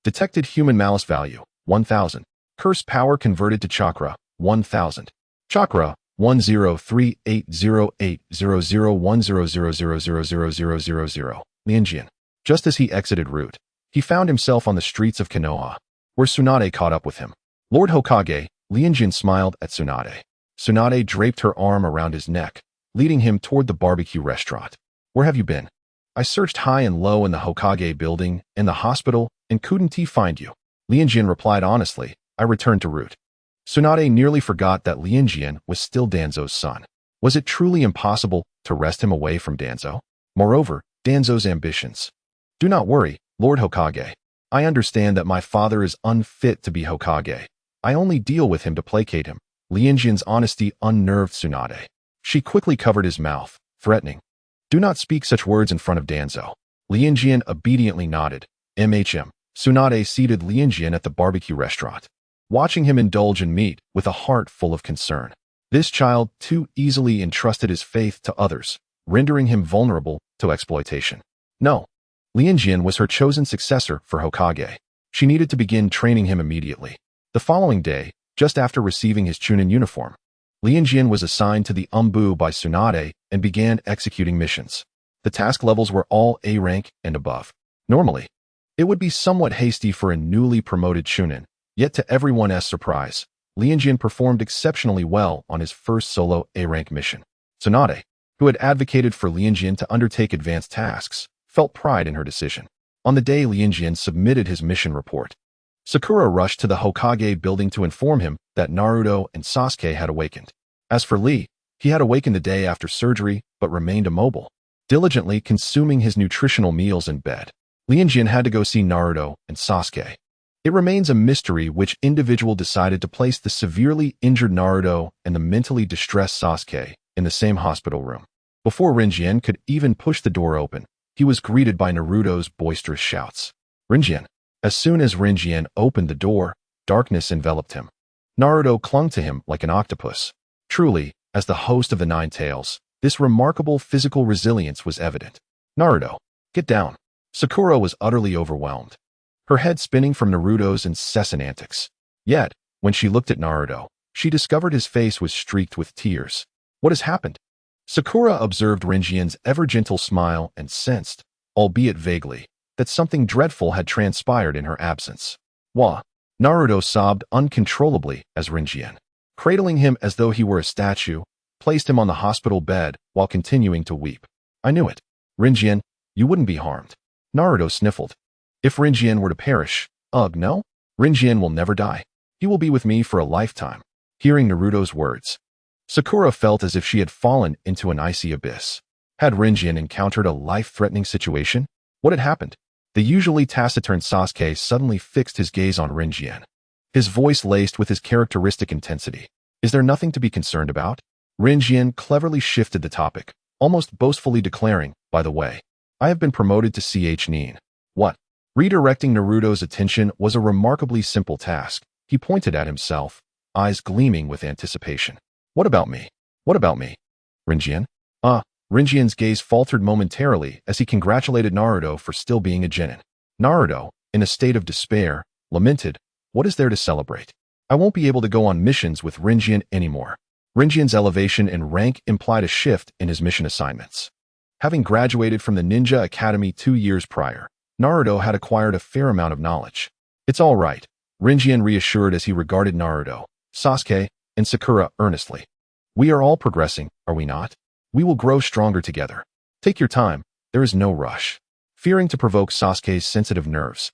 Detected human malice value, 1000. Curse power converted to chakra, 1000. Chakra, 10380800100000000. Lianjian. Just as he exited route, he found himself on the streets of Konoha, where Tsunade caught up with him. Lord Hokage, Lianjian smiled at Tsunade. Tsunade draped her arm around his neck, leading him toward the barbecue restaurant. Where have you been? I searched high and low in the Hokage building, in the hospital, and couldn't find you. Lianjian replied honestly, I returned to route. Tsunade nearly forgot that Lianjian was still Danzo's son. Was it truly impossible to wrest him away from Danzo? Moreover, Danzo's ambitions. Do not worry, Lord Hokage. I understand that my father is unfit to be Hokage. I only deal with him to placate him. Lianjian's honesty unnerved Tsunade. She quickly covered his mouth, threatening. Do not speak such words in front of Danzo. Lianjian obediently nodded. Tsunade seated Lianjian at the barbecue restaurant, watching him indulge in meat with a heart full of concern. This child too easily entrusted his faith to others, rendering him vulnerable to exploitation. No. Lianjian was her chosen successor for Hokage. She needed to begin training him immediately. The following day, just after receiving his Chunin uniform, Lianjian was assigned to the Umbu by Tsunade and began executing missions. The task levels were all A rank and above. Normally, it would be somewhat hasty for a newly promoted Chunin, yet to everyone's surprise, Lianjian performed exceptionally well on his first solo A rank mission. Tsunade, who had advocated for Lianjian to undertake advanced tasks, felt pride in her decision. On the day Lianjian submitted his mission report, Sakura rushed to the Hokage building to inform him that Naruto and Sasuke had awakened. As for Lee, he had awakened the day after surgery but remained immobile, diligently consuming his nutritional meals in bed. Lianjian had to go see Naruto and Sasuke. It remains a mystery which individual decided to place the severely injured Naruto and the mentally distressed Sasuke in the same hospital room. Before Rinjian could even push the door open, he was greeted by Naruto's boisterous shouts. Rinjian. As soon as Rinjian opened the door, darkness enveloped him. Naruto clung to him like an octopus. Truly, as the host of the Nine Tails, this remarkable physical resilience was evident. Naruto, get down. Sakura was utterly overwhelmed, her head spinning from Naruto's incessant antics. Yet, when she looked at Naruto, she discovered his face was streaked with tears. What has happened? Sakura observed Rinjian's ever-gentle smile and sensed, albeit vaguely, that something dreadful had transpired in her absence. Wah! Naruto sobbed uncontrollably as Rinjian, cradling him as though he were a statue, placed him on the hospital bed while continuing to weep. I knew it. Rinjian, you wouldn't be harmed. Naruto sniffled. If Rinjian were to perish, ugh, no? Rinjian will never die. He will be with me for a lifetime. Hearing Naruto's words, Sakura felt as if she had fallen into an icy abyss. Had Rinjian encountered a life-threatening situation? What had happened? The usually taciturn Sasuke suddenly fixed his gaze on Rinjian, his voice laced with his characteristic intensity. Is there nothing to be concerned about? Rinjian cleverly shifted the topic, almost boastfully declaring, by the way, I have been promoted to CH Nin. What? Redirecting Naruto's attention was a remarkably simple task. He pointed at himself, eyes gleaming with anticipation. What about me? What about me? Rinjian? Rinjian's gaze faltered momentarily as he congratulated Naruto for still being a genin. Naruto, in a state of despair, lamented, "What is there to celebrate? I won't be able to go on missions with Rinjian anymore." Rinjian's elevation in rank implied a shift in his mission assignments. Having graduated from the Ninja Academy 2 years prior, Naruto had acquired a fair amount of knowledge. "It's all right," Rinjian reassured as he regarded Naruto, Sasuke, and Sakura earnestly. "We are all progressing, are we not? We will grow stronger together. Take your time, there is no rush." Fearing to provoke Sasuke's sensitive nerves,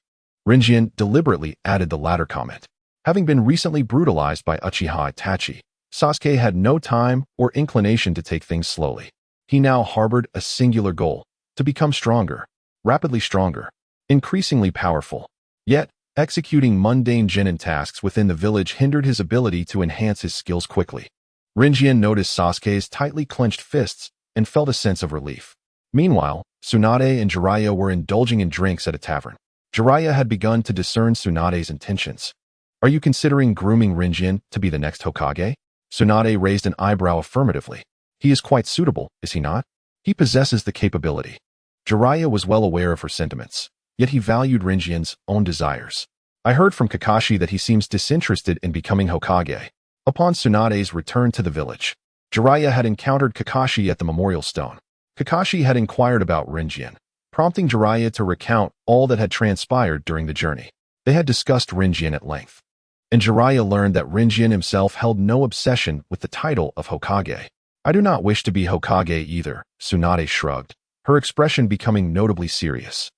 Rinjian deliberately added the latter comment. Having been recently brutalized by Uchiha Itachi, Sasuke had no time or inclination to take things slowly. He now harbored a singular goal: to become stronger, rapidly stronger, increasingly powerful. Yet, executing mundane genin tasks within the village hindered his ability to enhance his skills quickly. Rinjian noticed Sasuke's tightly clenched fists and felt a sense of relief. Meanwhile, Tsunade and Jiraiya were indulging in drinks at a tavern. Jiraiya had begun to discern Tsunade's intentions. "Are you considering grooming Rinjian to be the next Hokage?" Tsunade raised an eyebrow affirmatively. "He is quite suitable, is he not? He possesses the capability." Jiraiya was well aware of her sentiments, yet he valued Rinjian's own desires. "I heard from Kakashi that he seems disinterested in becoming Hokage." Upon Tsunade's return to the village, Jiraiya had encountered Kakashi at the memorial stone. Kakashi had inquired about Rinjian, prompting Jiraiya to recount all that had transpired during the journey. They had discussed Rinjian at length, and Jiraiya learned that Rinjian himself held no obsession with the title of Hokage. "I do not wish to be Hokage either," Tsunade shrugged, her expression becoming notably serious.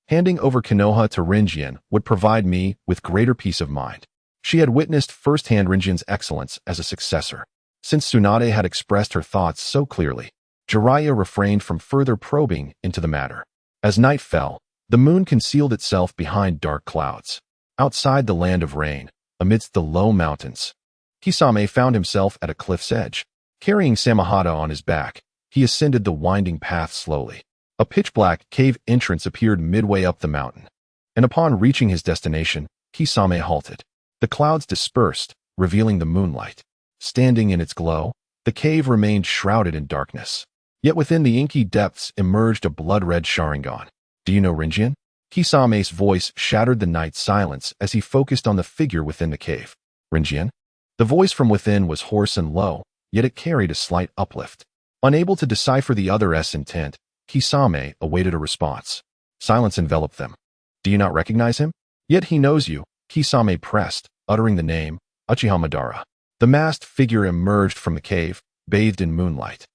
"Handing over Konoha to Rinjian would provide me with greater peace of mind." She had witnessed firsthand Rinjian's excellence as a successor. Since Tsunade had expressed her thoughts so clearly, Jiraiya refrained from further probing into the matter. As night fell, the moon concealed itself behind dark clouds. Outside the land of rain, amidst the low mountains, Kisame found himself at a cliff's edge. Carrying Samahata on his back, he ascended the winding path slowly. A pitch-black cave entrance appeared midway up the mountain, and upon reaching his destination, Kisame halted. The clouds dispersed, revealing the moonlight. Standing in its glow, the cave remained shrouded in darkness. Yet within the inky depths emerged a blood-red Sharingan. "Do you know Rinjian?" Kisame's voice shattered the night's silence as he focused on the figure within the cave. "Rinjian?" The voice from within was hoarse and low, yet it carried a slight uplift. Unable to decipher the other's intent, Kisame awaited a response. Silence enveloped them. "Do you not recognize him?" "Yet he knows you," Kisame pressed, uttering the name, Uchiha Madara. The masked figure emerged from the cave, bathed in moonlight.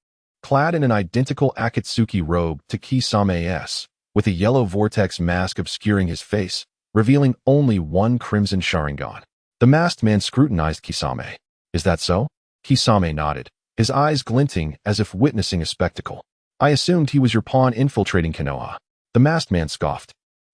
Clad in an identical Akatsuki robe to Kisame's, with a yellow vortex mask obscuring his face, revealing only one crimson Sharingan. The masked man scrutinized Kisame. "Is that so?" Kisame nodded, his eyes glinting as if witnessing a spectacle. "I assumed he was your pawn infiltrating Konoha." The masked man scoffed.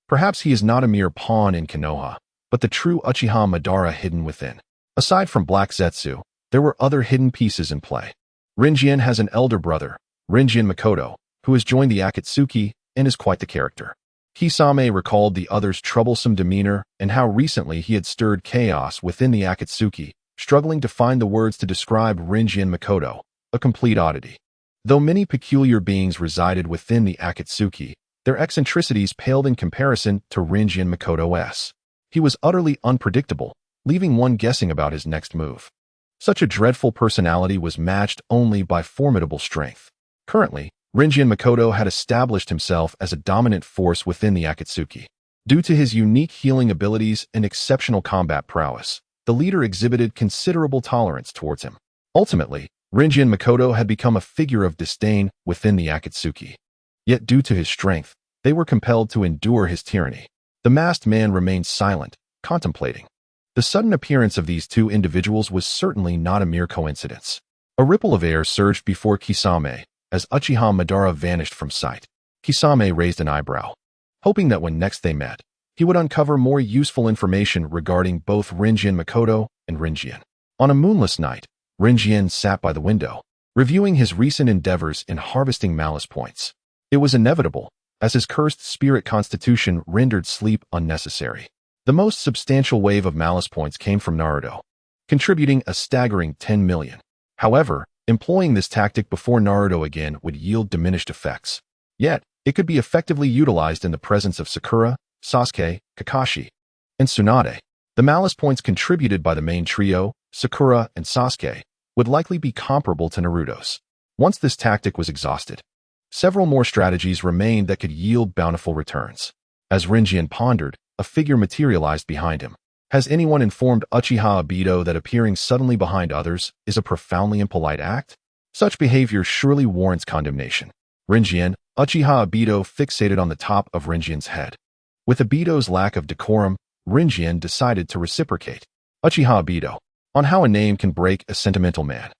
"Perhaps he is not a mere pawn in Konoha, but the true Uchiha Madara hidden within." Aside from Black Zetsu, there were other hidden pieces in play. Rinjian has an elder brother, Rinjian Makoto, who has joined the Akatsuki and is quite the character. Kisame recalled the other's troublesome demeanor and how recently he had stirred chaos within the Akatsuki, struggling to find the words to describe Rinjian Makoto, a complete oddity. Though many peculiar beings resided within the Akatsuki, their eccentricities paled in comparison to Rinjian Makoto's. He was utterly unpredictable, leaving one guessing about his next move. Such a dreadful personality was matched only by formidable strength. Currently, Rinjian Makoto had established himself as a dominant force within the Akatsuki. Due to his unique healing abilities and exceptional combat prowess, the leader exhibited considerable tolerance towards him. Ultimately, Rinjian Makoto had become a figure of disdain within the Akatsuki. Yet due to his strength, they were compelled to endure his tyranny. The masked man remained silent, contemplating. The sudden appearance of these two individuals was certainly not a mere coincidence. A ripple of air surged before Kisame as Uchiha Madara vanished from sight. Kisame raised an eyebrow, hoping that when next they met, he would uncover more useful information regarding both Rinjian Makoto and Rinjian. On a moonless night, Rinjian sat by the window, reviewing his recent endeavors in harvesting malice points. It was inevitable, as his cursed spirit constitution rendered sleep unnecessary. The most substantial wave of malice points came from Naruto, contributing a staggering 10 million. However, Employing this tactic before Naruto again would yield diminished effects. Yet, it could be effectively utilized in the presence of Sakura, Sasuke, Kakashi, and Tsunade. The malice points contributed by the main trio, Sakura and Sasuke, would likely be comparable to Naruto's. Once this tactic was exhausted, several more strategies remained that could yield bountiful returns. As Rinjian pondered, a figure materialized behind him. Has anyone informed Uchiha Obito that appearing suddenly behind others is a profoundly impolite act? Such behavior surely warrants condemnation. Rinjian, Uchiha Obito fixated on the top of Rinjian's head. With Obito's lack of decorum, Rinjian decided to reciprocate. Uchiha Obito, on how a name can break a sentimental man.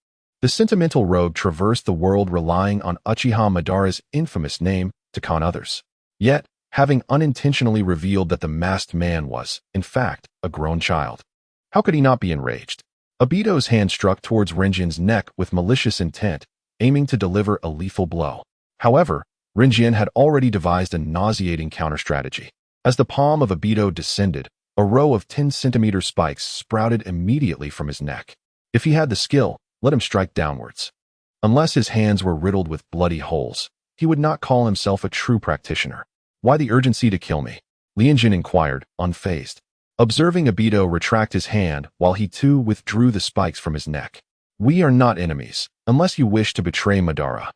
The sentimental rogue traversed the world relying on Uchiha Madara's infamous name to con others. Yet, having unintentionally revealed that the masked man was, in fact, a grown child. How could he not be enraged? Obito's hand struck towards Rinjian's neck with malicious intent, aiming to deliver a lethal blow. However, Rinjian had already devised a nauseating counter-strategy. As the palm of Obito descended, a row of 10-centimeter spikes sprouted immediately from his neck. If he had the skill, let him strike downwards. Unless his hands were riddled with bloody holes, he would not call himself a true practitioner. Why the urgency to kill me? Lianjian inquired, unfazed. Observing Obito retract his hand while he too withdrew the spikes from his neck. We are not enemies, unless you wish to betray Madara.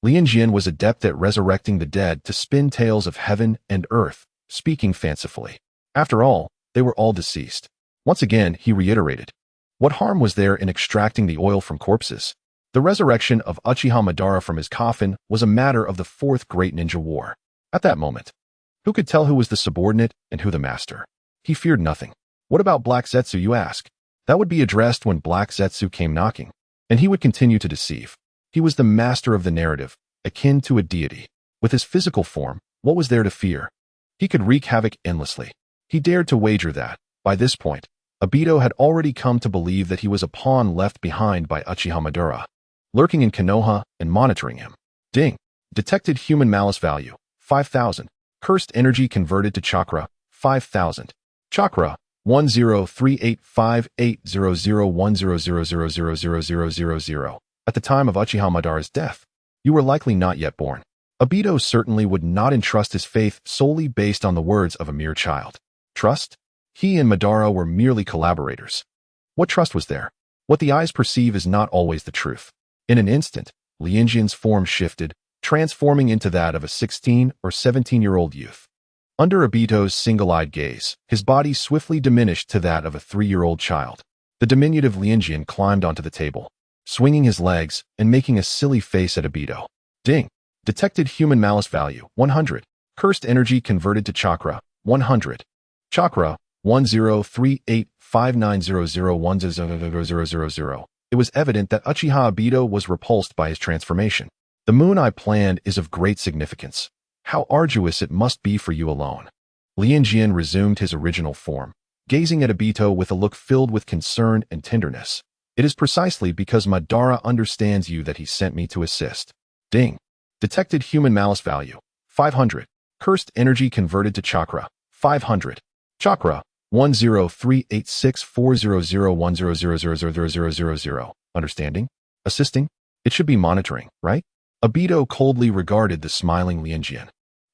Lianjian was adept at resurrecting the dead to spin tales of heaven and earth, speaking fancifully. After all, they were all deceased. Once again, he reiterated. What harm was there in extracting the oil from corpses? The resurrection of Uchiha Madara from his coffin was a matter of the Fourth Great Ninja War. At that moment, who could tell who was the subordinate and who the master? He feared nothing. What about Black Zetsu, you ask? That would be addressed when Black Zetsu came knocking, and he would continue to deceive. He was the master of the narrative, akin to a deity. With his physical form, what was there to fear? He could wreak havoc endlessly. He dared to wager that, by this point, Obito had already come to believe that he was a pawn left behind by Uchiha Madara, lurking in Konoha and monitoring him. Ding! Detected human malice value, 5,000. Cursed energy converted to chakra, 5,000. Chakra, 103858001000000000. At the time of Uchiha Madara's death, you were likely not yet born. Obito certainly would not entrust his faith solely based on the words of a mere child. Trust? He and Madara were merely collaborators. What trust was there? What the eyes perceive is not always the truth. In an instant, Lianjian's form shifted, transforming into that of a 16 or 17-year-old youth. Under Obito's single-eyed gaze, his body swiftly diminished to that of a 3-year-old child. The diminutive Lianjian climbed onto the table, swinging his legs and making a silly face at Obito. Ding! Detected human malice value, 100. Cursed energy converted to chakra, 100. Chakra, 1038590010000000. It was evident that Uchiha Obito was repulsed by his transformation. The Moon Eye plan is of great significance. How arduous it must be for you alone. Lianjian resumed his original form, gazing at Obito with a look filled with concern and tenderness. It is precisely because Madara understands you that he sent me to assist. Ding! Detected human malice value, 500. Cursed energy converted to chakra, 500. Chakra, 103864001000000000. Understanding? Assisting? It should be monitoring, right? Obito coldly regarded the smiling Lianjian,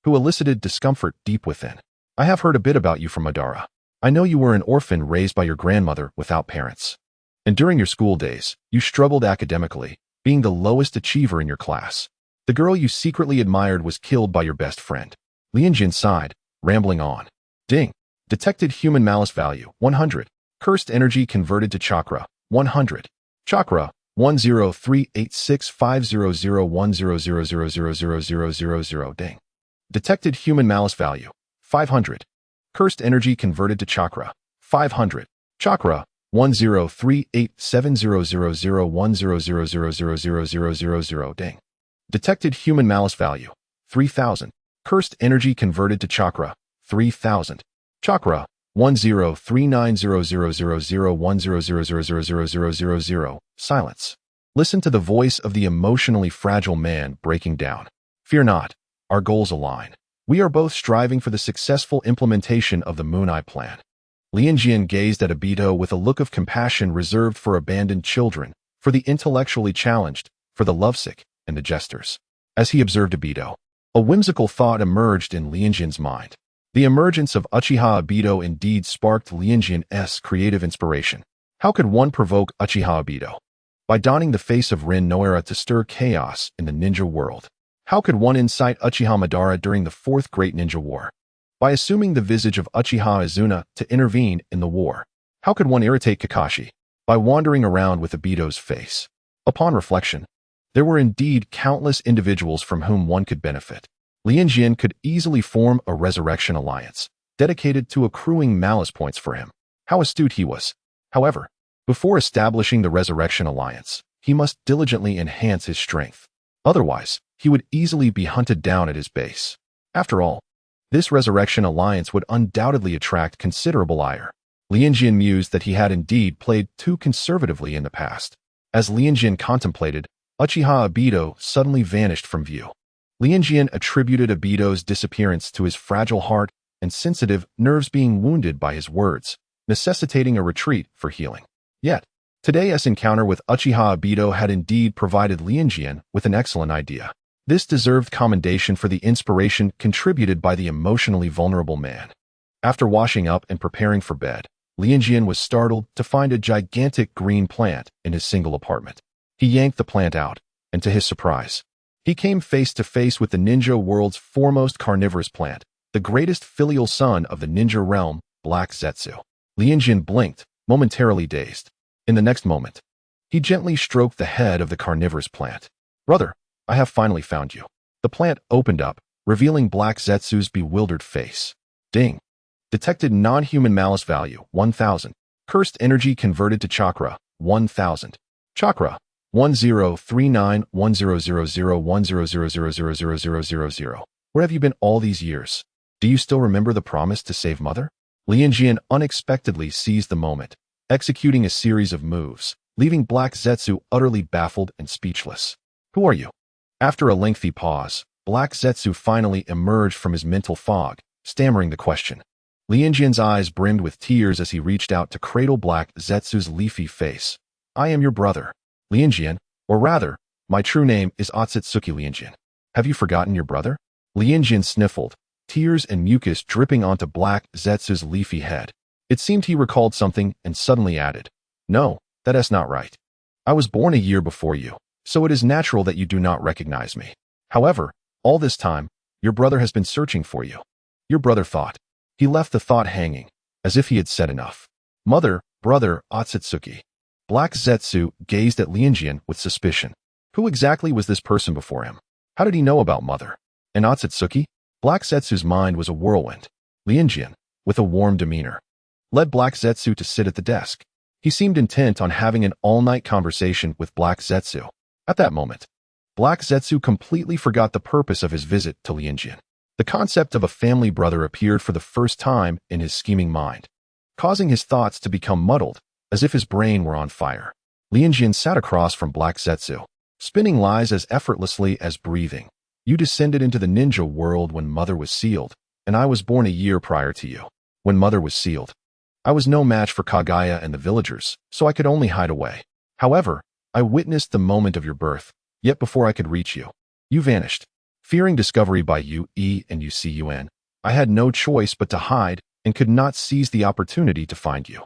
who elicited discomfort deep within. I have heard a bit about you from Madara. I know you were an orphan raised by your grandmother without parents. And during your school days, you struggled academically, being the lowest achiever in your class. The girl you secretly admired was killed by your best friend. Lianjian sighed, rambling on. Ding! Detected human malice value, 100. Cursed energy converted to chakra, 100. Chakra, 103865001000000000. Ding! Detected human malice value, 500. Cursed energy converted to chakra, 500. Chakra, 1038700010000000. Ding! Detected human malice value, 3,000. Cursed energy converted to chakra, 3,000. Chakra, 1039000010000000. Silence. Listen to the voice of the emotionally fragile man breaking down. Fear not, our goals align. We are both striving for the successful implementation of the Moon Eye plan. Lianjian gazed at Obito with a look of compassion reserved for abandoned children, for the intellectually challenged, for the lovesick, and the jesters. As he observed Obito, a whimsical thought emerged in Lianjian's mind. The emergence of Uchiha Obito indeed sparked Lianjian's creative inspiration. How could one provoke Uchiha Obito? By donning the face of Rin Noara to stir chaos in the ninja world. How could one incite Uchiha Madara during the Fourth Great Ninja War? By assuming the visage of Uchiha Izuna to intervene in the war. How could one irritate Kakashi? By wandering around with Obito's face. Upon reflection, there were indeed countless individuals from whom one could benefit. Lianjian could easily form a resurrection alliance, dedicated to accruing malice points for him. How astute he was. However, before establishing the resurrection alliance, he must diligently enhance his strength. Otherwise, he would easily be hunted down at his base. After all, this resurrection alliance would undoubtedly attract considerable ire. Lianjian mused that he had indeed played too conservatively in the past. As Lianjian contemplated, Uchiha Obito suddenly vanished from view. Lianjian attributed Obito's disappearance to his fragile heart and sensitive nerves being wounded by his words, necessitating a retreat for healing. Yet, today's encounter with Uchiha Obito had indeed provided Lianjian with an excellent idea. This deserved commendation for the inspiration contributed by the emotionally vulnerable man. After washing up and preparing for bed, Lianjian was startled to find a gigantic green plant in his single apartment. He yanked the plant out, and to his surprise, he came face to face with the ninja world's foremost carnivorous plant, the greatest filial son of the ninja realm, Black Zetsu. Lianjian blinked, momentarily dazed. In the next moment, he gently stroked the head of the carnivorous plant. "Brother, I have finally found you." The plant opened up, revealing Black Zetsu's bewildered face. Ding. Detected non-human malice value, 1000. Cursed energy converted to chakra, 1000. Chakra, 103910001000000000. Where have you been all these years? Do you still remember the promise to save Mother? Lianjian unexpectedly seized the moment, executing a series of moves, leaving Black Zetsu utterly baffled and speechless. "Who are you?" After a lengthy pause, Black Zetsu finally emerged from his mental fog, stammering the question. Lianjian's eyes brimmed with tears as he reached out to cradle Black Zetsu's leafy face. "I am your brother, Lianjian, or rather, my true name is Otsutsuki Lianjian. Have you forgotten your brother?" Lianjian sniffled, tears and mucus dripping onto Black Zetsu's leafy head. It seemed he recalled something and suddenly added, "No, that is not right. I was born a year before you, so it is natural that you do not recognize me. However, all this time, your brother has been searching for you." Your brother thought. He left the thought hanging, as if he had said enough. "Mother, brother, Otsutsuki." Black Zetsu gazed at Lianjian with suspicion. Who exactly was this person before him? How did he know about Mother? And Otsutsuki? Black Zetsu's mind was a whirlwind. Lianjian, with a warm demeanor, led Black Zetsu to sit at the desk. He seemed intent on having an all-night conversation with Black Zetsu. At that moment, Black Zetsu completely forgot the purpose of his visit to Lianjian. The concept of a family brother appeared for the first time in his scheming mind, causing his thoughts to become muddled, as if his brain were on fire. Lianjian sat across from Black Zetsu, spinning lies as effortlessly as breathing. "You descended into the ninja world when Mother was sealed, and I was born a year prior to you. When Mother was sealed, I was no match for Kagaya and the villagers, so I could only hide away. However, I witnessed the moment of your birth, yet before I could reach you, you vanished. Fearing discovery by UE and UCUN, I had no choice but to hide and could not seize the opportunity to find you.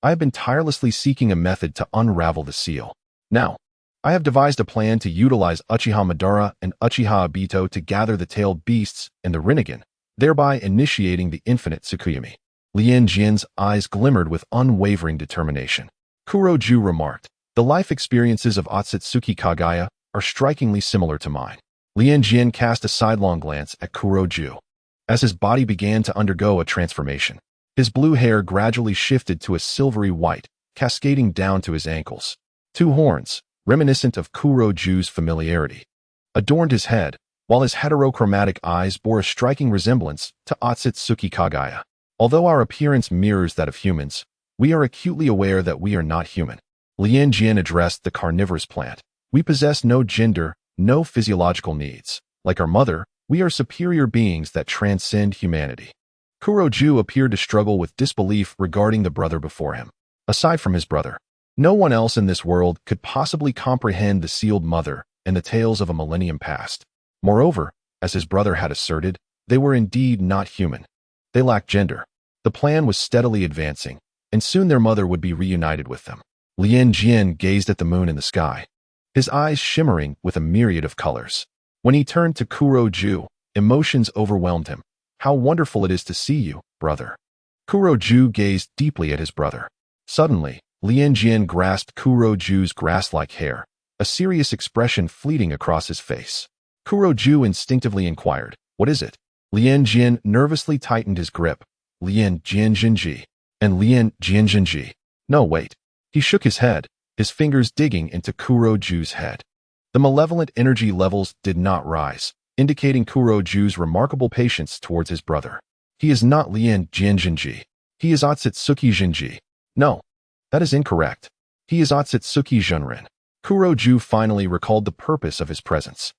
I have been tirelessly seeking a method to unravel the seal. Now, I have devised a plan to utilize Uchiha Madara and Uchiha Obito to gather the tailed beasts and the Rinnegan, thereby initiating the infinite Tsukuyomi." Lianjian's eyes glimmered with unwavering determination. Kuroju remarked, "The life experiences of Otsutsuki Kagaya are strikingly similar to mine." Lianjian cast a sidelong glance at Kuroju. As his body began to undergo a transformation, his blue hair gradually shifted to a silvery white, cascading down to his ankles. Two horns, reminiscent of Kuroju's familiarity, adorned his head, while his heterochromatic eyes bore a striking resemblance to Otsutsuki Kagaya. Although our appearance mirrors that of humans, we are acutely aware that we are not human. Lianjian addressed the carnivorous plant. "We possess no gender, no physiological needs. Like our mother, we are superior beings that transcend humanity." Kuroju appeared to struggle with disbelief regarding the brother before him. Aside from his brother, No one else in this world could possibly comprehend the sealed mother and the tales of a millennium past. Moreover, as his brother had asserted, they were indeed not human. They lacked gender. The plan was steadily advancing, and soon their mother would be reunited with them. Lianjian gazed at the moon in the sky, his eyes shimmering with a myriad of colors. When he turned to Kuroju, emotions overwhelmed him. How wonderful it is to see you, brother. Kuroju gazed deeply at his brother. Suddenly, Lianjian grasped Kuroju's grass-like hair, a serious expression fleeting across his face. Kuroju instinctively inquired, "What is it?" Lianjian nervously tightened his grip. Lianjian and Lianjian. No, wait. He shook his head, his fingers digging into Kuroju's head. The malevolent energy levels did not rise, indicating Kuroju's remarkable patience towards his brother. He is not Lianjian. He is Otsutsuki Jinji. No, that is incorrect. He is Otsutsuki Junrin. Kuroju finally recalled the purpose of his presence.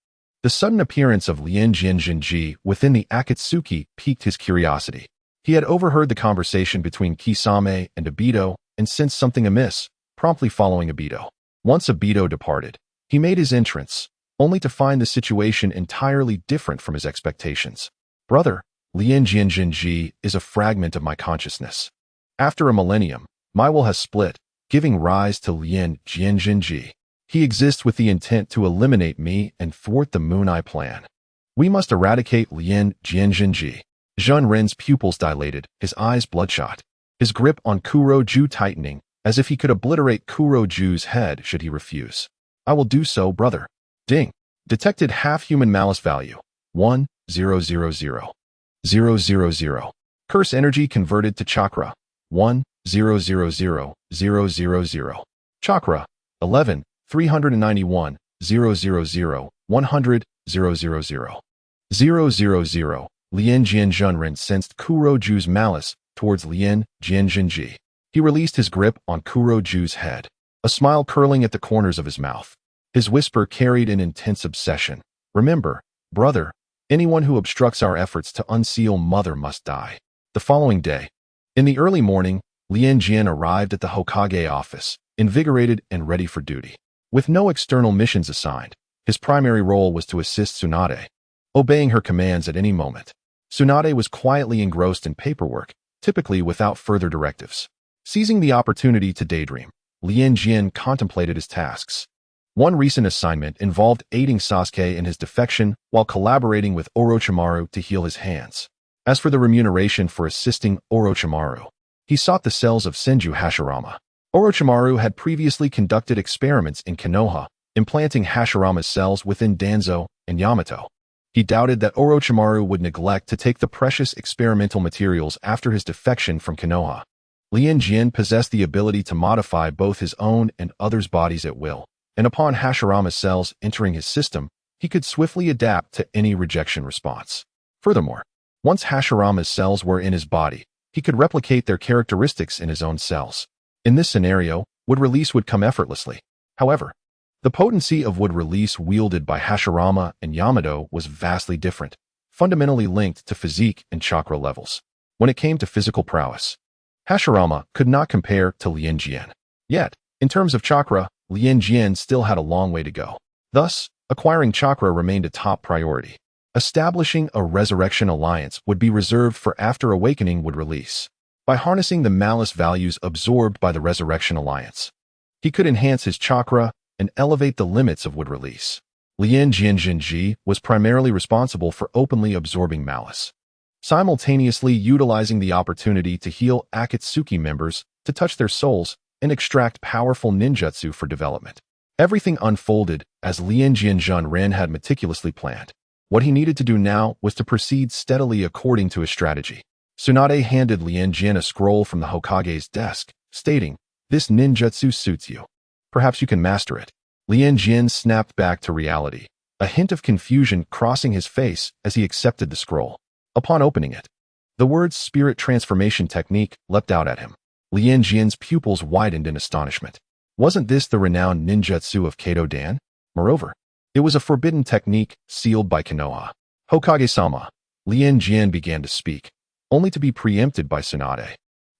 The sudden appearance of Lianjian Jinji within the Akatsuki piqued his curiosity. He had overheard the conversation between Kisame and Obito and sensed something amiss, promptly following Obito. Once Obito departed, he made his entrance, only to find the situation entirely different from his expectations. Brother, Lianjian Jinji is a fragment of my consciousness. After a millennium, my will has split, giving rise to Lianjian Jinji. He exists with the intent to eliminate me and thwart the Moon Eye plan. We must eradicate Lianjian Jinji. Zhun Ren's pupils dilated, his eyes bloodshot, his grip on Kuroju tightening, as if he could obliterate Kuroju's head should he refuse. I will do so, brother. Ding. Detected half-human malice value. 1,000,000. Curse energy converted to chakra. 1,000,000. Chakra. 11,391,000,100,000. Lianjian Junren sensed Kuroju's malice towards Lianjian Jinji. He released his grip on Kuroju's head, a smile curling at the corners of his mouth. His whisper carried an intense obsession. Remember, brother, anyone who obstructs our efforts to unseal Mother must die. The following day, in the early morning, Lianjian arrived at the Hokage office, invigorated and ready for duty. With no external missions assigned, his primary role was to assist Tsunade, obeying her commands at any moment. Tsunade was quietly engrossed in paperwork, typically without further directives. Seizing the opportunity to daydream, Lianjian contemplated his tasks. One recent assignment involved aiding Sasuke in his defection while collaborating with Orochimaru to heal his hands. As for the remuneration for assisting Orochimaru, he sought the cells of Senju Hashirama. Orochimaru had previously conducted experiments in Konoha, implanting Hashirama's cells within Danzo and Yamato. He doubted that Orochimaru would neglect to take the precious experimental materials after his defection from Konoha. Lianjian possessed the ability to modify both his own and others' bodies at will, and upon Hashirama's cells entering his system, he could swiftly adapt to any rejection response. Furthermore, once Hashirama's cells were in his body, he could replicate their characteristics in his own cells. In this scenario, wood release would come effortlessly. However, the potency of wood release wielded by Hashirama and Yamato was vastly different, fundamentally linked to physique and chakra levels. When it came to physical prowess, Hashirama could not compare to Lianjian. Yet, in terms of chakra, Lianjian still had a long way to go. Thus, acquiring chakra remained a top priority. Establishing a resurrection alliance would be reserved for after awakening would release. By harnessing the malice values absorbed by the resurrection alliance, he could enhance his chakra and elevate the limits of wood release. Lianjian Jinji was primarily responsible for openly absorbing malice, simultaneously utilizing the opportunity to heal Akatsuki members to touch their souls and extract powerful ninjutsu for development. Everything unfolded as Lianjian Junren had meticulously planned. What he needed to do now was to proceed steadily according to his strategy. Tsunade handed Lianjian a scroll from the Hokage's desk, stating, "This ninjutsu suits you. Perhaps you can master it." Lianjian snapped back to reality, a hint of confusion crossing his face as he accepted the scroll. Upon opening it, the words "spirit transformation technique" leapt out at him. Lianjian's pupils widened in astonishment. Wasn't this the renowned ninjutsu of Kato Dan? Moreover, it was a forbidden technique sealed by Konoha. "Hokage-sama," Lianjian began to speak, only to be preempted by Tsunade,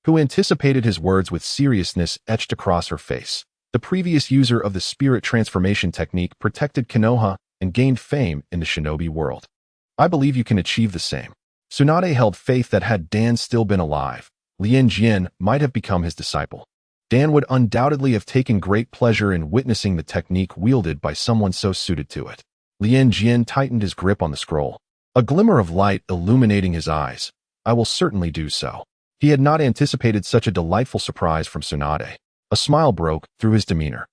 who anticipated his words with seriousness etched across her face. The previous user of the spirit transformation technique protected Konoha and gained fame in the shinobi world. I believe you can achieve the same. Tsunade held faith that had Dan still been alive, Lianjian might have become his disciple. Dan would undoubtedly have taken great pleasure in witnessing the technique wielded by someone so suited to it. Lianjian tightened his grip on the scroll, a glimmer of light illuminating his eyes. I will certainly do so. He had not anticipated such a delightful surprise from Tsunade. A smile broke through his demeanor.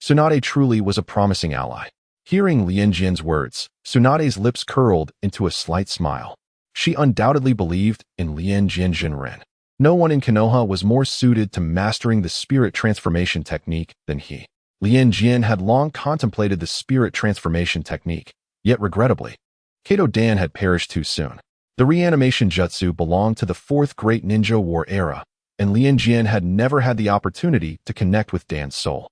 Tsunade truly was a promising ally. Hearing Lianjian's words, Tsunade's lips curled into a slight smile. She undoubtedly believed in Lianjian Jinren. No one in Konoha was more suited to mastering the spirit transformation technique than he. Lianjian had long contemplated the spirit transformation technique, yet regrettably, Kato Dan had perished too soon. The reanimation jutsu belonged to the fourth great ninja war era, and Lianjian had never had the opportunity to connect with Dan's soul.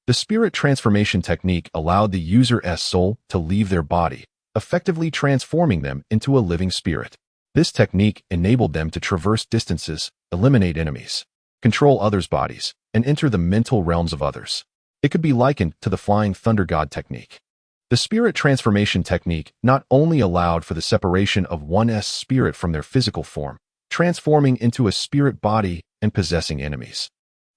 The spirit transformation technique allowed the user's soul to leave their body, effectively transforming them into a living spirit. This technique enabled them to traverse distances, eliminate enemies, control others' bodies, and enter the mental realms of others. It could be likened to the Flying Thunder God technique. The spirit transformation technique not only allowed for the separation of one's spirit from their physical form, transforming into a spirit body and possessing enemies,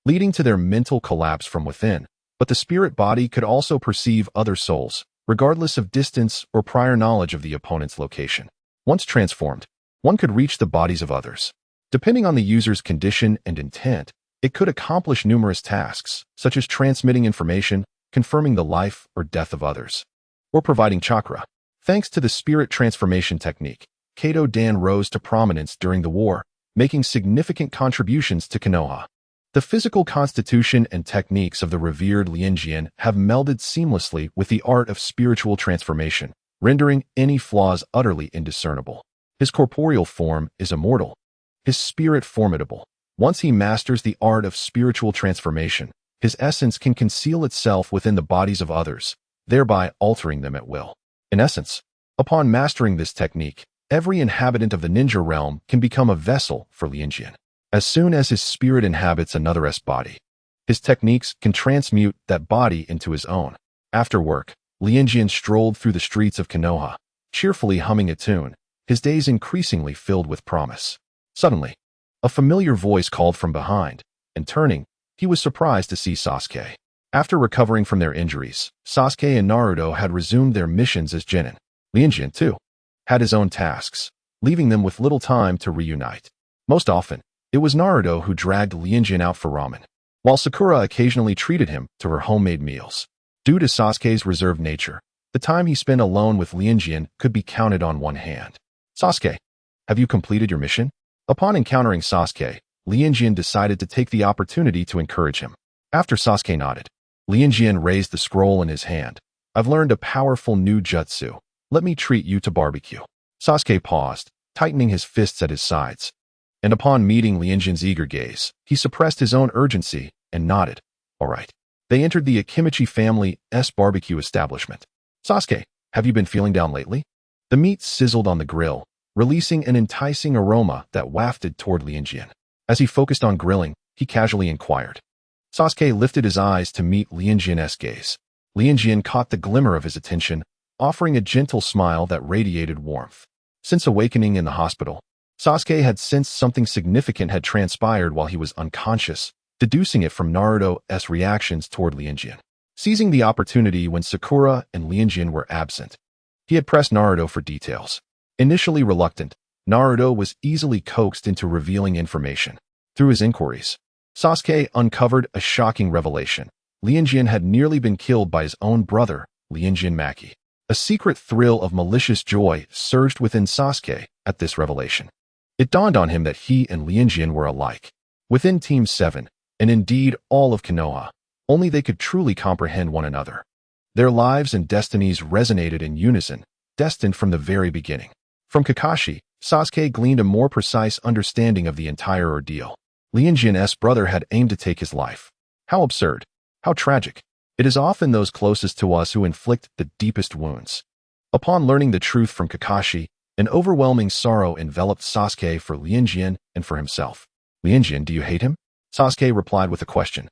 leading to their mental collapse from within, but the spirit body could also perceive other souls, regardless of distance or prior knowledge of the opponent's location. Once transformed, one could reach the bodies of others. Depending on the user's condition and intent, it could accomplish numerous tasks, such as transmitting information, confirming the life or death of others, or providing chakra. Thanks to the spirit transformation technique, Kato Dan rose to prominence during the war, making significant contributions to Konoha. The physical constitution and techniques of the revered Lianjian have melded seamlessly with the art of spiritual transformation, rendering any flaws utterly indiscernible. His corporeal form is immortal, his spirit formidable. Once he masters the art of spiritual transformation, his essence can conceal itself within the bodies of others, thereby altering them at will. In essence, upon mastering this technique, every inhabitant of the ninja realm can become a vessel for Lianjian. As soon as his spirit inhabits another's body, his techniques can transmute that body into his own. After work, Lianjian strolled through the streets of Konoha, cheerfully humming a tune, his days increasingly filled with promise. Suddenly, a familiar voice called from behind, and turning, he was surprised to see Sasuke. After recovering from their injuries, Sasuke and Naruto had resumed their missions as genin. Lianjian, too, had his own tasks, leaving them with little time to reunite. Most often, it was Naruto who dragged Lianjian out for ramen, while Sakura occasionally treated him to her homemade meals. Due to Sasuke's reserved nature, the time he spent alone with Lianjian could be counted on one hand. Sasuke, have you completed your mission? Upon encountering Sasuke, Lianjian decided to take the opportunity to encourage him. After Sasuke nodded, Lianjian raised the scroll in his hand. I've learned a powerful new jutsu. Let me treat you to barbecue. Sasuke paused, tightening his fists at his sides. And upon meeting Lianjian's eager gaze, he suppressed his own urgency and nodded. All right. They entered the Akimichi family's barbecue establishment. Sasuke, have you been feeling down lately? The meat sizzled on the grill, releasing an enticing aroma that wafted toward Lianjian. As he focused on grilling, he casually inquired. Sasuke lifted his eyes to meet Lianjian's gaze. Lianjian caught the glimmer of his attention, offering a gentle smile that radiated warmth. Since awakening in the hospital, Sasuke had sensed something significant had transpired while he was unconscious, deducing it from Naruto's reactions toward Lianjian. Seizing the opportunity when Sakura and Lianjian were absent, he had pressed Naruto for details. Initially reluctant, Naruto was easily coaxed into revealing information. Through his inquiries, Sasuke uncovered a shocking revelation. Lianjian had nearly been killed by his own brother, Lianjian Maki. A secret thrill of malicious joy surged within Sasuke at this revelation. It dawned on him that he and Lianjian were alike. Within Team 7, and indeed all of Konoha, only they could truly comprehend one another. Their lives and destinies resonated in unison, destined from the very beginning. From Kakashi, Sasuke gleaned a more precise understanding of the entire ordeal. Lianjian's brother had aimed to take his life. How absurd. How tragic. It is often those closest to us who inflict the deepest wounds. Upon learning the truth from Kakashi, an overwhelming sorrow enveloped Sasuke for Lianjian and for himself. Lianjian, do you hate him? Sasuke replied with a question.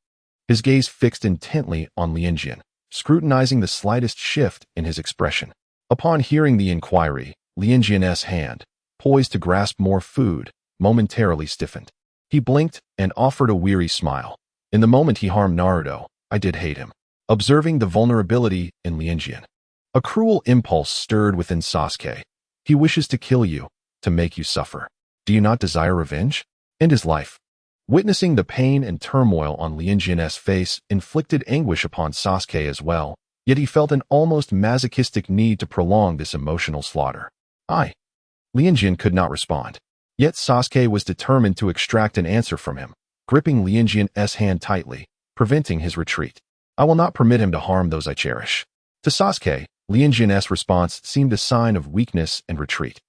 his gaze fixed intently on Lianjian, scrutinizing the slightest shift in his expression. Upon hearing the inquiry, Lianjian's hand, poised to grasp more food, momentarily stiffened. He blinked and offered a weary smile. In the moment he harmed Naruto, I did hate him. Observing the vulnerability in Lianjian, a cruel impulse stirred within Sasuke. He wishes to kill you, to make you suffer. Do you not desire revenge? End his life. Witnessing the pain and turmoil on Lianjian's face inflicted anguish upon Sasuke as well, yet he felt an almost masochistic need to prolong this emotional slaughter. Lianjian could not respond. Yet Sasuke was determined to extract an answer from him, gripping Lianjian's hand tightly, preventing his retreat. I will not permit him to harm those I cherish. To Sasuke, Lianjian's response seemed a sign of weakness and retreat.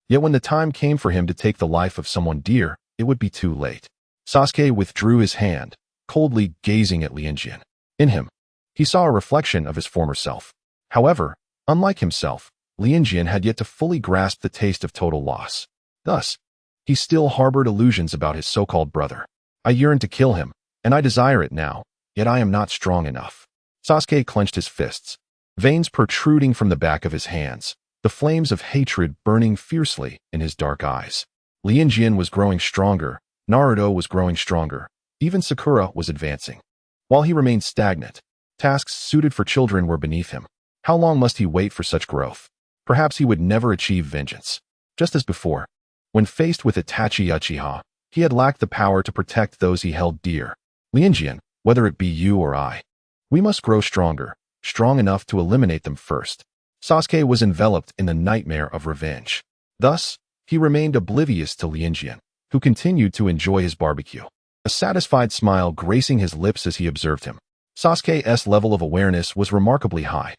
Yet when the time came for him to take the life of someone dear, it would be too late. Sasuke withdrew his hand, coldly gazing at Lianjian. In him, he saw a reflection of his former self. However, unlike himself, Lianjian had yet to fully grasp the taste of total loss. Thus, he still harbored illusions about his so-called brother. I yearn to kill him, and I desire it now, yet I am not strong enough. Sasuke clenched his fists, veins protruding from the back of his hands, the flames of hatred burning fiercely in his dark eyes. Lianjian was growing stronger, Naruto was growing stronger, even Sakura was advancing. While he remained stagnant, tasks suited for children were beneath him. How long must he wait for such growth? Perhaps he would never achieve vengeance. Just as before, when faced with Itachi Uchiha, he had lacked the power to protect those he held dear. Lianjian, whether it be you or I, we must grow stronger, strong enough to eliminate them first. Sasuke was enveloped in the nightmare of revenge. Thus, he remained oblivious to Lianjian, who continued to enjoy his barbecue. A satisfied smile gracing his lips as he observed him. Sasuke's level of awareness was remarkably high.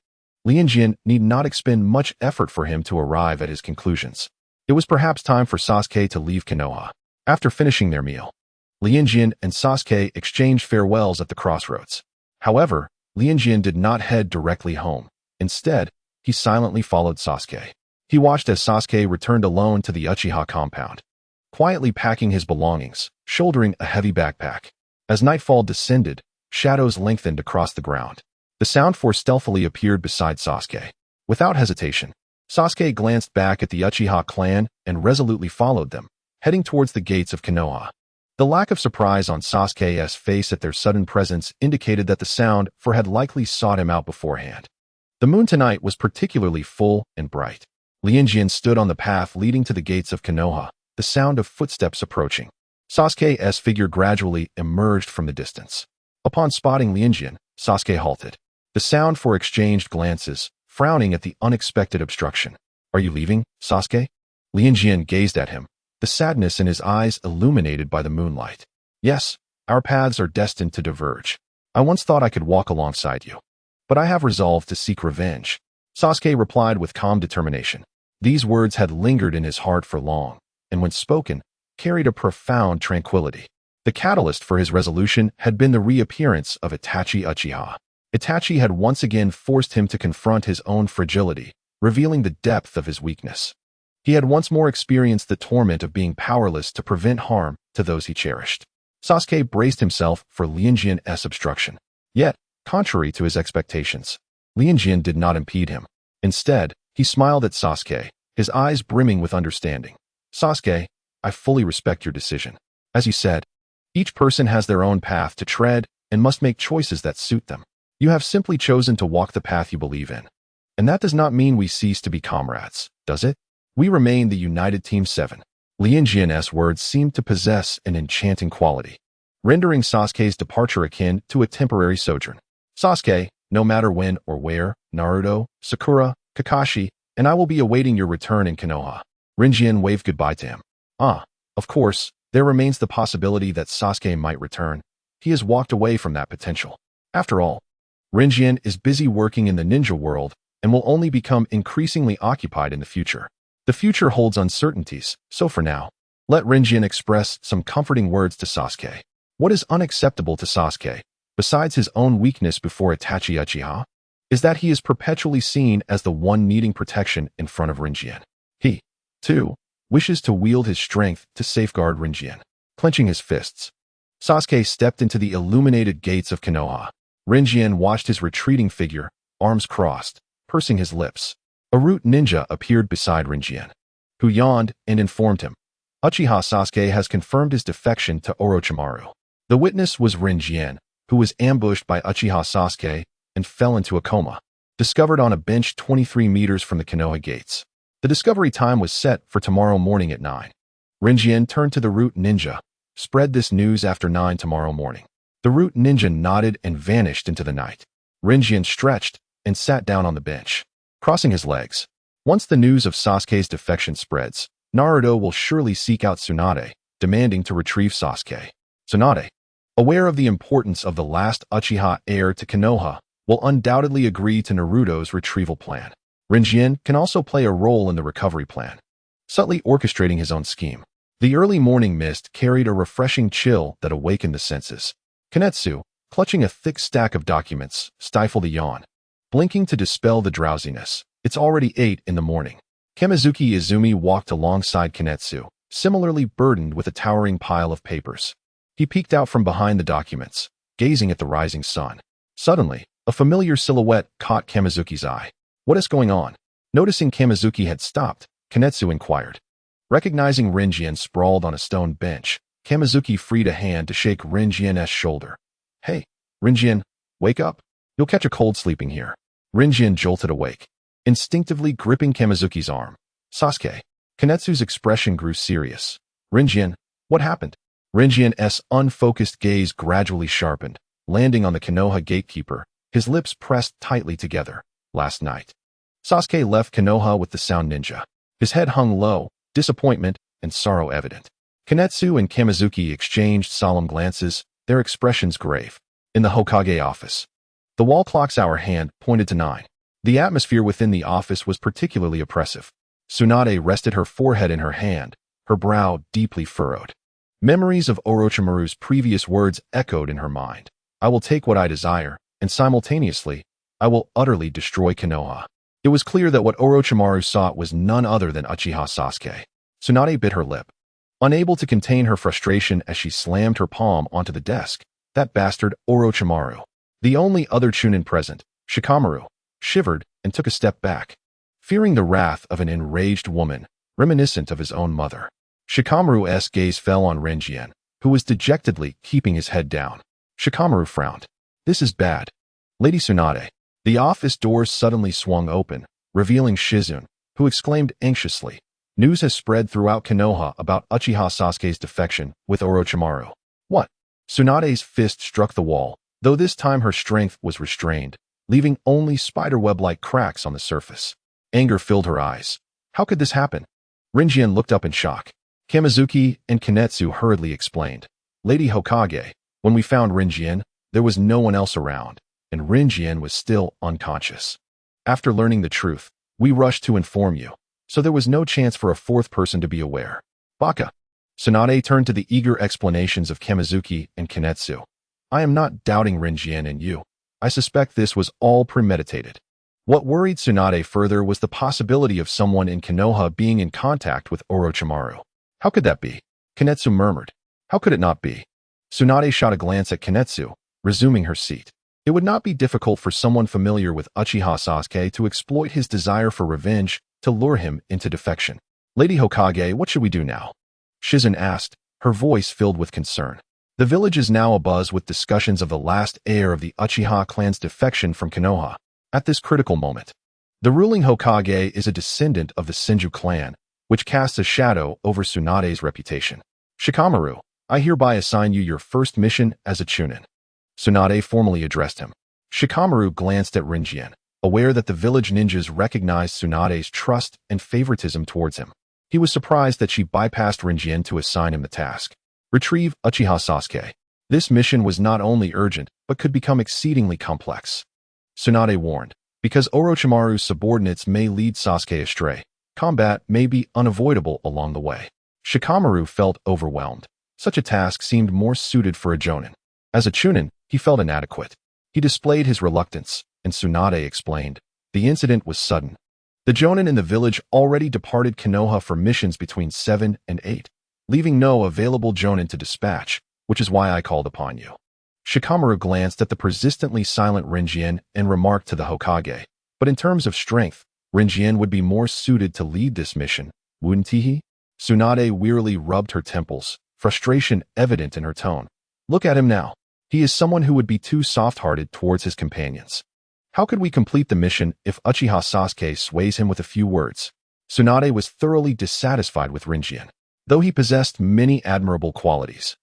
Lianjian need not expend much effort for him to arrive at his conclusions. It was perhaps time for Sasuke to leave Konoha. After finishing their meal, Lianjian and Sasuke exchanged farewells at the crossroads. However, Lianjian did not head directly home. Instead, he silently followed Sasuke. He watched as Sasuke returned alone to the Uchiha compound, quietly packing his belongings, shouldering a heavy backpack. As nightfall descended, shadows lengthened across the ground. The Sound Force stealthily appeared beside Sasuke. Without hesitation, Sasuke glanced back at the Uchiha clan and resolutely followed them, heading towards the gates of Konoha. The lack of surprise on Sasuke's face at their sudden presence indicated that the Sound Force had likely sought him out beforehand. The moon tonight was particularly full and bright. Lianjian stood on the path leading to the gates of Konoha, the sound of footsteps approaching. Sasuke's figure gradually emerged from the distance. Upon spotting Lianjian, Sasuke halted. The Sound Force exchanged glances, frowning at the unexpected obstruction. Are you leaving, Sasuke? Lianjian gazed at him, the sadness in his eyes illuminated by the moonlight. Yes, our paths are destined to diverge. I once thought I could walk alongside you, but I have resolved to seek revenge. Sasuke replied with calm determination. These words had lingered in his heart for long, and when spoken, carried a profound tranquility. The catalyst for his resolution had been the reappearance of Itachi Uchiha. Itachi had once again forced him to confront his own fragility, revealing the depth of his weakness. He had once more experienced the torment of being powerless to prevent harm to those he cherished. Sasuke braced himself for Lianjian's obstruction. Yet, contrary to his expectations, Lianjian did not impede him. Instead, he smiled at Sasuke, his eyes brimming with understanding. Sasuke, I fully respect your decision. As you said, each person has their own path to tread and must make choices that suit them. You have simply chosen to walk the path you believe in. And that does not mean we cease to be comrades, does it? We remain the United Team 7. Lianjian's words seemed to possess an enchanting quality, rendering Sasuke's departure akin to a temporary sojourn. Sasuke, no matter when or where, Naruto, Sakura, Kakashi, and I will be awaiting your return in Konoha. Lianjian waved goodbye to him. Of course, there remains the possibility that Sasuke might return. He has walked away from that potential. After all, Lianjian is busy working in the ninja world and will only become increasingly occupied in the future. The future holds uncertainties, so for now, let Lianjian express some comforting words to Sasuke. What is unacceptable to Sasuke, besides his own weakness before Itachi Uchiha, is that he is perpetually seen as the one needing protection in front of Lianjian. He, too, wishes to wield his strength to safeguard Lianjian. Clenching his fists, Sasuke stepped into the illuminated gates of Konoha. Rinjian watched his retreating figure, arms crossed, pursing his lips. A root ninja appeared beside Rinjian, who yawned and informed him. Uchiha Sasuke has confirmed his defection to Orochimaru. The witness was Rinjian, who was ambushed by Uchiha Sasuke and fell into a coma, discovered on a bench 23 meters from the Konoha gates. The discovery time was set for tomorrow morning at 9. Rinjian turned to the root ninja. Spread this news after 9 tomorrow morning. The root ninja nodded and vanished into the night. Rinjian stretched and sat down on the bench, crossing his legs. Once the news of Sasuke's defection spreads, Naruto will surely seek out Tsunade, demanding to retrieve Sasuke. Tsunade, aware of the importance of the last Uchiha heir to Konoha, will undoubtedly agree to Naruto's retrieval plan. Rinjian can also play a role in the recovery plan, subtly orchestrating his own scheme. The early morning mist carried a refreshing chill that awakened the senses. Kanetsu, clutching a thick stack of documents, stifled a yawn, blinking to dispel the drowsiness. It's already 8 in the morning. Kamizuki Izumi walked alongside Kanetsu, similarly burdened with a towering pile of papers. He peeked out from behind the documents, gazing at the rising sun. Suddenly, a familiar silhouette caught Kamizuki's eye. What is going on? Noticing Kamizuki had stopped, Kanetsu inquired. Recognizing Rinjian sprawled on a stone bench, Kamizuki freed a hand to shake Rinjian's shoulder. Hey, Rinjian, wake up. You'll catch a cold sleeping here. Rinjian jolted awake, instinctively gripping Kamizuki's arm. Sasuke. Kanetsu's expression grew serious. Rinjian, what happened? Rinjian's unfocused gaze gradually sharpened, landing on the Konoha gatekeeper, his lips pressed tightly together. Last night. Sasuke left Konoha with the Sound Ninja. His head hung low, disappointment and sorrow evident. Kanetsu and Kamizuki exchanged solemn glances, their expressions grave. In the Hokage office. The wall clock's hour hand pointed to 9. The atmosphere within the office was particularly oppressive. Tsunade rested her forehead in her hand, her brow deeply furrowed. Memories of Orochimaru's previous words echoed in her mind. I will take what I desire, and simultaneously, I will utterly destroy Konoha. It was clear that what Orochimaru sought was none other than Uchiha Sasuke. Tsunade bit her lip, unable to contain her frustration as she slammed her palm onto the desk. That bastard Orochimaru. The only other Chunin present, Shikamaru, shivered and took a step back, fearing the wrath of an enraged woman, reminiscent of his own mother. Shikamaru's gaze fell on Rinjian, who was dejectedly keeping his head down. Shikamaru frowned. This is bad. Lady Tsunade. The office doors suddenly swung open, revealing Shizune, who exclaimed anxiously. News has spread throughout Konoha about Uchiha Sasuke's defection with Orochimaru. What? Tsunade's fist struck the wall, though this time her strength was restrained, leaving only spiderweb-like cracks on the surface. Anger filled her eyes. How could this happen? Rinjian looked up in shock. Kamizuki and Kanetsu hurriedly explained. Lady Hokage, when we found Rinjian, there was no one else around, and Rinjian was still unconscious. After learning the truth, we rushed to inform you, so there was no chance for a fourth person to be aware. Baka. Tsunade turned to the eager explanations of Kamizuki and Kanetsu. I am not doubting Rinjian and you. I suspect this was all premeditated. What worried Tsunade further was the possibility of someone in Konoha being in contact with Orochimaru. How could that be? Kanetsu murmured. How could it not be? Tsunade shot a glance at Kanetsu, resuming her seat. It would not be difficult for someone familiar with Uchiha Sasuke to exploit his desire for revenge to lure him into defection. Lady Hokage, what should we do now? Shizune asked, her voice filled with concern. The village is now abuzz with discussions of the last heir of the Uchiha clan's defection from Konoha. At this critical moment, the ruling Hokage is a descendant of the Senju clan, which casts a shadow over Tsunade's reputation. Shikamaru, I hereby assign you your first mission as a Chunin. Tsunade formally addressed him. Shikamaru glanced at Rinjian, aware that the village ninjas recognized Tsunade's trust and favoritism towards him. He was surprised that she bypassed Rinjian to assign him the task. Retrieve Uchiha Sasuke. This mission was not only urgent, but could become exceedingly complex. Tsunade warned, because Orochimaru's subordinates may lead Sasuke astray, combat may be unavoidable along the way. Shikamaru felt overwhelmed. Such a task seemed more suited for a Jonin. As a Chunin, he felt inadequate. He displayed his reluctance, and Tsunade explained. The incident was sudden. The Jonin in the village already departed Konoha for missions between 7 and 8, leaving no available Jonin to dispatch. which is why I called upon you. Shikamaru glanced at the persistently silent Rinjian and remarked to the Hokage, but in terms of strength, Rinjian would be more suited to lead this mission, wouldn't he? Tsunade wearily rubbed her temples, frustration evident in her tone. Look at him now. He is someone who would be too soft-hearted towards his companions. How could we complete the mission if Uchiha Sasuke sways him with a few words? Tsunade was thoroughly dissatisfied with Rinjian, though he possessed many admirable qualities.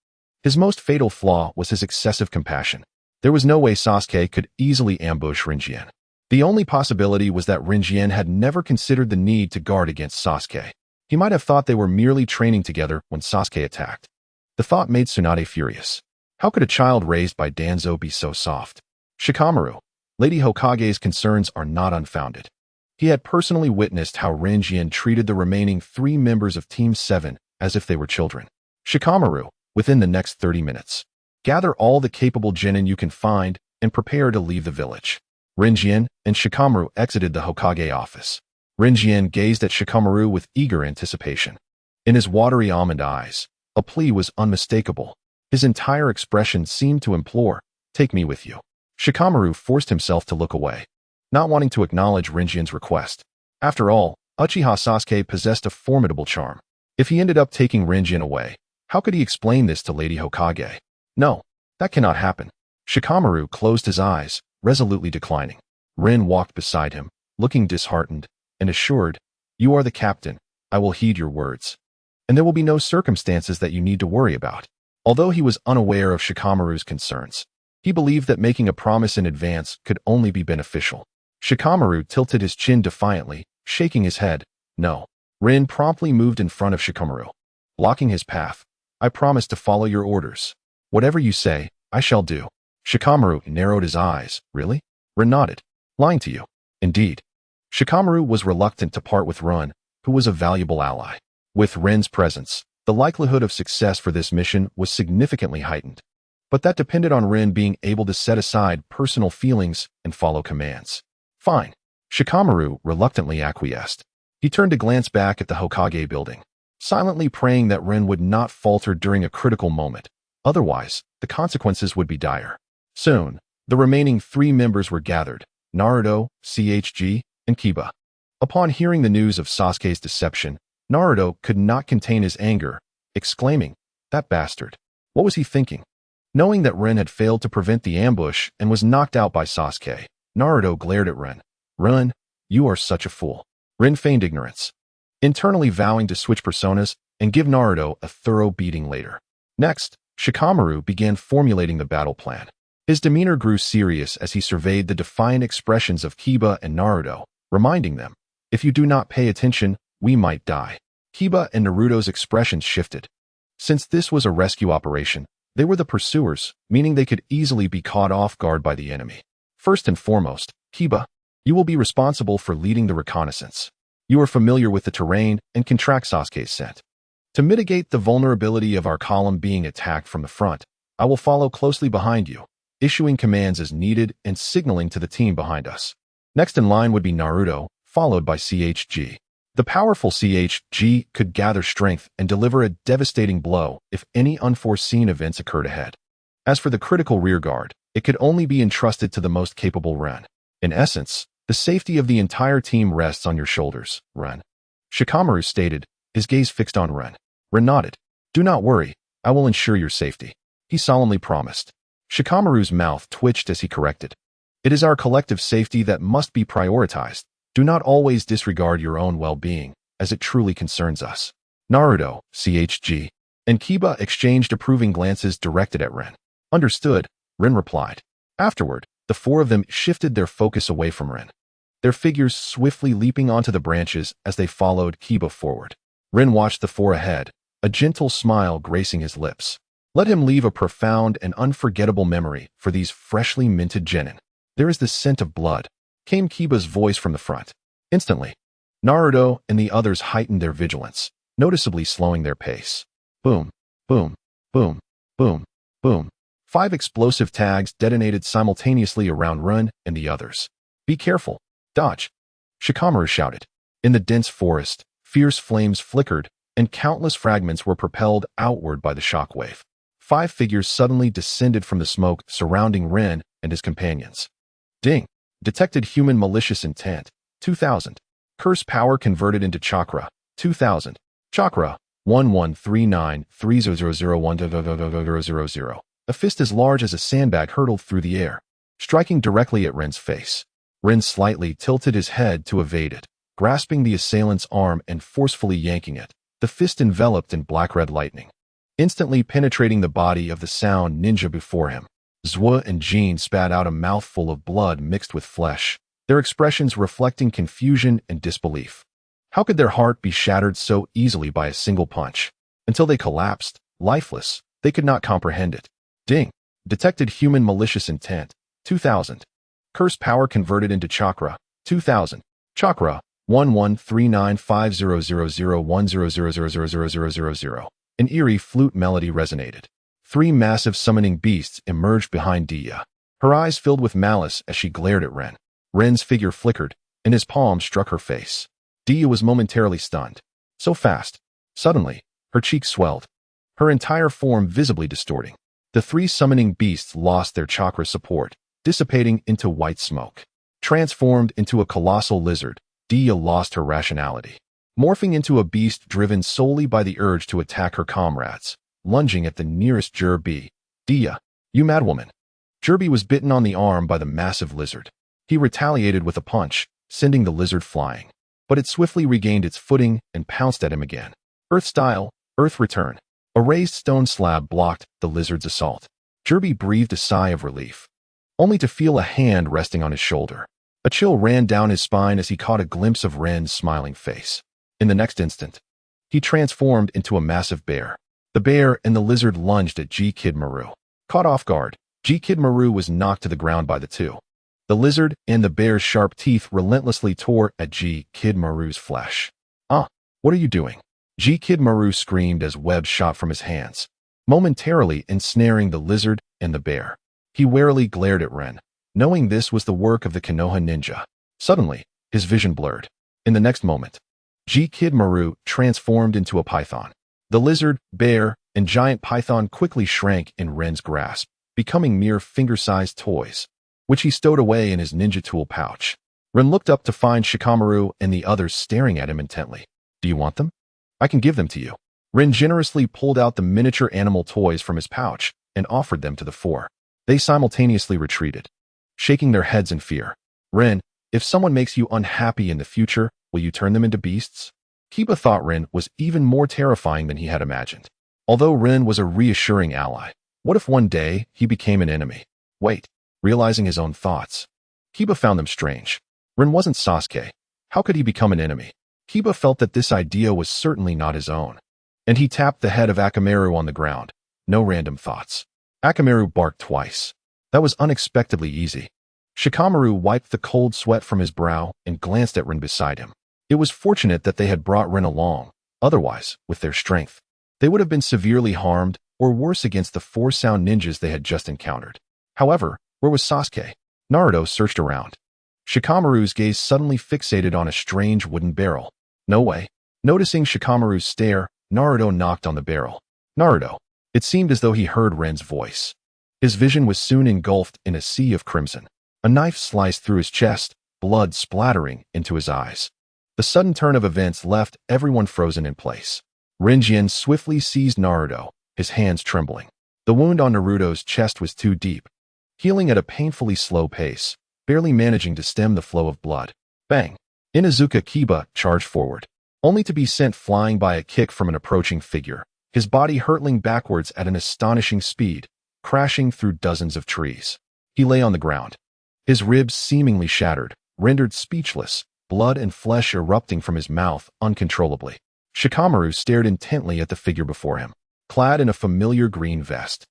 His most fatal flaw was his excessive compassion. There was no way Sasuke could easily ambush Rinjian. The only possibility was that Rinjian had never considered the need to guard against Sasuke. He might have thought they were merely training together when Sasuke attacked. The thought made Tsunade furious. How could a child raised by Danzo be so soft? Shikamaru, Lady Hokage's concerns are not unfounded. He had personally witnessed how Rinjian treated the remaining 3 members of Team 7 as if they were children. Shikamaru, within the next 30 minutes, gather all the capable genin you can find and prepare to leave the village. Rinjian and Shikamaru exited the Hokage office. Rinjian gazed at Shikamaru with eager anticipation. In his watery almond eyes, a plea was unmistakable. His entire expression seemed to implore, "Take me with you." Shikamaru forced himself to look away, not wanting to acknowledge Rinjian's request. After all, Uchiha Sasuke possessed a formidable charm. If he ended up taking Rinjian away, how could he explain this to Lady Hokage? No, that cannot happen. Shikamaru closed his eyes, resolutely declining. Rin walked beside him, looking disheartened, and assured, "You are the captain. I will heed your words. And there will be no circumstances that you need to worry about." Although he was unaware of Shikamaru's concerns, he believed that making a promise in advance could only be beneficial. Shikamaru tilted his chin defiantly, shaking his head. No. Rin promptly moved in front of Shikamaru, blocking his path. "I promise to follow your orders. Whatever you say, I shall do." Shikamaru narrowed his eyes. "Really?" Rin nodded. "Lying to you." "Indeed." Shikamaru was reluctant to part with Rin, who was a valuable ally. With Rin's presence, the likelihood of success for this mission was significantly heightened. But that depended on Rin being able to set aside personal feelings and follow commands. Fine. Shikamaru reluctantly acquiesced. He turned to glance back at the Hokage building, silently praying that Rin would not falter during a critical moment. Otherwise, the consequences would be dire. Soon, the remaining 3 members were gathered, Naruto, CHG, and Kiba. Upon hearing the news of Sasuke's deception, Naruto could not contain his anger, exclaiming, "That bastard. What was he thinking?" Knowing that Rin had failed to prevent the ambush and was knocked out by Sasuke, Naruto glared at Rin. "Rin, you are such a fool." Rin feigned ignorance, internally vowing to switch personas and give Naruto a thorough beating later. Next, Shikamaru began formulating the battle plan. His demeanor grew serious as he surveyed the defiant expressions of Kiba and Naruto, reminding them, "If you do not pay attention, we might die." Kiba and Naruto's expressions shifted. Since this was a rescue operation, they were the pursuers, meaning they could easily be caught off guard by the enemy. First and foremost, Kiba, you will be responsible for leading the reconnaissance. You are familiar with the terrain and can track Sasuke's scent. To mitigate the vulnerability of our column being attacked from the front, I will follow closely behind you, issuing commands as needed and signaling to the team behind us. Next in line would be Naruto, followed by CHG. The powerful CHG could gather strength and deliver a devastating blow if any unforeseen events occurred ahead. As for the critical rearguard, it could only be entrusted to the most capable Ren. In essence, the safety of the entire team rests on your shoulders, Ren. Shikamaru stated, his gaze fixed on Ren. Ren nodded. "Do not worry, I will ensure your safety," he solemnly promised. Shikamaru's mouth twitched as he corrected. "It is our collective safety that must be prioritized. Do not always disregard your own well-being, as it truly concerns us." Naruto, CHG, and Kiba exchanged approving glances directed at Ren. "Understood," Ren replied. Afterward, the 4 of them shifted their focus away from Ren, their figures swiftly leaping onto the branches as they followed Kiba forward. Ren watched the 4 ahead, a gentle smile gracing his lips. Let him leave a profound and unforgettable memory for these freshly minted genin. "There is the scent of blood," came Kiba's voice from the front. Instantly, Naruto and the others heightened their vigilance, noticeably slowing their pace. Boom, boom, boom, boom, boom. 5 explosive tags detonated simultaneously around Ren and the others. "Be careful. Dodge," Shikamaru shouted. In the dense forest, fierce flames flickered, and countless fragments were propelled outward by the shockwave. 5 figures suddenly descended from the smoke surrounding Ren and his companions. Ding! Detected human malicious intent. 2000. Curse power converted into chakra. 2000. Chakra. 113930001000. A fist as large as a sandbag hurtled through the air, striking directly at Ren's face. Ren slightly tilted his head to evade it, grasping the assailant's arm and forcefully yanking it, the fist enveloped in black-red lightning, instantly penetrating the body of the sound ninja before him. Zhua and Jin spat out a mouthful of blood mixed with flesh, their expressions reflecting confusion and disbelief. How could their heart be shattered so easily by a single punch? Until they collapsed, lifeless, they could not comprehend it. Ding! Detected human malicious intent. 2000. Curse power converted into chakra. 2000. Chakra. 1139500010000000. An eerie flute melody resonated. 3 massive summoning beasts emerged behind Dia. Her eyes filled with malice as she glared at Ren. Ren's figure flickered, and his palm struck her face. Dia was momentarily stunned. So fast. Suddenly, her cheeks swelled, her entire form visibly distorting. The 3 summoning beasts lost their chakra support, dissipating into white smoke. Transformed into a colossal lizard, Dia lost her rationality, morphing into a beast driven solely by the urge to attack her comrades, lunging at the nearest Jinchuriki. Dia, you madwoman. Jinchuriki was bitten on the arm by the massive lizard. He retaliated with a punch, sending the lizard flying. But it swiftly regained its footing and pounced at him again. Earth style, earth return. A raised stone slab blocked the lizard's assault. Jinchuriki breathed a sigh of relief, only to feel a hand resting on his shoulder. A chill ran down his spine as he caught a glimpse of Ren's smiling face. In the next instant, he transformed into a massive bear. The bear and the lizard lunged at Jinchuriki. Caught off guard, Jinchuriki was knocked to the ground by the two. The lizard and the bear's sharp teeth relentlessly tore at Jinchuriki's flesh. "Ah, what are you doing?" Jinchuriki screamed as webs shot from his hands, momentarily ensnaring the lizard and the bear. He warily glared at Ren, knowing this was the work of the Konoha ninja. Suddenly, his vision blurred. In the next moment, Jinchuriki transformed into a python. The lizard, bear, and giant python quickly shrank in Ren's grasp, becoming mere finger-sized toys, which he stowed away in his ninja tool pouch. Ren looked up to find Shikamaru and the others staring at him intently. "Do you want them? I can give them to you." Ren generously pulled out the miniature animal toys from his pouch and offered them to the 4. They simultaneously retreated, shaking their heads in fear. "Ren, if someone makes you unhappy in the future, will you turn them into beasts?" Kiba thought Ren was even more terrifying than he had imagined. Although Ren was a reassuring ally, what if one day he became an enemy? Wait. Realizing his own thoughts, Kiba found them strange. Ren wasn't Sasuke. How could he become an enemy? Kiba felt that this idea was certainly not his own. And he tapped the head of Akamaru on the ground. No random thoughts. Akamaru barked twice. That was unexpectedly easy. Shikamaru wiped the cold sweat from his brow and glanced at Ren beside him. It was fortunate that they had brought Ren along. Otherwise, with their strength, they would have been severely harmed or worse against the 4 sound ninjas they had just encountered. However, where was Sasuke? Naruto searched around. Shikamaru's gaze suddenly fixated on a strange wooden barrel. No way. Noticing Shikamaru's stare, Naruto knocked on the barrel. "Naruto." It seemed as though he heard Ren's voice. His vision was soon engulfed in a sea of crimson. A knife sliced through his chest, blood splattering into his eyes. The sudden turn of events left everyone frozen in place. Rinjian swiftly seized Naruto, his hands trembling. The wound on Naruto's chest was too deep, healing at a painfully slow pace, barely managing to stem the flow of blood. Bang! Inuzuka Kiba charged forward, only to be sent flying by a kick from an approaching figure, his body hurtling backwards at an astonishing speed, crashing through dozens of trees. He lay on the ground, his ribs seemingly shattered, rendered speechless, blood and flesh erupting from his mouth uncontrollably. Shikamaru stared intently at the figure before him, clad in a familiar green vest,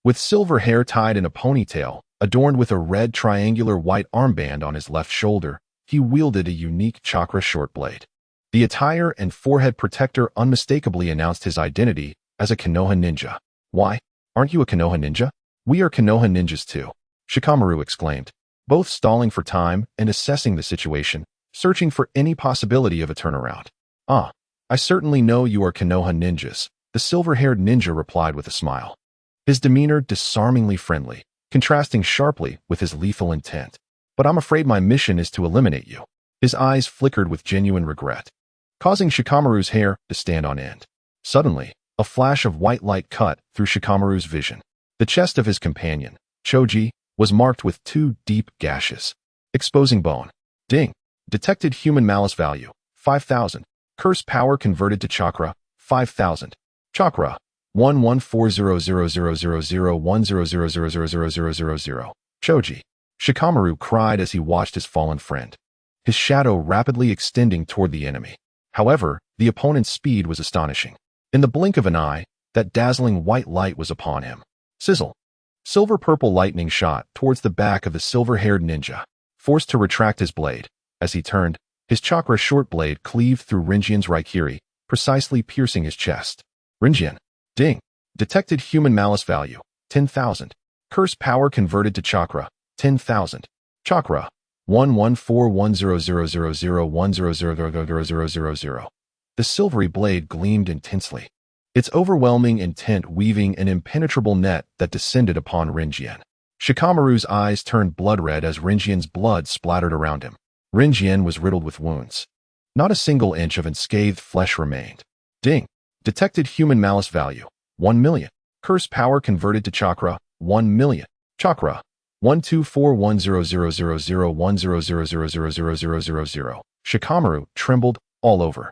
with silver hair tied in a ponytail, adorned with a red triangular white armband on his left shoulder. He wielded a unique chakra short blade. The attire and forehead protector unmistakably announced his identity as a Konoha ninja. "Why, aren't you a Konoha ninja?" "We are Konoha ninjas too," Shikamaru exclaimed, both stalling for time and assessing the situation, searching for any possibility of a turnaround. "Ah, I certainly know you are Konoha ninjas," the silver-haired ninja replied with a smile. his demeanor disarmingly friendly, contrasting sharply with his lethal intent. "But I'm afraid my mission is to eliminate you." His eyes flickered with genuine regret, causing Shikamaru's hair to stand on end. Suddenly, a flash of white light cut through Shikamaru's vision. The chest of his companion, Choji, was marked with 2 deep gashes, exposing bone. Ding. Detected human malice value, 5,000. Curse power converted to chakra, 5,000. Chakra, 1140000010000000. Choji. Shikamaru cried as he watched his fallen friend, his shadow rapidly extending toward the enemy. However, the opponent's speed was astonishing. In the blink of an eye, that dazzling white light was upon him. Sizzle. Silver-purple lightning shot towards the back of the silver-haired ninja, forced to retract his blade. As he turned, his chakra short blade cleaved through Rinjian's raikiri, precisely piercing his chest. Rinjian. Ding. Detected human malice value, 10,000. Curse power converted to chakra, 10,000. Chakra, 1141000010000000. The silvery blade gleamed intensely, its overwhelming intent weaving an impenetrable net that descended upon Rinjian. Shikamaru's eyes turned blood-red as Rinjian's blood splattered around him. Rinjian was riddled with wounds. Not a single inch of unscathed flesh remained. Ding. Detected human malice value, 1 million. Curse power converted to chakra, 1 million. Chakra, 12410000010000000. Shikamaru trembled all over.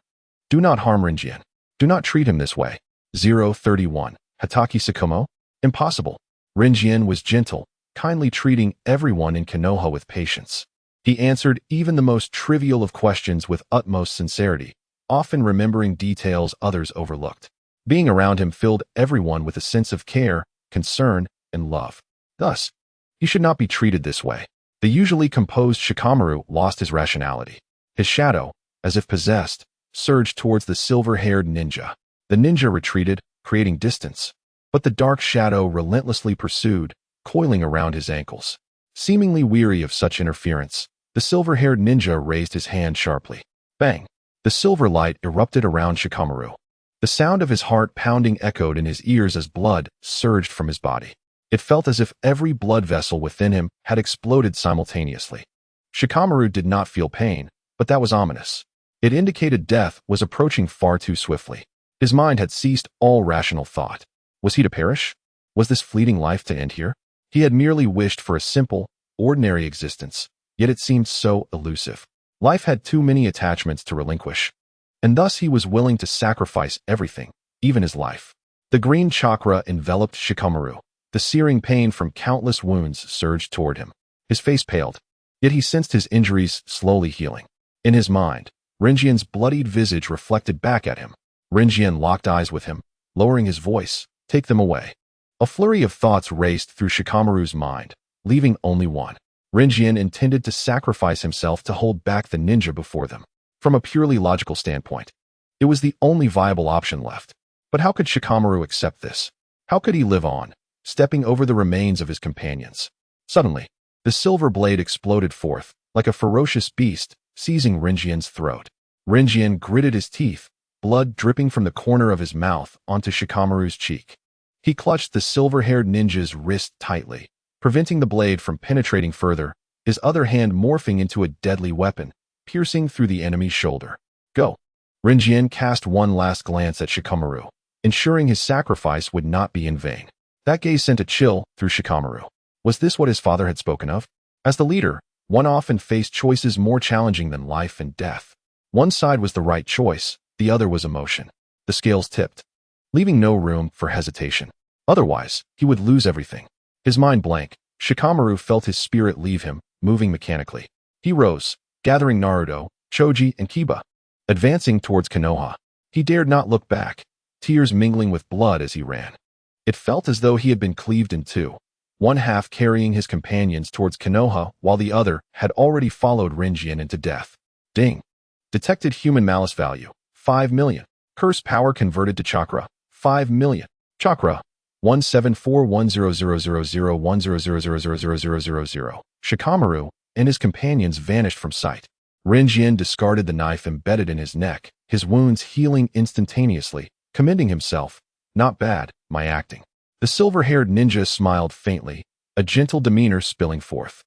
Do not harm Rinjian. Do not treat him this way. 031. Hataki Sakumo? Impossible. Rinjian was gentle, kindly treating everyone in Konoha with patience. He answered even the most trivial of questions with utmost sincerity, often remembering details others overlooked. Being around him filled everyone with a sense of care, concern, and love. Thus, he should not be treated this way. The usually composed Shikamaru lost his rationality. His shadow, as if possessed, surged towards the silver-haired ninja. The ninja retreated, creating distance, but the dark shadow relentlessly pursued, coiling around his ankles. Seemingly weary of such interference, the silver-haired ninja raised his hand sharply. Bang! The silver light erupted around Shikamaru. The sound of his heart pounding echoed in his ears as blood surged from his body. It felt as if every blood vessel within him had exploded simultaneously. Shikamaru did not feel pain, but that was ominous. It indicated death was approaching far too swiftly. His mind had ceased all rational thought. Was he to perish? Was this fleeting life to end here? He had merely wished for a simple, ordinary existence, yet it seemed so elusive. Life had too many attachments to relinquish, and thus he was willing to sacrifice everything, even his life. The green chakra enveloped Shikamaru. The searing pain from countless wounds surged toward him. His face paled, yet he sensed his injuries slowly healing. In his mind, Rinjian's bloodied visage reflected back at him. Rinjian locked eyes with him, lowering his voice. Take them away. A flurry of thoughts raced through Shikamaru's mind, leaving only one. Rinjian intended to sacrifice himself to hold back the ninja before them. From a purely logical standpoint, it was the only viable option left. But how could Shikamaru accept this? How could he live on, stepping over the remains of his companions? Suddenly, the silver blade exploded forth, like a ferocious beast, seizing Rinjian's throat. Rinjian gritted his teeth, blood dripping from the corner of his mouth onto Shikamaru's cheek. He clutched the silver-haired ninja's wrist tightly, preventing the blade from penetrating further, his other hand morphing into a deadly weapon, piercing through the enemy's shoulder. Go! Rinjian cast one last glance at Shikamaru, ensuring his sacrifice would not be in vain. That gaze sent a chill through Shikamaru. Was this what his father had spoken of? As the leader, one often faced choices more challenging than life and death. One side was the right choice, the other was emotion. The scales tipped, leaving no room for hesitation. Otherwise, he would lose everything. His mind blank, Shikamaru felt his spirit leave him, moving mechanically. He rose, gathering Naruto, Choji, and Kiba. Advancing towards Konoha, he dared not look back, tears mingling with blood as he ran. It felt as though he had been cleaved in two, one half carrying his companions towards Konoha while the other had already followed Rinjian into death. Ding! Detected human malice value, 5 million. Curse power converted to chakra, 5 million. Chakra, 17410000010000000. Shikamaru and his companions vanished from sight. Rinjian discarded the knife embedded in his neck, his wounds healing instantaneously, commending himself. Not bad, my acting. The silver-haired ninja smiled faintly, a gentle demeanor spilling forth.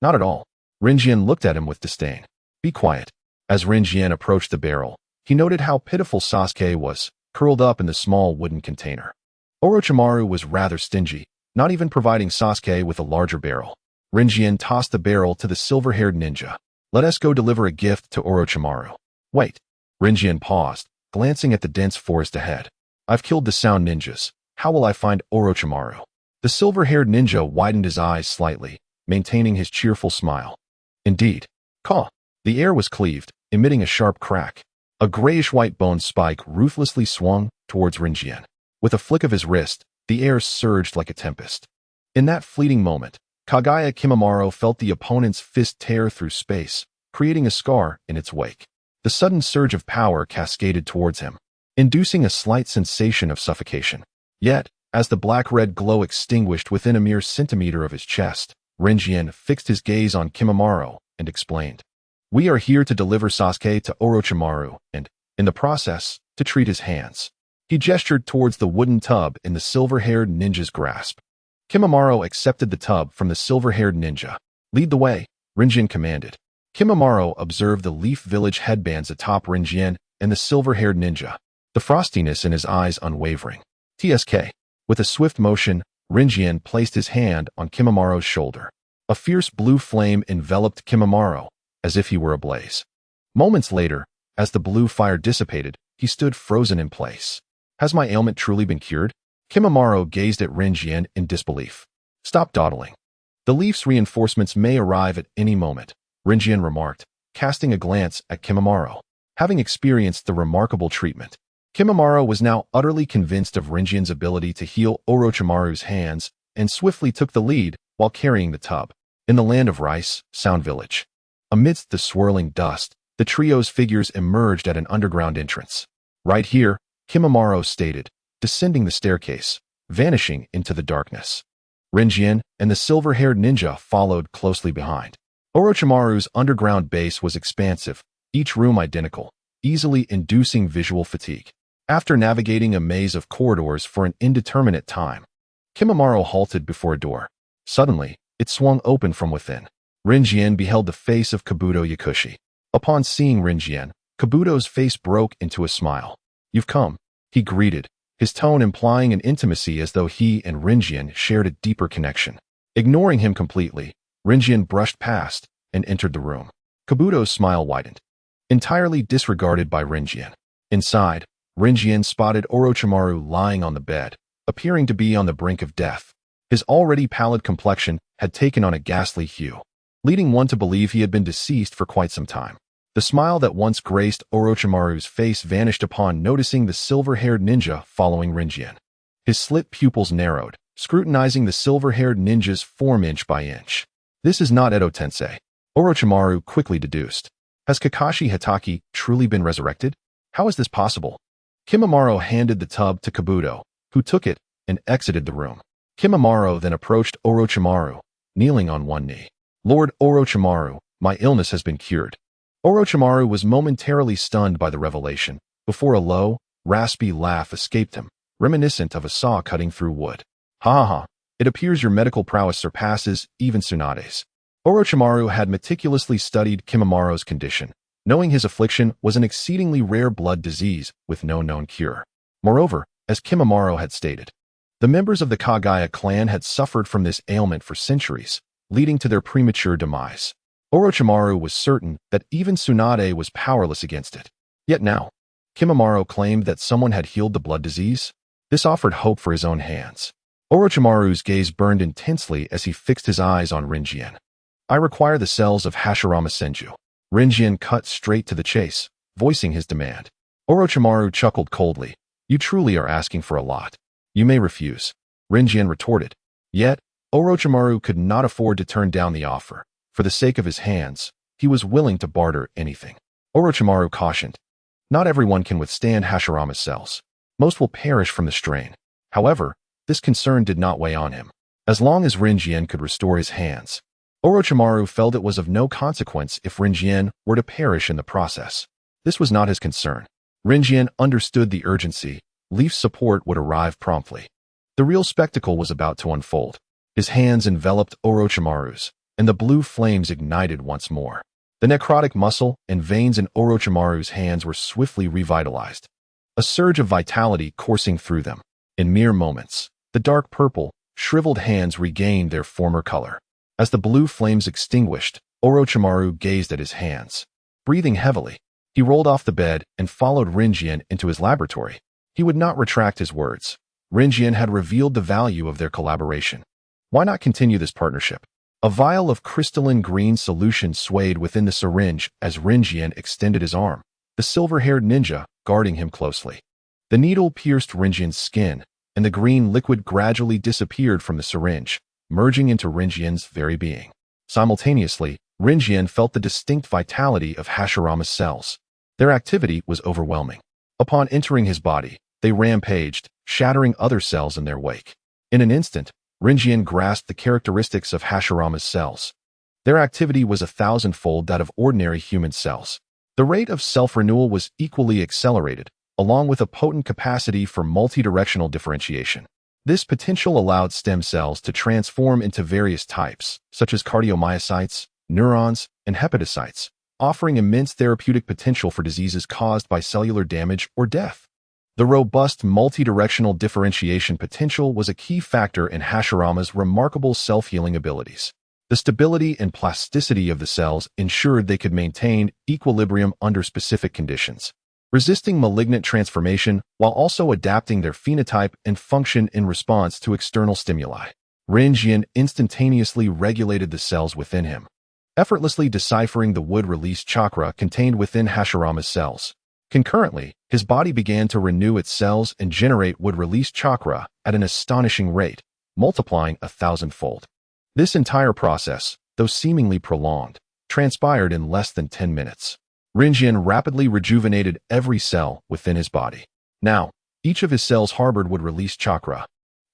Not at all. Rinjian looked at him with disdain. Be quiet. As Rinjian approached the barrel, he noted how pitiful Sasuke was, curled up in the small wooden container. Orochimaru was rather stingy, not even providing Sasuke with a larger barrel. Rinjian tossed the barrel to the silver-haired ninja. Let us go deliver a gift to Orochimaru. Wait. Rinjian paused, glancing at the dense forest ahead. I've killed the sound ninjas. How will I find Orochimaru? The silver-haired ninja widened his eyes slightly, maintaining his cheerful smile. Indeed. Caw. The air was cleaved, emitting a sharp crack. A grayish-white bone spike ruthlessly swung towards Rinjian. With a flick of his wrist, the air surged like a tempest. In that fleeting moment, Kagaya Kimimaro felt the opponent's fist tear through space, creating a scar in its wake. The sudden surge of power cascaded towards him, inducing a slight sensation of suffocation. Yet, as the black-red glow extinguished within a mere centimeter of his chest, Rinjian fixed his gaze on Kimimaro and explained, "We are here to deliver Sasuke to Orochimaru and, in the process, to treat his hands." He gestured towards the wooden tub in the silver-haired ninja's grasp. Kimimaro accepted the tub from the silver-haired ninja. Lead the way, Rinjian commanded. Kimimaro observed the Leaf Village headbands atop Rinjian and the silver-haired ninja, the frostiness in his eyes unwavering. TSK. With a swift motion, Rinjian placed his hand on Kimimaro's shoulder. A fierce blue flame enveloped Kimimaro, as if he were ablaze. Moments later, as the blue fire dissipated, he stood frozen in place. Has my ailment truly been cured? Kimimaro gazed at Rinjian in disbelief. Stop dawdling. The leaf's reinforcements may arrive at any moment, Rinjian remarked, casting a glance at Kimimaro. Having experienced the remarkable treatment, Kimimaro was now utterly convinced of Rinjian's ability to heal Orochimaru's hands and swiftly took the lead while carrying the tub. In the land of rice, Sound Village. Amidst the swirling dust, the trio's figures emerged at an underground entrance. Right here, Kimimaro stated, descending the staircase, vanishing into the darkness. Rinjian and the silver-haired ninja followed closely behind. Orochimaru's underground base was expansive, each room identical, easily inducing visual fatigue. After navigating a maze of corridors for an indeterminate time, Kimimaro halted before a door. Suddenly, it swung open from within. Rinjian beheld the face of Kabuto Yakushi. Upon seeing Rinjian, Kabuto's face broke into a smile. You've come, he greeted, his tone implying an intimacy as though he and Rinjian shared a deeper connection. Ignoring him completely, Rinjian brushed past and entered the room. Kabuto's smile widened, entirely disregarded by Rinjian. Inside, Rinjian spotted Orochimaru lying on the bed, appearing to be on the brink of death. His already pallid complexion had taken on a ghastly hue, leading one to believe he had been deceased for quite some time. The smile that once graced Orochimaru's face vanished upon noticing the silver-haired ninja following Rinjian. His slit pupils narrowed, scrutinizing the silver-haired ninja's form inch by inch. This is not Edo Tensei, Orochimaru quickly deduced. Has Kakashi Hatake truly been resurrected? How is this possible? Kimimaro handed the tub to Kabuto, who took it and exited the room. Kimimaro then approached Orochimaru, kneeling on one knee. Lord Orochimaru, my illness has been cured. Orochimaru was momentarily stunned by the revelation, before a low, raspy laugh escaped him, reminiscent of a saw cutting through wood. Ha ha ha, it appears your medical prowess surpasses even Tsunade's. Orochimaru had meticulously studied Kimimaro's condition, knowing his affliction was an exceedingly rare blood disease with no known cure. Moreover, as Kimimaro had stated, the members of the Kagaya clan had suffered from this ailment for centuries, leading to their premature demise. Orochimaru was certain that even Tsunade was powerless against it. Yet now, Kimimaro claimed that someone had healed the blood disease. This offered hope for his own hands. Orochimaru's gaze burned intensely as he fixed his eyes on Rinjian. I require the cells of Hashirama Senju. Rinjian cut straight to the chase, voicing his demand. Orochimaru chuckled coldly. You truly are asking for a lot. You may refuse. Rinjian retorted. Yet, Orochimaru could not afford to turn down the offer. For the sake of his hands, he was willing to barter anything. Orochimaru cautioned. Not everyone can withstand Hashirama's cells. Most will perish from the strain. However, this concern did not weigh on him. As long as Rinjian could restore his hands, Orochimaru felt it was of no consequence if Rinjian were to perish in the process. This was not his concern. Rinjian understood the urgency. Leaf's support would arrive promptly. The real spectacle was about to unfold. His hands enveloped Orochimaru's, and the blue flames ignited once more. The necrotic muscle and veins in Orochimaru's hands were swiftly revitalized, a surge of vitality coursing through them. In mere moments, the dark purple, shriveled hands regained their former color. As the blue flames extinguished, Orochimaru gazed at his hands. Breathing heavily, he rolled off the bed and followed Rinjian into his laboratory. He would not retract his words. Rinjian had revealed the value of their collaboration. Why not continue this partnership? A vial of crystalline green solution swayed within the syringe as Rinjian extended his arm, the silver-haired ninja guarding him closely. The needle pierced Rinjian's skin, and the green liquid gradually disappeared from the syringe, merging into Rinjian's very being. Simultaneously, Rinjian felt the distinct vitality of Hashirama's cells. Their activity was overwhelming. Upon entering his body, they rampaged, shattering other cells in their wake. In an instant, Rinjian grasped the characteristics of Hashirama's cells. Their activity was 1,000-fold that of ordinary human cells. The rate of self-renewal was equally accelerated, along with a potent capacity for multidirectional differentiation. This potential allowed stem cells to transform into various types, such as cardiomyocytes, neurons, and hepatocytes, offering immense therapeutic potential for diseases caused by cellular damage or death. The robust multidirectional differentiation potential was a key factor in Hashirama's remarkable self-healing abilities. The stability and plasticity of the cells ensured they could maintain equilibrium under specific conditions, resisting malignant transformation while also adapting their phenotype and function in response to external stimuli. Rinjian instantaneously regulated the cells within him, effortlessly deciphering the wood-release chakra contained within Hashirama's cells. Concurrently, his body began to renew its cells and generate wood-release chakra at an astonishing rate, multiplying 1,000-fold. This entire process, though seemingly prolonged, transpired in less than 10 minutes. Rinjian rapidly rejuvenated every cell within his body. Now, each of his cells harbored wood-release chakra.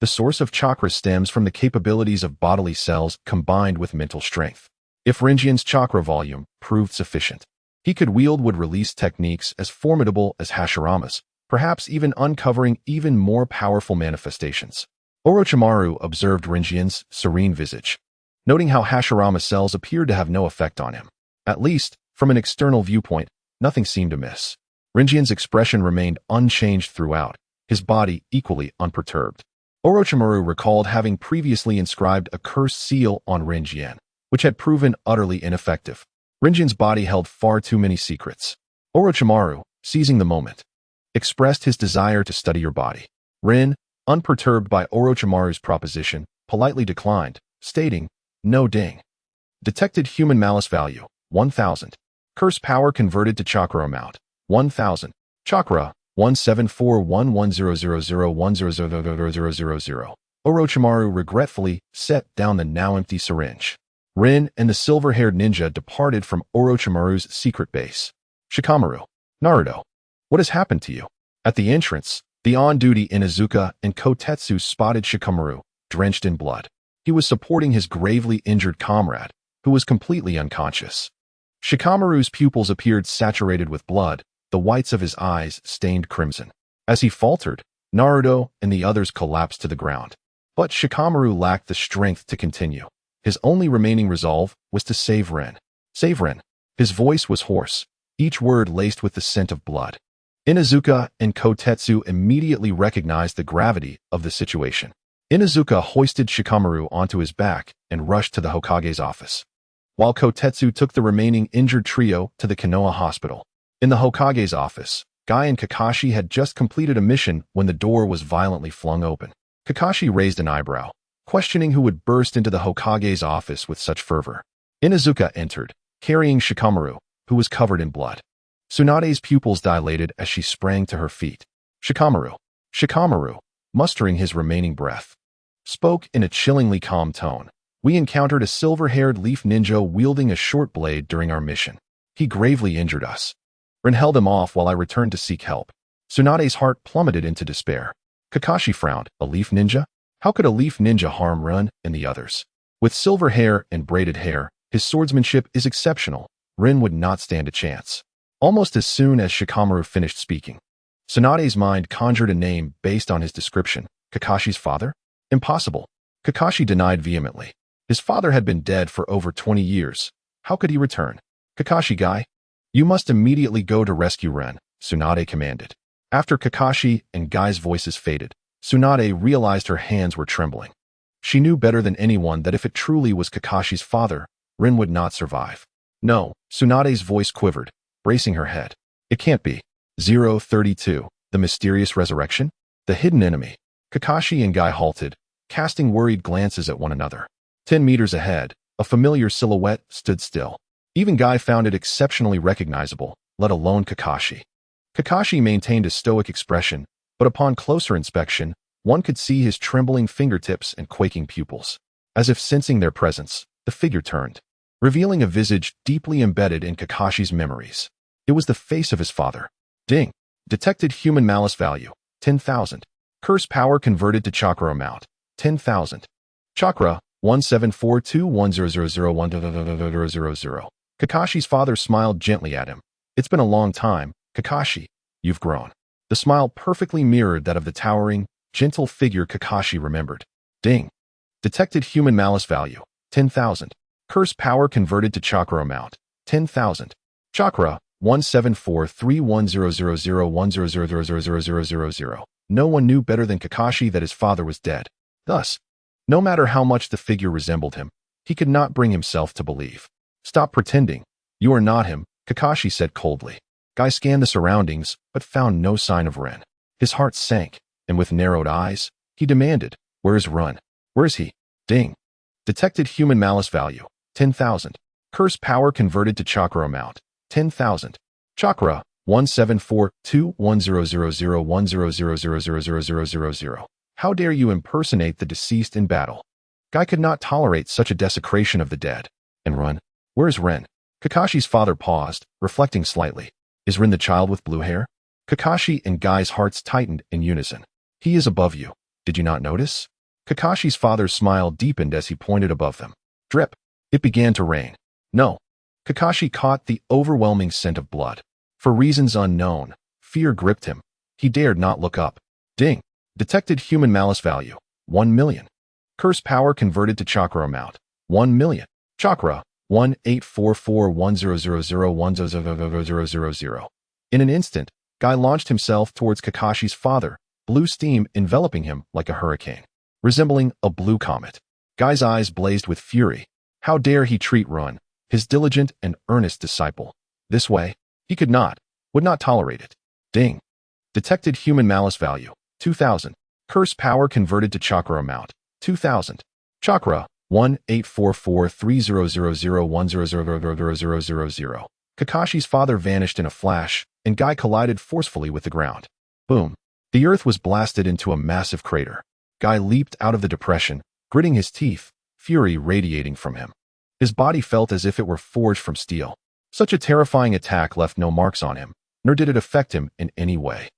The source of chakra stems from the capabilities of bodily cells combined with mental strength. If Rinjian's chakra volume proved sufficient, he could wield wood-release techniques as formidable as Hashirama's, perhaps even uncovering even more powerful manifestations. Orochimaru observed Rinjian's serene visage, noting how Hashirama's cells appeared to have no effect on him. At least, from an external viewpoint, nothing seemed amiss. Rinjian's expression remained unchanged throughout, his body equally unperturbed. Orochimaru recalled having previously inscribed a cursed seal on Rinjian, which had proven utterly ineffective. Rinjian's body held far too many secrets. Orochimaru, seizing the moment, expressed his desire to study your body. Rin, unperturbed by Orochimaru's proposition, politely declined, stating, "No ding." Detected human malice value, 1,000. Curse power converted to chakra amount, 1,000. Chakra, 174110001000000. Orochimaru regretfully set down the now empty syringe. Rin and the silver-haired ninja departed from Orochimaru's secret base. Shikamaru, Naruto, what has happened to you? At the entrance, the on-duty Inuzuka and Kotetsu spotted Shikamaru, drenched in blood. He was supporting his gravely injured comrade, who was completely unconscious. Shikamaru's pupils appeared saturated with blood, the whites of his eyes stained crimson. As he faltered, Naruto and the others collapsed to the ground. But Shikamaru lacked the strength to continue. His only remaining resolve was to save Rin. Save Rin. His voice was hoarse, each word laced with the scent of blood. Inuzuka and Kotetsu immediately recognized the gravity of the situation. Inuzuka hoisted Shikamaru onto his back and rushed to the Hokage's office, while Kotetsu took the remaining injured trio to the Konoha hospital. In the Hokage's office, Guy and Kakashi had just completed a mission when the door was violently flung open. Kakashi raised an eyebrow, questioning who would burst into the Hokage's office with such fervor. Inuzuka entered, carrying Shikamaru, who was covered in blood. Tsunade's pupils dilated as she sprang to her feet. Shikamaru, mustering his remaining breath, spoke in a chillingly calm tone. We encountered a silver-haired leaf ninja wielding a short blade during our mission. He gravely injured us. Rin held him off while I returned to seek help. Tsunade's heart plummeted into despair. Kakashi frowned. A leaf ninja? How could a leaf ninja harm Rin and the others? With silver hair and braided hair, his swordsmanship is exceptional. Rin would not stand a chance. Almost as soon as Shikamaru finished speaking, Tsunade's mind conjured a name based on his description. Kakashi's father? Impossible. Kakashi denied vehemently. His father had been dead for over 20 years. How could he return? Kakashi guy? You must immediately go to rescue Ren, Tsunade commanded. After Kakashi and Guy's voices faded, Tsunade realized her hands were trembling. She knew better than anyone that if it truly was Kakashi's father, Ren would not survive. No, Tsunade's voice quivered, bracing her head. It can't be. 032, the mysterious resurrection? The hidden enemy. Kakashi and Guy halted, casting worried glances at one another. 10 meters ahead, a familiar silhouette stood still. Even Guy found it exceptionally recognizable, let alone Kakashi. Kakashi maintained a stoic expression, but upon closer inspection, one could see his trembling fingertips and quaking pupils. As if sensing their presence, the figure turned, revealing a visage deeply embedded in Kakashi's memories. It was the face of his father. Ding. Detected human malice value, 10,000. Curse power converted to chakra amount, 10,000. Chakra, 1742100010000. Kakashi's father smiled gently at him. It's been a long time, Kakashi. You've grown. The smile perfectly mirrored that of the towering, gentle figure Kakashi remembered. Ding. Detected human malice value, 10,000. Curse power converted to chakra amount, 10,000. Chakra, 174310001000000. No one knew better than Kakashi that his father was dead. Thus, no matter how much the figure resembled him, he could not bring himself to believe. Stop pretending. You are not him, Kakashi said coldly. Guy scanned the surroundings, but found no sign of Ren. His heart sank, and with narrowed eyes, he demanded, Where is Ren? Where is he? Ding. Detected human malice value, 10,000. Curse power converted to chakra amount, 10,000. Chakra, 17421000100000000. How dare you impersonate the deceased in battle? Guy could not tolerate such a desecration of the dead. And Ren? Where is Ren? Kakashi's father paused, reflecting slightly. Is Ren the child with blue hair? Kakashi and Guy's hearts tightened in unison. He is above you. Did you not notice? Kakashi's father's smile deepened as he pointed above them. Drip. It began to rain. No. Kakashi caught the overwhelming scent of blood. For reasons unknown, fear gripped him. He dared not look up. Ding. Detected human malice value, 1 million. Curse power converted to chakra amount, 1 million. Chakra, 184410001000000. In an instant, Guy launched himself towards Kakashi's father, blue steam enveloping him like a hurricane, resembling a blue comet. Guy's eyes blazed with fury. How dare he treat Ren, his diligent and earnest disciple, this way? He could not, would not tolerate it. Ding. Detected human malice value, 2,000. Curse power converted to chakra amount, 2,000. Chakra, 184430001000000. Kakashi's father vanished in a flash, and Guy collided forcefully with the ground. Boom. The earth was blasted into a massive crater. Guy leaped out of the depression, gritting his teeth, fury radiating from him. His body felt as if it were forged from steel. Such a terrifying attack left no marks on him, nor did it affect him in any way.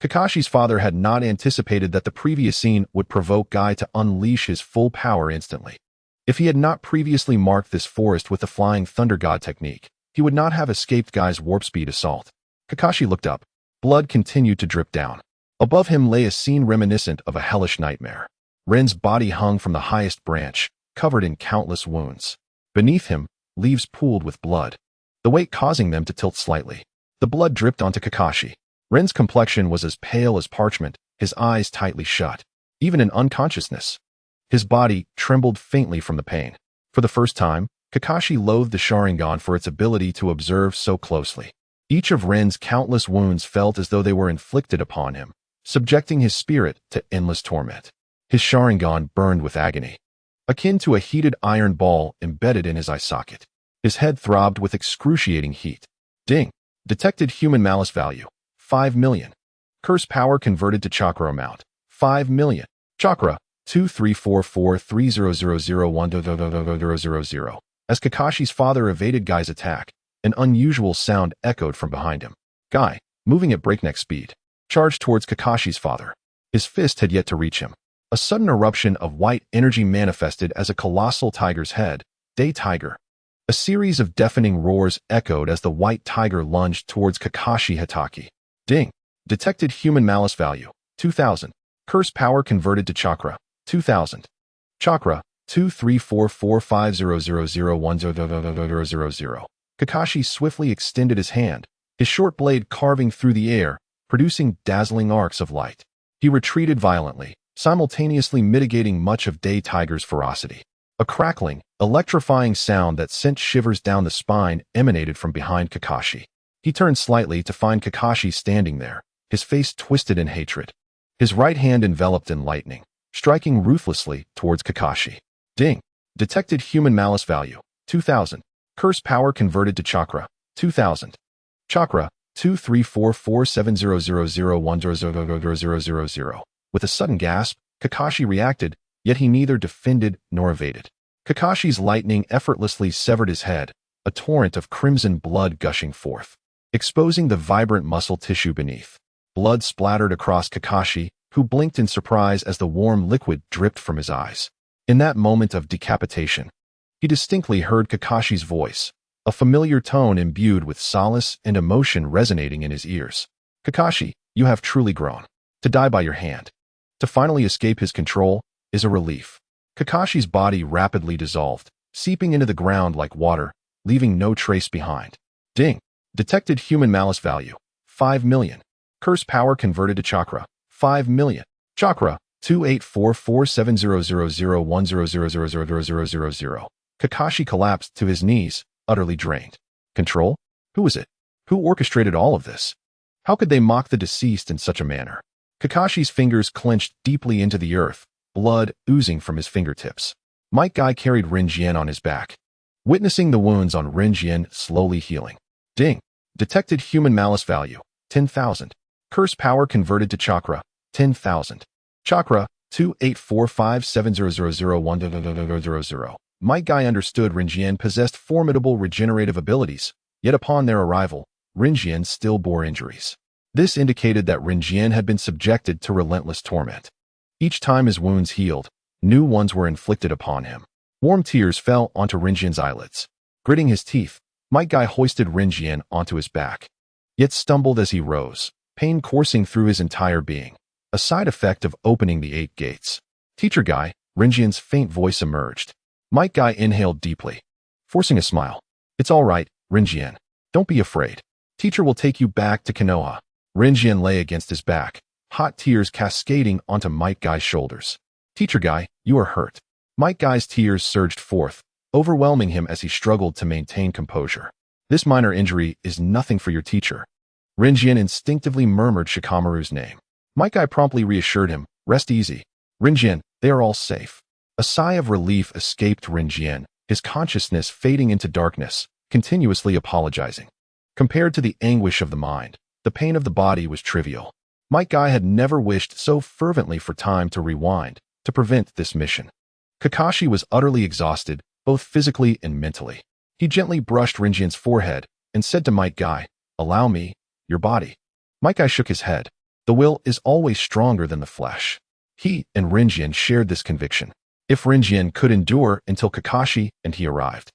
Kakashi's father had not anticipated that the previous scene would provoke Guy to unleash his full power instantly. If he had not previously marked this forest with the Flying Thunder God technique, he would not have escaped Guy's warp speed assault. Kakashi looked up. Blood continued to drip down. Above him lay a scene reminiscent of a hellish nightmare. Ren's body hung from the highest branch, covered in countless wounds. Beneath him, leaves pooled with blood, the weight causing them to tilt slightly. The blood dripped onto Kakashi. Ren's complexion was as pale as parchment, his eyes tightly shut, even in unconsciousness. His body trembled faintly from the pain. For the first time, Kakashi loathed the Sharingan for its ability to observe so closely. Each of Ren's countless wounds felt as though they were inflicted upon him, subjecting his spirit to endless torment. His Sharingan burned with agony, akin to a heated iron ball embedded in his eye socket. His head throbbed with excruciating heat. Ding. Detected human malice value, 5 million. Curse power converted to chakra amount, 5 million. Chakra, 234430001000000. As Kakashi's father evaded Guy's attack, an unusual sound echoed from behind him. Guy, moving at breakneck speed, charged towards Kakashi's father. His fist had yet to reach him. A sudden eruption of white energy manifested as a colossal tiger's head, Day Tiger. A series of deafening roars echoed as the white tiger lunged towards Kakashi Hitaki. Ding. Detected human malice value, 2,000. Curse power converted to chakra, 2000. Chakra, 2344500010000. Kakashi swiftly extended his hand, his short blade carving through the air, producing dazzling arcs of light. He retreated violently, simultaneously mitigating much of Day Tiger's ferocity. A crackling, electrifying sound that sent shivers down the spine emanated from behind Kakashi. He turned slightly to find Kakashi standing there, his face twisted in hatred. His right hand enveloped in lightning, striking ruthlessly towards Kakashi. Ding! Detected human malice value, 2000. Curse power converted to chakra, 2000. Chakra, 234470001000000. With a sudden gasp, Kakashi reacted, yet he neither defended nor evaded. Kakashi's lightning effortlessly severed his head, a torrent of crimson blood gushing forth, exposing the vibrant muscle tissue beneath. Blood splattered across Kakashi, who blinked in surprise as the warm liquid dripped from his eyes. In that moment of decapitation, he distinctly heard Kakashi's voice, a familiar tone imbued with solace and emotion resonating in his ears. Kakashi, you have truly grown. To die by your hand, to finally escape his control, is a relief. Kakashi's body rapidly dissolved, seeping into the ground like water, leaving no trace behind. Ding! Detected human malice value, 5 million. Curse power converted to chakra, 5 million. Chakra, 284470001000000. Kakashi collapsed to his knees, utterly drained. Control? Who was it? Who orchestrated all of this? How could they mock the deceased in such a manner? Kakashi's fingers clenched deeply into the earth, blood oozing from his fingertips. Might Guy carried Rinjian on his back, witnessing the wounds on Rinjian slowly healing. Ding! Detected human malice value, 10,000. Curse power converted to chakra, 10,000. Chakra, 2845700010000. Might Guy understood Rinjian possessed formidable regenerative abilities, yet upon their arrival, Rinjian still bore injuries. This indicated that Rinjian had been subjected to relentless torment. Each time his wounds healed, new ones were inflicted upon him. Warm tears fell onto Rinjian's eyelids. Gritting his teeth, Might Guy hoisted Rinjian onto his back, yet stumbled as he rose, pain coursing through his entire being, a side effect of opening the 8 gates. Teacher Guy, Rinjian's faint voice emerged. Might Guy inhaled deeply, forcing a smile. It's all right, Rinjian. Don't be afraid. Teacher will take you back to Konoha. Rinjian lay against his back, hot tears cascading onto Might Guy's shoulders. Teacher Guy, you are hurt. Might Guy's tears surged forth, overwhelming him as he struggled to maintain composure. This minor injury is nothing for your teacher. Rinjian instinctively murmured Shikamaru's name. Might Guy promptly reassured him, rest easy. Rinjian, they are all safe. A sigh of relief escaped Rinjian, his consciousness fading into darkness, continuously apologizing. Compared to the anguish of the mind, the pain of the body was trivial. Might Guy had never wished so fervently for time to rewind, to prevent this mission. Kakashi was utterly exhausted, both physically and mentally. He gently brushed Rinjian's forehead and said to Might Guy, allow me, your body. Might Guy shook his head. The will is always stronger than the flesh. He and Rinjian shared this conviction. If Rinjian could endure until Kakashi and he arrived,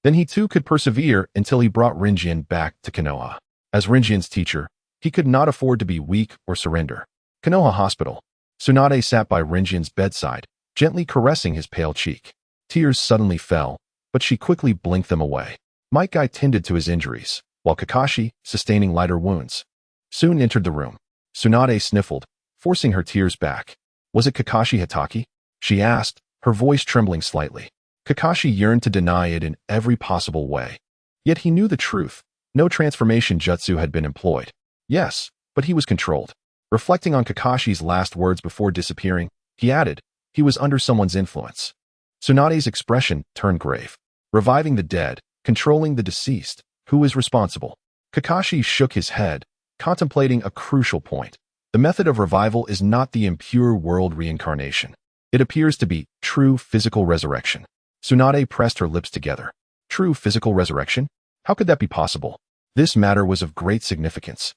then he too could persevere until he brought Rinjian back to Konoha. As Rinjian's teacher, he could not afford to be weak or surrender. Konoha Hospital. Tsunade sat by Rinjian's bedside, gently caressing his pale cheek. Tears suddenly fell, but she quickly blinked them away. Might Guy tended to his injuries, while Kakashi, sustaining lighter wounds, soon entered the room. Tsunade sniffled, forcing her tears back. Was it Kakashi Hatake? She asked, her voice trembling slightly. Kakashi yearned to deny it in every possible way. Yet he knew the truth. No transformation jutsu had been employed. Yes, but he was controlled. Reflecting on Kakashi's last words before disappearing, he added, he was under someone's influence. Tsunade's expression turned grave. Reviving the dead, controlling the deceased, who is responsible? Kakashi shook his head, contemplating a crucial point. The method of revival is not the impure world reincarnation. It appears to be true physical resurrection. Tsunade pressed her lips together. True physical resurrection? How could that be possible? This matter was of great significance.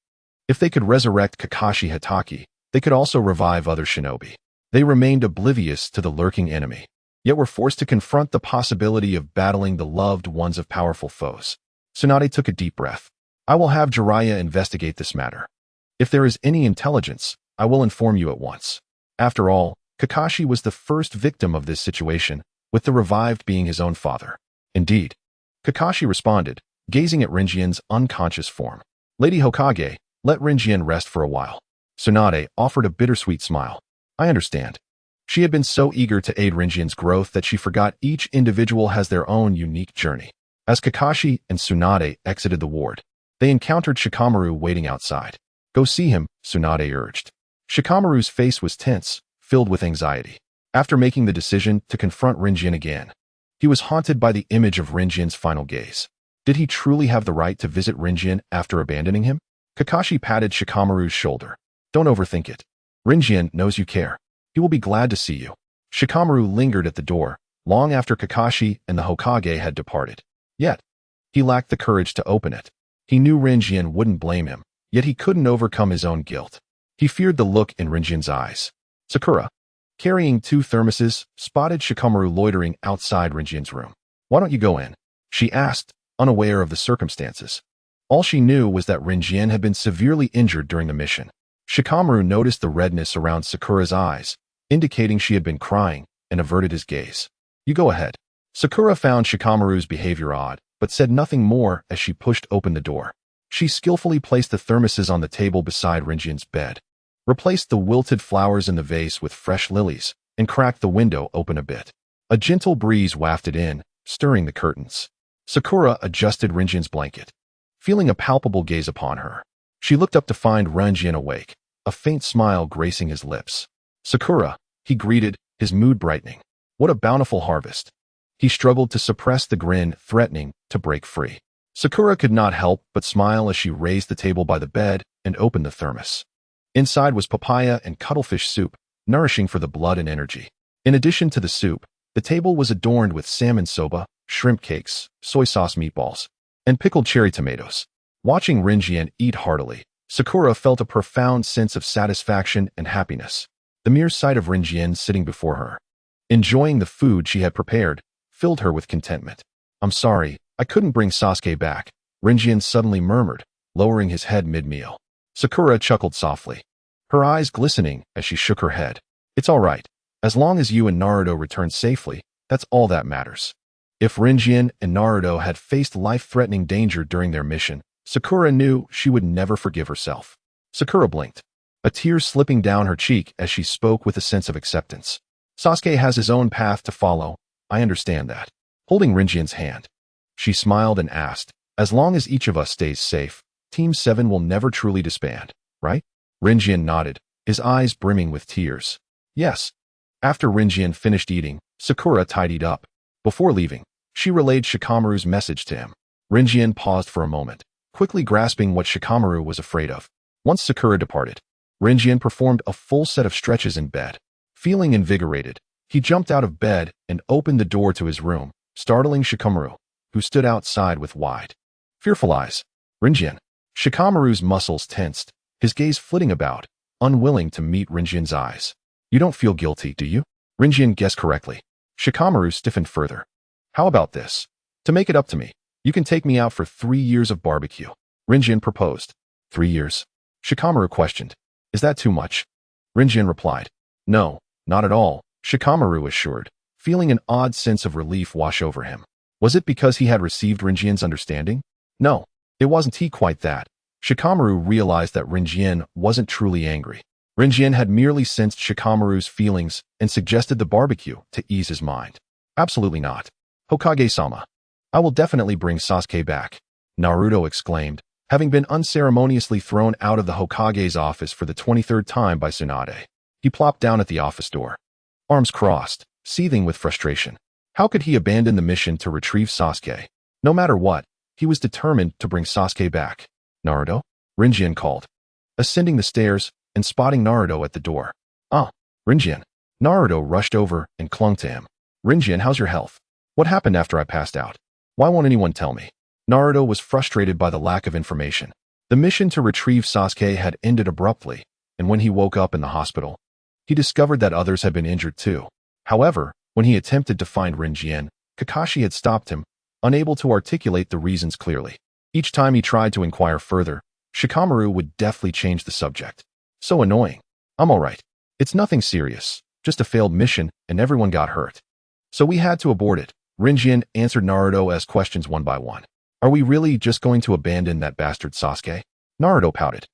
If they could resurrect Kakashi Hatake, they could also revive other shinobi. They remained oblivious to the lurking enemy, yet were forced to confront the possibility of battling the loved ones of powerful foes. Tsunade took a deep breath. I will have Jiraiya investigate this matter. If there is any intelligence, I will inform you at once. After all, Kakashi was the first victim of this situation, with the revived being his own father. Indeed, Kakashi responded, gazing at Rinjian's unconscious form. Lady Hokage, let Rinjian rest for a while. Tsunade offered a bittersweet smile. I understand. She had been so eager to aid Rinjian's growth that she forgot each individual has their own unique journey. As Kakashi and Tsunade exited the ward, they encountered Shikamaru waiting outside. Go see him, Tsunade urged. Shikamaru's face was tense, filled with anxiety. After making the decision to confront Rinjian again, he was haunted by the image of Rinjian's final gaze. Did he truly have the right to visit Rinjian after abandoning him? Kakashi patted Shikamaru's shoulder. Don't overthink it. Rinjian knows you care. He will be glad to see you. Shikamaru lingered at the door, long after Kakashi and the Hokage had departed. Yet, he lacked the courage to open it. He knew Rinjian wouldn't blame him, yet he couldn't overcome his own guilt. He feared the look in Rinjian's eyes. Sakura, carrying 2 thermoses, spotted Shikamaru loitering outside Rinjian's room. Why don't you go in? She asked, unaware of the circumstances. All she knew was that Rinjian had been severely injured during the mission. Shikamaru noticed the redness around Sakura's eyes, indicating she had been crying, and averted his gaze. You go ahead. Sakura found Shikamaru's behavior odd, but said nothing more as she pushed open the door. She skillfully placed the thermoses on the table beside Rinjian's bed, replaced the wilted flowers in the vase with fresh lilies, and cracked the window open a bit. A gentle breeze wafted in, stirring the curtains. Sakura adjusted Rinjian's blanket, feeling a palpable gaze upon her. She looked up to find Rinjian awake, a faint smile gracing his lips. Sakura, he greeted, his mood brightening. What a bountiful harvest. He struggled to suppress the grin, threatening to break free. Sakura could not help but smile as she raised the table by the bed and opened the thermos. Inside was papaya and cuttlefish soup, nourishing for the blood and energy. In addition to the soup, the table was adorned with salmon soba, shrimp cakes, soy sauce meatballs, and pickled cherry tomatoes. Watching Rinjian eat heartily, Sakura felt a profound sense of satisfaction and happiness. The mere sight of Rinjian sitting before her, enjoying the food she had prepared, filled her with contentment. I'm sorry, I couldn't bring Sasuke back, Rinjian suddenly murmured, lowering his head mid-meal. Sakura chuckled softly, her eyes glistening as she shook her head. It's all right. As long as you and Naruto return safely, that's all that matters. If Rinjian and Naruto had faced life-threatening danger during their mission, Sakura knew she would never forgive herself. Sakura blinked, a tear slipping down her cheek as she spoke with a sense of acceptance. Sasuke has his own path to follow, I understand that. Holding Rinjian's hand, she smiled and asked, as long as each of us stays safe, Team 7 will never truly disband, right? Rinjian nodded, his eyes brimming with tears. Yes. After Rinjian finished eating, Sakura tidied up. Before leaving, she relayed Shikamaru's message to him. Rinjian paused for a moment, quickly grasping what Shikamaru was afraid of. Once Sakura departed, Rinjian performed a full set of stretches in bed. Feeling invigorated, he jumped out of bed and opened the door to his room, startling Shikamaru, who stood outside with wide, fearful eyes. Rinjian. Shikamaru's muscles tensed, his gaze flitting about, unwilling to meet Rinjian's eyes. You don't feel guilty, do you? Rinjian guessed correctly. Shikamaru stiffened further. How about this? To make it up to me, you can take me out for 3 years of barbecue. Rinjian proposed. 3 years? Shikamaru questioned. Is that too much? Rinjian replied. No, not at all, Shikamaru assured, feeling an odd sense of relief wash over him. Was it because he had received Rinjian's understanding? No, it wasn't quite that. Shikamaru realized that Rinjian wasn't truly angry. Rinjian had merely sensed Shikamaru's feelings and suggested the barbecue to ease his mind. Absolutely not. Hokage-sama. I will definitely bring Sasuke back, Naruto exclaimed, having been unceremoniously thrown out of the Hokage's office for the 23rd time by Tsunade. He plopped down at the office door, arms crossed, seething with frustration. How could he abandon the mission to retrieve Sasuke? No matter what, he was determined to bring Sasuke back. Naruto? Rinjian called, ascending the stairs and spotting Naruto at the door. Ah, Rinjian. Naruto rushed over and clung to him. Rinjian, how's your health? What happened after I passed out? Why won't anyone tell me? Naruto was frustrated by the lack of information. The mission to retrieve Sasuke had ended abruptly, and when he woke up in the hospital, he discovered that others had been injured too. However, when he attempted to find Rinjian, Kakashi had stopped him, unable to articulate the reasons clearly. Each time he tried to inquire further, Shikamaru would deftly change the subject. So annoying. I'm alright. It's nothing serious, just a failed mission and everyone got hurt. So we had to abort it. Rinjian answered Naruto's questions one by one. Are we really just going to abandon that bastard Sasuke? Naruto pouted.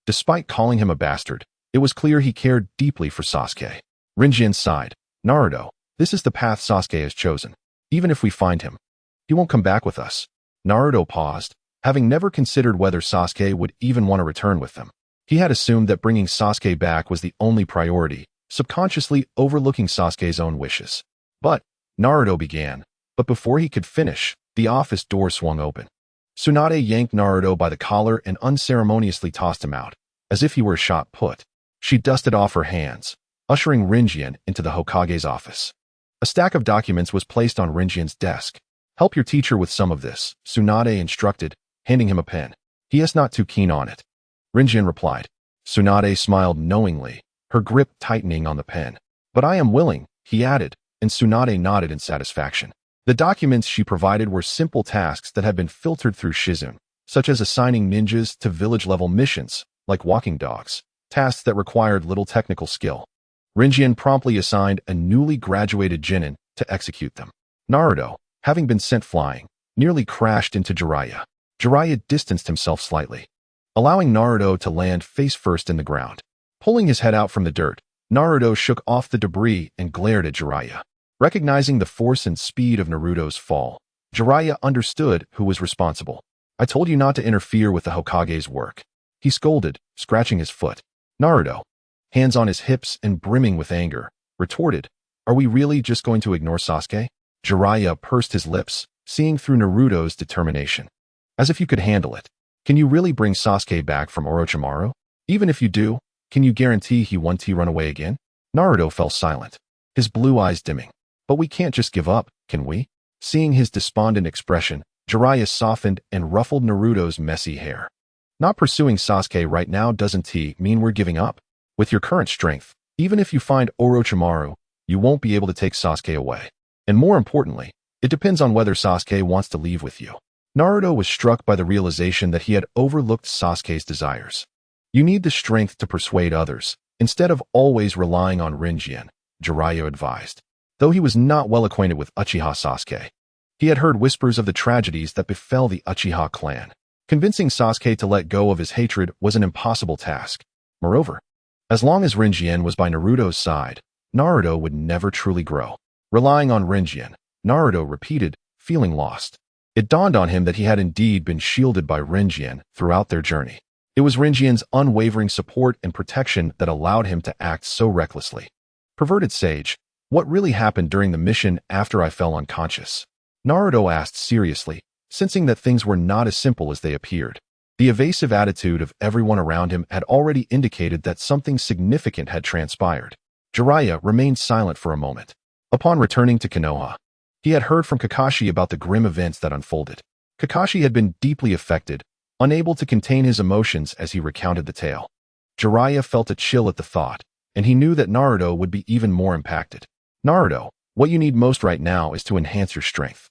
Despite calling him a bastard, it was clear he cared deeply for Sasuke. Rinjian sighed. Naruto, this is the path Sasuke has chosen. Even if we find him, he won't come back with us. Naruto paused, having never considered whether Sasuke would even want to return with them. He had assumed that bringing Sasuke back was the only priority, subconsciously overlooking Sasuke's own wishes. But Naruto began. But before he could finish, the office door swung open. Tsunade yanked Naruto by the collar and unceremoniously tossed him out, as if he were a shot put. She dusted off her hands, ushering Rinjian into the Hokage's office. A stack of documents was placed on Rinjian's desk. Help your teacher with some of this, Tsunade instructed, handing him a pen. He is not too keen on it. Rinjian replied. Tsunade smiled knowingly, her grip tightening on the pen. But I am willing, he added, and Tsunade nodded in satisfaction. The documents she provided were simple tasks that had been filtered through Shizune, such as assigning ninjas to village-level missions, like walking dogs, tasks that required little technical skill. Rinjian promptly assigned a newly graduated Jinnin to execute them. Naruto, having been sent flying, nearly crashed into Jiraiya. Jiraiya distanced himself slightly, allowing Naruto to land face-first in the ground. Pulling his head out from the dirt, Naruto shook off the debris and glared at Jiraiya. Recognizing the force and speed of Naruto's fall, Jiraiya understood who was responsible. I told you not to interfere with the Hokage's work. He scolded, scratching his foot. Naruto, hands on his hips and brimming with anger, retorted, Are we really just going to ignore Sasuke? Jiraiya pursed his lips, seeing through Naruto's determination. As if you could handle it. Can you really bring Sasuke back from Orochimaru? Even if you do, can you guarantee he won't run away again? Naruto fell silent, his blue eyes dimming. But we can't just give up, can we? Seeing his despondent expression, Jiraiya softened and ruffled Naruto's messy hair. Not pursuing Sasuke right now doesn't mean we're giving up. With your current strength, even if you find Orochimaru, you won't be able to take Sasuke away. And more importantly, it depends on whether Sasuke wants to leave with you. Naruto was struck by the realization that he had overlooked Sasuke's desires. You need the strength to persuade others, instead of always relying on Rinjian, Jiraiya advised. Though he was not well acquainted with Uchiha Sasuke, he had heard whispers of the tragedies that befell the Uchiha clan. Convincing Sasuke to let go of his hatred was an impossible task. Moreover, as long as Rinjian was by Naruto's side, Naruto would never truly grow. Relying on Rinjian, Naruto repeated, feeling lost. It dawned on him that he had indeed been shielded by Rinjian throughout their journey. It was Rinjian's unwavering support and protection that allowed him to act so recklessly. Perverted sage, what really happened during the mission after I fell unconscious? Naruto asked seriously, sensing that things were not as simple as they appeared. The evasive attitude of everyone around him had already indicated that something significant had transpired. Jiraiya remained silent for a moment. Upon returning to Konoha, he had heard from Kakashi about the grim events that unfolded. Kakashi had been deeply affected, unable to contain his emotions as he recounted the tale. Jiraiya felt a chill at the thought, and he knew that Naruto would be even more impacted. Naruto, what you need most right now is to enhance your strength.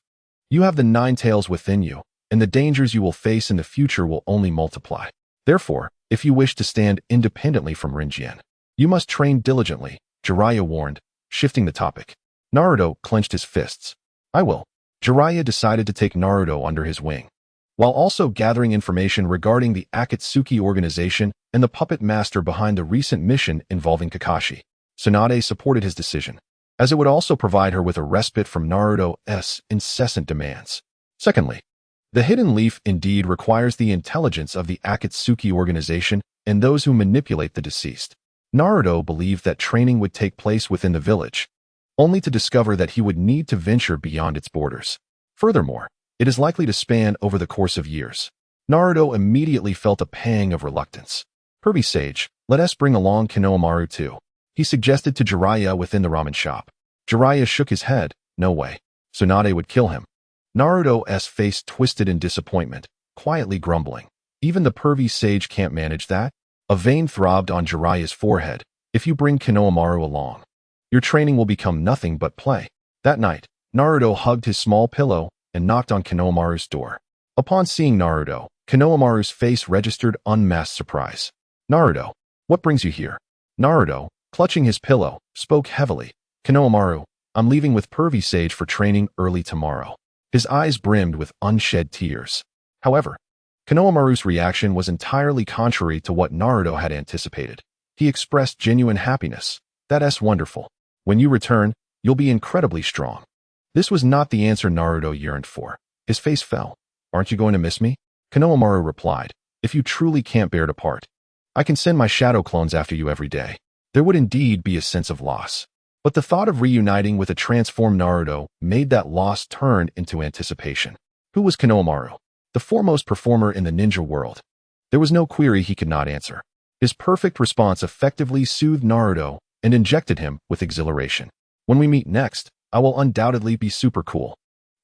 You have the 9 tails within you, and the dangers you will face in the future will only multiply. Therefore, if you wish to stand independently from Rinjian, you must train diligently, Jiraiya warned, shifting the topic. Naruto clenched his fists. I will. Jiraiya decided to take Naruto under his wing, while also gathering information regarding the Akatsuki organization and the puppet master behind the recent mission involving Kakashi. Tsunade supported his decision, as it would also provide her with a respite from Naruto's incessant demands. Secondly, the hidden leaf indeed requires the intelligence of the Akatsuki organization and those who manipulate the deceased. Naruto believed that training would take place within the village, only to discover that he would need to venture beyond its borders. Furthermore, it is likely to span over the course of years. Naruto immediately felt a pang of reluctance. Kirby Sage, let us bring along Konohamaru too, he suggested to Jiraiya within the ramen shop. Jiraiya shook his head, no way. Tsunade would kill him. Naruto's face twisted in disappointment, quietly grumbling. Even the pervy sage can't manage that? A vein throbbed on Jiraiya's forehead. If you bring Konohamaru along, your training will become nothing but play. That night, Naruto hugged his small pillow and knocked on Konohamaru's door. Upon seeing Naruto, Konohamaru's face registered unmasked surprise. Naruto, what brings you here? Naruto, Clutching his pillow, spoke heavily. "Konohamaru, I'm leaving with Pervy Sage for training early tomorrow." His eyes brimmed with unshed tears. However, Konohamaru's reaction was entirely contrary to what Naruto had anticipated. He expressed genuine happiness. "That's wonderful. When you return, you'll be incredibly strong." This was not the answer Naruto yearned for. His face fell. "Aren't you going to miss me?" Konohamaru replied. "If you truly can't bear to part, I can send my shadow clones after you every day." There would indeed be a sense of loss. But the thought of reuniting with a transformed Naruto made that loss turn into anticipation. Who was Konohamaru? The foremost performer in the ninja world. There was no query he could not answer. His perfect response effectively soothed Naruto and injected him with exhilaration. "When we meet next, I will undoubtedly be super cool."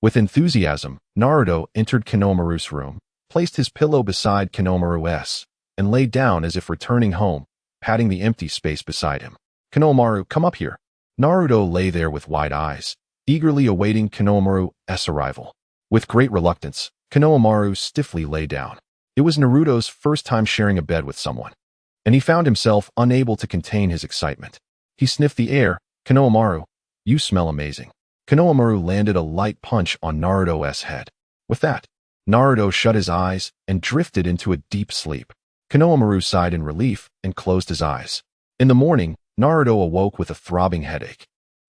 With enthusiasm, Naruto entered Konohamaru's room, placed his pillow beside Konohamaru's, and lay down as if returning home, patting the empty space beside him. "Konohamaru, come up here." Naruto lay there with wide eyes, eagerly awaiting Konohamaru's arrival. With great reluctance, Konohamaru stiffly lay down. It was Naruto's first time sharing a bed with someone, and he found himself unable to contain his excitement. He sniffed the air. "Konohamaru, you smell amazing." Konohamaru landed a light punch on Naruto's head. With that, Naruto shut his eyes and drifted into a deep sleep. Konohamaru sighed in relief and closed his eyes. In the morning, Naruto awoke with a throbbing headache.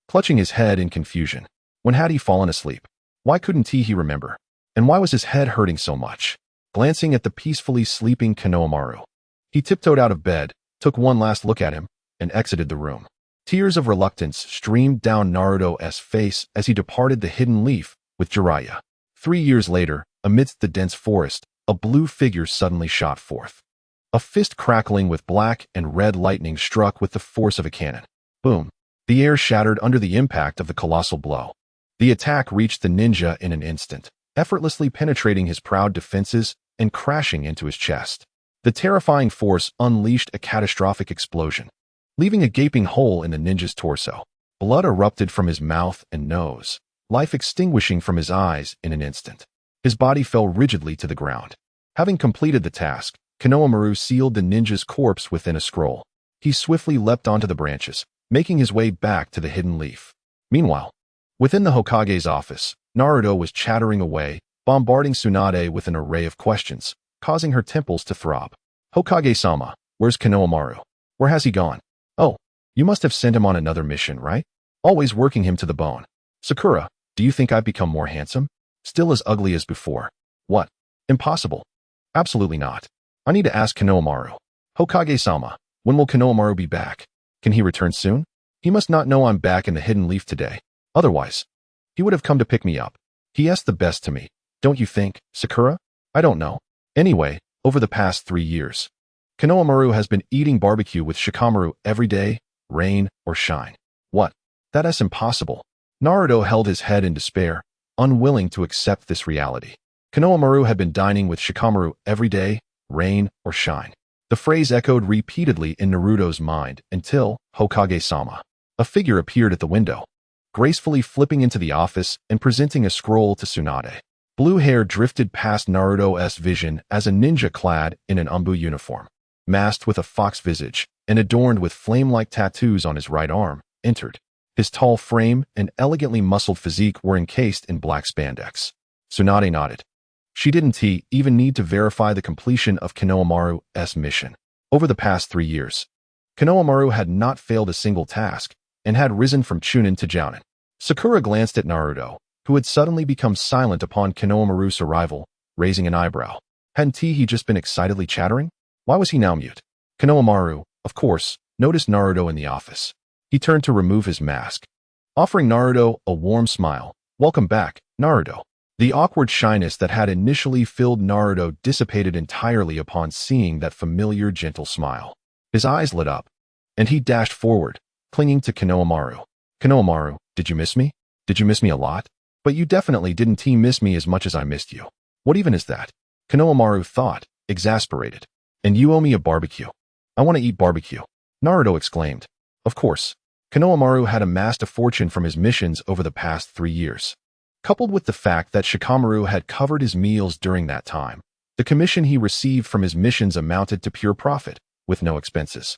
Clutching his head in confusion. When had he fallen asleep? Why couldn't he remember? And why was his head hurting so much? Glancing at the peacefully sleeping Konohamaru, he tiptoed out of bed, took one last look at him, and exited the room. Tears of reluctance streamed down Naruto's face as he departed the hidden leaf with Jiraiya. 3 years later, amidst the dense forest, a blue figure suddenly shot forth. A fist crackling with black and red lightning struck with the force of a cannon. Boom! The air shattered under the impact of the colossal blow. The attack reached the ninja in an instant, effortlessly penetrating his proud defenses and crashing into his chest. The terrifying force unleashed a catastrophic explosion, leaving a gaping hole in the ninja's torso. Blood erupted from his mouth and nose, life extinguishing from his eyes in an instant. His body fell rigidly to the ground. Having completed the task, Konohamaru sealed the ninja's corpse within a scroll. He swiftly leapt onto the branches, making his way back to the hidden leaf. Meanwhile, within the Hokage's office, Naruto was chattering away, bombarding Tsunade with an array of questions, causing her temples to throb. "Hokage-sama, where's Konohamaru? Where has he gone? Oh, you must have sent him on another mission, right? Always working him to the bone. Sakura, do you think I've become more handsome? Still as ugly as before? What? Impossible. Absolutely not. I need to ask Konohamaru. Hokage-sama, when will Konohamaru be back? Can he return soon? He must not know I'm back in the hidden leaf today. Otherwise, he would have come to pick me up. He asked the best to me. Don't you think, Sakura? I don't know. Anyway, over the past 3 years, Konohamaru has been eating barbecue with Shikamaru every day, rain or shine. What? That's impossible." Naruto held his head in despair, unwilling to accept this reality. Konohamaru had been dining with Shikamaru every day, rain or shine. The phrase echoed repeatedly in Naruto's mind until, "Hokage-sama." A figure appeared at the window, gracefully flipping into the office and presenting a scroll to Tsunade. Blue hair drifted past Naruto's vision as a ninja clad in an umbu uniform, masked with a fox visage and adorned with flame-like tattoos on his right arm, entered. His tall frame and elegantly muscled physique were encased in black spandex. Tsunade nodded. She didn't even need to verify the completion of Konohamaru's mission. Over the past 3 years, Konohamaru had not failed a single task and had risen from Chunin to Jounin. Sakura glanced at Naruto, who had suddenly become silent upon Konohamaru's arrival, raising an eyebrow. Hadn't he just been excitedly chattering? Why was he now mute? Konohamaru, of course, noticed Naruto in the office. He turned to remove his mask, offering Naruto a warm smile. "Welcome back, Naruto." The awkward shyness that had initially filled Naruto dissipated entirely upon seeing that familiar gentle smile. His eyes lit up, and he dashed forward, clinging to Konohamaru. "Konohamaru, did you miss me? Did you miss me a lot? But you definitely didn't miss me as much as I missed you. What even is that?" Konohamaru thought, exasperated. "And you owe me a barbecue. I want to eat barbecue," Naruto exclaimed. Of course, Konohamaru had amassed a fortune from his missions over the past 3 years. Coupled with the fact that Shikamaru had covered his meals during that time, the commission he received from his missions amounted to pure profit, with no expenses.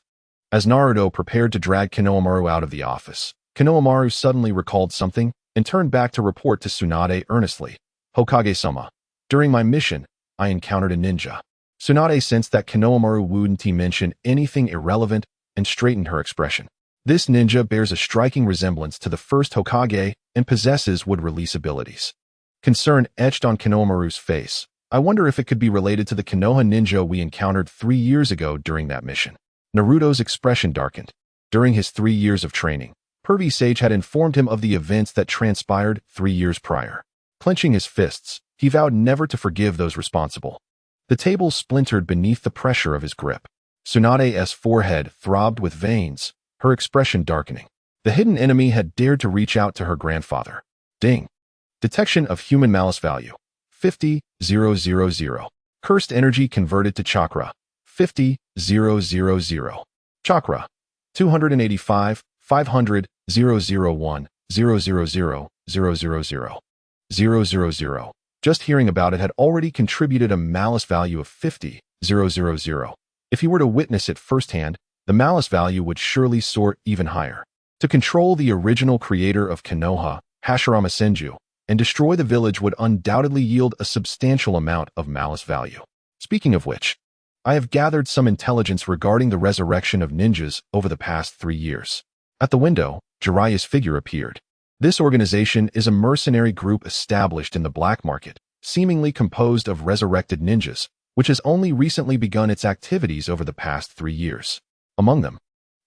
As Naruto prepared to drag Konohamaru out of the office, Konohamaru suddenly recalled something and turned back to report to Tsunade earnestly. Hokage-sama, during my mission, I encountered a ninja. Tsunade sensed that Konohamaru wouldn't mention anything irrelevant and straightened her expression. This ninja bears a striking resemblance to the first Hokage and possesses would-release abilities. Concern etched on Konohamaru's face. I wonder if it could be related to the Konoha ninja we encountered 3 years ago during that mission. Naruto's expression darkened. During his 3 years of training, Pervy Sage had informed him of the events that transpired 3 years prior. Clenching his fists, he vowed never to forgive those responsible. The table splintered beneath the pressure of his grip. Tsunade's forehead throbbed with veins, her expression darkening. The hidden enemy had dared to reach out to her grandfather. Ding. Detection of human malice value. 50,000. Cursed energy converted to chakra. 50,000. Chakra. 285, 500, 001, 000, 000. Just hearing about it had already contributed a malice value of 50,000. If he were to witness it firsthand, the malice value would surely soar even higher. To control the original creator of Konoha, Hashirama Senju, and destroy the village would undoubtedly yield a substantial amount of malice value. Speaking of which, I have gathered some intelligence regarding the resurrection of ninjas over the past 3 years. At the window, Jiraiya's figure appeared. This organization is a mercenary group established in the black market, seemingly composed of resurrected ninjas, which has only recently begun its activities over the past 3 years. Among them,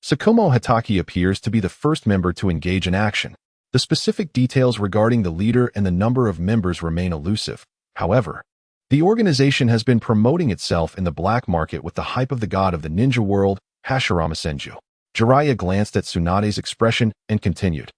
Tsukumo Hatake appears to be the first member to engage in action. The specific details regarding the leader and the number of members remain elusive. However, the organization has been promoting itself in the black market with the hype of the god of the ninja world, Hashirama Senju. Jiraiya glanced at Tsunade's expression and continued.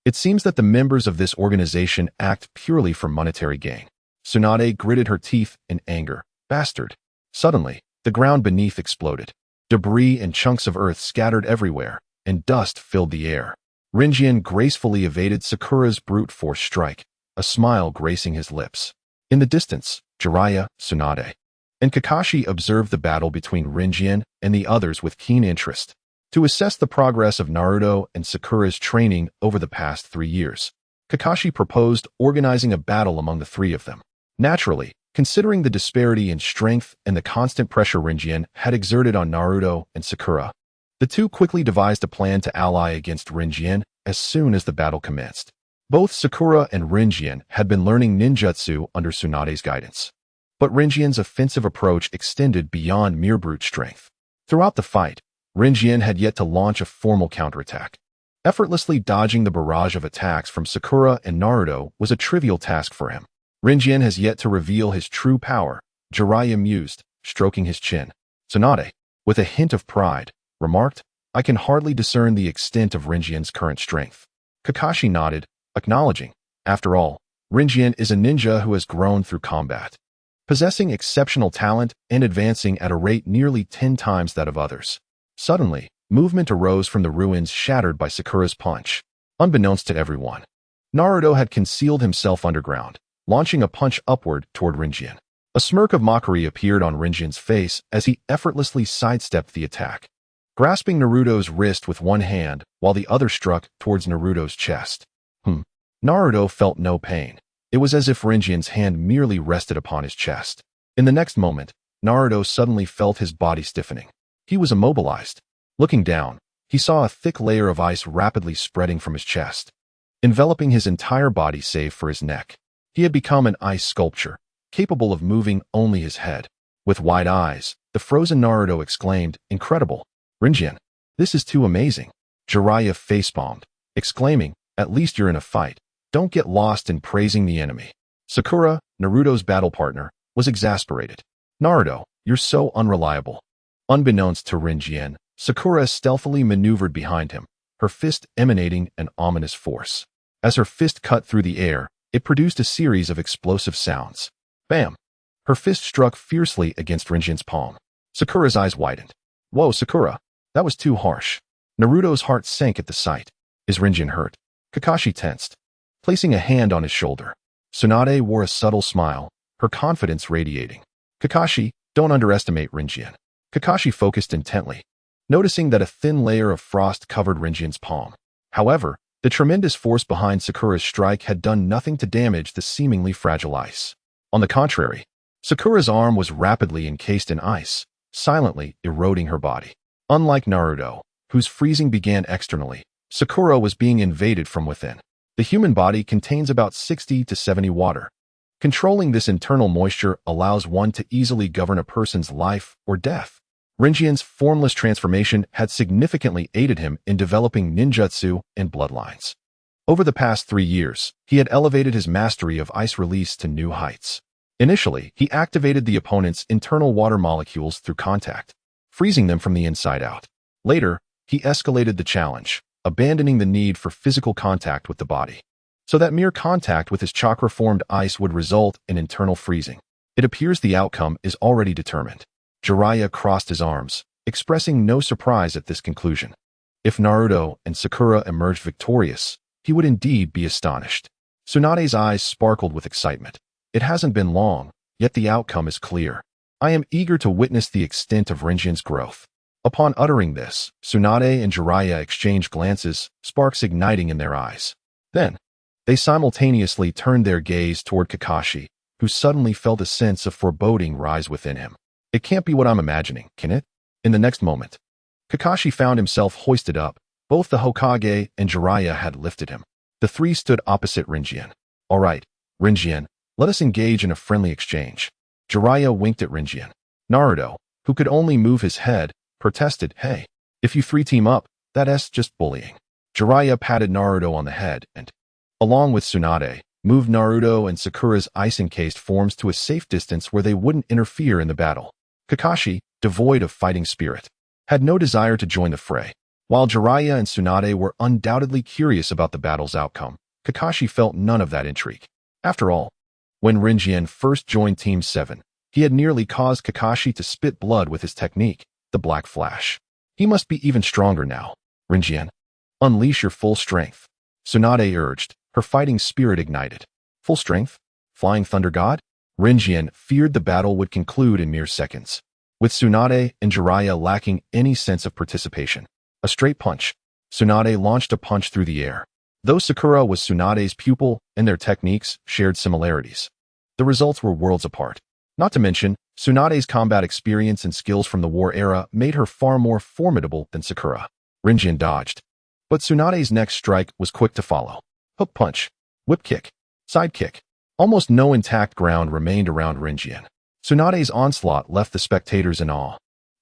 It seems that the members of this organization act purely for monetary gain. Tsunade gritted her teeth in anger. Bastard. Suddenly, the ground beneath exploded. Debris and chunks of earth scattered everywhere, and dust filled the air. Rinjian gracefully evaded Sakura's brute force strike, a smile gracing his lips. In the distance, Jiraiya, Tsunade, and Kakashi observed the battle between Rinjian and the others with keen interest. To assess the progress of Naruto and Sakura's training over the past 3 years, Kakashi proposed organizing a battle among the three of them. Naturally, considering the disparity in strength and the constant pressure Rinjian had exerted on Naruto and Sakura, the two quickly devised a plan to ally against Rinjian as soon as the battle commenced. Both Sakura and Rinjian had been learning ninjutsu under Tsunade's guidance. But Rinjian's offensive approach extended beyond mere brute strength. Throughout the fight, Rinjian had yet to launch a formal counterattack. Effortlessly dodging the barrage of attacks from Sakura and Naruto was a trivial task for him. Rinjian has yet to reveal his true power, Jiraiya mused, stroking his chin. Tsunade, with a hint of pride, remarked, I can hardly discern the extent of Rinjian's current strength. Kakashi nodded, acknowledging, after all, Rinjian is a ninja who has grown through combat, possessing exceptional talent and advancing at a rate nearly 10 times that of others. Suddenly, movement arose from the ruins shattered by Sakura's punch. Unbeknownst to everyone, Naruto had concealed himself underground, launching a punch upward toward Rinjian. A smirk of mockery appeared on Rinjian's face as he effortlessly sidestepped the attack, grasping Naruto's wrist with one hand while the other struck towards Naruto's chest. Naruto felt no pain. It was as if Rinjian's hand merely rested upon his chest. In the next moment, Naruto suddenly felt his body stiffening. He was immobilized. Looking down, he saw a thick layer of ice rapidly spreading from his chest, enveloping his entire body save for his neck. He had become an ice sculpture, capable of moving only his head. With wide eyes, the frozen Naruto exclaimed, Incredible! Rinjian, this is too amazing. Jiraiya facepalmed, exclaiming, At least you're in a fight. Don't get lost in praising the enemy. Sakura, Naruto's battle partner, was exasperated. Naruto, you're so unreliable. Unbeknownst to Rinjian, Sakura stealthily maneuvered behind him, her fist emanating an ominous force. As her fist cut through the air, it produced a series of explosive sounds. Bam! Her fist struck fiercely against Rinjian's palm. Sakura's eyes widened. Whoa, Sakura, that was too harsh. Naruto's heart sank at the sight. Is Rinjian hurt? Kakashi tensed, placing a hand on his shoulder. Tsunade wore a subtle smile, her confidence radiating. Kakashi, don't underestimate Rinjian. Kakashi focused intently. noticing that a thin layer of frost covered Rinjian's palm. However, the tremendous force behind Sakura's strike had done nothing to damage the seemingly fragile ice. On the contrary, Sakura's arm was rapidly encased in ice, silently eroding her body. Unlike Naruto, whose freezing began externally, Sakura was being invaded from within. The human body contains about 60 to 70 water. Controlling this internal moisture allows one to easily govern a person's life or death. Rinjian's formless transformation had significantly aided him in developing ninjutsu and bloodlines. Over the past 3 years, he had elevated his mastery of ice release to new heights. Initially, he activated the opponent's internal water molecules through contact, freezing them from the inside out. Later, he escalated the challenge, abandoning the need for physical contact with the body, so that mere contact with his chakra-formed ice would result in internal freezing. It appears the outcome is already determined. Jiraiya crossed his arms, expressing no surprise at this conclusion. If Naruto and Sakura emerged victorious, he would indeed be astonished. Tsunade's eyes sparkled with excitement. It hasn't been long, yet the outcome is clear. I am eager to witness the extent of Rinjian's growth. Upon uttering this, Tsunade and Jiraiya exchanged glances, sparks igniting in their eyes. Then, they simultaneously turned their gaze toward Kakashi, who suddenly felt a sense of foreboding rise within him. It can't be what I'm imagining, can it? In the next moment, Kakashi found himself hoisted up. Both the Hokage and Jiraiya had lifted him. The three stood opposite Rinjian. All right, Rinjian, let us engage in a friendly exchange. Jiraiya winked at Rinjian. Naruto, who could only move his head, protested, hey, if you three team up, that's just bullying. Jiraiya patted Naruto on the head and, along with Tsunade, moved Naruto and Sakura's ice-encased forms to a safe distance where they wouldn't interfere in the battle. Kakashi, devoid of fighting spirit, had no desire to join the fray. While Jiraiya and Tsunade were undoubtedly curious about the battle's outcome, Kakashi felt none of that intrigue. After all, when Rinjian first joined Team 7, he had nearly caused Kakashi to spit blood with his technique, the Black Flash. He must be even stronger now. Rinjian, unleash your full strength. Tsunade urged, her fighting spirit ignited. Full strength? Flying Thunder God? Rinjian feared the battle would conclude in mere seconds, with Tsunade and Jiraiya lacking any sense of participation. A straight punch. Tsunade launched a punch through the air. Though Sakura was Tsunade's pupil and their techniques shared similarities, the results were worlds apart. Not to mention, Tsunade's combat experience and skills from the war era made her far more formidable than Sakura. Rinjian dodged, but Tsunade's next strike was quick to follow. Hook punch, whip kick, side kick. Almost no intact ground remained around Rinjian. Tsunade's onslaught left the spectators in awe.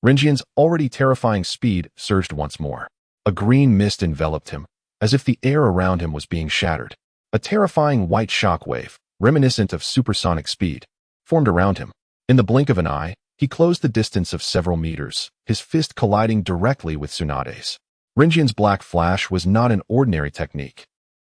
Rinjian's already terrifying speed surged once more. A green mist enveloped him, as if the air around him was being shattered. A terrifying white shockwave, reminiscent of supersonic speed, formed around him. In the blink of an eye, he closed the distance of several meters, his fist colliding directly with Tsunade's. Rinjian's Black Flash was not an ordinary technique.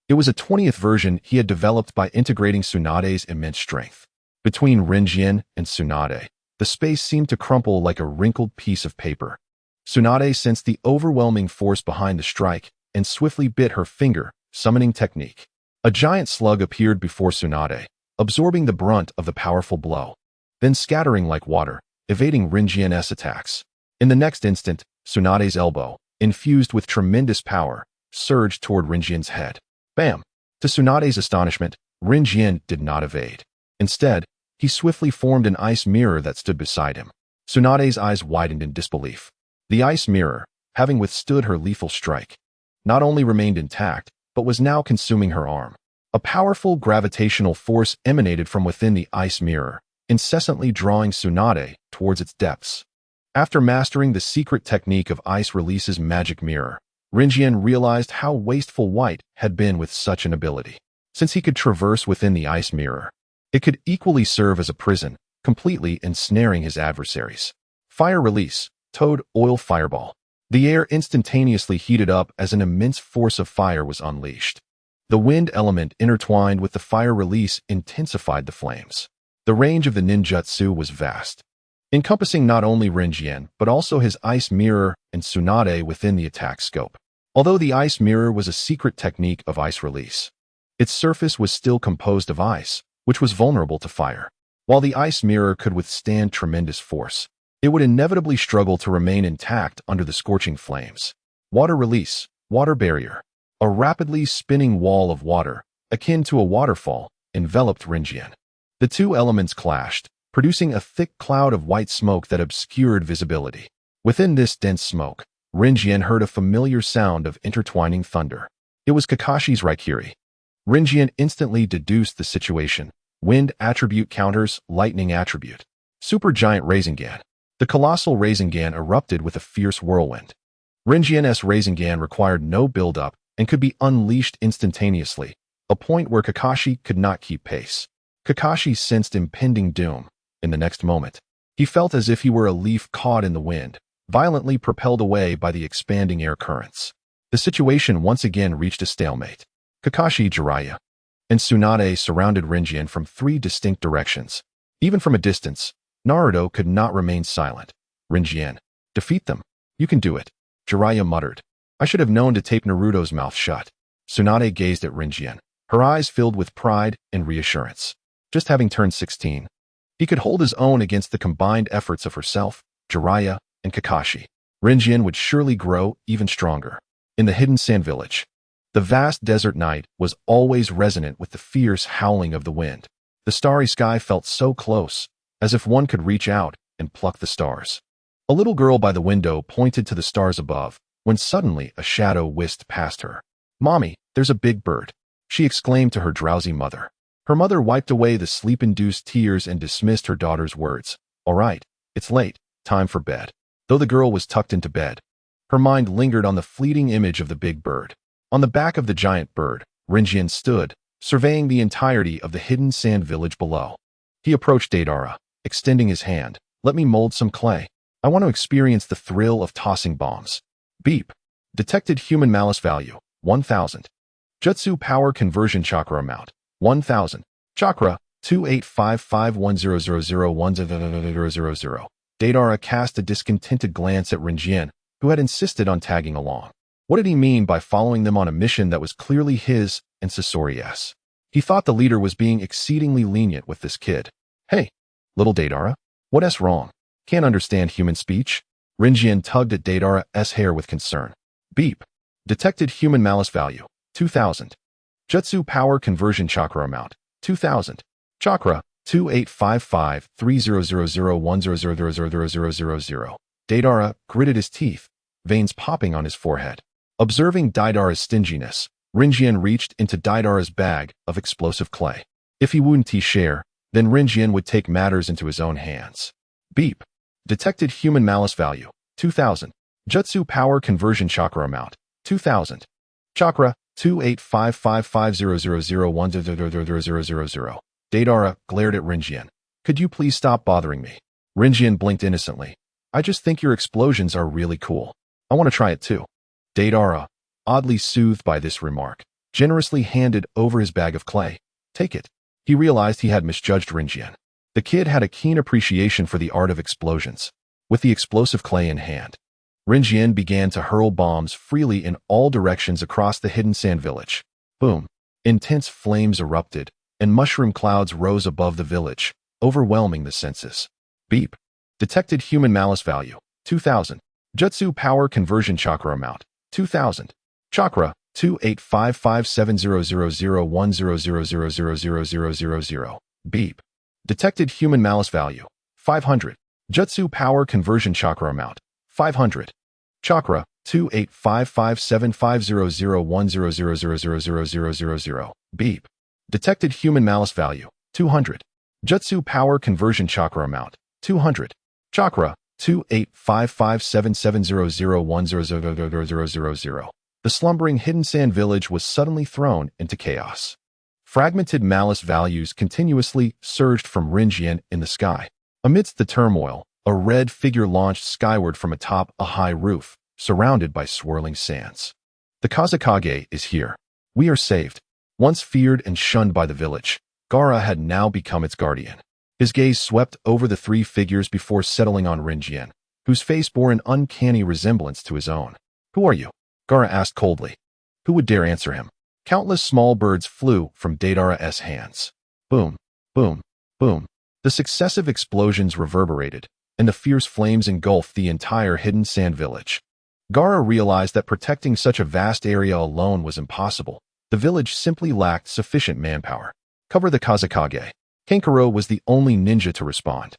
It was a 20th version he had developed by integrating Tsunade's immense strength. Between Rinjian and Tsunade, the space seemed to crumple like a wrinkled piece of paper. Tsunade sensed the overwhelming force behind the strike and swiftly bit her finger, summoning technique. A giant slug appeared before Tsunade, absorbing the brunt of the powerful blow, then scattering like water, evading Rinjian's attacks. In the next instant, Tsunade's elbow, infused with tremendous power, surged toward Rinjian's head. Bam! To Tsunade's astonishment, Rinjian did not evade. Instead, he swiftly formed an ice mirror that stood beside him. Tsunade's eyes widened in disbelief. The ice mirror, having withstood her lethal strike, not only remained intact, but was now consuming her arm. A powerful gravitational force emanated from within the ice mirror, incessantly drawing Tsunade towards its depths. After mastering the secret technique of Ice Release's magic mirror, Rinjian realized how wasteful White had been with such an ability. Since he could traverse within the ice mirror, it could equally serve as a prison, completely ensnaring his adversaries. Fire Release, Toad Oil Fireball. The air instantaneously heated up as an immense force of fire was unleashed. The wind element intertwined with the fire release intensified the flames. The range of the ninjutsu was vast, encompassing not only Rinjian but also his ice mirror and Tsunade within the attack scope. Although the ice mirror was a secret technique of ice release, its surface was still composed of ice, which was vulnerable to fire. While the ice mirror could withstand tremendous force, It would inevitably struggle to remain intact under the scorching flames. Water release, water barrier. A rapidly spinning wall of water, akin to a waterfall, enveloped Rinjian. The two elements clashed, producing a thick cloud of white smoke that obscured visibility. Within this dense smoke, Rinjian heard a familiar sound of intertwining thunder. It was Kakashi's Raikiri. Rinjian instantly deduced the situation. Wind attribute counters lightning attribute. Supergiant Rasengan. The colossal Rasengan erupted with a fierce whirlwind. Rinjian's Rasengan required no build-up and could be unleashed instantaneously, a point where Kakashi could not keep pace. Kakashi sensed impending doom. In the next moment, he felt as if he were a leaf caught in the wind, violently propelled away by the expanding air currents. The situation once again reached a stalemate. Kakashi, Jiraiya, and Tsunade surrounded Rinjian from three distinct directions. Even from a distance, Naruto could not remain silent. Rinjian, defeat them. You can do it. Jiraiya muttered. I should have known to tape Naruto's mouth shut. Tsunade gazed at Rinjian, her eyes filled with pride and reassurance. Just having turned 16, he could hold his own against the combined efforts of herself, Jiraiya, and Kakashi. Rinjian would surely grow even stronger. In the hidden sand village, the vast desert night was always resonant with the fierce howling of the wind. The starry sky felt so close, as if one could reach out and pluck the stars. A little girl by the window pointed to the stars above, when suddenly a shadow whisked past her. Mommy, there's a big bird, she exclaimed to her drowsy mother. Her mother wiped away the sleep-induced tears and dismissed her daughter's words. All right, it's late, time for bed. Though the girl was tucked into bed, her mind lingered on the fleeting image of the big bird. On the back of the giant bird, Rinjian stood, surveying the entirety of the hidden sand village below. He approached Deidara, extending his hand. Let me mold some clay. I want to experience the thrill of tossing bombs. Beep. Detected human malice value, 1000. Jutsu power conversion chakra amount, 1000. Chakra, 285510001000. Deidara cast a discontented glance at Rinjian, who had insisted on tagging along. What did he mean by following them on a mission that was clearly his and Sasori's? He thought the leader was being exceedingly lenient with this kid. Hey, little Deidara, what's wrong? Can't understand human speech? Rinjian tugged at Deidara's hair with concern. Beep. Detected human malice value, 2000. Jutsu power conversion chakra amount, 2000. Chakra, 2855300010000000. Deidara gritted his teeth, veins popping on his forehead. Observing Deidara's stinginess, Rinjian reached into Deidara's bag of explosive clay. If he wouldn't share, then Rinjian would take matters into his own hands. Beep. Detected human malice value, 2000. Jutsu power conversion chakra amount, 2000. Chakra, 28555000100000. Deidara glared at Rinjian. Could you please stop bothering me? Rinjian blinked innocently. I just think your explosions are really cool. I want to try it too. Deidara, oddly soothed by this remark, generously handed over his bag of clay. Take it. He realized he had misjudged Rinjian. The kid had a keen appreciation for the art of explosions. With the explosive clay in hand, Rinjian began to hurl bombs freely in all directions across the hidden sand village. Boom. Intense flames erupted, and mushroom clouds rose above the village, overwhelming the senses. Beep. Detected human malice value, 2000. Jutsu power conversion chakra amount, 2000. Chakra, 2855700010000000. Beep. Detected human malice value, 500. Jutsu power conversion chakra amount, 500. Chakra, 2855750010000000. Beep. Detected human malice value, 200. Jutsu power conversion chakra amount, 200. Chakra, 28557700100000. The slumbering hidden sand village was suddenly thrown into chaos. Fragmented malice values continuously surged from Rinjian in the sky. Amidst the turmoil, a red figure launched skyward from atop a high roof, surrounded by swirling sands. The Kazekage is here. We are saved. Once feared and shunned by the village, Gaara had now become its guardian. His gaze swept over the three figures before settling on Rinjian, whose face bore an uncanny resemblance to his own. Who are you? Gaara asked coldly. Who would dare answer him? Countless small birds flew from Deidara's hands. Boom, boom, boom. The successive explosions reverberated, and the fierce flames engulfed the entire hidden sand village. Gaara realized that protecting such a vast area alone was impossible. The village simply lacked sufficient manpower. Cover the Kazekage. Kankuro was the only ninja to respond,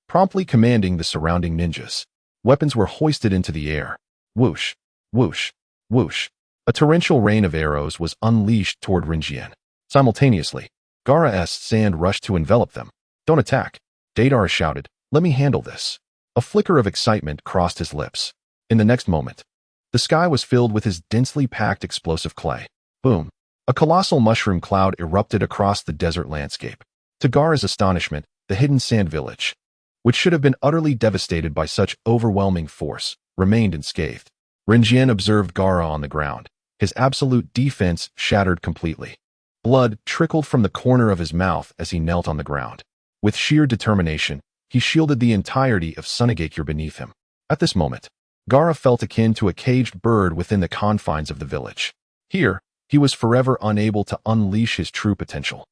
promptly commanding the surrounding ninjas. Weapons were hoisted into the air. Whoosh, whoosh, whoosh. A torrential rain of arrows was unleashed toward Rinjian. Simultaneously, Gaara's sand rushed to envelop them. Don't attack, Deidara shouted. Let me handle this. A flicker of excitement crossed his lips. In the next moment, the sky was filled with his densely packed explosive clay. Boom. A colossal mushroom cloud erupted across the desert landscape. To Gaara's astonishment, the hidden sand village, which should have been utterly devastated by such overwhelming force, remained unscathed. Rinjian observed Gaara on the ground, his absolute defense shattered completely. Blood trickled from the corner of his mouth as he knelt on the ground. With sheer determination, he shielded the entirety of Sunagakure beneath him. At this moment, Gaara felt akin to a caged bird within the confines of the village. Here, he was forever unable to unleash his true potential.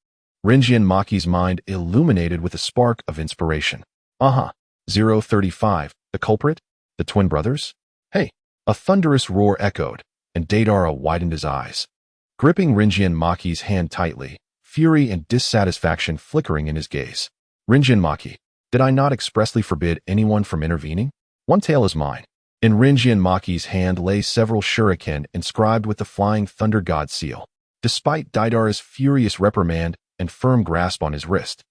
Rinjian Maki's mind illuminated with a spark of inspiration. 035, the culprit? The twin brothers? Hey! A thunderous roar echoed, and Deidara widened his eyes. Gripping Rinjian Maki's hand tightly, fury and dissatisfaction flickering in his gaze. Rinjian Maki, did I not expressly forbid anyone from intervening? One tail is mine. In Rinjian Maki's hand lay several shuriken inscribed with the flying thunder god seal. Despite Deidara's furious reprimand and firm grasp on his wrist,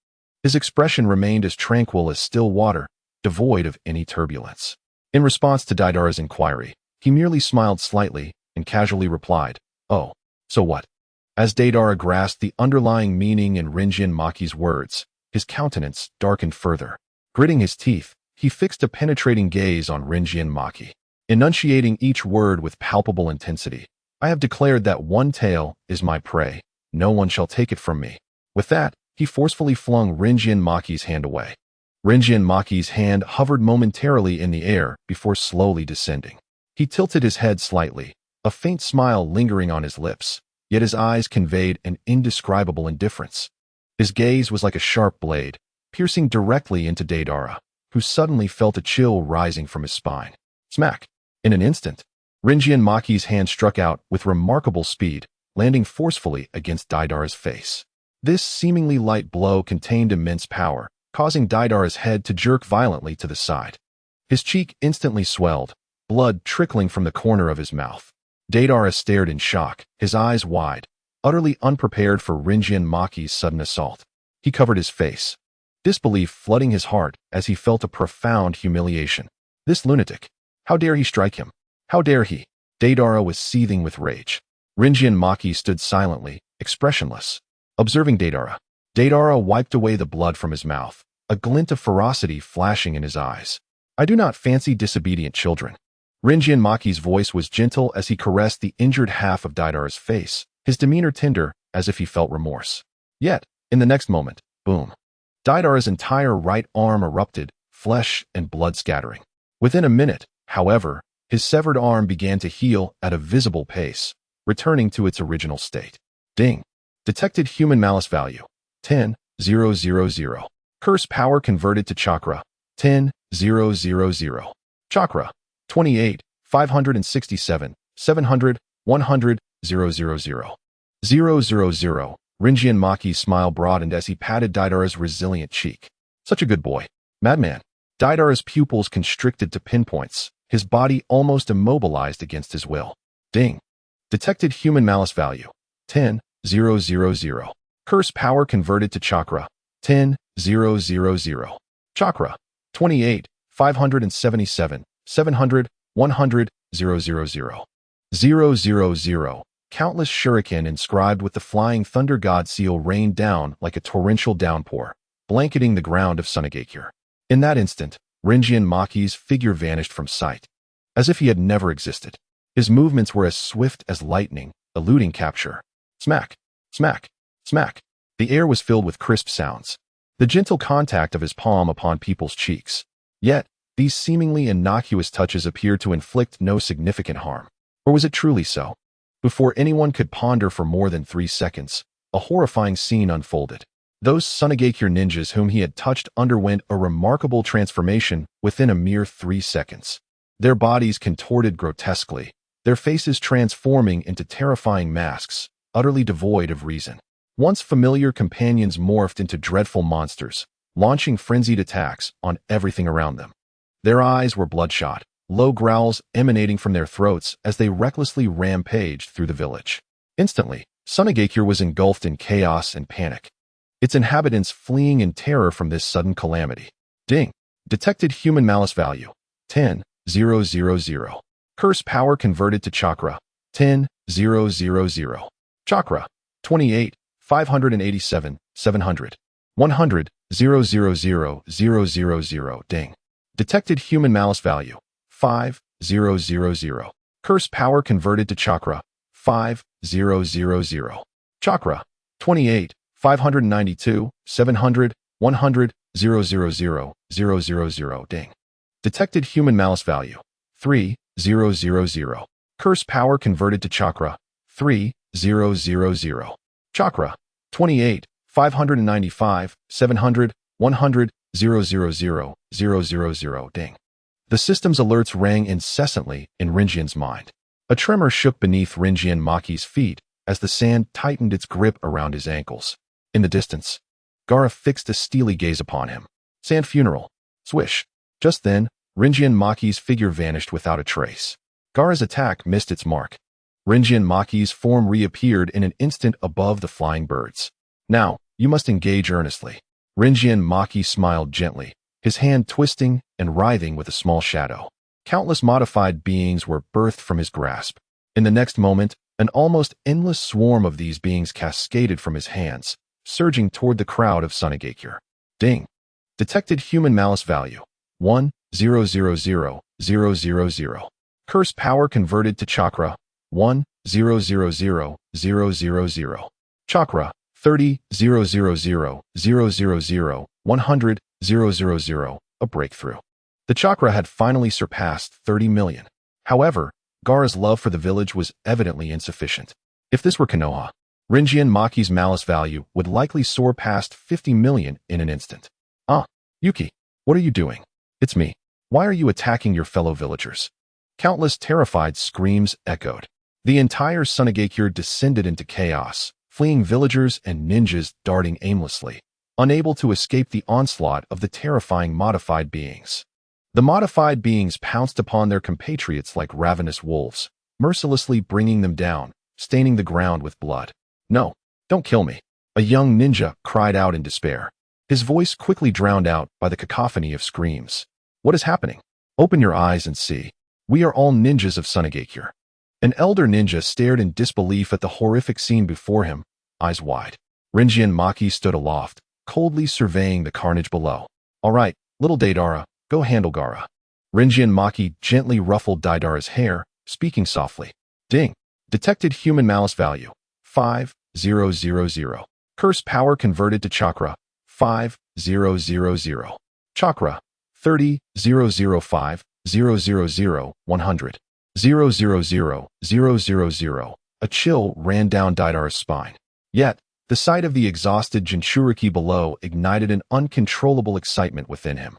his expression remained as tranquil as still water, devoid of any turbulence. In response to Deidara's inquiry, he merely smiled slightly and casually replied, "Oh, so what?" As Deidara grasped the underlying meaning in Rinjian Maki's words, his countenance darkened further. Gritting his teeth, he fixed a penetrating gaze on Rinjian Maki, enunciating each word with palpable intensity. I have declared that one tail is my prey. No one shall take it from me. With that, he forcefully flung Rinjian Maki's hand away. Rinjian Maki's hand hovered momentarily in the air before slowly descending. He tilted his head slightly, a faint smile lingering on his lips, yet his eyes conveyed an indescribable indifference. His gaze was like a sharp blade, piercing directly into Deidara, who suddenly felt a chill rising from his spine. Smack! In an instant, Rinjian Maki's hand struck out with remarkable speed, landing forcefully against Deidara's face. This seemingly light blow contained immense power, causing Deidara's head to jerk violently to the side. His cheek instantly swelled, blood trickling from the corner of his mouth. Deidara stared in shock, his eyes wide, utterly unprepared for Rinjian Maki's sudden assault. He covered his face, disbelief flooding his heart as he felt a profound humiliation. This lunatic! How dare he strike him? How dare he? Deidara was seething with rage. Rinjian Maki stood silently, expressionless. Observing Deidara wiped away the blood from his mouth, a glint of ferocity flashing in his eyes. I do not fancy disobedient children. Rinjian Maki's voice was gentle as he caressed the injured half of Deidara's face, his demeanor tender as if he felt remorse. Yet, in the next moment, boom. Deidara's entire right arm erupted, flesh and blood scattering. Within a minute, however, his severed arm began to heal at a visible pace, returning to its original state. Ding. Detected human malice value. 10,000. Curse power converted to chakra. 10,000. Chakra. 28, 567, 700, 100, 000. 000. Rinjian Maki's smile broadened as he patted Deidara's resilient cheek. Such a good boy. Madman. Deidara's pupils constricted to pinpoints, his body almost immobilized against his will. Ding. Detected human malice value. 10,000. Curse power converted to chakra. 10,000. Chakra. 28, 577, 700, 100, 000. 000. Countless shuriken inscribed with the flying thunder god seal rained down like a torrential downpour, blanketing the ground of Sunagakure. In that instant, Rinjian Maki's figure vanished from sight, as if he had never existed. His movements were as swift as lightning, eluding capture. Smack, smack, smack. The air was filled with crisp sounds, the gentle contact of his palm upon people's cheeks. Yet, these seemingly innocuous touches appeared to inflict no significant harm. Or was it truly so? Before anyone could ponder for more than 3 seconds, a horrifying scene unfolded. Those Sunagakure ninjas whom he had touched underwent a remarkable transformation within a mere 3 seconds. Their bodies contorted grotesquely, their faces transforming into terrifying masks, utterly devoid of reason. Once familiar companions morphed into dreadful monsters, launching frenzied attacks on everything around them. Their eyes were bloodshot, low growls emanating from their throats as they recklessly rampaged through the village. Instantly, Sunagakure was engulfed in chaos and panic, its inhabitants fleeing in terror from this sudden calamity. Ding! Detected human malice value, 10,000. Curse power converted to chakra, 10,000. Chakra, 28, 587, 700. 100, 000,000. Ding! Detected human malice value, 5,000. Curse power converted to chakra, 5,000. Chakra, 28, 592, 700, 100, 000,000. Ding! Detected human malice value, 3,000. Curse power converted to chakra, 3,000. Chakra, 28, 595, 700, 100, 000,000. Ding! The system's alerts rang incessantly in Rinjian's mind. A tremor shook beneath Rinjian Maki's feet as the sand tightened its grip around his ankles. In the distance, Gaara fixed a steely gaze upon him. Sand funeral. Swish. Just then, Rinjian Maki's figure vanished without a trace. Gaara's attack missed its mark. Rinjian Maki's form reappeared in an instant above the flying birds. Now, you must engage earnestly. Rinjian Maki smiled gently, his hand twisting and writhing with a small shadow. Countless modified beings were birthed from his grasp. In the next moment, an almost endless swarm of these beings cascaded from his hands, surging toward the crowd of Sunagakure. Ding! Detected human malice value, 1,000,000. Curse power converted to chakra, 1,000,000. Chakra, 30,000,000, 100, 000. A breakthrough. The chakra had finally surpassed 30 million. However, Gaara's love for the village was evidently insufficient. If this were Konoha, Rinjian Maki's malice value would likely soar past 50 million in an instant. Ah, Yuki, what are you doing? It's me. Why are you attacking your fellow villagers? Countless terrified screams echoed. The entire Sunagakure descended into chaos, fleeing villagers and ninjas darting aimlessly, unable to escape the onslaught of the terrifying modified beings. The modified beings pounced upon their compatriots like ravenous wolves, mercilessly bringing them down, staining the ground with blood. No, don't kill me, a young ninja cried out in despair, his voice quickly drowned out by the cacophony of screams. What is happening? Open your eyes and see. We are all ninjas of Sunagakure. An elder ninja stared in disbelief at the horrific scene before him, eyes wide. Rinjian Maki stood aloft, coldly surveying the carnage below. All right, little Deidara, go handle Gaara. Rinjian Maki gently ruffled Deidara's hair, speaking softly. Ding! Detected human malice value, 5,000. Curse power converted to chakra, 5,000. Chakra, 30,005, 000, 100, 000,000. A chill ran down Deidara's spine. Yet, the sight of the exhausted Jinchuriki below ignited an uncontrollable excitement within him.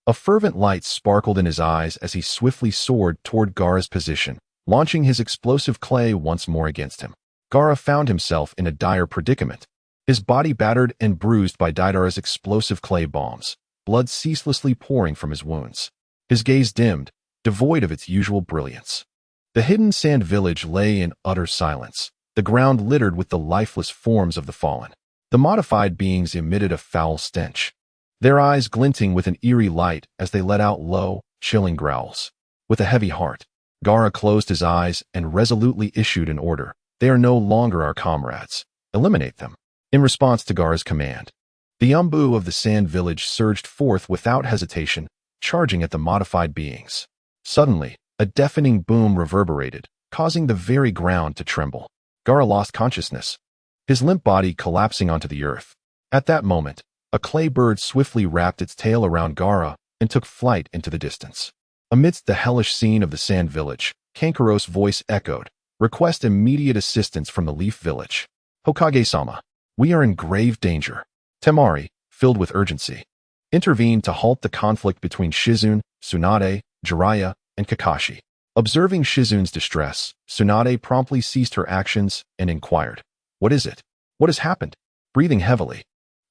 A fervent light sparkled in his eyes as he swiftly soared toward Gaara's position, launching his explosive clay once more against him. Gaara found himself in a dire predicament. His body battered and bruised by Deidara's explosive clay bombs, blood ceaselessly pouring from his wounds. His gaze dimmed, devoid of its usual brilliance. The hidden sand village lay in utter silence, the ground littered with the lifeless forms of the fallen. The modified beings emitted a foul stench, their eyes glinting with an eerie light as they let out low, chilling growls. With a heavy heart, Gaara closed his eyes and resolutely issued an order. They are no longer our comrades. Eliminate them. In response to Gaara's command, the Umbu of the sand village surged forth without hesitation, charging at the modified beings. Suddenly, a deafening boom reverberated, causing the very ground to tremble. Gaara lost consciousness, his limp body collapsing onto the earth. At that moment, a clay bird swiftly wrapped its tail around Gaara and took flight into the distance. Amidst the hellish scene of the sand village, Kankuro's voice echoed, "Request immediate assistance from the Leaf Village. Hokage-sama, we are in grave danger." Temari, filled with urgency, intervened to halt the conflict between Shizune, Tsunade, Jiraiya, and Kakashi. Observing Shizune's distress, Tsunade promptly ceased her actions and inquired, "What is it? What has happened?" Breathing heavily,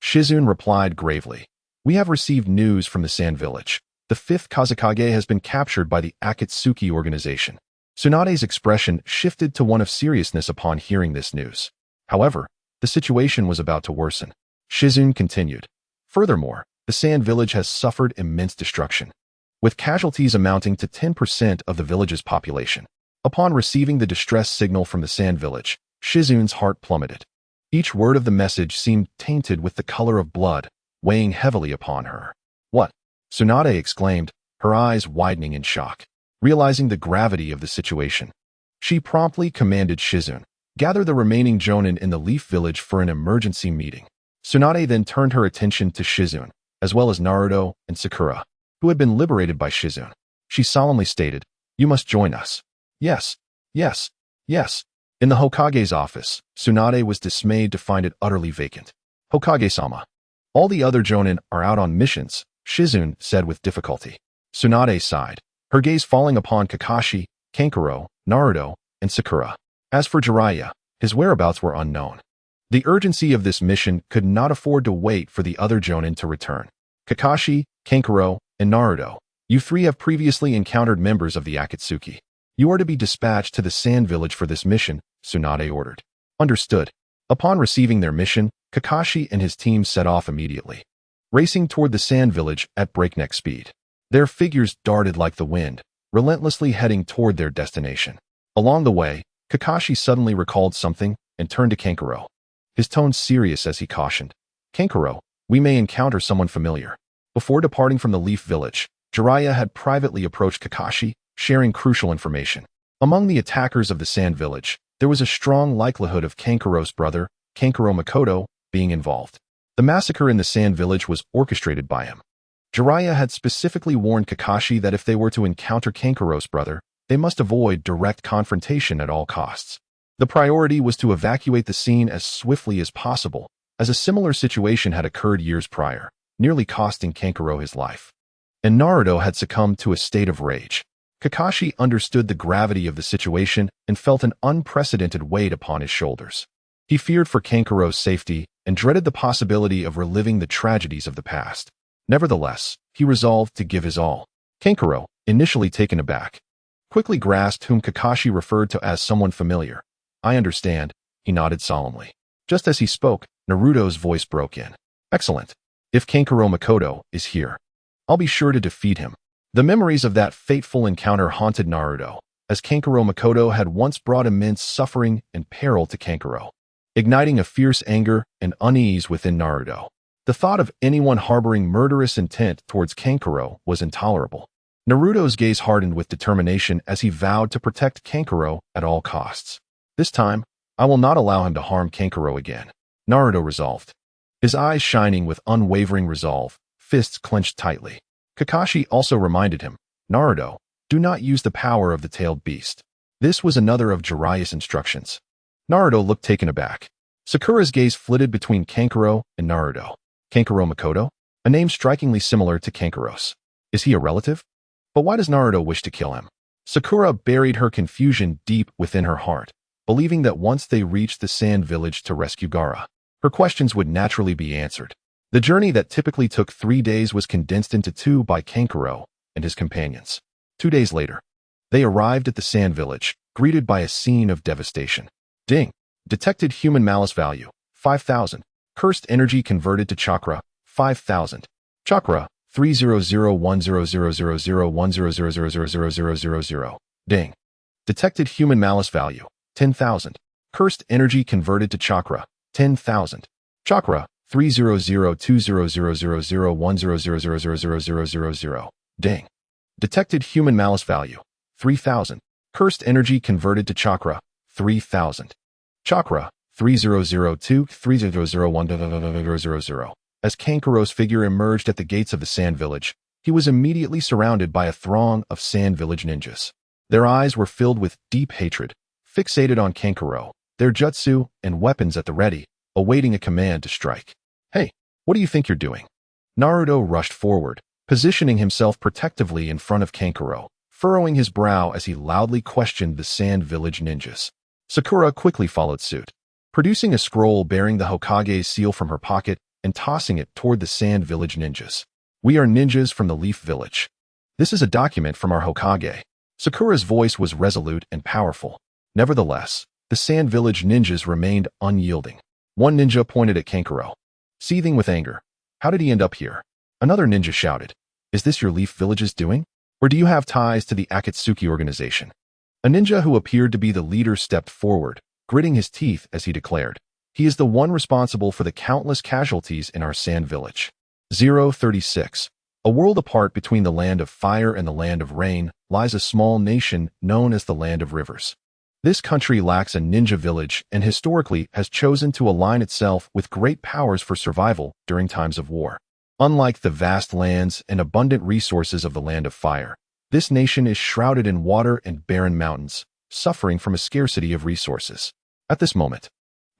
Shizune replied gravely, "We have received news from the Sand Village. The 5th Kazekage has been captured by the Akatsuki organization." Tsunade's expression shifted to one of seriousness upon hearing this news. However, the situation was about to worsen. Shizune continued, "Furthermore, the Sand Village has suffered immense destruction, with casualties amounting to 10% of the village's population." Upon receiving the distress signal from the Sand Village, Shizune's heart plummeted. Each word of the message seemed tainted with the color of blood, weighing heavily upon her. "What?" Tsunade exclaimed, her eyes widening in shock. Realizing the gravity of the situation, she promptly commanded Shizune, "Gather the remaining Jonin in the Leaf Village for an emergency meeting." Tsunade then turned her attention to Shizune, as well as Naruto and Sakura, who had been liberated by Shizune. She solemnly stated, "You must join us." "Yes, yes, yes." In the Hokage's office, Tsunade was dismayed to find it utterly vacant. "Hokage-sama, all the other Jonin are out on missions," Shizune said with difficulty. Tsunade sighed, her gaze falling upon Kakashi, Kankuro, Naruto, and Sakura. As for Jiraiya, his whereabouts were unknown. The urgency of this mission could not afford to wait for the other Jonin to return. "Kakashi, Kankuro, and Naruto, you three have previously encountered members of the Akatsuki. You are to be dispatched to the Sand Village for this mission," Tsunade ordered. "Understood." Upon receiving their mission, Kakashi and his team set off immediately, racing toward the Sand Village at breakneck speed. Their figures darted like the wind, relentlessly heading toward their destination. Along the way, Kakashi suddenly recalled something and turned to Kankuro, his tone serious as he cautioned, "Kankuro, we may encounter someone familiar." Before departing from the Leaf Village, Jiraiya had privately approached Kakashi, sharing crucial information. Among the attackers of the Sand Village, there was a strong likelihood of Kankuro's brother, Kankuro Makoto, being involved. The massacre in the Sand Village was orchestrated by him. Jiraiya had specifically warned Kakashi that if they were to encounter Kankuro's brother, they must avoid direct confrontation at all costs. The priority was to evacuate the scene as swiftly as possible, as a similar situation had occurred years prior, nearly costing Kankuro his life. And Naruto had succumbed to a state of rage. Kakashi understood the gravity of the situation and felt an unprecedented weight upon his shoulders. He feared for Kankuro's safety and dreaded the possibility of reliving the tragedies of the past. Nevertheless, he resolved to give his all. Kankuro, initially taken aback, quickly grasped whom Kakashi referred to as someone familiar. "I understand," he nodded solemnly. Just as he spoke, Naruto's voice broke in. "Excellent. If Kankuro Makoto is here, I'll be sure to defeat him." The memories of that fateful encounter haunted Naruto, as Kankuro Makoto had once brought immense suffering and peril to Kankuro, igniting a fierce anger and unease within Naruto. The thought of anyone harboring murderous intent towards Kankuro was intolerable. Naruto's gaze hardened with determination as he vowed to protect Kankuro at all costs. "This time, I will not allow him to harm Kankuro again," Naruto resolved. His eyes shining with unwavering resolve, fists clenched tightly. Kakashi also reminded him, "Naruto, do not use the power of the tailed beast." This was another of Jiraiya's instructions. Naruto looked taken aback. Sakura's gaze flitted between Kankuro and Naruto. "Kankuro Makoto? A name strikingly similar to Kankuro's. Is he a relative? But why does Naruto wish to kill him?" Sakura buried her confusion deep within her heart, believing that once they reached the Sand Village to rescue Gaara, her questions would naturally be answered. The journey that typically took 3 days was condensed into 2 by Kankuro and his companions. 2 days later, they arrived at the Sand Village, greeted by a scene of devastation. Ding! Detected human malice value, 5,000. Cursed energy converted to chakra, 5,000. Chakra, 30010000010000000. Ding! Detected human malice value, 10,000. Cursed energy converted to chakra, 10,000. Chakra, 30020000010000000. Ding! Detected human malice value, 3,000. Cursed energy converted to chakra, 3,000. Chakra, 3002300010000. As Kankuro's figure emerged at the gates of the Sand Village, he was immediately surrounded by a throng of Sand Village ninjas. Their eyes were filled with deep hatred, fixated on Kankuro, their jutsu and weapons at the ready, awaiting a command to strike. "Hey, What do you think you're doing? Naruto rushed forward, positioning himself protectively in front of Kankuro, furrowing his brow as he loudly questioned the Sand Village ninjas. Sakura quickly followed suit, producing a scroll bearing the Hokage's seal from her pocket and tossing it toward the Sand Village ninjas. We are ninjas from the Leaf Village. This is a document from our Hokage. Sakura's voice was resolute and powerful. Nevertheless, the Sand Village ninjas remained unyielding. One ninja pointed at Kankuro, seething with anger. How did he end up here? Another ninja shouted, Is this your Leaf Village's doing? Or do you have ties to the Akatsuki organization? A ninja who appeared to be the leader stepped forward, gritting his teeth as he declared, He is the one responsible for the countless casualties in our Sand Village. 036. A world apart between the land of fire and the land of rain lies a small nation known as the Land of Rivers. This country lacks a ninja village and historically has chosen to align itself with great powers for survival during times of war. Unlike the vast lands and abundant resources of the Land of Fire, this nation is shrouded in water and barren mountains, suffering from a scarcity of resources. At this moment,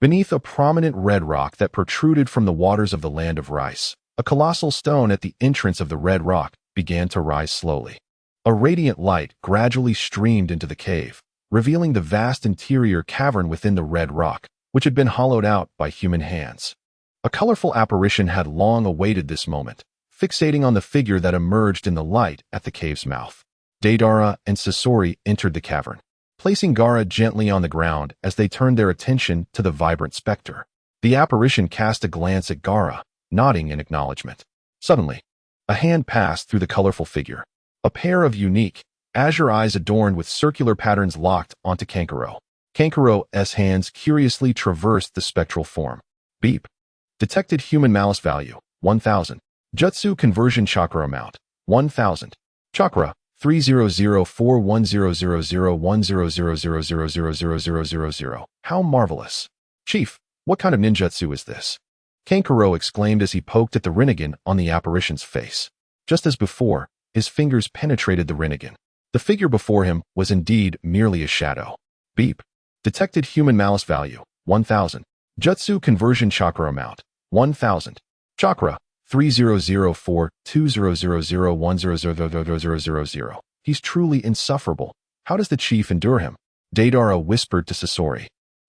beneath a prominent red rock that protruded from the waters of the Land of Rice, a colossal stone at the entrance of the red rock began to rise slowly. A radiant light gradually streamed into the cave, revealing the vast interior cavern within the red rock, which had been hollowed out by human hands. A colorful apparition had long awaited this moment, fixating on the figure that emerged in the light at the cave's mouth. Deidara and Sasori entered the cavern, placing Gaara gently on the ground as they turned their attention to the vibrant specter. The apparition cast a glance at Gaara, nodding in acknowledgement. Suddenly, a hand passed through the colorful figure. A pair of unique, azure eyes adorned with circular patterns locked onto Kankuro. Kankuro's hands curiously traversed the spectral form. Beep. Detected human malice value, 1000. Jutsu conversion chakra amount, 1000. Chakra, 30041000100000000000. How marvelous. Chief, what kind of ninjutsu is this? Kankuro exclaimed as he poked at the Rinnegan on the apparition's face. Just as before, his fingers penetrated the Rinnegan. The figure before him was indeed merely a shadow. Beep. Detected human malice value, 1000. Jutsu conversion chakra amount, 1000. Chakra, 3004200010000000. He's truly insufferable. How does the chief endure him? Deidara whispered to Sasori,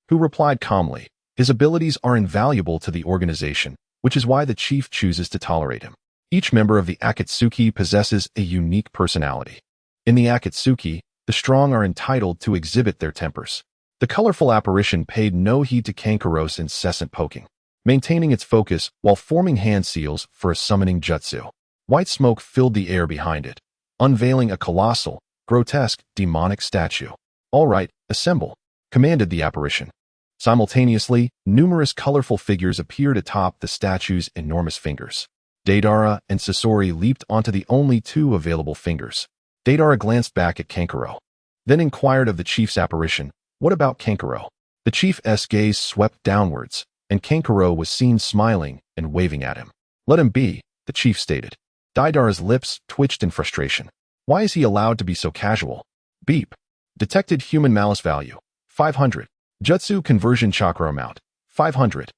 who replied calmly, His abilities are invaluable to the organization, which is why the chief chooses to tolerate him. Each member of the Akatsuki possesses a unique personality. In the Akatsuki, the strong are entitled to exhibit their tempers. The colorful apparition paid no heed to Kankuro's incessant poking, maintaining its focus while forming hand seals for a summoning jutsu. White smoke filled the air behind it, unveiling a colossal, grotesque, demonic statue. All right, assemble, commanded the apparition. Simultaneously, numerous colorful figures appeared atop the statue's enormous fingers. Deidara and Sasori leaped onto the only two available fingers. Deidara glanced back at Kankuro, then inquired of the chief's apparition, What about Kankuro? The chief's gaze swept downwards, and Kankuro was seen smiling and waving at him. Let him be, the chief stated. Deidara's lips twitched in frustration. Why is he allowed to be so casual? Beep. Detected human malice value, 500. Jutsu conversion chakra amount, 500.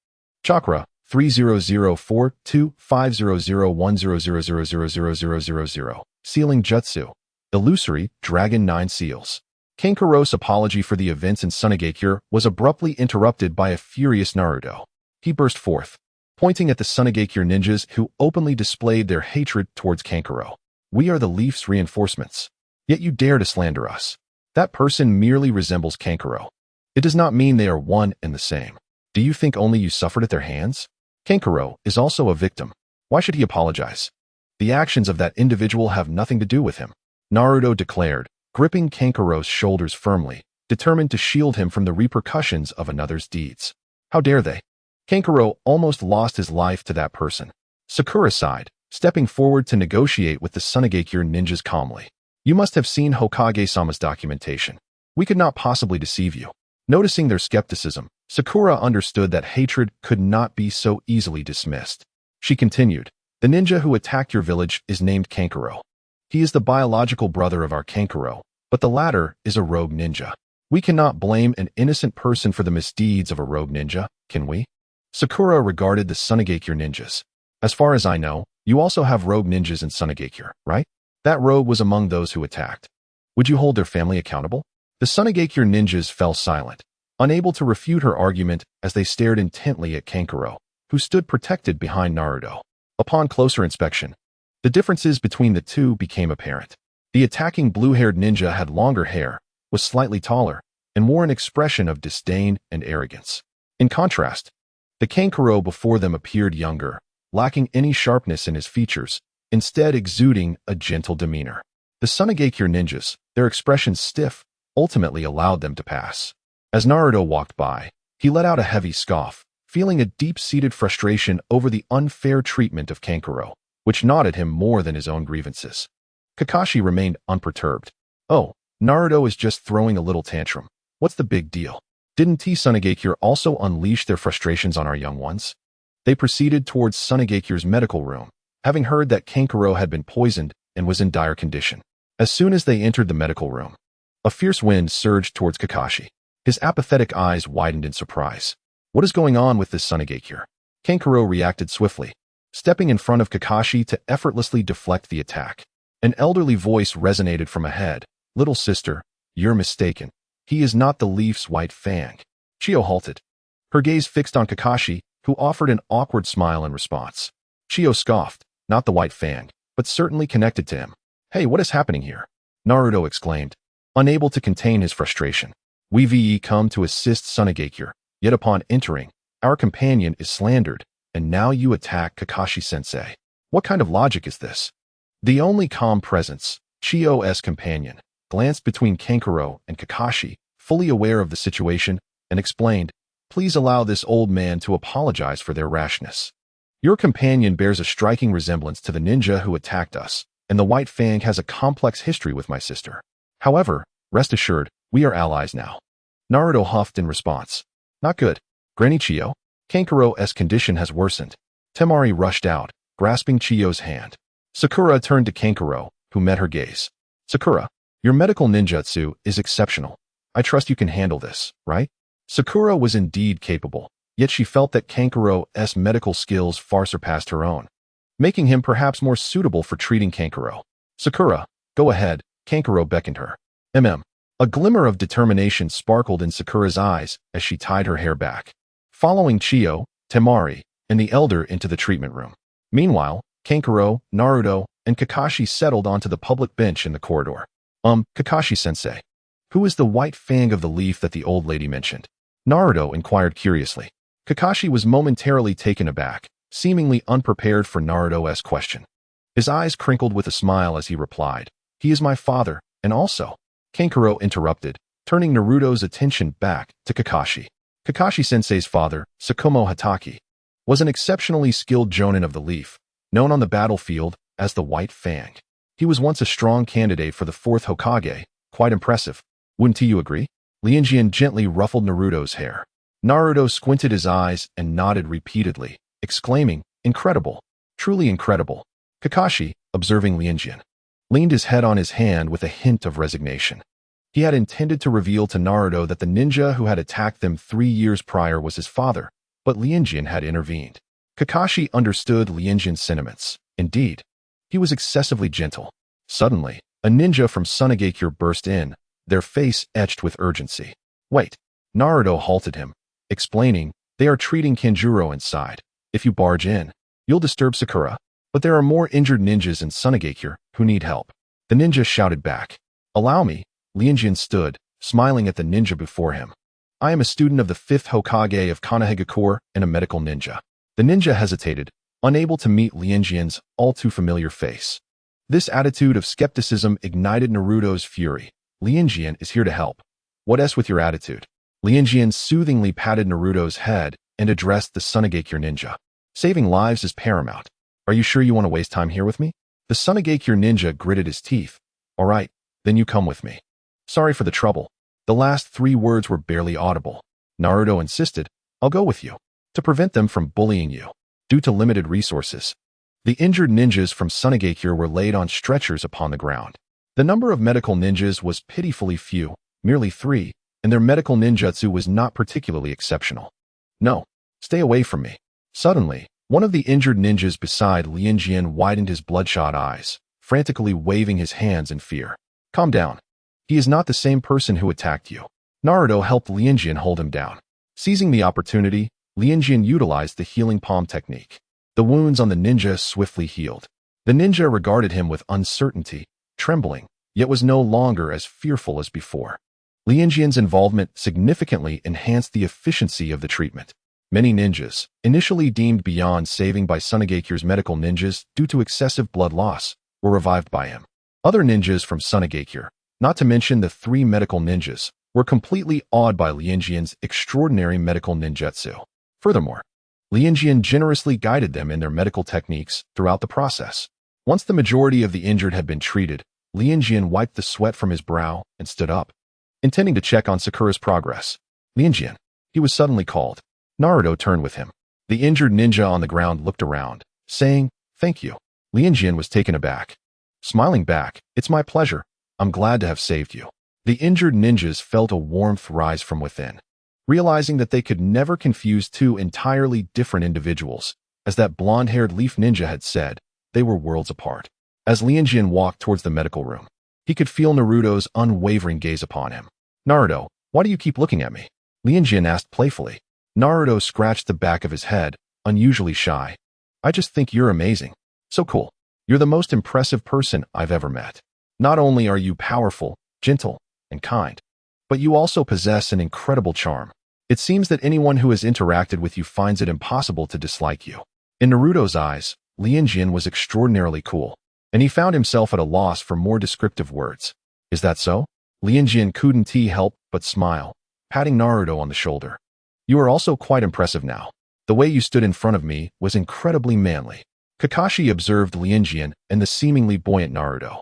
Chakra, 300425001000000000. Sealing jutsu. Illusory, Dragon 9 seals. Kankuro's apology for the events in Sunagakure was abruptly interrupted by a furious Naruto. He burst forth, pointing at the Sunagakure ninjas who openly displayed their hatred towards Kankuro. We are the Leaf's reinforcements. Yet you dare to slander us. That person merely resembles Kankuro. It does not mean they are one and the same. Do you think only you suffered at their hands? Kankuro is also a victim. Why should he apologize? The actions of that individual have nothing to do with him, Naruto declared, gripping Kankuro's shoulders firmly, determined to shield him from the repercussions of another's deeds. How dare they? Kankuro almost lost his life to that person. Sakura sighed, stepping forward to negotiate with the Sunagakure ninjas calmly. You must have seen Hokage-sama's documentation. We could not possibly deceive you. Noticing their skepticism, Sakura understood that hatred could not be so easily dismissed. She continued, The ninja who attacked your village is named Kankuro. He is the biological brother of our Kankuro, but the latter is a rogue ninja. We cannot blame an innocent person for the misdeeds of a rogue ninja, can we? Sakura regarded the Sunagakure ninjas. As far as I know, you also have rogue ninjas in Sunagakure, right? That rogue was among those who attacked. Would you hold their family accountable? The Sunagakure ninjas fell silent, unable to refute her argument as they stared intently at Kankuro, who stood protected behind Naruto. Upon closer inspection, the differences between the two became apparent. The attacking blue-haired ninja had longer hair, was slightly taller, and wore an expression of disdain and arrogance. In contrast, the Kankuro before them appeared younger, lacking any sharpness in his features, instead exuding a gentle demeanor. The Sunagakure ninjas, their expressions stiff, ultimately allowed them to pass. As Naruto walked by, he let out a heavy scoff, feeling a deep-seated frustration over the unfair treatment of Kankuro, which gnawed him more than his own grievances. Kakashi remained unperturbed. Oh, Naruto is just throwing a little tantrum. What's the big deal? Didn't T Sunagakure also unleash their frustrations on our young ones? They proceeded towards Sunagakure's medical room, having heard that Kankuro had been poisoned and was in dire condition. As soon as they entered the medical room, a fierce wind surged towards Kakashi. His apathetic eyes widened in surprise. What is going on with this Sunagakure? Kankuro reacted swiftly, stepping in front of Kakashi to effortlessly deflect the attack. An elderly voice resonated from ahead. Little sister, you're mistaken. He is not the Leaf's White Fang. Chiyo halted, her gaze fixed on Kakashi, who offered an awkward smile in response. Chiyo scoffed, not the White Fang, but certainly connected to him. Hey, what is happening here? Naruto exclaimed, unable to contain his frustration. We've come to assist Sunagakure, yet upon entering, our companion is slandered, and now you attack Kakashi-sensei. What kind of logic is this? The only calm presence, Chiyo's companion, glanced between Kankuro and Kakashi, fully aware of the situation, and explained, please allow this old man to apologize for their rashness. Your companion bears a striking resemblance to the ninja who attacked us, and the White Fang has a complex history with my sister. However, rest assured, we are allies now. Naruto huffed in response. Not good. Granny Chiyo, Kankuro's condition has worsened. Temari rushed out, grasping Chiyo's hand. Sakura turned to Kankuro, who met her gaze. Sakura, your medical ninjutsu is exceptional. I trust you can handle this, right? Sakura was indeed capable, yet she felt that Kankuro's medical skills far surpassed her own, making him perhaps more suitable for treating Kankuro. Sakura, go ahead, Kankuro beckoned her. A glimmer of determination sparkled in Sakura's eyes as she tied her hair back, following Chiyo, Temari, and the elder into the treatment room. Meanwhile, Kankuro, Naruto, and Kakashi settled onto the public bench in the corridor. Kakashi-sensei, who is the White Fang of the Leaf that the old lady mentioned? Naruto inquired curiously. Kakashi was momentarily taken aback, seemingly unprepared for Naruto's question. His eyes crinkled with a smile as he replied, he is my father, and also. Kankuro interrupted, turning Naruto's attention back to Kakashi. Kakashi-sensei's father, Tsukumo Hatake, was an exceptionally skilled jonin of the Leaf, known on the battlefield as the White Fang. He was once a strong candidate for the 4th Hokage, quite impressive. Wouldn't you agree? Lianjian gently ruffled Naruto's hair. Naruto squinted his eyes and nodded repeatedly, exclaiming, incredible, truly incredible. Kakashi, observing Lianjian, leaned his head on his hand with a hint of resignation. He had intended to reveal to Naruto that the ninja who had attacked them 3 years prior was his father, but Lianjian had intervened. Kakashi understood Lianjian's sentiments. Indeed, he was excessively gentle. Suddenly, a ninja from Sunagakure burst in, their face etched with urgency. Wait, Naruto halted him, explaining, they are treating Kanjuro inside. If you barge in, you'll disturb Sakura. But there are more injured ninjas in Sunagakure who need help. The ninja shouted back. Allow me. Lianjian stood, smiling at the ninja before him. I am a student of the 5th Hokage of Konohagakure and a medical ninja. The ninja hesitated, unable to meet Lianjian's all-too-familiar face. This attitude of skepticism ignited Naruto's fury. Lianjian is here to help. What with your attitude? Lianjian soothingly patted Naruto's head and addressed the Sunagakure ninja. Saving lives is paramount. Are you sure you want to waste time here with me? The Sunagakure ninja gritted his teeth. All right, then you come with me. Sorry for the trouble. The last 3 words were barely audible. Naruto insisted, I'll go with you. To prevent them from bullying you. Due to limited resources, the injured ninjas from Sunagakure were laid on stretchers upon the ground. The number of medical ninjas was pitifully few, merely 3, and their medical ninjutsu was not particularly exceptional. No, stay away from me. Suddenly, One of the injured ninjas beside Lianjian widened his bloodshot eyes, frantically waving his hands in fear. Calm down. He is not the same person who attacked you. Naruto helped Lianjian hold him down. Seizing the opportunity, Lianjian utilized the healing palm technique. The wounds on the ninja swiftly healed. The ninja regarded him with uncertainty, trembling, yet was no longer as fearful as before. Lianjian's involvement significantly enhanced the efficiency of the treatment. Many ninjas, initially deemed beyond saving by Sunegakure's medical ninjas due to excessive blood loss, were revived by him. Other ninjas from Sunegakure, not to mention the 3 medical ninjas, were completely awed by Lianjian's extraordinary medical ninjutsu. Furthermore, Lianjian generously guided them in their medical techniques throughout the process. Once the majority of the injured had been treated, Lianjian wiped the sweat from his brow and stood up, intending to check on Sakura's progress. Lianjian, he was suddenly called. Naruto turned with him. The injured ninja on the ground looked around, saying, "Thank you." Lianjian was taken aback. Smiling back, "It's my pleasure. I'm glad to have saved you." The injured ninjas felt a warmth rise from within, realizing that they could never confuse 2 entirely different individuals. As that blonde-haired leaf ninja had said, they were worlds apart. As Lianjian walked towards the medical room, he could feel Naruto's unwavering gaze upon him. "Naruto, why do you keep looking at me?" Lianjian asked playfully. Naruto scratched the back of his head, unusually shy. "I just think you're amazing. So cool. You're the most impressive person I've ever met. Not only are you powerful, gentle, and kind, but you also possess an incredible charm. It seems that anyone who has interacted with you finds it impossible to dislike you." In Naruto's eyes, Lianjian was extraordinarily cool, and he found himself at a loss for more descriptive words. "Is that so?" Lianjian couldn't help but smile, patting Naruto on the shoulder. "You are also quite impressive now. The way you stood in front of me was incredibly manly." Kakashi observed Lianjian and the seemingly buoyant Naruto,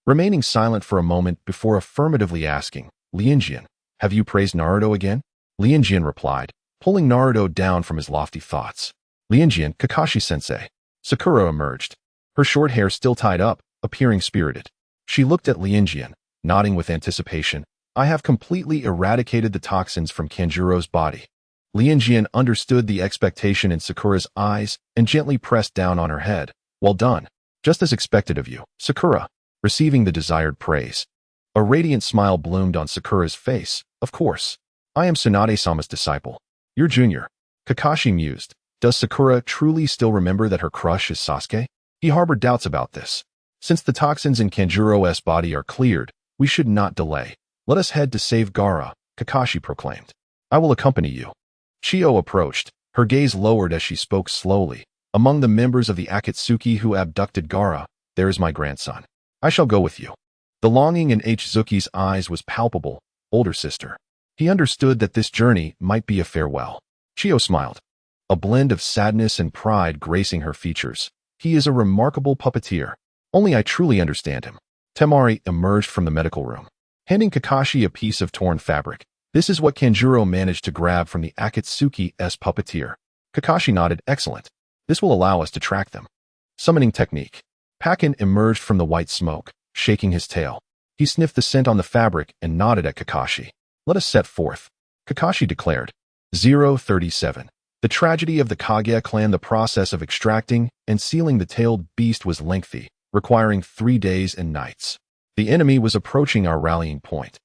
remaining silent for a moment before affirmatively asking, "Lianjian, have you praised Naruto again?" Lianjian replied, pulling Naruto down from his lofty thoughts. "Lianjian, Kakashi-sensei." Sakura emerged, her short hair still tied up, appearing spirited. She looked at Lianjian, nodding with anticipation. "I have completely eradicated the toxins from Kanjuro's body." Lianjian understood the expectation in Sakura's eyes and gently pressed down on her head. "Well done. Just as expected of you, Sakura," receiving the desired praise. A radiant smile bloomed on Sakura's face. "Of course. I am Tsunade-sama's disciple. Your junior." Kakashi mused. Does Sakura truly still remember that her crush is Sasuke? He harbored doubts about this. Since the toxins in Kanjuro's body are cleared, we should not delay. "Let us head to save Gaara," Kakashi proclaimed. "I will accompany you." Chiyo approached, her gaze lowered as she spoke slowly. "Among the members of the Akatsuki who abducted Gaara, there is my grandson. I shall go with you." The longing in Zuki's eyes was palpable. "Older sister." He understood that this journey might be a farewell. Chiyo smiled, a blend of sadness and pride gracing her features. "He is a remarkable puppeteer. Only I truly understand him." Temari emerged from the medical room, handing Kakashi a piece of torn fabric. "This is what Kanjuro managed to grab from the Akatsuki's puppeteer." Kakashi nodded. "Excellent. This will allow us to track them." Summoning technique. Pakin emerged from the white smoke, shaking his tail. He sniffed the scent on the fabric and nodded at Kakashi. "Let us set forth," Kakashi declared. 037. The tragedy of the Kage clan. The process of extracting and sealing the tailed beast was lengthy, requiring 3 days and nights. The enemy was approaching our rallying point.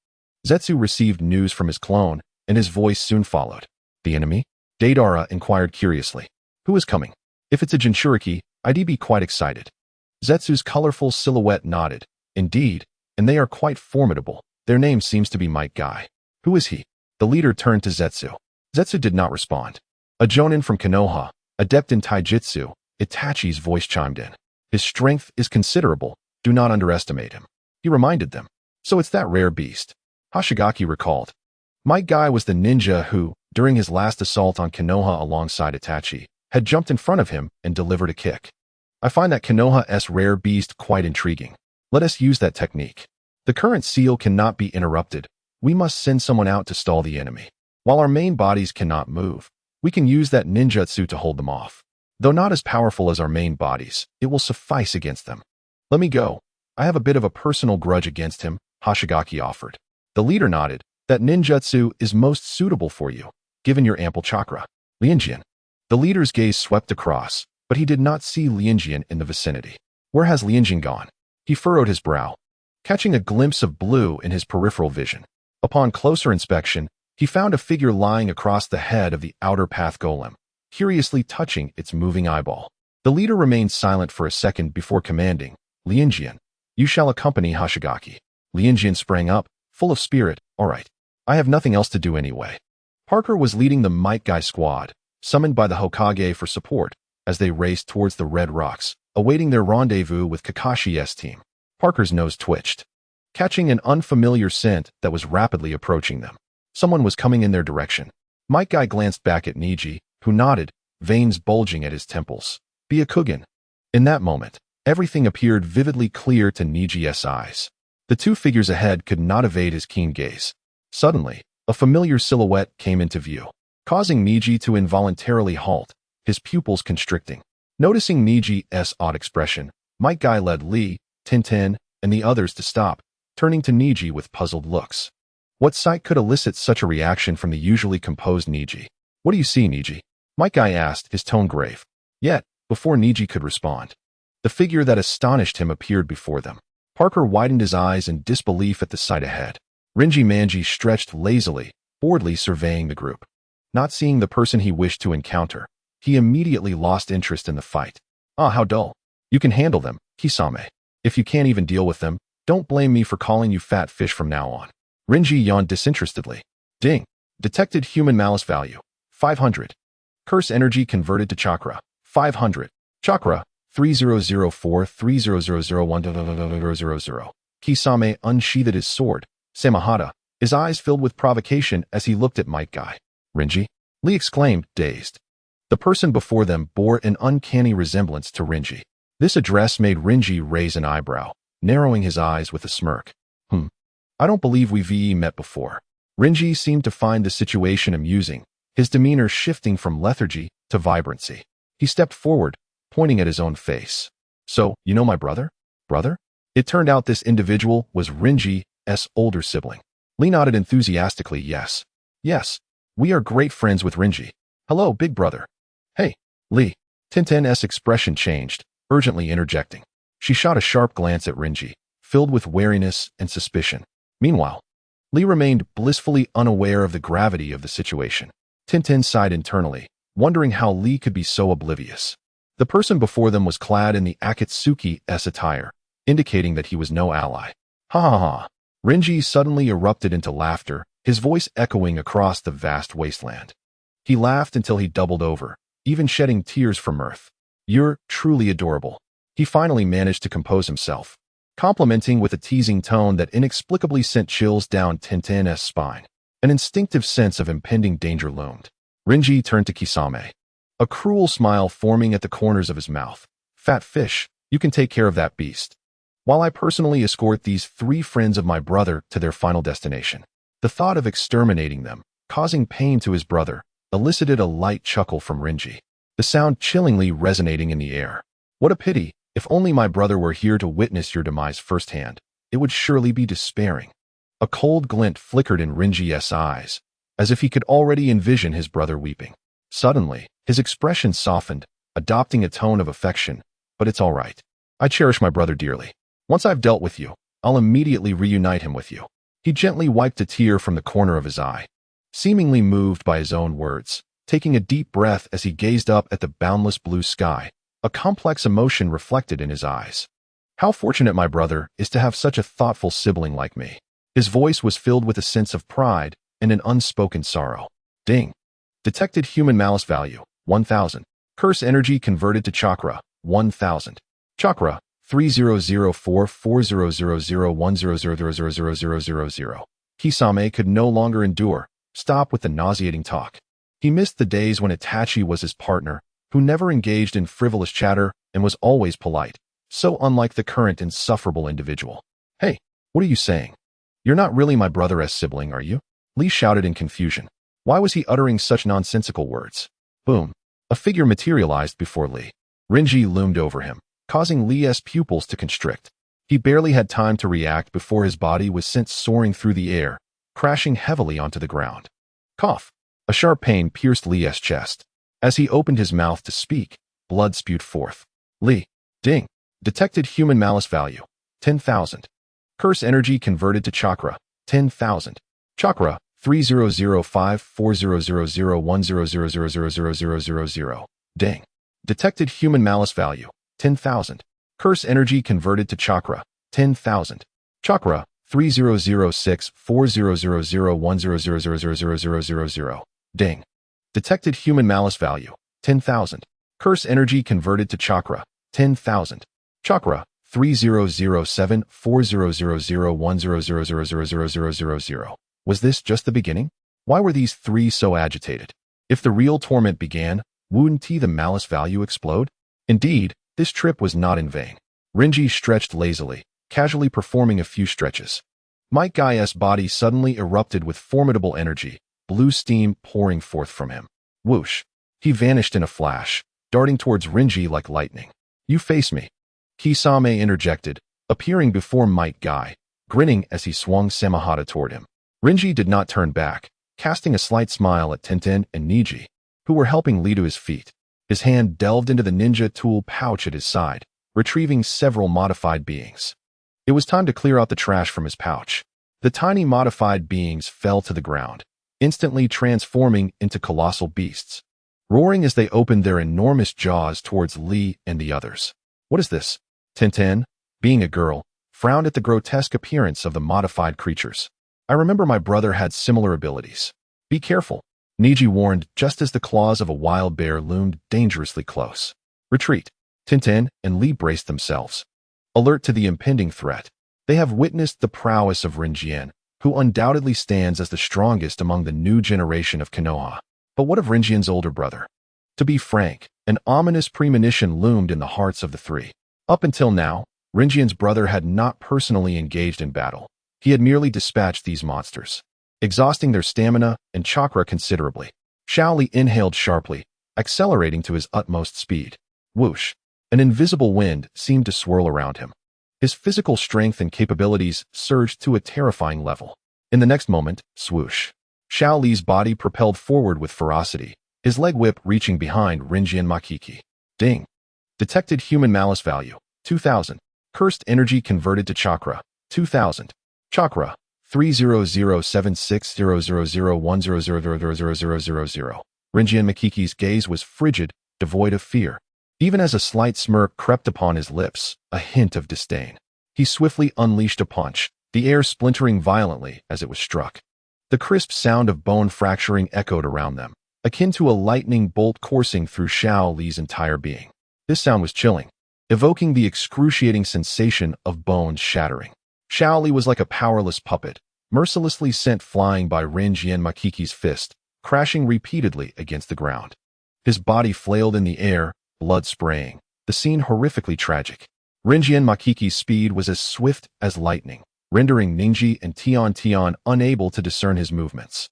Zetsu received news from his clone, and his voice soon followed. "The enemy?" Deidara inquired curiously. "Who is coming? If it's a Jinchuriki, I'd be quite excited." Zetsu's colorful silhouette nodded. "Indeed, and they are quite formidable. Their name seems to be Might Guy." "Who is he?" The leader turned to Zetsu. Zetsu did not respond. "A Jonin from Konoha, adept in taijutsu," Itachi's voice chimed in. "His strength is considerable. Do not underestimate him." He reminded them. "So it's that rare beast." Hoshigaki recalled. Might Guy was the ninja who, during his last assault on Konoha alongside Itachi, had jumped in front of him and delivered a kick. "I find that Konoha's rare beast quite intriguing. Let us use that technique. The current seal cannot be interrupted. We must send someone out to stall the enemy. While our main bodies cannot move, we can use that ninjutsu to hold them off. Though not as powerful as our main bodies, it will suffice against them." "Let me go. I have a bit of a personal grudge against him," Hoshigaki offered. The leader nodded. "That ninjutsu is most suitable for you, given your ample chakra." "Lianjian." The leader's gaze swept across, but he did not see Lianjian in the vicinity. Where has Lianjian gone? He furrowed his brow, catching a glimpse of blue in his peripheral vision. Upon closer inspection, he found a figure lying across the head of the outer path golem, curiously touching its moving eyeball. The leader remained silent for a second before commanding, Lianjian, you shall accompany Hoshigaki. Lianjian sprang up, full of spirit. All right. I have nothing else to do anyway. Parker was leading the Might Guy squad, summoned by the Hokage for support, as they raced towards the Red Rocks, awaiting their rendezvous with Kakashi's team. Parker's nose twitched, catching an unfamiliar scent that was rapidly approaching them. Someone was coming in their direction. Might Guy glanced back at Niji, who nodded, veins bulging at his temples. Byakugan. In that moment, everything appeared vividly clear to Niji's eyes. The two figures ahead could not evade his keen gaze. Suddenly, a familiar silhouette came into view, causing Niji to involuntarily halt, his pupils constricting. Noticing Niji's odd expression, Might Guy led Lee, Tintin, and the others to stop, turning to Niji with puzzled looks. What sight could elicit such a reaction from the usually composed Niji? What do you see, Niji? Might Guy asked, his tone grave. Yet, before Niji could respond, the figure that astonished him appeared before them. Parker widened his eyes in disbelief at the sight ahead. Rinji Manji stretched lazily, boredly surveying the group. Not seeing the person he wished to encounter, he immediately lost interest in the fight. Ah, how dull. You can handle them, Kisame. If you can't even deal with them, don't blame me for calling you fat fish from now on. Rinji yawned disinterestedly. Ding. Detected human malice value. 500. Curse energy converted to chakra. 500. Chakra. 3004-30001000. Kisame unsheathed his sword, Samahata, his eyes filled with provocation as he looked at Might Guy. Rinji? Lee exclaimed, dazed. The person before them bore an uncanny resemblance to Rinji. This address made Rinji raise an eyebrow, narrowing his eyes with a smirk. I don't believe we've met before. Rinji seemed to find the situation amusing, his demeanor shifting from lethargy to vibrancy. He stepped forward, pointing at his own face. So, you know my brother? Brother? It turned out this individual was Rinji's older sibling. Lee nodded enthusiastically, yes. Yes, we are great friends with Rinji. Hello, big brother. Hey, Lee. Tintin's expression changed, urgently interjecting. She shot a sharp glance at Rinji, filled with wariness and suspicion. Meanwhile, Lee remained blissfully unaware of the gravity of the situation. Tintin sighed internally, wondering how Lee could be so oblivious. The person before them was clad in the Akatsuki's attire, indicating that he was no ally. Ha ha ha. Rinji suddenly erupted into laughter, his voice echoing across the vast wasteland. He laughed until he doubled over, even shedding tears from mirth. You're truly adorable. He finally managed to compose himself, complimenting with a teasing tone that inexplicably sent chills down Tintin's spine. An instinctive sense of impending danger loomed. Rinji turned to Kisame, a cruel smile forming at the corners of his mouth. Fat fish, you can take care of that beast, while I personally escort these 3 friends of my brother to their final destination. The thought of exterminating them, causing pain to his brother, elicited a light chuckle from Rinji, the sound chillingly resonating in the air. What a pity, if only my brother were here to witness your demise firsthand. It would surely be despairing. A cold glint flickered in Rinji's eyes, as if he could already envision his brother weeping. Suddenly, his expression softened, adopting a tone of affection. But it's all right. I cherish my brother dearly. Once I've dealt with you, I'll immediately reunite him with you. He gently wiped a tear from the corner of his eye, seemingly moved by his own words, taking a deep breath as he gazed up at the boundless blue sky, a complex emotion reflected in his eyes. How fortunate my brother is to have such a thoughtful sibling like me. His voice was filled with a sense of pride and an unspoken sorrow. Ding. Detected human malice value, 1000. Curse energy converted to chakra, 1000. Chakra, 3004-400010000000. Kisame could no longer endure. Stop with the nauseating talk. He missed the days when Itachi was his partner, who never engaged in frivolous chatter and was always polite, so unlike the current insufferable individual. Hey, what are you saying? You're not really my brother's sibling, are you? Lee shouted in confusion. Why was he uttering such nonsensical words? Boom. A figure materialized before Lee. Rinji loomed over him, causing Lee's pupils to constrict. He barely had time to react before his body was sent soaring through the air, crashing heavily onto the ground. Cough. A sharp pain pierced Lee's chest. As he opened his mouth to speak, blood spewed forth. Li. Ding. Detected human malice value. 10,000. Curse energy converted to chakra. 10,000. Chakra. 3005400010000000. Ding. Detected human malice value. 10,000. Curse energy converted to chakra. 10,000. Chakra. 3006400010000000. Ding. Detected human malice value. 10,000. Curse energy converted to chakra. 10,000. Chakra. 3007400010000000. Was this just the beginning? Why were these three so agitated? If the real torment began, wouldn't the malice value explode? Indeed, this trip was not in vain. Renji stretched lazily, casually performing a few stretches. Might Guy's body suddenly erupted with formidable energy, blue steam pouring forth from him. Whoosh! He vanished in a flash, darting towards Renji like lightning. You face me. Kisame interjected, appearing before Might Guy, grinning as he swung Samahata toward him. Renji did not turn back, casting a slight smile at Tenten and Niji, who were helping Lee to his feet. His hand delved into the ninja tool pouch at his side, retrieving several modified beings. It was time to clear out the trash from his pouch. The tiny modified beings fell to the ground, instantly transforming into colossal beasts, roaring as they opened their enormous jaws towards Lee and the others. What is this? Tenten, being a girl, frowned at the grotesque appearance of the modified creatures. I remember my brother had similar abilities. Be careful, Niji warned just as the claws of a wild bear loomed dangerously close. Retreat. Tenten and Lee braced themselves, alert to the impending threat. They have witnessed the prowess of Renjian, who undoubtedly stands as the strongest among the new generation of Konoha. But what of Renjian's older brother? To be frank, an ominous premonition loomed in the hearts of the three. Up until now, Renjian's brother had not personally engaged in battle. He had merely dispatched these monsters, exhausting their stamina and chakra considerably. Shaoli inhaled sharply, accelerating to his utmost speed. Whoosh! An invisible wind seemed to swirl around him. His physical strength and capabilities surged to a terrifying level. In the next moment, swoosh! Shaoli's body propelled forward with ferocity, his leg whip reaching behind Renjian Makiki. Ding! Detected human malice value. 2,000. Cursed energy converted to chakra. 2,000. Chakra. 3007600010000000. Renjian Makiki's gaze was frigid, devoid of fear. Even as a slight smirk crept upon his lips, a hint of disdain. He swiftly unleashed a punch, the air splintering violently as it was struck. The crisp sound of bone fracturing echoed around them, akin to a lightning bolt coursing through Xiao Li's entire being. This sound was chilling, evoking the excruciating sensation of bones shattering. Xiao Li was like a powerless puppet, mercilessly sent flying by Renjian Makiki's fist, crashing repeatedly against the ground. His body flailed in the air, blood spraying, the scene horrifically tragic. Renjian Makiki's speed was as swift as lightning, rendering Ningji and Tian unable to discern his movements.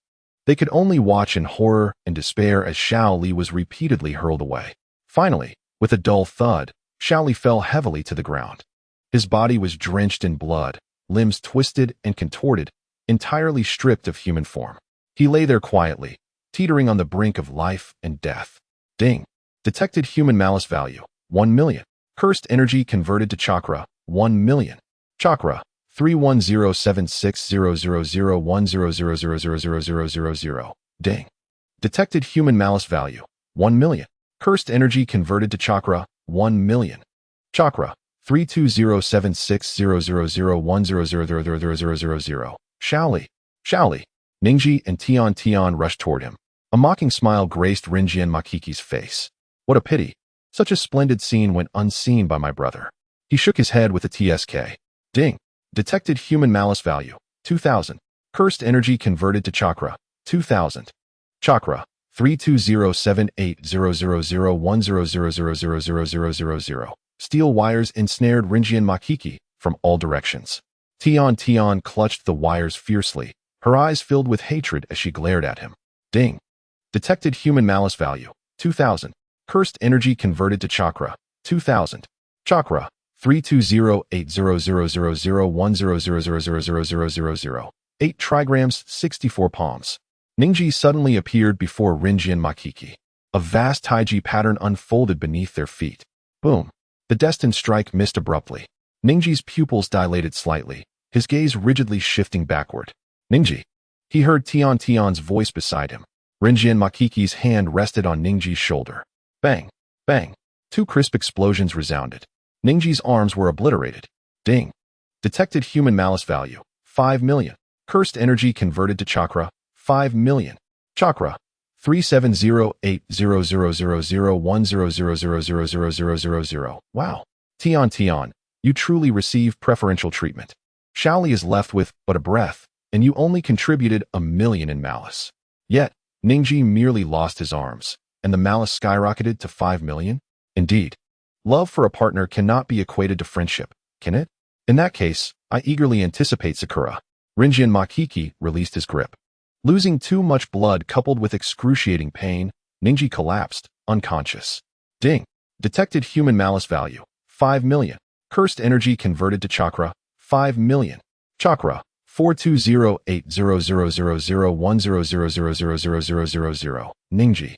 They could only watch in horror and despair as Xiao Li was repeatedly hurled away. Finally, with a dull thud, Xiao Li fell heavily to the ground. His body was drenched in blood, limbs twisted and contorted, entirely stripped of human form. He lay there quietly, teetering on the brink of life and death. Ding! Detected human malice value. 1 million. Cursed energy converted to chakra. 1 million. Chakra. 3107600010000000. Ding! Detected human malice value. 1 million. Cursed energy converted to chakra. 1 million. Chakra. 3207600010000000. Shaoli. Shaoli. Ningji and Tian rushed toward him. A mocking smile graced Renjian Makiki's face. What a pity. Such a splendid scene went unseen by my brother. He shook his head with a TSK. Ding. Detected human malice value. 2,000. Cursed energy converted to chakra. 2,000. Chakra. 3207800010000000. Steel wires ensnared Renjian Makiki from all directions. Tian clutched the wires fiercely, her eyes filled with hatred as she glared at him. Ding. Detected human malice value. 2,000. Cursed energy converted to chakra. 2,000. Chakra. 3208000010000000. 8 trigrams, 64 palms. Ningji suddenly appeared before Renjian Makiki. A vast taiji pattern unfolded beneath their feet. Boom. The destined strike missed abruptly. Ningji's pupils dilated slightly, his gaze rigidly shifting backward. Ningji. He heard Tion's voice beside him. Rinjian Makiki's hand rested on Ningji's shoulder. Bang. Bang. Two crisp explosions resounded. Ningji's arms were obliterated. Ding. Detected human malice value, 5 million. Cursed energy converted to chakra, 5 million. Chakra, 370800001000000000. Wow. Tian, you truly receive preferential treatment. Shaoli is left with but a breath, and you only contributed 1 million in malice. Yet, Ningji merely lost his arms, and the malice skyrocketed to 5 million? Indeed. Love for a partner cannot be equated to friendship, can it? In that case, I eagerly anticipate Sakura. Rinjian Makiki released his grip. Losing too much blood coupled with excruciating pain, Ningji collapsed, unconscious. Ding. Detected human malice value, 5 million. Cursed energy converted to chakra, 5 million. Chakra, 42080000010000000. Ningji.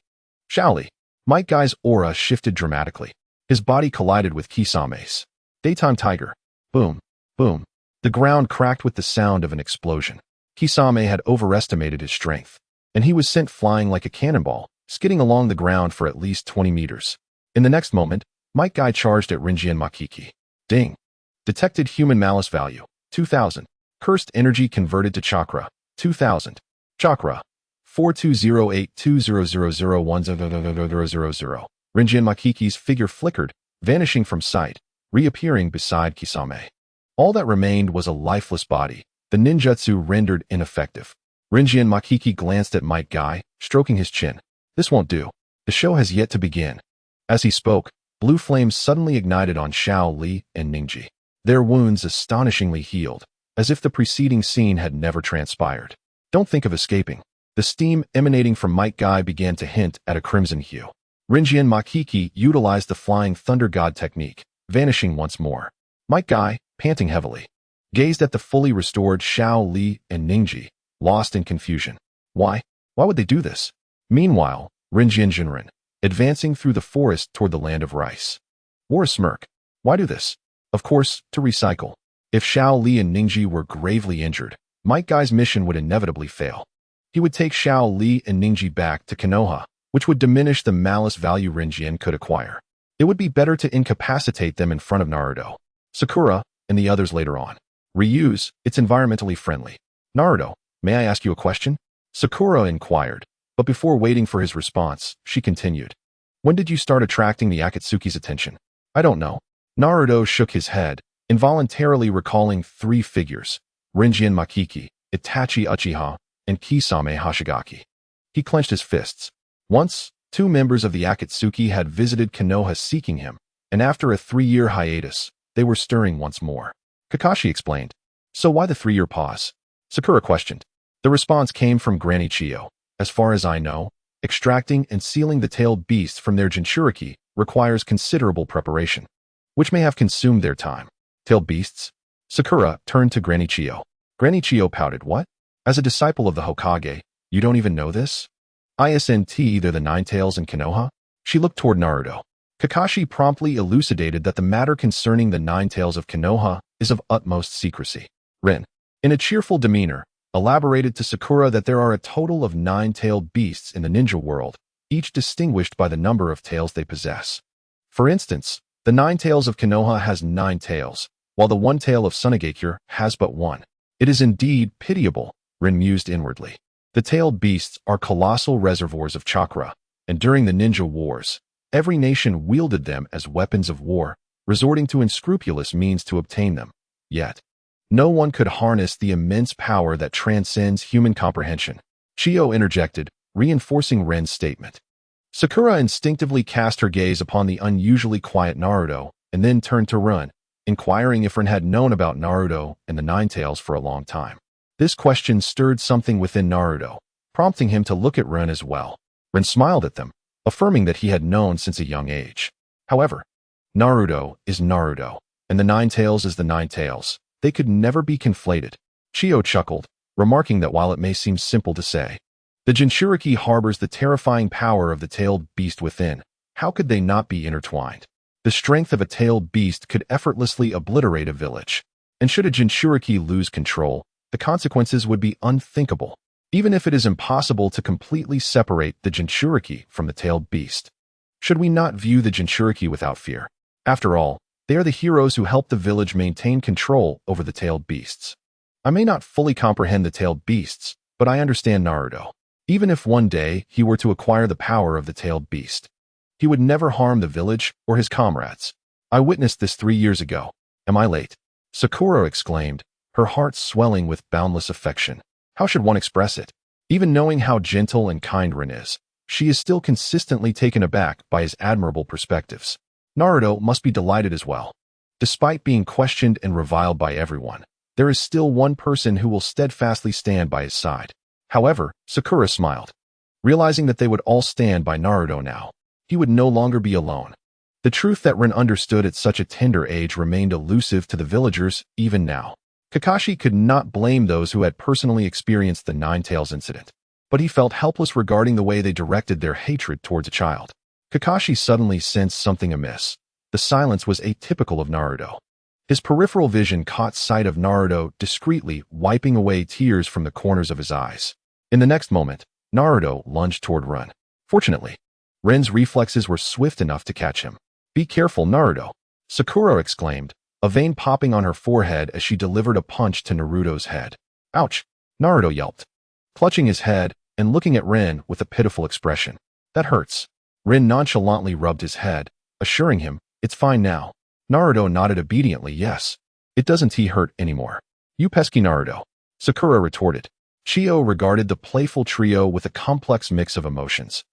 Shaoli. Might Guy's aura shifted dramatically. His body collided with Kisame's. Daytime Tiger. Boom. Boom. The ground cracked with the sound of an explosion. Kisame had overestimated his strength, and he was sent flying like a cannonball, skidding along the ground for at least 20 meters. In the next moment, Might Guy charged at Rinjian Makiki. Ding. Detected human malice value, 2000. Cursed energy converted to chakra, 2000. Chakra, 420820000100000. Rinjian Makiki's figure flickered, vanishing from sight, reappearing beside Kisame. All that remained was a lifeless body, the ninjutsu rendered ineffective. Rinjian Makiki glanced at Might Guy, stroking his chin. This won't do. The show has yet to begin. As he spoke, blue flames suddenly ignited on Shaoli and Ningji. Their wounds astonishingly healed, as if the preceding scene had never transpired. Don't think of escaping. The steam emanating from Might Guy began to hint at a crimson hue. Rinjian Makiki utilized the flying thunder god technique, vanishing once more. Might Guy, panting heavily, gazed at the fully restored Shaoli and Ningji, lost in confusion. Why? Why would they do this? Meanwhile, Rinjian Jinren, advancing through the forest toward the land of rice. Wore a smirk. Why do this? Of course, to recycle. If Shaoli and Ningji were gravely injured, Might Guy's mission would inevitably fail. He would take Shaoli and Ningji back to Konoha, which would diminish the malice value Rinjian could acquire. It would be better to incapacitate them in front of Naruto, Sakura, and the others later on. Reuse, it's environmentally friendly. Naruto, may I ask you a question? Sakura inquired, but before waiting for his response, she continued. When did you start attracting the Akatsuki's attention? I don't know. Naruto shook his head, involuntarily recalling 3 figures, Rinjian Makiki, Itachi Uchiha, and Kisame Hashigaki. He clenched his fists. Once, 2 members of the Akatsuki had visited Konoha seeking him, and after a 3-year hiatus, they were stirring once more. Kakashi explained. So why the 3-year pause? Sakura questioned. The response came from Granny Chiyo. As far as I know, extracting and sealing the tailed beasts from their Jinchuriki requires considerable preparation, which may have consumed their time. Tailed beasts? Sakura turned to Granny Chiyo. Granny Chiyo pouted. What? As a disciple of the Hokage, you don't even know this? Isn't they're the Nine Tails in Konoha? She looked toward Naruto. Kakashi promptly elucidated that the matter concerning the Nine Tails of Konoha is of utmost secrecy. Rin, in a cheerful demeanor, elaborated to Sakura that there are a total of 9-tailed beasts in the ninja world, each distinguished by the number of tails they possess. For instance, the 9 Tails of Konoha has 9 tails, while the 1 tail of Sunagakure has but 1. It is indeed pitiable, Rin mused inwardly. The tailed beasts are colossal reservoirs of chakra, and during the ninja wars, every nation wielded them as weapons of war, resorting to unscrupulous means to obtain them. Yet, no one could harness the immense power that transcends human comprehension. Chiyo interjected, reinforcing Ren's statement. Sakura instinctively cast her gaze upon the unusually quiet Naruto, and then turned to Rin, inquiring if Rin had known about Naruto and the Nine Tails for a long time. This question stirred something within Naruto, prompting him to look at Rin as well. Rin smiled at them, affirming that he had known since a young age. However, Naruto is Naruto, and the Nine Tails is the Nine Tails. They could never be conflated. Chiyo chuckled, remarking that while it may seem simple to say, The Jinchuriki harbors the terrifying power of the tailed beast within. How could they not be intertwined? The strength of a tailed beast could effortlessly obliterate a village. And should a Jinchuriki lose control, the consequences would be unthinkable, even if it is impossible to completely separate the Jinchuriki from the tailed beast. Should we not view the Jinchuriki without fear? After all, they are the heroes who help the village maintain control over the tailed beasts. I may not fully comprehend the tailed beasts, but I understand Naruto. Even if one day he were to acquire the power of the tailed beast, he would never harm the village or his comrades. I witnessed this 3 years ago. Am I late? Sakura exclaimed, her heart swelling with boundless affection. How should one express it? Even knowing how gentle and kind Rin is, she is still consistently taken aback by his admirable perspectives. Naruto must be delighted as well. Despite being questioned and reviled by everyone, there is still one person who will steadfastly stand by his side. However, Sakura smiled. Realizing that they would all stand by Naruto now, he would no longer be alone. The truth that Rin understood at such a tender age remained elusive to the villagers even now. Kakashi could not blame those who had personally experienced the Nine-Tails incident, but he felt helpless regarding the way they directed their hatred towards a child. Kakashi suddenly sensed something amiss. The silence was atypical of Naruto. His peripheral vision caught sight of Naruto discreetly wiping away tears from the corners of his eyes. In the next moment, Naruto lunged toward Rin. Fortunately, Rin's reflexes were swift enough to catch him. "Be careful, Naruto," Sakura exclaimed, a vein popping on her forehead as she delivered a punch to Naruto's head. "Ouch!" Naruto yelped, clutching his head and looking at Rin with a pitiful expression. "That hurts." Rin nonchalantly rubbed his head, assuring him, "It's fine now." Naruto nodded obediently. "Yes. It doesn't hurt anymore." "You pesky Naruto," Sakura retorted. Chio regarded the playful trio with a complex mix of emotions,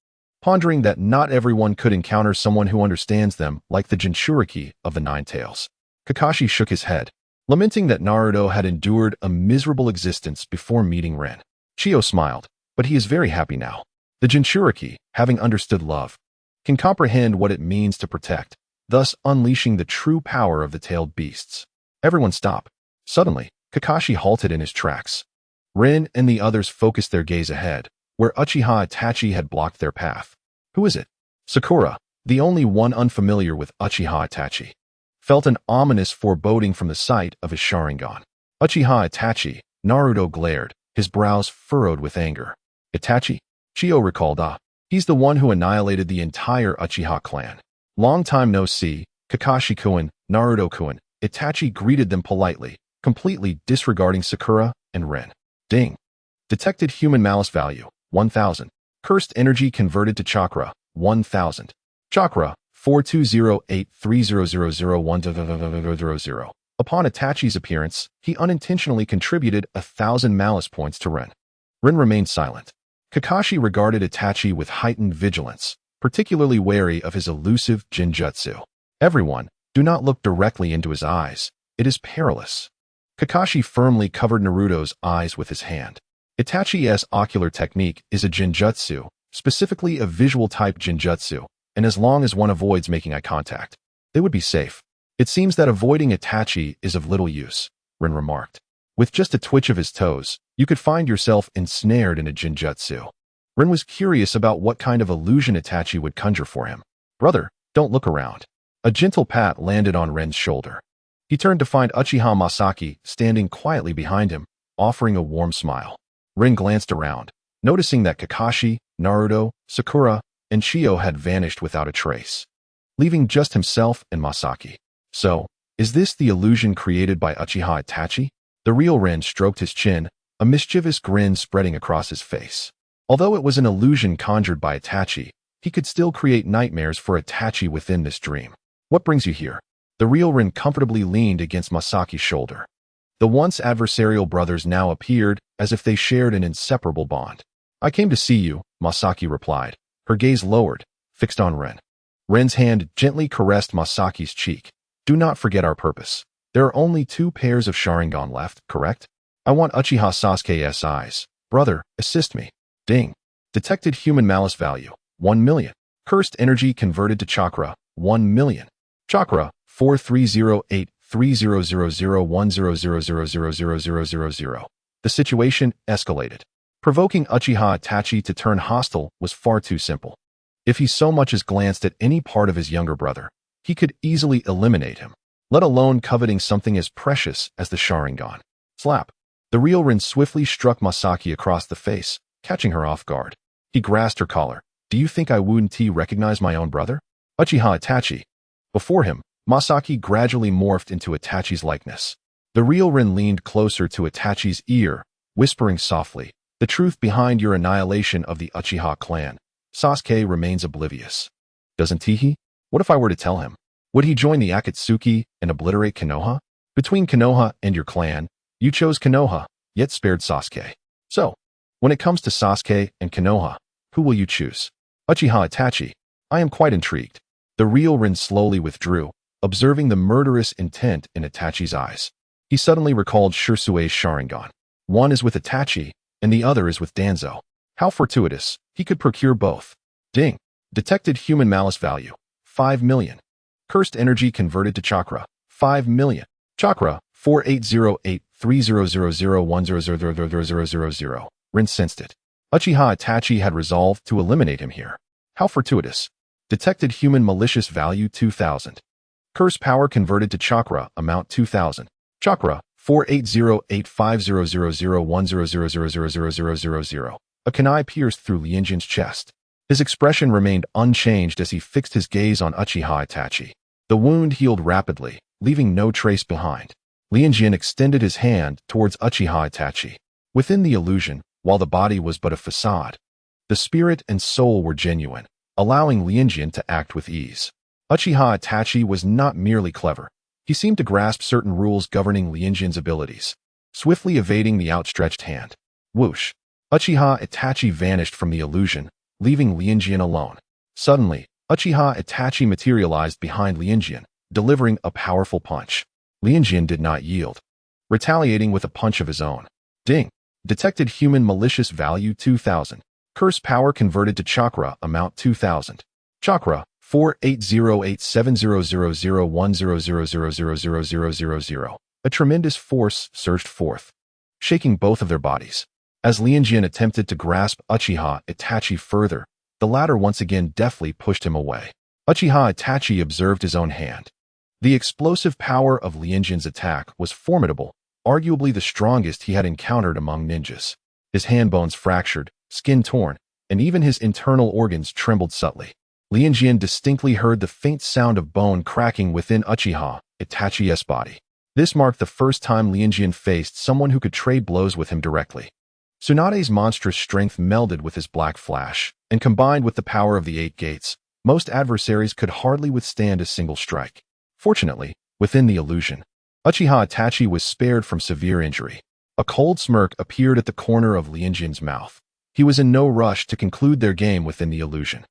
pondering that not everyone could encounter someone who understands them like the Jinchuriki of the Nine-Tails. Kakashi shook his head, lamenting that Naruto had endured a miserable existence before meeting Rin. Chio smiled, but he is very happy now. The Jinchuriki, having understood love, can comprehend what it means to protect, thus unleashing the true power of the tailed beasts. Everyone stop. Suddenly, Kakashi halted in his tracks. Rin and the others focused their gaze ahead, where Uchiha Itachi had blocked their path. "Who is it?" Sakura, the only one unfamiliar with Uchiha Itachi, felt an ominous foreboding from the sight of his Sharingan. "Uchiha Itachi," Naruto glared, his brows furrowed with anger. "Itachi?" Chio recalled. He's the one who annihilated the entire Uchiha clan. "Long time no see, Kakashi-kun, Naruto-kun." Itachi greeted them politely, completely disregarding Sakura and Rin. Ding. Detected human malice value, 1000. Cursed energy converted to chakra, 1000. Chakra, 420830000100. Upon Itachi's appearance, he unintentionally contributed 1000 malice points to Rin. Rin remained silent. Kakashi regarded Itachi with heightened vigilance, particularly wary of his elusive Jinjutsu. "Everyone, do not look directly into his eyes. It is perilous." Kakashi firmly covered Naruto's eyes with his hand. Itachi's ocular technique is a Jinjutsu, specifically a visual-type Jinjutsu, and as long as one avoids making eye contact, they would be safe. "It seems that avoiding Itachi is of little use," Rin remarked. "With just a twitch of his toes, you could find yourself ensnared in a Jinjutsu." Rin was curious about what kind of illusion Itachi would conjure for him. "Brother, don't look around." A gentle pat landed on Rin's shoulder. He turned to find Uchiha Masaki standing quietly behind him, offering a warm smile. Rin glanced around, noticing that Kakashi, Naruto, Sakura, and Chio had vanished without a trace, leaving just himself and Masaki. So, is this the illusion created by Uchiha Itachi? The real Rin stroked his chin, a mischievous grin spreading across his face. Although it was an illusion conjured by Itachi, he could still create nightmares for Itachi within this dream. "What brings you here?" The real Rin comfortably leaned against Masaki's shoulder. The once adversarial brothers now appeared as if they shared an inseparable bond. "I came to see you," Masaki replied, her gaze lowered, fixed on Rin. Rin's hand gently caressed Masaki's cheek. "Do not forget our purpose. There are only 2 pairs of Sharingan left, correct? I want Uchiha Sasuke's eyes. Brother, assist me." Ding. Detected human malice value, 1 million. Cursed energy converted to chakra, 1 million. Chakra, 4308300010000000. The situation escalated. Provoking Uchiha Itachi to turn hostile was far too simple. If he so much as glanced at any part of his younger brother, he could easily eliminate him, let alone coveting something as precious as the Sharingan. Slap. The real Rin swiftly struck Masaki across the face, catching her off guard. He grasped her collar. Do you think I wouldn't recognize my own brother? Uchiha Itachi. Before him, Masaki gradually morphed into Itachi's likeness. The real Rin leaned closer to Itachi's ear, whispering softly, the truth behind your annihilation of the Uchiha clan. Sasuke remains oblivious. Doesn't he? What if I were to tell him? Would he join the Akatsuki and obliterate Konoha? Between Konoha and your clan, you chose Konoha, yet spared Sasuke. So, when it comes to Sasuke and Konoha, who will you choose? Uchiha Itachi. I am quite intrigued. The real Rin slowly withdrew, observing the murderous intent in Itachi's eyes. He suddenly recalled Shursue's Sharingan. One is with Itachi, and the other is with Danzo. How fortuitous, he could procure both. Ding. Detected human malice value, 5 million. Cursed energy converted to chakra, 5 million. Chakra, 4808300010000000. Rin sensed it. Uchiha Itachi had resolved to eliminate him here. How fortuitous. Detected human malicious value 2000. Curse power converted to chakra, amount 2000. Chakra, 4808500010000000. A kunai pierced through Lianjian's chest. His expression remained unchanged as he fixed his gaze on Uchiha Itachi. The wound healed rapidly, leaving no trace behind. Lianjian extended his hand towards Uchiha Itachi. Within the illusion, while the body was but a facade, the spirit and soul were genuine, allowing Lianjian to act with ease. Uchiha Itachi was not merely clever. He seemed to grasp certain rules governing Lianjian's abilities, swiftly evading the outstretched hand. Whoosh! Uchiha Itachi vanished from the illusion, leaving Lianjian alone. Suddenly, Uchiha Itachi materialized behind Lianjian, delivering a powerful punch. Lianjian did not yield, retaliating with a punch of his own. Ding! Detected human malicious value 2000. Curse power converted to chakra, amount 2000. Chakra, 4808700010000000. A tremendous force surged forth, shaking both of their bodies. As Lianjian attempted to grasp Uchiha Itachi further, the latter once again deftly pushed him away. Uchiha Itachi observed his own hand. The explosive power of Lianjian's attack was formidable, arguably the strongest he had encountered among ninjas. His hand bones fractured, skin torn, and even his internal organs trembled subtly. Lianjian distinctly heard the faint sound of bone cracking within Uchiha Itachi's body. This marked the first time Lianjian faced someone who could trade blows with him directly. Tsunade's monstrous strength melded with his black flash, and combined with the power of the 8 gates, most adversaries could hardly withstand a single strike. Fortunately, within the illusion, Uchiha Itachi was spared from severe injury. A cold smirk appeared at the corner of Lianjian's mouth. He was in no rush to conclude their game within the illusion.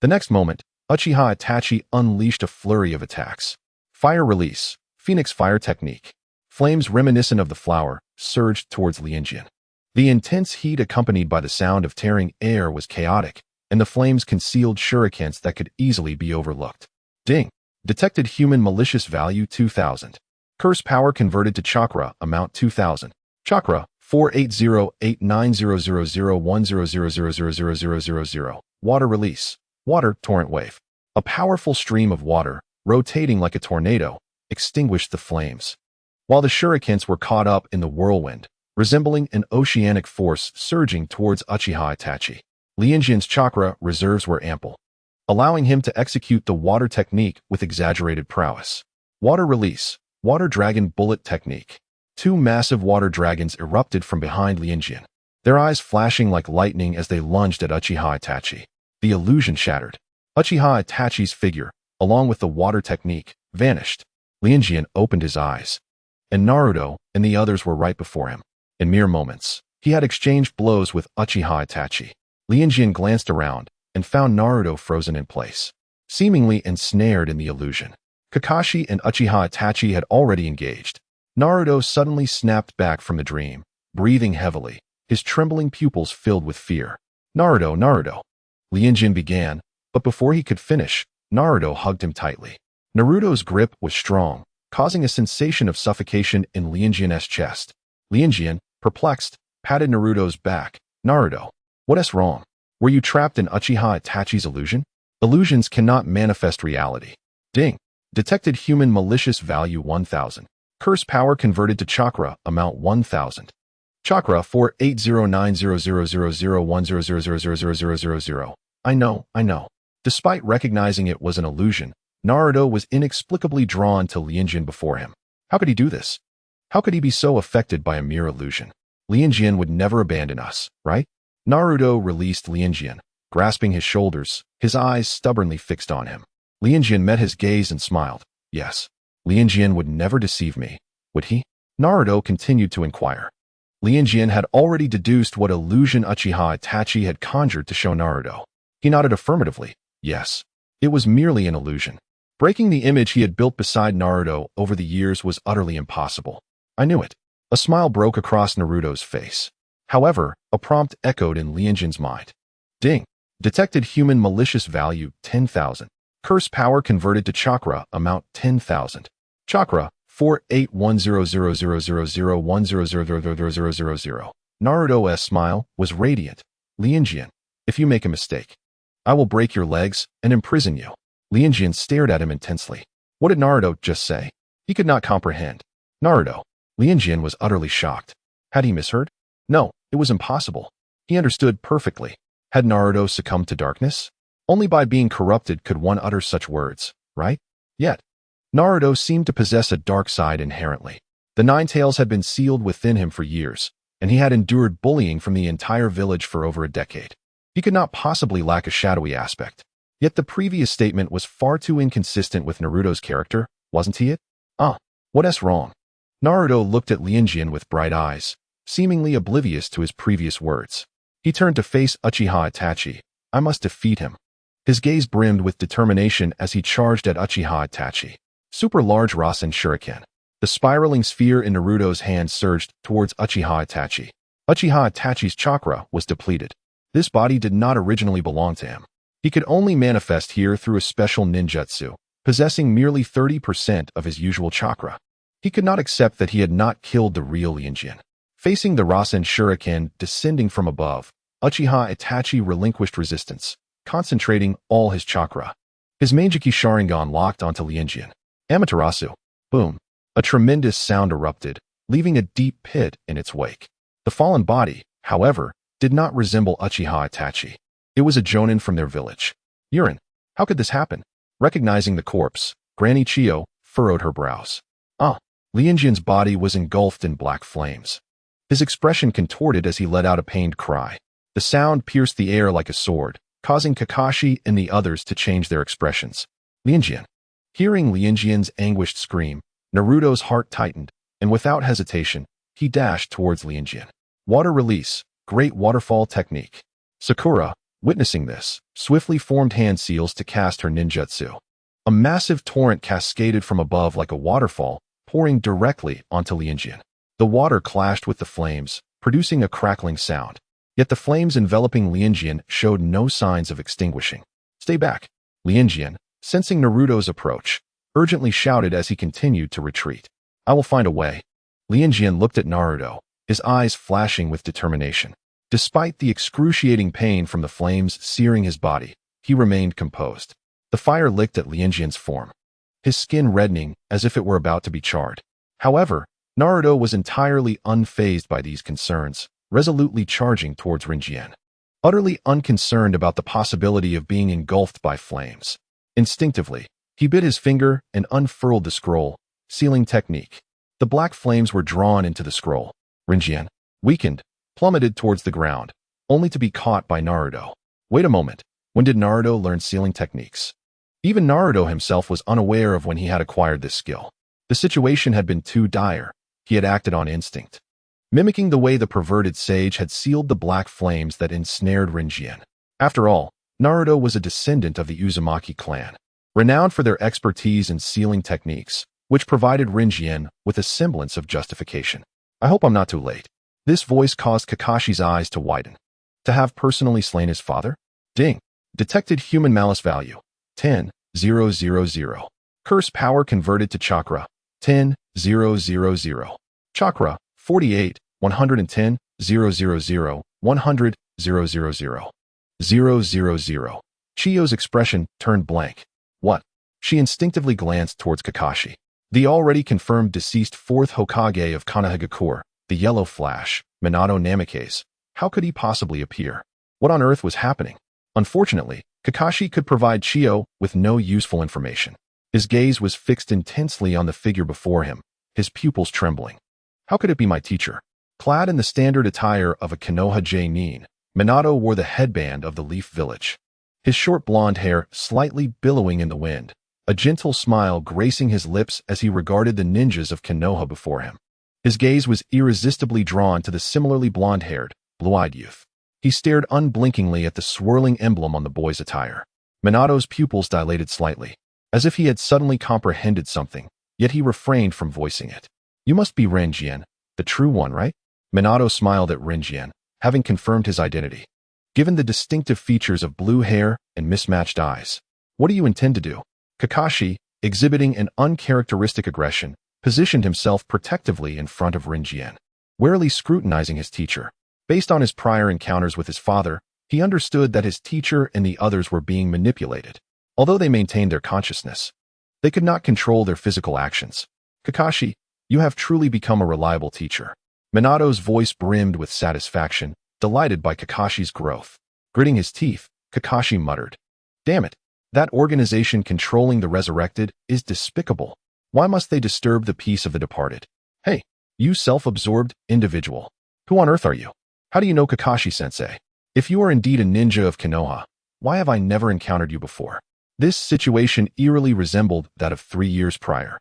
The next moment, Uchiha Itachi unleashed a flurry of attacks. Fire release, Phoenix fire technique. Flames reminiscent of the flower surged towards Lianjian. The intense heat accompanied by the sound of tearing air was chaotic, and the flames concealed shurikens that could easily be overlooked. Ding! Detected human malicious value 2000. Curse power converted to chakra, amount 2000. Chakra, 4808900010000000. Water release. Water torrent wave. A powerful stream of water, rotating like a tornado, extinguished the flames. While the shurikens were caught up in the whirlwind, resembling an oceanic force surging towards Uchiha Itachi. Lianjian's chakra reserves were ample, allowing him to execute the water technique with exaggerated prowess. Water release, water dragon bullet technique. 2 massive water dragons erupted from behind Lianjian, their eyes flashing like lightning as they lunged at Uchiha Itachi. The illusion shattered. Uchiha Itachi's figure, along with the water technique, vanished. Lianjian opened his eyes, and Naruto and the others were right before him. In mere moments, he had exchanged blows with Uchiha Itachi. Lianjian glanced around and found Naruto frozen in place, seemingly ensnared in the illusion. Kakashi and Uchiha Itachi had already engaged. Naruto suddenly snapped back from the dream, breathing heavily, his trembling pupils filled with fear. Naruto, Naruto. Lianjian began, but before he could finish, Naruto hugged him tightly. Naruto's grip was strong, causing a sensation of suffocation in Lianjian's chest. Lianjian, perplexed, patted Naruto's back, Naruto. What's wrong? Were you trapped in Uchiha Itachi's illusion? Illusions cannot manifest reality. Ding. Detected human malicious value 1000. Curse power converted to chakra amount 1000. Chakra 48090000100000000. I know. Despite recognizing it was an illusion, Naruto was inexplicably drawn to Lianjian before him. How could he do this? How could he be so affected by a mere illusion? Lianjian would never abandon us, right? Naruto released Lianjian, grasping his shoulders, his eyes stubbornly fixed on him. Lianjian met his gaze and smiled. Yes, Lianjian would never deceive me, would he? Naruto continued to inquire. Lianjian had already deduced what illusion Uchiha Itachi had conjured to show Naruto. He nodded affirmatively. Yes, it was merely an illusion. Breaking the image he had built beside Naruto over the years was utterly impossible. I knew it. A smile broke across Naruto's face. However, a prompt echoed in Lianjian's mind. Ding. Detected human malicious value 10,000. Curse power converted to chakra amount 10,000. Chakra 481000001000000. Naruto's smile was radiant. Lianjian, if you make a mistake, I will break your legs and imprison you. Lianjian stared at him intensely. What did Naruto just say? He could not comprehend. Naruto. Lianjian was utterly shocked. Had he misheard? No, it was impossible. He understood perfectly. Had Naruto succumbed to darkness? Only by being corrupted could one utter such words, right? Yet, Naruto seemed to possess a dark side inherently. The Nine Tails had been sealed within him for years, and he had endured bullying from the entire village for over a decade. He could not possibly lack a shadowy aspect. Yet the previous statement was far too inconsistent with Naruto's character, wasn't he it? What's wrong? Naruto looked at Lianjian with bright eyes, seemingly oblivious to his previous words. He turned to face Uchiha Itachi. I must defeat him. His gaze brimmed with determination as he charged at Uchiha Itachi. Super large Rasen Shuriken. The spiraling sphere in Naruto's hand surged towards Uchiha Itachi. Uchiha Itachi's chakra was depleted. This body did not originally belong to him. He could only manifest here through a special ninjutsu, possessing merely 30% of his usual chakra. He could not accept that he had not killed the real Lianjian. Facing the Rasen Shuriken descending from above, Uchiha Itachi relinquished resistance, concentrating all his chakra. His Manjiki Sharingan locked onto Lianjian. Amaterasu. Boom. A tremendous sound erupted, leaving a deep pit in its wake. The fallen body, however, did not resemble Uchiha Itachi. It was a jonin from their village. Urine. How could this happen? Recognizing the corpse, Granny Chiyo furrowed her brows. Lianjian's body was engulfed in black flames. His expression contorted as he let out a pained cry. The sound pierced the air like a sword, causing Kakashi and the others to change their expressions. Lianjian. Hearing Lianjian's anguished scream, Naruto's heart tightened, and without hesitation, he dashed towards Lianjian. Water release, great waterfall technique. Sakura, witnessing this, swiftly formed hand seals to cast her ninjutsu. A massive torrent cascaded from above like a waterfall, pouring directly onto Lianjian. The water clashed with the flames, producing a crackling sound. Yet the flames enveloping Lianjian showed no signs of extinguishing. Stay back. Lianjian, sensing Naruto's approach, urgently shouted as he continued to retreat. I will find a way. Lianjian looked at Naruto, his eyes flashing with determination. Despite the excruciating pain from the flames searing his body, he remained composed. The fire licked at Lianjian's form, his skin reddening as if it were about to be charred. However, Naruto was entirely unfazed by these concerns, resolutely charging towards Lianjian, utterly unconcerned about the possibility of being engulfed by flames. Instinctively, he bit his finger and unfurled the scroll, sealing technique. The black flames were drawn into the scroll. Lianjian, weakened, plummeted towards the ground, only to be caught by Naruto. Wait a moment, when did Naruto learn sealing techniques? Even Naruto himself was unaware of when he had acquired this skill. The situation had been too dire. He had acted on instinct, mimicking the way the perverted sage had sealed the black flames that ensnared Lianjian. After all, Naruto was a descendant of the Uzumaki clan, renowned for their expertise in sealing techniques, which provided Lianjian with a semblance of justification. I hope I'm not too late. This voice caused Kakashi's eyes to widen. To have personally slain his father? Ding. Detected human malice value. 10,000. Curse power converted to chakra. 10,000. Chakra. 48,110,000. 100, 000, 000. Chiyo's expression turned blank. What? She instinctively glanced towards Kakashi. The already confirmed deceased fourth Hokage of Konohagakure, the Yellow Flash, Minato Namikaze. How could he possibly appear? What on earth was happening? Unfortunately, Kakashi could provide Chiyo with no useful information. His gaze was fixed intensely on the figure before him, his pupils trembling. How could it be my teacher? Clad in the standard attire of a Konoha Nin, Minato wore the headband of the Leaf Village. His short blonde hair slightly billowing in the wind, a gentle smile gracing his lips as he regarded the ninjas of Konoha before him. His gaze was irresistibly drawn to the similarly blonde-haired, blue-eyed youth. He stared unblinkingly at the swirling emblem on the boy's attire. Minato's pupils dilated slightly, as if he had suddenly comprehended something, yet he refrained from voicing it. You must be Renjian, the true one, right? Minato smiled at Renjian, having confirmed his identity. Given the distinctive features of blue hair and mismatched eyes, what do you intend to do? Kakashi, exhibiting an uncharacteristic aggression, positioned himself protectively in front of Renjian, warily scrutinizing his teacher. Based on his prior encounters with his father, he understood that his teacher and the others were being manipulated. Although they maintained their consciousness, they could not control their physical actions. Kakashi, you have truly become a reliable teacher. Minato's voice brimmed with satisfaction, delighted by Kakashi's growth. Gritting his teeth, Kakashi muttered, "Damn it, that organization controlling the resurrected is despicable. Why must they disturb the peace of the departed? Hey, you self-absorbed individual. Who on earth are you? How do you know Kakashi-sensei? If you are indeed a ninja of Konoha, why have I never encountered you before?" This situation eerily resembled that of 3 years prior.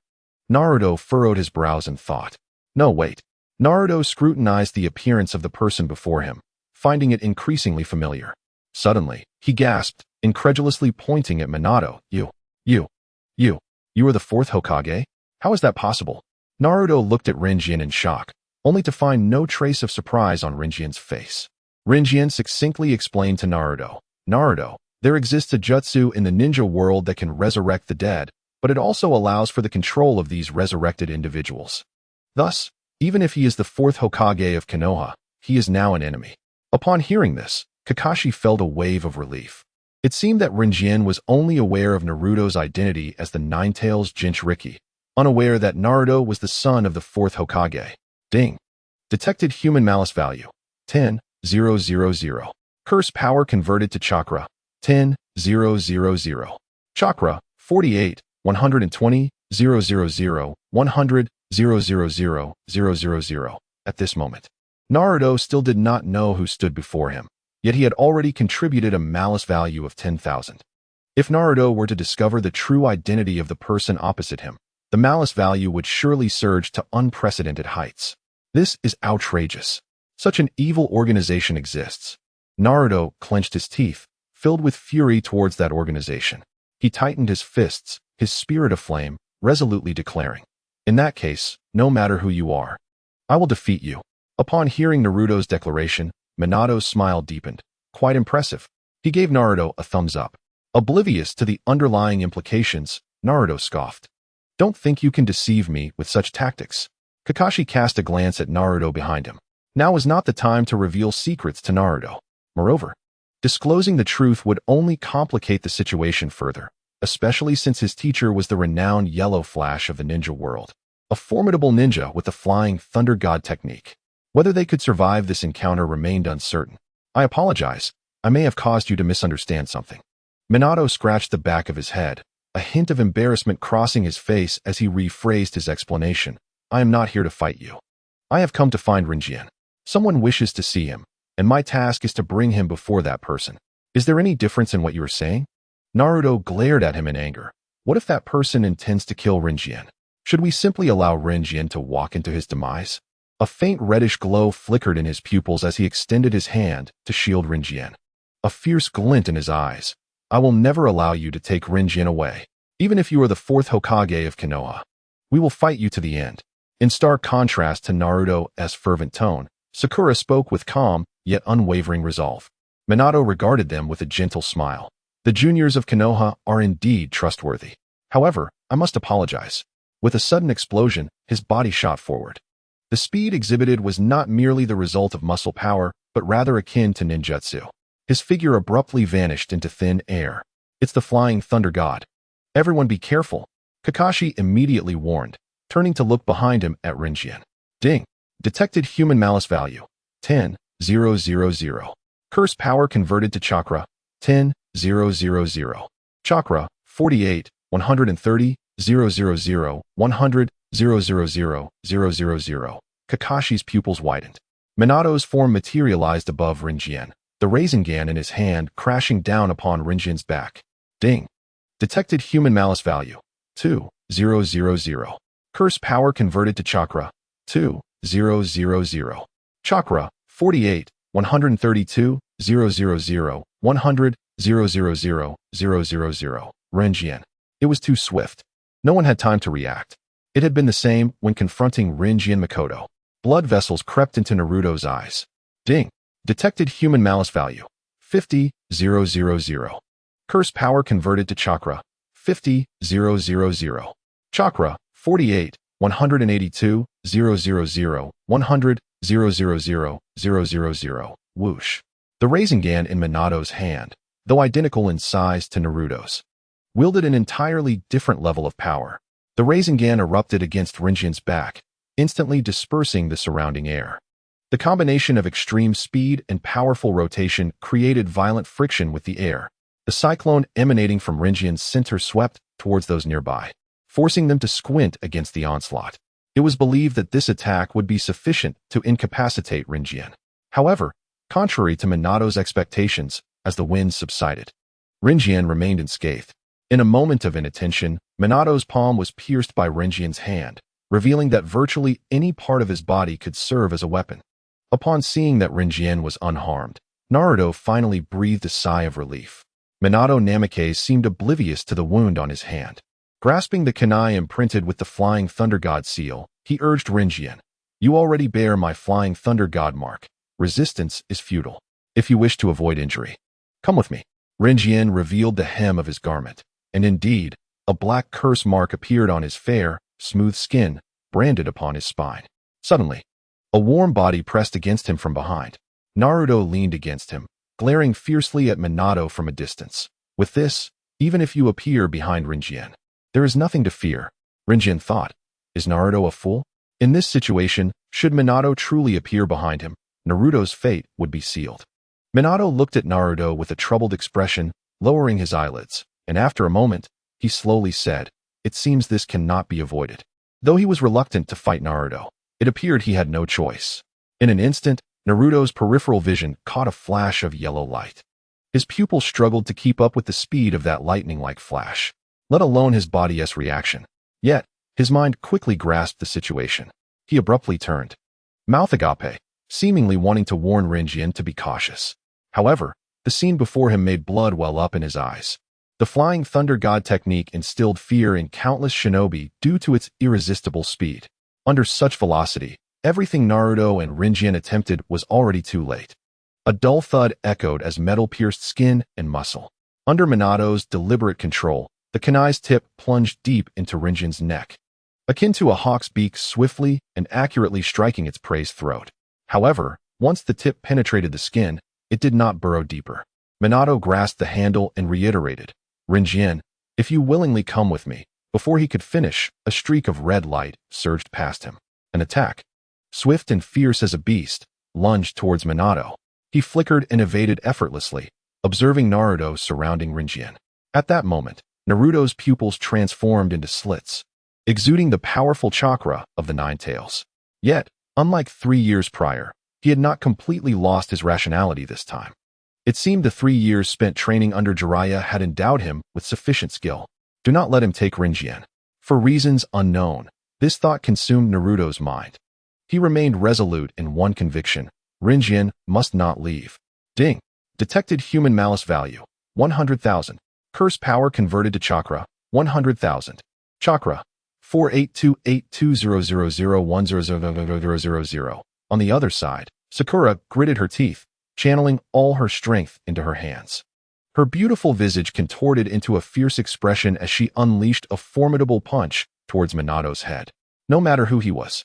Naruto furrowed his brows in thought. No, wait. Naruto scrutinized the appearance of the person before him, finding it increasingly familiar. Suddenly, he gasped, incredulously pointing at Minato. You are the fourth Hokage? How is that possible? Naruto looked at Renjian in shock, only to find no trace of surprise on Renjian's face. Renjian succinctly explained to Naruto, Naruto, there exists a jutsu in the ninja world that can resurrect the dead, but it also allows for the control of these resurrected individuals. Thus, even if he is the fourth Hokage of Konoha, he is now an enemy. Upon hearing this, Kakashi felt a wave of relief. It seemed that Renjian was only aware of Naruto's identity as the Ninetales Jinchuriki, unaware that Naruto was the son of the fourth Hokage. Ding. Detected human malice value. 10,000. Curse power converted to chakra. 10,000. Chakra. 48, 120, 000, 100, 000. At this moment, Naruto still did not know who stood before him, yet he had already contributed a malice value of 10,000. If Naruto were to discover the true identity of the person opposite him, the malice value would surely surge to unprecedented heights. This is outrageous. Such an evil organization exists. Naruto clenched his teeth, filled with fury towards that organization. He tightened his fists, his spirit aflame, resolutely declaring, "In that case, no matter who you are, I will defeat you." Upon hearing Naruto's declaration, Minato's smile deepened. Quite impressive. He gave Naruto a thumbs up. Oblivious to the underlying implications, Naruto scoffed. "Don't think you can deceive me with such tactics." Kakashi cast a glance at Naruto behind him. Now was not the time to reveal secrets to Naruto. Moreover, disclosing the truth would only complicate the situation further, especially since his teacher was the renowned Yellow Flash of the ninja world, a formidable ninja with the flying Thunder God technique. Whether they could survive this encounter remained uncertain. "I apologize. I may have caused you to misunderstand something." Minato scratched the back of his head, a hint of embarrassment crossing his face as he rephrased his explanation. "I am not here to fight you. I have come to find Renjian. Someone wishes to see him, and my task is to bring him before that person. Is there any difference in what you are saying?" Naruto glared at him in anger. What if that person intends to kill Renjian? Should we simply allow Renjian to walk into his demise? A faint reddish glow flickered in his pupils as he extended his hand to shield Renjian. A fierce glint in his eyes. "I will never allow you to take Renjian away, even if you are the fourth Hokage of Konoha. We will fight you to the end." In stark contrast to Naruto's fervent tone, Sakura spoke with calm, yet unwavering resolve. Minato regarded them with a gentle smile. "The juniors of Konoha are indeed trustworthy. However, I must apologize." With a sudden explosion, his body shot forward. The speed exhibited was not merely the result of muscle power, but rather akin to ninjutsu. His figure abruptly vanished into thin air. It's the flying thunder god. Everyone be careful, Kakashi immediately warned, turning to look behind him at Rinjian. Ding. Detected human malice value. 10,000. Curse power converted to chakra. 10,000. Chakra. 48, 130, 000, 100, 000. Kakashi's pupils widened. Minato's form materialized above Rinjian, the Rasengan in his hand crashing down upon Rinjian's back. Ding. Detected human malice value. 2,000. Curse power converted to chakra. 2,000. Chakra. 48, 132, 000, 100, 000. Rinjian. It was too swift. No one had time to react. It had been the same when confronting Rinjian Makoto. Blood vessels crept into Naruto's eyes. Ding. Detected human malice value. 50,000. Curse power converted to chakra. 50,000. Chakra. 48, 182, 000, 100, 000. Whoosh. The Rasengan in Minato's hand, though identical in size to Naruto's, wielded an entirely different level of power. The Rasengan erupted against Rinjian's back, instantly dispersing the surrounding air. The combination of extreme speed and powerful rotation created violent friction with the air. The cyclone emanating from Rinjian's center swept towards those nearby, forcing them to squint against the onslaught. It was believed that this attack would be sufficient to incapacitate Rinjian. However, contrary to Minato's expectations, as the winds subsided, Rinjian remained unscathed. In a moment of inattention, Minato's palm was pierced by Rinjian's hand, revealing that virtually any part of his body could serve as a weapon. Upon seeing that Rinjian was unharmed, Naruto finally breathed a sigh of relief. Minato Namikaze seemed oblivious to the wound on his hand. Grasping the kunai imprinted with the Flying Thunder God seal, he urged Rinjian, "You already bear my Flying Thunder God mark. Resistance is futile. If you wish to avoid injury, come with me." Rinjian revealed the hem of his garment, and indeed, a black curse mark appeared on his fair, smooth skin, branded upon his spine. Suddenly, a warm body pressed against him from behind. Naruto leaned against him, glaring fiercely at Minato from a distance. With this, even if you appear behind Rinjian, there is nothing to fear. Rinjian thought, is Naruto a fool? In this situation, should Minato truly appear behind him, Naruto's fate would be sealed. Minato looked at Naruto with a troubled expression, lowering his eyelids, and after a moment, he slowly said, "It seems this cannot be avoided." Though he was reluctant to fight Naruto, it appeared he had no choice. In an instant, Naruto's peripheral vision caught a flash of yellow light. His pupils struggled to keep up with the speed of that lightning-like flash, let alone his body's reaction. Yet, his mind quickly grasped the situation. He abruptly turned, mouth agape, seemingly wanting to warn Rinjian to be cautious. However, the scene before him made blood well up in his eyes. The Flying Thunder God technique instilled fear in countless shinobi due to its irresistible speed. Under such velocity, everything Naruto and Rinjian attempted was already too late. A dull thud echoed as metal pierced skin and muscle. Under Minato's deliberate control, the kunai's tip plunged deep into Rinjian's neck, akin to a hawk's beak swiftly and accurately striking its prey's throat. However, once the tip penetrated the skin, it did not burrow deeper. Minato grasped the handle and reiterated, "Rinjian, if you willingly come with me." Before he could finish, a streak of red light surged past him. An attack, swift and fierce as a beast, lunged towards Minato. He flickered and evaded effortlessly, observing Naruto surrounding Rinjian. At that moment, Naruto's pupils transformed into slits, exuding the powerful chakra of the Nine Tails. Yet, unlike 3 years prior, he had not completely lost his rationality this time. It seemed the 3 years spent training under Jiraiya had endowed him with sufficient skill. Do not let him take Rinjian. For reasons unknown, this thought consumed Naruto's mind. He remained resolute in one conviction: Rinjian must not leave. Ding. Detected human malice value, 100,000. Curse power converted to chakra, 100,000. Chakra, 4828200010000. On the other side, Sakura gritted her teeth, channeling all her strength into her hands. Her beautiful visage contorted into a fierce expression as she unleashed a formidable punch towards Minato's head. No matter who he was,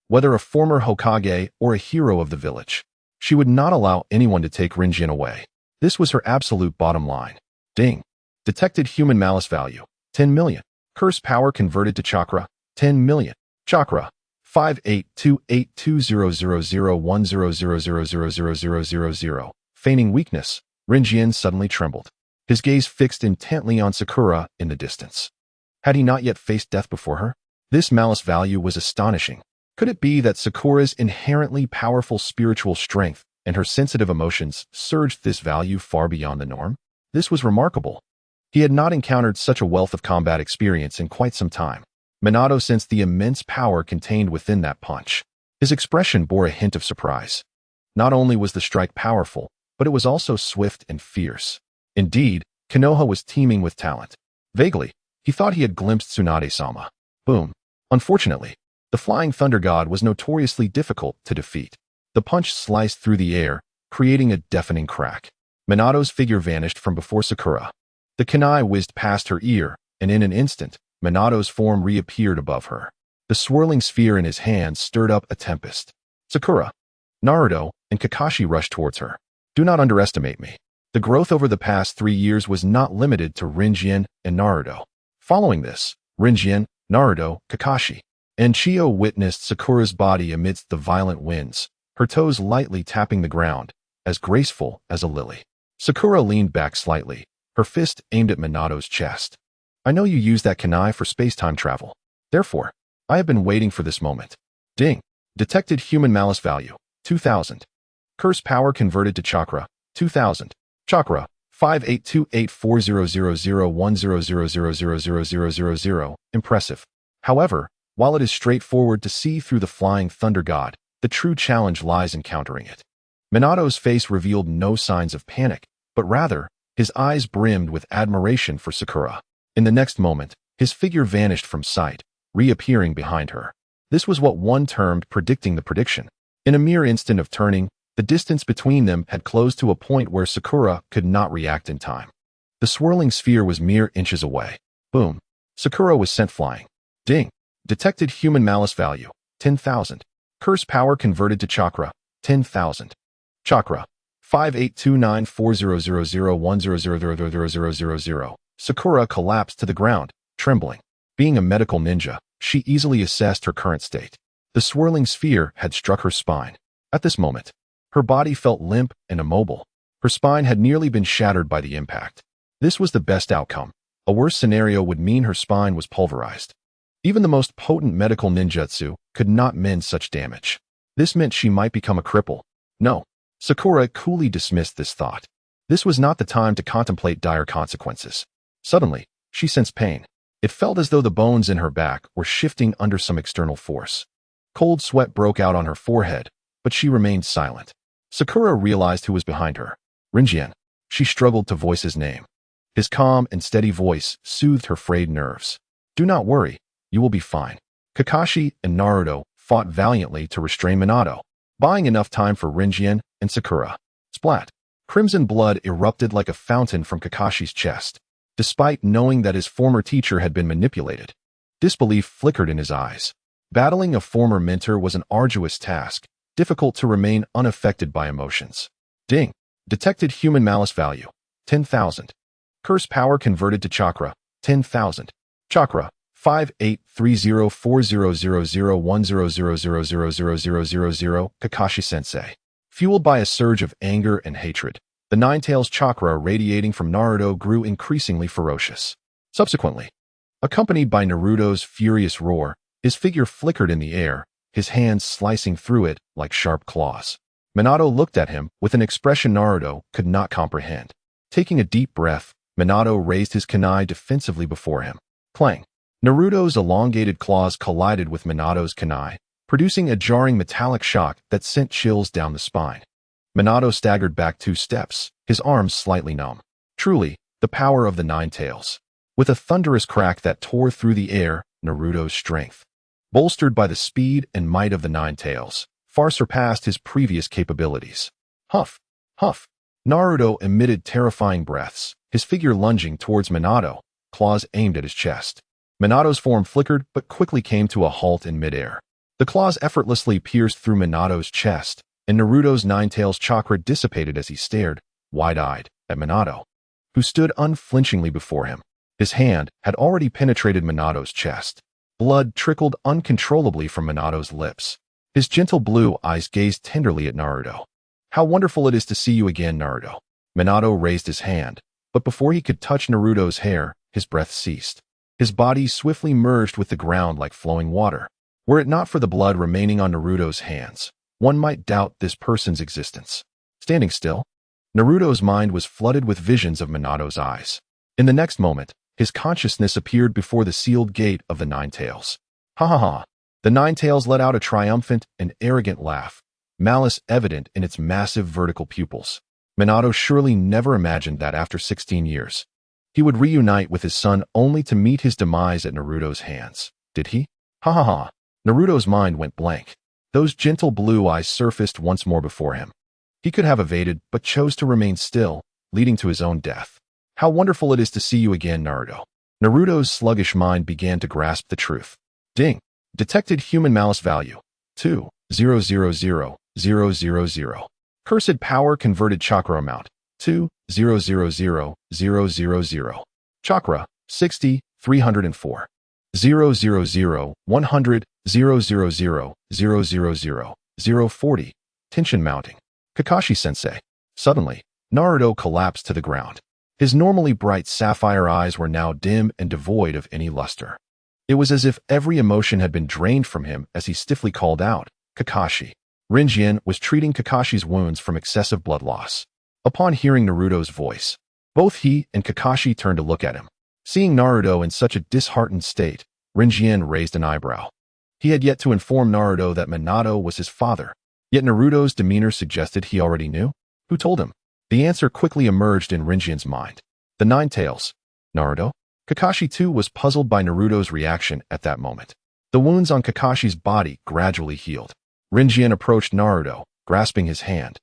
whether a former Hokage or a hero of the village, She would not allow anyone to take Rinjian away. This was her absolute bottom line. Ding. Detected human malice value, 10 million. Curse power converted to chakra, 10 million. Chakra, 582820001000000000. Feigning weakness, Rinjian suddenly trembled. His gaze fixed intently on Sakura in the distance. Had he not yet faced death before her? This malice value was astonishing. Could it be that Sakura's inherently powerful spiritual strength and her sensitive emotions surged this value far beyond the norm? This was remarkable. He had not encountered such a wealth of combat experience in quite some time. Minato sensed the immense power contained within that punch. His expression bore a hint of surprise. Not only was the strike powerful, but it was also swift and fierce. Indeed, Konoha was teeming with talent. Vaguely, he thought he had glimpsed Tsunade-sama. Boom. Unfortunately, the Flying Thunder God was notoriously difficult to defeat. The punch sliced through the air, creating a deafening crack. Minato's figure vanished from before Sakura. The kunai whizzed past her ear, and in an instant, Minato's form reappeared above her. The swirling sphere in his hand stirred up a tempest. Sakura, Naruto, and Kakashi rushed towards her. Do not underestimate me. The growth over the past 3 years was not limited to Rinjian and Naruto. Following this, Rinjian, Naruto, Kakashi, and Chio witnessed Sakura's body amidst the violent winds, her toes lightly tapping the ground, as graceful as a lily. Sakura leaned back slightly, her fist aimed at Minato's chest. I know you use that kunai for space-time travel. Therefore, I have been waiting for this moment. Ding. Detected human malice value, 2000. Curse power converted to chakra, 2000. Chakra, 5828400010000000. Impressive. However, while it is straightforward to see through the Flying Thunder God, the true challenge lies in countering it. Minato's face revealed no signs of panic, but rather, his eyes brimmed with admiration for Sakura. In the next moment, his figure vanished from sight, reappearing behind her. This was what one termed predicting the prediction. In a mere instant of turning, the distance between them had closed to a point where Sakura could not react in time. The swirling sphere was mere inches away. Boom. Sakura was sent flying. Ding. Detected human malice value, 10,000. Curse power converted to chakra, 10,000. Chakra, 5829400010000000. Sakura collapsed to the ground, trembling. Being a medical ninja, she easily assessed her current state. The swirling sphere had struck her spine. At this moment, her body felt limp and immobile. Her spine had nearly been shattered by the impact. This was the best outcome. A worse scenario would mean her spine was pulverized. Even the most potent medical ninjutsu could not mend such damage. This meant she might become a cripple. No. Sakura coolly dismissed this thought. This was not the time to contemplate dire consequences. Suddenly, she sensed pain. It felt as though the bones in her back were shifting under some external force. Cold sweat broke out on her forehead, but she remained silent. Sakura realized who was behind her. Rinjian. She struggled to voice his name. His calm and steady voice soothed her frayed nerves. Do not worry, you will be fine. Kakashi and Naruto fought valiantly to restrain Minato, buying enough time for Rinjian and Sakura. Splat. Crimson blood erupted like a fountain from Kakashi's chest, despite knowing that his former teacher had been manipulated. Disbelief flickered in his eyes. Battling a former mentor was an arduous task, difficult to remain unaffected by emotions. Ding. Detected human malice value, 10,000. Curse power converted to chakra, 10,000. Chakra, 5830400010000000. Kakashi-sensei. Fueled by a surge of anger and hatred, the Nine-Tails chakra radiating from Naruto grew increasingly ferocious. Subsequently, accompanied by Naruto's furious roar, his figure flickered in the air, his hands slicing through it like sharp claws. Minato looked at him with an expression Naruto could not comprehend. Taking a deep breath, Minato raised his kunai defensively before him. Clang! Naruto's elongated claws collided with Minato's kunai, producing a jarring metallic shock that sent chills down the spine. Minato staggered back 2 steps, his arms slightly numb. Truly, the power of the Nine-Tails. With a thunderous crack that tore through the air, Naruto's strength, bolstered by the speed and might of the Nine-Tails, far surpassed his previous capabilities. Huff! Huff! Naruto emitted terrifying breaths, his figure lunging towards Minato, claws aimed at his chest. Minato's form flickered but quickly came to a halt in midair. The claws effortlessly pierced through Minato's chest, and Naruto's nine-tails chakra dissipated as he stared, wide-eyed, at Minato, who stood unflinchingly before him. His hand had already penetrated Minato's chest. Blood trickled uncontrollably from Minato's lips. His gentle blue eyes gazed tenderly at Naruto. "How wonderful it is to see you again, Naruto." Minato raised his hand, but before he could touch Naruto's hair, his breath ceased. His body swiftly merged with the ground like flowing water. Were it not for the blood remaining on Naruto's hands, one might doubt this person's existence. Standing still, Naruto's mind was flooded with visions of Minato's eyes. In the next moment, his consciousness appeared before the sealed gate of the Nine Tails. Ha ha ha! The Nine Tails let out a triumphant and arrogant laugh, malice evident in its massive vertical pupils. Minato surely never imagined that after 16 years, he would reunite with his son only to meet his demise at Naruto's hands. Did he? Ha ha ha! Naruto's mind went blank. Those gentle blue eyes surfaced once more before him. He could have evaded, but chose to remain still, leading to his own death. How wonderful it is to see you again, Naruto. Naruto's sluggish mind began to grasp the truth. Ding! Detected human malice value. 2,000,000. Cursed power converted chakra amount. 2,000,000. Chakra, 60, 304. 000, 100, 000, 040. Tension mounting. Kakashi-sensei. Suddenly, Naruto collapsed to the ground. His normally bright sapphire eyes were now dim and devoid of any luster. It was as if every emotion had been drained from him as he stiffly called out, "Kakashi." Rinjian was treating Kakashi's wounds from excessive blood loss. Upon hearing Naruto's voice, both he and Kakashi turned to look at him. Seeing Naruto in such a disheartened state, Rinjian raised an eyebrow. He had yet to inform Naruto that Minato was his father, yet Naruto's demeanor suggested he already knew. Who told him? The answer quickly emerged in Rinjian's mind. The Nine Tails. Naruto? Kakashi too was puzzled by Naruto's reaction at that moment. The wounds on Kakashi's body gradually healed. Rinjian approached Naruto, grasping his hand,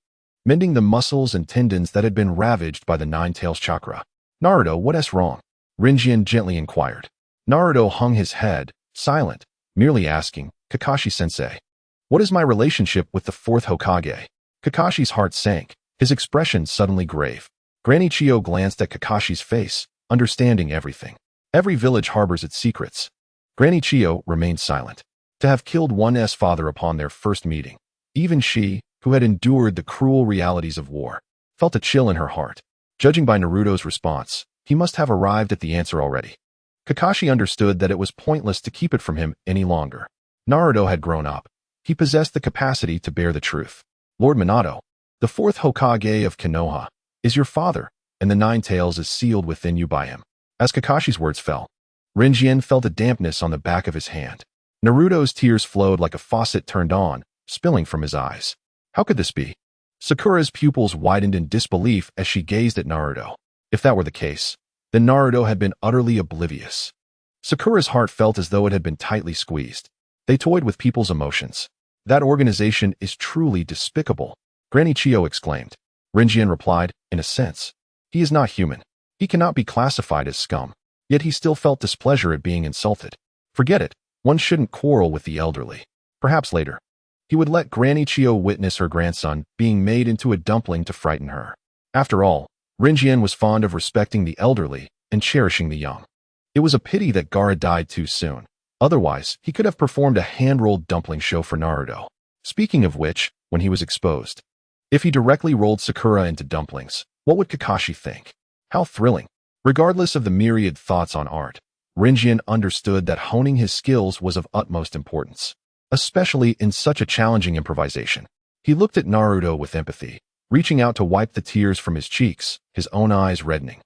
mending the muscles and tendons that had been ravaged by the Nine Tails chakra. "Naruto, what's wrong?" Rinjian gently inquired. Naruto hung his head, silent, merely asking, "Kakashi-sensei, what is my relationship with the fourth Hokage?" Kakashi's heart sank, his expression suddenly grave. Granny Chiyo glanced at Kakashi's face, understanding everything. Every village harbors its secrets. Granny Chiyo remained silent. To have killed one's father upon their first meeting, even she, who had endured the cruel realities of war, felt a chill in her heart. Judging by Naruto's response, he must have arrived at the answer already. Kakashi understood that it was pointless to keep it from him any longer. Naruto had grown up. He possessed the capacity to bear the truth. "Lord Minato, the fourth Hokage of Konoha, is your father, and the Nine Tails is sealed within you by him." As Kakashi's words fell, Rinjian felt a dampness on the back of his hand. Naruto's tears flowed like a faucet turned on, spilling from his eyes. How could this be? Sakura's pupils widened in disbelief as she gazed at Naruto. If that were the case, then Naruto had been utterly oblivious. Sakura's heart felt as though it had been tightly squeezed. They toyed with people's emotions. "That organization is truly despicable," Granny Chiyo exclaimed. Rinjian replied, "In a sense, he is not human. He cannot be classified as scum." Yet he still felt displeasure at being insulted. Forget it. One shouldn't quarrel with the elderly. Perhaps later, he would let Granny Chiyo witness her grandson being made into a dumpling to frighten her. After all, Rinjian was fond of respecting the elderly and cherishing the young. It was a pity that Gaara died too soon. Otherwise, he could have performed a hand-rolled dumpling show for Naruto. Speaking of which, when he was exposed, if he directly rolled Sakura into dumplings, what would Kakashi think? How thrilling! Regardless of the myriad thoughts on art, Rinjian understood that honing his skills was of utmost importance, especially in such a challenging improvisation. He looked at Naruto with empathy, reaching out to wipe the tears from his cheeks, his own eyes reddening.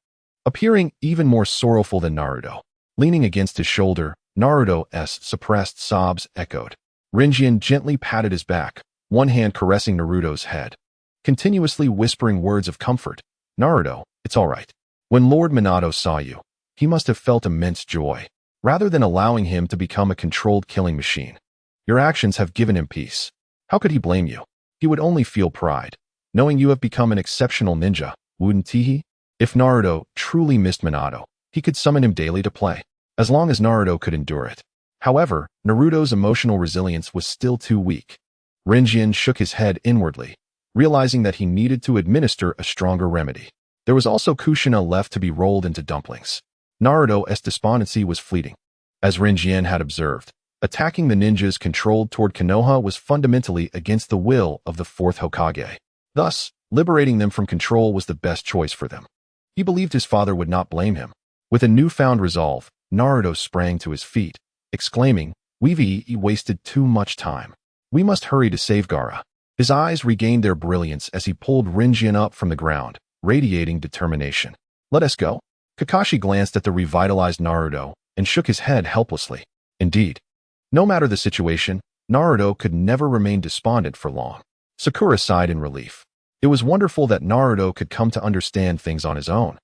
Appearing even more sorrowful than Naruto, leaning against his shoulder, Naruto's suppressed sobs echoed. Rinjian gently patted his back, one hand caressing Naruto's head, continuously whispering words of comfort. "Naruto, it's all right. When Lord Minato saw you, he must have felt immense joy, rather than allowing him to become a controlled killing machine. Your actions have given him peace. How could he blame you? He would only feel pride, knowing you have become an exceptional ninja, wouldn't he?" If Naruto truly missed Minato, he could summon him daily to play, as long as Naruto could endure it. However, Naruto's emotional resilience was still too weak. Rinjian shook his head inwardly, realizing that he needed to administer a stronger remedy. There was also Kushina left to be rolled into dumplings. Naruto's despondency was fleeting. As Rinjian had observed, attacking the ninjas controlled toward Konoha was fundamentally against the will of the fourth Hokage. Thus, liberating them from control was the best choice for them. He believed his father would not blame him. With a newfound resolve, Naruto sprang to his feet, exclaiming, "We've wasted too much time. We must hurry to save Gaara." His eyes regained their brilliance as he pulled Rinjian up from the ground, radiating determination. "Let us go." Kakashi glanced at the revitalized Naruto and shook his head helplessly. Indeed, no matter the situation, Naruto could never remain despondent for long. Sakura sighed in relief. It was wonderful that Naruto could come to understand things on his own.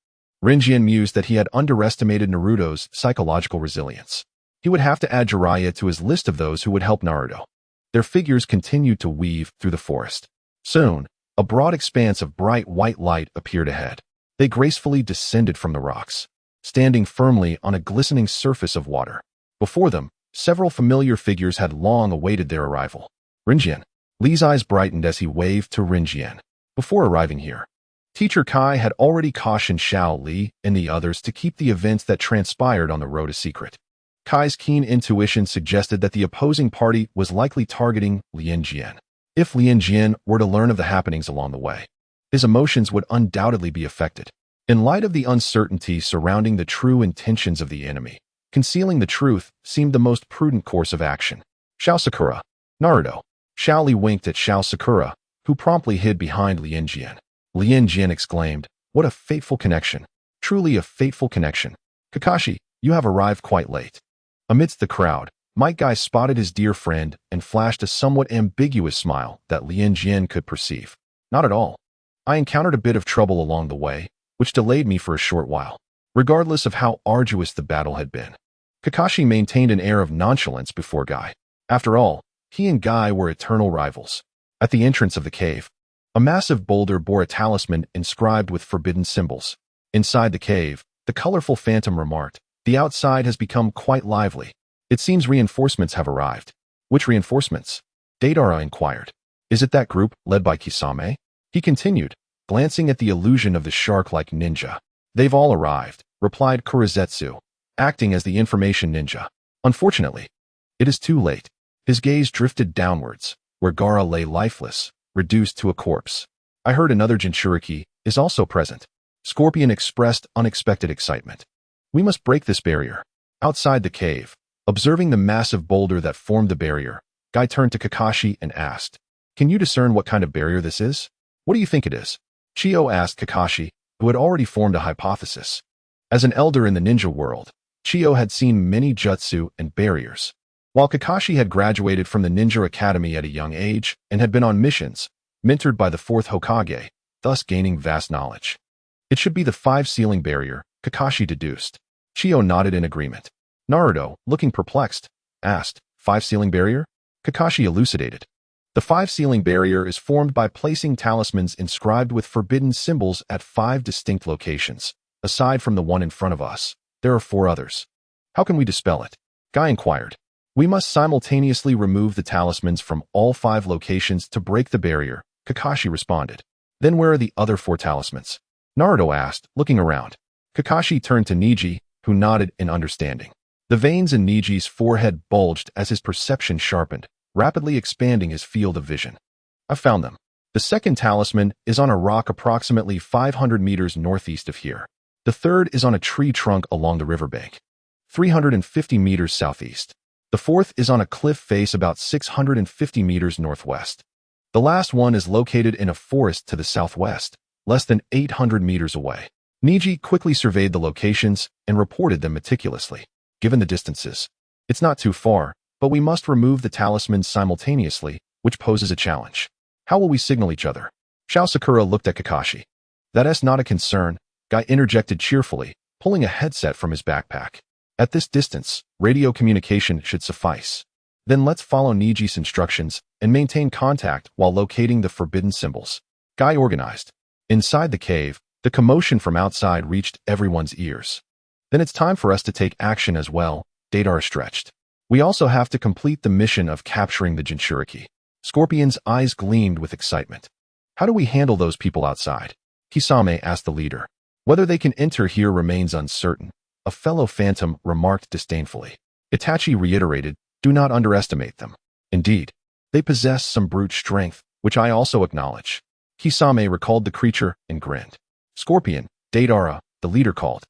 Rinjian mused that he had underestimated Naruto's psychological resilience. He would have to add Jiraiya to his list of those who would help Naruto. Their figures continued to weave through the forest. Soon, a broad expanse of bright white light appeared ahead. They gracefully descended from the rocks, standing firmly on a glistening surface of water. Before them, several familiar figures had long awaited their arrival. Rinjian. Lee's eyes brightened as he waved to Rinjian. Before arriving here, Teacher Kai had already cautioned Xiao Li and the others to keep the events that transpired on the road a secret. Kai's keen intuition suggested that the opposing party was likely targeting Lianjian. If Lianjian were to learn of the happenings along the way, his emotions would undoubtedly be affected. In light of the uncertainty surrounding the true intentions of the enemy, concealing the truth seemed the most prudent course of action. Xiao Sakura. Naruto. Xiao Li winked at Xiao Sakura, who promptly hid behind Lianjian. Lianjian exclaimed, "What a fateful connection. Truly a fateful connection. Kakashi, you have arrived quite late." Amidst the crowd, Might Guy spotted his dear friend and flashed a somewhat ambiguous smile that Lianjian could perceive. "Not at all. I encountered a bit of trouble along the way, which delayed me for a short while." Regardless of how arduous the battle had been, Kakashi maintained an air of nonchalance before Guy. After all, he and Guy were eternal rivals. At the entrance of the cave, a massive boulder bore a talisman inscribed with forbidden symbols. Inside the cave, the colorful phantom remarked, "The outside has become quite lively. It seems reinforcements have arrived." "Which reinforcements?" Deidara inquired. "Is it that group led by Kisame?" He continued, glancing at the illusion of the shark-like ninja. "They've all arrived," replied Kurizetsu, acting as the information ninja. "Unfortunately, it is too late." His gaze drifted downwards, where Gaara lay lifeless, reduced to a corpse. "I heard another Jinchuriki is also present." Scorpion expressed unexpected excitement. "We must break this barrier." Outside the cave, observing the massive boulder that formed the barrier, Guy turned to Kakashi and asked, "Can you discern what kind of barrier this is?" "What do you think it is?" Chiyo asked Kakashi, who had already formed a hypothesis. As an elder in the ninja world, Chiyo had seen many jutsu and barriers. While Kakashi had graduated from the Ninja Academy at a young age and had been on missions, mentored by the fourth Hokage, thus gaining vast knowledge. "It should be the five-ceiling barrier," Kakashi deduced. Chiyo nodded in agreement. Naruto, looking perplexed, asked, "Five-ceiling barrier?" Kakashi elucidated. "The five-ceiling barrier is formed by placing talismans inscribed with forbidden symbols at 5 distinct locations. Aside from the one in front of us, there are 4 others." "How can we dispel it?" Guy inquired. "We must simultaneously remove the talismans from all 5 locations to break the barrier," Kakashi responded. "Then where are the other 4 talismans?" Naruto asked, looking around. Kakashi turned to Neji, who nodded in understanding. The veins in Neji's forehead bulged as his perception sharpened, rapidly expanding his field of vision. "I found them. The second talisman is on a rock approximately 500 meters northeast of here. The third is on a tree trunk along the riverbank, 350 meters southeast. The fourth is on a cliff face about 650 meters northwest. The last one is located in a forest to the southwest, less than 800 meters away." Neji quickly surveyed the locations and reported them meticulously. "Given the distances, it's not too far, but we must remove the talismans simultaneously, which poses a challenge. How will we signal each other?" Xiao Sakura looked at Kakashi. "That's not a concern," Guy interjected cheerfully, pulling a headset from his backpack. "At this distance, radio communication should suffice. Then let's follow Neji's instructions and maintain contact while locating the forbidden symbols." Guy organized. Inside the cave, the commotion from outside reached everyone's ears. "Then it's time for us to take action as well," Deidara stretched. "We also have to complete the mission of capturing the Jinchuriki." Scorpion's eyes gleamed with excitement. How do we handle those people outside? Kisame asked the leader. Whether they can enter here remains uncertain, a fellow phantom remarked disdainfully. Itachi reiterated, do not underestimate them. Indeed, they possess some brute strength, which I also acknowledge. Kisame recalled the creature and grinned. Scorpion, Deidara, the leader called.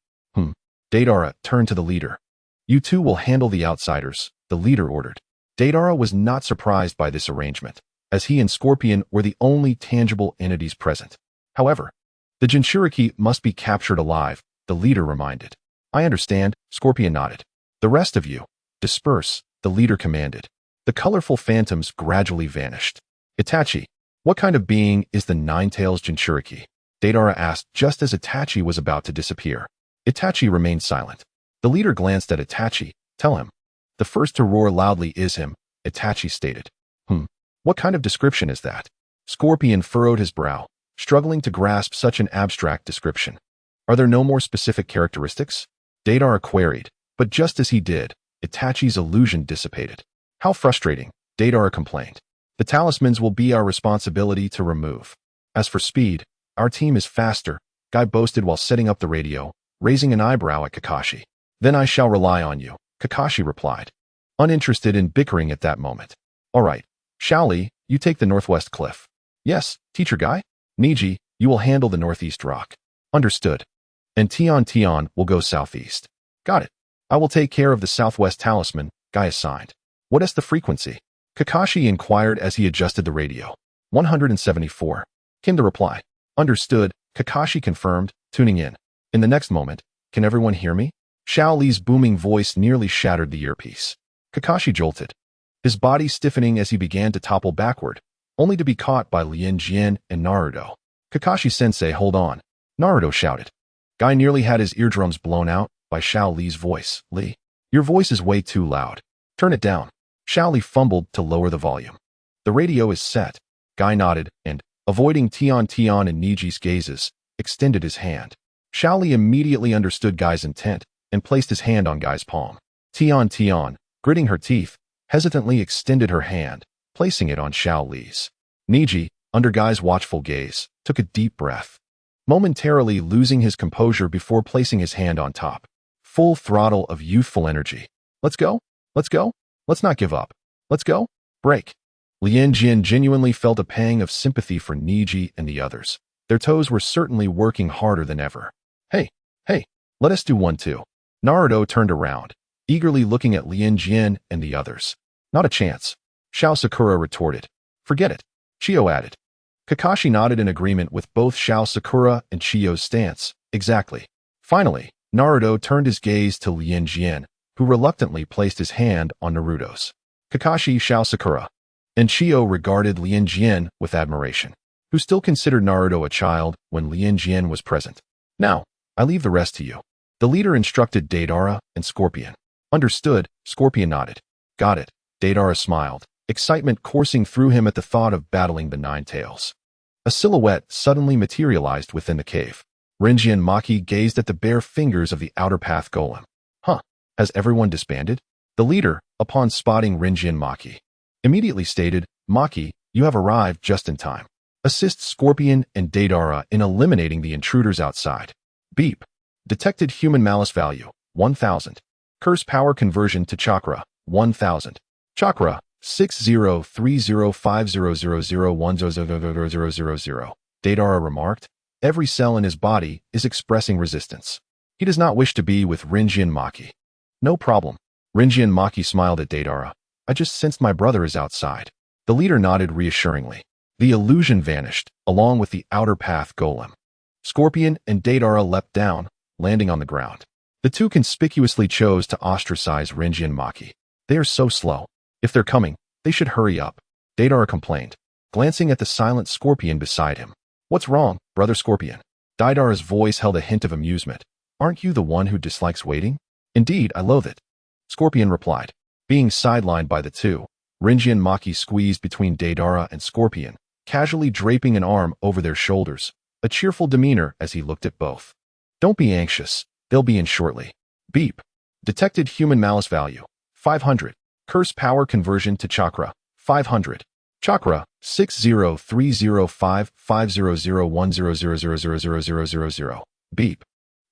Deidara turned to the leader. You two will handle the outsiders, the leader ordered. Deidara was not surprised by this arrangement, as he and Scorpion were the only tangible entities present. However, the Jinchuriki must be captured alive, the leader reminded. I understand, Scorpion nodded. The rest of you, disperse, the leader commanded. The colorful phantoms gradually vanished. Itachi, what kind of being is the Nine-Tails Jinchuriki? Deidara asked just as Itachi was about to disappear. Itachi remained silent. The leader glanced at Itachi. Tell him. The first to roar loudly is him, Itachi stated. What kind of description is that? Scorpion furrowed his brow, struggling to grasp such an abstract description. Are there no more specific characteristics? Deidara queried, but just as he did, Itachi's illusion dissipated. How frustrating, Deidara complained. The talismans will be our responsibility to remove. As for speed, our team is faster, Guy boasted while setting up the radio, raising an eyebrow at Kakashi. Then I shall rely on you, Kakashi replied, uninterested in bickering at that moment. All right, Shaoli, you take the northwest cliff. Yes, teacher Guy. Niji, you will handle the northeast rock. Understood. And Tion will go southeast. Got it. I will take care of the southwest talisman, Guy assigned. What is the frequency? Kakashi inquired as he adjusted the radio. 174. Came the reply. Understood, Kakashi confirmed, tuning in. In the next moment, can everyone hear me? Shaoli's booming voice nearly shattered the earpiece. Kakashi jolted, his body stiffening as he began to topple backward, only to be caught by Lianjian and Naruto. Kakashi-sensei, hold on, Naruto shouted. Guy nearly had his eardrums blown out by Shaoli's voice. Lee, your voice is way too loud. Turn it down. Shaoli fumbled to lower the volume. The radio is set. Guy nodded and, avoiding Tion and Niji's gazes, extended his hand. Shaoli immediately understood Guy's intent and placed his hand on Guy's palm. Tion, gritting her teeth, hesitantly extended her hand, placing it on Shaoli's. Niji, under Guy's watchful gaze, took a deep breath, momentarily losing his composure before placing his hand on top. Full throttle of youthful energy. Let's go. Let's go. Let's not give up. Let's go. Break. Lianjian genuinely felt a pang of sympathy for Niji and the others. Their toes were certainly working harder than ever. Hey, let us do one too. Naruto turned around, eagerly looking at Lianjian and the others. Not a chance. Shao Sakura retorted. Forget it. Chiyo added. Kakashi nodded in agreement with both Shao Sakura and Chiyo's stance. Exactly. Finally, Naruto turned his gaze to Lianjian, who reluctantly placed his hand on Naruto's. Kakashi, Shao Sakura, and Chiyo regarded Lianjian with admiration, who still considered Naruto a child when Lianjian was present. Now, I leave the rest to you. The leader instructed Deidara and Scorpion. Understood, Scorpion nodded. Got it, Deidara smiled, excitement coursing through him at the thought of battling the Nine-Tails. A silhouette suddenly materialized within the cave. Rinjian Maki gazed at the bare fingers of the outer path golem. Has everyone disbanded? The leader, upon spotting Rinjian Maki, immediately stated, Maki, you have arrived just in time. Assist Scorpion and Deidara in eliminating the intruders outside. Beep. Detected human malice value, 1000. Curse power conversion to chakra, 1000. Chakra, 60305000100000. Deidara remarked. Every cell in his body is expressing resistance. He does not wish to be with Rinjian Maki. No problem. Rinjian Maki smiled at Deidara. I just sensed my brother is outside. The leader nodded reassuringly. The illusion vanished, along with the outer path golem. Scorpion and Deidara leapt down, landing on the ground. The two conspicuously chose to ostracize Rinjian Maki. They are so slow. If they're coming, they should hurry up. Deidara complained, glancing at the silent Scorpion beside him. What's wrong, brother Scorpion? Deidara's voice held a hint of amusement. Aren't you the one who dislikes waiting? Indeed, I loathe it. Scorpion replied. Being sidelined by the two, Rinjian Maki squeezed between Deidara and Scorpion, casually draping an arm over their shoulders, a cheerful demeanor as he looked at both. Don't be anxious, they'll be in shortly. Beep. Detected human malice value, 500. Curse power conversion to chakra, 500. Chakra 603055001000000000. Beep.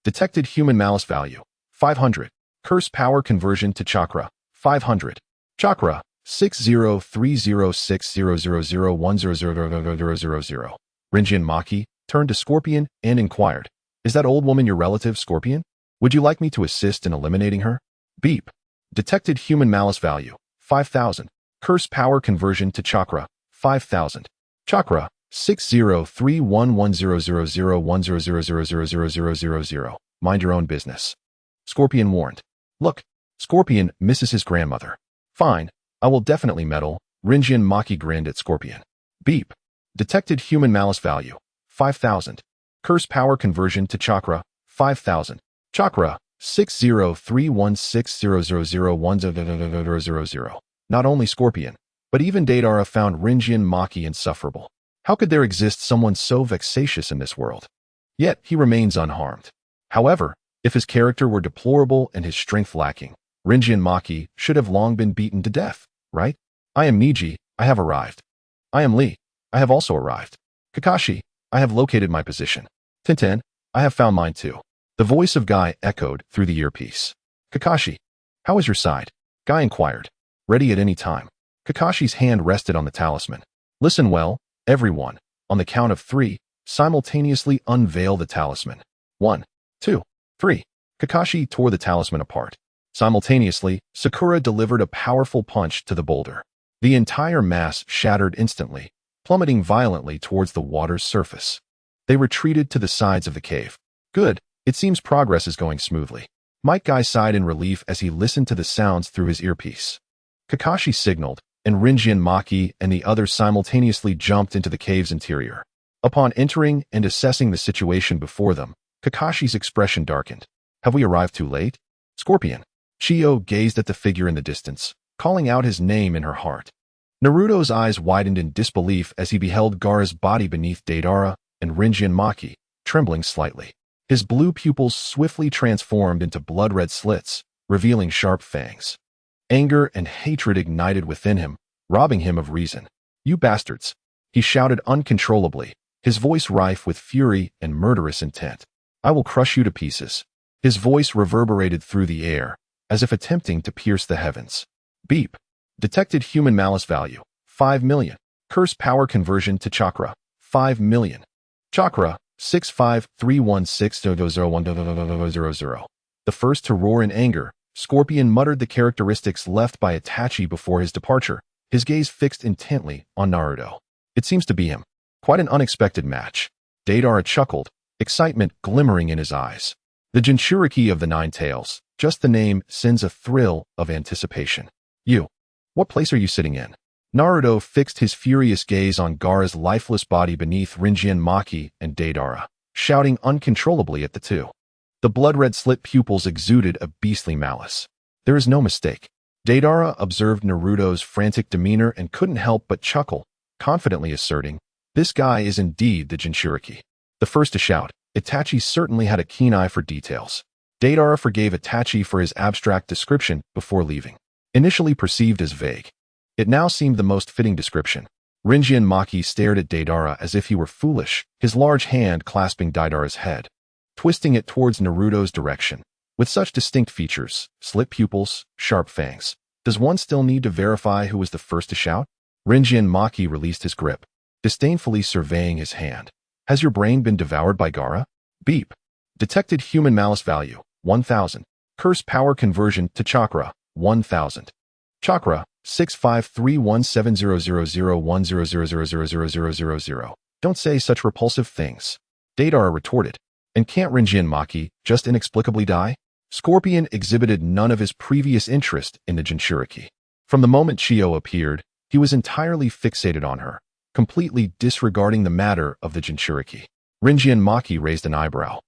Detected human malice value 500. Curse power conversion to chakra 500. Chakra 60306000100000. Rinjian Maki turned to Scorpion and inquired, "Is that old woman your relative, Scorpion? Would you like me to assist in eliminating her?" Beep. Detected human malice value 5,000. Curse power conversion to chakra 5,000. Chakra 6031100010000000. Mind your own business. Scorpion warned. Look, Scorpion misses his grandmother. Fine, I will definitely meddle. Rinjian Maki grinned at Scorpion. Beep. Detected human malice value 5,000. Curse power conversion to chakra 5,000. Chakra 60316000100000. Not only Scorpion, but even Deidara found Rinjian Maki insufferable. How could there exist someone so vexatious in this world? Yet he remains unharmed. However, if his character were deplorable and his strength lacking, Rinjian Maki should have long been beaten to death, right? I am Niji, I have arrived. I am Lee, I have also arrived. Kakashi, I have located my position. Tintin, I have found mine too. The voice of Guy echoed through the earpiece. Kakashi, how is your side? Guy inquired. Ready at any time. Kakashi's hand rested on the talisman. Listen well, everyone. On the count of 3, simultaneously unveil the talisman. 1, 2, 3. Kakashi tore the talisman apart. Simultaneously, Sakura delivered a powerful punch to the boulder. The entire mass shattered instantly, plummeting violently towards the water's surface. They retreated to the sides of the cave. Good, it seems progress is going smoothly. Might Guy sighed in relief as he listened to the sounds through his earpiece. Kakashi signaled, and Rinjian Maki and the others simultaneously jumped into the cave's interior. Upon entering and assessing the situation before them, Kakashi's expression darkened. Have we arrived too late? Scorpion. Chiyo gazed at the figure in the distance, calling out his name in her heart. Naruto's eyes widened in disbelief as he beheld Gaara's body beneath Deidara and Rinjian Maki, trembling slightly. His blue pupils swiftly transformed into blood-red slits, revealing sharp fangs. Anger and hatred ignited within him, robbing him of reason. You bastards! He shouted uncontrollably, his voice rife with fury and murderous intent. I will crush you to pieces. His voice reverberated through the air, as if attempting to pierce the heavens. Beep. Detected human malice value, 5 million. Curse power conversion to chakra, 5 million. Chakra, 653160010000. The first to roar in anger, Scorpion muttered the characteristics left by Itachi before his departure, his gaze fixed intently on Naruto. It seems to be him. Quite an unexpected match. Deidara chuckled, excitement glimmering in his eyes. The Jinchuriki of the Nine Tails, just the name sends a thrill of anticipation. You. What place are you sitting in? Naruto fixed his furious gaze on Gaara's lifeless body beneath Rinjian Maki and Deidara, shouting uncontrollably at the two. The blood-red slit pupils exuded a beastly malice. There is no mistake. Deidara observed Naruto's frantic demeanor and couldn't help but chuckle, confidently asserting, this guy is indeed the Jinchuriki. The first to shout, Itachi certainly had a keen eye for details. Deidara forgave Itachi for his abstract description before leaving. Initially perceived as vague, it now seemed the most fitting description. Rinjian Maki stared at Deidara as if he were foolish, his large hand clasping Deidara's head, twisting it towards Naruto's direction. With such distinct features, slit pupils, sharp fangs, does one still need to verify who was the first to shout? Rinjian Maki released his grip, disdainfully surveying his hand. Has your brain been devoured by Gaara? Beep. Detected human malice value, 1,000. Curse power conversion to chakra, 1,000. Chakra, 6531700010000000. Don't say such repulsive things. Deidara retorted. And can't Rinjian Maki just inexplicably die? Scorpion exhibited none of his previous interest in the Jinchuriki. From the moment Chiyo appeared, he was entirely fixated on her, completely disregarding the matter of the Jinchuriki. Rinjian Maki raised an eyebrow,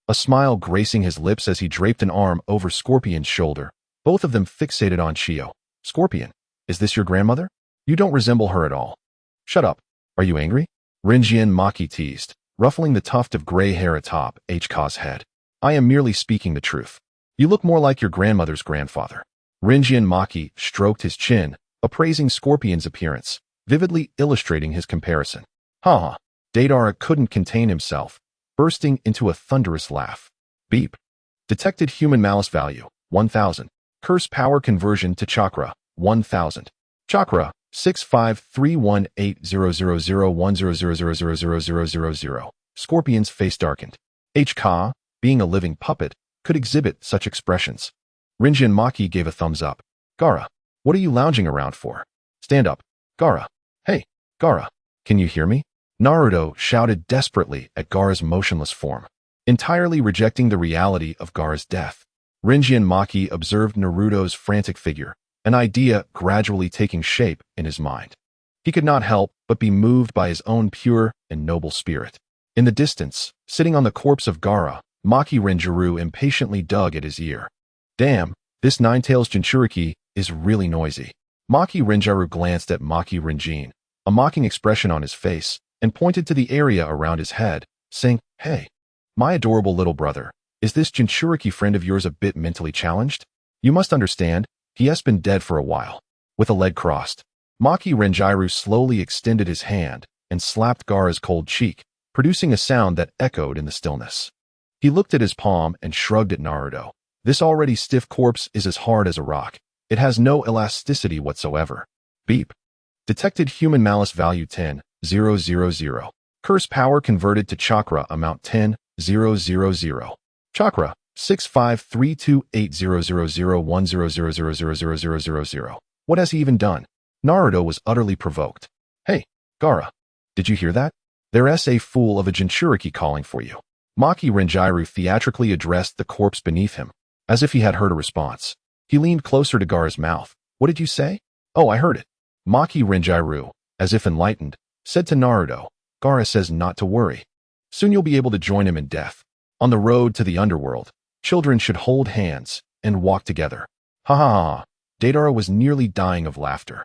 a smile gracing his lips as he draped an arm over Scorpion's shoulder, both of them fixated on Chiyo. Scorpion, is this your grandmother? You don't resemble her at all. Shut up. Are you angry? Rinjian Maki teased, ruffling the tuft of gray hair atop Cos' head. I am merely speaking the truth. You look more like your grandmother's grandfather. Rinjian Maki stroked his chin, appraising Scorpion's appearance. vividly illustrating his comparison. Ha! Deidara couldn't contain himself, bursting into a thunderous laugh. Beep. Detected human malice value, 1000. Curse power conversion to chakra, 1000. Chakra, 6531800010000000. Scorpion's face darkened. Ka, being a living puppet, could exhibit such expressions. Rinjin Maki gave a thumbs up. Gaara, what are you lounging around for? Stand up. Gaara. Hey, Gaara, can you hear me? Naruto shouted desperately at Gaara's motionless form, entirely rejecting the reality of Gaara's death. Rinjin Maki observed Naruto's frantic figure, an idea gradually taking shape in his mind. He could not help but be moved by his own pure and noble spirit. In the distance, sitting on the corpse of Gaara, Maki Rinjiro impatiently dug at his ear. Damn, this Ninetales Jinchuriki is really noisy. Maki Rinjiro glanced at Maki Rinjin, a mocking expression on his face, and pointed to the area around his head, saying, Hey, my adorable little brother, is this Jinchuriki friend of yours a bit mentally challenged? You must understand, he has been dead for a while. With a leg crossed, Maki Rinjiro slowly extended his hand and slapped Gaara's cold cheek, producing a sound that echoed in the stillness. He looked at his palm and shrugged at Naruto. This already stiff corpse is as hard as a rock. It has no elasticity whatsoever. Beep. Detected human malice value 10,000. Curse power converted to chakra amount 10,000. Chakra 6532800010000000. What has he even done? Naruto was utterly provoked. Hey, Gaara, did you hear that? There's a fool of a Jinchuriki calling for you. Maki Rinjiro theatrically addressed the corpse beneath him, as if he had heard a response. He leaned closer to Gaara's mouth. What did you say? Oh, I heard it. Maki Rinjiro, as if enlightened, said to Naruto, Gaara says not to worry. Soon you'll be able to join him in death. On the road to the underworld, children should hold hands and walk together. Ha ha ha. Deidara was nearly dying of laughter.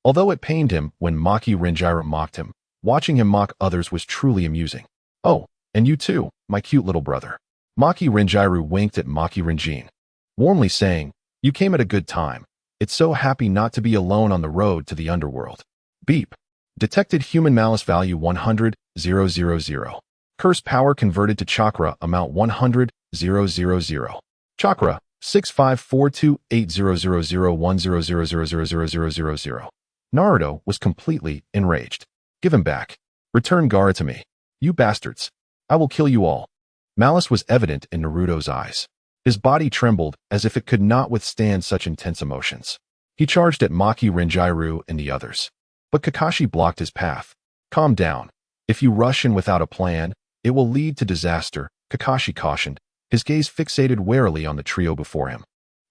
Although it pained him when Maki Rinjiro mocked him, watching him mock others was truly amusing. Oh, and you too, my cute little brother. Maki Rinjiro winked at Maki Rinjin, warmly saying, You came at a good time. It's so happy not to be alone on the road to the underworld. Beep. Detected human malice value 100,000. Curse power converted to chakra amount 100,000. Chakra 6542800010000000. Naruto was completely enraged. Give him back. Return Gaara to me. You bastards. I will kill you all. Malice was evident in Naruto's eyes. His body trembled as if it could not withstand such intense emotions. He charged at Maki Rinjiro and the others. But Kakashi blocked his path. Calm down. If you rush in without a plan, it will lead to disaster, Kakashi cautioned, his gaze fixated warily on the trio before him.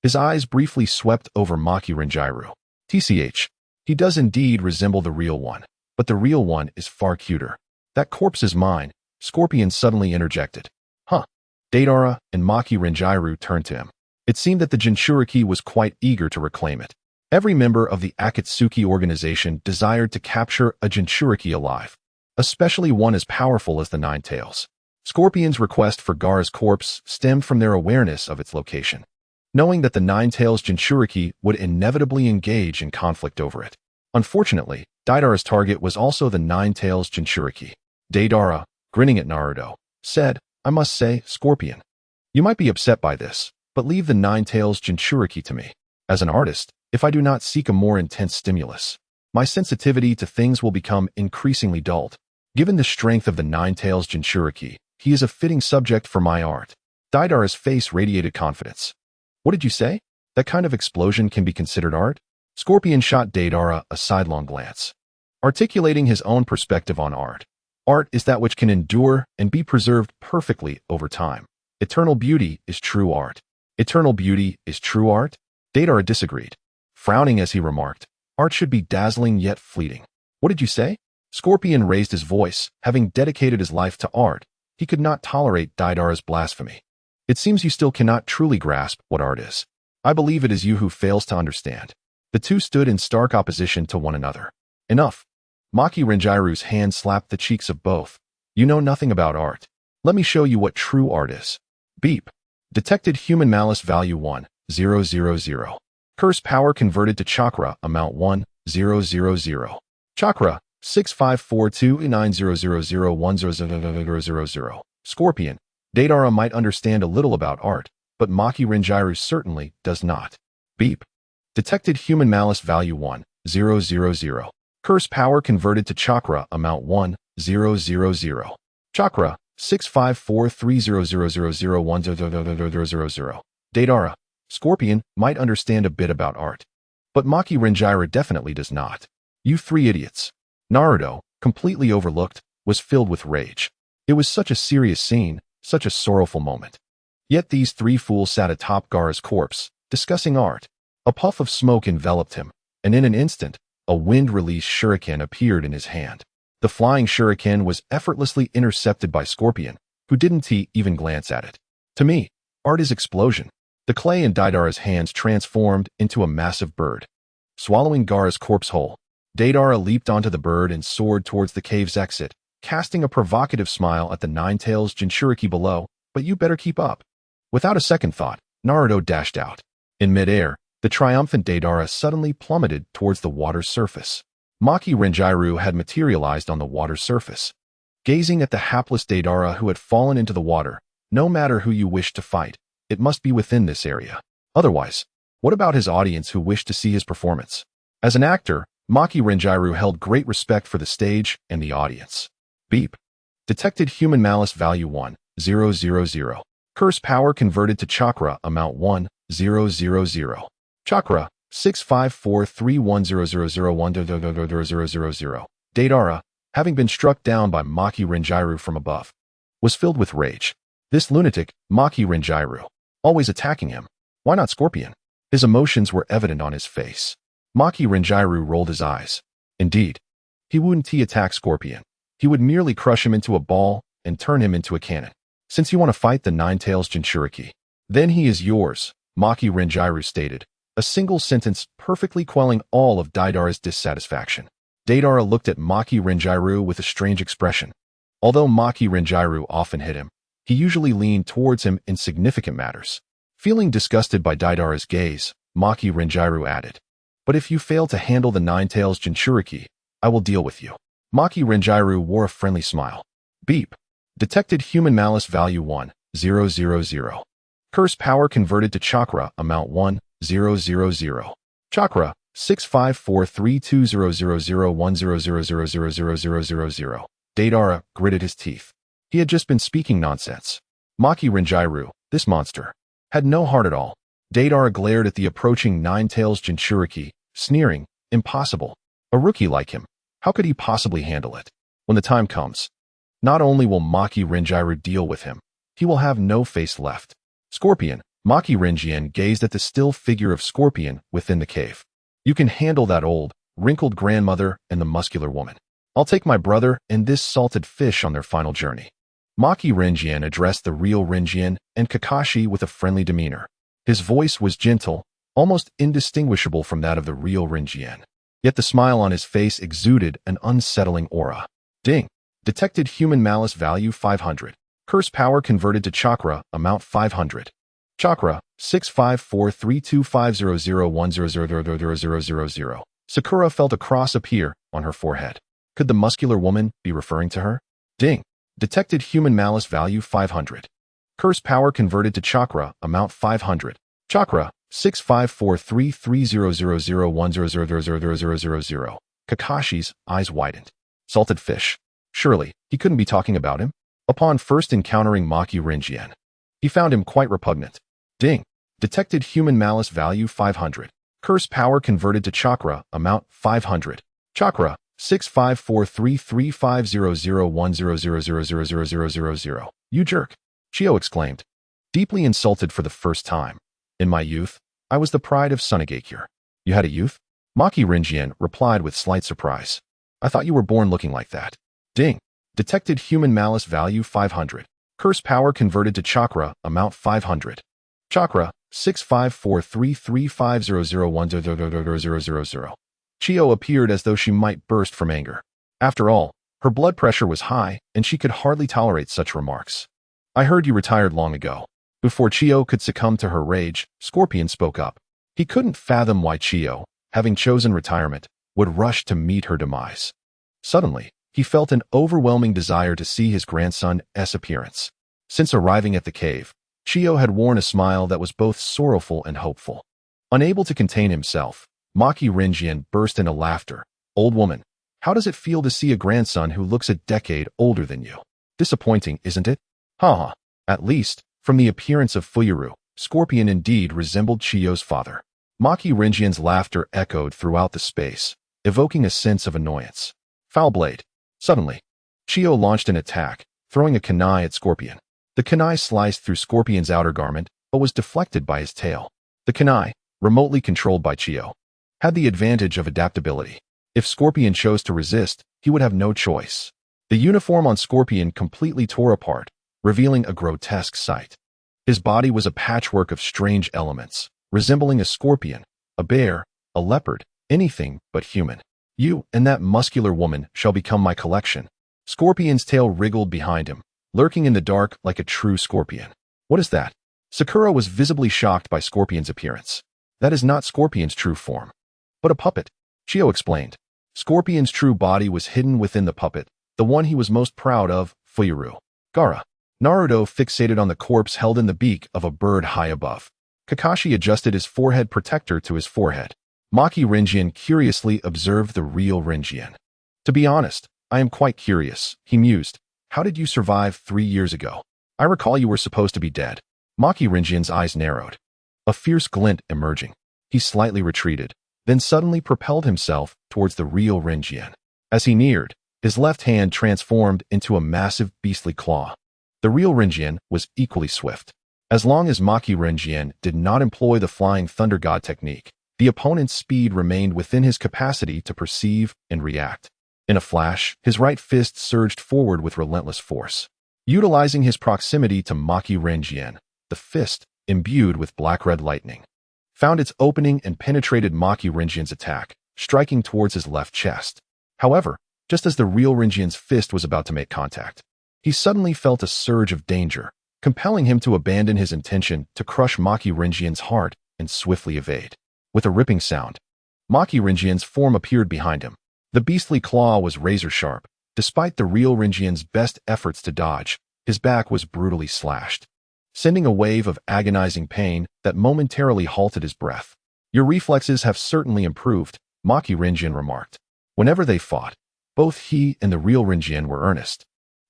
His eyes briefly swept over Maki Rinjiro. TCH. He does indeed resemble the real one, but the real one is far cuter. That corpse is mine, Scorpion suddenly interjected. Huh. Deidara and Maki Rinjiro turned to him. It seemed that the Jinchuriki was quite eager to reclaim it. Every member of the Akatsuki organization desired to capture a Jinchuriki alive, especially one as powerful as the Ninetales. Scorpion's request for Gaara's corpse stemmed from their awareness of its location, knowing that the Ninetales Jinchuriki would inevitably engage in conflict over it. Unfortunately, Deidara's target was also the Ninetales Jinchuriki. Deidara, grinning at Naruto, said, I must say, Scorpion, you might be upset by this, but leave the Ninetales Jinchuriki to me. As an artist, if I do not seek a more intense stimulus, my sensitivity to things will become increasingly dulled. Given the strength of the Ninetales Jinchuriki, he is a fitting subject for my art. Deidara's face radiated confidence. What did you say? That kind of explosion can be considered art? Scorpion shot Deidara a sidelong glance, articulating his own perspective on art. Art is that which can endure and be preserved perfectly over time. Eternal beauty is true art. Eternal beauty is true art? Deidara disagreed, frowning as he remarked, art should be dazzling yet fleeting. What did you say? Scorpion raised his voice. Having dedicated his life to art, he could not tolerate Deidara's blasphemy. It seems you still cannot truly grasp what art is. I believe it is you who fails to understand. The two stood in stark opposition to one another. Enough. Maki Rinjiro's hand slapped the cheeks of both. You know nothing about art. Let me show you what true art is. Beep. Detected human malice value 1000. Curse power converted to chakra amount 1000. Chakra 654290001000. Scorpion. Deidara might understand a little about art, but Maki Rinjairu certainly does not. Beep. Detected human malice value 1000. Curse power converted to chakra amount 1000. Chakra 654300001000. Deidara. Scorpion might understand a bit about art, but Maki Rinjairu definitely does not. You three idiots. Naruto, completely overlooked, was filled with rage. It was such a serious scene, such a sorrowful moment. Yet these three fools sat atop Gaara's corpse, discussing art. A puff of smoke enveloped him, and in an instant, a wind-released shuriken appeared in his hand. The flying shuriken was effortlessly intercepted by Scorpion, who didn't even glance at it. To me, art is explosion. The clay in Deidara's hands transformed into a massive bird. Swallowing Gaara's corpse whole, Deidara leaped onto the bird and soared towards the cave's exit, casting a provocative smile at the Nine-Tails Jinchuriki below, but you better keep up. Without a second thought, Naruto dashed out. In midair, the triumphant Deidara suddenly plummeted towards the water's surface. Maki Rinjairu had materialized on the water's surface. Gazing at the hapless Deidara who had fallen into the water, no matter who you wished to fight, it must be within this area. Otherwise, what about his audience who wished to see his performance? As an actor, Maki Rinjairu held great respect for the stage and the audience. Beep. Detected human malice value 1000. Curse power converted to chakra amount 1000. Chakra 654310001000. Deidara, having been struck down by Maki Rinjairu from above, was filled with rage. This lunatic, Maki Rinjairu, always attacking him. Why not Scorpion? His emotions were evident on his face. Maki Rinjairu rolled his eyes. Indeed, he wouldn't attack Scorpion. He would merely crush him into a ball and turn him into a cannon. Since you want to fight the Nine-Tails Jinchuriki, then he is yours, Maki Rinjairu stated, a single sentence perfectly quelling all of Deidara's dissatisfaction. Deidara looked at Maki Rinjairu with a strange expression. Although Maki Rinjairu often hit him, he usually leaned towards him in significant matters. Feeling disgusted by Deidara's gaze, Maki Rinjairu added, "But if you fail to handle the Nine-Tails Jinchuriki, I will deal with you." Maki Rinjairu wore a friendly smile. Beep. Detected human malice value 1000. Curse power converted to chakra amount 1000. Chakra 6543200010000000. Deidara gritted his teeth. He had just been speaking nonsense. Maki Rinjairu, this monster, had no heart at all. Deidara glared at the approaching Nine-Tails Jinchuriki, sneering, impossible. A rookie like him, how could he possibly handle it? When the time comes, not only will Maki Rinjairu deal with him, he will have no face left. Scorpion, Maki Rinjian gazed at the still figure of Scorpion within the cave. You can handle that old, wrinkled grandmother and the muscular woman. I'll take my brother and this salted fish on their final journey. Maki Rinjian addressed the real Rinjian and Kakashi with a friendly demeanor. His voice was gentle, almost indistinguishable from that of the real Rinjian. Yet the smile on his face exuded an unsettling aura. Ding. Detected human malice value 500. Curse power converted to chakra amount 500. Chakra 65432500100000. Sakura felt a cross appear on her forehead. Could the muscular woman be referring to her? Ding. Detected human malice value 500. Curse power converted to chakra amount 500. Chakra 65433000100000. Kakashi's eyes widened. Salted fish. Surely, he couldn't be talking about him? Upon first encountering Maki Rinjian, he found him quite repugnant. Ding. Detected human malice value 500. Curse power converted to chakra amount 500. Chakra 6543350010000000. You jerk. Chio exclaimed, deeply insulted for the first time. In my youth, I was the pride of Sunagakure. You had a youth? Maki Rinjian replied with slight surprise. I thought you were born looking like that. Ding. Detected human malice value 500. Curse power converted to chakra amount 500. Chakra 65433500100000. Chio appeared as though she might burst from anger. After all, her blood pressure was high and she could hardly tolerate such remarks. I heard you retired long ago. Before Chio could succumb to her rage, Scorpion spoke up. He couldn't fathom why Chio, having chosen retirement, would rush to meet her demise. Suddenly, he felt an overwhelming desire to see his grandson's appearance. Since arriving at the cave, Chiyo had worn a smile that was both sorrowful and hopeful. Unable to contain himself, Maki Rinjian burst into laughter. "Old woman, how does it feel to see a grandson who looks a decade older than you? Disappointing, isn't it?" "Haha. At least, from the appearance of Fuyuru, Scorpion indeed resembled Chiyo's father." Maki Rinjian's laughter echoed throughout the space, evoking a sense of annoyance. Foul blade. Suddenly, Chiyo launched an attack, throwing a kunai at Scorpion. The kunai sliced through Scorpion's outer garment, but was deflected by his tail. The kunai, remotely controlled by Chiyo, had the advantage of adaptability. If Scorpion chose to resist, he would have no choice. The uniform on Scorpion completely tore apart, revealing a grotesque sight. His body was a patchwork of strange elements, resembling a scorpion, a bear, a leopard, anything but human. "You and that muscular woman shall become my collection." Scorpion's tail wriggled behind him, lurking in the dark like a true scorpion. "What is that?" Sakura was visibly shocked by Scorpion's appearance. "That is not Scorpion's true form, but a puppet," Chiyo explained. Scorpion's true body was hidden within the puppet, the one he was most proud of, Fuyuru. Gaara. Naruto fixated on the corpse held in the beak of a bird high above. Kakashi adjusted his forehead protector to his forehead. Maki Rinjian curiously observed the real Rinjian. "To be honest, I am quite curious," he mused. "How did you survive 3 years ago? I recall you were supposed to be dead." Maki Rinjian's eyes narrowed, a fierce glint emerging. He slightly retreated, then suddenly propelled himself towards the real Rinjian. As he neared, his left hand transformed into a massive beastly claw. The real Rinjian was equally swift. As long as Maki Rinjian did not employ the Flying Thunder God technique, the opponent's speed remained within his capacity to perceive and react. In a flash, his right fist surged forward with relentless force. Utilizing his proximity to Maki Rinjian, the fist, imbued with black-red lightning, found its opening and penetrated Maki Rinjian's attack, striking towards his left chest. However, just as the real Rinjian's fist was about to make contact, he suddenly felt a surge of danger, compelling him to abandon his intention to crush Maki Rinjian's heart and swiftly evade. With a ripping sound, Maki Rinjian's form appeared behind him. The beastly claw was razor-sharp. Despite the real Rinjian's best efforts to dodge, his back was brutally slashed, sending a wave of agonizing pain that momentarily halted his breath. "Your reflexes have certainly improved," Maki Rinjian remarked. Whenever they fought, both he and the real Rinjian were earnest,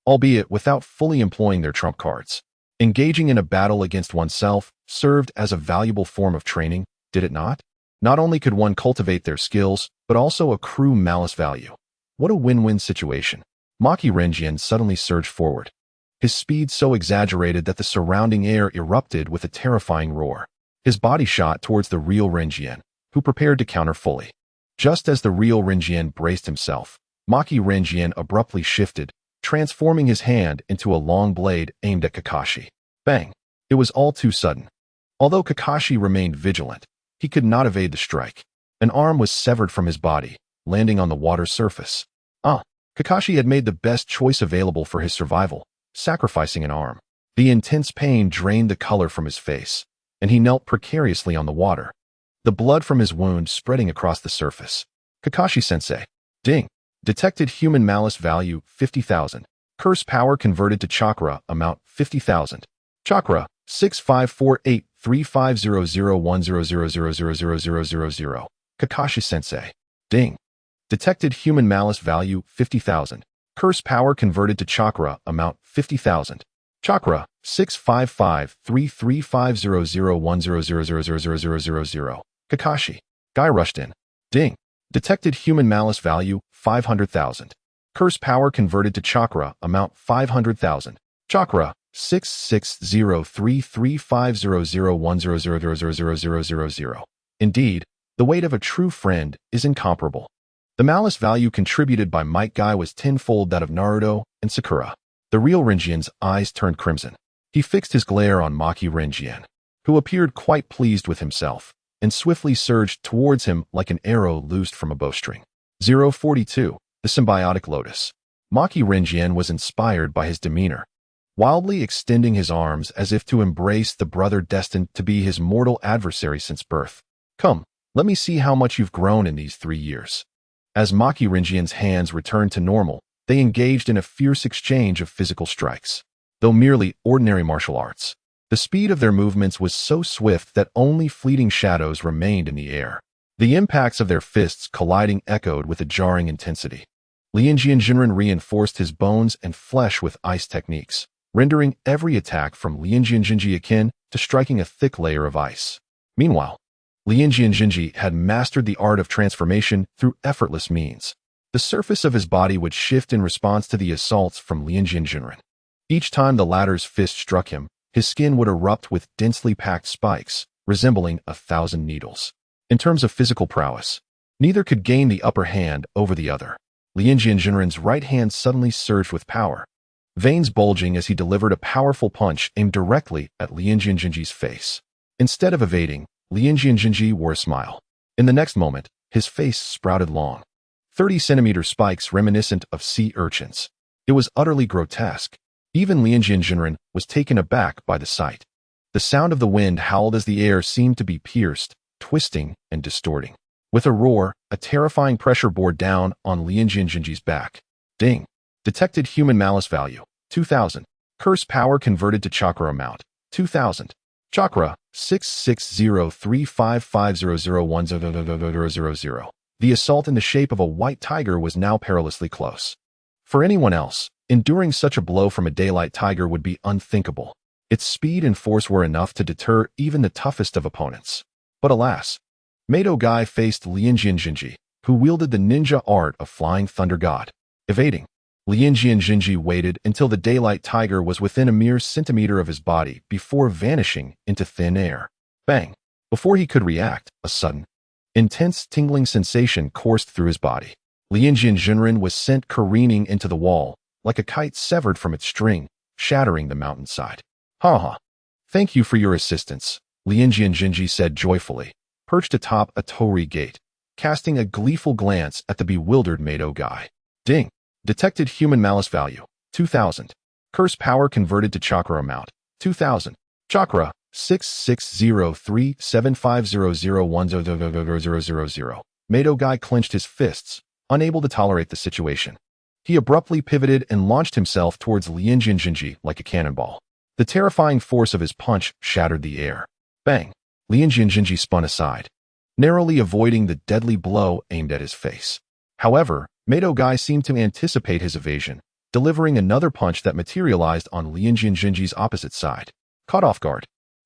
albeit without fully employing their trump cards. Engaging in a battle against oneself served as a valuable form of training, did it not? Not only could one cultivate their skills, but also accrue malice value. What a win-win situation. Maki Rinjian suddenly surged forward, his speed so exaggerated that the surrounding air erupted with a terrifying roar. His body shot towards the real Rinjian, who prepared to counter fully. Just as the real Rinjian braced himself, Maki Rinjian abruptly shifted, transforming his hand into a long blade aimed at Kakashi. Bang! It was all too sudden. Although Kakashi remained vigilant, he could not evade the strike. An arm was severed from his body, landing on the water's surface. Kakashi had made the best choice available for his survival, sacrificing an arm. The intense pain drained the color from his face, and he knelt precariously on the water, the blood from his wound spreading across the surface. Kakashi-sensei. Ding. Detected human malice value 50,000. Curse power converted to chakra amount 50,000. Chakra 6548350010000000. Kakashi-sensei. Ding. Detected human malice value 50,000. Curse power converted to chakra amount 50,000. Chakra 65533500100000000. Kakashi. Guy rushed in. Ding. Detected human malice value 500,000. Curse power converted to chakra amount 500,000. Chakra 66033500100000000. Indeed, the weight of a true friend is incomparable. The malice value contributed by Might Guy was tenfold that of Naruto and Sakura. The real Rinjian's eyes turned crimson. He fixed his glare on Maki Rinjian, who appeared quite pleased with himself, and swiftly surged towards him like an arrow loosed from a bowstring. 042. The Symbiotic Lotus. Maki Rinjian was inspired by his demeanor, wildly extending his arms as if to embrace the brother destined to be his mortal adversary since birth. "Come, let me see how much you've grown in these 3 years." As Maki Rinjian's hands returned to normal, they engaged in a fierce exchange of physical strikes. Though merely ordinary martial arts, the speed of their movements was so swift that only fleeting shadows remained in the air. The impacts of their fists colliding echoed with a jarring intensity. Lianjian reinforced his bones and flesh with ice techniques, rendering every attack from Lianjian akin to striking a thick layer of ice. Meanwhile, Lianjian had mastered the art of transformation through effortless means. The surface of his body would shift in response to the assaults from Lianjian. Each time the latter's fist struck him, his skin would erupt with densely packed spikes, resembling 1,000 needles. In terms of physical prowess, neither could gain the upper hand over the other. Lianjian's right hand suddenly surged with power, veins bulging as he delivered a powerful punch aimed directly at Lianjian's face. Instead of evading, Lianjian wore a smile. In the next moment, his face sprouted long, 30-centimeter spikes reminiscent of sea urchins. It was utterly grotesque. Even Lianjian was taken aback by the sight. The sound of the wind howled as the air seemed to be pierced, twisting, and distorting. With a roar, a terrifying pressure bore down on Lianjian's back. Ding. Detected human malice value, 2,000. Curse power converted to chakra amount, 2,000. Chakra, 660355001000000. The assault in the shape of a white tiger was now perilously close. For anyone else, enduring such a blow from a daylight tiger would be unthinkable. Its speed and force were enough to deter even the toughest of opponents. But alas, Mado Guy faced Lianjian, who wielded the ninja art of flying thunder god. Evading, Lianjian waited until the daylight tiger was within a mere centimeter of his body before vanishing into thin air. Bang! Before he could react, a sudden, intense tingling sensation coursed through his body. Lianjian was sent careening into the wall, like a kite severed from its string, shattering the mountainside. Ha ha! Thank you for your assistance, Lianjian said joyfully, perched atop a torii gate, casting a gleeful glance at the bewildered Mado Guy. Ding! Detected human malice value, 2,000. Curse power converted to chakra amount, 2,000. Chakra, 6603500100000. Mado Guy clenched his fists, unable to tolerate the situation. He abruptly pivoted and launched himself towards Lianjian like a cannonball. The terrifying force of his punch shattered the air. Bang! Lianjian spun aside, narrowly avoiding the deadly blow aimed at his face. However, Mado Guy seemed to anticipate his evasion, delivering another punch that materialized on Lianjian's opposite side. Caught off guard,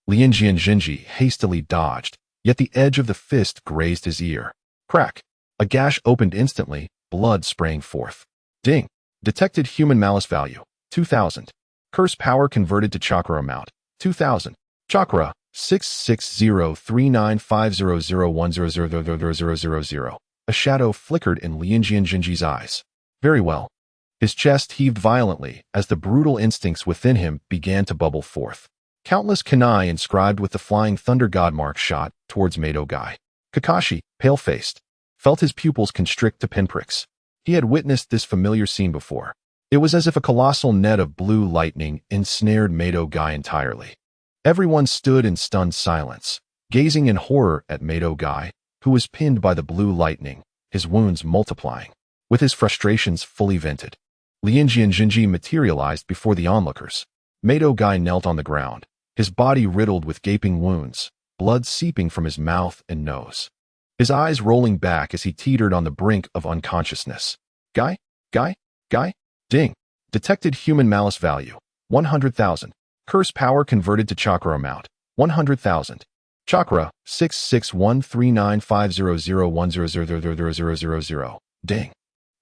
Lianjian hastily dodged, yet the edge of the fist grazed his ear. Crack! A gash opened instantly, blood spraying forth. Ding! Detected human malice value, 2,000. Curse power converted to chakra amount, 2,000. Chakra, 660395001000000. A shadow flickered in Lianjian's eyes. Very well. His chest heaved violently as the brutal instincts within him began to bubble forth. Countless kunai inscribed with the flying thunder god mark shot towards Mado Guy. Kakashi, pale-faced, felt his pupils constrict to pinpricks. He had witnessed this familiar scene before. It was as if a colossal net of blue lightning ensnared Mado Guy entirely. Everyone stood in stunned silence, gazing in horror at Mado Guy, who was pinned by the blue lightning, his wounds multiplying. With his frustrations fully vented, Lianjian materialized before the onlookers. Mado Guy knelt on the ground, his body riddled with gaping wounds, blood seeping from his mouth and nose. His eyes rolling back as he teetered on the brink of unconsciousness. Guy? Ding! Detected human malice value, 100,000. Curse power converted to chakra amount, 100,000. Chakra, 661395001000000. Ding!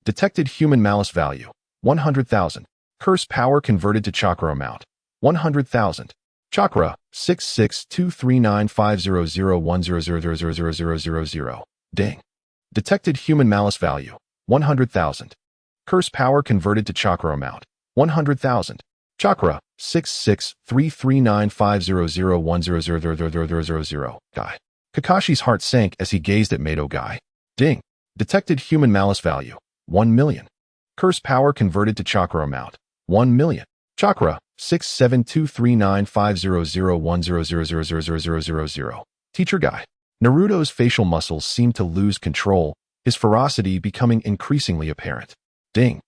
Detected human malice value, 100,000. Curse power converted to chakra amount, 100,000. Chakra, 662395001000000. Ding! Detected human malice value, 100,000. Curse power converted to chakra amount, 100,000. Chakra, 663395001000000. Guy. Kakashi's heart sank as he gazed at Mado Guy. Ding! Detected human malice value, 1 million. Curse power converted to chakra amount, 1 million. Chakra, 672395001000000. Teacher Guy. Naruto's facial muscles seemed to lose control, his ferocity becoming increasingly apparent. Ding.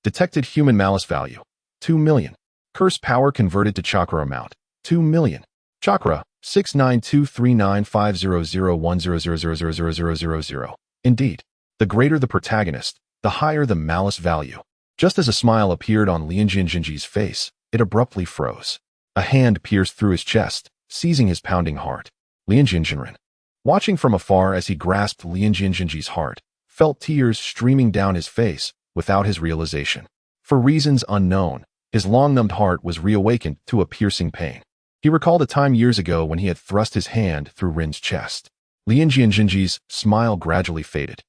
Detected human malice value. 2 million. Curse power converted to chakra amount. 2 million. Chakra, 69239500100000000. Indeed. The greater the protagonist, the higher the malice value. Just as a smile appeared on Lianjian Jinji's face, it abruptly froze. A hand pierced through his chest, seizing his pounding heart. Lianjian Jinren, watching from afar as he grasped Lianjian Jinji's heart, felt tears streaming down his face without his realization. For reasons unknown, his long-numbed heart was reawakened to a piercing pain. He recalled a time years ago when he had thrust his hand through Rin's chest. Lianjian Jinji's smile gradually faded,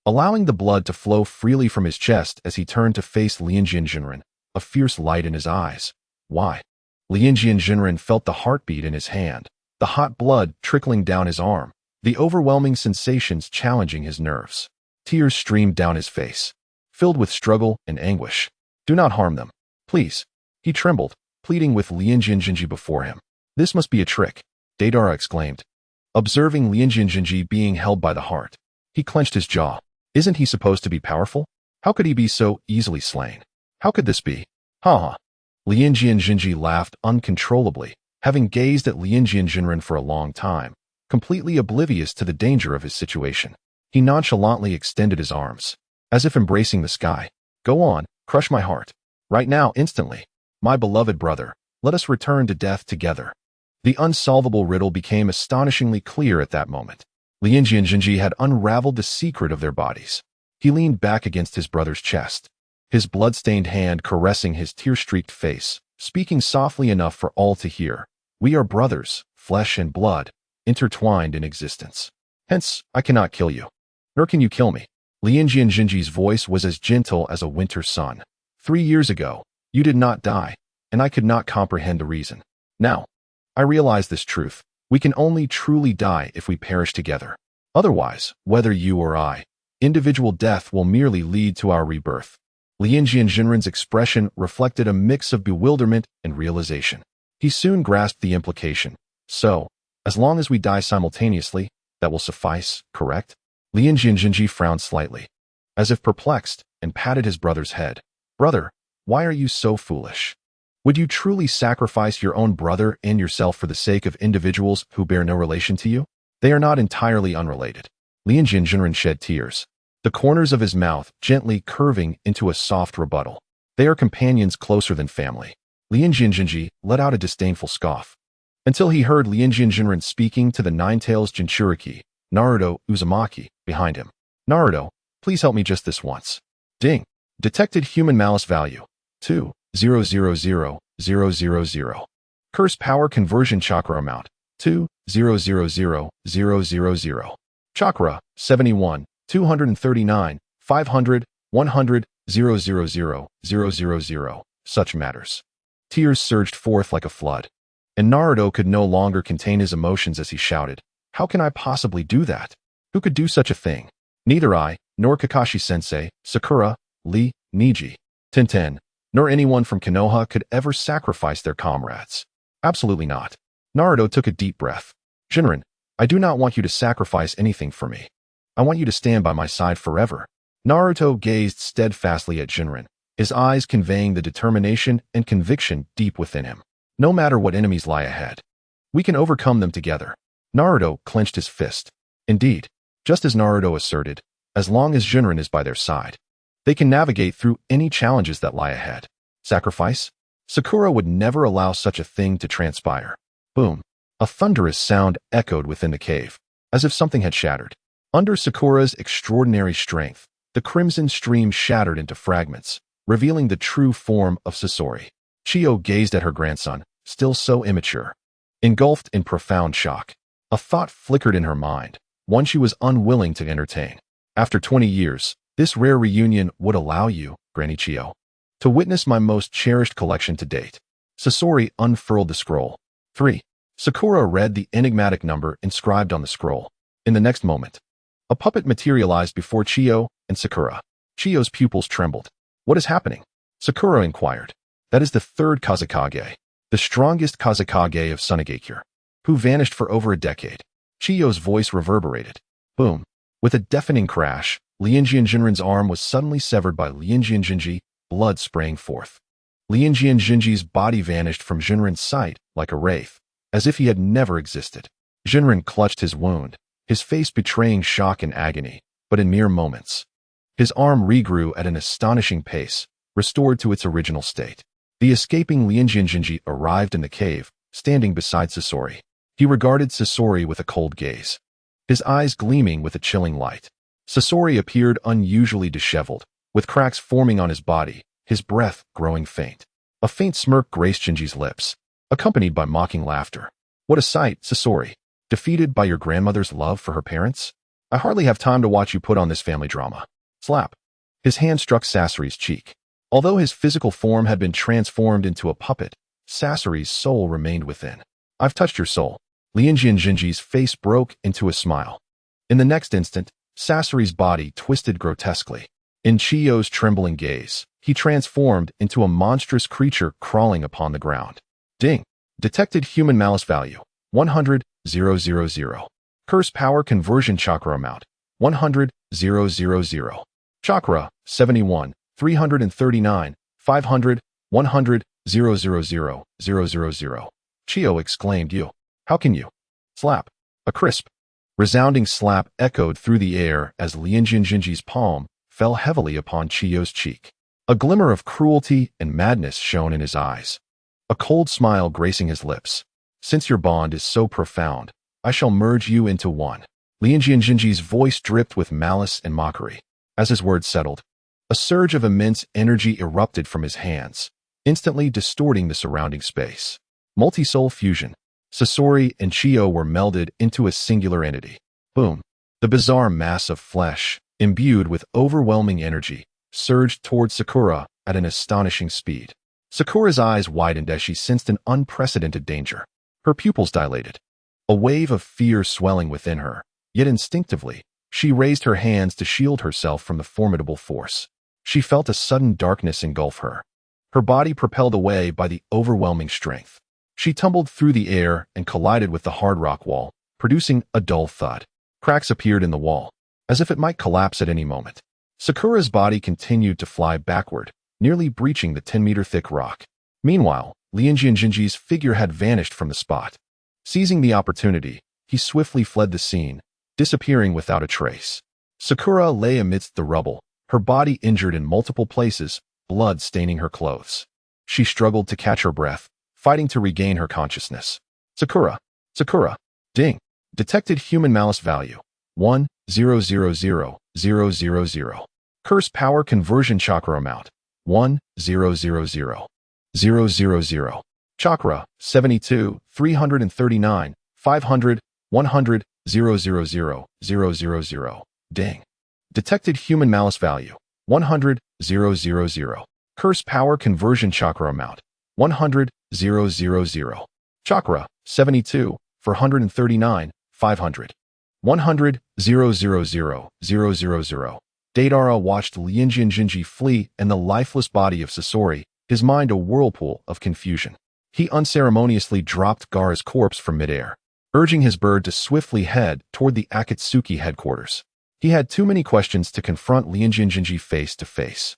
allowing the blood to flow freely from his chest as he turned to face Lianjian Jinren, a fierce light in his eyes. Why? Lianjian Jinren felt the heartbeat in his hand, the hot blood trickling down his arm, the overwhelming sensations challenging his nerves. Tears streamed down his face, filled with struggle and anguish. Do not harm them, please. He trembled, pleading with Lianjian Jinji before him. This must be a trick, Deidara exclaimed. Observing Lianjian Jinji being held by the heart, he clenched his jaw. Isn't he supposed to be powerful? How could he be so easily slain? How could this be? Ha ha. Lianjian Jinji laughed uncontrollably, having gazed at Lianjian Jinren for a long time, completely oblivious to the danger of his situation. He nonchalantly extended his arms, as if embracing the sky. Go on, crush my heart. Right now, instantly. My beloved brother, let us return to death together. The unsolvable riddle became astonishingly clear at that moment. Lianjian Jinji had unraveled the secret of their bodies. He leaned back against his brother's chest, his blood-stained hand caressing his tear-streaked face, speaking softly enough for all to hear. We are brothers, flesh and blood, intertwined in existence. Hence, I cannot kill you. Nor can you kill me. Lianjian Jinji's voice was as gentle as a winter sun. 3 years ago, you did not die, and I could not comprehend the reason. Now, I realize this truth. We can only truly die if we perish together. Otherwise, whether you or I, individual death will merely lead to our rebirth. Lianjian Jinren's expression reflected a mix of bewilderment and realization. He soon grasped the implication. So, as long as we die simultaneously, that will suffice, correct? Lianjian Jinji frowned slightly, as if perplexed, and patted his brother's head. Brother, why are you so foolish? Would you truly sacrifice your own brother and yourself for the sake of individuals who bear no relation to you? They are not entirely unrelated. Lianjian Jinren shed tears, the corners of his mouth gently curving into a soft rebuttal. They are companions closer than family. Lianjian Jinji let out a disdainful scoff, until he heard Lianjian Jinren speaking to the Nine-Tails Jinchuriki, Naruto Uzumaki, behind him. Naruto, please help me just this once. Ding. Detected human malice value. 2,000,000. Curse power conversion chakra amount. 2,000,000. Chakra, 71, 239, 500, 100, 000,000. Such matters. Tears surged forth like a flood, and Naruto could no longer contain his emotions as he shouted, how can I possibly do that? Who could do such a thing? Neither I, nor Kakashi-sensei, Sakura, Lee, Niji, Tenten, nor anyone from Konoha could ever sacrifice their comrades. Absolutely not. Naruto took a deep breath. Jinren, I do not want you to sacrifice anything for me. I want you to stand by my side forever. Naruto gazed steadfastly at Jinren, his eyes conveying the determination and conviction deep within him. No matter what enemies lie ahead, we can overcome them together. Naruto clenched his fist. Indeed, just as Naruto asserted, as long as Jinren is by their side, they can navigate through any challenges that lie ahead. Sacrifice? Sakura would never allow such a thing to transpire. Boom. A thunderous sound echoed within the cave, as if something had shattered. Under Sakura's extraordinary strength, the crimson stream shattered into fragments, revealing the true form of Sasori. Chiyo gazed at her grandson, still so immature, engulfed in profound shock. A thought flickered in her mind, one she was unwilling to entertain. After 20 years, this rare reunion would allow you, Granny Chiyo, to witness my most cherished collection to date. Sasori unfurled the scroll. 3. Sakura read the enigmatic number inscribed on the scroll. In the next moment, a puppet materialized before Chiyo and Sakura. Chiyo's pupils trembled. What is happening? Sakura inquired. That is the third Kazekage, the strongest Kazekage of Sunagakure, who vanished for over a decade. Chiyo's voice reverberated. Boom. With a deafening crash, Lianjian Jinren's arm was suddenly severed by Lianjian Jinji, blood spraying forth. Lianjian Jinji's body vanished from Jinren's sight like a wraith, as if he had never existed. Jinren clutched his wound, his face betraying shock and agony, but in mere moments. His arm regrew at an astonishing pace, restored to its original state. The escaping Lianjian Jinji arrived in the cave, standing beside Sasori. He regarded Sasori with a cold gaze, his eyes gleaming with a chilling light. Sasori appeared unusually disheveled, with cracks forming on his body, his breath growing faint. A faint smirk graced Jinji's lips, accompanied by mocking laughter. What a sight, Sasori. Defeated by your grandmother's love for her parents? I hardly have time to watch you put on this family drama. Slap. His hand struck Sasori's cheek. Although his physical form had been transformed into a puppet, Sasori's soul remained within. I've touched your soul. Lianjian Jinji's face broke into a smile. In the next instant, Sasori's body twisted grotesquely. In Chiyo's trembling gaze, he transformed into a monstrous creature crawling upon the ground. Ding. Detected human malice value. 100,000. Curse power conversion chakra amount. 100,000. Chakra. 71. 339. 500. 100,000,000. Chiyo exclaimed, you. How can you? Slap. A crisp, resounding slap echoed through the air as Lianjian Jinji's palm fell heavily upon Chiyo's cheek. A glimmer of cruelty and madness shone in his eyes, a cold smile gracing his lips. Since your bond is so profound, I shall merge you into one. Lianjian Jinji's voice dripped with malice and mockery. As his words settled, a surge of immense energy erupted from his hands, instantly distorting the surrounding space. Multi-soul fusion. Sasori and Chiyo were melded into a singular entity. Boom. The bizarre mass of flesh, imbued with overwhelming energy, surged towards Sakura at an astonishing speed. Sakura's eyes widened as she sensed an unprecedented danger. Her pupils dilated, a wave of fear swelling within her, yet instinctively, she raised her hands to shield herself from the formidable force. She felt a sudden darkness engulf her, her body propelled away by the overwhelming strength. She tumbled through the air and collided with the hard rock wall, producing a dull thud. Cracks appeared in the wall, as if it might collapse at any moment. Sakura's body continued to fly backward, nearly breaching the 10-meter-thick rock. Meanwhile, Lianjian Jinji's figure had vanished from the spot. Seizing the opportunity, he swiftly fled the scene, disappearing without a trace. Sakura lay amidst the rubble, her body injured in multiple places, blood staining her clothes. She struggled to catch her breath, fighting to regain her consciousness. Sakura. Sakura. Ding. Detected human malice value. 1000000. Curse power conversion chakra amount. 1000000. Chakra. 72. 339. 500. 100,000,000. Ding. Detected human malice value. 100,000. Curse power conversion chakra amount. 100,000. Chakra. 72. 439. 500. 100,000,000. Deidara watched Lianjian Jinji flee and the lifeless body of Sasori, his mind a whirlpool of confusion. He unceremoniously dropped Gaara's corpse from midair, urging his bird to swiftly head toward the Akatsuki headquarters. He had too many questions to confront Lianjian Jinji face to face.